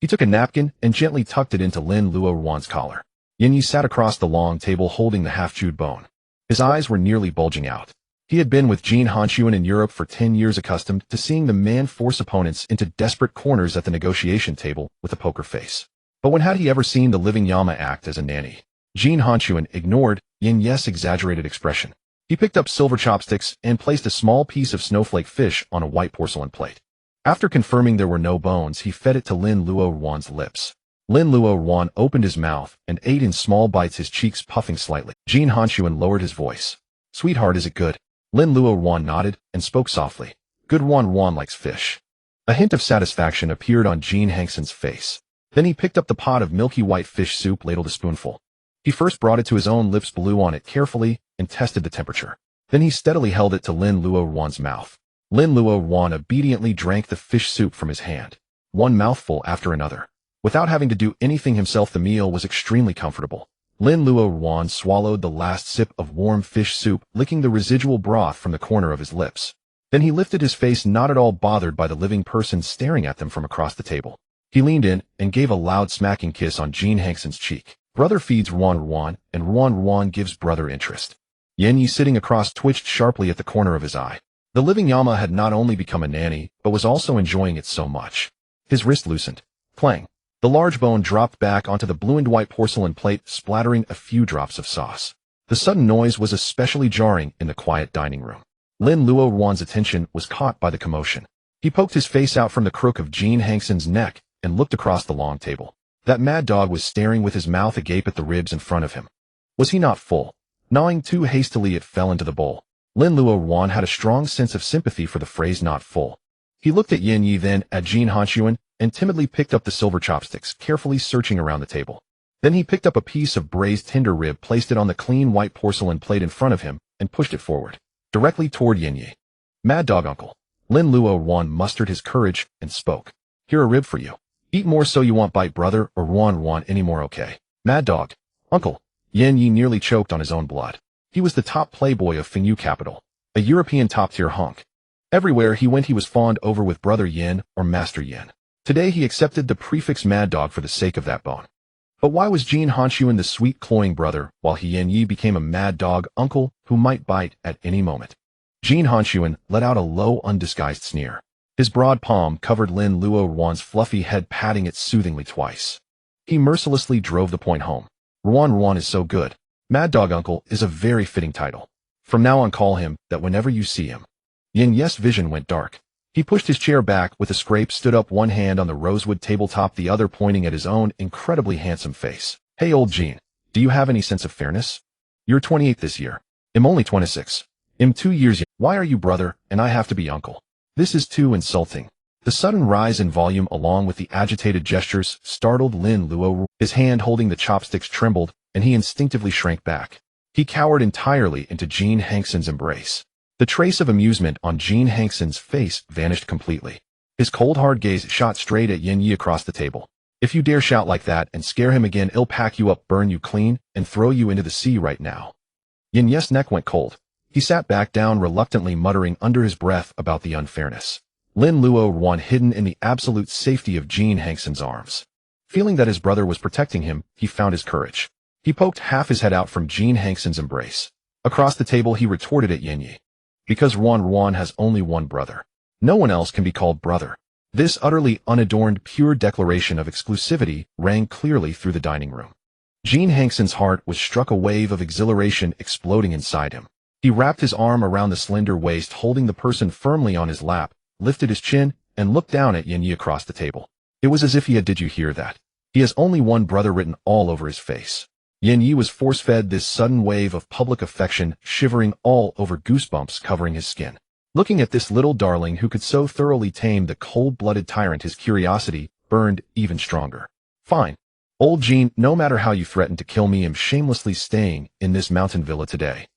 He took a napkin and gently tucked it into Lin Luoruan's collar. Yin Yi sat across the long table holding the half-chewed bone. His eyes were nearly bulging out. He had been with Jin Hanxun in Europe for 10 years, accustomed to seeing the man force opponents into desperate corners at the negotiation table with a poker face. But when had he ever seen the living Yama act as a nanny? Jin Hanxun ignored Yin Yi's exaggerated expression. He picked up silver chopsticks and placed a small piece of snowflake fish on a white porcelain plate. After confirming there were no bones, he fed it to Lin Luoruan's lips. Lin Luoruan opened his mouth and ate in small bites, his cheeks puffing slightly. Jin Hanxun lowered his voice. Sweetheart, is it good? Lin Luoruan nodded and spoke softly. Good, Wan likes fish. A hint of satisfaction appeared on Jin Hanxun's face. Then he picked up the pot of milky white fish soup, ladled a spoonful. He first brought it to his own lips, blew on it carefully, and tested the temperature. Then he steadily held it to Lin Luoruan's mouth. Lin Luoruan obediently drank the fish soup from his hand, one mouthful after another. Without having to do anything himself, the meal was extremely comfortable. Lin Luoruan swallowed the last sip of warm fish soup, licking the residual broth from the corner of his lips. Then he lifted his face, not at all bothered by the living person staring at them from across the table. He leaned in and gave a loud smacking kiss on Jin Hanxun's cheek. Brother feeds Ruan, and Ruan gives brother interest. Yin Yi, sitting across, twitched sharply at the corner of his eye. The living Yama had not only become a nanny, but was also enjoying it so much. His wrist loosened. Clang. The large bone dropped back onto the blue and white porcelain plate, splattering a few drops of sauce. The sudden noise was especially jarring in the quiet dining room. Lin Luoruan's attention was caught by the commotion. He poked his face out from the crook of Jin Hanxun's neck and looked across the long table. That mad dog was staring with his mouth agape at the ribs in front of him. Was he not full? Gnawing too hastily, it fell into the bowl. Lin Luoruan had a strong sense of sympathy for the phrase not full. He looked at Yin Yi, then at Jin Hanxun, and timidly picked up the silver chopsticks, carefully searching around the table. Then he picked up a piece of braised tender rib, placed it on the clean white porcelain plate in front of him, and pushed it forward, directly toward Yin Yi. Mad dog, uncle. Lin Luoruan mustered his courage and spoke. Here a rib for you. Eat more so you won't bite, brother, or Ruan want any more, okay? Mad dog. Uncle. Yin Yi nearly choked on his own blood. He was the top playboy of Fengyu capital, a European top-tier hunk. Everywhere he went he was fawned over with Brother Yin or Master Yin. Today he accepted the prefix Mad Dog for the sake of that bone. But why was Jin Hanxun the sweet cloying brother, while Yin Yi became a mad dog uncle who might bite at any moment? Jin Hanxun let out a low, undisguised sneer. His broad palm covered Lin Luoruan's fluffy head, patting it soothingly twice. He mercilessly drove the point home. Ruan is so good. Mad Dog Uncle is a very fitting title. From now on call him that whenever you see him. Yin Yi's vision went dark. He pushed his chair back with a scrape, stood up, one hand on the rosewood tabletop, the other pointing at his own incredibly handsome face. Hey old Jin, do you have any sense of fairness? You're 28 this year. I'm only 26. I'm 2 years young. Why are you brother and I have to be uncle? This is too insulting. The sudden rise in volume along with the agitated gestures startled Lin Luoruan. His hand holding the chopsticks trembled, and he instinctively shrank back. He cowered entirely into Jin Hanxun's embrace. The trace of amusement on Jin Hanxun's face vanished completely. His cold hard gaze shot straight at Yin Yi across the table. If you dare shout like that and scare him again, I'll pack you up, burn you clean, and throw you into the sea right now. Yin Yi's neck went cold. He sat back down reluctantly, muttering under his breath about the unfairness. Lin Luoruan hidden in the absolute safety of Jin Hanxun's arms. Feeling that his brother was protecting him, he found his courage. He poked half his head out from Jin Hanxun's embrace. Across the table he retorted at Yin Yi. Because Ruan has only one brother. No one else can be called brother. This utterly unadorned, pure declaration of exclusivity rang clearly through the dining room. Jin Hanxun's heart was struck, a wave of exhilaration exploding inside him. He wrapped his arm around the slender waist, holding the person firmly on his lap, lifted his chin, and looked down at Yin Yi across the table. It was as if he had, did you hear that? He has only one brother written all over his face. Yin Yi was force-fed this sudden wave of public affection, shivering all over, goosebumps covering his skin. Looking at this little darling who could so thoroughly tame the cold-blooded tyrant, his curiosity burned even stronger. Fine. Old Jin, no matter how you threaten to kill me, I'm shamelessly staying in this mountain villa today.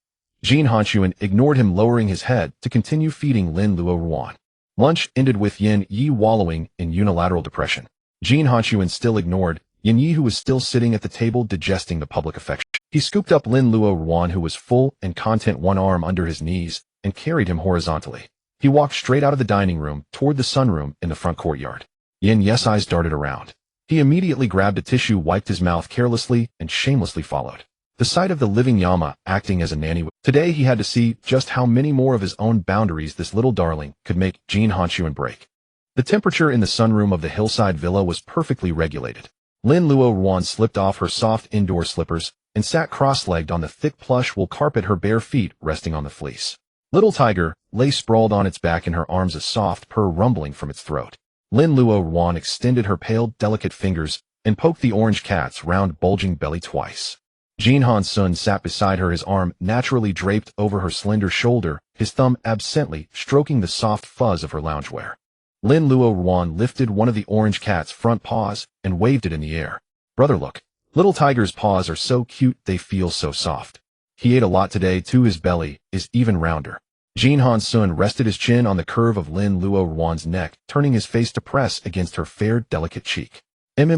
Jin Hanxun ignored him, lowering his head to continue feeding Lin Luoruan. Lunch ended with Yin Yi wallowing in unilateral depression. Jin Hanxun still ignored Yin Yi, who was still sitting at the table digesting the public affection. He scooped up Lin Luoruan, who was full and content, one arm under his knees, and carried him horizontally. He walked straight out of the dining room toward the sunroom in the front courtyard. Yin Yi's eyes darted around. He immediately grabbed a tissue, wiped his mouth carelessly, and shamelessly followed. The sight of the living Yama acting as a nanny. Today he had to see just how many more of his own boundaries this little darling could make Jin Hanxun break. The temperature in the sunroom of the hillside villa was perfectly regulated. Lin Luoruan slipped off her soft indoor slippers and sat cross-legged on the thick plush wool carpet, her bare feet resting on the fleece. Little Tiger lay sprawled on its back, in her arms a soft purr rumbling from its throat. Lin Luoruan extended her pale, delicate fingers and poked the orange cat's round, bulging belly twice. Jin Hanxun sat beside her, his arm naturally draped over her slender shoulder, his thumb absently stroking the soft fuzz of her loungewear. Lin Luoruan lifted one of the orange cat's front paws and waved it in the air. Brother, look. Little Tiger's paws are so cute, they feel so soft. He ate a lot today too, his belly is even rounder. Jin Hanxun rested his chin on the curve of Lin Luoruan's neck, turning his face to press against her fair, delicate cheek.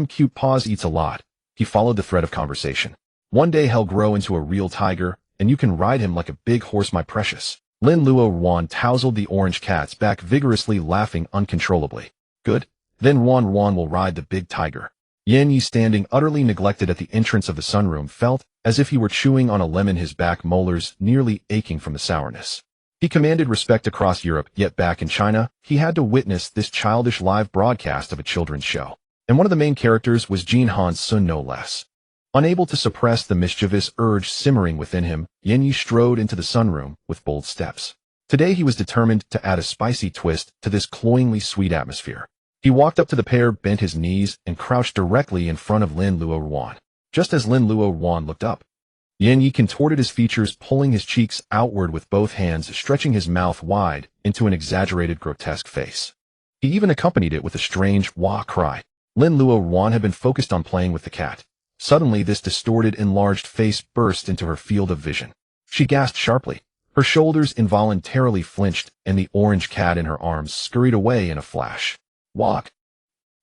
Cute paws eats a lot. He followed the thread of conversation. One day he'll grow into a real tiger, and you can ride him like a big horse, my precious. Lin Luoruan tousled the orange cat's back vigorously, laughing uncontrollably. Good. Then Ruan will ride the big tiger. Yin Yi, standing utterly neglected at the entrance of the sunroom, felt as if he were chewing on a lemon, his back molars nearly aching from the sourness. He commanded respect across Europe, yet back in China, he had to witness this childish live broadcast of a children's show. And one of the main characters was Jin Hanxun no less. Unable to suppress the mischievous urge simmering within him, Yin strode into the sunroom with bold steps. Today he was determined to add a spicy twist to this cloyingly sweet atmosphere. He walked up to the pair, bent his knees, and crouched directly in front of Lin Luoruan. Just as Lin Luoruan looked up, Yin contorted his features, pulling his cheeks outward with both hands, stretching his mouth wide into an exaggerated, grotesque face. He even accompanied it with a strange wah cry. Lin Luoruan had been focused on playing with the cat. Suddenly, this distorted, enlarged face burst into her field of vision. She gasped sharply. Her shoulders involuntarily flinched, and the orange cat in her arms scurried away in a flash. Walk.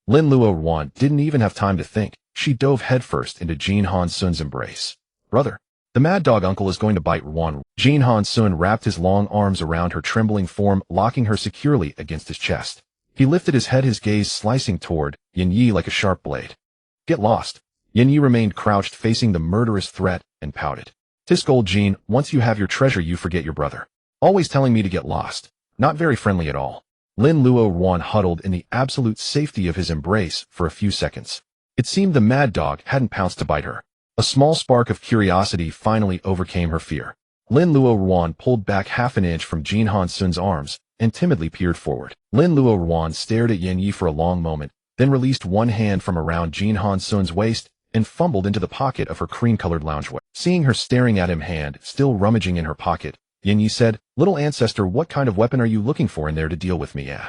Lin Luoruan didn't even have time to think. She dove headfirst into Jin Hanxun's embrace. Brother, the mad dog uncle is going to bite Ruan. Jin Hanxun wrapped his long arms around her trembling form, locking her securely against his chest. He lifted his head, his gaze slicing toward Yin Yi like a sharp blade. Get lost. Yin Yi remained crouched, facing the murderous threat, and pouted. Tisk old Jin, once you have your treasure you forget your brother. Always telling me to get lost. Not very friendly at all. Lin Luoruan huddled in the absolute safety of his embrace for a few seconds. It seemed the mad dog hadn't pounced to bite her. A small spark of curiosity finally overcame her fear. Lin Luoruan pulled back half an inch from Jin Hanxun's arms and timidly peered forward. Lin Luoruan stared at Yin Yi for a long moment, then released one hand from around Jin Hanxun's waist and fumbled into the pocket of her cream-colored loungewear. Seeing her staring at him, hand still rummaging in her pocket, Yin Yi said, "Little ancestor, what kind of weapon are you looking for in there to deal with me, eh?"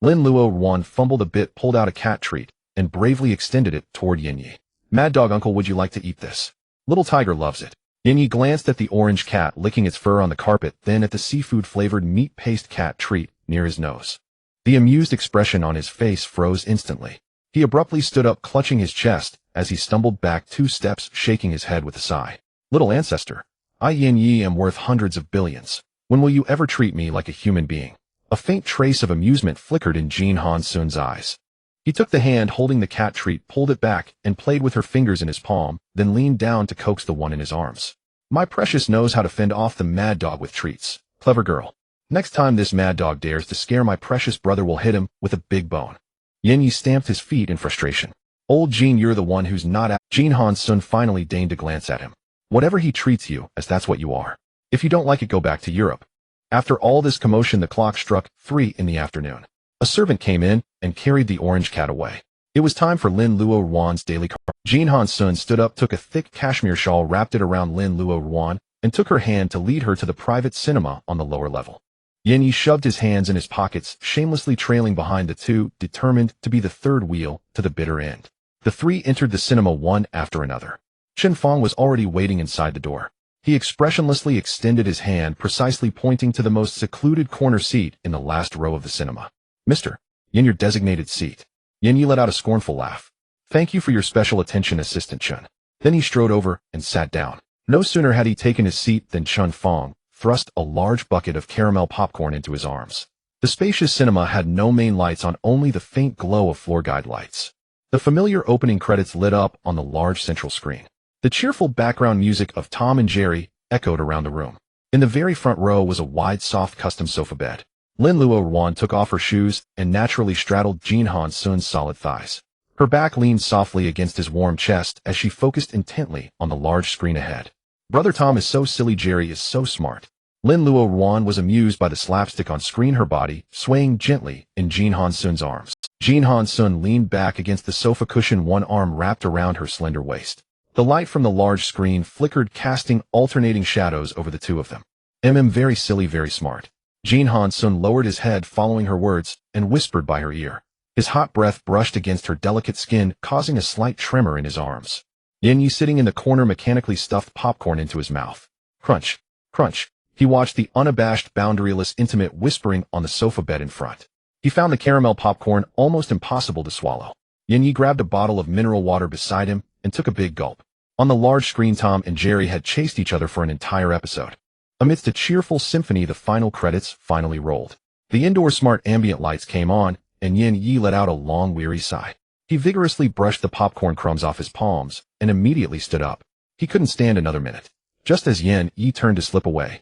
Lin Luoruan fumbled a bit, pulled out a cat treat, and bravely extended it toward Yin Yi. Mad dog uncle, would you like to eat this? Little tiger loves it. Yin Yi glanced at the orange cat licking its fur on the carpet, then at the seafood-flavored meat paste cat treat near his nose. The amused expression on his face froze instantly. He abruptly stood up, clutching his chest, as he stumbled back 2 steps, shaking his head with a sigh. Little ancestor, I Yin Yi am worth hundreds of billions. When will you ever treat me like a human being? A faint trace of amusement flickered in Jin Hanxun's eyes. He took the hand holding the cat treat, pulled it back, and played with her fingers in his palm, then leaned down to coax the one in his arms. My precious knows how to fend off the mad dog with treats. Clever girl. Next time this mad dog dares to scare my precious brother, will hit him with a big bone. Yin Yi stamped his feet in frustration. Old Jin, you're the one who's not at. Jin Hanxun finally deigned to glance at him. Whatever he treats you, as that's what you are. If you don't like it, go back to Europe. After all this commotion, the clock struck 3 in the afternoon. A servant came in and carried the orange cat away. It was time for Lin Luoruan's daily car. Jin Hanxun stood up, took a thick cashmere shawl, wrapped it around Lin Luoruan, and took her hand to lead her to the private cinema on the lower level. Yin Yi shoved his hands in his pockets, shamelessly trailing behind the two, determined to be the third wheel to the bitter end. The 3 entered the cinema one after another. Chen Fong was already waiting inside the door. He expressionlessly extended his hand, precisely pointing to the most secluded corner seat in the last row of the cinema. Mr. Yin, your designated seat. Yin Yi let out a scornful laugh. Thank you for your special attention, Assistant Chen. Then he strode over and sat down. No sooner had he taken his seat than Chen Fong thrust a large bucket of caramel popcorn into his arms. The spacious cinema had no main lights on, only the faint glow of floor guide lights. The familiar opening credits lit up on the large central screen. The cheerful background music of Tom and Jerry echoed around the room. In the very front row was a wide, soft custom sofa bed. Lin Luoruan took off her shoes and naturally straddled Jin Hanxun's solid thighs. Her back leaned softly against his warm chest as she focused intently on the large screen ahead. Brother Tom is so silly, Jerry is so smart. Lin Luoruan was amused by the slapstick on screen, her body swaying gently in Jin Hanxun's arms. Jin Hanxun leaned back against the sofa cushion, one arm wrapped around her slender waist. The light from the large screen flickered, casting alternating shadows over the two of them. Very silly, very smart. Jin Hanxun lowered his head following her words and whispered by her ear. His hot breath brushed against her delicate skin, causing a slight tremor in his arms. Yin Yi, sitting in the corner, mechanically stuffed popcorn into his mouth. Crunch, crunch. He watched the unabashed, boundaryless, intimate whispering on the sofa bed in front. He found the caramel popcorn almost impossible to swallow. Yin Yi grabbed a bottle of mineral water beside him and took a big gulp. On the large screen, Tom and Jerry had chased each other for an entire episode. Amidst a cheerful symphony, the final credits finally rolled. The indoor smart ambient lights came on, and Yin Yi let out a long, weary sigh. He vigorously brushed the popcorn crumbs off his palms and immediately stood up. He couldn't stand another minute. Just as Yin Yi turned to slip away,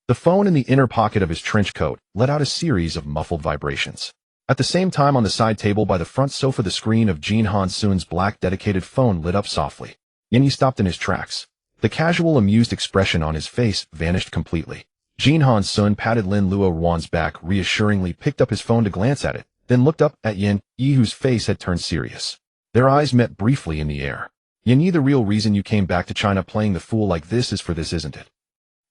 The phone in the inner pocket of his trench coat let out a series of muffled vibrations. At the same time, on the side table by the front sofa, the screen of Jin Hanxun's black dedicated phone lit up softly. Yen stopped in his tracks. The casual, amused expression on his face vanished completely. Jin Hanxun patted Lin Luoruan's back reassuringly, picked up his phone to glance at it, then looked up at Yen Yi, whose face had turned serious. Their eyes met briefly in the air. Yen Yi, the real reason you came back to China playing the fool like this is for this, isn't it?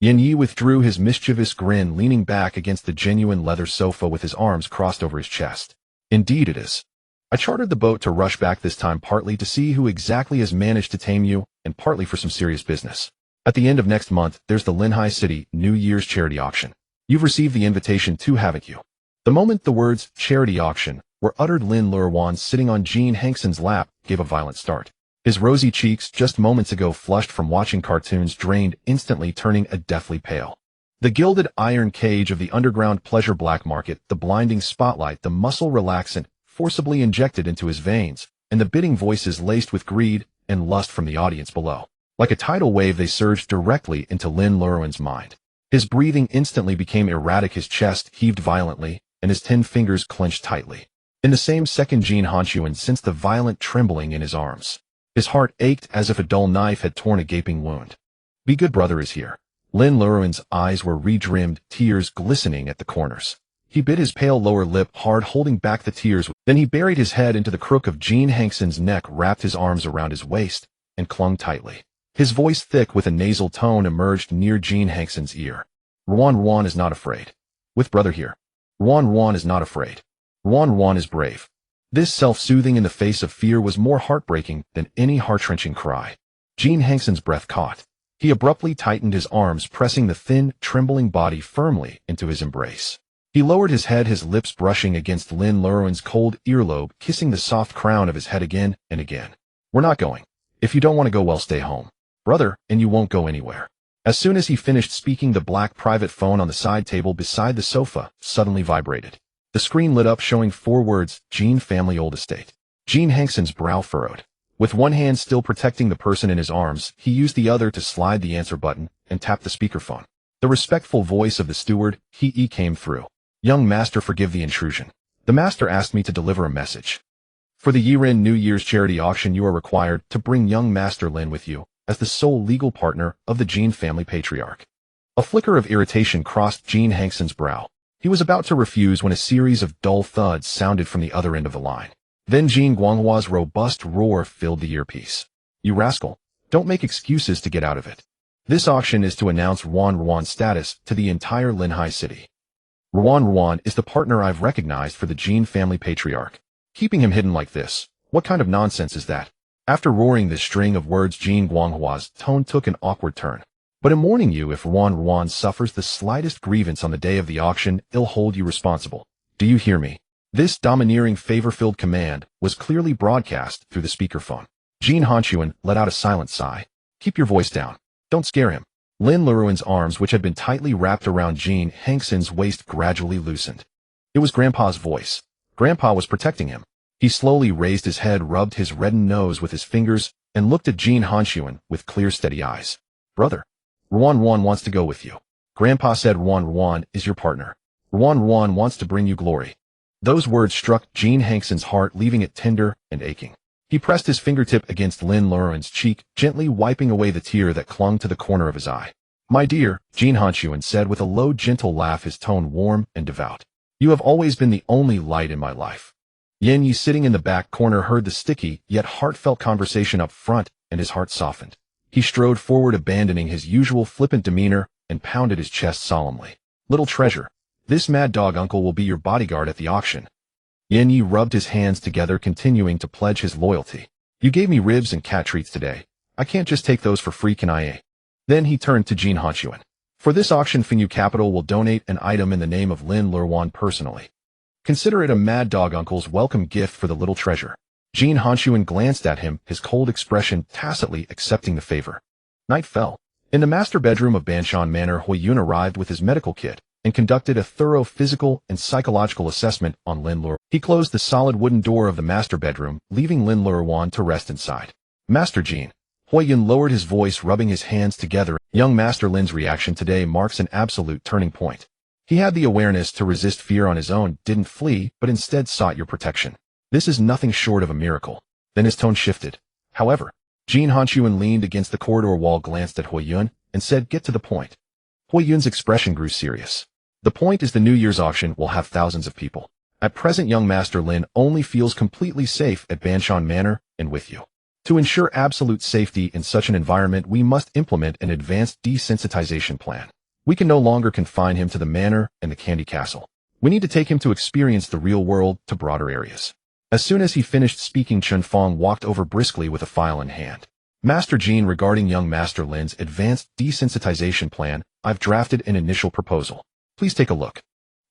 Yen Yi withdrew his mischievous grin, leaning back against the genuine leather sofa with his arms crossed over his chest. Indeed it is. I chartered the boat to rush back this time, partly to see who exactly has managed to tame you, and partly for some serious business. At the end of next month, there's the Linhai City New Year's charity auction. You've received the invitation too, haven't you? The moment the words charity auction were uttered, Lin Luoruan, sitting on Jin Hanxun's lap, gave a violent start. His rosy cheeks, just moments ago flushed from watching cartoons, drained, instantly turning a deathly pale. The gilded iron cage of the underground pleasure black market, the blinding spotlight, the muscle relaxant forcibly injected into his veins, and the bidding voices laced with greed and lust from the audience below. Like a tidal wave, they surged directly into Lin Luoruan's mind. His breathing instantly became erratic, his chest heaved violently, and his 10 fingers clenched tightly. In the same second, Jin Hanxun sensed the violent trembling in his arms. His heart ached as if a dull knife had torn a gaping wound. Be good, brother is here. Lin Luoruan's eyes were redrimmed, tears glistening at the corners. He bit his pale lower lip hard, holding back the tears. Then he buried his head into the crook of Jin Hanxun's neck, wrapped his arms around his waist, and clung tightly. His voice, thick with a nasal tone, emerged near Jin Hanxun's ear. Ruan is not afraid. With brother here. Ruan is not afraid. Ruan is brave. This self-soothing in the face of fear was more heartbreaking than any heart-wrenching cry. Jin Hanxun's breath caught. He abruptly tightened his arms, pressing the thin, trembling body firmly into his embrace. He lowered his head, his lips brushing against Lin Luoruan's cold earlobe, kissing the soft crown of his head again and again. We're not going. If you don't want to go, well, stay home, brother, and you won't go anywhere. As soon as he finished speaking, the black private phone on the side table beside the sofa suddenly vibrated. The screen lit up, showing 4 words, Jin Family Old Estate. Jin Hanxun's brow furrowed. With one hand still protecting the person in his arms, he used the other to slide the answer button and tap the speakerphone. The respectful voice of the steward, He came through. Young master, forgive the intrusion. The master asked me to deliver a message. For the year-end New Year's charity auction, you are required to bring young master Lin with you as the sole legal partner of the Jin family patriarch. A flicker of irritation crossed Jin Hanxun's brow. He was about to refuse when a series of dull thuds sounded from the other end of the line. Then Jin Guanghua's robust roar filled the earpiece. You rascal, don't make excuses to get out of it. This auction is to announce Ruan's status to the entire Linhai City. Ruan is the partner I've recognized for the Jin family patriarch. Keeping him hidden like this, what kind of nonsense is that? After roaring this string of words, Jin Guanghua's tone took an awkward turn. But I'm warning you, if Ruan suffers the slightest grievance on the day of the auction, I'll hold you responsible. Do you hear me? This domineering, favor-filled command was clearly broadcast through the speakerphone. Jin Hanxun let out a silent sigh. Keep your voice down. Don't scare him. Lin Luoruan's arms, which had been tightly wrapped around Jin Hanxun's waist, gradually loosened. It was Grandpa's voice. Grandpa was protecting him. He slowly raised his head, rubbed his reddened nose with his fingers, and looked at Jin Hanxun with clear, steady eyes. Brother, Ruan wants to go with you. Grandpa said Ruan is your partner. Ruan wants to bring you glory. Those words struck Jin Hanxun's heart, leaving it tender and aching. He pressed his fingertip against Lin Luoruan's cheek, gently wiping away the tear that clung to the corner of his eye. My dear, Jin Hanxun said with a low, gentle laugh, his tone warm and devout. You have always been the only light in my life. Yen Yi, sitting in the back corner, heard the sticky yet heartfelt conversation up front, and his heart softened. He strode forward, abandoning his usual flippant demeanor, and pounded his chest solemnly. Little treasure, this mad dog uncle will be your bodyguard at the auction. Yen Yi rubbed his hands together, continuing to pledge his loyalty. You gave me ribs and cat treats today. I can't just take those for free, can I? Then he turned to Jin Hanxun. For this auction, Finyu Capital will donate an item in the name of Lin Luoruan personally. Consider it a mad dog uncle's welcome gift for the little treasure. Jin Hanxun glanced at him, his cold expression tacitly accepting the favor. Night fell. In the master bedroom of Banshan Manor, Hui Yun arrived with his medical kit and conducted a thorough physical and psychological assessment on Lin Luoruan. He closed the solid wooden door of the master bedroom, leaving Lin Luoruan to rest inside. Master Jin, Huiyun lowered his voice, rubbing his hands together. Young Master Lin's reaction today marks an absolute turning point. He had the awareness to resist fear on his own, didn't flee, but instead sought your protection. This is nothing short of a miracle. Then his tone shifted. However, Jin Hanxun leaned against the corridor wall, glanced at Huiyun, and said, "Get to the point." Huiyun's expression grew serious. "The point is the New Year's auction will have thousands of people. At present, young Master Lin only feels completely safe at Banshan Manor and with you. To ensure absolute safety in such an environment, we must implement an advanced desensitization plan. We can no longer confine him to the manor and the Candy Castle. We need to take him to experience the real world, to broader areas." As soon as he finished speaking, Chen Fong walked over briskly with a file in hand. "Master Jin, regarding young Master Lin's advanced desensitization plan, I've drafted an initial proposal. Please take a look."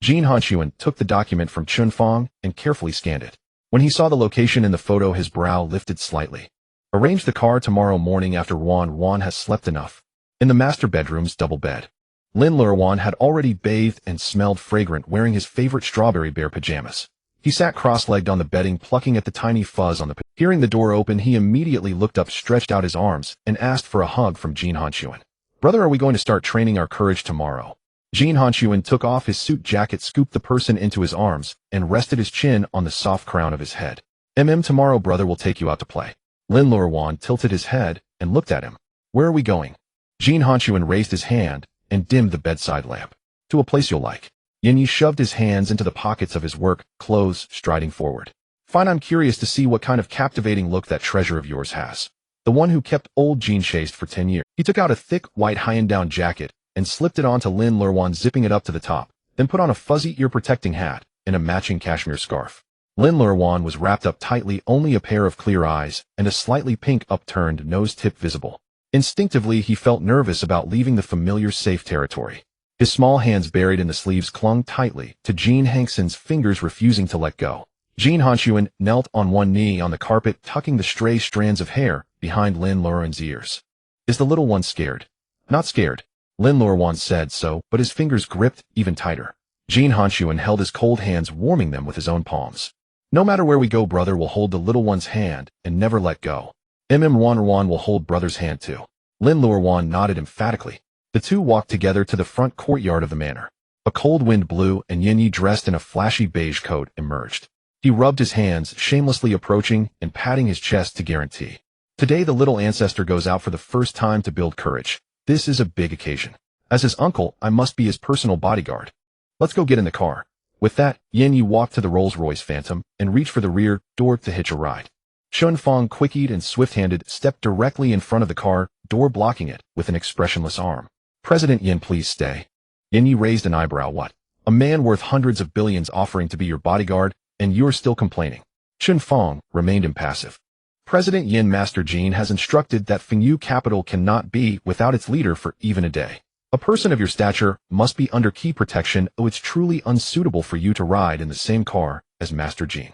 Jin Hanxun took the document from Chen Fong and carefully scanned it. When he saw the location in the photo, his brow lifted slightly. "Arrange the car tomorrow morning after Wan has slept enough. In the master bedroom's double bed." Lin Luoruan had already bathed and smelled fragrant, wearing his favorite strawberry bear pajamas. He sat cross-legged on the bedding, plucking at the tiny fuzz on the pillow. Hearing the door open, he immediately looked up, stretched out his arms, and asked for a hug from Jin Hanxun. "Brother, are we going to start training our courage tomorrow?" Jin Hanxun took off his suit jacket, scooped the person into his arms, and rested his chin on the soft crown of his head. Tomorrow brother will take you out to play." Lin Luoruan tilted his head and looked at him. "Where are we going?" Jin Hanxun raised his hand and dimmed the bedside lamp. "To a place you'll like." Yin shoved his hands into the pockets of his work clothes, striding forward. "Fine, I'm curious to see what kind of captivating look that treasure of yours has. The one who kept old Jin chased for 10 years. He took out a thick, white high-and-down jacket and slipped it onto Lin Luoruan, zipping it up to the top, then put on a fuzzy ear-protecting hat and a matching cashmere scarf. Lin Luoruan was wrapped up tightly, only a pair of clear eyes and a slightly pink upturned nose tip visible. Instinctively, he felt nervous about leaving the familiar safe territory. His small hands buried in the sleeves clung tightly to Jin Hanxun's fingers, refusing to let go. Jin Hanxun knelt on one knee on the carpet, tucking the stray strands of hair behind Lin Luoruan's ears. "Is the little one scared?" "Not scared." Lin Luoruan said so, but his fingers gripped even tighter. Jin Hanxun held his cold hands, warming them with his own palms. "No matter where we go, brother will hold the little one's hand and never let go. Luoruan will hold brother's hand too." Lin Luoruan nodded emphatically. The two walked together to the front courtyard of the manor. A cold wind blew, and Yin Yi, dressed in a flashy beige coat, emerged. He rubbed his hands, shamelessly approaching and patting his chest to guarantee. "Today the little ancestor goes out for the first time to build courage. This is a big occasion. As his uncle, I must be his personal bodyguard. Let's go get in the car." With that, Yin Yi walked to the Rolls-Royce Phantom and reached for the rear door to hitch a ride. Chen Fong, quick-eyed and swift-handed, stepped directly in front of the car, door blocking it with an expressionless arm. "President Yin, please stay." Yin Yi raised an eyebrow. "What? A man worth hundreds of billions offering to be your bodyguard, and you're still complaining?" Chen Fong remained impassive. "President Yin, Master Jin has instructed that Fengyu capital cannot be without its leader for even a day. A person of your stature must be under key protection, or it's truly unsuitable for you to ride in the same car as Master Jin."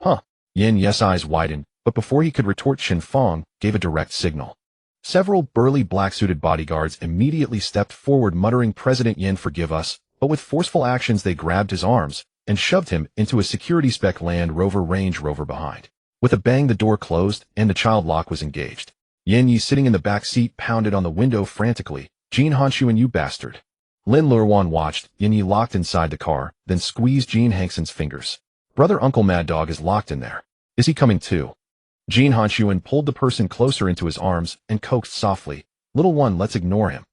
"Huh?" Yin Yi's eyes widened, but before he could retort, Chen Fong gave a direct signal. Several burly black-suited bodyguards immediately stepped forward, muttering, "President Yin, forgive us," but with forceful actions they grabbed his arms and shoved him into a security-spec Land Rover Range Rover behind. With a bang, the door closed and the child lock was engaged. Yin Yi, sitting in the back seat, pounded on the window frantically. "Jin Hanxun, you bastard." Lin Luoruan watched Yin Yi locked inside the car, then squeezed Jin Hanxun's fingers. "Brother, Uncle Mad Dog is locked in there. Is he coming too?" Jin Hanxun pulled the person closer into his arms and coaxed softly, "Little one, let's ignore him."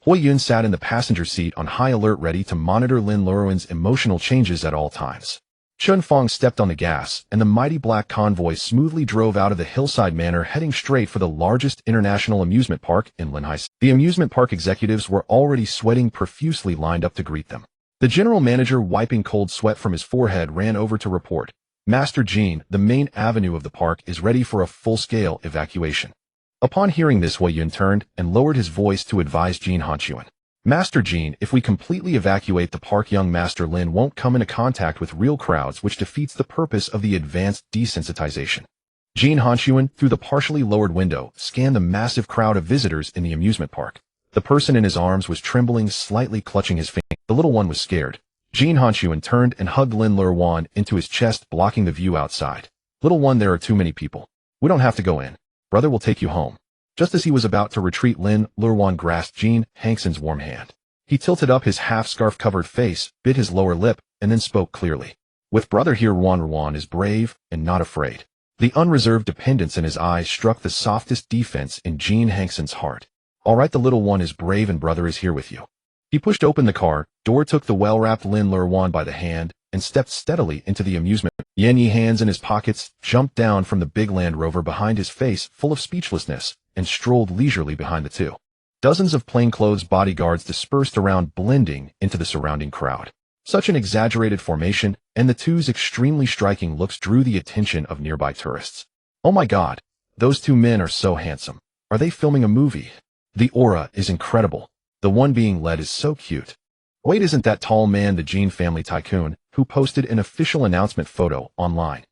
Huiyun sat in the passenger seat on high alert, ready to monitor Lin Luoruan's emotional changes at all times. Chen Fong stepped on the gas, and the mighty black convoy smoothly drove out of the hillside manor, heading straight for the largest international amusement park in Linhai City. The amusement park executives were already sweating profusely, lined up to greet them. The general manager, wiping cold sweat from his forehead, ran over to report, "Master Jin, the main avenue of the park is ready for a full-scale evacuation." Upon hearing this, Huiyun turned and lowered his voice to advise Jin Hanxun. "Master Jin, if we completely evacuate the park, young Master Lin won't come into contact with real crowds, which defeats the purpose of the advanced desensitization." Jin Hanxun, through the partially lowered window, scanned the massive crowd of visitors in the amusement park. The person in his arms was trembling, slightly clutching his finger. The little one was scared. Jin Hanxun turned and hugged Lin Luoruan into his chest, blocking the view outside. "Little one, there are too many people. We don't have to go in. Brother will take you home." Just as he was about to retreat, Lin Luoruan grasped Jin Hanxun's warm hand. He tilted up his half-scarf-covered face, bit his lower lip, and then spoke clearly. With brother here, Luoruan is brave and not afraid. The unreserved dependence in his eyes struck the softest defense in Jin Hanxun's heart. All right, the little one is brave and brother is here with you. He pushed open the car door, took the well-wrapped Lin Luoruan by the hand, and stepped steadily into the amusement. Yan Yi, hands in his pockets, jumped down from the big Land Rover behind his face full of speechlessness and strolled leisurely behind the two. Dozens of plainclothes bodyguards dispersed around, blending into the surrounding crowd. Such an exaggerated formation, and the two's extremely striking looks drew the attention of nearby tourists. Oh my God, those two men are so handsome. Are they filming a movie? The aura is incredible. The one being led is so cute. Wait, isn't that tall man the Jin family Tycoon, who posted an official announcement photo online?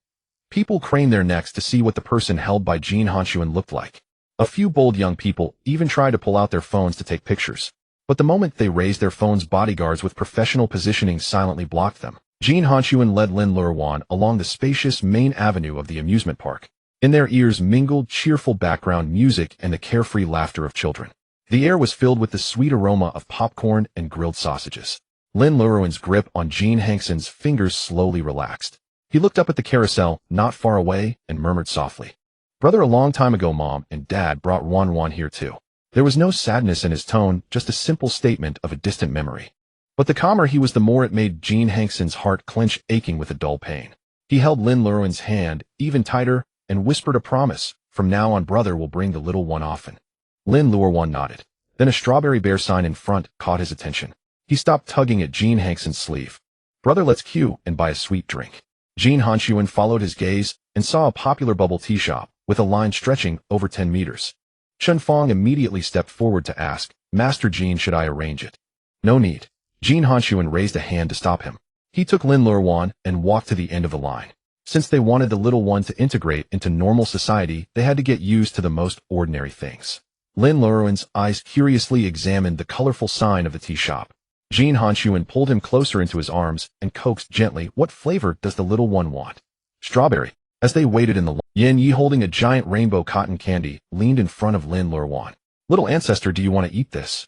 People craned their necks to see what the person held by Jin Hanxun looked like. A few bold young people even tried to pull out their phones to take pictures. But the moment they raised their phones, bodyguards with professional positioning silently blocked them. Jin Hanxun led Lin Luoruan along the spacious main avenue of the amusement park. In their ears mingled cheerful background music and the carefree laughter of children. The air was filled with the sweet aroma of popcorn and grilled sausages. Lin Luoruan's grip on Jin Hanxun's fingers slowly relaxed. He looked up at the carousel not far away and murmured softly, "Brother, a long time ago Mom and Dad brought Luoruan here too." There was no sadness in his tone, just a simple statement of a distant memory. But the calmer he was, the more it made Jin Hanxun's heart clench, aching with a dull pain. He held Lin Luoruan's hand even tighter and whispered a promise, "From now on, brother will bring the little one often." Lin Luoruan nodded. Then a strawberry bear sign in front caught his attention. He stopped tugging at Jin Hanxun's sleeve. "Brother, let's queue and buy a sweet drink." Jin Hanxun followed his gaze and saw a popular bubble tea shop with a line stretching over 10 meters. Chen Fong immediately stepped forward to ask, "Master Jin, should I arrange it?" "No need." Jin Hanxun raised a hand to stop him. He took Lin Luoruan and walked to the end of the line. Since they wanted the little one to integrate into normal society, they had to get used to the most ordinary things. Lin Luoruan's eyes curiously examined the colorful sign of the tea shop. Jin Hanxun pulled him closer into his arms and coaxed gently, "What flavor does the little one want?" "Strawberry." As they waited in the line, Yan Yi, holding a giant rainbow cotton candy, leaned in front of Lin Luoruan. "Little ancestor, do you want to eat this?"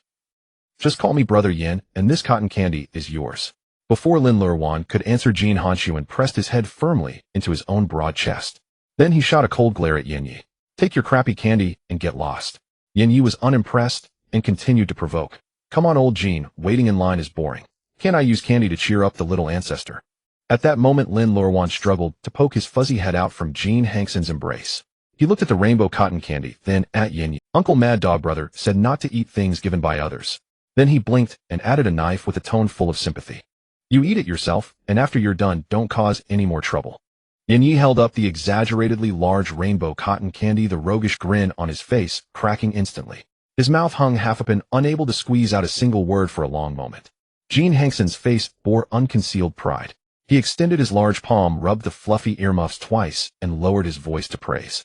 "Just call me Brother Yan, and this cotton candy is yours." Before Lin Luoruan could answer, Jin Hanxun pressed his head firmly into his own broad chest. Then he shot a cold glare at Yan Yi. "Take your crappy candy and get lost." Yan Yi was unimpressed and continued to provoke. "Come on, old Jin, waiting in line is boring. Can't I use candy to cheer up the little ancestor?" At that moment, Lin Luoruan struggled to poke his fuzzy head out from Jin Hanxun's embrace. He looked at the rainbow cotton candy, then at Yan Yi. "Uncle Mad Dog Brother said not to eat things given by others." Then he blinked and added a knife with a tone full of sympathy. "You eat it yourself, and after you're done, don't cause any more trouble." Yan Yi held up the exaggeratedly large rainbow cotton candy, the roguish grin on his face cracking instantly. His mouth hung half open, unable to squeeze out a single word for a long moment. Jin Hanxun's face bore unconcealed pride. He extended his large palm, rubbed the fluffy earmuffs twice, and lowered his voice to praise.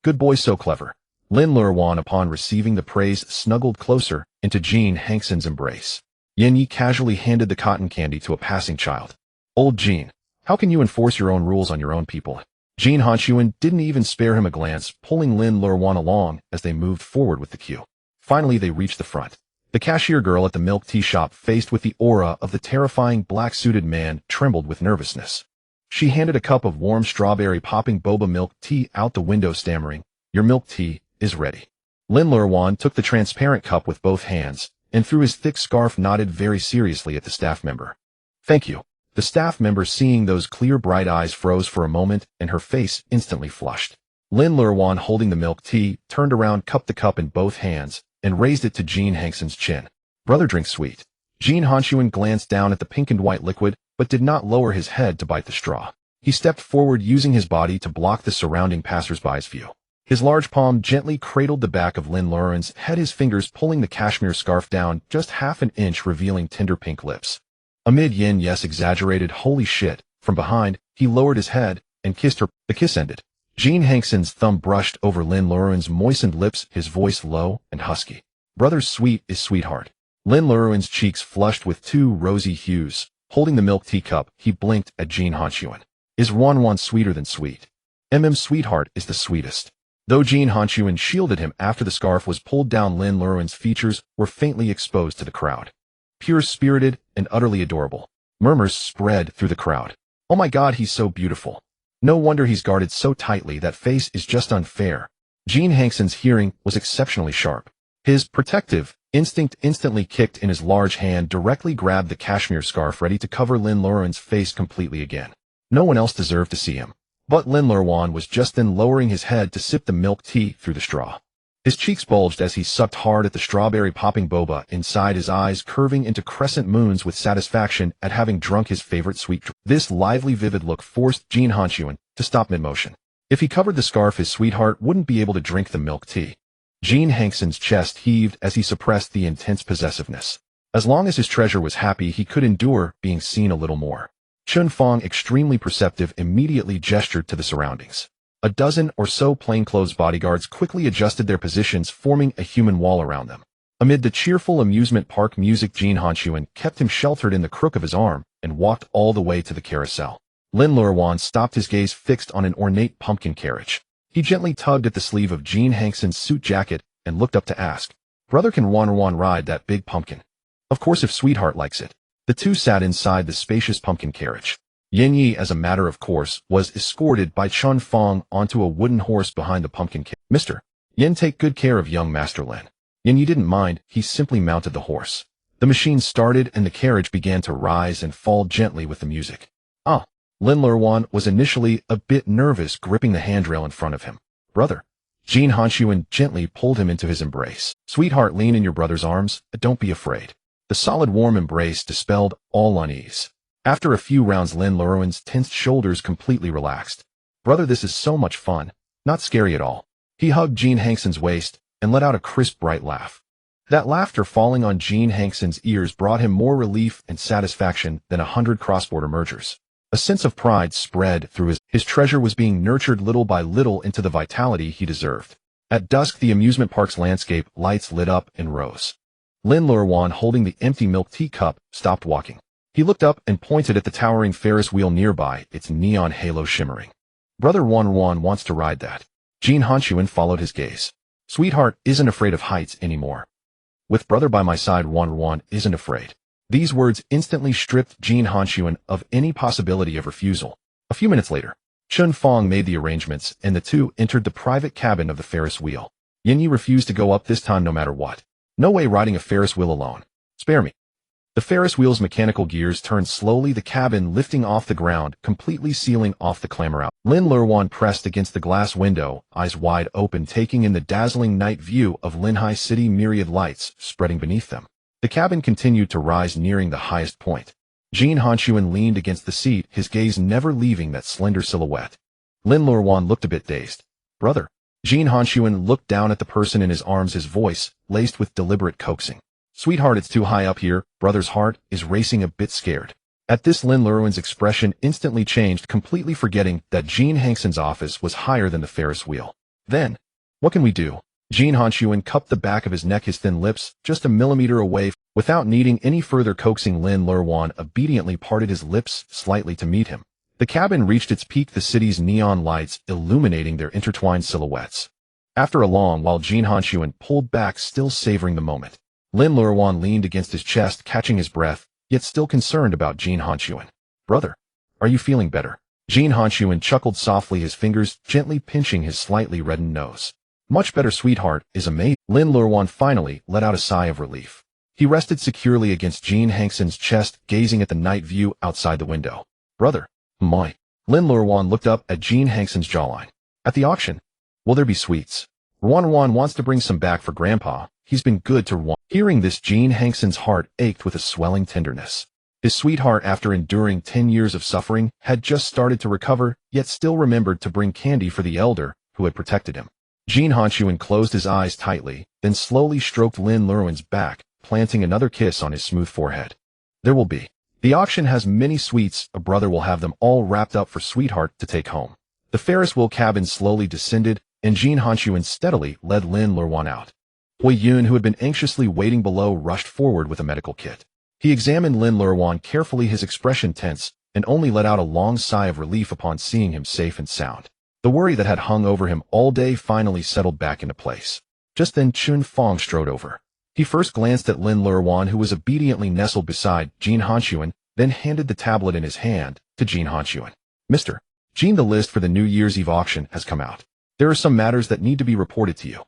"Good boy, so clever." Lin Luoruan, upon receiving the praise, snuggled closer into Jin Hanxun's embrace. Yan Yi casually handed the cotton candy to a passing child. "Old Jin, how can you enforce your own rules on your own people?" Jin Hanxun didn't even spare him a glance, pulling Lin Luoruan along as they moved forward with the queue. Finally, they reached the front. The cashier girl at the milk tea shop, faced with the aura of the terrifying black-suited man, trembled with nervousness. She handed a cup of warm strawberry popping boba milk tea out the window, stammering, "Your milk tea is ready." Lin Luoruan took the transparent cup with both hands, and through his thick scarf nodded very seriously at the staff member. "Thank you." The staff member, seeing those clear bright eyes, froze for a moment, and her face instantly flushed. Lin Luoruan, holding the milk tea, turned around, cupped the cup in both hands, and raised it to Jin Hanxun's chin. "Brother, drink sweet." Jin Hanxun glanced down at the pink and white liquid, but did not lower his head to bite the straw. He stepped forward, using his body to block the surrounding passers-by's view. His large palm gently cradled the back of Lin Luoruan's head, his fingers pulling the cashmere scarf down just half an inch, revealing tender pink lips. Amid Yan Yi's exaggerated "holy shit" from behind, he lowered his head and kissed her. The kiss ended. Jin Hanxun's thumb brushed over Lin Luoruan's moistened lips, his voice low and husky. "Brother's sweet is sweetheart." Lin Luoruan's cheeks flushed with two rosy hues. Holding the milk tea cup, he blinked at Jin Hanxun. "Is Luoruan sweeter than sweet?" "Sweetheart is the sweetest." Though Jin Hanxun shielded him after the scarf was pulled down, Lin Luoruan's features were faintly exposed to the crowd. Pure spirited and utterly adorable. Murmurs spread through the crowd. Oh my god, he's so beautiful. No wonder he's guarded so tightly, that face is just unfair. Jin Hanxun's hearing was exceptionally sharp. His protective instinct instantly kicked in. His large hand directly grabbed the cashmere scarf, ready to cover Lin Luoruan's face completely again. No one else deserved to see him. But Lin Luoruan was just then lowering his head to sip the milk tea through the straw. His cheeks bulged as he sucked hard at the strawberry popping boba inside, his eyes curving into crescent moons with satisfaction at having drunk his favorite sweet drink. This lively, vivid look forced Jin Hanxun to stop mid-motion. If he covered the scarf, his sweetheart wouldn't be able to drink the milk tea. Jin Hanxun's chest heaved as he suppressed the intense possessiveness. As long as his treasure was happy, he could endure being seen a little more. Chun Fong, extremely perceptive, immediately gestured to the surroundings. A dozen or so plainclothes bodyguards quickly adjusted their positions, forming a human wall around them. Amid the cheerful amusement park music, Jin Hanxun kept him sheltered in the crook of his arm and walked all the way to the carousel. Lin Luoruan stopped, his gaze fixed on an ornate pumpkin carriage. He gently tugged at the sleeve of Jin Hanxun's suit jacket and looked up to ask, "Brother, can Luoruan ride that big pumpkin?" "Of course, if sweetheart likes it." The two sat inside the spacious pumpkin carriage. Yin Yi, as a matter of course, was escorted by Chun Fong onto a wooden horse behind the pumpkin carriage. "Mr. Yin, take good care of young Master Lin." Yin Yi didn't mind, he simply mounted the horse. The machine started and the carriage began to rise and fall gently with the music. Lin Luoruan was initially a bit nervous, gripping the handrail in front of him. "Brother." Jin Hanxun gently pulled him into his embrace. "Sweetheart, lean in your brother's arms, don't be afraid." The solid, warm embrace dispelled all unease. After a few rounds, Lin Luoruan's tensed shoulders completely relaxed. "Brother, this is so much fun. Not scary at all." He hugged Jin Hanxun's waist and let out a crisp, bright laugh. That laughter, falling on Jin Hanxun's ears, brought him more relief and satisfaction than 100 cross-border mergers. A sense of pride spread through his treasure was being nurtured little by little into the vitality he deserved. At dusk, the amusement park's landscape lights lit up and rose. Lin Luoruan, holding the empty milk tea cup, stopped walking. He looked up and pointed at the towering Ferris wheel nearby, its neon halo shimmering. "Brother Luoruan wants to ride that." Jin Hanxun followed his gaze. "Sweetheart isn't afraid of heights anymore. With brother by my side, Luoruan isn't afraid." These words instantly stripped Jin Hanxun of any possibility of refusal. A few minutes later, Chun Fong made the arrangements, and the two entered the private cabin of the Ferris wheel. Yin Yi refused to go up this time no matter what. "No way riding a Ferris wheel alone. Spare me." The Ferris wheel's mechanical gears turned slowly, the cabin lifting off the ground, completely sealing off the clamor out. Lin Luoruan pressed against the glass window, eyes wide open, taking in the dazzling night view of Linhai City, myriad lights spreading beneath them. The cabin continued to rise, nearing the highest point. Jin Hanxun leaned against the seat, his gaze never leaving that slender silhouette. Lin Luoruan looked a bit dazed. "Brother." Jin Hanxun looked down at the person in his arms, his voice laced with deliberate coaxing. "Sweetheart, it's too high up here." Brother's heart is racing, a bit scared. At this, Lin Luoruan's expression instantly changed, completely forgetting that Jin Hanxun's office was higher than the Ferris wheel. "Then, what can we do?" Jin Hanxun cupped the back of his neck, his thin lips just a millimeter away. Without needing any further coaxing, Lin Luoruan obediently parted his lips slightly to meet him. The cabin reached its peak, the city's neon lights illuminating their intertwined silhouettes. After a long while, Jin Hanxun pulled back, still savoring the moment. Lin Luoruan leaned against his chest, catching his breath, yet still concerned about Jin Hanxun. "Brother, are you feeling better?" Jin Hanxun chuckled softly, his fingers gently pinching his slightly reddened nose. "Much better, sweetheart is amazing." Lin Luoruan finally let out a sigh of relief. He rested securely against Jin Hanxun's chest, gazing at the night view outside the window. "Brother, my." Lin Luoruan looked up at Jin Hanxun's jawline. "At the auction, will there be sweets?" "Luoruan wants to bring some back for Grandpa. He's been good to Luoruan." Hearing this, Jin Hanxun's heart ached with a swelling tenderness. His sweetheart, after enduring 10 years of suffering, had just started to recover, yet still remembered to bring candy for the elder who had protected him. Jin Hanxun closed his eyes tightly, then slowly stroked Lin Luoruan's back, planting another kiss on his smooth forehead. "There will be. The auction has many sweets. A brother will have them all wrapped up for sweetheart to take home." The Ferris wheel cabin slowly descended, and Jin Hanxun steadily led Lin Luoruan out. Hui Yun, who had been anxiously waiting below, rushed forward with a medical kit. He examined Lin Luoruan carefully, his expression tense, and only let out a long sigh of relief upon seeing him safe and sound. The worry that had hung over him all day finally settled back into place. Just then Chun Fong strode over. He first glanced at Lin Luoruan, who was obediently nestled beside Jin Hanxun, then handed the tablet in his hand to Jin Hanxun. Mr. Jin, the list for the New Year's Eve auction has come out. There are some matters that need to be reported to you.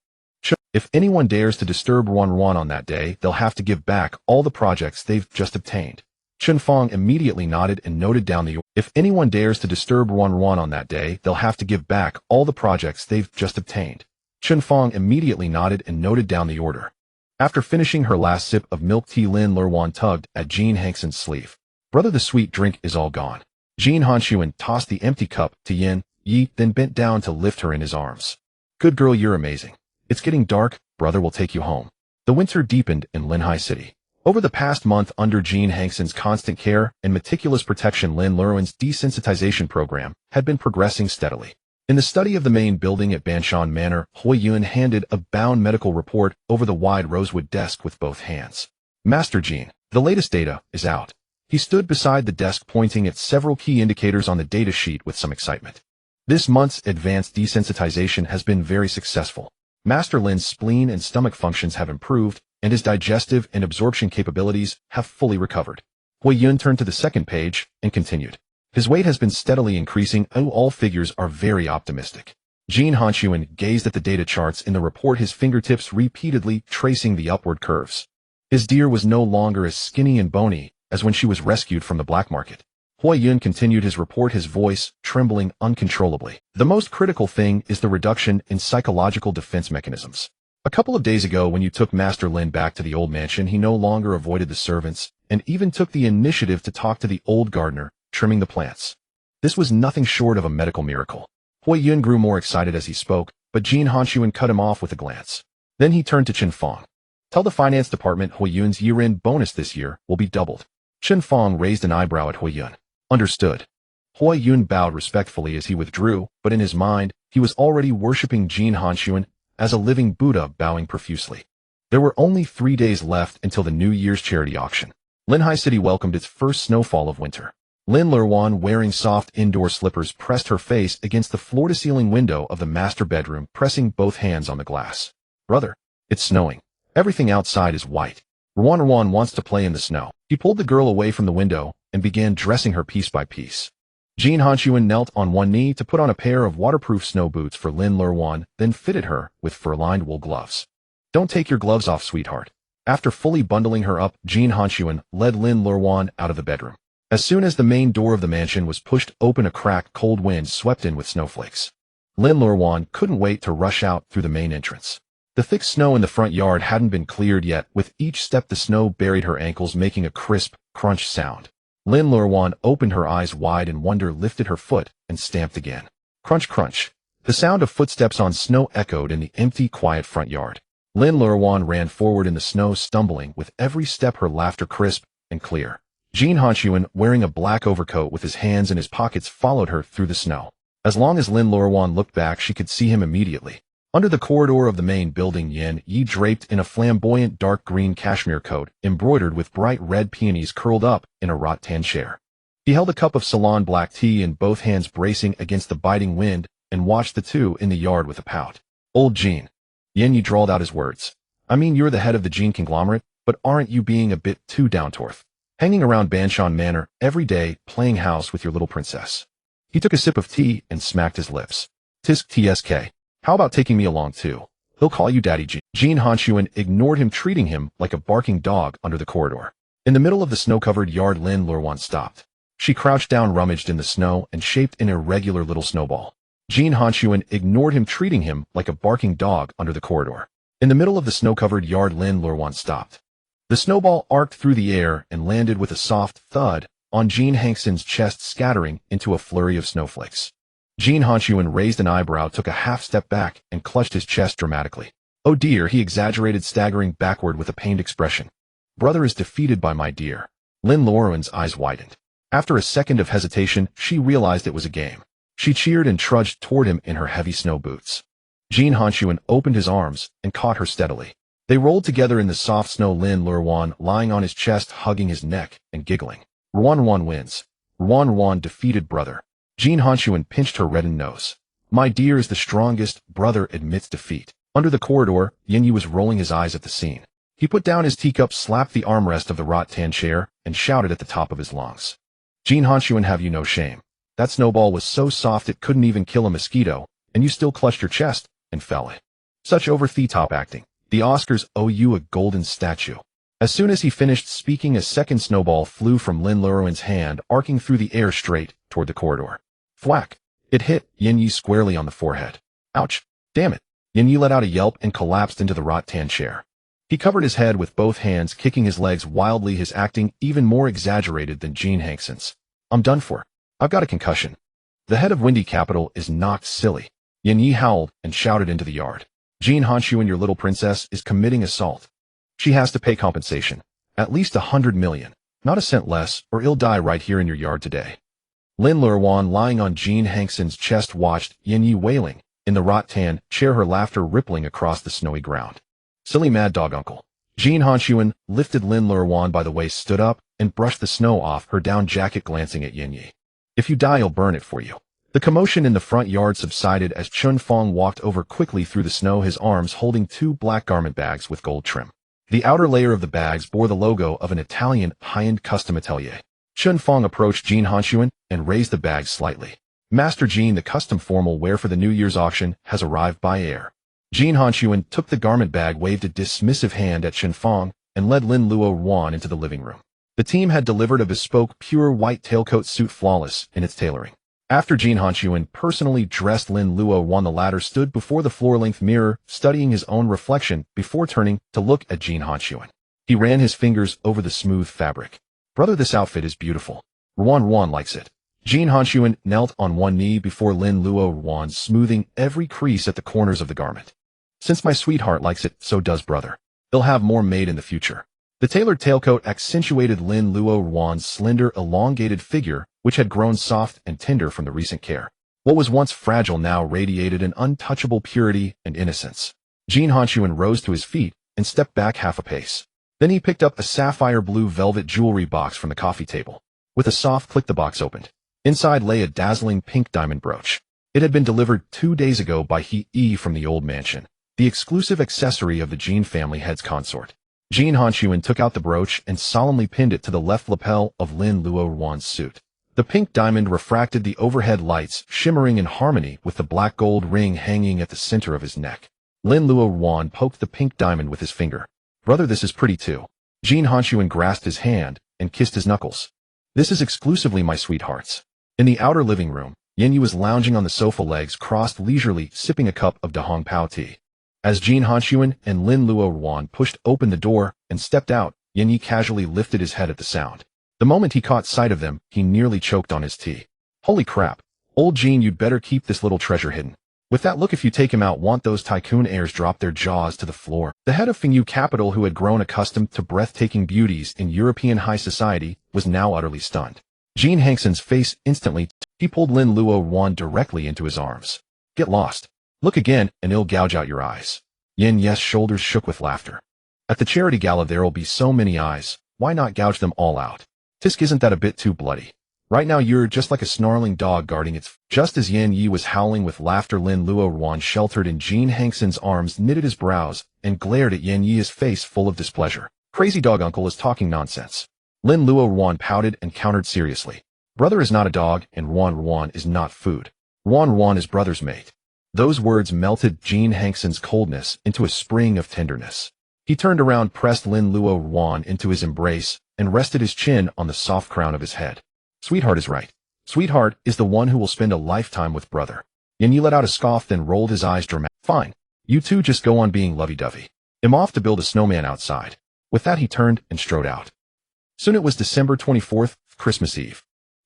If anyone dares to disturb Luoruan on that day, they'll have to give back all the projects they've just obtained. Chun Fong immediately nodded and noted down the order. If anyone dares to disturb Luoruan on that day, they'll have to give back all the projects they've just obtained. Chun Fong immediately nodded and noted down the order. After finishing her last sip of milk tea, Lin Luoruan tugged at Jin Hanxun's sleeve. Brother, the sweet drink is all gone. Jin Hanxun tossed the empty cup to Yin Yi, then bent down to lift her in his arms. Good girl, you're amazing. It's getting dark, brother will take you home. The winter deepened in Linhai City. Over the past month, under Jin Hanxun's constant care and meticulous protection, Lin Luoruan's desensitization program had been progressing steadily. In the study of the main building at Banshan Manor, Hui Yun handed a bound medical report over the wide rosewood desk with both hands. Master Jin, the latest data is out. He stood beside the desk pointing at several key indicators on the data sheet with some excitement. This month's advanced desensitization has been very successful. Master Lin's spleen and stomach functions have improved, and his digestive and absorption capabilities have fully recovered. Hui Yun turned to the second page and continued. His weight has been steadily increasing, and all figures are very optimistic. Jin Hanxun gazed at the data charts in the report, his fingertips repeatedly tracing the upward curves. His deer was no longer as skinny and bony as when she was rescued from the black market. Hui Yun continued his report, his voice trembling uncontrollably. The most critical thing is the reduction in psychological defense mechanisms. A couple of days ago, when you took Master Lin back to the old mansion, he no longer avoided the servants and even took the initiative to talk to the old gardener, trimming the plants. This was nothing short of a medical miracle. Hui Yun grew more excited as he spoke, but Jin Hanxun cut him off with a glance. Then he turned to Chun Fong. Tell the finance department Hui Yun's year-end bonus this year will be doubled. Chun Fong raised an eyebrow at Hui Yun. Understood. Hui Yun bowed respectfully as he withdrew, but in his mind, he was already worshipping Jin Hanxun as a living Buddha, bowing profusely. There were only 3 days left until the New Year's charity auction. Linhai City welcomed its first snowfall of winter. Lin Luoruan, wearing soft indoor slippers, pressed her face against the floor-to-ceiling window of the master bedroom, pressing both hands on the glass. Brother, it's snowing. Everything outside is white. Luoruan wants to play in the snow. He pulled the girl away from the window and began dressing her piece by piece. Jin Hanxun knelt on one knee to put on a pair of waterproof snow boots for Lin Luoruan, then fitted her with fur-lined wool gloves. Don't take your gloves off, sweetheart. After fully bundling her up, Jin Hanxun led Lin Luoruan out of the bedroom. As soon as the main door of the mansion was pushed open, a cracked cold wind swept in with snowflakes. Lin Luoruan couldn't wait to rush out through the main entrance. The thick snow in the front yard hadn't been cleared yet. With each step, the snow buried her ankles, making a crisp, crunch sound. Lin Luoruan opened her eyes wide in wonder, lifted her foot, and stamped again. Crunch, crunch. The sound of footsteps on snow echoed in the empty, quiet front yard. Lin Luoruan ran forward in the snow, stumbling with every step, her laughter crisp and clear. Jin Hanxun, wearing a black overcoat with his hands in his pockets, followed her through the snow. As long as Lin Luoruan looked back, she could see him immediately. Under the corridor of the main building, Yin Yi, draped in a flamboyant dark green cashmere coat, embroidered with bright red peonies, curled up in a rattan chair. He held a cup of Ceylon black tea in both hands, bracing against the biting wind, and watched the two in the yard with a pout. Old Jin. Yin Yi drawled out his words. I mean, you're the head of the Jin conglomerate, but aren't you being a bit too down-to-earth? Hanging around Banshan Manor every day, playing house with your little princess. He took a sip of tea and smacked his lips. Tisk tsk. How about taking me along too? He'll call you Daddy Jin. Jin Hanxun ignored him, treating him like a barking dog under the corridor. In the middle of the snow-covered yard, Lin Luoruan stopped. She crouched down, rummaged in the snow, and shaped an irregular little snowball. Jin Hanxun ignored him, treating him like a barking dog under the corridor. In the middle of the snow-covered yard, Lin Luoruan stopped. The snowball arced through the air and landed with a soft thud on Jin Hanxun's chest, scattering into a flurry of snowflakes. Jin Hanxun raised an eyebrow, took a half step back, and clutched his chest dramatically. Oh dear, he exaggerated, staggering backward with a pained expression. Brother is defeated by my dear. Lin Luoruan's eyes widened. After a second of hesitation, she realized it was a game. She cheered and trudged toward him in her heavy snow boots. Jin Hanxun opened his arms and caught her steadily. They rolled together in the soft snow, Lin Luoruan lying on his chest, hugging his neck and giggling. Luoruan wins. Luoruan defeated, brother. Jin Hanxun pinched her reddened nose. My dear is the strongest, brother admits defeat. Under the corridor, Yin was rolling his eyes at the scene. He put down his teacup, slapped the armrest of the rattan chair, and shouted at the top of his lungs. Jin Hanxun, have you no shame? That snowball was so soft it couldn't even kill a mosquito, and you still clutched your chest and fell it. Such over-the-top acting. The Oscars owe you a golden statue. As soon as he finished speaking, a second snowball flew from Lin Luoruan's hand, arcing through the air straight toward the corridor. Thwack! It hit Yin squarely on the forehead. Ouch! Damn it! Yin let out a yelp and collapsed into the rattan chair. He covered his head with both hands, kicking his legs wildly, his acting even more exaggerated than Jin Hanxun's. I'm done for. I've got a concussion. The head of Windy Capital is knocked silly. Yin howled and shouted into the yard. Jin Hanxun, your little princess, is committing assault. She has to pay compensation. At least 100 million. Not a cent less, or he'll die right here in your yard today. Lin Luoruan, lying on Jin Hanxun's chest, watched Yin wailing in the rattan chair, her laughter rippling across the snowy ground. Silly mad dog uncle. Jin Hanxun lifted Lin Luoruan by the waist, stood up, and brushed the snow off her down jacket, glancing at Yin. If you die, I'll burn it for you. The commotion in the front yard subsided as Chun Fong walked over quickly through the snow, his arms holding two black garment bags with gold trim. The outer layer of the bags bore the logo of an Italian high-end custom atelier. Chun Fong approached Jin Hanxun and raised the bags slightly. Master Jin, the custom formal wear for the New Year's auction has arrived by air. Jin Hanxun took the garment bag, waved a dismissive hand at Chun Fong, and led Lin Luoruan into the living room. The team had delivered a bespoke pure white tailcoat suit, flawless in its tailoring. After Jin Hanxun personally dressed Lin Luoruan, the latter stood before the floor-length mirror, studying his own reflection before turning to look at Jin Hanxun. He ran his fingers over the smooth fabric. Brother, this outfit is beautiful. Ruan likes it. Jin Hanxun knelt on one knee before Lin Luoruan, smoothing every crease at the corners of the garment. Since my sweetheart likes it, so does brother. They'll have more made in the future. The tailored tailcoat accentuated Lin Luoruan's slender, elongated figure, which had grown soft and tender from the recent care. What was once fragile now radiated an untouchable purity and innocence. Jin Hanxun rose to his feet and stepped back half a pace. Then he picked up a sapphire blue velvet jewelry box from the coffee table. With a soft click, the box opened. Inside lay a dazzling pink diamond brooch. It had been delivered 2 days ago by He from the old mansion, the exclusive accessory of the Jin family head's consort. Jin Hanxun took out the brooch and solemnly pinned it to the left lapel of Lin Luoruan's suit. The pink diamond refracted the overhead lights, shimmering in harmony with the black gold ring hanging at the center of his neck. Lin Luoruan poked the pink diamond with his finger. Brother, this is pretty too. Jin Hanxun grasped his hand and kissed his knuckles. This is exclusively my sweetheart's. In the outer living room, Yin was lounging on the sofa, legs crossed, leisurely sipping a cup of Dahong Pao tea. As Jin Hanxun and Lin Luoruan pushed open the door and stepped out, Yin casually lifted his head at the sound. The moment he caught sight of them, he nearly choked on his tea. Holy crap. Old Jin, you'd better keep this little treasure hidden. With that look, if you take him out, want those Tycoon heirs drop their jaws to the floor. The head of Fengyu Capital, who had grown accustomed to breathtaking beauties in European high society, was now utterly stunned. Jin Hanxun's face instantly, he pulled Lin Luoruan directly into his arms. Get lost. Look again, and it'll gouge out your eyes. Yin's shoulders shook with laughter. At the charity gala there'll be so many eyes, why not gouge them all out? Tisk, isn't that a bit too bloody? Right now you're just like a snarling dog guarding its... Just as Yin was howling with laughter, Lin Luoruan, sheltered in Jin Hanxun's arms, knitted his brows and glared at Yin's face full of displeasure. Crazy dog uncle is talking nonsense. Lin Luoruan pouted and countered seriously. Brother is not a dog, and Ruan is not food. Ruan is brother's mate. Those words melted Jin Hanxun's coldness into a spring of tenderness. He turned around, pressed Lin Luoruan into his embrace, and rested his chin on the soft crown of his head. Sweetheart is right. Sweetheart is the one who will spend a lifetime with brother. Yin let out a scoff, then rolled his eyes dramatically. Fine. You two just go on being lovey-dovey. I'm off to build a snowman outside. With that he turned and strode out. Soon it was December 24th, Christmas Eve.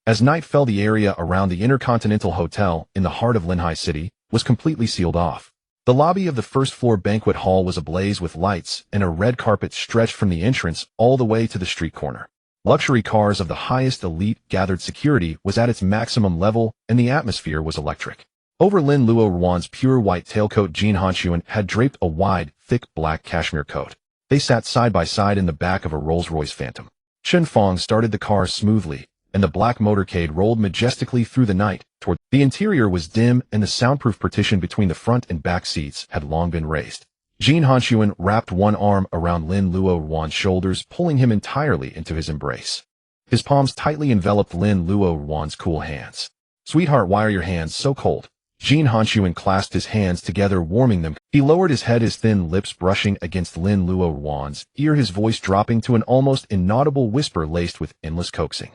As night fell, the area around the Intercontinental Hotel in the heart of Linhai City was completely sealed off. The lobby of the first-floor banquet hall was ablaze with lights, and a red carpet stretched from the entrance all the way to the street corner. Luxury cars of the highest elite gathered, security was at its maximum level, and the atmosphere was electric. Over Lin Luoruan's pure white tailcoat, Jin Hanxun had draped a wide, thick black cashmere coat. They sat side by side in the back of a Rolls-Royce Phantom. Chun Fong started the car smoothly, and the black motorcade rolled majestically through the night toward the interior was dim, and the soundproof partition between the front and back seats had long been raised. Jin Hanxun wrapped one arm around Lin Luoruan's shoulders, pulling him entirely into his embrace. His palms tightly enveloped Lin Luoruan's cool hands. "Sweetheart, why are your hands so cold?" Jin Hanxun clasped his hands together, warming them. He lowered his head, his thin lips brushing against Lin Luoruan's ear, his voice dropping to an almost inaudible whisper laced with endless coaxing.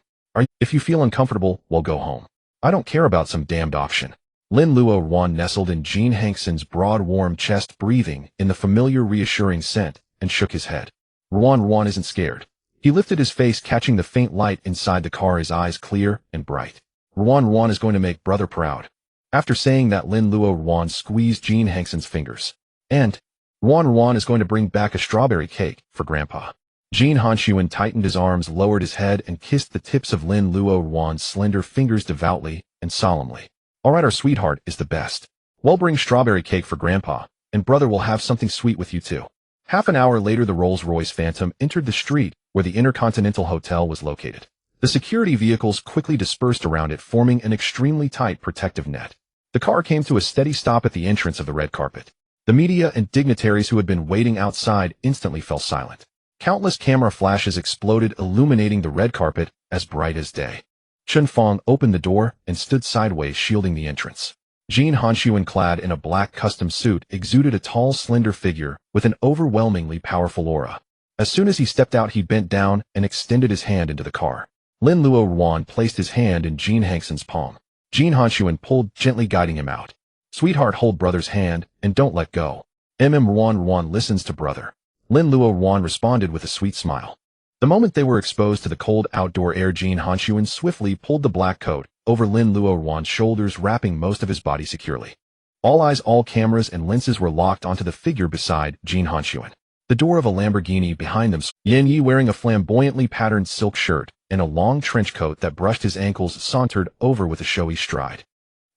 If you feel uncomfortable, well, go home. I don't care about some damned option." Lin Luoruan nestled in Jin Hanxun's broad, warm chest, breathing in the familiar, reassuring scent, and shook his head. Ruan isn't scared." He lifted his face, catching the faint light inside the car, his eyes clear and bright. Ruan is going to make brother proud." After saying that, Lin Luoruan squeezed Jin Hanxun's fingers. "And Ruan is going to bring back a strawberry cake for Grandpa." Jin Hanxun tightened his arms, lowered his head, and kissed the tips of Lin Luoruan's slender fingers devoutly and solemnly. "All right, our sweetheart is the best. We'll bring strawberry cake for Grandpa, and brother will have something sweet with you too." Half an hour later, the Rolls-Royce Phantom entered the street where the Intercontinental Hotel was located. The security vehicles quickly dispersed around it, forming an extremely tight protective net. The car came to a steady stop at the entrance of the red carpet. The media and dignitaries who had been waiting outside instantly fell silent. Countless camera flashes exploded, illuminating the red carpet as bright as day. Chen Fong opened the door and stood sideways, shielding the entrance. Jin Hanxun, clad in a black custom suit, exuded a tall, slender figure with an overwhelmingly powerful aura. As soon as he stepped out, he bent down and extended his hand into the car. Lin Luoruan placed his hand in Jin Hanxun's palm. Jin Hanxun pulled, gently guiding him out. "Sweetheart, hold brother's hand and don't let go. Ruan listens to brother." Lin Luoruan responded with a sweet smile. The moment they were exposed to the cold outdoor air, Jin Hanxun swiftly pulled the black coat over Lin Luoruan's shoulders, wrapping most of his body securely. All eyes, all cameras and lenses were locked onto the figure beside Jin Hanxun. The door of a Lamborghini behind them, Yan Yi, wearing a flamboyantly patterned silk shirt and a long trench coat that brushed his ankles, sauntered over with a showy stride.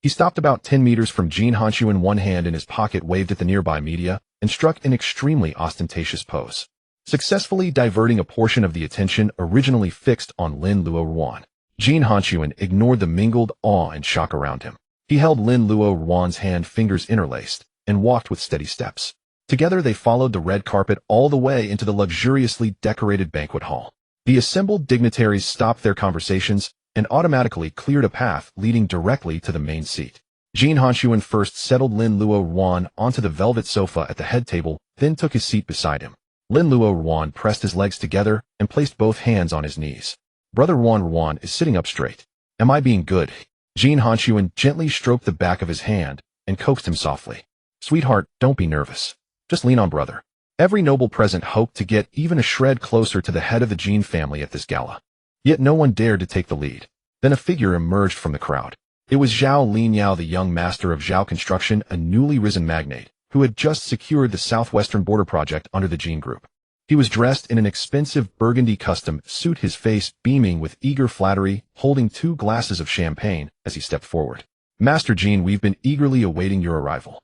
He stopped about 10 meters from Jin Hanxun, one hand in his pocket, waved at the nearby media, and struck an extremely ostentatious pose, successfully diverting a portion of the attention originally fixed on Lin Luoruan. Jin Hanxun ignored the mingled awe and shock around him. He held Lin Luoruan's hand, fingers interlaced, and walked with steady steps. Together they followed the red carpet all the way into the luxuriously decorated banquet hall. The assembled dignitaries stopped their conversations and automatically cleared a path leading directly to the main seat. Jin Hanxun first settled Lin Luoruan onto the velvet sofa at the head table, then took his seat beside him. Lin Luoruan pressed his legs together and placed both hands on his knees. "Brother Ruan is sitting up straight. Am I being good?" Jin Hanxun gently stroked the back of his hand and coaxed him softly. "Sweetheart, don't be nervous. Just lean on brother." Every noble present hoped to get even a shred closer to the head of the Jin family at this gala. Yet no one dared to take the lead. Then a figure emerged from the crowd. It was Zhao Linyao, the young master of Zhao Construction, a newly risen magnate, who had just secured the southwestern border project under the Jin Group. He was dressed in an expensive burgundy custom suit, his face beaming with eager flattery, holding 2 glasses of champagne as he stepped forward. "Master Jin, we've been eagerly awaiting your arrival.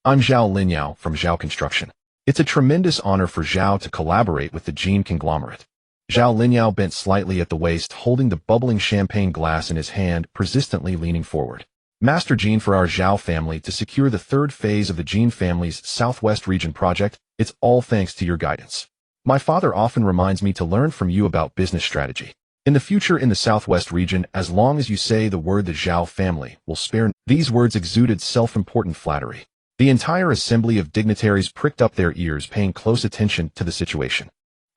I'm Zhao Linyao from Zhao Construction. It's a tremendous honor for Zhao to collaborate with the Jin conglomerate." Zhao Linyao bent slightly at the waist, holding the bubbling champagne glass in his hand, persistently leaning forward. "Master Jin, for our Zhao family to secure the 3rd phase of the Jin family's Southwest region project, it's all thanks to your guidance. My father often reminds me to learn from you about business strategy. In the future in the Southwest region, as long as you say the word, the Zhao family will spare." These words exuded self-important flattery. The entire assembly of dignitaries pricked up their ears, paying close attention to the situation.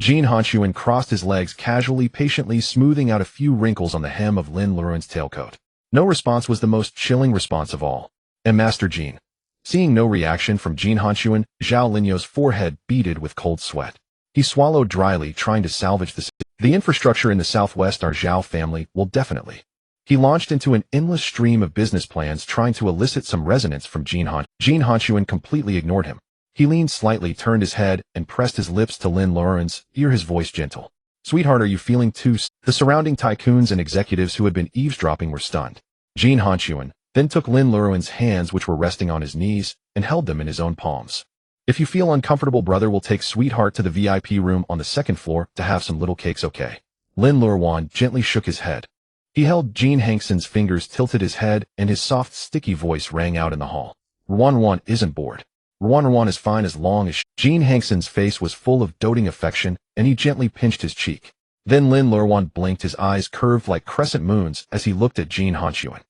Jin Hanxun crossed his legs casually, patiently smoothing out a few wrinkles on the hem of Lin Luoruan's tailcoat. No response was the most chilling response of all. "And Master Jin." Seeing no reaction from Jin Hanxun, Zhao Linyao's forehead beaded with cold sweat. He swallowed dryly, trying to salvage the infrastructure in the Southwest. Our Zhao family will definitely. He launched into an endless stream of business plans, trying to elicit some resonance from Jin Hanxun. Jin Hanxun completely ignored him. He leaned slightly, turned his head, and pressed his lips to Lin Luoruan's ear, his voice gentle. "Sweetheart, are you feeling too?" The surrounding tycoons and executives who had been eavesdropping were stunned. Jin Hanxun then took Lin Luoruan's hands, which were resting on his knees, and held them in his own palms. "If you feel uncomfortable, brother will take sweetheart to the VIP room on the 2nd floor to have some little cakes, okay?" Lin Luoruan gently shook his head. He held Jin Hanxun's fingers, tilted his head, and his soft, sticky voice rang out in the hall. Luoruan isn't bored. Luoruan is fine as long as Jin Hanxun's face was full of doting affection, and he gently pinched his cheek. Then Lin Luoruan blinked, his eyes curved like crescent moons as he looked at Jin Hanxun.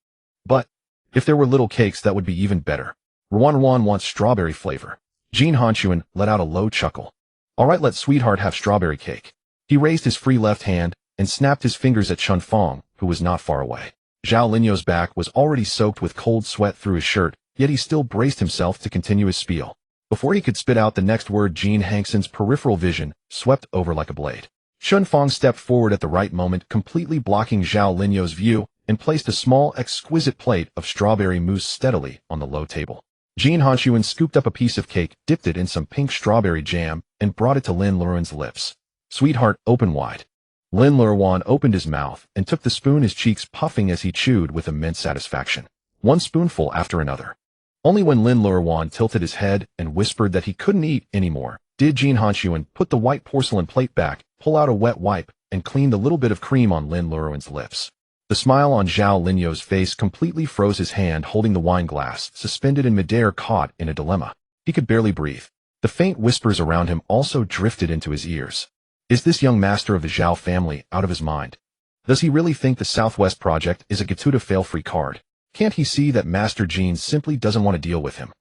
But if there were little cakes, that would be even better. Luoruan wants strawberry flavor. Jin Hanxun let out a low chuckle. All right, let sweetheart have strawberry cake. He raised his free left hand and snapped his fingers at Chun Fong, who was not far away. Zhao Linyo's back was already soaked with cold sweat through his shirt, yet he still braced himself to continue his spiel. Before he could spit out the next word, Jin Hanxun's peripheral vision swept over like a blade. Chun Fong stepped forward at the right moment, completely blocking Zhao Linyo's view, and placed a small, exquisite plate of strawberry mousse steadily on the low table. Jin Hanxun scooped up a piece of cake, dipped it in some pink strawberry jam, and brought it to Lin Luoruan's lips. Sweetheart, open wide. Lin Luoruan opened his mouth and took the spoon, his cheeks puffing as he chewed with immense satisfaction. One spoonful after another. Only when Lin Luoruan tilted his head and whispered that he couldn't eat anymore did Jin Hanxun put the white porcelain plate back, pull out a wet wipe, and clean the little bit of cream on Lin Luoruan's lips. The smile on Zhao Linyo's face completely froze. His hand holding the wine glass, suspended in midair, caught in a dilemma. He could barely breathe. The faint whispers around him also drifted into his ears. Is this young master of the Zhao family out of his mind? Does he really think the Southwest Project is a Gatuda fail-free card? Can't he see that Master Jin simply doesn't want to deal with him?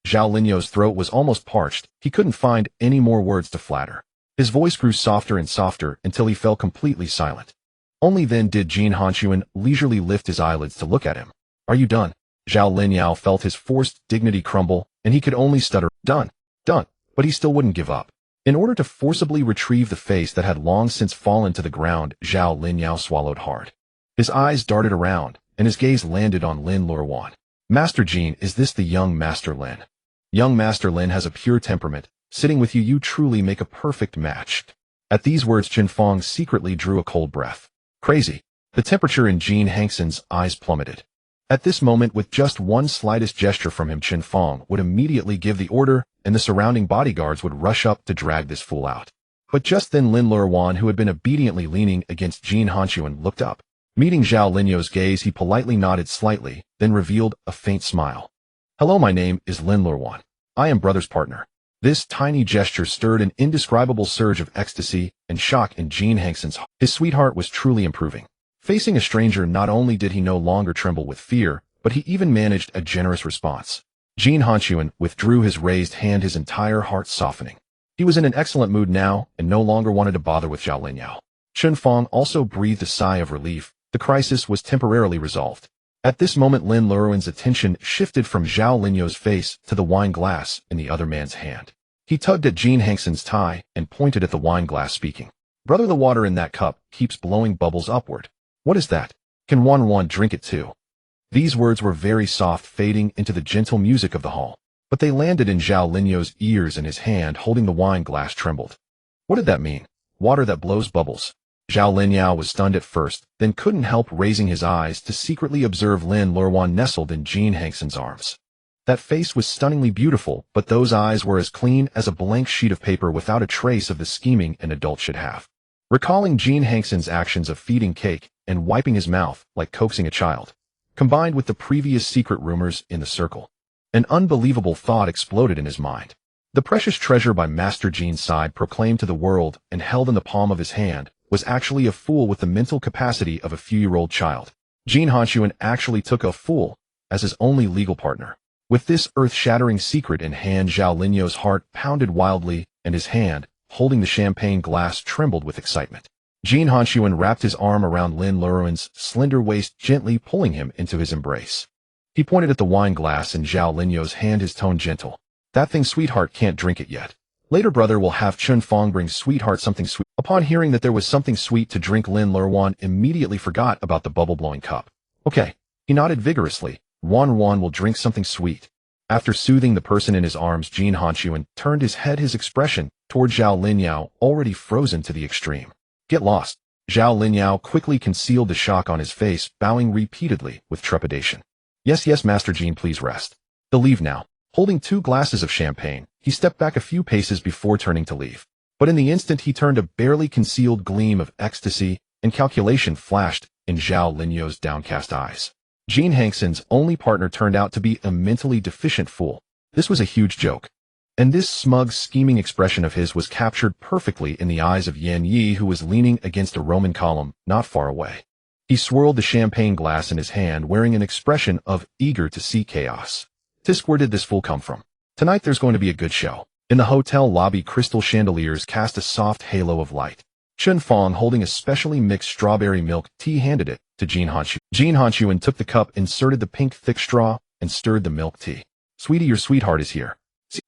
Zhao Linyo's throat was almost parched. He couldn't find any more words to flatter. His voice grew softer and softer until he fell completely silent. Only then did Jin Hanxun leisurely lift his eyelids to look at him. Are you done? Zhao Linyao felt his forced dignity crumble, and he could only stutter, done, but he still wouldn't give up. In order to forcibly retrieve the face that had long since fallen to the ground, Zhao Linyao swallowed hard. His eyes darted around, and his gaze landed on Lin Luoruan. Master Jin, is this the young Master Lin? Young Master Lin has a pure temperament. Sitting with you, you truly make a perfect match. At these words, Chun Fong secretly drew a cold breath. Crazy. The temperature in Jin Hanxun's eyes plummeted. At this moment, with just one slightest gesture from him, Chun Fong would immediately give the order, and the surrounding bodyguards would rush up to drag this fool out. But just then Lin Luoruan, who had been obediently leaning against Jin Hanxun, looked up. Meeting Zhao Linyo's gaze, he politely nodded slightly, then revealed a faint smile. Hello, my name is Lin Luoruan. I am brother's partner. This tiny gesture stirred an indescribable surge of ecstasy and shock in Jin Hanxun's heart. His sweetheart was truly improving. Facing a stranger, not only did he no longer tremble with fear, but he even managed a generous response. Jin Hanxun withdrew his raised hand, his entire heart softening. He was in an excellent mood now and no longer wanted to bother with Zhao Linyao. Chun Fong also breathed a sigh of relief. The crisis was temporarily resolved. At this moment, Lin Luoruan's attention shifted from Zhao Linyo's face to the wine glass in the other man's hand. He tugged at Jin Hanxun's tie and pointed at the wine glass, speaking. Brother, the water in that cup keeps blowing bubbles upward. What is that? Can one drink it too? These words were very soft, fading into the gentle music of the hall, but they landed in Zhao Linyo's ears, and his hand holding the wine glass trembled. What did that mean? Water that blows bubbles. Zhao Linyao was stunned at first, then couldn't help raising his eyes to secretly observe Lin Luoruan nestled in Jin Hanxun's arms. That face was stunningly beautiful, but those eyes were as clean as a blank sheet of paper, without a trace of the scheming an adult should have. Recalling Jin Hanxun's actions of feeding cake and wiping his mouth like coaxing a child, combined with the previous secret rumors in the circle, an unbelievable thought exploded in his mind. The precious treasure by Master Jin's side, proclaimed to the world and held in the palm of his hand, was actually a fool with the mental capacity of a few-year-old child. Jin Hanxun actually took a fool as his only legal partner. With this earth-shattering secret in hand, Zhao Linyo's heart pounded wildly, and his hand, holding the champagne glass, trembled with excitement. Jin Hanxun wrapped his arm around Lin Luoruan's slender waist, gently pulling him into his embrace. He pointed at the wine glass in Zhao Linyo's hand, his tone gentle. That thing, sweetheart, can't drink it yet. Later, brother will have Chun Fong bring sweetheart something sweet. Upon hearing that there was something sweet to drink, Lin Luoruan immediately forgot about the bubble-blowing cup. Okay. He nodded vigorously. Wan will drink something sweet. After soothing the person in his arms, Jin Hanxun turned his head, his expression, toward Zhao Linyao, already frozen to the extreme. Get lost. Zhao Linyao quickly concealed the shock on his face, bowing repeatedly with trepidation. Yes, Master Jin, please rest. They'll leave now. Holding 2 glasses of champagne, he stepped back a few paces before turning to leave. But in the instant he turned, a barely concealed gleam of ecstasy and calculation flashed in Zhao Linyao's downcast eyes. Jin Hanxun's only partner turned out to be a mentally deficient fool. This was a huge joke. And this smug, scheming expression of his was captured perfectly in the eyes of Yan Yi, who was leaning against a Roman column not far away. He swirled the champagne glass in his hand, wearing an expression of eager to see chaos. Tisk, where did this fool come from? Tonight there's going to be a good show. In the hotel lobby, crystal chandeliers cast a soft halo of light. Chen Fong, holding a specially mixed strawberry milk tea, handed it to Jin Hanxun. Jin Hanxun took the cup, inserted the pink thick straw, and stirred the milk tea. Sweetie, your sweetheart is here.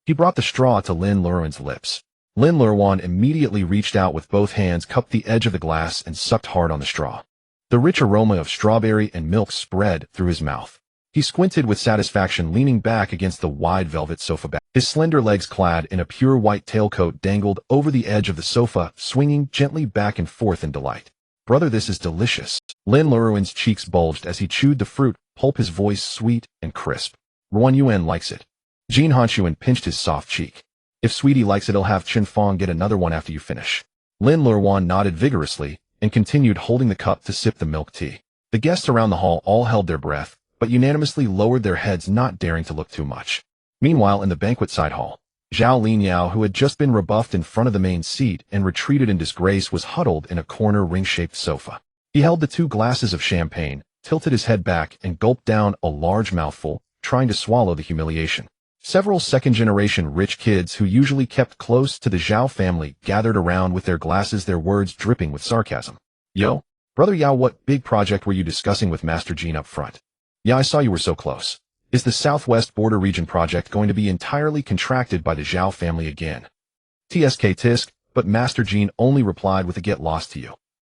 He brought the straw to Lin Luoruan's lips. Lin Luoruan immediately reached out with both hands, cupped the edge of the glass, and sucked hard on the straw. The rich aroma of strawberry and milk spread through his mouth. He squinted with satisfaction, leaning back against the wide velvet sofa back. His slender legs, clad in a pure white tailcoat, dangled over the edge of the sofa, swinging gently back and forth in delight. Brother, this is delicious. Lin Luoruan's cheeks bulged as he chewed the fruit pulp, his voice sweet and crisp. Ruan Yuan likes it. Jin Hanxun pinched his soft cheek. If Sweetie likes it, he'll have Chen Fong get another one after you finish. Lin Luoruan nodded vigorously and continued holding the cup to sip the milk tea. The guests around the hall all held their breath, but unanimously lowered their heads, not daring to look too much. Meanwhile, in the banquet side hall, Zhao Linyao, who had just been rebuffed in front of the main seat and retreated in disgrace, was huddled in a corner ring-shaped sofa. He held the 2 glasses of champagne, tilted his head back, and gulped down a large mouthful, trying to swallow the humiliation. Several second-generation rich kids who usually kept close to the Zhao family gathered around with their glasses, their words dripping with sarcasm. Yo, Brother Yao, what big project were you discussing with Master Jin up front? Yeah, I saw you were so close. Is the Southwest Border Region project going to be entirely contracted by the Zhao family again? Tisk, but Master Jin only replied with a get lost to you.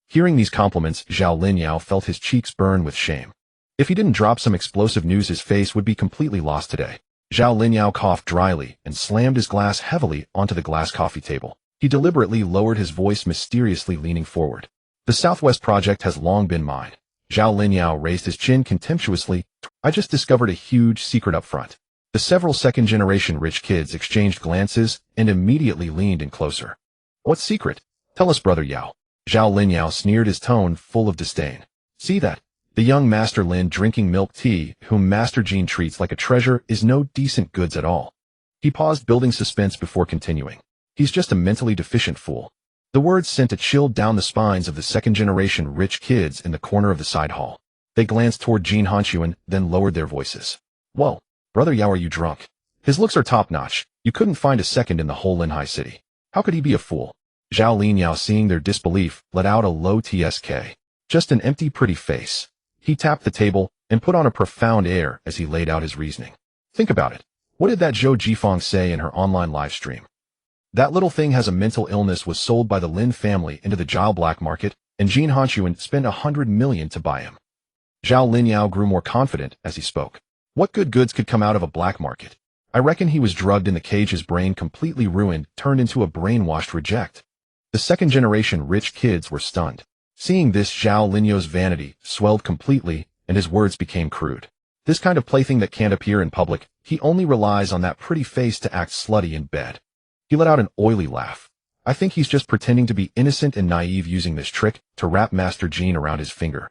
Hearing these compliments, Zhao Linyao felt his cheeks burn with shame. If he didn't drop some explosive news, his face would be completely lost today. Zhao Linyao coughed dryly and slammed his glass heavily onto the glass coffee table. He deliberately lowered his voice, mysteriously leaning forward. The Southwest project has long been mine. Zhao Linyao raised his chin contemptuously. I just discovered a huge secret up front. The several second-generation rich kids exchanged glances and immediately leaned in closer. What secret? Tell us, Brother Yao. Zhao Linyao sneered, his tone full of disdain. See that? The young Master Lin drinking milk tea, whom Master Jin treats like a treasure, is no decent goods at all. He paused, building suspense before continuing. He's just a mentally deficient fool. The words sent a chill down the spines of the second-generation rich kids in the corner of the side hall. They glanced toward Jin Hanxun, then lowered their voices. Whoa, Brother Yao, are you drunk? His looks are top-notch. You couldn't find a second in the whole Linhai City. How could he be a fool? Zhao Linyao, seeing their disbelief, let out a low tsk. Just an empty, pretty face. He tapped the table and put on a profound air as he laid out his reasoning. Think about it. What did that Zhou Jifeng say in her online live stream? That little thing has a mental illness, was sold by the Lin family into the Elysium Black Market, and Jin Hanxun spent 100 million to buy him. Zhao Linyao grew more confident as he spoke. What good goods could come out of a black market? I reckon he was drugged in the cage, his brain completely ruined, turned into a brainwashed reject. The second-generation rich kids were stunned. Seeing this, Zhao Linyao's vanity swelled completely, and his words became crude. This kind of plaything that can't appear in public, he only relies on that pretty face to act slutty in bed. He let out an oily laugh. I think he's just pretending to be innocent and naive, using this trick to wrap Master Jin around his finger.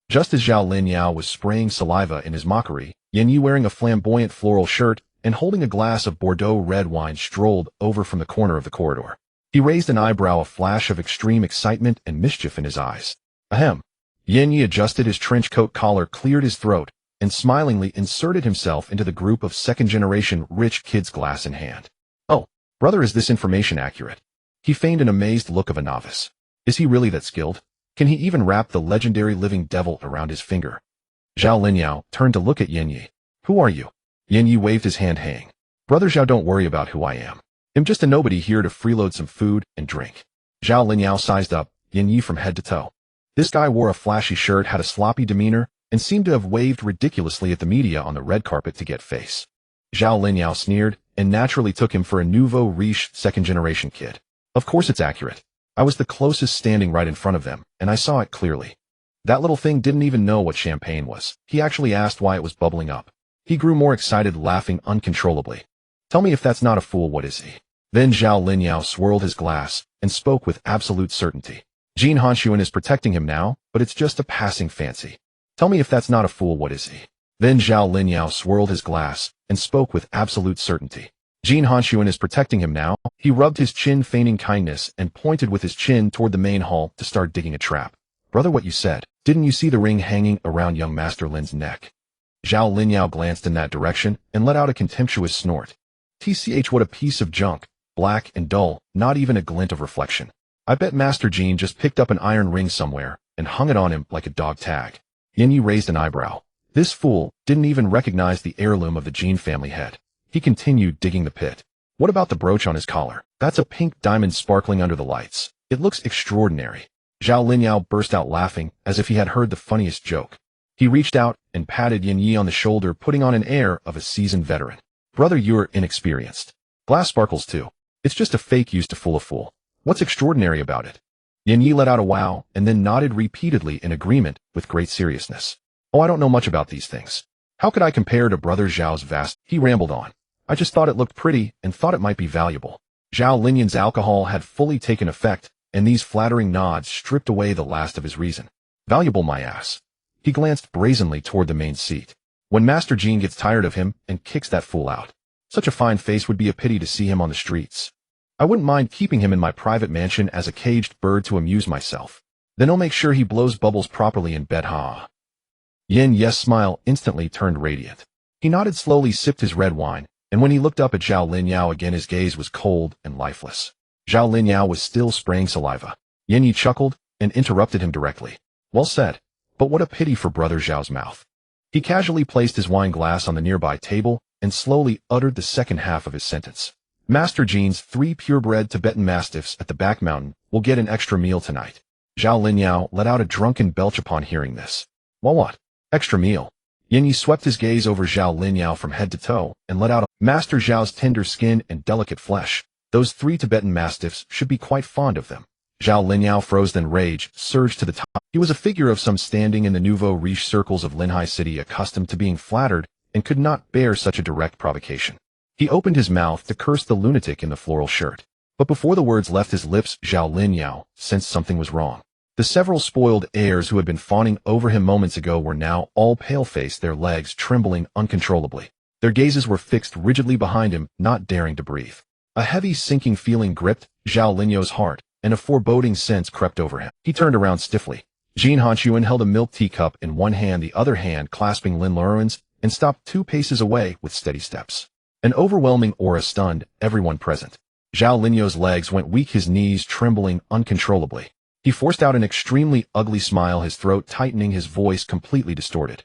Just as Zhao Linyao was spraying saliva in his mockery, Yan Yi, wearing a flamboyant floral shirt and holding a glass of Bordeaux red wine, strolled over from the corner of the corridor. He raised an eyebrow, a flash of extreme excitement and mischief in his eyes. Ahem. Yan Yi adjusted his trench coat collar, cleared his throat, and smilingly inserted himself into the group of second-generation rich kids, glass in hand. Oh, brother, is this information accurate? He feigned an amazed look of a novice. Is he really that skilled? Can he even wrap the legendary living devil around his finger? Zhao Linyao turned to look at Yan Yi. Who are you? Yan Yi waved his hand, haying. Brother Zhao, don't worry about who I am. I'm just a nobody here to freeload some food and drink. Zhao Linyao sized up Yan Yi from head to toe. This guy wore a flashy shirt, had a sloppy demeanor, and seemed to have waved ridiculously at the media on the red carpet to get face. Zhao Linyao sneered and naturally took him for a nouveau riche second-generation kid. Of course it's accurate. I was the closest, standing right in front of them, and I saw it clearly. That little thing didn't even know what champagne was. He actually asked why it was bubbling up. He grew more excited, laughing uncontrollably. Tell me, if that's not a fool, what is he? Then Zhao Linyao swirled his glass and spoke with absolute certainty. Jin Hanxun is protecting him now, but it's just a passing fancy. Tell me if that's not a fool, what is he? Then Zhao Linyao swirled his glass and spoke with absolute certainty. Jin Hanxun is protecting him now. He rubbed his chin, feigning kindness, and pointed with his chin toward the main hall to start digging a trap. Brother, what you said? Didn't you see the ring hanging around young Master Lin's neck? Zhao Linyao glanced in that direction and let out a contemptuous snort. TCH, what a piece of junk, black and dull, not even a glint of reflection. I bet Master Jin just picked up an iron ring somewhere and hung it on him like a dog tag. Yin Yi raised an eyebrow. This fool didn't even recognize the heirloom of the Jin family head. He continued digging the pit. What about the brooch on his collar? That's a pink diamond sparkling under the lights. It looks extraordinary. Zhao Linyao burst out laughing as if he had heard the funniest joke. He reached out and patted Yin Yi on the shoulder, putting on an air of a seasoned veteran. Brother, you're inexperienced. Glass sparkles too. It's just a fake used to fool a fool. What's extraordinary about it? Yin Yi let out a wow and then nodded repeatedly in agreement with great seriousness. Oh, I don't know much about these things. How could I compare to Brother Zhao's vast? He rambled on. I just thought it looked pretty and thought it might be valuable. Zhao Linyan's alcohol had fully taken effect, and these flattering nods stripped away the last of his reason. Valuable, my ass. He glanced brazenly toward the main seat. When Master Jin gets tired of him and kicks that fool out. Such a fine face, would be a pity to see him on the streets. I wouldn't mind keeping him in my private mansion as a caged bird to amuse myself. Then I'll make sure he blows bubbles properly in bed, ha. Yin Yes' smile instantly turned radiant. He nodded slowly, sipped his red wine, and when he looked up at Zhao Linyao again, his gaze was cold and lifeless. Zhao Linyao was still spraying saliva. Yin Yi chuckled and interrupted him directly. Well said, but what a pity for Brother Zhao's mouth. He casually placed his wine glass on the nearby table and slowly uttered the second half of his sentence. Master Jin's 3 purebred Tibetan Mastiffs at the back mountain will get an extra meal tonight. Zhao Linyao let out a drunken belch upon hearing this. Well, what? Extra meal? Yin Yi swept his gaze over Zhao Linyao from head to toe and let out a Master Zhao's tender skin and delicate flesh. Those 3 Tibetan Mastiffs should be quite fond of them. Zhao Linyao froze, then rage surged to the top. He was a figure of some standing in the nouveau riche circles of Linhai City, accustomed to being flattered, and could not bear such a direct provocation. He opened his mouth to curse the lunatic in the floral shirt. But before the words left his lips, Zhao Linyao sensed something was wrong. The several spoiled heirs who had been fawning over him moments ago were now all pale-faced, their legs trembling uncontrollably. Their gazes were fixed rigidly behind him, not daring to breathe. A heavy, sinking feeling gripped Zhao Linyao's heart, and a foreboding sense crept over him. He turned around stiffly. Jin Hanxun held a milk teacup in one hand, the other hand clasping Lin Luoruan's, and stopped 2 paces away with steady steps. An overwhelming aura stunned everyone present. Zhao Linyao's legs went weak, his knees trembling uncontrollably. He forced out an extremely ugly smile, his throat tightening, his voice completely distorted.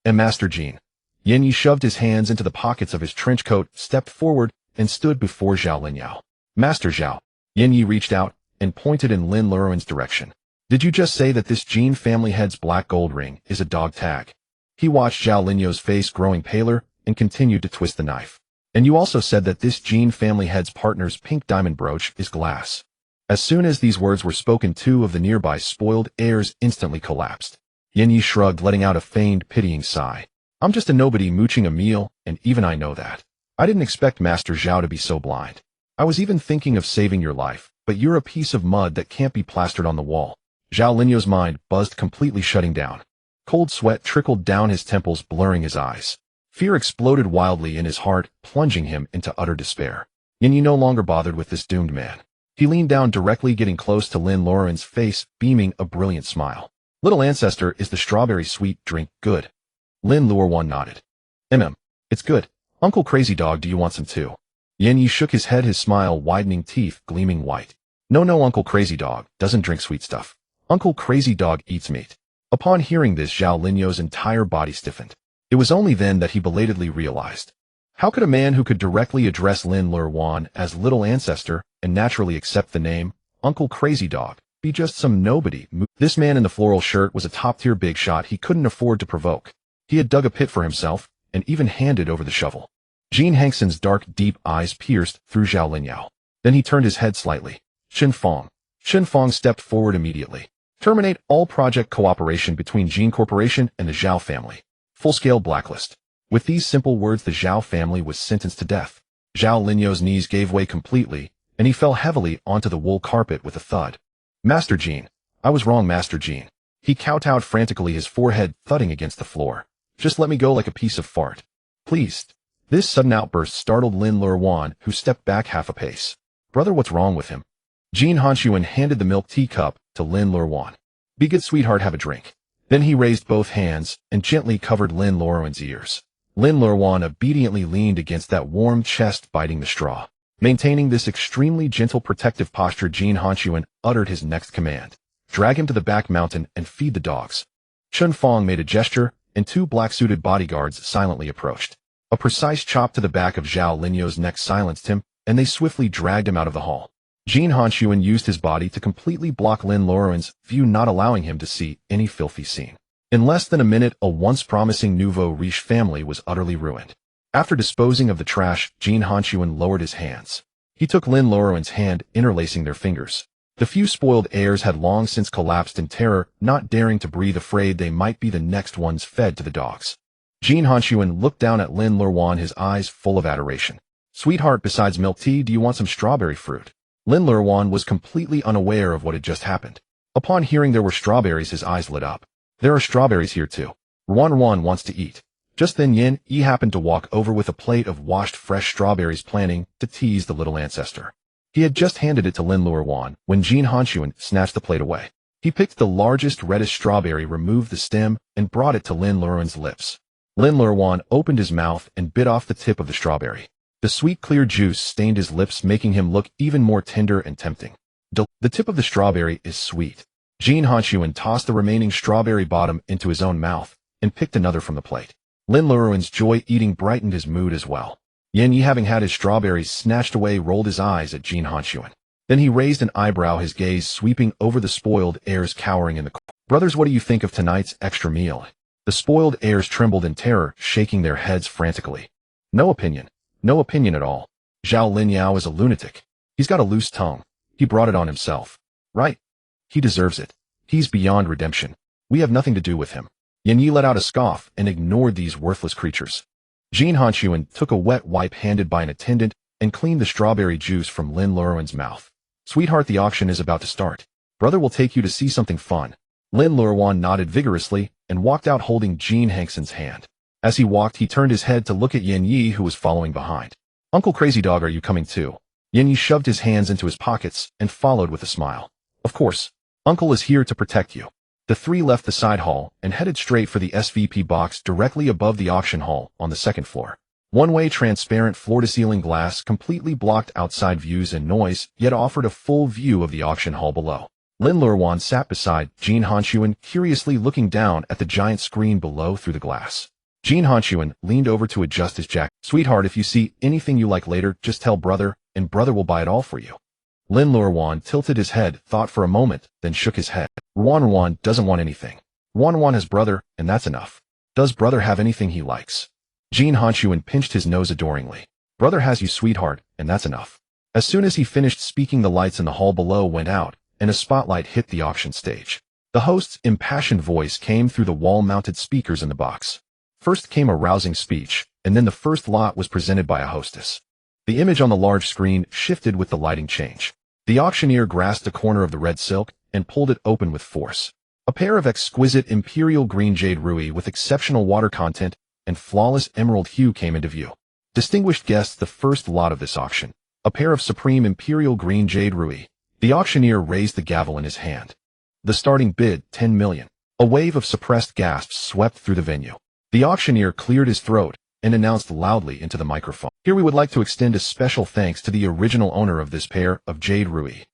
And Master Jin. Yin Yi shoved his hands into the pockets of his trench coat, stepped forward, and stood before Zhao Linyao. Master Zhao. Yin Yi reached out and pointed in Lin Luoruan's direction. Did you just say that this Jin family head's black gold ring is a dog tag? He watched Zhao Linyao's face growing paler and continued to twist the knife. And you also said that this Jin family head's partner's pink diamond brooch is glass. As soon as these words were spoken, 2 of the nearby spoiled heirs instantly collapsed. Yin Yi shrugged, letting out a feigned pitying sigh. I'm just a nobody mooching a meal, and even I know that. I didn't expect Master Zhao to be so blind. I was even thinking of saving your life, but you're a piece of mud that can't be plastered on the wall. Zhao Linyao's mind buzzed, completely shutting down. Cold sweat trickled down his temples, blurring his eyes. Fear exploded wildly in his heart, plunging him into utter despair. Yin Yi no longer bothered with this doomed man. He leaned down directly, getting close to Lin Luoruan's face, beaming a brilliant smile. Little ancestor, is the strawberry sweet drink good? Lin Luoruan nodded. It's good. Uncle Crazy Dog, do you want some too? Yin Yi shook his head, his smile widening, teeth gleaming white. No, Uncle Crazy Dog doesn't drink sweet stuff. Uncle Crazy Dog eats meat. Upon hearing this, Zhao Linyao's entire body stiffened. It was only then that he belatedly realized. How could a man who could directly address Lin Luoruan as Little Ancestor and naturally accept the name Uncle Crazy Dog be just some nobody? This man in the floral shirt was a top-tier big shot he couldn't afford to provoke. He had dug a pit for himself and even handed over the shovel. Jin Hanxun's dark, deep eyes pierced through Zhao Linyao. Then he turned his head slightly. Shen Fong stepped forward immediately. Terminate all project cooperation between Jin Corporation and the Zhao family. Full-scale blacklist. With these simple words, the Zhao family was sentenced to death. Zhao Linyao's knees gave way completely, and he fell heavily onto the wool carpet with a thud. Master Jin, I was wrong, Master Jin. He kowtowed frantically, his forehead thudding against the floor. Just let me go like a piece of fart. Please. This sudden outburst startled Lin Luoruan, who stepped back half a pace. Brother, what's wrong with him? Jin Hanxun handed the milk teacup to Lin Luoruan. Be good, sweetheart, have a drink. Then he raised both hands and gently covered Lin Luoruan's ears. Lin Luoruan obediently leaned against that warm chest, biting the straw. Maintaining this extremely gentle protective posture, Jin Hanxun uttered his next command. Drag him to the back mountain and feed the dogs. Chun Fong made a gesture, and two black-suited bodyguards silently approached. A precise chop to the back of Zhao Linyo's neck silenced him, and they swiftly dragged him out of the hall. Jin Hanxun used his body to completely block Lin Luoruan's view, not allowing him to see any filthy scene. In less than a minute, a once promising nouveau riche family was utterly ruined. After disposing of the trash, Jin Hanxun lowered his hands. He took Lin Luoruan's hand, interlacing their fingers. The few spoiled heirs had long since collapsed in terror, not daring to breathe, afraid they might be the next ones fed to the dogs. Jin Hanxun looked down at Lin Luoruan, his eyes full of adoration. Sweetheart, besides milk tea, do you want some strawberry fruit? Lin Luoruan was completely unaware of what had just happened. Upon hearing there were strawberries, his eyes lit up. There are strawberries here too. Ruan wants to eat. Just then Yin Yi happened to walk over with a plate of washed fresh strawberries, planning to tease the little ancestor. He had just handed it to Lin Luoruan when Jin Hanxun snatched the plate away. He picked the largest, reddest strawberry, removed the stem, and brought it to Lin Luoruan's lips. Lin Luoruan opened his mouth and bit off the tip of the strawberry. The sweet, clear juice stained his lips, making him look even more tender and tempting. The tip of the strawberry is sweet. Jin Hanxun tossed the remaining strawberry bottom into his own mouth and picked another from the plate. Lin Luoruan's joy eating brightened his mood as well. Yin Yi, having had his strawberries snatched away, rolled his eyes at Jin Hanxun. Then he raised an eyebrow, his gaze sweeping over the spoiled heirs cowering in the corner. Brothers, what do you think of tonight's extra meal? The spoiled heirs trembled in terror, shaking their heads frantically. No opinion. No opinion at all. Zhao Linyao is a lunatic. He's got a loose tongue. He brought it on himself. Right? He deserves it. He's beyond redemption. We have nothing to do with him. Yin Yi let out a scoff and ignored these worthless creatures. Jin Hanxun took a wet wipe handed by an attendant and cleaned the strawberry juice from Lin Luoruan's mouth. Sweetheart, the auction is about to start. Brother will take you to see something fun. Lin Luoruan nodded vigorously and walked out holding Jin Hanxun's hand. As he walked, he turned his head to look at Yin Yi, who was following behind. Uncle Crazy Dog, are you coming too? Yin Yi shoved his hands into his pockets and followed with a smile. Of course. Uncle is here to protect you. The three left the side hall and headed straight for the SVP box directly above the auction hall on the second floor. One-way transparent floor-to-ceiling glass completely blocked outside views and noise, yet offered a full view of the auction hall below. Lin Luoruan sat beside Jin Hanxun, curiously looking down at the giant screen below through the glass. Jin Hanxun leaned over to adjust his jacket. Sweetheart, if you see anything you like later, just tell brother, and brother will buy it all for you. Lin Luoruan tilted his head, thought for a moment, then shook his head. Ruan doesn't want anything. Ruan has brother, and that's enough. Does brother have anything he likes? Jin Hanxun pinched his nose adoringly. Brother has you, sweetheart, and that's enough. As soon as he finished speaking, the lights in the hall below went out, and a spotlight hit the auction stage. The host's impassioned voice came through the wall-mounted speakers in the box. First came a rousing speech, and then the first lot was presented by a hostess. The image on the large screen shifted with the lighting change. The auctioneer grasped a corner of the red silk and pulled it open with force. A pair of exquisite imperial green jade ruby with exceptional water content and flawless emerald hue came into view. Distinguished guests, the first lot of this auction. A pair of supreme imperial green jade ruby. The auctioneer raised the gavel in his hand. The starting bid, 10 million. A wave of suppressed gasps swept through the venue. The auctioneer cleared his throat and announced loudly into the microphone. Here we would like to extend a special thanks to the original owner of this pair of jade ruby.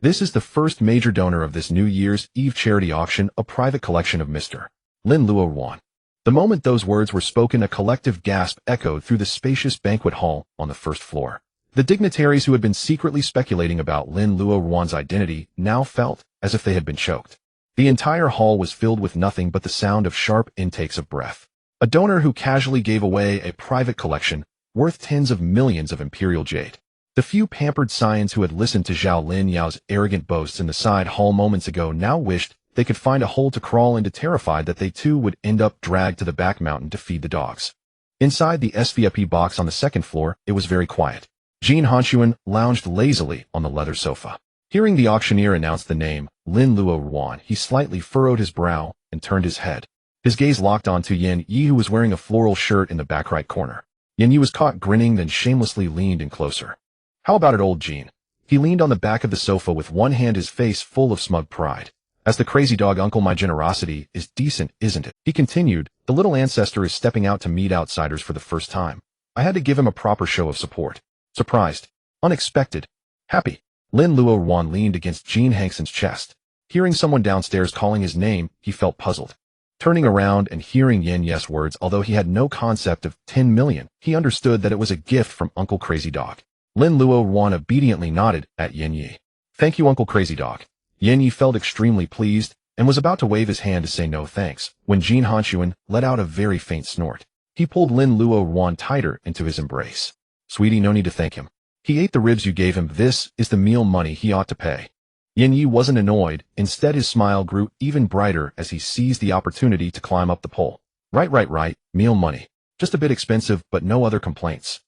This is the first major donor of this New Year's Eve charity auction, a private collection of Mr. Lin Luoruan. The moment those words were spoken, a collective gasp echoed through the spacious banquet hall on the first floor. The dignitaries who had been secretly speculating about Lin Luoruan's identity now felt as if they had been choked. The entire hall was filled with nothing but the sound of sharp intakes of breath. A donor who casually gave away a private collection worth tens of millions of imperial jade. The few pampered scions who had listened to Zhao Linyao's arrogant boasts in the side hall moments ago now wished they could find a hole to crawl into, terrified that they too would end up dragged to the back mountain to feed the dogs. Inside the SVP box on the second floor, it was very quiet. Jin Hanxun lounged lazily on the leather sofa. Hearing the auctioneer announce the name, Lin Luoruan, he slightly furrowed his brow and turned his head. His gaze locked onto Yin Yi, who was wearing a floral shirt in the back right corner. Yin Yi was caught grinning, then shamelessly leaned in closer. How about it, old Jean? He leaned on the back of the sofa with one hand, his face full of smug pride. As the crazy dog uncle, my generosity is decent, isn't it? He continued, the little ancestor is stepping out to meet outsiders for the first time. I had to give him a proper show of support. Surprised. Unexpected. Happy. Lin Luoruan leaned against Jin Hanxun's chest. Hearing someone downstairs calling his name, he felt puzzled. Turning around and hearing Yin Yi's words, although he had no concept of 10 million, he understood that it was a gift from Uncle Crazy Dog. Lin Luoruan obediently nodded at Yin Yi. Thank you, Uncle Crazy Dog. Yin Yi felt extremely pleased and was about to wave his hand to say no thanks when Jin Hanxun let out a very faint snort. He pulled Lin Luoruan tighter into his embrace. Sweetie, no need to thank him. He ate the ribs you gave him. This is the meal money he ought to pay. Yin Yi wasn't annoyed. Instead, his smile grew even brighter as he seized the opportunity to climb up the pole. Right. Meal money. Just a bit expensive, but no other complaints.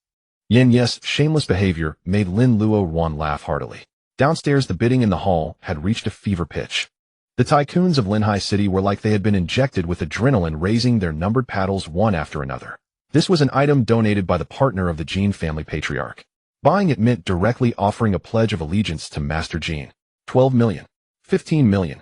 Yin Yi's shameless behavior made Lin Luoruan laugh heartily. Downstairs, the bidding in the hall had reached a fever pitch. The tycoons of Linhai City were like they had been injected with adrenaline, raising their numbered paddles one after another. This was an item donated by the partner of the Jin family patriarch. Buying it meant directly offering a pledge of allegiance to Master Jin. 12 million. 15 million.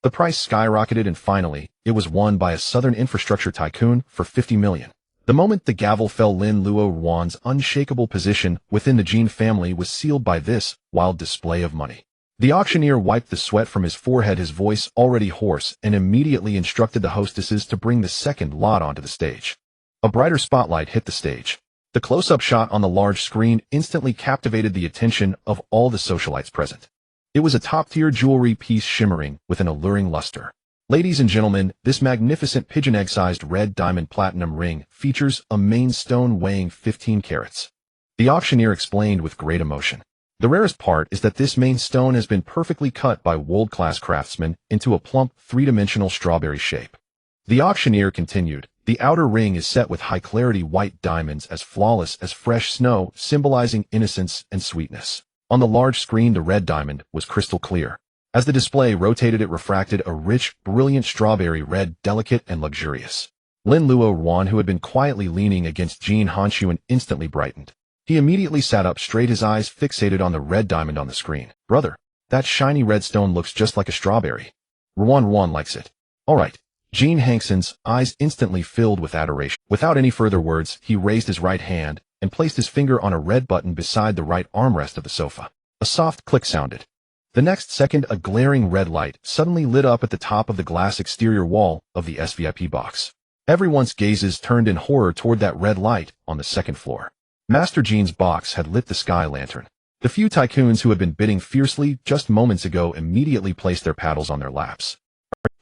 The price skyrocketed, and finally, it was won by a southern infrastructure tycoon for 50 million. The moment the gavel fell, Lin Luoruan's unshakable position within the Jin family was sealed by this wild display of money. The auctioneer wiped the sweat from his forehead, his voice already hoarse, and immediately instructed the hostesses to bring the second lot onto the stage. A brighter spotlight hit the stage. The close-up shot on the large screen instantly captivated the attention of all the socialites present. It was a top-tier jewelry piece shimmering with an alluring luster. Ladies and gentlemen, this magnificent pigeon egg-sized red diamond platinum ring features a main stone weighing 15 carats. The auctioneer explained with great emotion. The rarest part is that this main stone has been perfectly cut by world-class craftsmen into a plump, three-dimensional strawberry shape. The auctioneer continued, the outer ring is set with high-clarity white diamonds as flawless as fresh snow, symbolizing innocence and sweetness. On the large screen, the red diamond was crystal clear. As the display rotated, it refracted a rich, brilliant strawberry red, delicate and luxurious. Lin Luoruan, who had been quietly leaning against Jin Hanxun, instantly brightened. He immediately sat up straight, his eyes fixated on the red diamond on the screen. Brother, that shiny red stone looks just like a strawberry. Ruan likes it. All right. Jin Hanxun's eyes instantly filled with adoration. Without any further words, he raised his right hand and placed his finger on a red button beside the right armrest of the sofa. A soft click sounded. The next second, a glaring red light suddenly lit up at the top of the glass exterior wall of the SVIP box. Everyone's gazes turned in horror toward that red light on the second floor. Master Jin's box had lit the sky lantern. The few tycoons who had been bidding fiercely just moments ago immediately placed their paddles on their laps.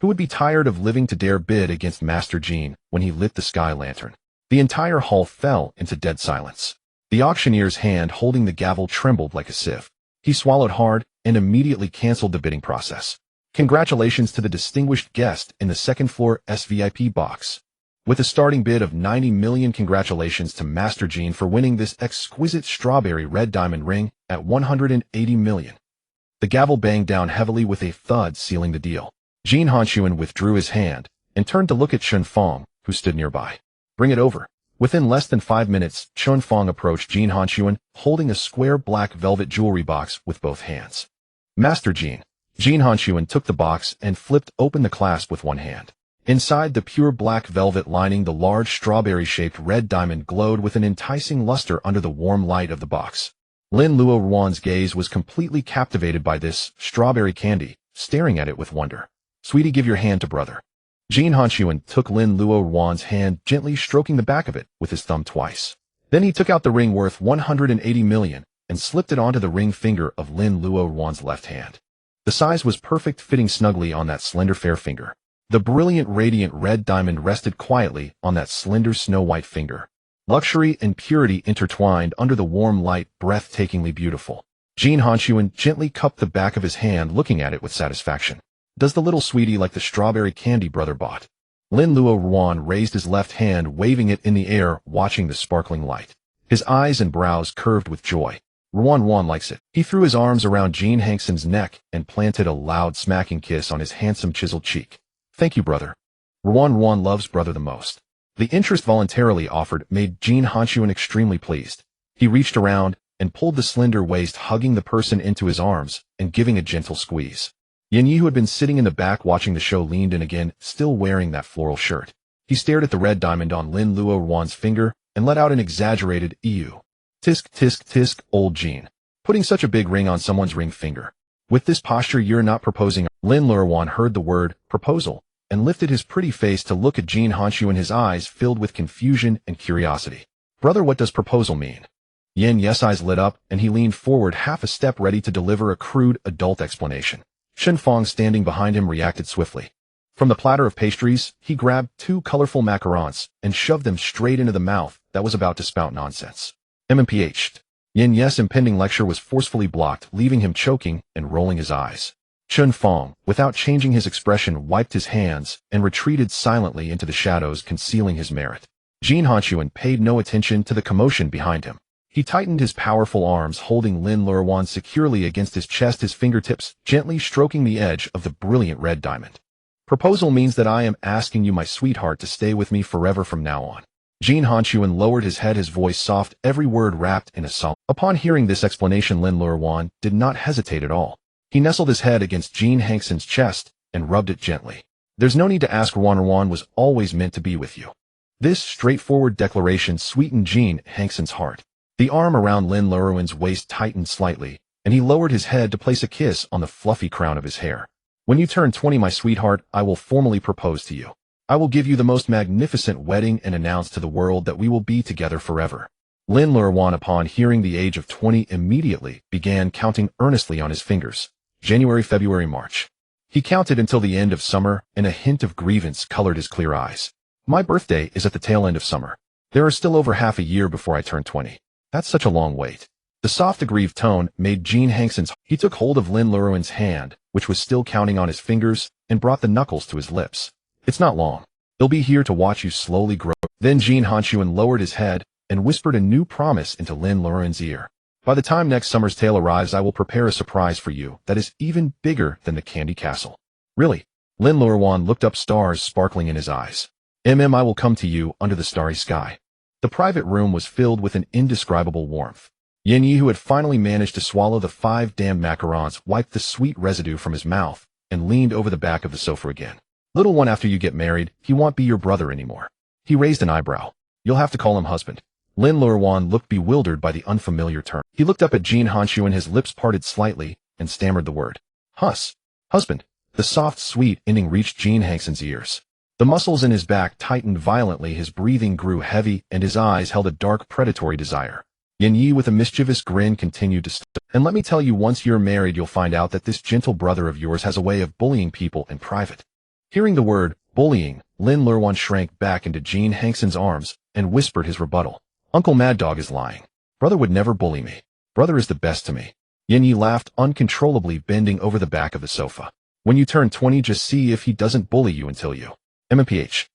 Who would be tired of living to dare bid against Master Jin when he lit the sky lantern? The entire hall fell into dead silence. The auctioneer's hand holding the gavel trembled like a sieve. He swallowed hard and immediately canceled the bidding process. Congratulations to the distinguished guest in the second floor SVIP box. With a starting bid of 90 million, congratulations to Master Jin for winning this exquisite strawberry red diamond ring at 180 million. The gavel banged down heavily with a thud, sealing the deal. Jin Hanxun withdrew his hand and turned to look at Chun Fong, who stood nearby. Bring it over. Within less than 5 minutes, Chun Fong approached Jin Hanxun, holding a square black velvet jewelry box with both hands. Master Jin. Jin Hanxun took the box and flipped open the clasp with one hand. Inside the pure black velvet lining, the large strawberry-shaped red diamond glowed with an enticing luster under the warm light of the box. Lin Luoruan's gaze was completely captivated by this strawberry candy, staring at it with wonder. Sweetie, give your hand to brother. Jin Hanxun took Lin Luoruan's hand, gently stroking the back of it with his thumb twice. Then he took out the ring worth 180 million and slipped it onto the ring finger of Lin Luoruan's left hand. The size was perfect, fitting snugly on that slender fair finger. The brilliant, radiant red diamond rested quietly on that slender snow-white finger. Luxury and purity intertwined under the warm light, breathtakingly beautiful. Jin Hanxun gently cupped the back of his hand, looking at it with satisfaction. Does the little sweetie like the strawberry candy brother bought? Lin Luoruan raised his left hand, waving it in the air, watching the sparkling light. His eyes and brows curved with joy. Luoruan likes it. He threw his arms around Jin Hanxun's neck and planted a loud smacking kiss on his handsome chiseled cheek. Thank you, brother. Luoruan loves brother the most. The interest voluntarily offered made Jin Hanxun extremely pleased. He reached around and pulled the slender waist, hugging the person into his arms and giving a gentle squeeze. Yanyi, who had been sitting in the back watching the show, leaned in again, still wearing that floral shirt. He stared at the red diamond on Lin Luoruan's finger and let out an exaggerated ew. Tisk, tisk, tisk, old Jin. Putting such a big ring on someone's ring finger. With this posture you're not proposing. Lin Luoruan heard the word proposal and lifted his pretty face to look at Jin Hanxun, his eyes filled with confusion and curiosity. Brother, what does proposal mean? Yes' eyes lit up and he leaned forward half a step ready to deliver a crude adult explanation. Shen Fong, standing behind him, reacted swiftly. From the platter of pastries, he grabbed 2 colorful macarons and shoved them straight into the mouth that was about to spout nonsense. MMPH'd. Yes' impending lecture was forcefully blocked, leaving him choking and rolling his eyes. Shen Fong, without changing his expression, wiped his hands and retreated silently into the shadows, concealing his merit. Jin Hanxun paid no attention to the commotion behind him. He tightened his powerful arms, holding Lin Luoruan securely against his chest, his fingertips gently stroking the edge of the brilliant red diamond. Proposal means that I am asking you, my sweetheart, to stay with me forever from now on. Jin Hanxun lowered his head, his voice soft, every word wrapped in a solemn. Upon hearing this explanation, Lin Luoruan did not hesitate at all. He nestled his head against Jin Hanxun's chest and rubbed it gently. There's no need to ask. Luoruan was always meant to be with you. This straightforward declaration sweetened Jin Hanxun's heart. The arm around Lin Luoruan's waist tightened slightly, and he lowered his head to place a kiss on the fluffy crown of his hair. When you turn 20, my sweetheart, I will formally propose to you. I will give you the most magnificent wedding and announce to the world that we will be together forever. Lin Luoruan, upon hearing the age of 20, immediately began counting earnestly on his fingers. January, February, March. He counted until the end of summer, and a hint of grievance colored his clear eyes. My birthday is at the tail end of summer. There are still over half a year before I turn 20. That's such a long wait. The soft, aggrieved tone made Jin Hanxun's. He took hold of Lin Luoruan's hand, which was still counting on his fingers, and brought the knuckles to his lips. It's not long. They'll be here to watch you slowly grow. Then Jin Hanxun lowered his head and whispered a new promise into Lin Luoruan's ear. By the time next summer's tale arrives, I will prepare a surprise for you that is even bigger than the Candy Castle. Really? Lin Luoruan looked up, stars sparkling in his eyes. I will come to you under the starry sky. The private room was filled with an indescribable warmth. Yanyi, who had finally managed to swallow the 5 damn macarons, wiped the sweet residue from his mouth and leaned over the back of the sofa again. Little one, after you get married, he won't be your brother anymore. He raised an eyebrow. You'll have to call him husband. Lin Luoruan looked bewildered by the unfamiliar term. He looked up at Jin Hanxun, his lips parted slightly, and stammered the word. Husband. The soft, sweet ending reached Jin Hanxun's ears. The muscles in his back tightened violently, his breathing grew heavy, and his eyes held a dark, predatory desire. Yanyi, with a mischievous grin, continued to and let me tell you, once you're married, you'll find out that this gentle brother of yours has a way of bullying people in private. Hearing the word bullying, Lin Luoruan shrank back into Jin Hanxun's arms and whispered his rebuttal. Uncle Mad Dog is lying. Brother would never bully me. Brother is the best to me. Yanyi laughed uncontrollably, bending over the back of the sofa. When you turn 20, just see if he doesn't bully you until you. MMPH.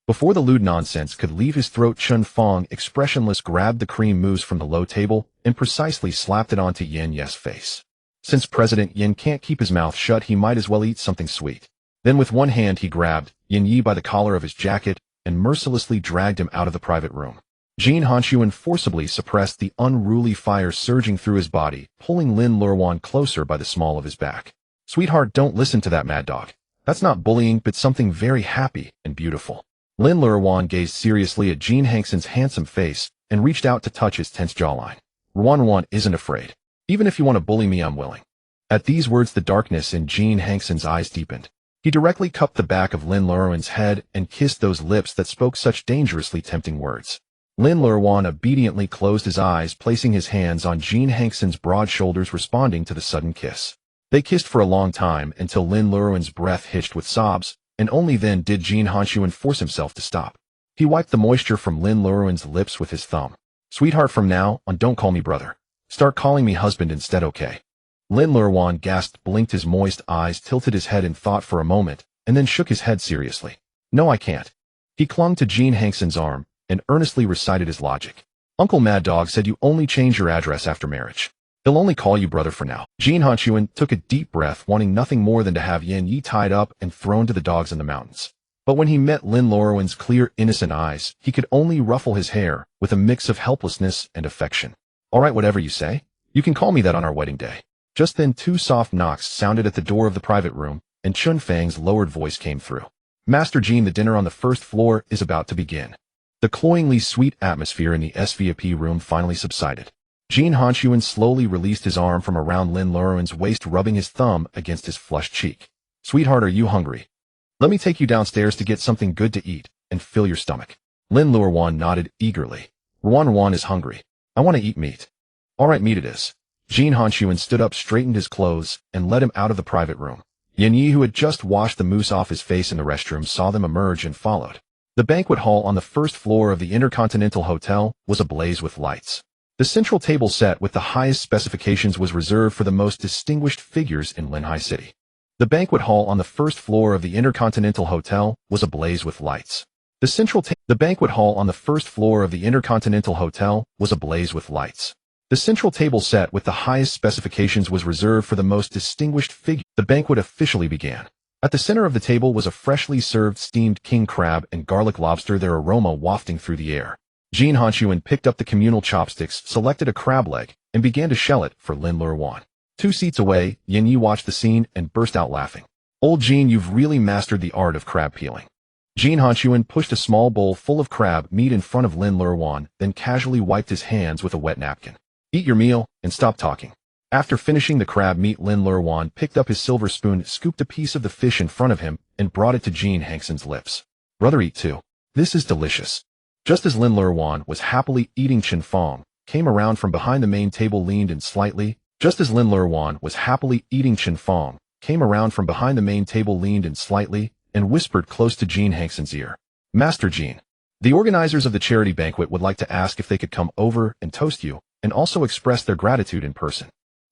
Before the lewd nonsense could leave his throat, Shen Fong, expressionless, grabbed the cream mousse from the low table and precisely slapped it onto Yanyi's face. Since President Yin can't keep his mouth shut, he might as well eat something sweet. Then with one hand he grabbed Yanyi by the collar of his jacket and mercilessly dragged him out of the private room. Jin Hanxun forcibly suppressed the unruly fire surging through his body, pulling Lin Luoruan closer by the small of his back. Sweetheart, don't listen to that mad dog. That's not bullying, but something very happy and beautiful. Lin Luoruan gazed seriously at Jin Hanxun's handsome face and reached out to touch his tense jawline. Luoruan isn't afraid. Even if you want to bully me, I'm willing. At these words, the darkness in Jin Hanxun's eyes deepened. He directly cupped the back of Lin Luoruan's head and kissed those lips that spoke such dangerously tempting words. Lin Luoruan obediently closed his eyes, placing his hands on Jin Hanxun's broad shoulders, responding to the sudden kiss. They kissed for a long time until Lin Luoruan's breath hitched with sobs, and only then did Jin Hanxun force himself to stop. He wiped the moisture from Lin Luoruan's lips with his thumb. Sweetheart, from now on, don't call me brother. Start calling me husband instead, okay? Lin Luoruan gasped, blinked his moist eyes, tilted his head in thought for a moment, and then shook his head seriously. No, I can't. He clung to Jin Hanxun's arm and earnestly recited his logic. Uncle Mad Dog said you only change your address after marriage. He'll only call you brother for now. Jin Hanxun took a deep breath, wanting nothing more than to have Yin Yi tied up and thrown to the dogs in the mountains. But when he met Lin Luoruan's clear, innocent eyes, he could only ruffle his hair with a mix of helplessness and affection. All right, whatever you say. You can call me that on our wedding day. Just then 2 soft knocks sounded at the door of the private room, and Chun Fang's lowered voice came through. Master Jin, the dinner on the first floor is about to begin. The cloyingly sweet atmosphere in the SVIP room finally subsided. Jin Hanxun slowly released his arm from around Lin Luoruan's waist, rubbing his thumb against his flushed cheek. Sweetheart, are you hungry? Let me take you downstairs to get something good to eat and fill your stomach. Lin Luoruan nodded eagerly. Ruan is hungry. I want to eat meat. All right, meat it is. Jin Hanxun stood up, straightened his clothes, and led him out of the private room. Yin Yi, who had just washed the mousse off his face in the restroom, saw them emerge and followed. The banquet hall on the first floor of the Intercontinental Hotel was ablaze with lights. The central table set with the highest specifications was reserved for the most distinguished figures in Linhai City. The banquet hall on the first floor of the Intercontinental Hotel was ablaze with lights. The banquet hall on the first floor of the Intercontinental Hotel was ablaze with lights. The central table set with the highest specifications was reserved for the most distinguished figure. The banquet officially began. At the center of the table was a freshly served steamed king crab and garlic lobster, their aroma wafting through the air. Jin Hanxun picked up the communal chopsticks, selected a crab leg, and began to shell it for Lin Luoruan. 2 seats away, Yin Yi watched the scene and burst out laughing. Old Jin, you've really mastered the art of crab peeling. Jin Hanxun pushed a small bowl full of crab meat in front of Lin Luoruan, then casually wiped his hands with a wet napkin. Eat your meal and stop talking. After finishing the crab meat, Lin Luoruan picked up his silver spoon, scooped a piece of the fish in front of him, and brought it to Jin Hanxun's lips. Brother, eat too. This is delicious. Just as Lin Luoruan was happily eating, Chen Fong came around from behind the main table, leaned in slightly. Just as Lin Luoruan was happily eating, Chen Fong came around from behind the main table, leaned in slightly, and whispered close to Jin Hanxun's ear. Master Jin, the organizers of the charity banquet would like to ask if they could come over and toast you, and also express their gratitude in person.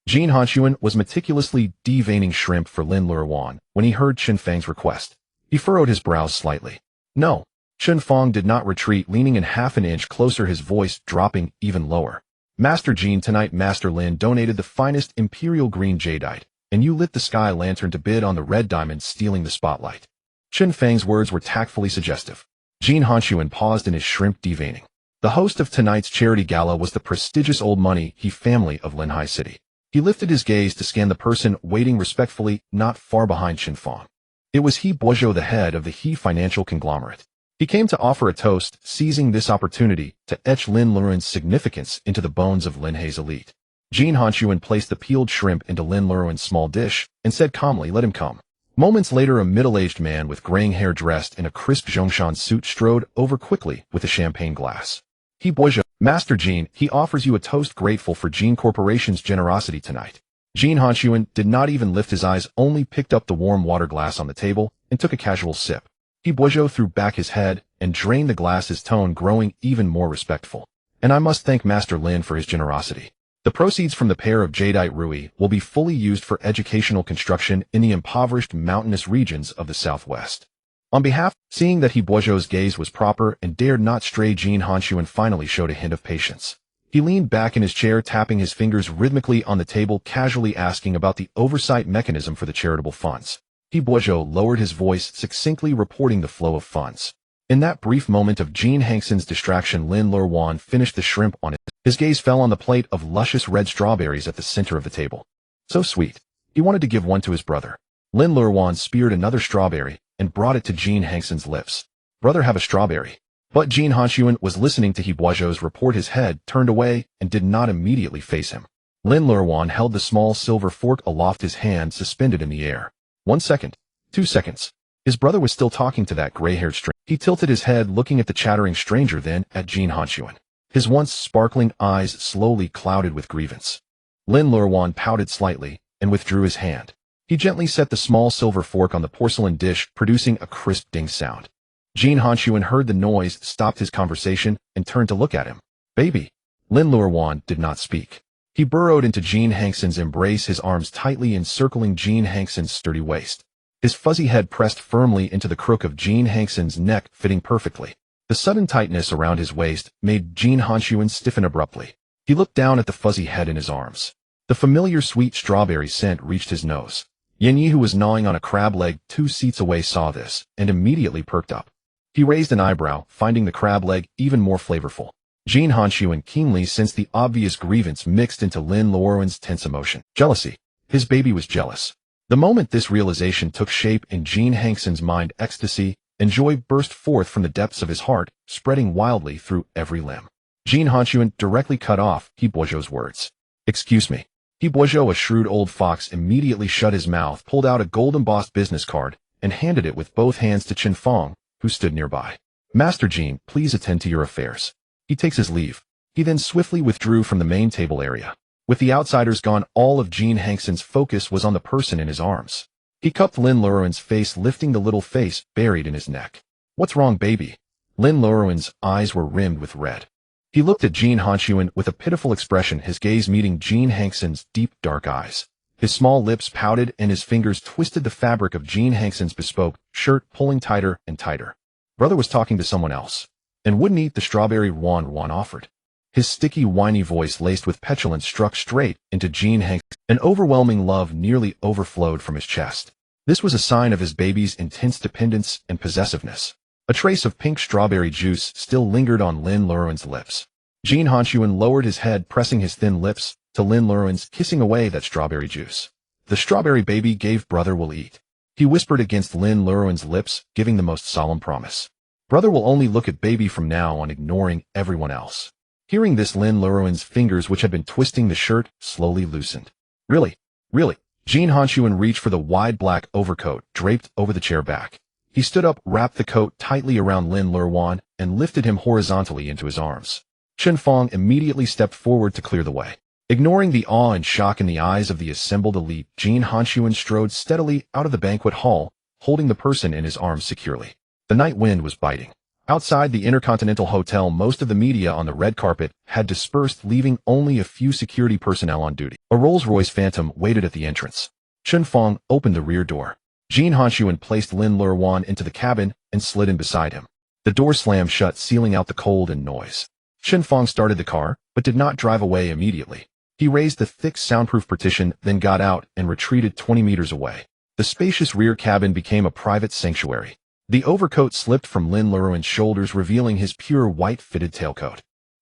Jin Hanxun was meticulously deveining shrimp for Lin Luoruan when he heard Chen Fang's request. He furrowed his brows slightly. No. Chen Fong did not retreat, leaning in half an inch closer, his voice dropping even lower. Master Jin, tonight Master Lin donated the finest imperial green jadeite, and you lit the sky lantern to bid on the red diamond, stealing the spotlight. Chen Fang's words were tactfully suggestive. Jin Hanxun paused in his shrimp deveining. The host of tonight's charity gala was the prestigious old money he family of Linhai City. He lifted his gaze to scan the person waiting respectfully not far behind Chen Fong. It was He Boizhou, the head of the He financial conglomerate. He came to offer a toast, seizing this opportunity to etch Lin Luoruan's significance into the bones of Linhai's elite. Jin Hanxun placed the peeled shrimp into Lin Luoruan's small dish and said calmly, "Let him come." Moments later, a middle-aged man with graying hair dressed in a crisp Zhongshan suit strode over quickly with a champagne glass. He Boizhou, Master Jin, he offers you a toast, grateful for Jin Corporation's generosity tonight. Jin Hanxun did not even lift his eyes, only picked up the warm water glass on the table and took a casual sip. He Boizhou threw back his head and drained the glass, his tone growing even more respectful. And I must thank Master Lin for his generosity. The proceeds from the pair of jadeite rui will be fully used for educational construction in the impoverished mountainous regions of the southwest. On behalf, seeing that He Boizhou's gaze was proper and dared not stray, Jin Hanxun finally showed a hint of patience. He leaned back in his chair, tapping his fingers rhythmically on the table, casually asking about the oversight mechanism for the charitable funds. He Boizhou lowered his voice, succinctly reporting the flow of funds. In that brief moment of Jin Hanxun's distraction, Lin Luoruan finished the shrimp on it. His gaze fell on the plate of luscious red strawberries at the center of the table. So sweet. He wanted to give one to his brother. Lin Luoruan speared another strawberry and brought it to Jin Hanxun's lips. Brother, have a strawberry. But Jin Hanxun was listening to He Boizhou's report. His head turned away and did not immediately face him. Lin Luoruan held the small silver fork aloft, his hand suspended in the air. 1 second. 2 seconds. His brother was still talking to that gray-haired stranger. He tilted his head, looking at the chattering stranger, then at Jin Hanxun. His once sparkling eyes slowly clouded with grievance. Lin Luoruan pouted slightly and withdrew his hand. He gently set the small silver fork on the porcelain dish, producing a crisp ding sound. Jin Hanxun heard the noise, stopped his conversation, and turned to look at him. Baby. Lin Luoruan did not speak. He burrowed into Jin Hanxun's embrace, his arms tightly encircling Jin Hanxun's sturdy waist. His fuzzy head pressed firmly into the crook of Jin Hanxun's neck, fitting perfectly. The sudden tightness around his waist made Jin Hanxun stiffen abruptly. He looked down at the fuzzy head in his arms. The familiar sweet strawberry scent reached his nose. Yanyi, who was gnawing on a crab leg 2 seats away, saw this and immediately perked up. He raised an eyebrow, finding the crab leg even more flavorful. Jin Hanxun keenly sensed the obvious grievance mixed into Lin Luoruan's tense emotion. Jealousy. His baby was jealous. The moment this realization took shape in Jin Hanxun's mind, ecstasy and joy burst forth from the depths of his heart, spreading wildly through every limb. Jin Hanxun directly cut off He Boizhou's words. Excuse me. He Boizhou, a shrewd old fox, immediately shut his mouth, pulled out a gold-embossed business card, and handed it with both hands to Chen Fong, who stood nearby. Master Jin, please attend to your affairs. He takes his leave. He then swiftly withdrew from the main table area. With the outsiders gone, all of Jin Hanxun's focus was on the person in his arms. He cupped Lin Luoruan's face, lifting the little face buried in his neck. What's wrong, baby? Lin Luoruan's eyes were rimmed with red. He looked at Jin Hanxun with a pitiful expression, his gaze meeting Jin Hanxun's deep, dark eyes. His small lips pouted and his fingers twisted the fabric of Jin Hanxun's bespoke shirt, pulling tighter and tighter. Brother was talking to someone else, and wouldn't eat the strawberry Luoruan offered. His sticky, whiny voice laced with petulance struck straight into Jin Hanxun. An overwhelming love nearly overflowed from his chest. This was a sign of his baby's intense dependence and possessiveness. A trace of pink strawberry juice still lingered on Lin Luoruan's lips. Jin Hanxun lowered his head, pressing his thin lips to Lin Luoruan's, kissing away that strawberry juice. The strawberry baby gave brother will eat. He whispered against Lin Luoruan's lips, giving the most solemn promise. Brother will only look at baby from now on, ignoring everyone else. Hearing this, Lin Luoruan's fingers, which had been twisting the shirt, slowly loosened. Really? Really? Jin Hanxun reached for the wide black overcoat draped over the chair back. He stood up, wrapped the coat tightly around Lin Luoruan, and lifted him horizontally into his arms. Chen Fong immediately stepped forward to clear the way. Ignoring the awe and shock in the eyes of the assembled elite, Jin Hanxun strode steadily out of the banquet hall, holding the person in his arms securely. The night wind was biting. Outside the Intercontinental Hotel, most of the media on the red carpet had dispersed, leaving only a few security personnel on duty. A Rolls-Royce Phantom waited at the entrance. Chen Fong opened the rear door. Jin Hanxun placed Lin Luoruan into the cabin and slid in beside him. The door slammed shut, sealing out the cold and noise. Chen Fong started the car, but did not drive away immediately. He raised the thick soundproof partition, then got out and retreated 20 meters away. The spacious rear cabin became a private sanctuary. The overcoat slipped from Lin Luoruan's shoulders, revealing his pure white fitted tailcoat.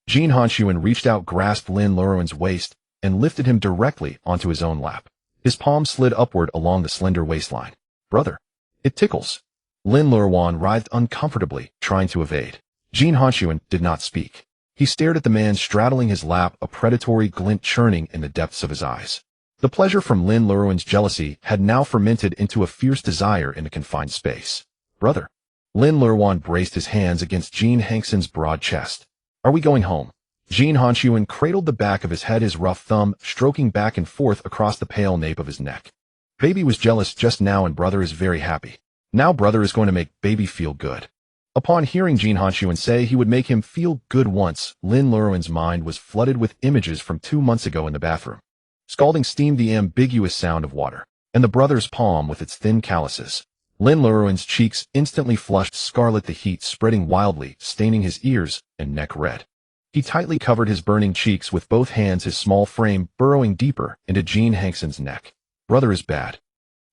Jin Hanxun reached out, grasped Lin Luoruan's waist, and lifted him directly onto his own lap. His palm slid upward along the slender waistline. Brother, it tickles. Lin Luoruan writhed uncomfortably, trying to evade. Jin Hanxun did not speak. He stared at the man straddling his lap, a predatory glint churning in the depths of his eyes. The pleasure from Lin Luoruan's jealousy had now fermented into a fierce desire in a confined space. Brother. Lin Luoruan braced his hands against Jin Hanxun's broad chest. Are we going home? Jin Hanxun cradled the back of his head, his rough thumb stroking back and forth across the pale nape of his neck. Baby was jealous just now and brother is very happy. Now brother is going to make baby feel good. Upon hearing Jin Hanxun say he would make him feel good once, Lin Luoruan's mind was flooded with images from 2 months ago in the bathroom. Scalding steam, the ambiguous sound of water, and the brother's palm with its thin calluses. Lin Luoruan's cheeks instantly flushed scarlet, the heat spreading wildly, staining his ears and neck red. He tightly covered his burning cheeks with both hands, his small frame burrowing deeper into Jin Hanxun's neck. Brother is bad.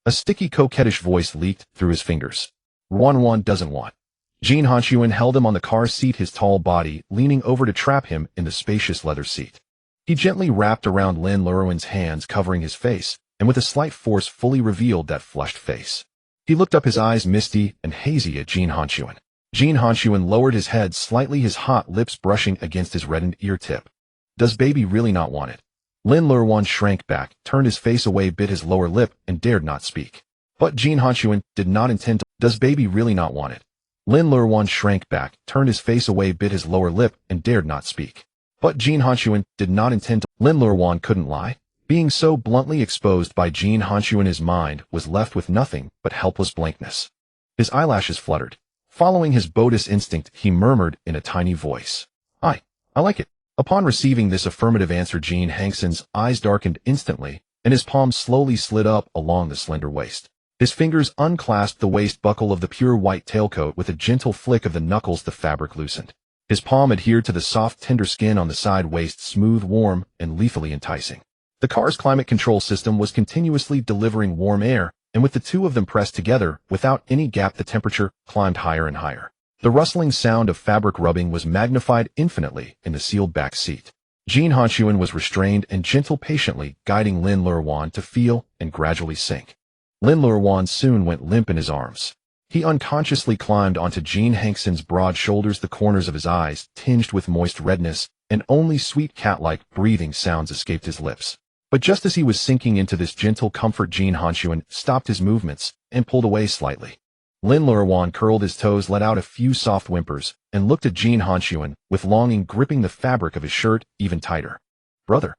A sticky, coquettish voice leaked through his fingers. Luoruan doesn't want. Jin Hanxun held him on the car seat, his tall body leaning over to trap him in the spacious leather seat. He gently wrapped around Lin Luoruan's hands, covering his face, and with a slight force fully revealed that flushed face. He looked up, his eyes misty and hazy, at Jin Hanxun. Jin Hanxun lowered his head slightly, his hot lips brushing against his reddened ear tip. Does baby really not want it? Lin Luoruan shrank back, turned his face away, bit his lower lip, and dared not speak. But Jin Hanxun did not intend to. Does baby really not want it? Lin Luoruan shrank back, turned his face away, bit his lower lip, and dared not speak. But Jin Hanxun did not intend to. Lin Luoruan couldn't lie. Being so bluntly exposed by Jin Hanxun, his mind was left with nothing but helpless blankness. His eyelashes fluttered. Following his Buddhist instinct, he murmured in a tiny voice, I like it. Upon receiving this affirmative answer, Jin Hanxun's eyes darkened instantly, and his palm slowly slid up along the slender waist. His fingers unclasped the waist buckle of the pure white tailcoat. With a gentle flick of the knuckles, the fabric loosened. His palm adhered to the soft, tender skin on the side waist, smooth, warm, and lethally enticing. The car's climate control system was continuously delivering warm air, and with the two of them pressed together, without any gap, the temperature climbed higher and higher. The rustling sound of fabric rubbing was magnified infinitely in the sealed back seat. Jin Hanxun was restrained and gentle, patiently guiding Lin Luoruan to feel and gradually sink. Lin Luoruan soon went limp in his arms. He unconsciously climbed onto Jin Hanxun's broad shoulders, the corners of his eyes tinged with moist redness, and only sweet cat-like breathing sounds escaped his lips. But just as he was sinking into this gentle comfort, Jin Hanxun stopped his movements and pulled away slightly. Lin Luoruan curled his toes, let out a few soft whimpers, and looked at Jin Hanxun with longing, gripping the fabric of his shirt even tighter. "Brother."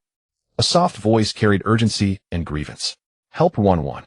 A soft voice carried urgency and grievance. "Help Ruan."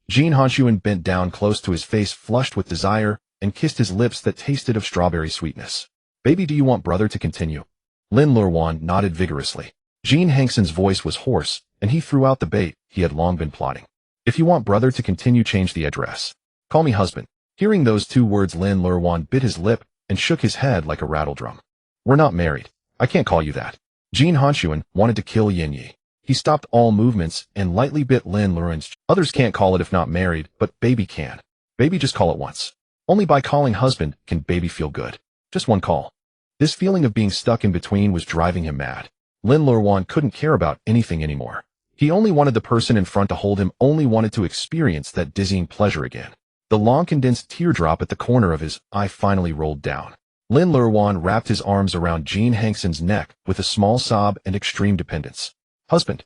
Jin Hanxun bent down close to his face, flushed with desire, and kissed his lips that tasted of strawberry sweetness. "Baby, do you want brother to continue?" Lin Luoruan nodded vigorously. Jin Hanxun's voice was hoarse, and he threw out the bait he had long been plotting. "If you want brother to continue, change the address. Call me husband." Hearing those two words, Lin Luoruan bit his lip and shook his head like a rattledrum. "We're not married. I can't call you that." Jin Hanxun wanted to kill Yin Yi. He stopped all movements and lightly bit Lin Luoruan's. "Others can't call it if not married, but baby can. Baby, just call it once. Only by calling husband can baby feel good. Just one call." This feeling of being stuck in between was driving him mad. Lin Luoruan couldn't care about anything anymore. He only wanted the person in front to hold him, only wanted to experience that dizzying pleasure again. The long condensed teardrop at the corner of his eye finally rolled down. Lin Luoruan wrapped his arms around Jin Hanxun's neck with a small sob and extreme dependence. "Husband."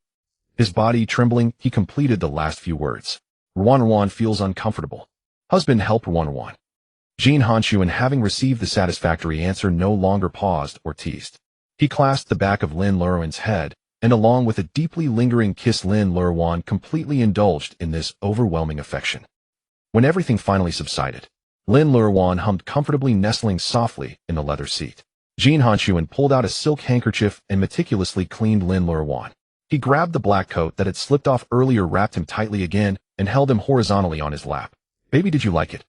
His body trembling, he completed the last few words. "Ruan feels uncomfortable. Husband, help Ruan." Jin Hanxun, having received the satisfactory answer, no longer paused or teased. He clasped the back of Lin Luoruan's head, and along with a deeply lingering kiss, Lin Luoruan completely indulged in this overwhelming affection. When everything finally subsided, Lin Luoruan hummed comfortably, nestling softly in the leather seat. Jin Hanxun pulled out a silk handkerchief and meticulously cleaned Lin Luoruan. He grabbed the black coat that had slipped off earlier, wrapped him tightly again, and held him horizontally on his lap. "Baby, did you like it?"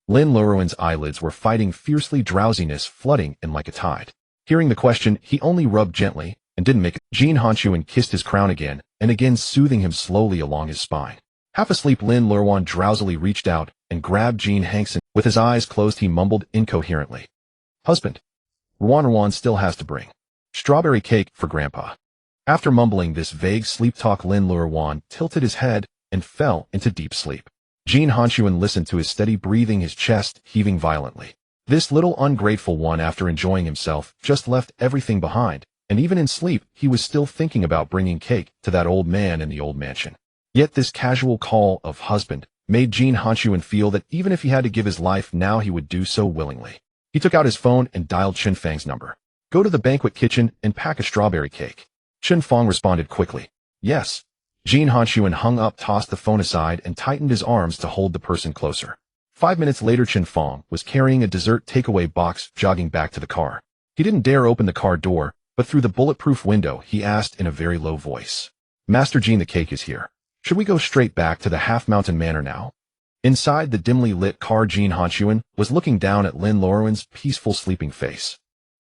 Lin Luoruan's eyelids were fighting fiercely, drowsiness flooding in like a tide. Hearing the question, he only rubbed gently and didn't make it. Jin Hanxun kissed his crown again and again, soothing him slowly along his spine. Half asleep, Lin Luoruan drowsily reached out and grabbed Jin Hanxun. With his eyes closed, he mumbled incoherently, "Husband, Ruan still has to bring strawberry cake for Grandpa." After mumbling this vague sleep talk, Lin Luoruan tilted his head and fell into deep sleep. Jin Hanxun listened to his steady breathing, his chest heaving violently. This little ungrateful one, after enjoying himself, just left everything behind, and even in sleep, he was still thinking about bringing cake to that old man in the old mansion. Yet this casual call of husband made Jin Hanxun feel that even if he had to give his life now, he would do so willingly. He took out his phone and dialed Chen Fang's number. "Go to the banquet kitchen and pack a strawberry cake." Chen Fang responded quickly, "Yes." Jin Hanxun hung up, tossed the phone aside, and tightened his arms to hold the person closer. 5 minutes later, Chen Fang was carrying a dessert takeaway box, jogging back to the car. He didn't dare open the car door, but through the bulletproof window, he asked in a very low voice, "Master Jin, the cake is here. Should we go straight back to the Half-Mountain Manor now?" Inside the dimly lit car, Jin Hanxun was looking down at Lin Luoruan's peaceful sleeping face.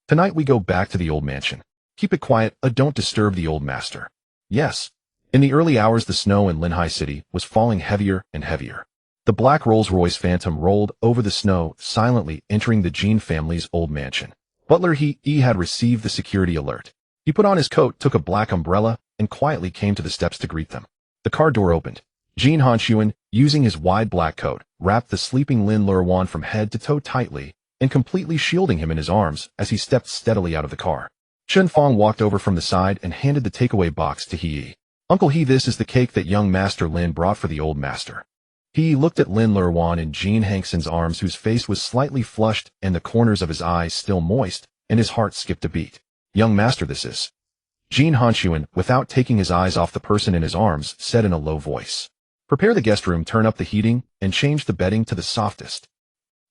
"Tonight we go back to the old mansion. Keep it quiet, don't disturb the old master." "Yes." In the early hours, the snow in Linhai City was falling heavier and heavier. The black Rolls-Royce Phantom rolled over the snow, silently entering the Jin family's old mansion. Butler He had received the security alert. He put on his coat, took a black umbrella, and quietly came to the steps to greet them. The car door opened. Jin Hanxun, using his wide black coat, wrapped the sleeping Lin Luoruan from head to toe tightly and completely shielding him in his arms as he stepped steadily out of the car. Chen Fang walked over from the side and handed the takeaway box to He. "Uncle He, this is the cake that young Master Lin brought for the old master." He looked at Lin Luoruan in Jin Hanxun's arms, whose face was slightly flushed and the corners of his eyes still moist, and his heart skipped a beat. "Young master, this is." Jin Hanxun, without taking his eyes off the person in his arms, said in a low voice, "Prepare the guest room, turn up the heating, and change the bedding to the softest."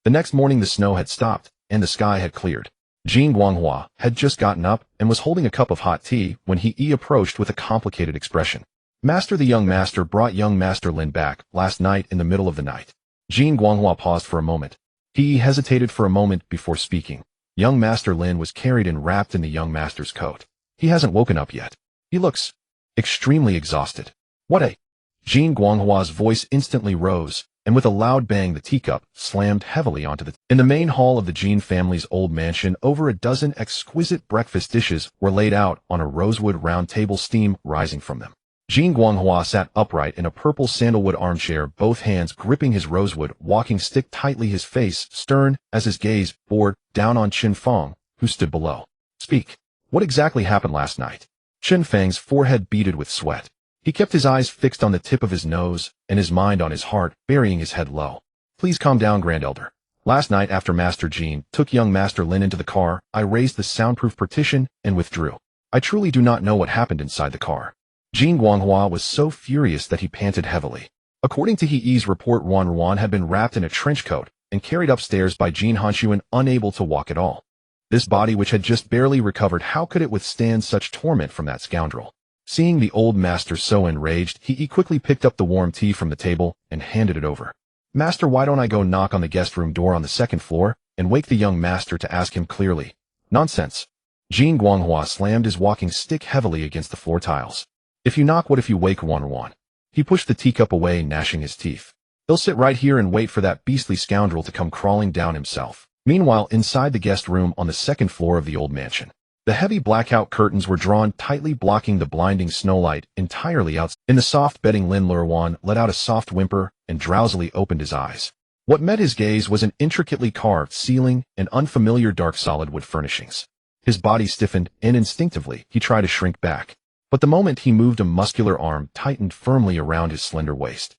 The next morning the snow had stopped, and the sky had cleared. Jin Guanghua had just gotten up and was holding a cup of hot tea when He approached with a complicated expression. "Master, the young master brought young Master Lin back last night in the middle of the night." Jin Guanghua paused for a moment. He hesitated for a moment before speaking. Young Master Lin was carried and wrapped in the young master's coat. "He hasn't woken up yet. He looks extremely exhausted. What a... Jin Guanghua's voice instantly rose, and with a loud bang the teacup slammed heavily onto the... In the main hall of the Jin family's old mansion, over a dozen exquisite breakfast dishes were laid out on a rosewood round table, steam rising from them. Jin Guanghua sat upright in a purple sandalwood armchair, both hands gripping his rosewood walking stick tightly, his face stern as his gaze bored down on Qin Fang, who stood below. Speak. What exactly happened last night? Qin Fang's forehead beaded with sweat. He kept his eyes fixed on the tip of his nose and his mind on his heart, burying his head low. Please calm down, Grand Elder. Last night after Master Jin took young Master Lin into the car, I raised the soundproof partition and withdrew. I truly do not know what happened inside the car. Jin Guanghua was so furious that he panted heavily. According to He's report, Lin Luoruan had been wrapped in a trench coat and carried upstairs by Jin Hanxun, unable to walk at all. This body, which had just barely recovered, how could it withstand such torment from that scoundrel? Seeing the old master so enraged, he quickly picked up the warm tea from the table and handed it over. Master, why don't I go knock on the guest room door on the second floor and wake the young master to ask him clearly? Nonsense. Jin Guanghua slammed his walking stick heavily against the floor tiles. If you knock, what if you wake Lin Luoruan? He pushed the teacup away, gnashing his teeth. He'll sit right here and wait for that beastly scoundrel to come crawling down himself. Meanwhile, inside the guest room on the second floor of the old mansion, the heavy blackout curtains were drawn tightly, blocking the blinding snowlight entirely out. In the soft bedding, Lin Luoruan let out a soft whimper and drowsily opened his eyes. What met his gaze was an intricately carved ceiling and unfamiliar dark solid wood furnishings. His body stiffened, and instinctively he tried to shrink back. But the moment he moved, a muscular arm tightened firmly around his slender waist.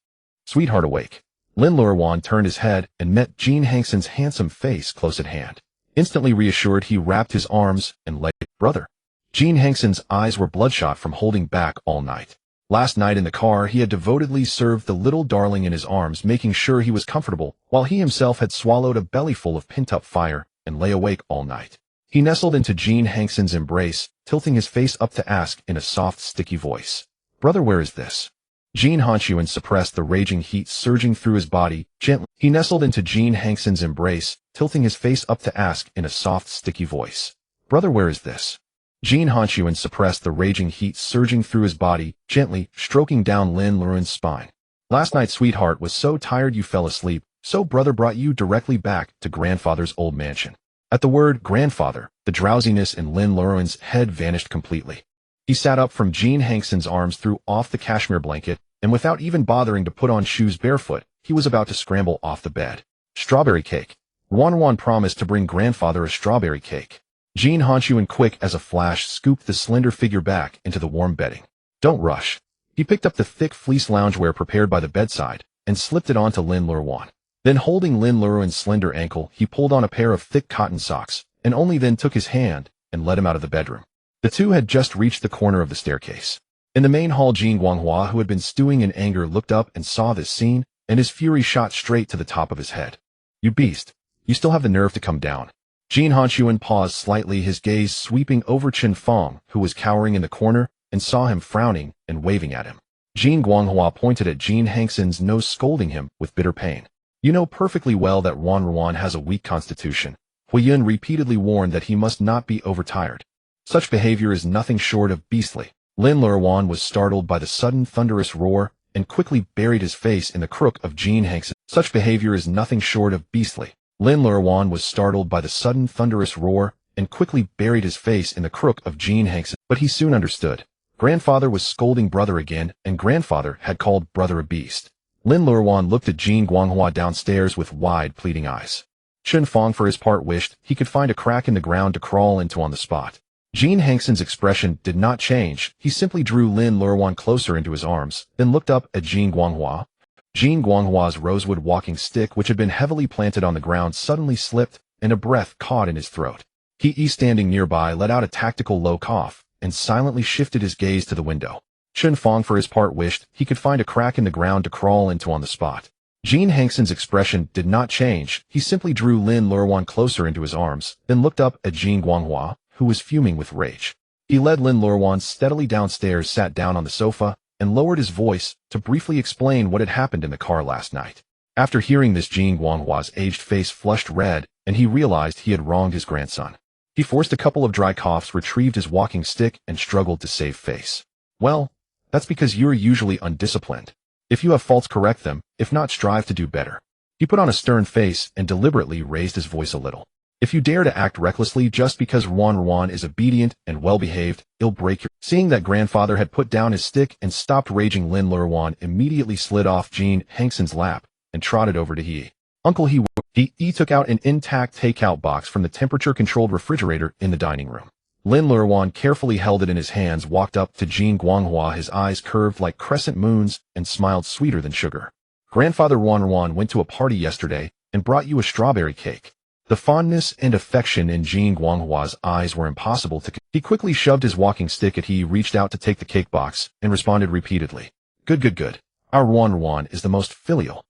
Sweetheart, awake. Lin Luoruan turned his head and met Jin Hanxun's handsome face close at hand. Instantly reassured, he wrapped his arms and legs. Brother. Jin Hanxun's eyes were bloodshot from holding back all night. Last night in the car, he had devotedly served the little darling in his arms, making sure he was comfortable, while he himself had swallowed a bellyful of pent-up fire and lay awake all night. He nestled into Jin Hanxun's embrace, tilting his face up to ask in a soft, sticky voice. Brother, where is this? Jin Hanxun suppressed the raging heat surging through his body gently. He nestled into Jin Hanxun's embrace, tilting his face up to ask in a soft, sticky voice. Brother, where is this? Jin Hanxun suppressed the raging heat surging through his body, gently stroking down Lin Luoruan's spine. Last night, sweetheart, was so tired you fell asleep, so brother brought you directly back to grandfather's old mansion. At the word grandfather, the drowsiness in Lin Luoruan's head vanished completely. He sat up from Jin Hanxun's arms, threw off the cashmere blanket, and without even bothering to put on shoes, barefoot, he was about to scramble off the bed. Strawberry cake. Lin Luoruan promised to bring grandfather a strawberry cake. Jin Hanxun, quick as a flash, scooped the slender figure back into the warm bedding. Don't rush. He picked up the thick fleece loungewear prepared by the bedside and slipped it onto Lin Luoruan. Then, holding Lin Luoruan's slender ankle, he pulled on a pair of thick cotton socks, and only then took his hand and led him out of the bedroom. The two had just reached the corner of the staircase. In the main hall, Jin Guanghua, who had been stewing in anger, looked up and saw this scene, and his fury shot straight to the top of his head. You beast! You still have the nerve to come down. Jin Hanxun paused slightly, his gaze sweeping over Qin Fang, who was cowering in the corner, and saw him frowning and waving at him. Jin Guanghua pointed at Jin Hanxun's nose, scolding him with bitter pain. You know perfectly well that Lin Luoruan has a weak constitution. Huiyun repeatedly warned that he must not be overtired. Such behavior is nothing short of beastly. Lin Luoruan was startled by the sudden thunderous roar and quickly buried his face in the crook of Jin Hanxun. Such behavior is nothing short of beastly. Lin Luoruan was startled by the sudden thunderous roar and quickly buried his face in the crook of Jin Hanxun. But he soon understood. Grandfather was scolding brother again, and grandfather had called brother a beast. Lin Luoruan looked at Jin Guanghua downstairs with wide, pleading eyes. Qin Fang, for his part, wished he could find a crack in the ground to crawl into on the spot. Jin Hanxun's expression did not change. He simply drew Lin Luoruan closer into his arms, then looked up at Jin Guanghua. Jin Guanghua's rosewood walking stick, which had been heavily planted on the ground, suddenly slipped, and a breath caught in his throat. He, standing nearby, let out a tactical low cough, and silently shifted his gaze to the window. Qin Fang, for his part, wished he could find a crack in the ground to crawl into on the spot. Jin Hanxun's expression did not change. He simply drew Lin Luoruan closer into his arms, then looked up at Jin Guanghua, who was fuming with rage. He led Lin Luoruan steadily downstairs, sat down on the sofa, and lowered his voice to briefly explain what had happened in the car last night. After hearing this, Jin Guanghua's aged face flushed red, and he realized he had wronged his grandson. He forced a couple of dry coughs, retrieved his walking stick, and struggled to save face. Well, That's because you're usually undisciplined. If you have faults, correct them. If not, strive to do better. He put on a stern face and deliberately raised his voice a little. If you dare to act recklessly just because Lin Luoruan is obedient and well-behaved, he'll break your— Seeing that grandfather had put down his stick and stopped raging, Lin Luoruan immediately slid off Jin Hanxun's lap and trotted over to he. Uncle, he took out an intact takeout box from the temperature-controlled refrigerator in the dining room. Lin Luoruan carefully held it in his hands, walked up to Jin Guanghua, his eyes curved like crescent moons, and smiled sweeter than sugar. Grandfather Lin Luoruan went to a party yesterday and brought you a strawberry cake. The fondness and affection in Jin Guanghua's eyes were impossible to— He quickly shoved his walking stick at he, reached out to take the cake box, and responded repeatedly, "Good, good, good. Our Lin Luoruan is the most filial."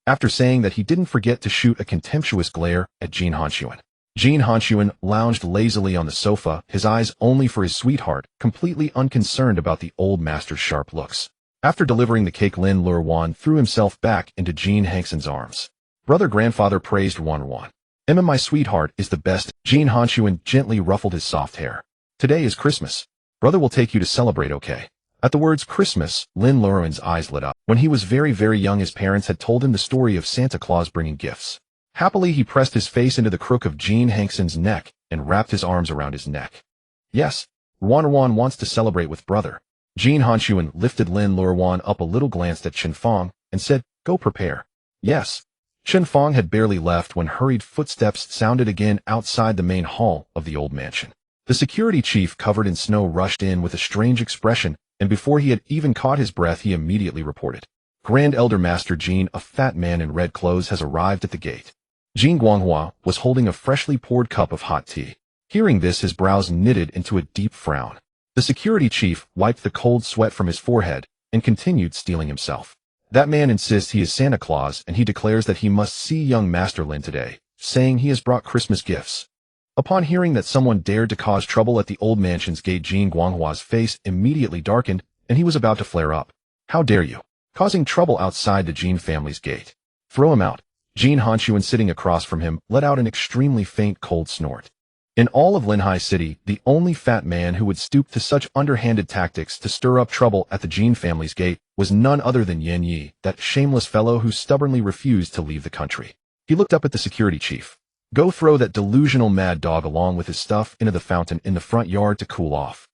After saying that, he didn't forget to shoot a contemptuous glare at Jin Hanxun. Jin Hanxun lounged lazily on the sofa, his eyes only for his sweetheart, completely unconcerned about the old master's sharp looks. After delivering the cake, Lin Luoruan threw himself back into Jin Hanxun's arms. Brother grandfather praised Lin Luoruan. "Emma, my sweetheart, is the best." Jin Hanxun gently ruffled his soft hair. "Today is Christmas. Brother will take you to celebrate, okay?" At the words Christmas, Lin Luoruan's eyes lit up. When he was very, very young, his parents had told him the story of Santa Claus bringing gifts. Happily, he pressed his face into the crook of Jin Hanxun's neck and wrapped his arms around his neck. "Yes, Lin Luoruan wants to celebrate with brother." Jin Hanxun lifted Lin Luoruan up a little, glanced at Chen Fong, and said, "Go prepare." "Yes." Chen Fong had barely left when hurried footsteps sounded again outside the main hall of the old mansion. The security chief, covered in snow, rushed in with a strange expression, and before he had even caught his breath, he immediately reported, "Grand Elder Master Jin, a fat man in red clothes, has arrived at the gate." Jin Guanghua was holding a freshly poured cup of hot tea. Hearing this, his brows knitted into a deep frown. The security chief wiped the cold sweat from his forehead and continued steeling himself. "That man insists he is Santa Claus, and he declares that he must see young Master Lin today, saying he has brought Christmas gifts." Upon hearing that someone dared to cause trouble at the old mansion's gate, Jin Guanghua's face immediately darkened, and he was about to flare up. "How dare you? Causing trouble outside the Jin family's gate. Throw him out." Jin Hanxun, sitting across from him, let out an extremely faint cold snort. In all of Linhai City, the only fat man who would stoop to such underhanded tactics to stir up trouble at the Jin family's gate was none other than Yan Yi, that shameless fellow who stubbornly refused to leave the country. He looked up at the security chief. "Go throw that delusional mad dog along with his stuff into the fountain in the front yard to cool off."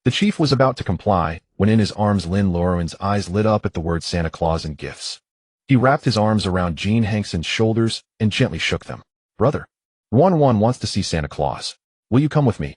The chief was about to comply when in his arms Lin Luoruan's eyes lit up at the word Santa Claus and gifts. He wrapped his arms around Jin Hanxun's shoulders and gently shook them. "Brother, Lin Luoruan wants to see Santa Claus. Will you come with me?"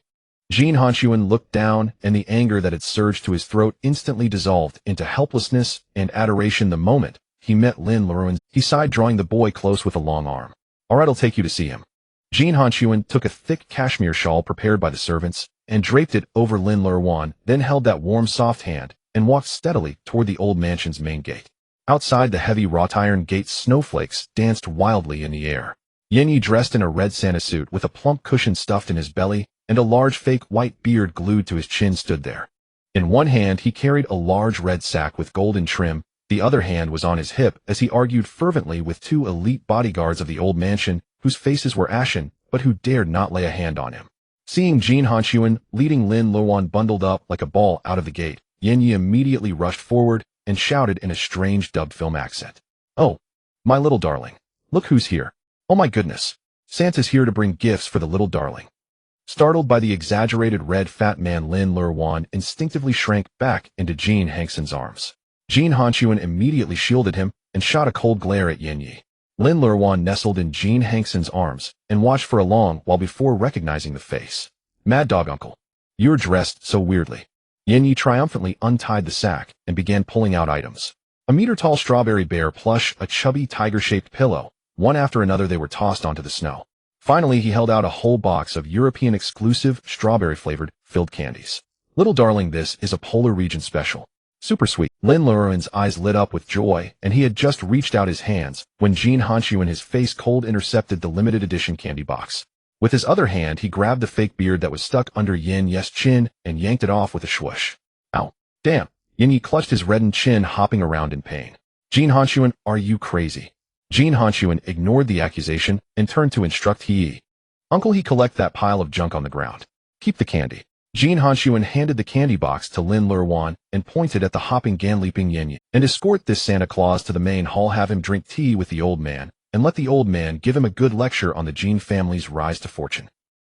Jin Hanxun looked down, and the anger that had surged to his throat instantly dissolved into helplessness and adoration the moment he met Lin Luoruan. He sighed, drawing the boy close with a long arm. "All right, I'll take you to see him." Jin Hanxun took a thick cashmere shawl prepared by the servants and draped it over Lin Luoruan, then held that warm, soft hand and walked steadily toward the old mansion's main gate. Outside the heavy wrought iron gate, snowflakes danced wildly in the air. Yan Yi, dressed in a red Santa suit with a plump cushion stuffed in his belly and a large fake white beard glued to his chin, stood there. In one hand he carried a large red sack with golden trim, the other hand was on his hip as he argued fervently with two elite bodyguards of the old mansion whose faces were ashen but who dared not lay a hand on him. Seeing Jin Hanxun leading Lin Luoruan bundled up like a ball out of the gate, Yan Yi immediately rushed forward and shouted in a strange dubbed film accent, "Oh, my little darling, look who's here. Oh my goodness, Santa's here to bring gifts for the little darling." Startled by the exaggerated red fat man, Lin Luoruan instinctively shrank back into Jin Hanxun's arms. Jin Hanxun immediately shielded him and shot a cold glare at Yan Yi. Lin Luoruan nestled in Jin Hanxun's arms and watched for a long while before recognizing the face. "Mad dog uncle, you're dressed so weirdly." Yan Yi triumphantly untied the sack and began pulling out items. A meter-tall strawberry bear plush, a chubby tiger-shaped pillow. One after another they were tossed onto the snow. Finally, he held out a whole box of European exclusive strawberry-flavored filled candies. "Little darling, this is a polar region special. Super sweet." Lin Luoruan's eyes lit up with joy, and he had just reached out his hands when Jin Hanxun, his face cold, intercepted the limited edition candy box. With his other hand, he grabbed the fake beard that was stuck under Yan Yi's chin and yanked it off with a swoosh. "Ow. Damn." Yan Yi clutched his reddened chin, hopping around in pain. "Jin Hanxun, are you crazy?" Jin Hanxun ignored the accusation and turned to instruct He. "Uncle, he collect that pile of junk on the ground. Keep the candy." Jin Hanxun handed the candy box to Lin Luoruan and pointed at the hopping leaping Yen. And escort this Santa Claus to the main hall, have him drink tea with the old man, and let the old man give him a good lecture on the Jin family's rise to fortune.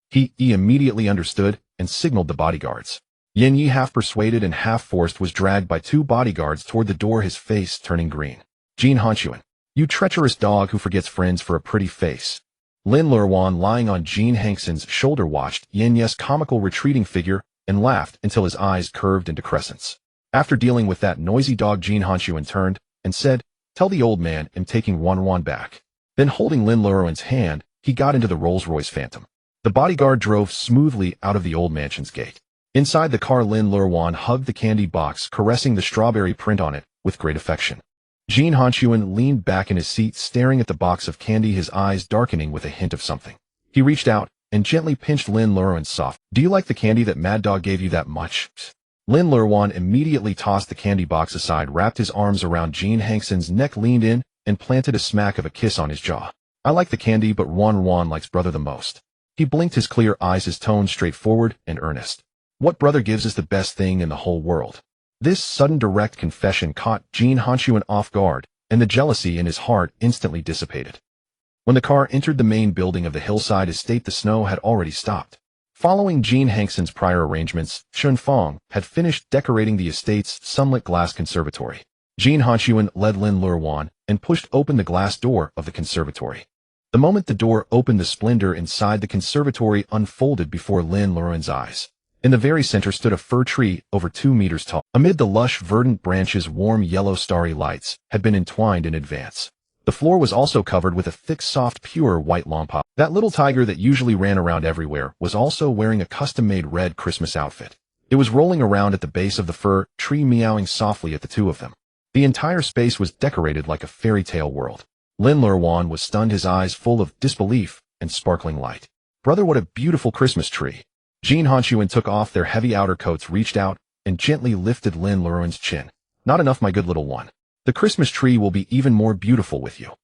He immediately understood and signaled the bodyguards. Yen Yi, half persuaded and half forced, was dragged by 2 bodyguards toward the door, his face turning green. Jin Hanxun, you treacherous dog who forgets friends for a pretty face. Lin Luoruan, lying on Jin Hanxun's shoulder, watched Yen Yi's comical retreating figure and laughed until his eyes curved into crescents. After dealing with that noisy dog, Jin Hanxun turned and said, "Tell the old man I'm taking Luoruan back." Then, holding Lin Luoruan's hand, he got into the Rolls-Royce Phantom. The bodyguard drove smoothly out of the old mansion's gate. Inside the car, Lin Luoruan hugged the candy box, caressing the strawberry print on it with great affection. Jin Hanxun leaned back in his seat, staring at the box of candy, his eyes darkening with a hint of something. He reached out and gently pinched Lin Luoruan's soft. "Do you like the candy that Mad Dog gave you that much?" Lin Luoruan immediately tossed the candy box aside, wrapped his arms around Jin Hanxun's neck, leaned in, and planted a smack of a kiss on his jaw. "I like the candy, but Luoruan likes brother the most." He blinked his clear eyes, his tone straightforward and earnest. "What brother gives is the best thing in the whole world." This sudden direct confession caught Jin Hanxun off guard, and the jealousy in his heart instantly dissipated. When the car entered the main building of the hillside estate, the snow had already stopped. Following Jin Hanxun's prior arrangements, Chun Fong had finished decorating the estate's sunlit glass conservatory. Jin Hanxun led Lin Luoruan and pushed open the glass door of the conservatory. The moment the door opened, the splendor inside the conservatory unfolded before Lin Luoruan's eyes. In the very center stood a fir tree over 2 meters tall. Amid the lush, verdant branches, warm yellow starry lights had been entwined in advance. The floor was also covered with a thick, soft, pure white longpaw. That little tiger that usually ran around everywhere was also wearing a custom-made red Christmas outfit. It was rolling around at the base of the fir tree, meowing softly at the 2 of them. The entire space was decorated like a fairy tale world. Lin Luoruan was stunned, his eyes full of disbelief and sparkling light. "Brother, what a beautiful Christmas tree." Jin Hanxun took off their heavy outer coats, reached out, and gently lifted Lin Luoruan's chin. "Not enough, my good little one. The Christmas tree will be even more beautiful with you."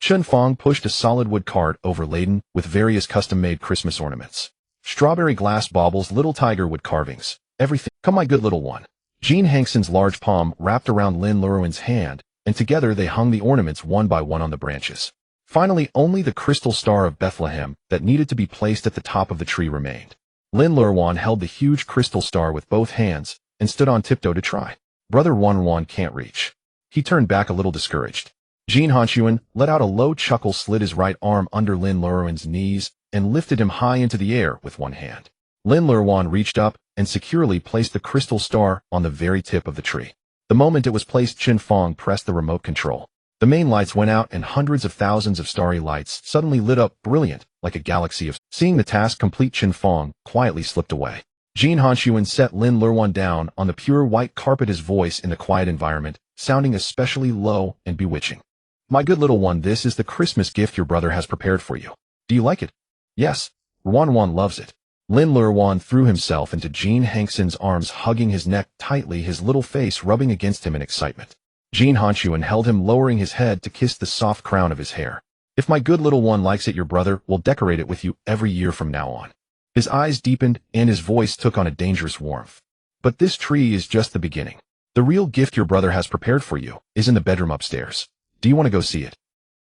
Chun Fong pushed a solid wood cart overladen with various custom-made Christmas ornaments. Strawberry glass baubles, little tiger wood carvings, everything. "Come, my good little one." Jin Hanxun's large palm wrapped around Lin Luoruan's hand, and together they hung the ornaments one by one on the branches. Finally, only the crystal star of Bethlehem that needed to be placed at the top of the tree remained. Lin Luoruan held the huge crystal star with both hands and stood on tiptoe to try. Brother Luoruan can't reach. He turned back a little discouraged. Jin Hanxun let out a low chuckle, slid his right arm under Lin Luoruan's knees, and lifted him high into the air with one hand. Lin Luoruan reached up and securely placed the crystal star on the very tip of the tree. The moment it was placed, Chun Fong pressed the remote control. The main lights went out and hundreds of thousands of starry lights suddenly lit up, brilliant, like a galaxy of... Seeing the task complete, Chun Fong quietly slipped away. Jin Hanxun set Lin Luoruan down on the pure white carpet, his voice in the quiet environment sounding especially low and bewitching. "My good little one, this is the Christmas gift your brother has prepared for you. Do you like it?" "Yes, Luoruan loves it." Lin Luoruan threw himself into Jin Hanxun's arms, hugging his neck tightly, his little face rubbing against him in excitement. Jin Hanxun held him, lowering his head to kiss the soft crown of his hair. "If my good little one likes it, your brother will decorate it with you every year from now on." His eyes deepened and his voice took on a dangerous warmth. "But this tree is just the beginning. The real gift your brother has prepared for you is in the bedroom upstairs. Do you want to go see it?"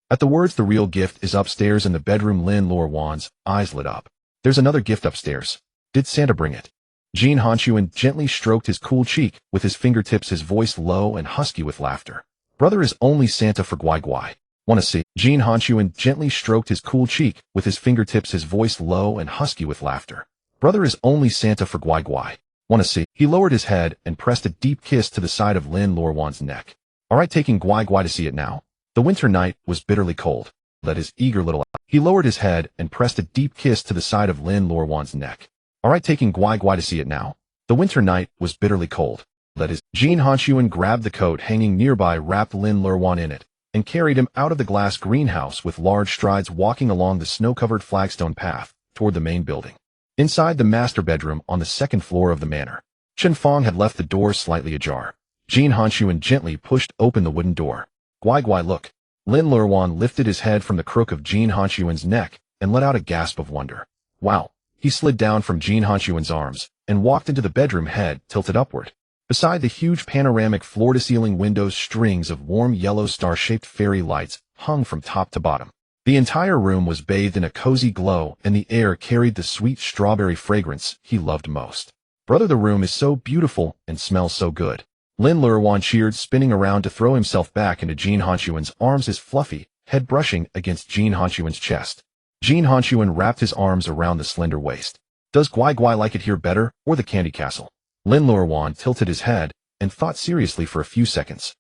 At the words, "the real gift is upstairs in the bedroom," Lin Luoruan's eyes lit up. "There's another gift upstairs. Did Santa bring it?" Jin Hanxun gently stroked his cool cheek with his fingertips, his voice low and husky with laughter. "Brother is only Santa for Guai Guai. Wanna see?" Jin Hanxun gently stroked his cool cheek with his fingertips, his voice low and husky with laughter. "Brother is only Santa for Guai Guai. Wanna see?" He lowered his head and pressed a deep kiss to the side of Lin Luoruan's neck. "All right, taking Guai Guai to see it now." The winter night was bitterly cold. Let his eager little... He lowered his head and pressed a deep kiss to the side of Lin Luoruan's neck. "All right, taking Guai Guai to see it now." The winter night was bitterly cold. Let his... Jin Hanxun grabbed the coat hanging nearby, wrapped Lin Luoruan in it, and carried him out of the glass greenhouse with large strides, walking along the snow-covered flagstone path toward the main building. Inside the master bedroom on the second floor of the manor, Chun Fong had left the door slightly ajar. Jin Hanxun gently pushed open the wooden door. "Guai Guai, look." Lin Luoruan lifted his head from the crook of Jin Hanxun's neck and let out a gasp of wonder. "Wow, He slid down from Jin Hanxuan's arms and walked into the bedroom, head tilted upward. Beside the huge panoramic floor-to-ceiling windows, strings of warm yellow star-shaped fairy lights hung from top to bottom. The entire room was bathed in a cozy glow, and the air carried the sweet strawberry fragrance he loved most. "Brother, the room is so beautiful and smells so good." Lin Luoruan cheered, spinning around to throw himself back into Jin Hanxuan's arms, his fluffy head brushing against Jin Hanxuan's chest. Jin Hanxuan wrapped his arms around the slender waist. "Does Guai Guai like it here better, or the candy castle?" Lin Luoruan tilted his head and thought seriously for a few seconds.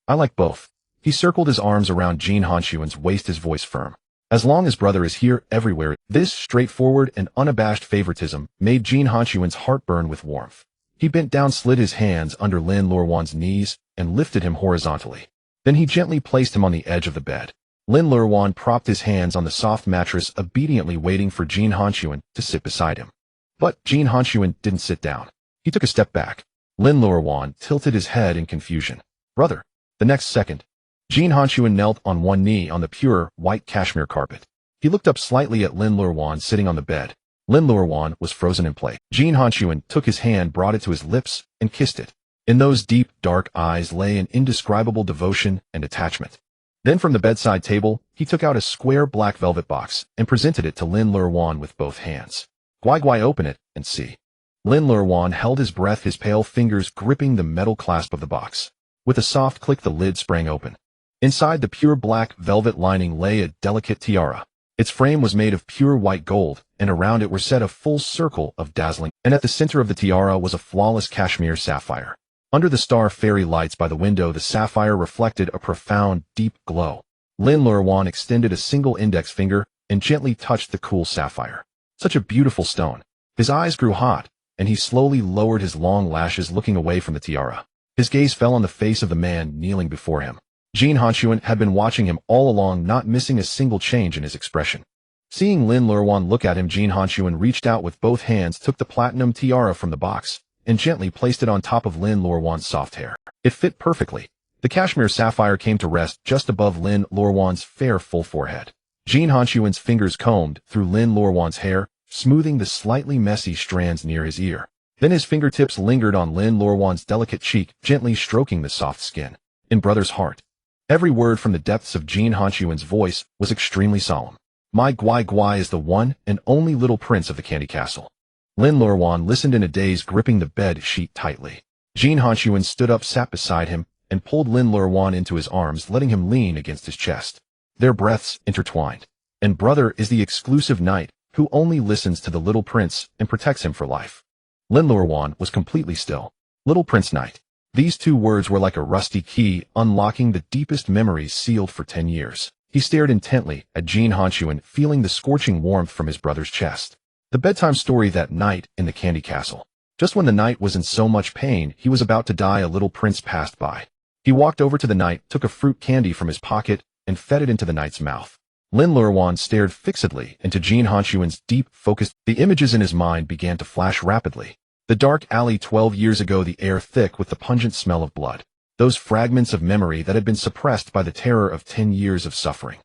"I like both." He circled his arms around Jin Hanxuan's waist, his voice firm. As long as brother is here, everywhere. This straightforward and unabashed favoritism made Jin Hanxuan's heart burn with warmth. He bent down, slid his hands under Lin Luoruan's knees, and lifted him horizontally. Then he gently placed him on the edge of the bed. Lin Luoruan propped his hands on the soft mattress, obediently waiting for Jin Hanxuan to sit beside him. But Jin Hanxuan didn't sit down. He took a step back. Lin Luoruan tilted his head in confusion. "Brother." The next second, Jin Hanxuan knelt on one knee on the pure, white cashmere carpet. He looked up slightly at Lin Luoruan sitting on the bed. Lin Luoruan was frozen in place. Jin Hanxuan took his hand, brought it to his lips, and kissed it. In those deep, dark eyes lay an indescribable devotion and attachment. Then from the bedside table, he took out a square black velvet box and presented it to Lin Luoruan with both hands. "Guai Guai, open it and see." Lin Luoruan held his breath, his pale fingers gripping the metal clasp of the box. With a soft click, the lid sprang open. Inside the pure black velvet lining lay a delicate tiara. Its frame was made of pure white gold, and around it were set a full circle of dazzling, and at the center of the tiara was a flawless cashmere sapphire. Under the star fairy lights by the window, the sapphire reflected a profound, deep glow. Lin Luoruan extended a single index finger and gently touched the cool sapphire. Such a beautiful stone. His eyes grew hot, and he slowly lowered his long lashes, looking away from the tiara. His gaze fell on the face of the man kneeling before him. Jin Hanxuan had been watching him all along, not missing a single change in his expression. Seeing Lin Luoruan look at him, Jin Hanxuan reached out with both hands, took the platinum tiara from the box, and gently placed it on top of Lin Luoruan's soft hair. It fit perfectly. The cashmere sapphire came to rest just above Lin Luoruan's fair, full forehead. Jin Hanxuan's fingers combed through Lin Luoruan's hair, smoothing the slightly messy strands near his ear. Then his fingertips lingered on Lin Luoruan's delicate cheek, gently stroking the soft skin. In brother's heart. Every word from the depths of Jin Hanxuan's voice was extremely solemn. "My Guai Guai is the one and only little prince of the candy castle." Lin Luoruan listened in a daze, gripping the bed sheet tightly. Jin Hanxuan stood up, sat beside him, and pulled Lin Luoruan into his arms, letting him lean against his chest. Their breaths intertwined. "And brother is the exclusive knight who only listens to the little prince and protects him for life." Lin Luoruan was completely still. Little Prince Knight. These two words were like a rusty key, unlocking the deepest memories sealed for 10 years. He stared intently at Jin Hanxuan, feeling the scorching warmth from his brother's chest. The bedtime story that night in the candy castle. Just when the knight was in so much pain he was about to die, a little prince passed by. He walked over to the knight, took a fruit candy from his pocket, and fed it into the knight's mouth. Lin Luoruan stared fixedly into Jin Hanxuan's deep, focused. The images in his mind began to flash rapidly. The dark alley 12 years ago, the air thick with the pungent smell of blood. Those fragments of memory that had been suppressed by the terror of 10 years of suffering.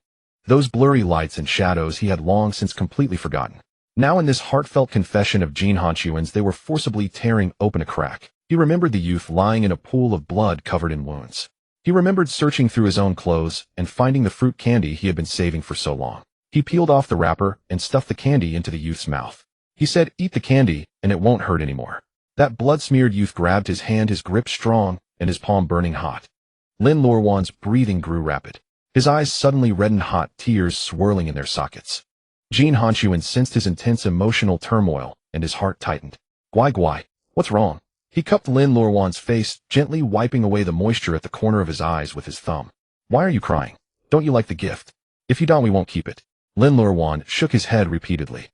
Those blurry lights and shadows he had long since completely forgotten. Now in this heartfelt confession of Jin Hanxuan's, they were forcibly tearing open a crack. He remembered the youth lying in a pool of blood covered in wounds. He remembered searching through his own clothes and finding the fruit candy he had been saving for so long. He peeled off the wrapper and stuffed the candy into the youth's mouth. He said, "Eat the candy, and it won't hurt anymore." That blood-smeared youth grabbed his hand, his grip strong, and his palm burning hot. Lin Luoruan's breathing grew rapid. His eyes suddenly reddened, hot tears swirling in their sockets. Jin Hanxuan sensed his intense emotional turmoil, and his heart tightened. "Guai Guai, what's wrong?" He cupped Lin Luoruan's face, gently wiping away the moisture at the corner of his eyes with his thumb. "Why are you crying? Don't you like the gift? If you don't, we won't keep it." Lin Luoruan shook his head repeatedly.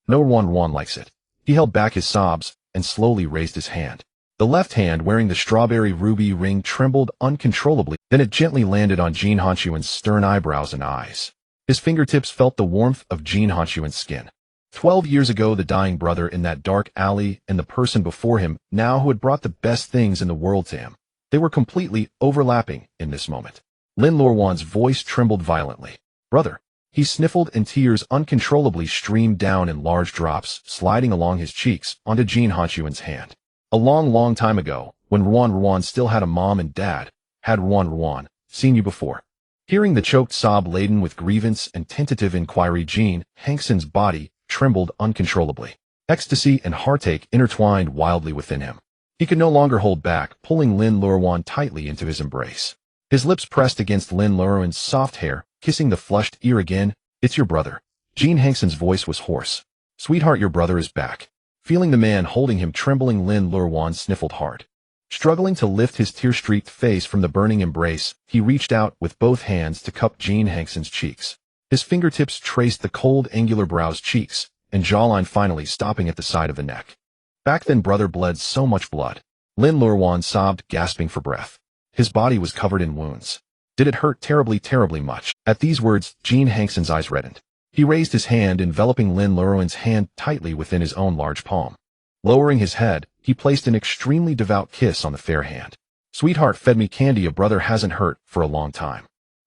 "No one likes it." He held back his sobs and slowly raised his hand. The left hand, wearing the strawberry ruby ring, trembled uncontrollably. Then it gently landed on Jin Hanxuan's stern eyebrows and eyes. His fingertips felt the warmth of Jin Hanxuan's skin. 12 years ago, the dying brother in that dark alley and the person before him, now who had brought the best things in the world to him. They were completely overlapping in this moment. Lin Luoruan's voice trembled violently. "Brother." He sniffled and tears uncontrollably streamed down in large drops, sliding along his cheeks onto Jin Hanxun's hand. A long, long time ago, when Luoruan still had a mom and dad, had Luoruan seen you before? Hearing the choked sob laden with grievance and tentative inquiry, Jin Hanxun's body trembled uncontrollably. Ecstasy and heartache intertwined wildly within him. He could no longer hold back, pulling Lin Luoruan tightly into his embrace. His lips pressed against Lin Luoruan's soft hair, kissing the flushed ear again. "It's your brother." Jin Hanxun's voice was hoarse. "Sweetheart, your brother is back." Feeling the man holding him trembling, Lin Luoruan sniffled hard. Struggling to lift his tear-streaked face from the burning embrace, he reached out with both hands to cup Jin Hanxun's cheeks. His fingertips traced the cold, angular brow's cheeks, and jawline finally stopping at the side of the neck. Back then, brother bled so much blood. Lin Luoruan sobbed, gasping for breath. His body was covered in wounds. Did it hurt terribly, terribly much? At these words, Jin Hanxun's eyes reddened. He raised his hand, enveloping Lin Luoruan's hand tightly within his own large palm. Lowering his head, he placed an extremely devout kiss on the fair hand. "Sweetheart fed me candy a brother hasn't hurt for a long time."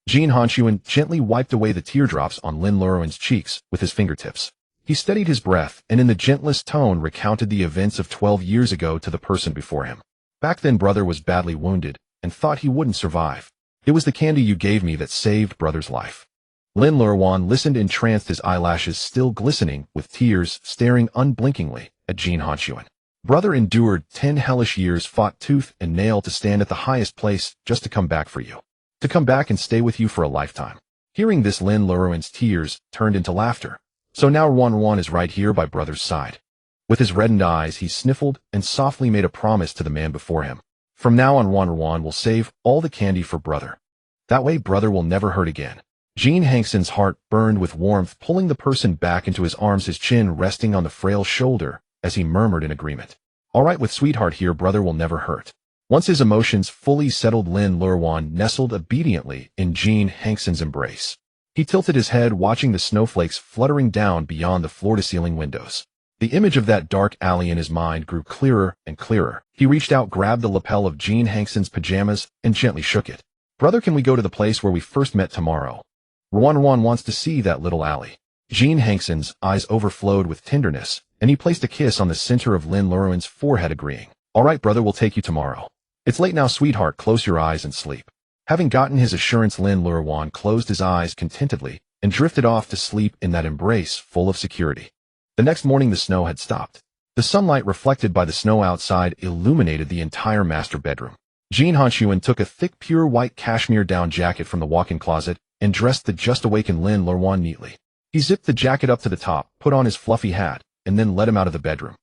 Jin Hanxun gently wiped away the teardrops on Lin Luoruan's cheeks with his fingertips. He steadied his breath and in the gentlest tone recounted the events of 12 years ago to the person before him. "Back then, brother was badly wounded and thought he wouldn't survive. It was the candy you gave me that saved brother's life." Lin Luoruan listened entranced, his eyelashes still glistening with tears, staring unblinkingly at Jin Hanxun. "Brother endured 10 hellish years, fought tooth and nail to stand at the highest place just to come back for you. To come back and stay with you for a lifetime." Hearing this, Lin Luoruan's tears turned into laughter. "So now Luoruan is right here by brother's side." With his reddened eyes, he sniffled and softly made a promise to the man before him. "From now on, Luoruan will save all the candy for brother. That way brother will never hurt again." Jin Hanxun's heart burned with warmth, pulling the person back into his arms, his chin resting on the frail shoulder as he murmured in agreement. "All right, with sweetheart here, brother will never hurt." Once his emotions fully settled, Lin Luoruan nestled obediently in Jin Hanxun's embrace. He tilted his head, watching the snowflakes fluttering down beyond the floor-to-ceiling windows. The image of that dark alley in his mind grew clearer and clearer. He reached out, grabbed the lapel of Jin Hanxun's pajamas, and gently shook it. "Brother, can we go to the place where we first met tomorrow? Luoruan wants to see that little alley." Jin Hanxun's eyes overflowed with tenderness, and he placed a kiss on the center of Lin Luoruan's forehead, agreeing. "All right, brother, we'll take you tomorrow. It's late now, sweetheart, close your eyes and sleep." Having gotten his assurance, Lin Luoruan closed his eyes contentedly and drifted off to sleep in that embrace full of security. The next morning, the snow had stopped. The sunlight reflected by the snow outside illuminated the entire master bedroom. Jin Hanxun took a thick, pure white cashmere down jacket from the walk-in closet and dressed the just-awakened Lin Luoruan neatly. He zipped the jacket up to the top, put on his fluffy hat, and then led him out of the bedroom.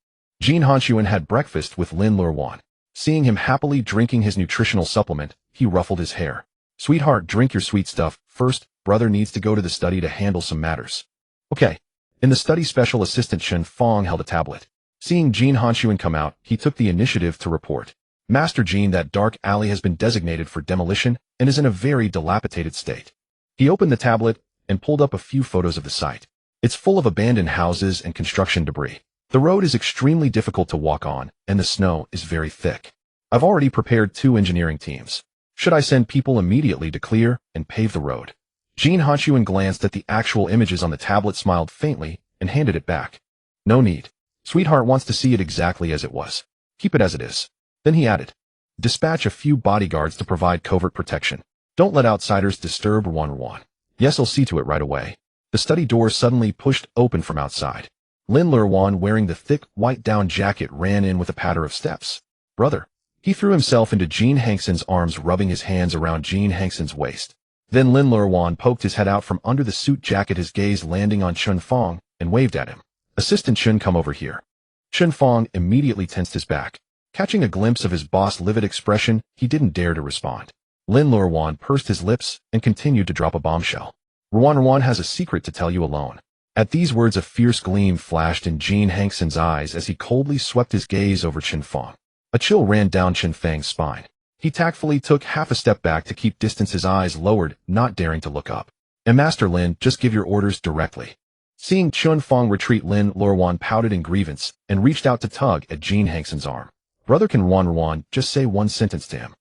Jin Hanxun had breakfast with Lin Luoruan. Seeing him happily drinking his nutritional supplement, he ruffled his hair. "Sweetheart, drink your sweet stuff. First, brother needs to go to the study to handle some matters." "Okay." In the study, Special Assistant Chen Fong held a tablet. Seeing Jin Hanxun come out, he took the initiative to report. "Master Jin, that dark alley has been designated for demolition and is in a very dilapidated state." He opened the tablet and pulled up a few photos of the site. It's full of abandoned houses and construction debris. The road is extremely difficult to walk on, and the snow is very thick. I've already prepared 2 engineering teams. Should I send people immediately to clear and pave the road? Jin Hanxun glanced at the actual images on the tablet, smiled faintly, and handed it back. "No need. Sweetheart wants to see it exactly as it was. Keep it as it is." Then he added, "Dispatch a few bodyguards to provide covert protection. Don't let outsiders disturb Luoruan." "Yes, I'll see to it right away." The study door suddenly pushed open from outside. Lin Luoruan, wearing the thick, white down jacket, ran in with a patter of steps. "Brother." He threw himself into Jin Hanxun's arms, rubbing his hands around Jin Hanxun's waist. Then Lin Luoruan poked his head out from under the suit jacket, his gaze landing on Chen Fong, and waved at him. "Assistant Chen, come over here." Chen Fong immediately tensed his back. Catching a glimpse of his boss' livid expression, he didn't dare to respond. Lin Luoruan pursed his lips and continued to drop a bombshell. "Luoruan has a secret to tell you alone." At these words, a fierce gleam flashed in Jin Hanxun's eyes as he coldly swept his gaze over Chen Fong. A chill ran down Chen Fang's spine. He tactfully took half a step back to keep distance, his eyes lowered, not daring to look up. "And Master Lin, just give your orders directly." Seeing Chen Fong retreat, Lin Luoruan pouted in grievance and reached out to tug at Jin Hanxun's arm. "Brother, can Luoruan just say one sentence to him?"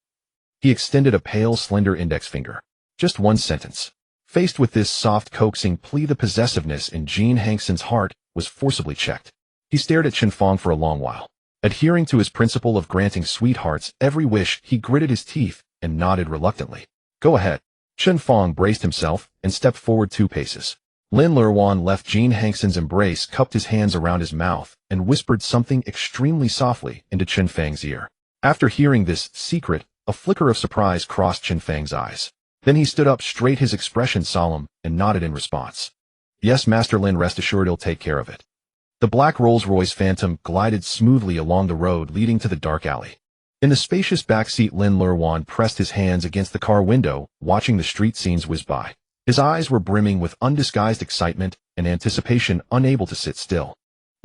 He extended a pale, slender index finger. "Just one sentence." Faced with this soft coaxing plea, the possessiveness in Jin Hanxun's heart was forcibly checked. He stared at Chen Fong for a long while. Adhering to his principle of granting sweethearts every wish, he gritted his teeth and nodded reluctantly. Go ahead. Chen Fong braced himself and stepped forward 2 paces. Lin Luoruan left Jin Hanxun's embrace, cupped his hands around his mouth, and whispered something extremely softly into Chen Fang's ear. After hearing this secret, a flicker of surprise crossed Chen Fang's eyes. Then he stood up straight, his expression solemn, and nodded in response. Yes, Master Lin, rest assured he'll take care of it. The black Rolls-Royce Phantom glided smoothly along the road leading to the dark alley. In the spacious backseat, Lin Luoruan pressed his hands against the car window, watching the street scenes whiz by. His eyes were brimming with undisguised excitement and anticipation, unable to sit still.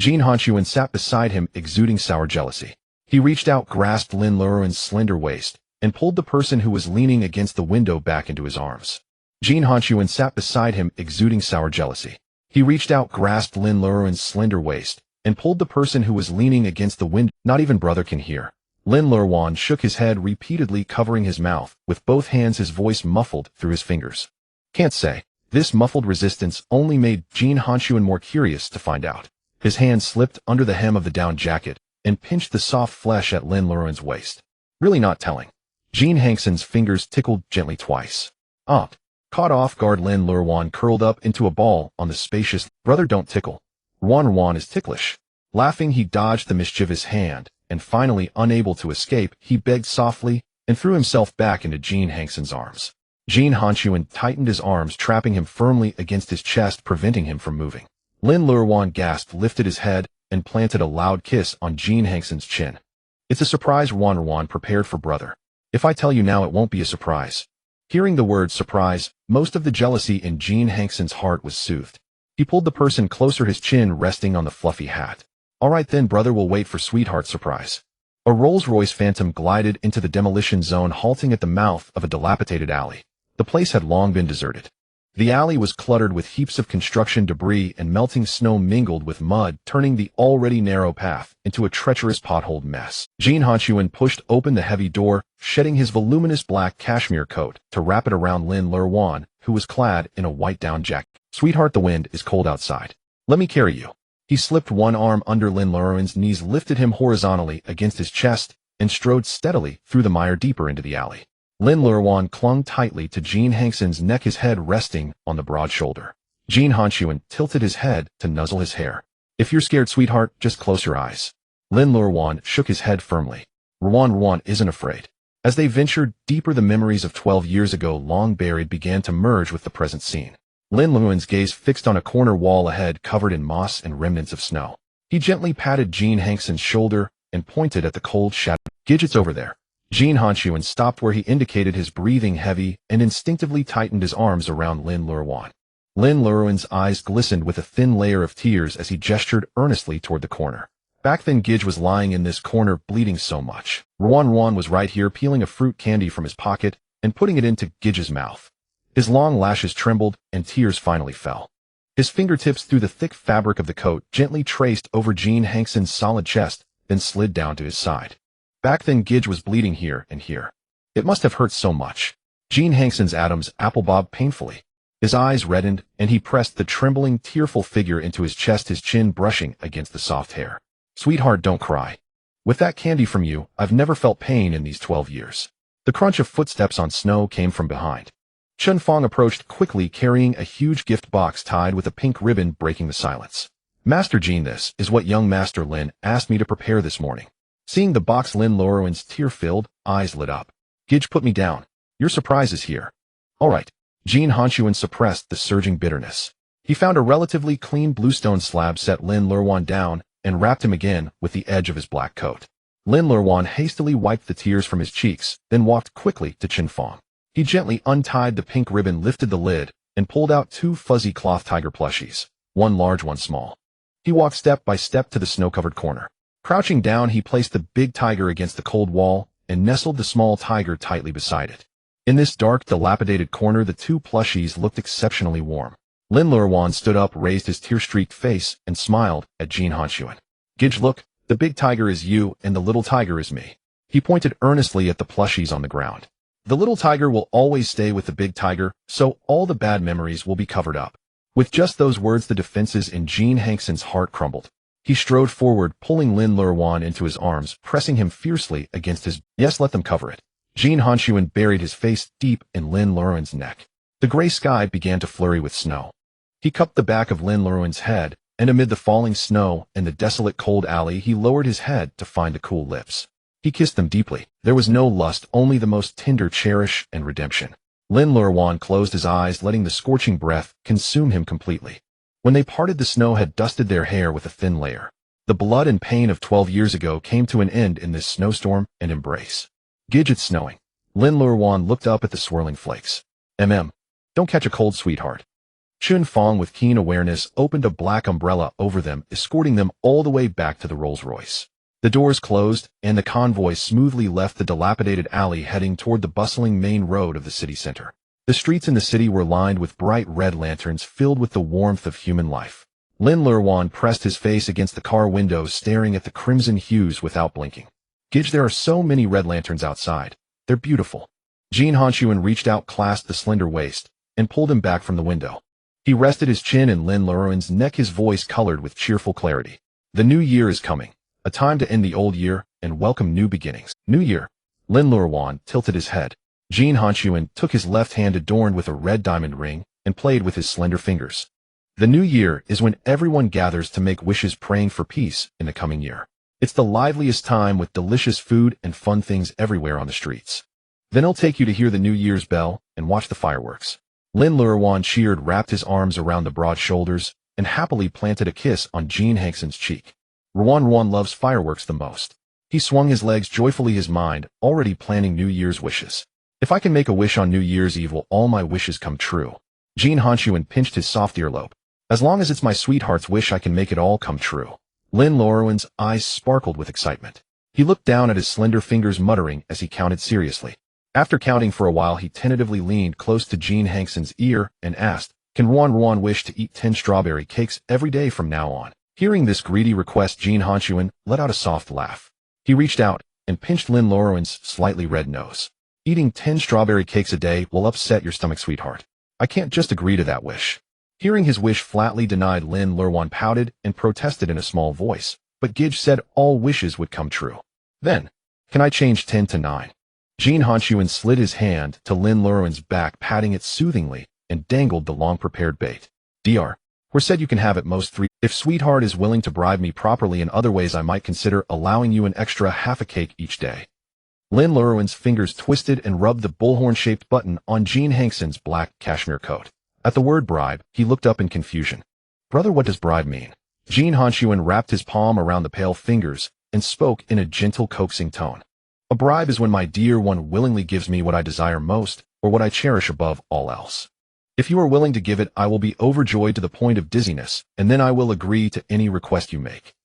Jin Hanxun sat beside him, exuding sour jealousy. He reached out, grasped Lin Luoruan's slender waist, and pulled the person who was leaning against the window back into his arms. Jin Hanxun sat beside him, exuding sour jealousy. He reached out, grasped Lin Luoruan's slender waist, and pulled the person who was leaning against the window. Not even brother can hear. Lin Luoruan shook his head repeatedly, covering his mouth with both hands, his voice muffled through his fingers. Can't say. This muffled resistance only made Jin Hanxun more curious to find out. His hand slipped under the hem of the down jacket and pinched the soft flesh at Lin Luoruan's waist. Really not telling. Jin Hanxun's fingers tickled gently twice. Caught off guard, Lin Luoruan curled up into a ball on the spacious. Brother, don't tickle. Ruan is ticklish. Laughing, he dodged the mischievous hand, and finally, unable to escape, he begged softly and threw himself back into Jin Hanxun's arms. Jin Hanxun tightened his arms, trapping him firmly against his chest, preventing him from moving. Lin Luoruan gasped, lifted his head, and planted a loud kiss on Jin Hanxun's chin. It's a surprise, Ruan prepared for brother. If I tell you now, it won't be a surprise. Hearing the word surprise, most of the jealousy in Jin Hanxun's heart was soothed. He pulled the person closer, his chin resting on the fluffy hat. All right then, brother, we'll wait for sweetheart surprise. A Rolls-Royce Phantom glided into the demolition zone, halting at the mouth of a dilapidated alley. The place had long been deserted. The alley was cluttered with heaps of construction debris, and melting snow mingled with mud, turning the already narrow path into a treacherous potholed mess. Jin Hanxun pushed open the heavy door, shedding his voluminous black cashmere coat to wrap it around Lin Luoruan, who was clad in a white down jacket. Sweetheart, the wind is cold outside. Let me carry you. He slipped one arm under Lin Luoruan's knees, lifted him horizontally against his chest, and strode steadily through the mire deeper into the alley. Lin Luoruan clung tightly to Jin Hanxun's neck, his head resting on the broad shoulder. Jin Hanxun tilted his head to nuzzle his hair. If you're scared, sweetheart, just close your eyes. Lin Luoruan shook his head firmly. Ruan isn't afraid. As they ventured deeper, the memories of 12 years ago, long buried, began to merge with the present scene. Lin Luoruan's gaze fixed on a corner wall ahead, covered in moss and remnants of snow. He gently patted Jin Hanxun's shoulder and pointed at the cold shadow. Gidget's over there. Jin Hanxun stopped where he indicated, his breathing heavy, and instinctively tightened his arms around Lin Luoruan. Lin Luoruan's eyes glistened with a thin layer of tears as he gestured earnestly toward the corner. Back then, Gidge was lying in this corner, bleeding so much. Ruan was right here, peeling a fruit candy from his pocket and putting it into Gidge's mouth. His long lashes trembled, and tears finally fell. His fingertips, through the thick fabric of the coat, gently traced over Jin Hanxun's solid chest, then slid down to his side. Back then, Gidge was bleeding here and here. It must have hurt so much. Jin Hanxun's Adam's apple bobbed painfully. His eyes reddened, and he pressed the trembling, tearful figure into his chest, his chin brushing against the soft hair. Sweetheart, don't cry. With that candy from you, I've never felt pain in these 12 years. The crunch of footsteps on snow came from behind. Chen Fong approached quickly, carrying a huge gift box tied with a pink ribbon, breaking the silence. Master Jin, this is what young Master Lin asked me to prepare this morning. Seeing the box, Lin Luoruan's tear-filled eyes lit up. Gidge, put me down. Your surprise is here. All right. Jin Hanxun suppressed the surging bitterness. He found a relatively clean bluestone slab, set Lin Luoruan down, and wrapped him again with the edge of his black coat. Lin Luoruan hastily wiped the tears from his cheeks, then walked quickly to Chen Fong. He gently untied the pink ribbon, lifted the lid, and pulled out 2 fuzzy cloth tiger plushies, one large, one small. He walked step by step to the snow-covered corner. Crouching down, he placed the big tiger against the cold wall and nestled the small tiger tightly beside it. In this dark, dilapidated corner, the 2 plushies looked exceptionally warm. Lin Luoruan stood up, raised his tear-streaked face, and smiled at Jin Hanxun. Gidge, look, the big tiger is you, and the little tiger is me. He pointed earnestly at the plushies on the ground. The little tiger will always stay with the big tiger, so all the bad memories will be covered up. With just those words, the defenses in Jin Hanxun's heart crumbled. He strode forward, pulling Lin Luoruan into his arms, pressing him fiercely against his... Yes, let them cover it. Jin Hanxun buried his face deep in Lin Luoruan's neck. The gray sky began to flurry with snow. He cupped the back of Lin Luoruan's head, and amid the falling snow and the desolate cold alley, he lowered his head to find the cool lips. He kissed them deeply. There was no lust, only the most tender cherish and redemption. Lin Luoruan closed his eyes, letting the scorching breath consume him completely. When they parted, the snow had dusted their hair with a thin layer. The blood and pain of 12 years ago came to an end in this snowstorm and embrace. Gidge, it's snowing. Lin Luoruan looked up at the swirling flakes. Don't catch a cold, sweetheart. Chun Fong, with keen awareness, opened a black umbrella over them, escorting them all the way back to the Rolls-Royce. The doors closed, and the convoy smoothly left the dilapidated alley, heading toward the bustling main road of the city center. The streets in the city were lined with bright red lanterns filled with the warmth of human life. Lin Luoruan pressed his face against the car windows, staring at the crimson hues without blinking. Gidge, there are so many red lanterns outside. They're beautiful. Jin Hanxun reached out, clasped the slender waist, and pulled him back from the window. He rested his chin in Lin Luoruan's neck, his voice colored with cheerful clarity. The new year is coming. A time to end the old year and welcome new beginnings. New year. Lin Luoruan tilted his head. Jin Hanxun took his left hand, adorned with a red diamond ring, and played with his slender fingers. The new year is when everyone gathers to make wishes, praying for peace in the coming year. It's the liveliest time, with delicious food and fun things everywhere on the streets. Then I'll take you to hear the New Year's bell and watch the fireworks. Lin Luoruan cheered, wrapped his arms around the broad shoulders, and happily planted a kiss on Jin Hanxun's cheek. Ruan loves fireworks the most. He swung his legs joyfully, his mind already planning New Year's wishes. If I can make a wish on New Year's Eve, will all my wishes come true? Jin Hanxun pinched his soft earlobe. As long as it's my sweetheart's wish, I can make it all come true. Lin Luoruan's eyes sparkled with excitement. He looked down at his slender fingers, muttering as he counted seriously. After counting for a while, he tentatively leaned close to Jin Hanxun's ear and asked, "Can Ruan wish to eat 10 strawberry cakes every day from now on?" Hearing this greedy request, Jin Hanxun let out a soft laugh. He reached out and pinched Lin Luoruan's slightly red nose. "Eating 10 strawberry cakes a day will upset your stomach, sweetheart. I can't just agree to that wish." Hearing his wish flatly denied, Lin Luoruan pouted and protested in a small voice, but Gidge said all wishes would come true. "Then, can I change 10 to 9? Jin Hanxun slid his hand to Lin Luoruan's back, patting it soothingly, and dangled the long-prepared bait. "Dr. We're said you can have at most 3. If sweetheart is willing to bribe me properly in other ways, I might consider allowing you an extra half a cake each day." Lin Luoruan's fingers twisted and rubbed the bullhorn-shaped button on Jin Hanxun's black cashmere coat. At the word bribe, he looked up in confusion. "Brother, what does bribe mean?" Jin Hanxun wrapped his palm around the pale fingers and spoke in a gentle, coaxing tone. "A bribe is when my dear one willingly gives me what I desire most, or what I cherish above all else. If you are willing to give it, I will be overjoyed to the point of dizziness, and then I will agree to any request you make."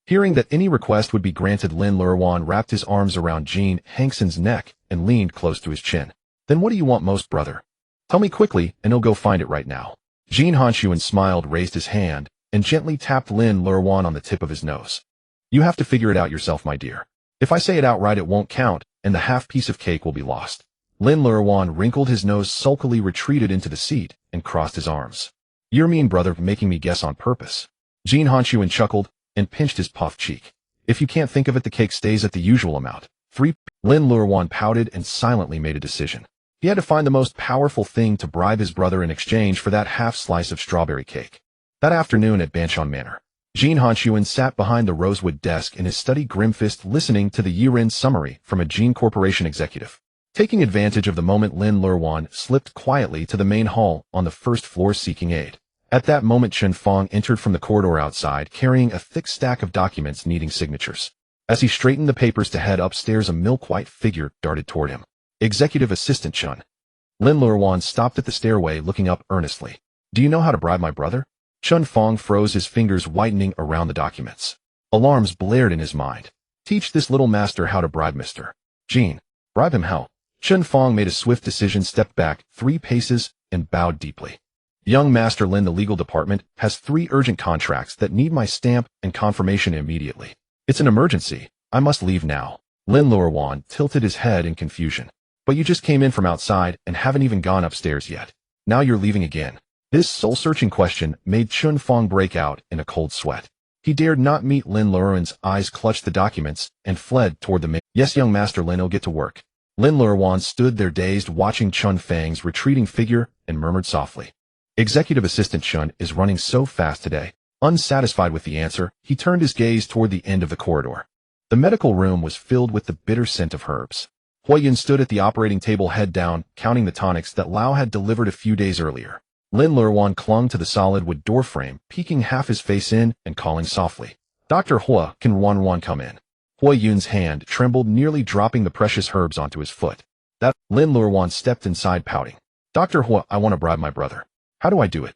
Hearing that any request would be granted, Lin Luoruan wrapped his arms around Jin Hanxun's neck and leaned close to his chin. "Then what do you want most, brother? Tell me quickly, and I'll go find it right now." Jin Hanxun smiled, raised his hand, and gently tapped Lin Luoruan on the tip of his nose. "You have to figure it out yourself, my dear. If I say it outright, it won't count, and the half piece of cake will be lost." Lin Luoruan wrinkled his nose, sulkily retreated into the seat, and crossed his arms. "You're mean, brother, making me guess on purpose." Jin Hanxun chuckled and pinched his puffed cheek. "If you can't think of it, the cake stays at the usual amount. 3. Lin Luoruan pouted and silently made a decision. He had to find the most powerful thing to bribe his brother in exchange for that half slice of strawberry cake. That afternoon at Banchon Manor, Jin Hanxun sat behind the rosewood desk in his study, grim-faced, listening to the year-end summary from a Jin Corporation executive. Taking advantage of the moment, Lin Luoruan slipped quietly to the main hall on the first floor, seeking aid. At that moment, Chen Fong entered from the corridor outside, carrying a thick stack of documents needing signatures. As he straightened the papers to head upstairs, a milk-white figure darted toward him. "Executive Assistant Chun." Lin Luoruan stopped at the stairway, looking up earnestly. "Do you know how to bribe my brother?" Chun Fong froze, his fingers whitening around the documents. Alarms blared in his mind. "Teach this little master how to bribe Mr. Jin. Bribe him how?" Chun Fong made a swift decision, stepped back 3 paces, and bowed deeply. "Young Master Lin, the legal department has 3 urgent contracts that need my stamp and confirmation immediately. It's an emergency. I must leave now." Lin Luoruan tilted his head in confusion. But you just came in from outside and haven't even gone upstairs yet. Now you're leaving again. This soul-searching question made Chun Fong break out in a cold sweat. He dared not meet Lin Luoruan's eyes, clutched the documents, and fled toward the main. Yes, young Master Lin, will get to work. Lin Luoruan stood there dazed, watching Chun Fang's retreating figure, and murmured softly. Executive Assistant Chun is running so fast today. Unsatisfied with the answer, he turned his gaze toward the end of the corridor. The medical room was filled with the bitter scent of herbs. Huiyun stood at the operating table, head down, counting the tonics that Lao had delivered a few days earlier. Lin Luoruan clung to the solid wood doorframe, peeking half his face in and calling softly. Dr. Hua, can Ruan come in? Huiyun's hand trembled, nearly dropping the precious herbs onto his foot. That Lin Luoruan stepped inside, pouting. Dr. Hua, I want to bribe my brother. How do I do it?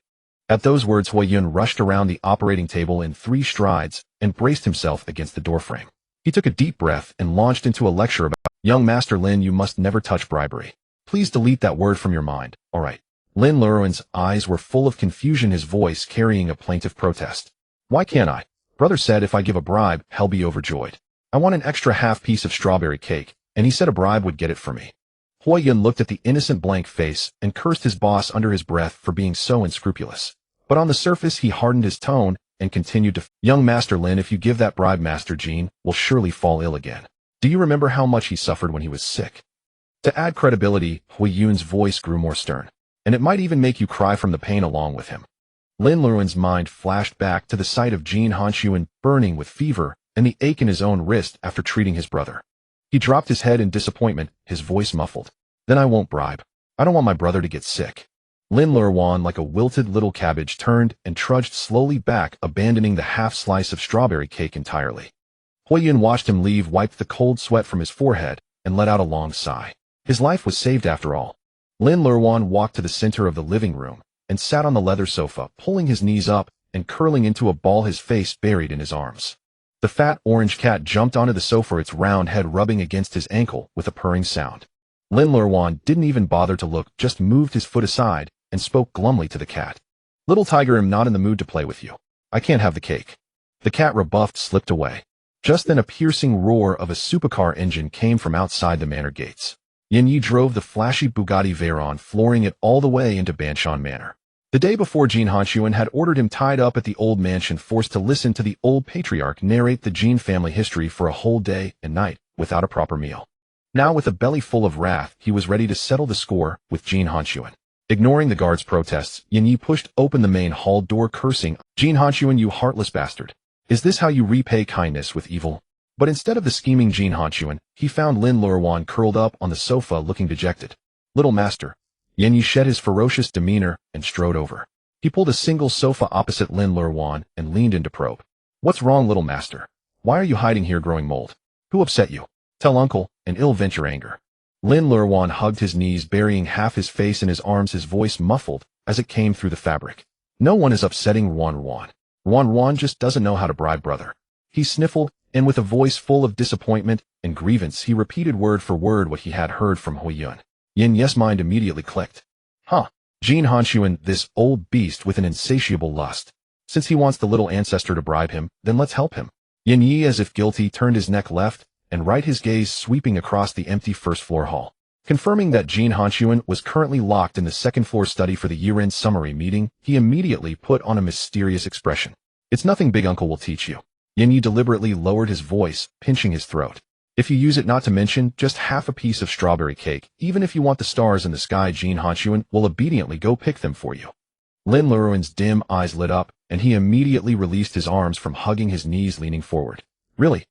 At those words, Huiyun rushed around the operating table in 3 strides and braced himself against the doorframe. He took a deep breath and launched into a lecture about, young Master Lin, you must never touch bribery. Please delete that word from your mind, all right? Lin Luoruan's eyes were full of confusion, his voice carrying a plaintive protest. Why can't I? Brother said if I give a bribe, he'll be overjoyed. I want an extra half piece of strawberry cake, and he said a bribe would get it for me. Huiyun looked at the innocent blank face and cursed his boss under his breath for being so unscrupulous. But on the surface, he hardened his tone and continued to, young Master Lin, if you give that bribe, Master Jin will surely fall ill again. Do you remember how much he suffered when he was sick? To add credibility, Huiyun's voice grew more stern. And it might even make you cry from the pain along with him. Lin Luoruan's mind flashed back to the sight of Jin Hanxun burning with fever and the ache in his own wrist after treating his brother. He dropped his head in disappointment, his voice muffled. Then I won't bribe. I don't want my brother to get sick. Lin Luoruan, like a wilted little cabbage, turned and trudged slowly back, abandoning the half slice of strawberry cake entirely. Huiyun watched him leave, wiped the cold sweat from his forehead, and let out a long sigh. His life was saved after all. Lin Luoruan walked to the center of the living room and sat on the leather sofa, pulling his knees up and curling into a ball, his face buried in his arms. The fat orange cat jumped onto the sofa, its round head rubbing against his ankle with a purring sound. Lin Luoruan didn't even bother to look, just moved his foot aside and spoke glumly to the cat. Little tiger, I'm not in the mood to play with you. I can't have the cake. The cat, rebuffed, slipped away. Just then a piercing roar of a supercar engine came from outside the manor gates. Yin Yi drove the flashy Bugatti Veyron, flooring it all the way into Banshan Manor. The day before, Jin Hanxun had ordered him tied up at the old mansion, forced to listen to the old patriarch narrate the Jin family history for a whole day and night without a proper meal. Now, with a belly full of wrath, he was ready to settle the score with Jin Hanxun. Ignoring the guards' protests, Yin Yi pushed open the main hall door, cursing, Jin Hanxun, you heartless bastard. Is this how you repay kindness with evil? But instead of the scheming Jin Hanxun, he found Lin Luoruan curled up on the sofa looking dejected. Little master. Yin Yi shed his ferocious demeanor and strode over. He pulled a single sofa opposite Lin Luoruan and leaned in to probe. What's wrong, little master? Why are you hiding here growing mold? Who upset you? Tell uncle, and ill vent your anger. Lin Luoruan hugged his knees, burying half his face in his arms, his voice muffled as it came through the fabric. No one is upsetting Ruan. Ruan just doesn't know how to bribe brother. He sniffled, and with a voice full of disappointment and grievance, he repeated word for word what he had heard from Huiyun. Yin Yi's mind immediately clicked. Jin Hanxun, this old beast with an insatiable lust. Since he wants the little ancestor to bribe him, then let's help him. Yin Yi, as if guilty, turned his neck left and right, his gaze sweeping across the empty first-floor hall. Confirming that Jin Hanxun was currently locked in the second-floor study for the year-end summary meeting, he immediately put on a mysterious expression. It's nothing big, uncle will teach you. Yin Yi deliberately lowered his voice, pinching his throat. If you use it, not to mention just half a piece of strawberry cake, even if you want the stars in the sky, Jin Hanxun will obediently go pick them for you. Lin Luoruan's dim eyes lit up, and he immediately released his arms from hugging his knees, leaning forward. Really?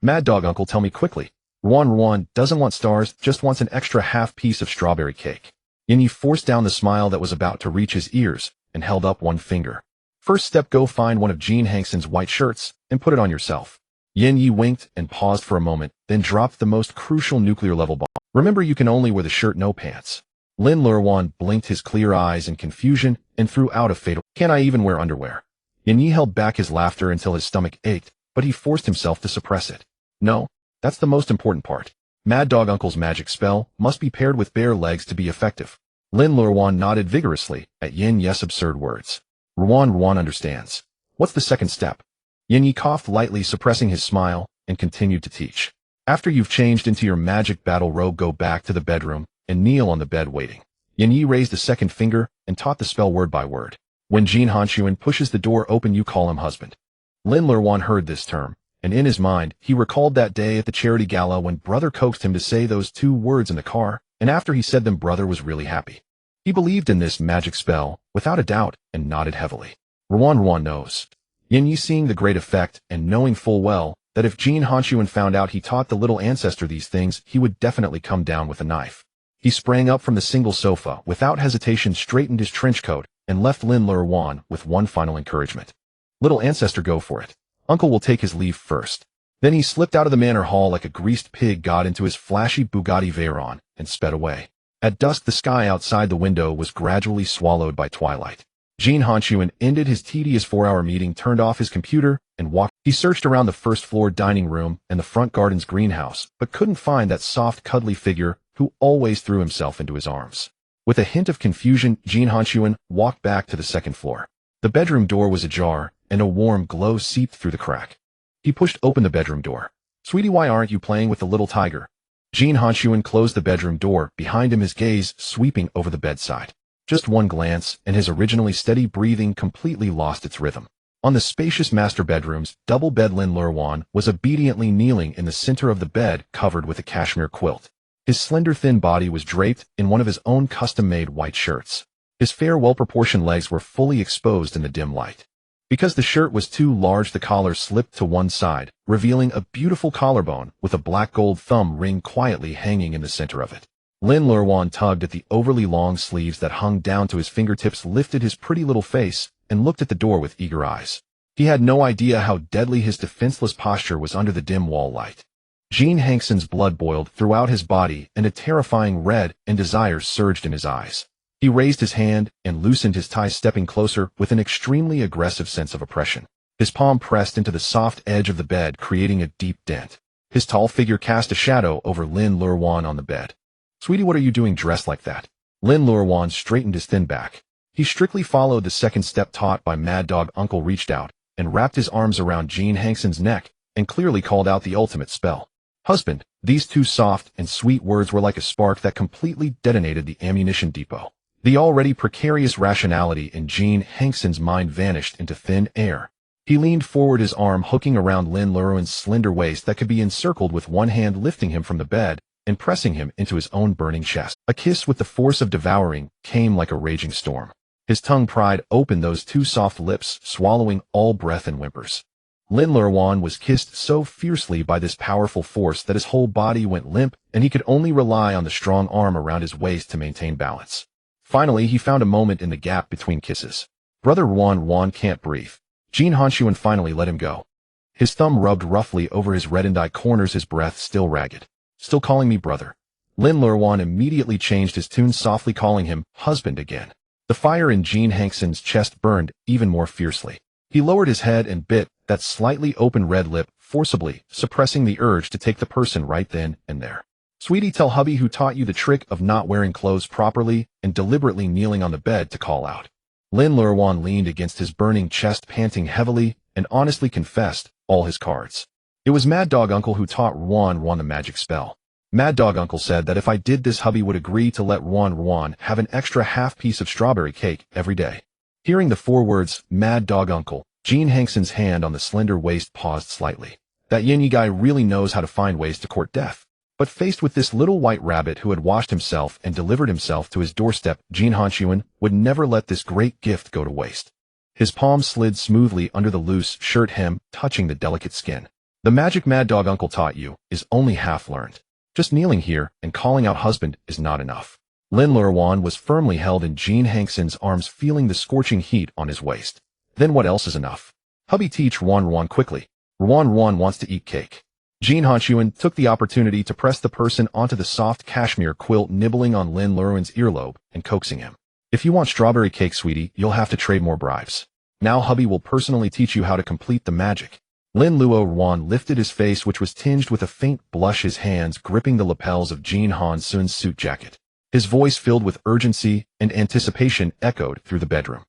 Mad dog, uncle, tell me quickly. Ruan doesn't want stars, just wants an extra half piece of strawberry cake. Yin Yi forced down the smile that was about to reach his ears and held up one finger. First step, go find one of Jin Hanxun's white shirts and put it on yourself. Yin Yi winked and paused for a moment, then dropped the most crucial nuclear-level bomb. Remember, you can only wear the shirt, no pants. Lin Luoruan blinked his clear eyes in confusion and threw out a fatal, "Can't I even wear underwear?" Yin Yi held back his laughter until his stomach ached, but he forced himself to suppress it. No, that's the most important part. Mad Dog Uncle's magic spell must be paired with bare legs to be effective. Lin Luoruan nodded vigorously at Yin Yi's absurd words. Ruan understands. What's the second step? Yin Yi coughed lightly, suppressing his smile, and continued to teach. After you've changed into your magic battle robe, go back to the bedroom and kneel on the bed waiting. Yin Yi raised a second finger and taught the spell word by word. When Jin Hanxun pushes the door open, you call him husband. Lin Luoruan heard this term, and in his mind, he recalled that day at the charity gala when brother coaxed him to say those 2 words in the car, and after he said them, brother was really happy. He believed in this magic spell, without a doubt, and nodded heavily. Luoruan knows. Yin Yi, seeing the great effect and knowing full well that if Jin Hanxun found out he taught the little ancestor these things, he would definitely come down with a knife. He sprang up from the single sofa, without hesitation straightened his trench coat, and left Lin Luoruan with one final encouragement. Little ancestor, go for it. Uncle will take his leave first. Then he slipped out of the manor hall like a greased pig, got into his flashy Bugatti Veyron, and sped away. At dusk, the sky outside the window was gradually swallowed by twilight. Jin Hanxun ended his tedious 4-hour meeting, turned off his computer, and walked. He searched around the first-floor dining room and the front garden's greenhouse, but couldn't find that soft, cuddly figure who always threw himself into his arms. With a hint of confusion, Jin Hanxun walked back to the second floor. The bedroom door was ajar, and a warm glow seeped through the crack. He pushed open the bedroom door. Sweetie, why aren't you playing with the little tiger? Jin Hanxun closed the bedroom door behind him, his gaze sweeping over the bedside. Just one glance, and his originally steady breathing completely lost its rhythm. On the spacious master bedroom's double bed, Lin Luoruan was obediently kneeling in the center of the bed, covered with a cashmere quilt. His slender, thin body was draped in one of his own custom-made white shirts. His fair, well-proportioned legs were fully exposed in the dim light. Because the shirt was too large, the collar slipped to one side, revealing a beautiful collarbone with a black gold thumb ring quietly hanging in the center of it. Lin Luoruan tugged at the overly long sleeves that hung down to his fingertips, lifted his pretty little face, and looked at the door with eager eyes. He had no idea how deadly his defenseless posture was under the dim wall light. Jin Hanxun's blood boiled throughout his body, and a terrifying red and desire surged in his eyes. He raised his hand and loosened his tie, stepping closer with an extremely aggressive sense of oppression. His palm pressed into the soft edge of the bed, creating a deep dent. His tall figure cast a shadow over Lin Luoruan on the bed. Sweetie, what are you doing dressed like that? Lin Luoruan straightened his thin back. He strictly followed the second step taught by Mad Dog Uncle, reached out and wrapped his arms around Jin Hanxun's neck and clearly called out the ultimate spell. Husband. These 2 soft and sweet words were like a spark that completely detonated the ammunition depot. The already precarious rationality in Jin Hanxun's mind vanished into thin air. He leaned forward, his arm hooking around Lin Luoruan's slender waist that could be encircled with one hand, lifting him from the bed and pressing him into his own burning chest. A kiss with the force of devouring came like a raging storm. His tongue pried open those 2 soft lips, swallowing all breath and whimpers. Lin Luoruan was kissed so fiercely by this powerful force that his whole body went limp, and he could only rely on the strong arm around his waist to maintain balance. Finally, he found a moment in the gap between kisses. Brother Luoruan can't breathe. Jin Hanxun finally let him go. His thumb rubbed roughly over his reddened eye corners, his breath still ragged. Still calling me brother? Lin Luoruan immediately changed his tune, softly calling him husband again. The fire in Jin Hanxun's chest burned even more fiercely. He lowered his head and bit that slightly open red lip, forcibly suppressing the urge to take the person right then and there. Sweetie, tell hubby who taught you the trick of not wearing clothes properly and deliberately kneeling on the bed to call out. Lin Luoruan leaned against his burning chest, panting heavily, and honestly confessed all his cards. It was Mad Dog Uncle who taught Luoruan the magic spell. Mad Dog Uncle said that if I did this, hubby would agree to let Luoruan have an extra half piece of strawberry cake every day. Hearing the 4 words, Mad Dog Uncle, Jin Hanxun's hand on the slender waist paused slightly. That Yin Yi guy really knows how to find ways to court death. But faced with this little white rabbit who had washed himself and delivered himself to his doorstep, Jin Hanxun would never let this great gift go to waste. His palm slid smoothly under the loose shirt hem, touching the delicate skin. The magic Mad Dog Uncle taught you is only half learned. Just kneeling here and calling out husband is not enough. Lin Luoruan was firmly held in Jin Hanxun's arms, feeling the scorching heat on his waist. Then what else is enough? Hubby, teach Luoruan quickly. Luoruan wants to eat cake. Jin Hanxun took the opportunity to press the person onto the soft cashmere quilt, nibbling on Lin Luoruan's earlobe and coaxing him. If you want strawberry cake, sweetie, you'll have to trade more bribes. Now hubby will personally teach you how to complete the magic. Lin Luoruan lifted his face, which was tinged with a faint blush, his hands gripping the lapels of Jin Hanxun's suit jacket. His voice, filled with urgency and anticipation, echoed through the bedroom.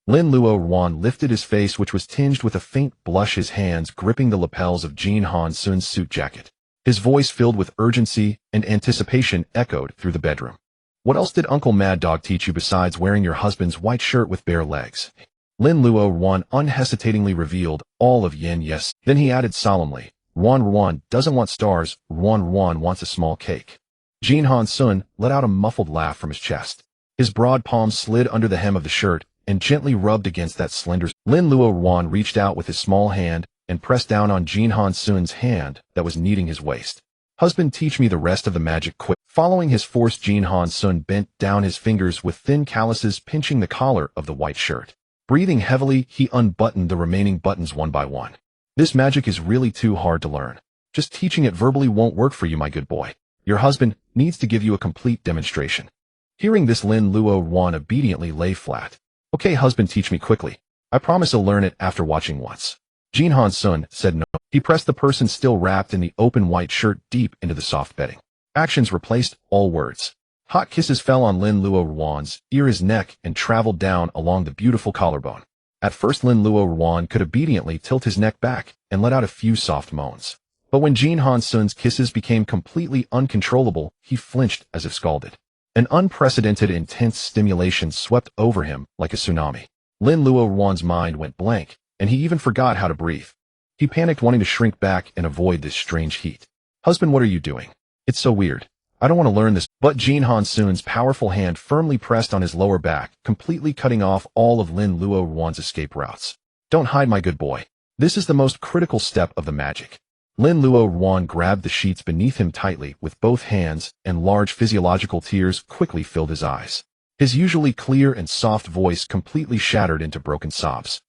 Lin Luoruan lifted his face, which was tinged with a faint blush, his hands gripping the lapels of Jin Hanxun's suit jacket. His voice filled with urgency and anticipation echoed through the bedroom. What else did Uncle Mad Dog teach you besides wearing your husband's white shirt with bare legs? Lin Luoruan unhesitatingly revealed all of yin yes. Then he added solemnly, Ruan doesn't want stars, Ruan wants a small cake. Jin Hanxun let out a muffled laugh from his chest. His broad palms slid under the hem of the shirt and gently rubbed against that slender. Lin Luoruan reached out with his small hand and pressed down on Jin Hanxun's hand that was kneading his waist. Husband, teach me the rest of the magic quick. Following his force, Jin Hanxun bent down his fingers with thin calluses pinching the collar of the white shirt. Breathing heavily, he unbuttoned the remaining buttons one by one. This magic is really too hard to learn. Just teaching it verbally won't work for you, my good boy. Your husband needs to give you a complete demonstration. Hearing this, Lin Luoruan obediently lay flat. Okay, husband, teach me quickly. I promise I'll learn it after watching once. Jin Hanxun said no. He pressed the person still wrapped in the open white shirt deep into the soft bedding. Actions replaced all words. Hot kisses fell on Lin Luoruan's ear, his neck, and traveled down along the beautiful collarbone. At first, Lin Luoruan could obediently tilt his neck back and let out a few soft moans. But when Jin Hanxun's kisses became completely uncontrollable, he flinched as if scalded. An unprecedented intense stimulation swept over him like a tsunami. Lin Luoruan's mind went blank, and he even forgot how to breathe. He panicked, wanting to shrink back and avoid this strange heat. Husband, what are you doing? It's so weird. I don't want to learn this. But Jin Hanxun's powerful hand firmly pressed on his lower back, completely cutting off all of Lin Luoruan's escape routes. Don't hide, my good boy. This is the most critical step of the magic. Lin Luoruan grabbed the sheets beneath him tightly with both hands, and large physiological tears quickly filled his eyes. His usually clear and soft voice completely shattered into broken sobs.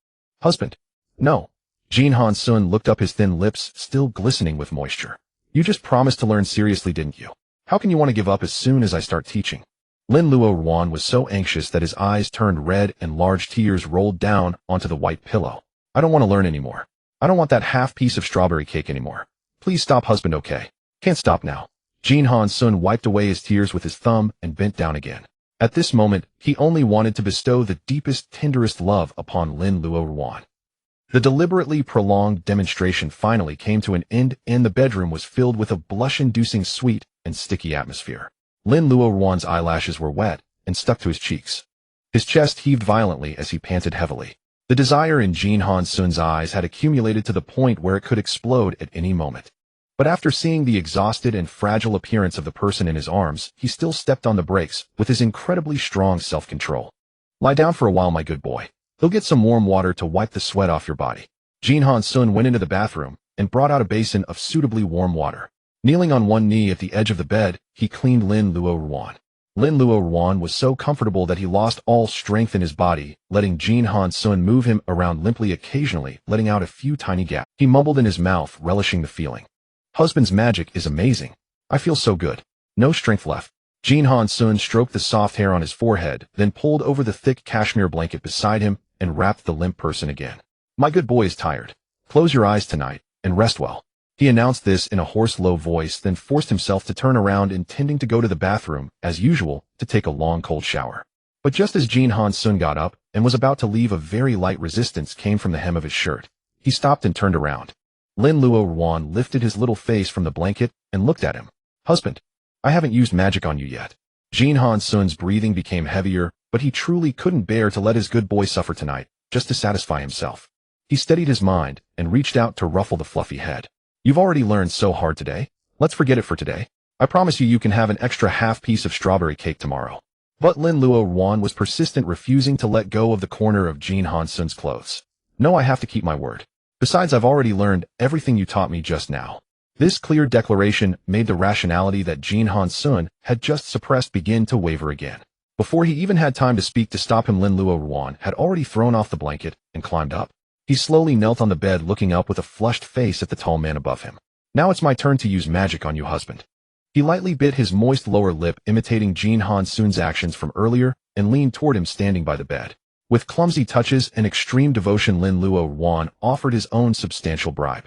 Husband. No. Jin Hanxun looked up, his thin lips still glistening with moisture. You just promised to learn seriously, didn't you? How can you want to give up as soon as I start teaching? Lin Luoruan was so anxious that his eyes turned red and large tears rolled down onto the white pillow. I don't want to learn anymore. I don't want that half piece of strawberry cake anymore. Please stop, husband, okay? Can't stop now. Jin Hanxun wiped away his tears with his thumb and bent down again. At this moment, he only wanted to bestow the deepest, tenderest love upon Lin Luoruan. The deliberately prolonged demonstration finally came to an end, and the bedroom was filled with a blush-inducing sweet and sticky atmosphere. Lin Luoruan's eyelashes were wet and stuck to his cheeks. His chest heaved violently as he panted heavily. The desire in Jin Hanxun's eyes had accumulated to the point where it could explode at any moment. But after seeing the exhausted and fragile appearance of the person in his arms, he still stepped on the brakes with his incredibly strong self-control. Lie down for a while, my good boy. They'll get some warm water to wipe the sweat off your body. Jin Hanxun went into the bathroom and brought out a basin of suitably warm water. Kneeling on one knee at the edge of the bed, he cleaned Lin Luoruan. Lin Luoruan was so comfortable that he lost all strength in his body, letting Jin Hanxun move him around limply, occasionally letting out a few tiny gasps. He mumbled in his mouth, relishing the feeling. Husband's magic is amazing. I feel so good. No strength left. Jin Hanxun stroked the soft hair on his forehead, then pulled over the thick cashmere blanket beside him and wrapped the limp person again. My good boy is tired. Close your eyes tonight and rest well. He announced this in a hoarse, low voice, then forced himself to turn around, intending to go to the bathroom, as usual, to take a long, cold shower. But just as Jin Hanxun got up and was about to leave, a very light resistance came from the hem of his shirt. He stopped and turned around. Lin Luoruan lifted his little face from the blanket and looked at him. Husband, I haven't used magic on you yet. Jin Hanxun's breathing became heavier, but he truly couldn't bear to let his good boy suffer tonight, just to satisfy himself. He steadied his mind and reached out to ruffle the fluffy head. You've already learned so hard today. Let's forget it for today. I promise you can have an extra half piece of strawberry cake tomorrow. But Lin Luoruan was persistent, refusing to let go of the corner of Jin Hanxun's clothes. No, I have to keep my word. Besides, I've already learned everything you taught me just now. This clear declaration made the rationality that Jin Hanxun had just suppressed begin to waver again. Before he even had time to speak to stop him, Lin Luoruan had already thrown off the blanket and climbed up. He slowly knelt on the bed, looking up with a flushed face at the tall man above him. Now it's my turn to use magic on you, husband. He lightly bit his moist lower lip, imitating Jin Hanxun's actions from earlier, and leaned toward him, standing by the bed. With clumsy touches and extreme devotion, Lin Luoruan offered his own substantial bribe.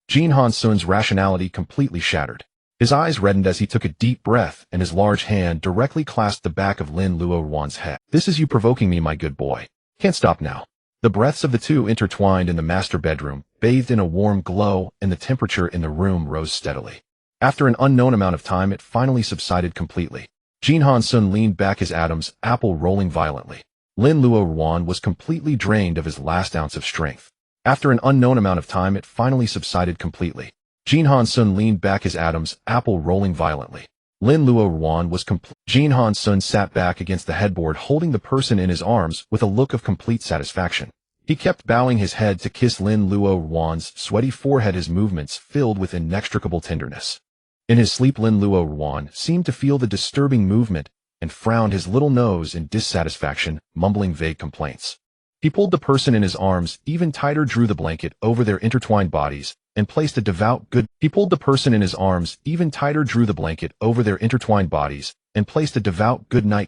Jin Hanxun's rationality completely shattered. His eyes reddened as he took a deep breath, and his large hand directly clasped the back of Lin Luoruan's head. This is you provoking me, my good boy. Can't stop now. The breaths of the two intertwined in the master bedroom, bathed in a warm glow, and the temperature in the room rose steadily. After an unknown amount of time, it finally subsided completely. Jin Hanxun leaned back, his Adam's apple rolling violently. Lin Luoruan was completely drained of his last ounce of strength. After an unknown amount of time, it finally subsided completely. Jin Hanxun leaned back, his Adam's apple rolling violently. Lin Luoruan was Jin Hanxun sat back against the headboard, holding the person in his arms with a look of complete satisfaction. He kept bowing his head to kiss Lin Luoruan's sweaty forehead, his movements filled with inextricable tenderness. In his sleep, Lin Luoruan seemed to feel the disturbing movement and frowned his little nose in dissatisfaction, mumbling vague complaints. He pulled the person in his arms even tighter, drew the blanket over their intertwined bodies, and placed a devout good night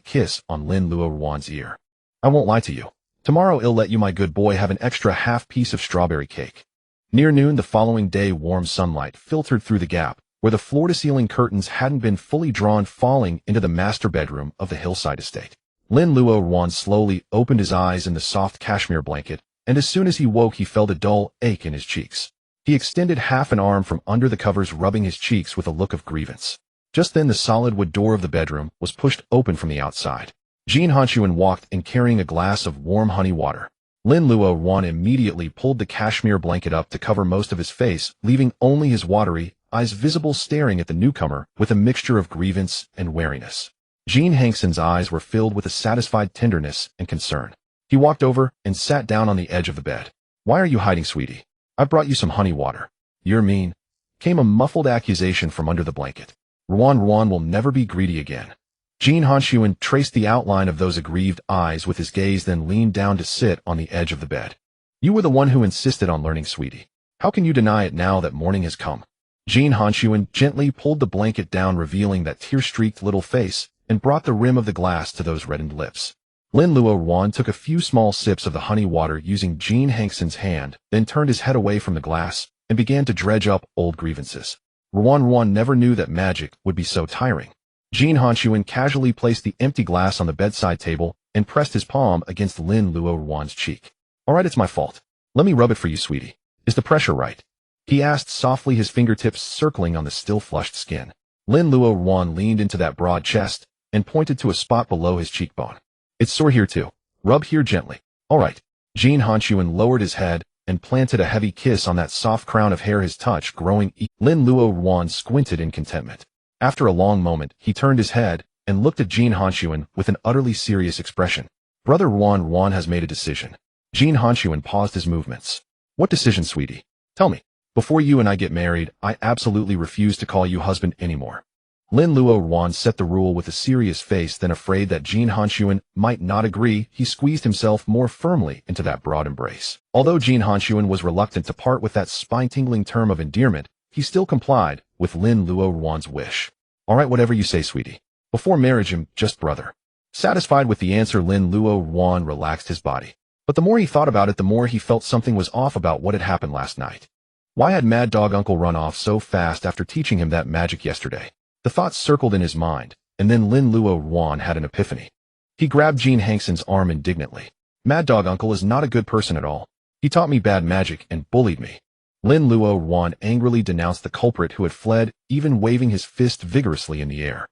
kiss on Lin Luoruan's ear. I won't lie to you. Tomorrow I'll let you, my good boy, have an extra half piece of strawberry cake. Near noon the following day, warm sunlight filtered through the gap where the floor-to-ceiling curtains hadn't been fully drawn, falling into the master bedroom of the hillside estate. Lin Luoruan slowly opened his eyes in the soft cashmere blanket, and as soon as he woke he felt a dull ache in his cheeks. He extended half an arm from under the covers, rubbing his cheeks with a look of grievance. Just then the solid wood door of the bedroom was pushed open from the outside. Jin Hanxun walked in carrying a glass of warm honey water. Lin Luoruan immediately pulled the cashmere blanket up to cover most of his face, leaving only his watery eyes visible, staring at the newcomer with a mixture of grievance and wariness. Jin Hanxun's eyes were filled with a satisfied tenderness and concern. He walked over and sat down on the edge of the bed. Why are you hiding, sweetie? I brought you some honey water. You're mean, came a muffled accusation from under the blanket. Ruan will never be greedy again. Jin Hanxun traced the outline of those aggrieved eyes with his gaze, then leaned down to sit on the edge of the bed. You were the one who insisted on learning, sweetie. How can you deny it now that morning has come? Jin Hanxun gently pulled the blanket down, revealing that tear-streaked little face, and brought the rim of the glass to those reddened lips. Lin Luoruan took a few small sips of the honey water using Jin Hanxun's hand, then turned his head away from the glass and began to dredge up old grievances. Ruan never knew that magic would be so tiring. Jin Hanxun casually placed the empty glass on the bedside table and pressed his palm against Lin Luoruan's cheek. All right, it's my fault. Let me rub it for you, sweetie. Is the pressure right? He asked softly, his fingertips circling on the still flushed skin. Lin Luoruan leaned into that broad chest and pointed to a spot below his cheekbone. It's sore here too. Rub here gently. All right. Jin Hanxun lowered his head and planted a heavy kiss on that soft crown of hair, his touch growing. Lin Luoruan squinted in contentment. After a long moment, he turned his head and looked at Jin Hanxun with an utterly serious expression. Brother Ruan has made a decision. Jin Hanxun paused his movements. What decision, sweetie? Tell me. Before you and I get married, I absolutely refuse to call you husband anymore. Lin Luoruan set the rule with a serious face, then afraid that Jin Hanxun might not agree, he squeezed himself more firmly into that broad embrace. Although Jin Hanxun was reluctant to part with that spine-tingling term of endearment, he still complied with Lin Luoruan's wish. All right, whatever you say, sweetie. Before marriage, I'm just brother. Satisfied with the answer, Lin Luoruan relaxed his body. But the more he thought about it, the more he felt something was off about what had happened last night. Why had Mad Dog Uncle run off so fast after teaching him that magic yesterday? The thoughts circled in his mind, and then Lin Luoruan had an epiphany. He grabbed Jin Hanxun's arm indignantly. Mad Dog Uncle is not a good person at all. He taught me bad magic and bullied me. Lin Luoruan angrily denounced the culprit who had fled, even waving his fist vigorously in the air.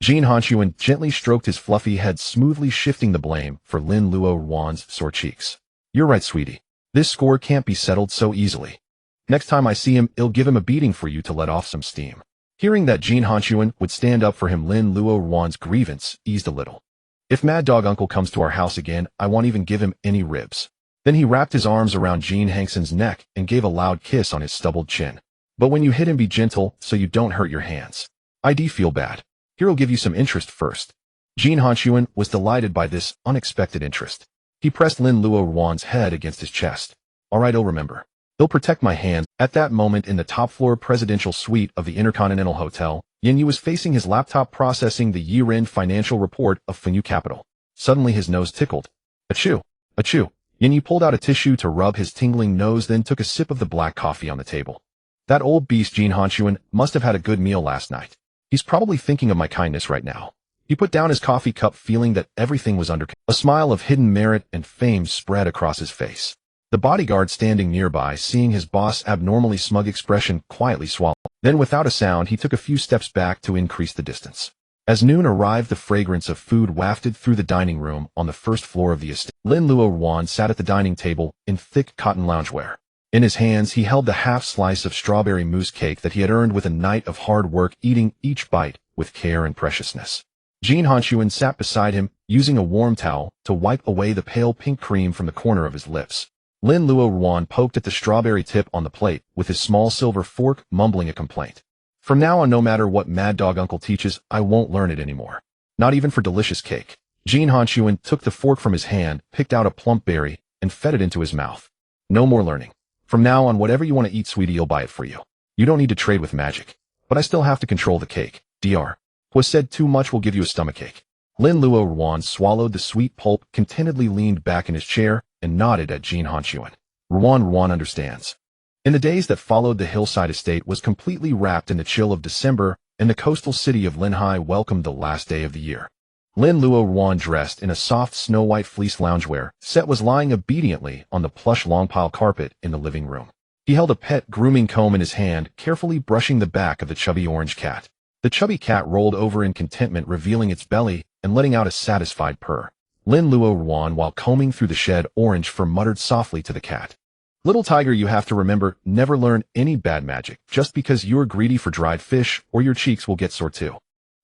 Jin Hanxun gently stroked his fluffy head, smoothly shifting the blame for Lin Luoruan's sore cheeks. You're right, sweetie. This score can't be settled so easily. Next time I see him, I'll give him a beating for you to let off some steam. Hearing that Jin Hanxun would stand up for him, Lin Luoruan's grievance eased a little. If Mad Dog Uncle comes to our house again, I won't even give him any ribs. Then he wrapped his arms around Jin Hanxun's neck and gave a loud kiss on his stubbled chin. But when you hit him, be gentle so you don't hurt your hands. I do feel bad. Here, I'll give you some interest first. Jin Hanxun was delighted by this unexpected interest. He pressed Lin Luoruan's head against his chest. All right, I'll remember. They'll protect my hands. At that moment, in the top-floor presidential suite of the Intercontinental Hotel, Yin Yu was facing his laptop processing the year-end financial report of Fenyu Capital. Suddenly his nose tickled. Achoo! Achoo! Yin Yu pulled out a tissue to rub his tingling nose, then took a sip of the black coffee on the table. That old beast Jin Hanxun must have had a good meal last night. He's probably thinking of my kindness right now. He put down his coffee cup, feeling that everything was under control. A smile of hidden merit and fame spread across his face. The bodyguard standing nearby, seeing his boss' abnormally smug expression, quietly swallowed. Then without a sound, he took a few steps back to increase the distance. As noon arrived, the fragrance of food wafted through the dining room on the first floor of the estate. Lin Luoruan sat at the dining table in thick cotton loungewear. In his hands, he held the half slice of strawberry mousse cake that he had earned with a night of hard work, eating each bite with care and preciousness. Jin Hanxun sat beside him, using a warm towel to wipe away the pale pink cream from the corner of his lips. Lin Luoruan poked at the strawberry tip on the plate with his small silver fork, mumbling a complaint. From now on, no matter what Mad Dog Uncle teaches, I won't learn it anymore. Not even for delicious cake. Jin Hanxun took the fork from his hand, picked out a plump berry, and fed it into his mouth. No more learning. From now on, whatever you want to eat, sweetie, I'll buy it for you. You don't need to trade with magic. But I still have to control the cake. Dr. Was said too much will give you a stomachache. Lin Luoruan swallowed the sweet pulp, contentedly leaned back in his chair, and nodded at Jin Hanxun. Ruan understands. In the days that followed, the hillside estate was completely wrapped in the chill of December, and the coastal city of Linhai welcomed the last day of the year. Lin Luoruan, dressed in a soft snow-white fleece loungewear, Set was lying obediently on the plush long-pile carpet in the living room. He held a pet grooming comb in his hand, carefully brushing the back of the chubby orange cat. The chubby cat rolled over in contentment, revealing its belly and letting out a satisfied purr. Lin Luoruan, while combing through the shed orange fur, muttered softly to the cat. Little tiger, you have to remember, never learn any bad magic just because you're greedy for dried fish, or your cheeks will get sore too.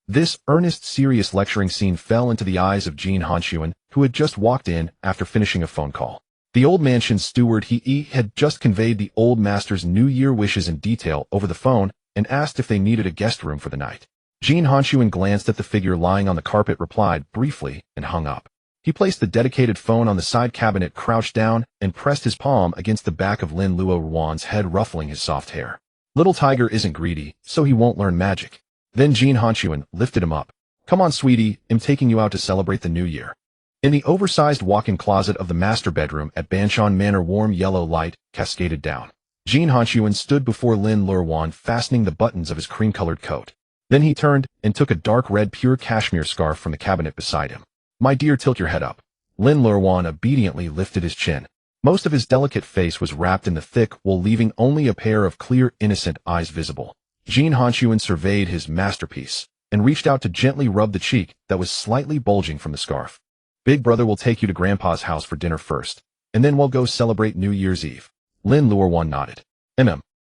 This earnest, serious lecturing scene fell into the eyes of Jin Hanxun, who had just walked in after finishing a phone call. The old mansion's steward He had just conveyed the old master's New Year wishes in detail over the phone and asked if they needed a guest room for the night. Jin Hanxun glanced at the figure lying on the carpet, replied briefly, and hung up. He placed the dedicated phone on the side cabinet, crouched down, and pressed his palm against the back of Lin Luoruan's head, ruffling his soft hair. Little tiger isn't greedy, so he won't learn magic. Then Jin Hanxun lifted him up. Come on, sweetie, I'm taking you out to celebrate the new year. In the oversized walk-in closet of the master bedroom at Banshan Manor, warm yellow light cascaded down. Jin Hanxun stood before Lin Luoruan, fastening the buttons of his cream-colored coat. Then he turned and took a dark red pure cashmere scarf from the cabinet beside him. My dear, tilt your head up. Lin Luoruan obediently lifted his chin. Most of his delicate face was wrapped in the thick wool, leaving only a pair of clear, innocent eyes visible. Jin Hanxun surveyed his masterpiece and reached out to gently rub the cheek that was slightly bulging from the scarf. Big brother will take you to Grandpa's house for dinner first, and then we'll go celebrate New Year's Eve. Lin Luoruan nodded.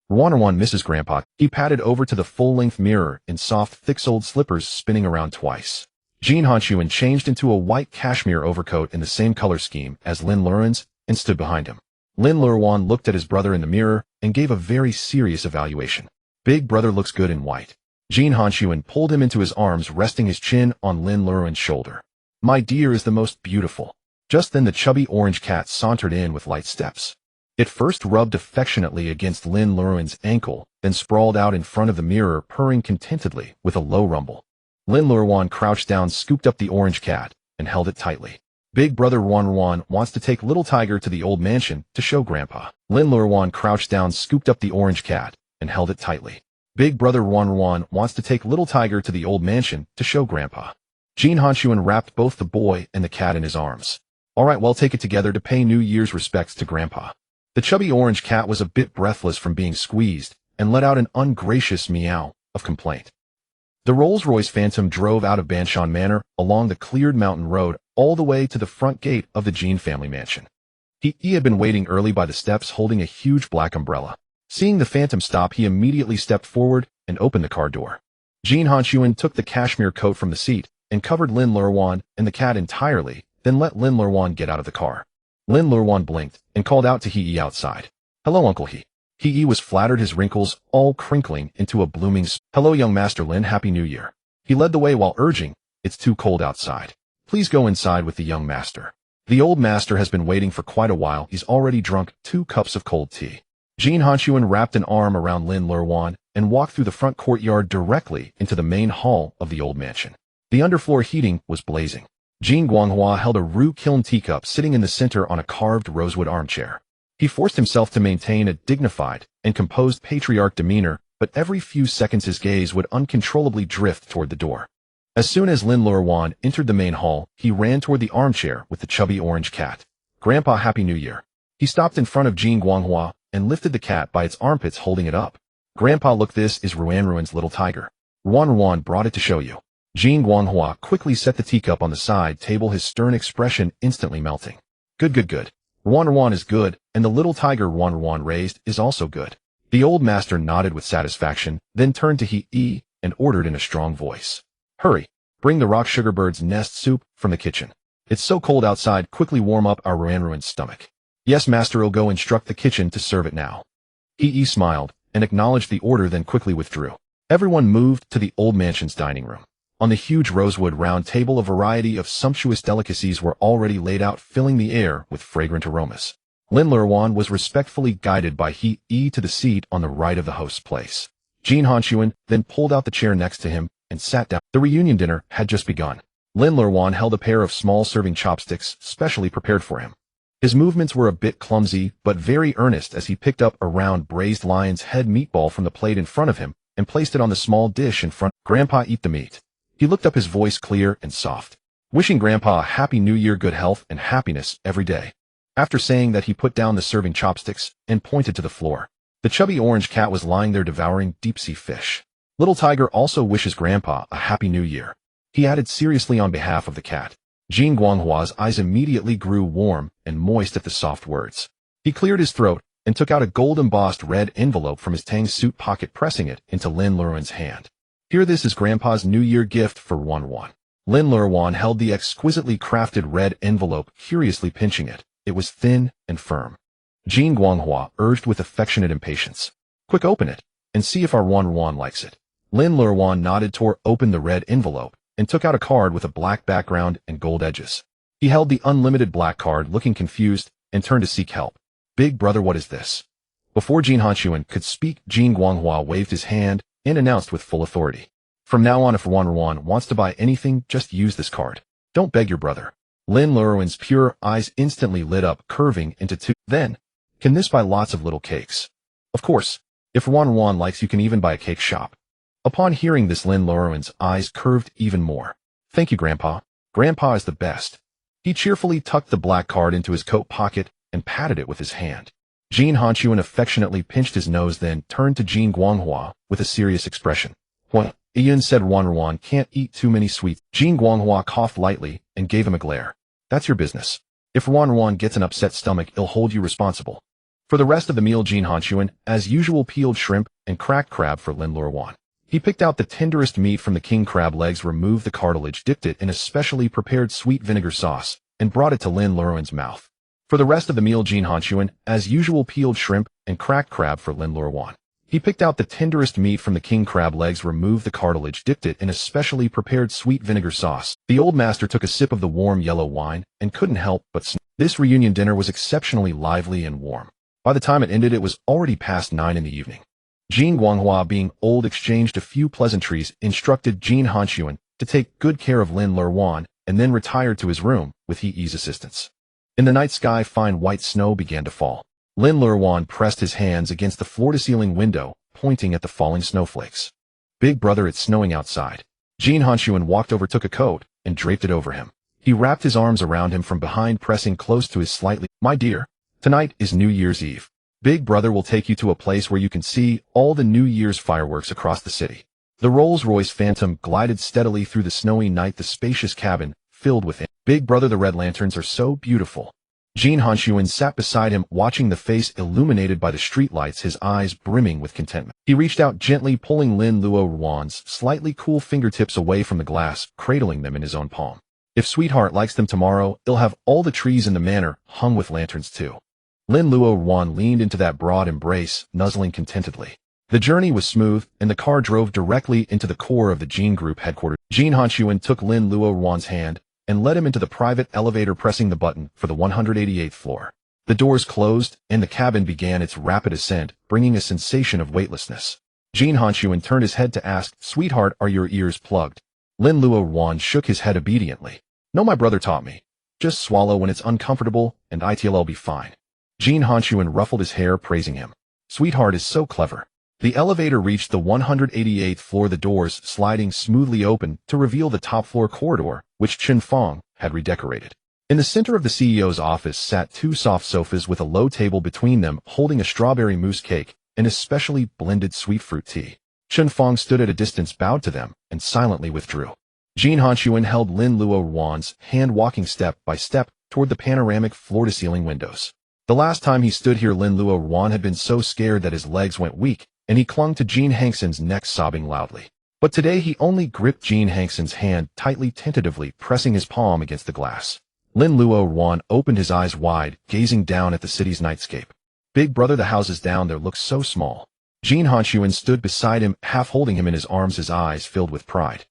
Ruan, Mrs. Grandpa. He padded over to the full-length mirror in soft, thick-soled slippers, spinning around twice. Jin Hanxun changed into a white cashmere overcoat in the same color scheme as Lin Luoruan's and stood behind him. Lin Luoruan looked at his brother in the mirror and gave a very serious evaluation. Big brother looks good in white. Jin Hanxun pulled him into his arms, resting his chin on Lin Luoruan's shoulder. My dear is the most beautiful. Just then the chubby orange cat sauntered in with light steps. It first rubbed affectionately against Lin Luoruan's ankle, then sprawled out in front of the mirror, purring contentedly with a low rumble. Lin Luoruan crouched down, scooped up the orange cat, and held it tightly. Big brother Ruan wants to take little tiger to the old mansion to show Grandpa. Lin Luoruan crouched down, scooped up the orange cat, and held it tightly. Big brother Ruan wants to take little tiger to the old mansion to show Grandpa. Jin Hanxun wrapped both the boy and the cat in his arms. All right, well, take it together to pay New Year's respects to Grandpa. The chubby orange cat was a bit breathless from being squeezed and let out an ungracious meow of complaint. The Rolls-Royce Phantom drove out of Banshan Manor along the cleared mountain road all the way to the front gate of the Jin family mansion. He had been waiting early by the steps, holding a huge black umbrella. Seeing the Phantom stop, he immediately stepped forward and opened the car door. Jin Hanxun took the cashmere coat from the seat and covered Lin Luoruan and the cat entirely, then let Lin Luoruan get out of the car. Lin Luoruan blinked and called out to He outside. Hello, Uncle He. He was flattered, his wrinkles all crinkling into a blooming Hello, young Master Lin, Happy New Year. He led the way while urging, It's too cold outside. Please go inside with the young master. The old master has been waiting for quite a while. He's already drunk 2 cups of cold tea. Jin Hanxun wrapped an arm around Lin Luoruan and walked through the front courtyard directly into the main hall of the old mansion. The underfloor heating was blazing. Jin Guanghua held a roux kiln teacup sitting in the center on a carved rosewood armchair. He forced himself to maintain a dignified and composed patriarch demeanor, but every few seconds his gaze would uncontrollably drift toward the door. As soon as Lin Luoruan entered the main hall, he ran toward the armchair with the chubby orange cat. Grandpa, Happy New Year. He stopped in front of Jin Guanghua and lifted the cat by its armpits, holding it up. Grandpa, look, this is Ruan's little tiger. Ruan brought it to show you. Jin Guanghua quickly set the teacup on the side table, his stern expression instantly melting. Good. Ruan is good, and the little tiger Ruan raised is also good. The old master nodded with satisfaction, then turned to He and ordered in a strong voice. Hurry, bring the rock sugar bird's nest soup from the kitchen. It's so cold outside, quickly warm up our Ruan's stomach. Yes, master, I'll go instruct the kitchen to serve it now. He smiled and acknowledged the order, then quickly withdrew. Everyone moved to the old mansion's dining room. On the huge rosewood round table, a variety of sumptuous delicacies were already laid out, filling the air with fragrant aromas. Lin Luoruan was respectfully guided by He to the seat on the right of the host's place. Jin Hanxun then pulled out the chair next to him and sat down. The reunion dinner had just begun. Lin Luoruan held a pair of small serving chopsticks specially prepared for him. His movements were a bit clumsy, but very earnest as he picked up a round braised lion's head meatball from the plate in front of him and placed it on the small dish in front. Grandpa, eat the meat. He looked up, his voice clear and soft, wishing Grandpa a happy new year, good health and happiness every day. After saying that, he put down the serving chopsticks and pointed to the floor. The chubby orange cat was lying there devouring deep-sea fish. Little tiger also wishes Grandpa a happy new year, he added seriously on behalf of the cat. Jin Guanghua's eyes immediately grew warm and moist at the soft words. He cleared his throat and took out a gold-embossed red envelope from his tang suit pocket, pressing it into Lin Luoruan's hand. Here, this is Grandpa's New Year gift for Ruan. Lin Luoruan held the exquisitely crafted red envelope, curiously pinching it. It was thin and firm. Jin Guanghua urged with affectionate impatience. Quick, open it and see if our Ruan likes it. Lin Luoruan nodded, tore open the red envelope, and took out a card with a black background and gold edges. He held the unlimited black card, looking confused, and turned to seek help. Big brother, what is this? Before Jin Hanxun could speak, Jin Guanghua waved his hand and announced with full authority. From now on, if Ruan wants to buy anything, just use this card. Don't beg your brother. Lin Luoruan's pure eyes instantly lit up, curving into two. Then, can this buy lots of little cakes? Of course. If Ruan likes, you can even buy a cake shop. Upon hearing this, Lin Luoruan's eyes curved even more. Thank you, Grandpa. Grandpa is the best. He cheerfully tucked the black card into his coat pocket and patted it with his hand. Jin Hanxun affectionately pinched his nose, then turned to Jin Guanghua with a serious expression. What? Ian said Ruan can't eat too many sweets. Jin Guanghua coughed lightly and gave him a glare. That's your business. If Ruan gets an upset stomach, I'll hold you responsible. For the rest of the meal, Jin Hanxun, as usual, peeled shrimp and cracked crab for Lin Luoruan. He picked out the tenderest meat from the king crab legs, removed the cartilage, dipped it in a specially prepared sweet vinegar sauce, and brought it to Lin Luoruan's mouth. For the rest of the meal, Jin Hanxun, as usual, peeled shrimp and cracked crab for Lin Luoruan. He picked out the tenderest meat from the king crab legs, removed the cartilage, dipped it in a specially prepared sweet vinegar sauce. The old master took a sip of the warm yellow wine and couldn't help but smile. This reunion dinner was exceptionally lively and warm. By the time it ended, it was already past 9 in the evening. Jin Guanghua, being old, exchanged a few pleasantries, instructed Jin Hanxun to take good care of Lin Luoruan, and then retired to his room with He's assistance. In the night sky, fine white snow began to fall. Lin Luoruan pressed his hands against the floor-to-ceiling window, pointing at the falling snowflakes. Big brother, it's snowing outside. Jin Hanxun walked over, took a coat, and draped it over him. He wrapped his arms around him from behind, pressing close to his slightly. My dear, tonight is New Year's Eve. Big brother will take you to a place where you can see all the New Year's fireworks across the city. The Rolls-Royce Phantom glided steadily through the snowy night, the spacious cabin filled with it. Big brother, the red lanterns are so beautiful. Jin Hanxun sat beside him, watching the face illuminated by the streetlights, his eyes brimming with contentment. He reached out, gently pulling Lin Luoruan's slightly cool fingertips away from the glass, cradling them in his own palm. If sweetheart likes them, tomorrow he'll have all the trees in the manor hung with lanterns too. Lin Luoruan leaned into that broad embrace, nuzzling contentedly. The journey was smooth, and the car drove directly into the core of the Jin Group headquarters. Jin Hanxun took Lin Luoruan's hand and led him into the private elevator, pressing the button for the 188th floor. The doors closed, and the cabin began its rapid ascent, bringing a sensation of weightlessness. Jin Hanxun turned his head to ask, Sweetheart, are your ears plugged? Lin Luoruan shook his head obediently. No, my brother taught me. Just swallow when it's uncomfortable, and I'll be fine. Jin Hanxun ruffled his hair, praising him. Sweetheart is so clever. The elevator reached the 188th floor, the doors sliding smoothly open to reveal the top floor corridor, which Chen Fong had redecorated. In the center of the CEO's office sat two soft sofas with a low table between them holding a strawberry mousse cake and a specially blended sweet fruit tea. Chen Fong stood at a distance, bowed to them, and silently withdrew. Jin Hanxun held Lin Luoruan's hand, walking step by step toward the panoramic floor-to-ceiling windows. The last time he stood here, Lin Luoruan had been so scared that his legs went weak, and he clung to Jin Hanxun's neck, sobbing loudly. But today he only gripped Jin Hanxun's hand tightly, tentatively pressing his palm against the glass. Lin Luoruan opened his eyes wide, gazing down at the city's nightscape. Big brother, the houses down there look so small. Jin Hanxun stood beside him, half holding him in his arms, his eyes filled with pride.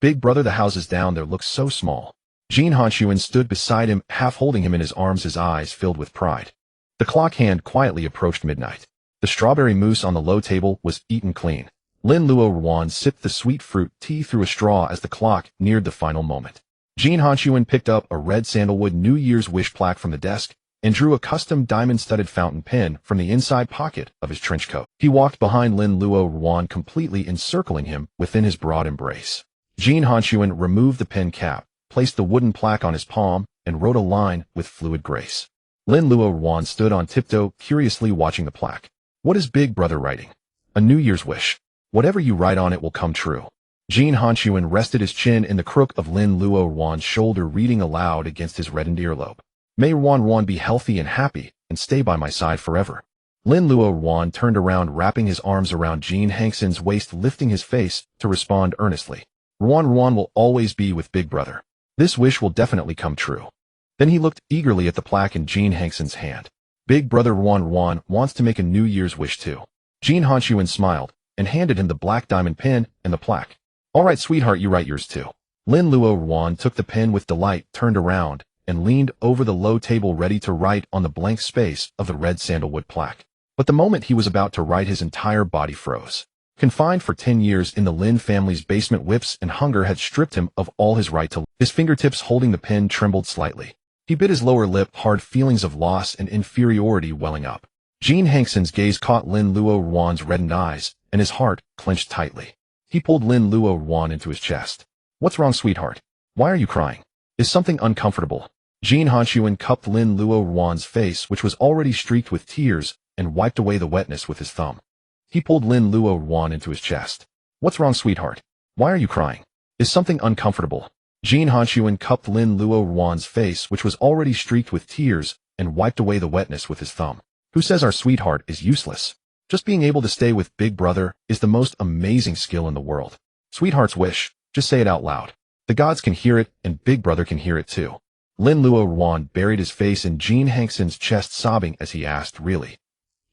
Big brother, the houses down there look so small. Jin Hanxun stood beside him, half holding him in his arms, his eyes filled with pride. The clock hand quietly approached midnight. The strawberry mousse on the low table was eaten clean. Lin Luoruan sipped the sweet fruit tea through a straw as the clock neared the final moment. Jin Hanxun picked up a red sandalwood New Year's wish plaque from the desk and drew a custom diamond-studded fountain pen from the inside pocket of his trench coat. He walked behind Lin Luoruan, completely encircling him within his broad embrace. Jin Hanxun removed the pen cap, placed the wooden plaque on his palm, and wrote a line with fluid grace. Lin Luoruan stood on tiptoe, curiously watching the plaque. What is Big Brother writing? A New Year's wish. Whatever you write on it will come true. Jin Hanxun rested his chin in the crook of Lin Luoruan's shoulder, reading aloud against his reddened earlobe. May Ruan be healthy and happy, and stay by my side forever. Lin Luoruan turned around, wrapping his arms around Jin Hanxun's waist, lifting his face to respond earnestly. Ruan will always be with Big Brother. This wish will definitely come true. Then he looked eagerly at the plaque in Jin Hanxun's hand. Big Brother Ruan wants to make a New Year's wish too. Jin Hanxun smiled and handed him the black diamond pen and the plaque. All right, sweetheart, you write yours too. Lin Luoruan took the pen with delight, turned around, and leaned over the low table, ready to write on the blank space of the red sandalwood plaque. But the moment he was about to write, his entire body froze. Confined for 10 years in the Lin family's basement, whips and hunger had stripped him of all his right to live. His fingertips holding the pen trembled slightly. He bit his lower lip hard, feelings of loss and inferiority welling up. Jin Hanxun's gaze caught Lin Luoruan's reddened eyes, and his heart clenched tightly. He pulled Lin Luoruan into his chest. What's wrong, sweetheart? Why are you crying? Is something uncomfortable? Jin Hanxun cupped Lin Luoruan's face, which was already streaked with tears, and wiped away the wetness with his thumb. He pulled Lin Luoruan into his chest. What's wrong, sweetheart? Why are you crying? Is something uncomfortable? Jin Hanxun cupped Lin Luoruan's face, which was already streaked with tears, and wiped away the wetness with his thumb. Who says our sweetheart is useless? Just being able to stay with Big Brother is the most amazing skill in the world. Sweetheart's wish, just say it out loud. The gods can hear it, and Big Brother can hear it too. Lin Luoruan buried his face in Jin Hanxun's chest, sobbing as he asked, really?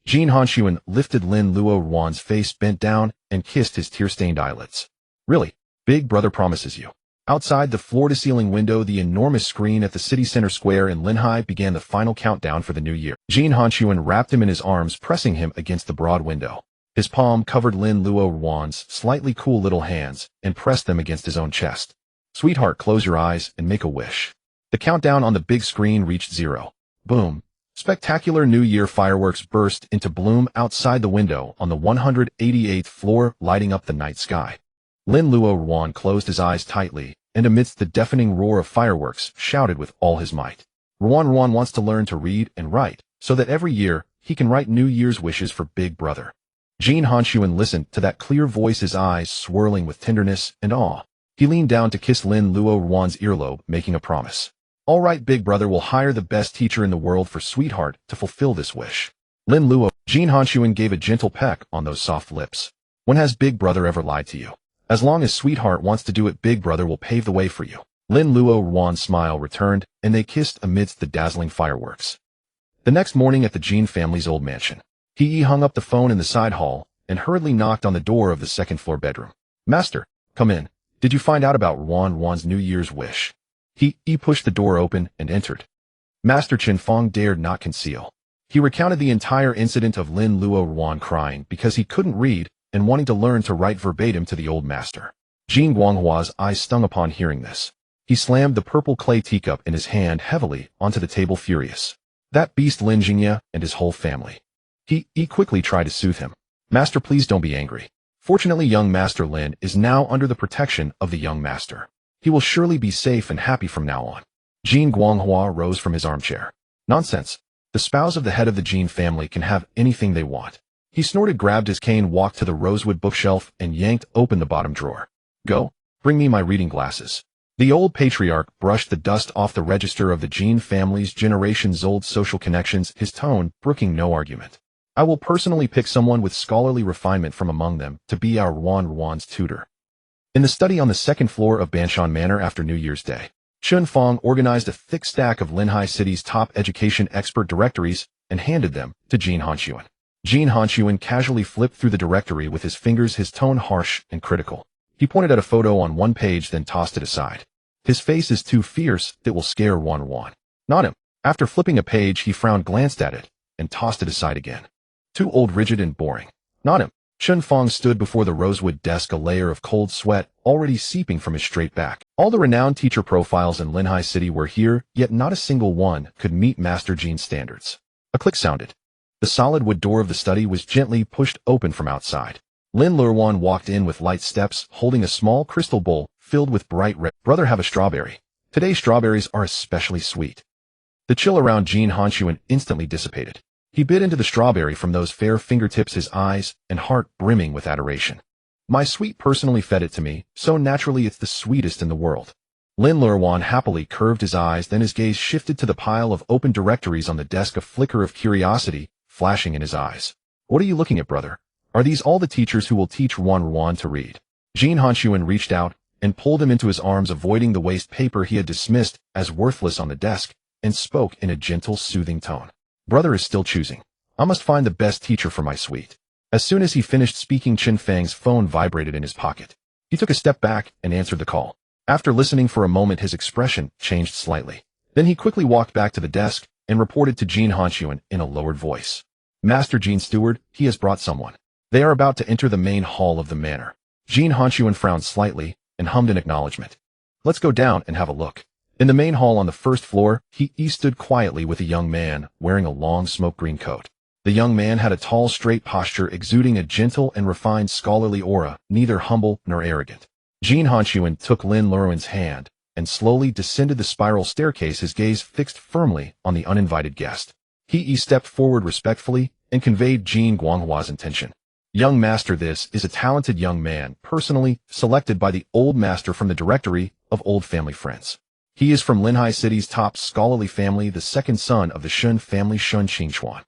Jin Hanxun lifted Lin Luoruan's face, bent down, and kissed his tear-stained eyelids. Really? Big Brother promises you. Outside the floor-to-ceiling window, the enormous screen at the city center square in Linhai began the final countdown for the new year. Jin Hanxun wrapped him in his arms, pressing him against the broad window. His palm covered Lin Luoruan's slightly cool little hands and pressed them against his own chest. Sweetheart, close your eyes and make a wish. The countdown on the big screen reached 0. Boom. Spectacular New Year fireworks burst into bloom outside the window on the 188th floor, lighting up the night sky. Lin Luoruan closed his eyes tightly, and amidst the deafening roar of fireworks, shouted with all his might. Ruan wants to learn to read and write, so that every year he can write New Year's wishes for Big Brother. Jin Hanxun listened to that clear voice, his eyes swirling with tenderness and awe. He leaned down to kiss Lin Luoruan's earlobe, making a promise. All right, Big Brother will hire the best teacher in the world for sweetheart to fulfill this wish. Jin Hanxun gave a gentle peck on those soft lips. When has Big Brother ever lied to you? As long as sweetheart wants to do it, Big Brother will pave the way for you. Lin Luoruan's smile returned, and they kissed amidst the dazzling fireworks. The next morning at the Jin family's old mansion, He hung up the phone in the side hall and hurriedly knocked on the door of the second-floor bedroom. Master, come in. Did you find out about Ruan's New Year's wish? He pushed the door open and entered. Master Chen Fong dared not conceal. He recounted the entire incident of Lin Luoruan crying because he couldn't read and wanting to learn to write verbatim to the old master. Jin Guanghua's eyes stung upon hearing this. He slammed the purple clay teacup in his hand heavily onto the table, furious. That beast Lin Jingya and his whole family. He quickly tried to soothe him. Master, please don't be angry. Fortunately, young Master Lin is now under the protection of the young master. He will surely be safe and happy from now on. Jin Guanghua rose from his armchair. Nonsense. The spouse of the head of the Jin family can have anything they want. He snorted, grabbed his cane, walked to the rosewood bookshelf, and yanked open the bottom drawer. Go, bring me my reading glasses. The old patriarch brushed the dust off the register of the Jin family's generations-old social connections, his tone brooking no argument. I will personally pick someone with scholarly refinement from among them to be our Luoruan's tutor. In the study on the second floor of Banshan Manor after New Year's Day, Chun Fong organized a thick stack of Linhai City's top education expert directories and handed them to Jin Hanxun. Jin Hanxun casually flipped through the directory with his fingers, his tone harsh and critical. He pointed at a photo on one page, then tossed it aside. His face is too fierce, it will scare Luoruan. Not him. After flipping a page, he frowned, glanced at it, and tossed it aside again. Too old, rigid, and boring. Not him. Chun Fong stood before the rosewood desk, a layer of cold sweat already seeping from his straight back. All the renowned teacher profiles in Linhai City were here, yet not a single one could meet Master Jin's standards. A click sounded. The solid wood door of the study was gently pushed open from outside. Lin Luoruan walked in with light steps, holding a small crystal bowl filled with bright red. Brother, have a strawberry. Today's strawberries are especially sweet. The chill around Jin Hanxun instantly dissipated. He bit into the strawberry from those fair fingertips, his eyes and heart brimming with adoration. My sweet personally fed it to me, so naturally it's the sweetest in the world. Lin Luoruan happily curved his eyes, then his gaze shifted to the pile of open directories on the desk, a flicker of curiosity flashing in his eyes. What are you looking at, brother? Are these all the teachers who will teach Luoruan to read? Jin Hanxun reached out and pulled him into his arms, avoiding the waste paper he had dismissed as worthless on the desk, and spoke in a gentle, soothing tone. Brother is still choosing. I must find the best teacher for my sweet. As soon as he finished speaking, Qin Fang's phone vibrated in his pocket. He took a step back and answered the call. After listening for a moment, his expression changed slightly. Then he quickly walked back to the desk and reported to Jin Hanxun in a lowered voice. Master Jin, steward, he has brought someone. They are about to enter the main hall of the manor. Jin Hanxun frowned slightly and hummed in acknowledgement. Let's go down and have a look. In the main hall on the first floor, he stood quietly with a young man wearing a long smoke green coat. The young man had a tall, straight posture, exuding a gentle and refined scholarly aura, neither humble nor arrogant. Jin Hanxun took Lin Luoruan's hand and slowly descended the spiral staircase, his gaze fixed firmly on the uninvited guest. He stepped forward respectfully and conveyed Jin Guanghua's intention. Young master, this is a talented young man, personally selected by the old master from the directory of old family friends. He is from Linhai City's top scholarly family, the second son of the Shun family, Shun Qingchuan.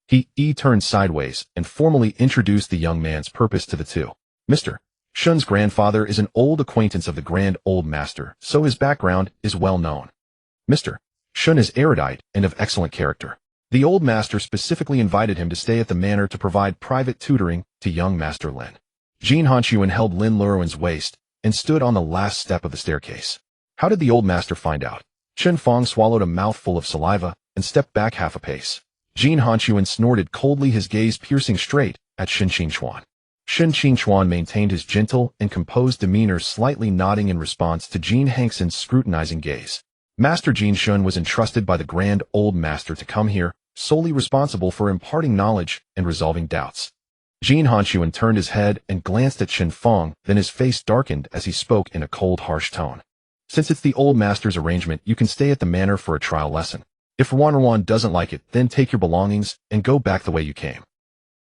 He turned sideways and formally introduced the young man's purpose to the two. Mr. Shun's grandfather is an old acquaintance of the grand old master, so his background is well known. Mr. Shun is erudite and of excellent character. The old master specifically invited him to stay at the manor to provide private tutoring to young Master Lin. Jin Hanxun held Lin Luoruan's waist and stood on the last step of the staircase. How did the old master find out? Chun Fong swallowed a mouthful of saliva and stepped back half a pace. Jin Hanxun snorted coldly, his gaze piercing straight at Shen Qingchuan. Shen Qingchuan maintained his gentle and composed demeanor, slightly nodding in response to Jin Hanxun's scrutinizing gaze. Master Jin Shun was entrusted by the grand old master to come here, solely responsible for imparting knowledge and resolving doubts. Jin Hanxun turned his head and glanced at Chun Fong, then his face darkened as he spoke in a cold, harsh tone. Since it's the old master's arrangement, you can stay at the manor for a trial lesson. If Luoruan doesn't like it, then take your belongings and go back the way you came.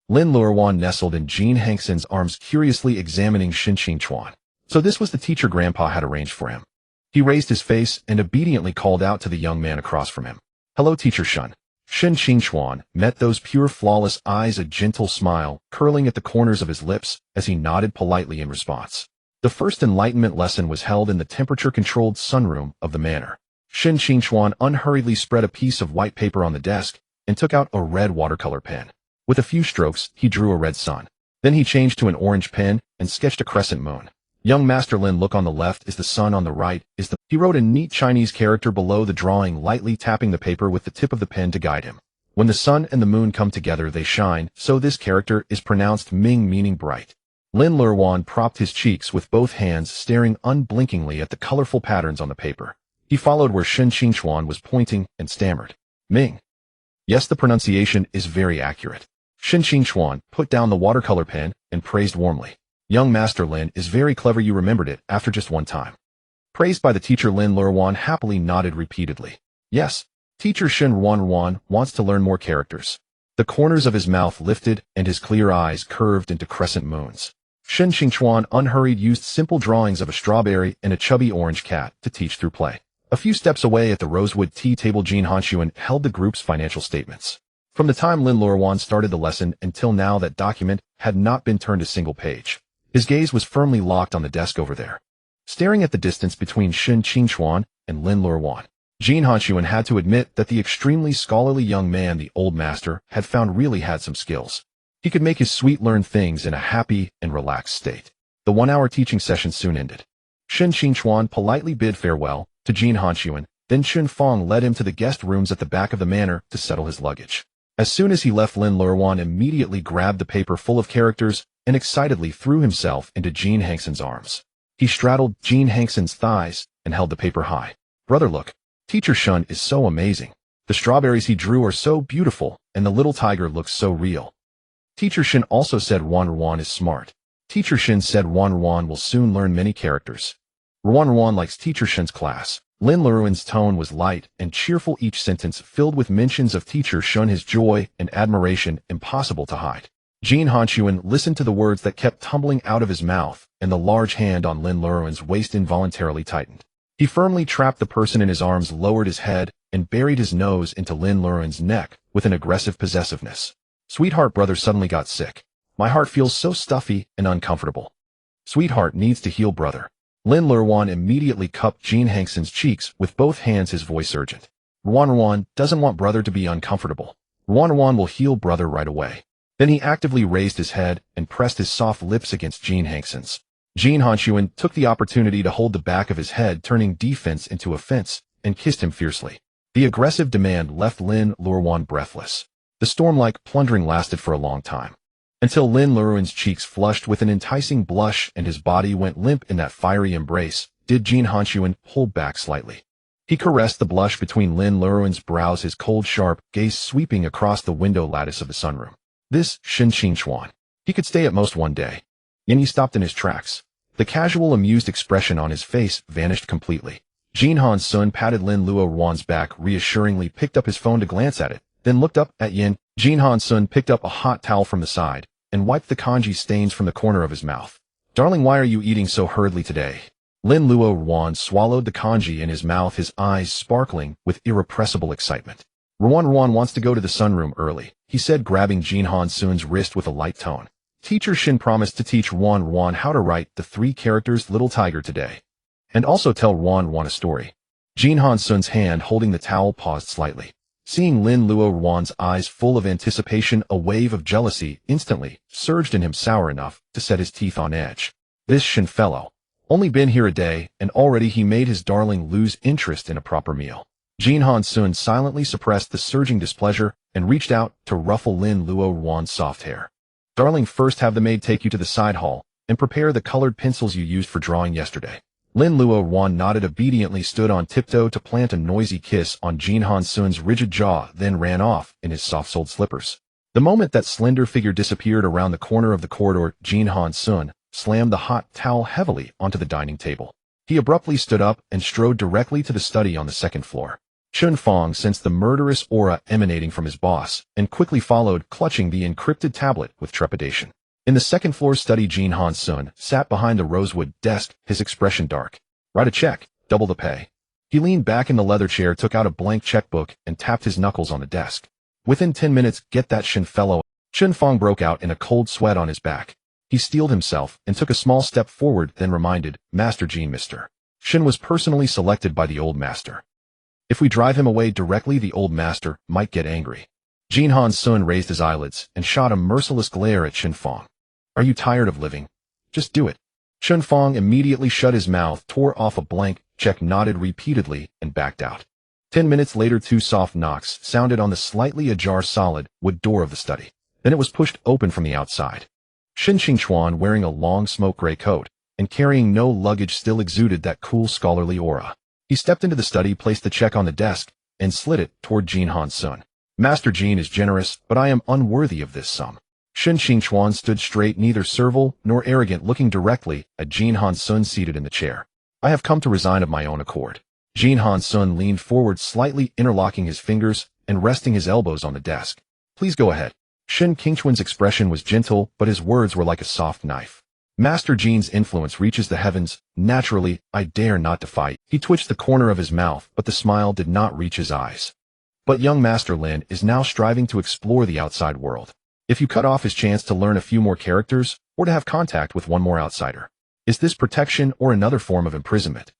Lin Luoruan nestled in Jin Hanxun's arms, curiously examining Shen Qingchuan. So this was the teacher Grandpa had arranged for him. He raised his face and obediently called out to the young man across from him. Hello, Teacher Shun. Shen Qingchuan met those pure, flawless eyes, a gentle smile curling at the corners of his lips as he nodded politely in response. The first enlightenment lesson was held in the temperature-controlled sunroom of the manor. Shen Qingchuan unhurriedly spread a piece of white paper on the desk and took out a red watercolor pen. With a few strokes, he drew a red sun. Then he changed to an orange pen and sketched a crescent moon. Young Master Lin, look on the left is the sun, on the right is the... He wrote a neat Chinese character below the drawing, lightly tapping the paper with the tip of the pen to guide him. When the sun and the moon come together, they shine, so this character is pronounced Ming, meaning bright. Lin Luoruan propped his cheeks with both hands, staring unblinkingly at the colorful patterns on the paper. He followed where Shen Qingchuan was pointing and stammered. Ming. Yes, the pronunciation is very accurate. Shen Qingchuan put down the watercolor pen and praised warmly. Young Master Lin is very clever, you remembered it after just one time. Praised by the teacher, Lin Luoruan happily nodded repeatedly. Yes, teacher Jin Hanxun wants to learn more characters. The corners of his mouth lifted and his clear eyes curved into crescent moons. Jin Hanxun unhurried used simple drawings of a strawberry and a chubby orange cat to teach through play. A few steps away at the rosewood tea table, Jin Hanxun held the group's financial statements. From the time Lin Luoruan started the lesson until now, that document had not been turned a single page. His gaze was firmly locked on the desk over there. Staring at the distance between Jin Hanxun and Lin Luoruan, Jin Hanxun had to admit that the extremely scholarly young man, the old master, had found really had some skills. He could make his sweet learn things in a happy and relaxed state. The 1-hour teaching session soon ended. Jin Hanxun politely bid farewell to Jin Hanxun, then Chun Fong led him to the guest rooms at the back of the manor to settle his luggage. As soon as he left, Lin Luoruan immediately grabbed the paper full of characters and excitedly threw himself into Jin Hanxun's arms. He straddled Jin Hanxun's thighs and held the paper high. Brother, look. Teacher Shun is so amazing. The strawberries he drew are so beautiful, and the little tiger looks so real. Teacher Shin also said Luoruan is smart. Teacher Shin said Luoruan will soon learn many characters. Luoruan likes Teacher Shin's class. Lin Luoruan's tone was light and cheerful, each sentence filled with mentions of Teacher Shun, his joy and admiration impossible to hide. Jin Hanxun listened to the words that kept tumbling out of his mouth, and the large hand on Lin Luoruan's waist involuntarily tightened. He firmly trapped the person in his arms, lowered his head, and buried his nose into Lin Luoruan's neck with an aggressive possessiveness. Sweetheart, brother suddenly got sick. My heart feels so stuffy and uncomfortable. Sweetheart needs to heal, brother. Lin Luoruan immediately cupped Jin Hanxun's cheeks with both hands, his voice urgent. Luoruan doesn't want brother to be uncomfortable. Luoruan will heal brother right away. Then he actively raised his head and pressed his soft lips against Jin Hanxun's. Jin Hanxun took the opportunity to hold the back of his head, turning defense into offense, and kissed him fiercely. The aggressive demand left Lin Luoruan breathless. The storm-like plundering lasted for a long time, until Lin Luoruan's cheeks flushed with an enticing blush and his body went limp in that fiery embrace. Did Jin Hanxun pull back slightly? He caressed the blush between Lin Luoruan's brows, his cold, sharp gaze sweeping across the window lattice of the sunroom. This Jin Hanxun. He could stay at most one day. Then he stopped in his tracks. The casual, amused expression on his face vanished completely. Jin Hanxun patted Lin Luoruan's back reassuringly, picked up his phone to glance at it, then looked up at Yin. Jin Hanxun picked up a hot towel from the side and wiped the kanji stains from the corner of his mouth. Darling, why are you eating so hurriedly today? Lin Luoruan swallowed the kanji in his mouth, his eyes sparkling with irrepressible excitement. Luoruan wants to go to the sunroom early, he said, grabbing Jin Hanxun's wrist with a light tone. Teacher Shin promised to teach Luoruan how to write the 3 characters Little Tiger today, and also tell Luoruan a story. Jin Hanxun's hand holding the towel paused slightly. Seeing Lin Luoruan's eyes full of anticipation, a wave of jealousy instantly surged in him, sour enough to set his teeth on edge. This Shin fellow. Only been here a day, and already he made his darling lose interest in a proper meal. Jin Hanxun silently suppressed the surging displeasure and reached out to ruffle Lin Luoruan's soft hair. Darling, first have the maid take you to the side hall and prepare the colored pencils you used for drawing yesterday. Lin Luoruan nodded obediently, stood on tiptoe to plant a noisy kiss on Jin Hanxun's rigid jaw, then ran off in his soft-soled slippers. The moment that slender figure disappeared around the corner of the corridor, Jin Hanxun slammed the hot towel heavily onto the dining table. He abruptly stood up and strode directly to the study on the 2nd floor. Chun Fong sensed the murderous aura emanating from his boss and quickly followed, clutching the encrypted tablet with trepidation. In the 2nd floor study, Jin Hanxun sat behind the rosewood desk, his expression dark. Write a check, double the pay. He leaned back in the leather chair, took out a blank checkbook, and tapped his knuckles on the desk. Within 10 minutes, get that Shin fellow. Chun Fong broke out in a cold sweat on his back. He steeled himself and took a small step forward, then reminded, Master Jin, Mr. Shin was personally selected by the old master. If we drive him away directly, the old master might get angry. Jin Hanxun raised his eyelids and shot a merciless glare at Chun Fong. Are you tired of living? Just do it. Chun Fong immediately shut his mouth, tore off a blank check, nodded repeatedly, and backed out. 10 minutes later, 2 soft knocks sounded on the slightly ajar solid wood door of the study. Then it was pushed open from the outside. Shin Xingchuan, wearing a long smoke gray coat and carrying no luggage, still exuded that cool scholarly aura. He stepped into the study, placed the check on the desk, and slid it toward Jin Hanxun. Master Jin is generous, but I am unworthy of this sum. Shin Xingchuan stood straight, neither servile nor arrogant, looking directly at Jin Hanxun seated in the chair. I have come to resign of my own accord. Jin Hanxun leaned forward slightly, interlocking his fingers and resting his elbows on the desk. Please go ahead. Shin Qingchuan's expression was gentle, but his words were like a soft knife. Master Jin's influence reaches the heavens. Naturally, I dare not defy you. He twitched the corner of his mouth, but the smile did not reach his eyes. But young Master Lin is now striving to explore the outside world. If you cut off his chance to learn a few more characters, or to have contact with one more outsider, is this protection or another form of imprisonment?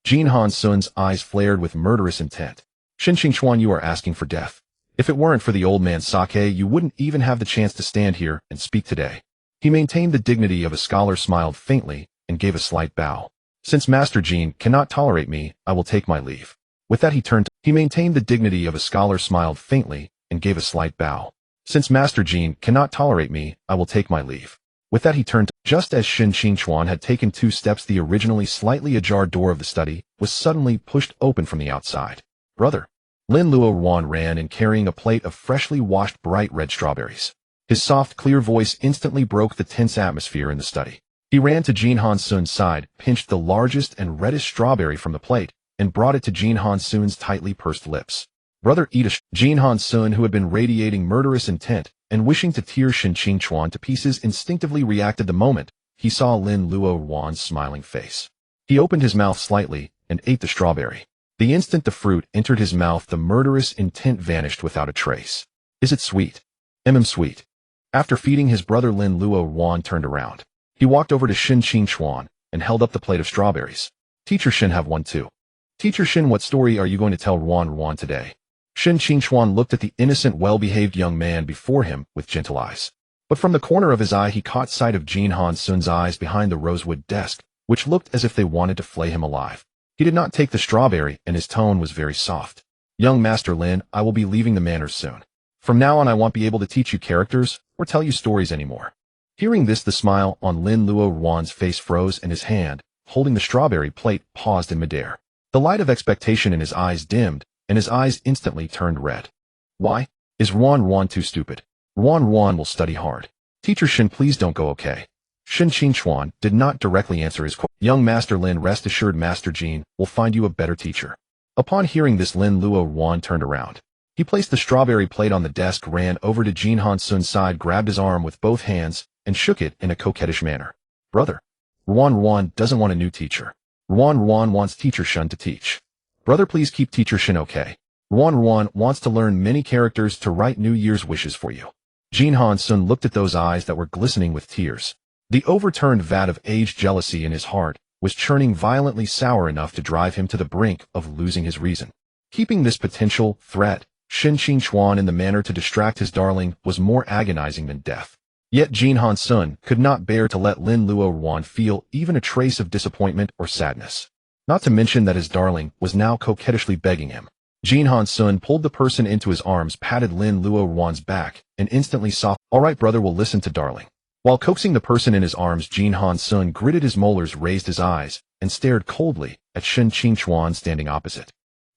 Jin Hanxun's eyes flared with murderous intent. Shin Qingchuan, you are asking for death. If it weren't for the old man's sake, you wouldn't even have the chance to stand here and speak today. He maintained the dignity of a scholar, smiled faintly, and gave a slight bow. Since Master Jin cannot tolerate me, I will take my leave. With that he maintained the dignity of a scholar, smiled faintly, and gave a slight bow. Since Master Jin cannot tolerate me, I will take my leave. With that he turned. Just as Shin Qingchuan had taken 2 steps, the originally slightly ajar door of the study was suddenly pushed open from the outside. Brother. Lin Luoruan ran in carrying a plate of freshly washed bright red strawberries. His soft, clear voice instantly broke the tense atmosphere in the study. He ran to Jin Hanxun's side, pinched the largest and reddest strawberry from the plate, and brought it to Jin Hanxun's tightly pursed lips. Brother, eat a Jin Hanxun, who had been radiating murderous intent and wishing to tear Shin Qingchuan to pieces, instinctively reacted the moment he saw Lin Luoruan's smiling face. He opened his mouth slightly and ate the strawberry. The instant the fruit entered his mouth, the murderous intent vanished without a trace. Is it sweet? Sweet. After feeding his brother, Lin Luoruan turned around. He walked over to Shin Qingchuan and held up the plate of strawberries. Teacher Shin, have one too. Teacher Shin, what story are you going to tell Ruan today? Shin Qingchuan looked at the innocent, well-behaved young man before him with gentle eyes. But from the corner of his eye he caught sight of Jin Hanxun's eyes behind the rosewood desk, which looked as if they wanted to flay him alive. He did not take the strawberry, and his tone was very soft. Young Master Lin, I will be leaving the manor soon. From now on I won't be able to teach you characters or tell you stories anymore. Hearing this, the smile on Lin Luoruan's face froze, and his hand, holding the strawberry plate, paused in midair. The light of expectation in his eyes dimmed, and his eyes instantly turned red. Why? Is Ruan too stupid? Ruan will study hard. Teacher Shin, please don't go, okay? Shin Qingchuan did not directly answer his question. Young Master Lin, rest assured Master Jin will find you a better teacher. Upon hearing this, Lin Luoruan turned around. He placed the strawberry plate on the desk, ran over to Jin Hanxun's side, grabbed his arm with both hands, and shook it in a coquettish manner. Brother. Ruan doesn't want a new teacher. Ruan wants Teacher Shin to teach. Brother, please keep Teacher Shin, okay? Ruan wants to learn many characters to write New Year's wishes for you. Jin Hanxun looked at those eyes that were glistening with tears. The overturned vat of age jealousy in his heart was churning violently sour enough to drive him to the brink of losing his reason. Keeping this potential threat, Shin Qingchuan, in the manner to distract his darling, was more agonizing than death. Yet Jin Hanxun could not bear to let Lin Luoruan feel even a trace of disappointment or sadness. Not to mention that his darling was now coquettishly begging him. Jin Hanxun pulled the person into his arms, patted Lin Luoruan's back, and instantly soft. All right, brother, will listen to darling. While coaxing the person in his arms, Jin Hanxun gritted his molars, raised his eyes, and stared coldly at Shin Qingchuan standing opposite.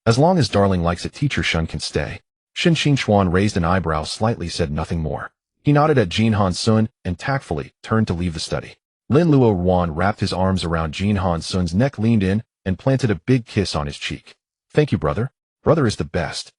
As long as darling likes it, Teacher Shin can stay. Shin Qingchuan raised an eyebrow slightly, said nothing more. He nodded at Jin Hanxun and tactfully turned to leave the study. Lin Luoruan wrapped his arms around Jin Hanxun's neck, leaned in, and planted a big kiss on his cheek. Thank you, brother. Brother is the best.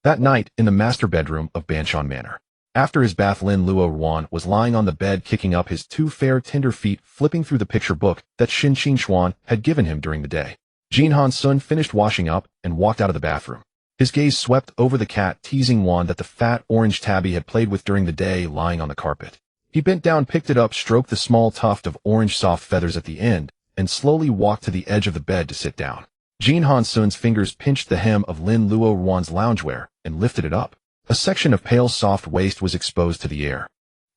That night, in the master bedroom of Banshan Manor. After his bath, Lin Luoruan was lying on the bed, kicking up his 2 fair, tender feet, flipping through the picture book that Shin Qingchuan had given him during the day. Jin Hanxun finished washing up and walked out of the bathroom. His gaze swept over the cat, teasing wand that the fat orange tabby had played with during the day, lying on the carpet. He bent down, picked it up, stroked the small tuft of orange soft feathers at the end, and slowly walked to the edge of the bed to sit down. Jin Hanxun's fingers pinched the hem of Lin Luoruan's loungewear and lifted it up. A section of pale soft waist was exposed to the air.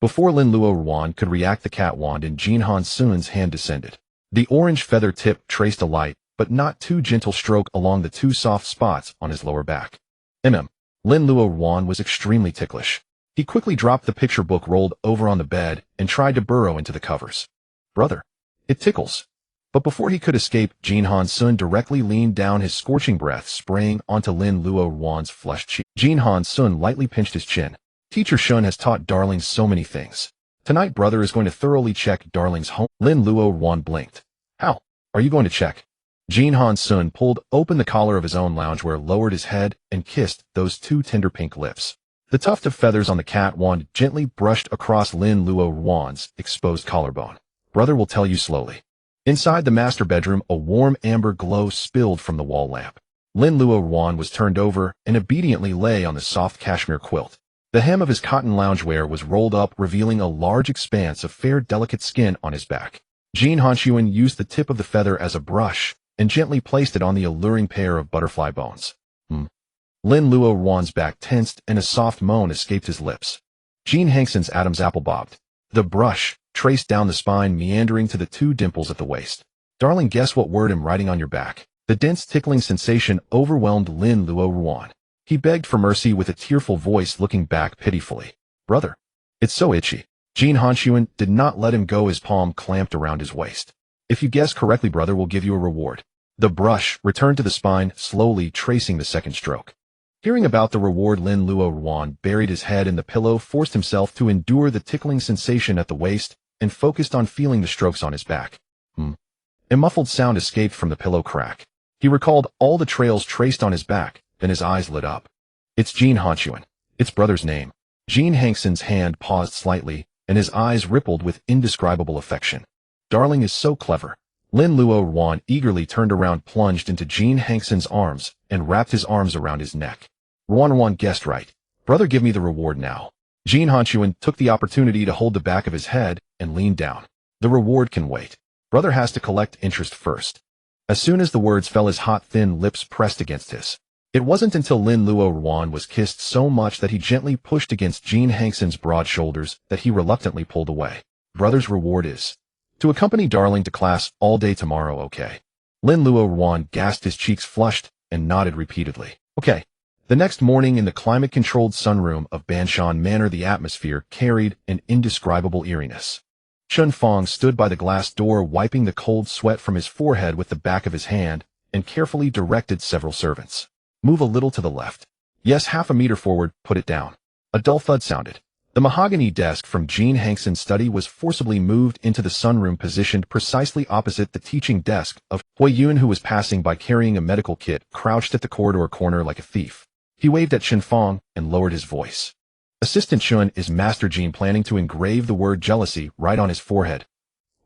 Before Lin Luoruan could react, the cat wand in Jin Hanxun's hand descended. The orange feather tip traced a light, but not too gentle stroke along the 2 soft spots on his lower back. Lin Luoruan was extremely ticklish. He quickly dropped the picture book, rolled over on the bed, and tried to burrow into the covers. Brother, it tickles. But before he could escape, Jin Hanxun directly leaned down, his scorching breath spraying onto Lin Luoruan's flushed cheek. Jin Hanxun lightly pinched his chin. Teacher Shun has taught darling so many things. Tonight, brother is going to thoroughly check darling's home. Lin Luoruan blinked. How? Are you going to check? Jin Hanxun pulled open the collar of his own loungewear, lowered his head, and kissed those two tender pink lips. The tuft of feathers on the cat wand gently brushed across Lin Luoruan's exposed collarbone. Brother will tell you slowly. Inside the master bedroom, a warm amber glow spilled from the wall lamp. Lin Luoruan was turned over and obediently lay on the soft cashmere quilt. The hem of his cotton loungewear was rolled up, revealing a large expanse of fair, delicate skin on his back. Jin Hanxun used the tip of the feather as a brush and gently placed it on the alluring pair of butterfly bones. Lin Luoruan's back tensed and a soft moan escaped his lips. Jin Hanxun's Adam's apple bobbed. The brush traced down the spine, meandering to the two dimples at the waist. Darling, guess what word I'm writing on your back? The dense tickling sensation overwhelmed Lin Luoruan. He begged for mercy with a tearful voice, looking back pitifully. Brother, it's so itchy. Jin Hanxun did not let him go, his palm clamped around his waist. If you guess correctly, brother will give you a reward. The brush returned to the spine, slowly tracing the second stroke. Hearing about the reward, Lin Luoruan buried his head in the pillow, forced himself to endure the tickling sensation at the waist, and focused on feeling the strokes on his back. A muffled sound escaped from the pillow crack. He recalled all the trails traced on his back, then his eyes lit up. It's Jin Hanxun. It's brother's name. Jin Hanxun's hand paused slightly, and his eyes rippled with indescribable affection. Darling is so clever. Lin Luoruan eagerly turned around, plunged into Jin Hanxun's arms, and wrapped his arms around his neck. Ruan guessed right. Brother, give me the reward now. Jin Hanxun took the opportunity to hold the back of his head and leaned down. The reward can wait. Brother has to collect interest first. As soon as the words fell, his hot, thin lips pressed against his. It wasn't until Lin Luoruan was kissed so much that he gently pushed against Jin Hanxun's broad shoulders that he reluctantly pulled away. Brother's reward is to accompany darling to class all day tomorrow, okay? Lin Luoruan gasped, his cheeks flushed, and nodded repeatedly. Okay. The next morning, in the climate-controlled sunroom of Banshan Manor, the atmosphere carried an indescribable eeriness. Chun Fong stood by the glass door, wiping the cold sweat from his forehead with the back of his hand, and carefully directed several servants. Move a little to the left. Yes, half a meter forward, put it down. A dull thud sounded. The mahogany desk from Jin Hanxun's study was forcibly moved into the sunroom, positioned precisely opposite the teaching desk of Hui Yun, who was passing by carrying a medical kit, crouched at the corridor corner like a thief. He waved at Chun Fong and lowered his voice. Assistant Chun, is Master Jin planning to engrave the word jealousy right on his forehead?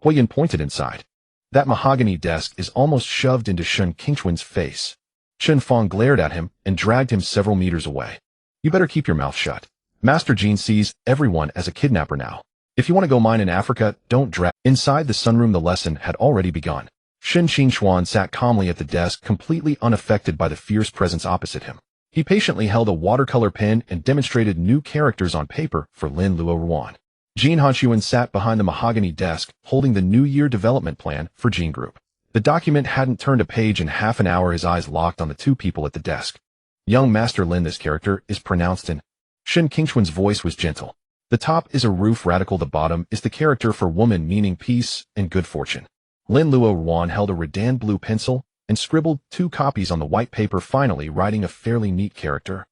Hui Yun pointed inside. That mahogany desk is almost shoved into Shun Qingchuan's face. Chun Fong glared at him and dragged him several meters away. You better keep your mouth shut. Master Jin sees everyone as a kidnapper now. If you want to go mine in Africa, don't drag. Inside the sunroom, the lesson had already begun. Shun Qingchuan sat calmly at the desk, completely unaffected by the fierce presence opposite him. He patiently held a watercolor pen and demonstrated new characters on paper for Lin Luoruan. Jin Hanxun sat behind the mahogany desk, holding the New Year development plan for Jin Group. The document hadn't turned a page in half an hour, his eyes locked on the two people at the desk. Young Master Lin, this character is pronounced in. Shun Qingchuan's voice was gentle. The top is a roof radical, the bottom is the character for woman, meaning peace and good fortune. Lin Luoruan held a Redan blue pencil and scribbled 2 copies on the white paper, finally writing a fairly neat character.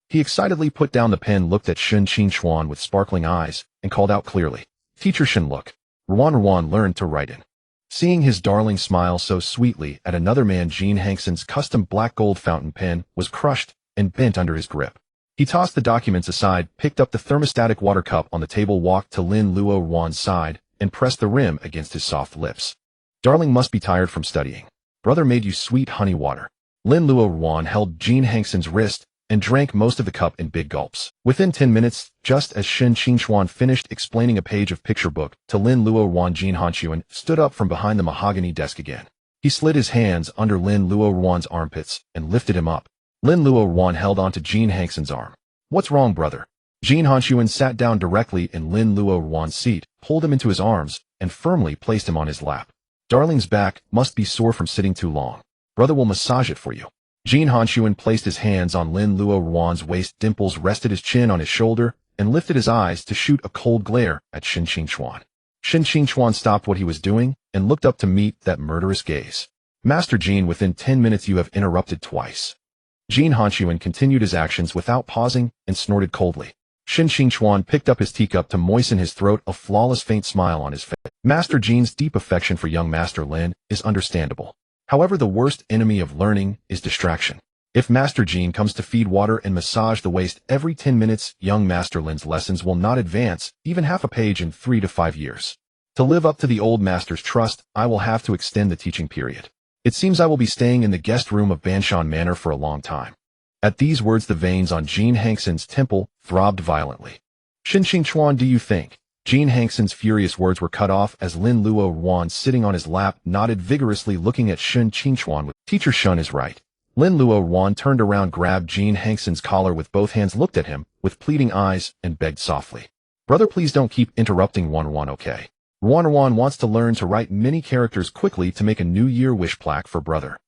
He excitedly put down the pen, looked at Shun Qingchuan with sparkling eyes, and called out clearly, Teacher Shun, look. Ruan learned to write in. Seeing his darling smile so sweetly at another man, Jin Hanxun's custom black gold fountain pen was crushed and bent under his grip. He tossed the documents aside, picked up the thermostatic water cup on the table, walked to Lin Luoruan's side, and pressed the rim against his soft lips. Darling must be tired from studying. Brother made you sweet honey water. Lin Luoruan held Jin Hanxun's wrist and drank most of the cup in big gulps. Within 10 minutes, just as Shun Qingchuan finished explaining a page of picture book to Lin Luoruan, Jin Hanxun stood up from behind the mahogany desk again. He slid his hands under Lin Luoruan's armpits and lifted him up. Lin Luoruan held onto Jin Hanxun's arm. What's wrong, brother? Jin Hanxun sat down directly in Lin Luoruan's seat, pulled him into his arms, and firmly placed him on his lap. Darling's back must be sore from sitting too long. Brother will massage it for you. Jin Hanxun placed his hands on Lin Luoruan's waist, dimples rested his chin on his shoulder, and lifted his eyes to shoot a cold glare at Shun Qingchuan. Shun Qingchuan stopped what he was doing and looked up to meet that murderous gaze. Master Jin, within 10 minutes you have interrupted twice. Jin Hanxun continued his actions without pausing and snorted coldly. Shun Qingchuan picked up his teacup to moisten his throat, a flawless faint smile on his face. Master Jin's deep affection for young Master Lin is understandable. However, the worst enemy of learning is distraction. If Master Jin comes to feed water and massage the waist every 10 minutes, young Master Lin's lessons will not advance even half a page in 3 to 5 years. To live up to the old master's trust, I will have to extend the teaching period. It seems I will be staying in the guest room of Banshan Manor for a long time. At these words, the veins on Jin Hanxun's temple throbbed violently. Shin Qingchuan, do you think? Jin Hanxun's furious words were cut off as Lin Luoruan, sitting on his lap, nodded vigorously, looking at Shin Qingchuan with, Teacher Shun is right. Lin Luoruan turned around, grabbed Jin Hanxun's collar with both hands, looked at him with pleading eyes, and begged softly. Brother, please don't keep interrupting Luoruan, okay? Luoruan wants to learn to write many characters quickly to make a New Year wish plaque for brother.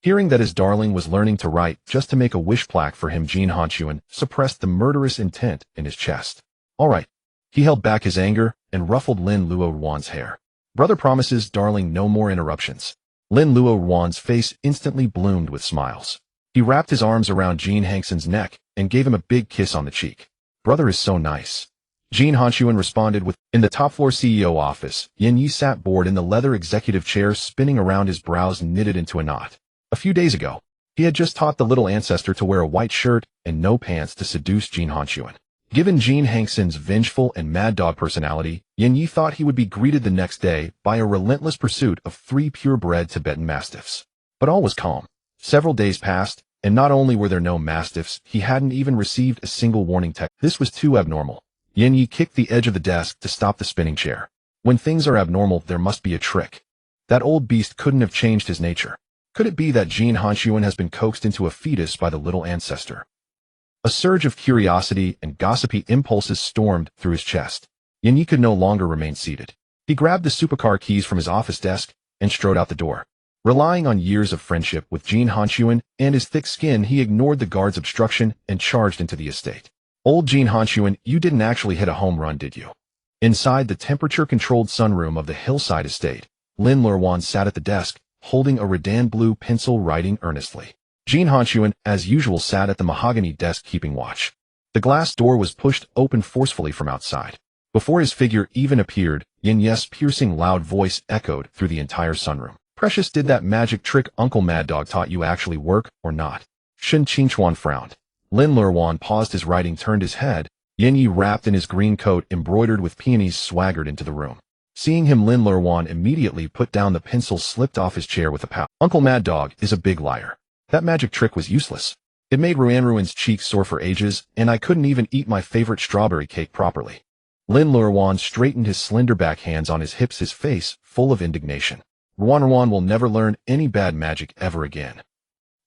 Hearing that his darling was learning to write just to make a wish plaque for him, Jin Hanxun suppressed the murderous intent in his chest. All right. He held back his anger and ruffled Lin Luoruan's hair. Brother promises, darling, no more interruptions. Lin Luoruan's face instantly bloomed with smiles. He wrapped his arms around Jin Hanxun's neck and gave him a big kiss on the cheek. Brother is so nice. Jin Hanxun responded with, in the top-floor CEO office, Yin Yi sat bored in the leather executive chair, spinning around, his brows knitted into a knot. A few days ago, he had just taught the little ancestor to wear a white shirt and no pants to seduce Jin Hanxun. Given Jin Hanxun's vengeful and mad dog personality, Yin Yi thought he would be greeted the next day by a relentless pursuit of 3 purebred Tibetan mastiffs. But all was calm. Several days passed, and not only were there no mastiffs, he hadn't even received a single warning text. This was too abnormal. Yin Yi kicked the edge of the desk to stop the spinning chair. When things are abnormal, there must be a trick. That old beast couldn't have changed his nature. Could it be that Jin Hanxun has been coaxed into a fetus by the little ancestor? A surge of curiosity and gossipy impulses stormed through his chest. Yin Yi could no longer remain seated. He grabbed the supercar keys from his office desk and strode out the door. Relying on years of friendship with Jin Hanxun and his thick skin, he ignored the guard's obstruction and charged into the estate. Old Jin Hanxun, you didn't actually hit a home run, did you? Inside the temperature-controlled sunroom of the hillside estate, Lin Luoruan sat at the desk, holding a Redan blue pencil, writing earnestly. Jin Hanxun, as usual, sat at the mahogany desk keeping watch. The glass door was pushed open forcefully from outside. Before his figure even appeared, Yin Yi's piercing loud voice echoed through the entire sunroom. Precious, did that magic trick Uncle Mad Dog taught you actually work or not? Shin Qingchuan frowned. Lin Luoruan paused his writing, turned his head. Yin Yi, wrapped in his green coat embroidered with peonies, swaggered into the room. Seeing him, Lin Luoruan immediately put down the pencil, slipped off his chair with a pout. Uncle Mad Dog is a big liar. That magic trick was useless. It made Ruan's cheeks sore for ages, and I couldn't even eat my favorite strawberry cake properly. Lin Luoruan straightened his slender back hands on his hips, his face full of indignation. Ruan will never learn any bad magic ever again.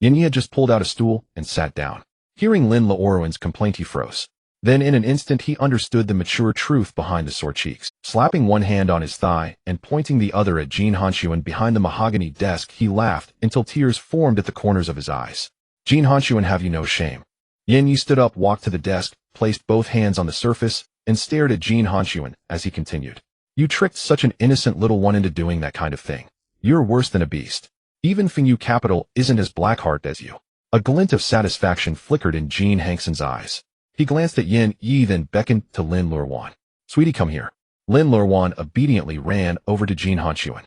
Yin Yi had just pulled out a stool and sat down. Hearing Lin Luoruan's complaint, he froze. Then in an instant he understood the mature truth behind the sore cheeks. Slapping one hand on his thigh and pointing the other at Jin Hanxun behind the mahogany desk, he laughed until tears formed at the corners of his eyes. Jin Hanxun, have you no shame? Yin Yi stood up, walked to the desk, placed both hands on the surface, and stared at Jin Hanxun as he continued. You tricked such an innocent little one into doing that kind of thing. You're worse than a beast. Even Fingyu Capital isn't as black-hearted as you. A glint of satisfaction flickered in Jin Hanxun's eyes. He glanced at Yin Yi, then beckoned to Lin Luoruan. Sweetie, come here. Lin Luoruan obediently ran over to Jin Hanxun.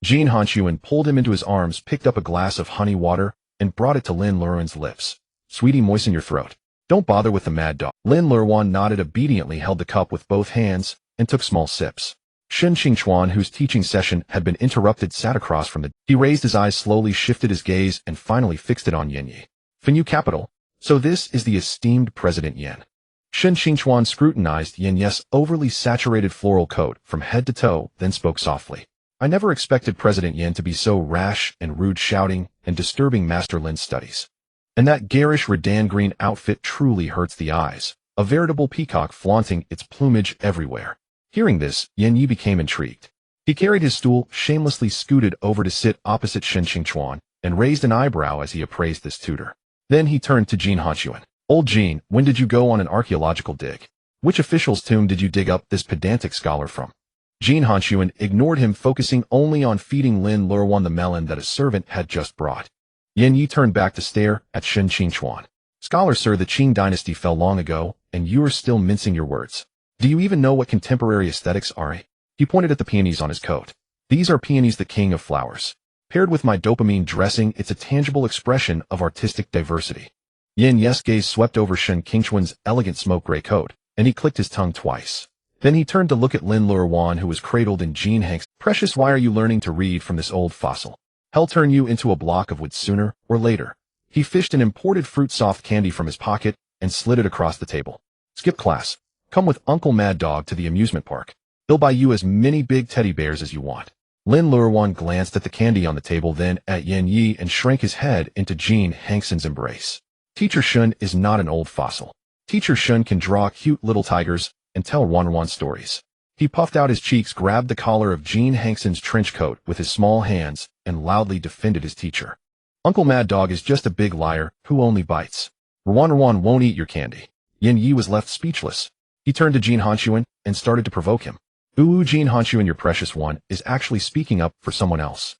Jin Hanxun pulled him into his arms, picked up a glass of honey water, and brought it to Lin Luoruan's lips. Sweetie, moisten your throat. Don't bother with the mad dog. Lin Luoruan nodded, obediently held the cup with both hands, and took small sips. Shin Qingchuan, whose teaching session had been interrupted, sat across from the... He raised his eyes slowly, shifted his gaze, and finally fixed it on Yin Yi. Fingyu Capital. So this is the esteemed President Yin. Shin Qingchuan scrutinized Yin Yi's overly saturated floral coat from head to toe, then spoke softly. I never expected President Yin to be so rash and rude, shouting and disturbing Master Lin's studies. And that garish Redan green outfit truly hurts the eyes, a veritable peacock flaunting its plumage everywhere. Hearing this, Yin Yi became intrigued. He carried his stool, shamelessly scooted over to sit opposite Shin Qingchuan, and raised an eyebrow as he appraised this tutor. Then he turned to Jin Hanxun. Old Jin, when did you go on an archaeological dig? Which official's tomb did you dig up this pedantic scholar from? Jin Hanxun ignored him, focusing only on feeding Lin Luoruan the melon that a servant had just brought. Yin Yi turned back to stare at Shin Qingchuan. Scholar sir, the Qing dynasty fell long ago, and you are still mincing your words. Do you even know what contemporary aesthetics are? He pointed at the peonies on his coat. These are peonies, the king of flowers. Paired with my dopamine dressing, it's a tangible expression of artistic diversity. Yin Yes gaze swept over Jin Hanxun's elegant smoke gray coat, and he clicked his tongue twice. Then he turned to look at Lin Luoruan, who was cradled in Jin Hanxun. Precious, why are you learning to read from this old fossil? Hell turn you into a block of wood sooner or later. He fished an imported fruit soft candy from his pocket and slid it across the table. Skip class. Come with Uncle Mad Dog to the amusement park. He'll buy you as many big teddy bears as you want. Lin Luoruan glanced at the candy on the table, then at Yin Yi, and shrank his head into Jin Hanxun's embrace. Teacher Shun is not an old fossil. Teacher Shun can draw cute little tigers and tell Wan stories. He puffed out his cheeks, grabbed the collar of Jin Hanxun's trench coat with his small hands, and loudly defended his teacher. Uncle Mad Dog is just a big liar who only bites. Wan won't eat your candy. Yin Yi was left speechless. He turned to Jin Hanxun and started to provoke him. Ooh, Jin Hanxun, your precious one is actually speaking up for someone else.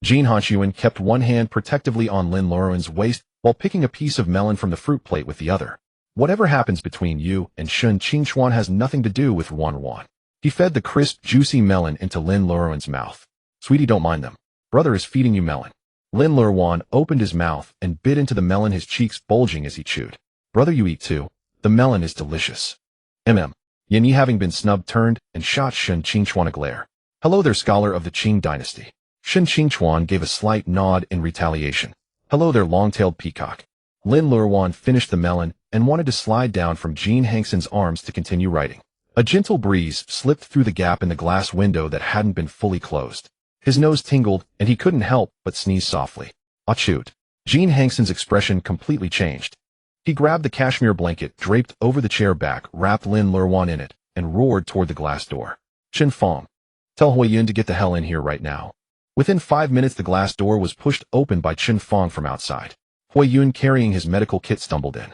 Jin Hanxun kept one hand protectively on Lin Luoruan's waist while picking a piece of melon from the fruit plate with the other. Whatever happens between you and Shun Qingchuan has nothing to do with Wan. He fed the crisp, juicy melon into Lin Luoruan's mouth. Sweetie, don't mind them. Brother is feeding you melon. Lin Luoruan opened his mouth and bit into the melon, his cheeks bulging as he chewed. Brother, you eat too. The melon is delicious. Yin Yi, having been snubbed, turned and shot Shun Qingchuan a glare. Hello there, scholar of the Qing dynasty. Shun Qingchuan gave a slight nod in retaliation. Hello there, long-tailed peacock. Lin Luoruan finished the melon and wanted to slide down from Jin Hanxun's arms to continue writing. A gentle breeze slipped through the gap in the glass window that hadn't been fully closed. His nose tingled, and he couldn't help but sneeze softly. Achoo! Jin Hanxun's expression completely changed. He grabbed the cashmere blanket draped over the chair back, wrapped Lin Luoruan in it, and roared toward the glass door. Chen Fong, tell Huiyun to get the hell in here right now. Within 5 minutes, the glass door was pushed open by Chen Fong from outside. Huiyun, carrying his medical kit, stumbled in.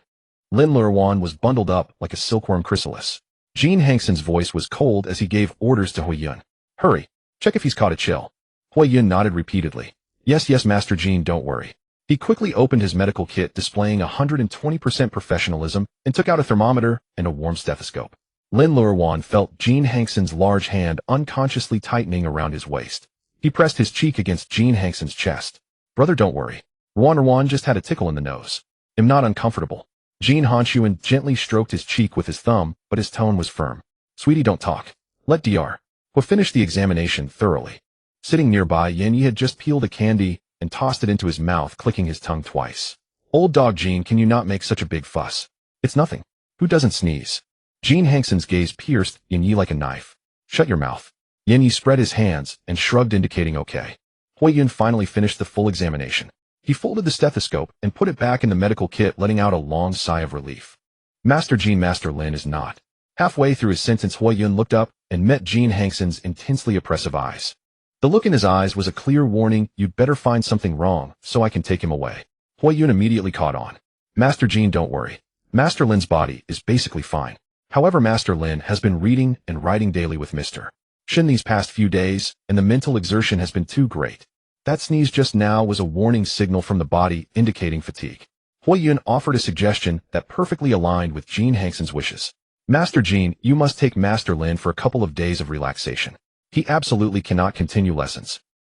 Lin Luoruan was bundled up like a silkworm chrysalis. Jin Hanxun's voice was cold as he gave orders to Huiyun. Hurry, check if he's caught a chill. Huiyun nodded repeatedly. Yes, Master Jin, don't worry. He quickly opened his medical kit, displaying 120% professionalism, and took out a thermometer and a warm stethoscope. Lin Luoruan felt Jin Hanxun's large hand unconsciously tightening around his waist. He pressed his cheek against Jin Hanxun's chest. Brother, don't worry. Ruan just had a tickle in the nose. I'm not uncomfortable. Jin Hanxun gently stroked his cheek with his thumb, but his tone was firm. Sweetie, don't talk. Let Dr. Hu finish the examination thoroughly. Sitting nearby, Yin Yi had just peeled a candy and tossed it into his mouth, clicking his tongue twice. Old dog Jin, can you not make such a big fuss? It's nothing. Who doesn't sneeze? Jin Hanxun's gaze pierced Yin Yi like a knife. Shut your mouth. Yin Yi spread his hands and shrugged, indicating okay. Huiyun finally finished the full examination. He folded the stethoscope and put it back in the medical kit, letting out a long sigh of relief. Master Jin, Master Lin is not. Halfway through his sentence, Huiyun looked up and met Jin Hanxun's intensely oppressive eyes. The look in his eyes was a clear warning: you'd better find something wrong so I can take him away. Huiyun immediately caught on. Master Jin, don't worry. Master Lin's body is basically fine. However, Master Lin has been reading and writing daily with Mr. Shin these past few days, and the mental exertion has been too great. That sneeze just now was a warning signal from the body indicating fatigue. Huiyun offered a suggestion that perfectly aligned with Jin Hanxun's wishes. Master Jin, you must take Master Lin for a couple of days of relaxation. He absolutely cannot continue lessons.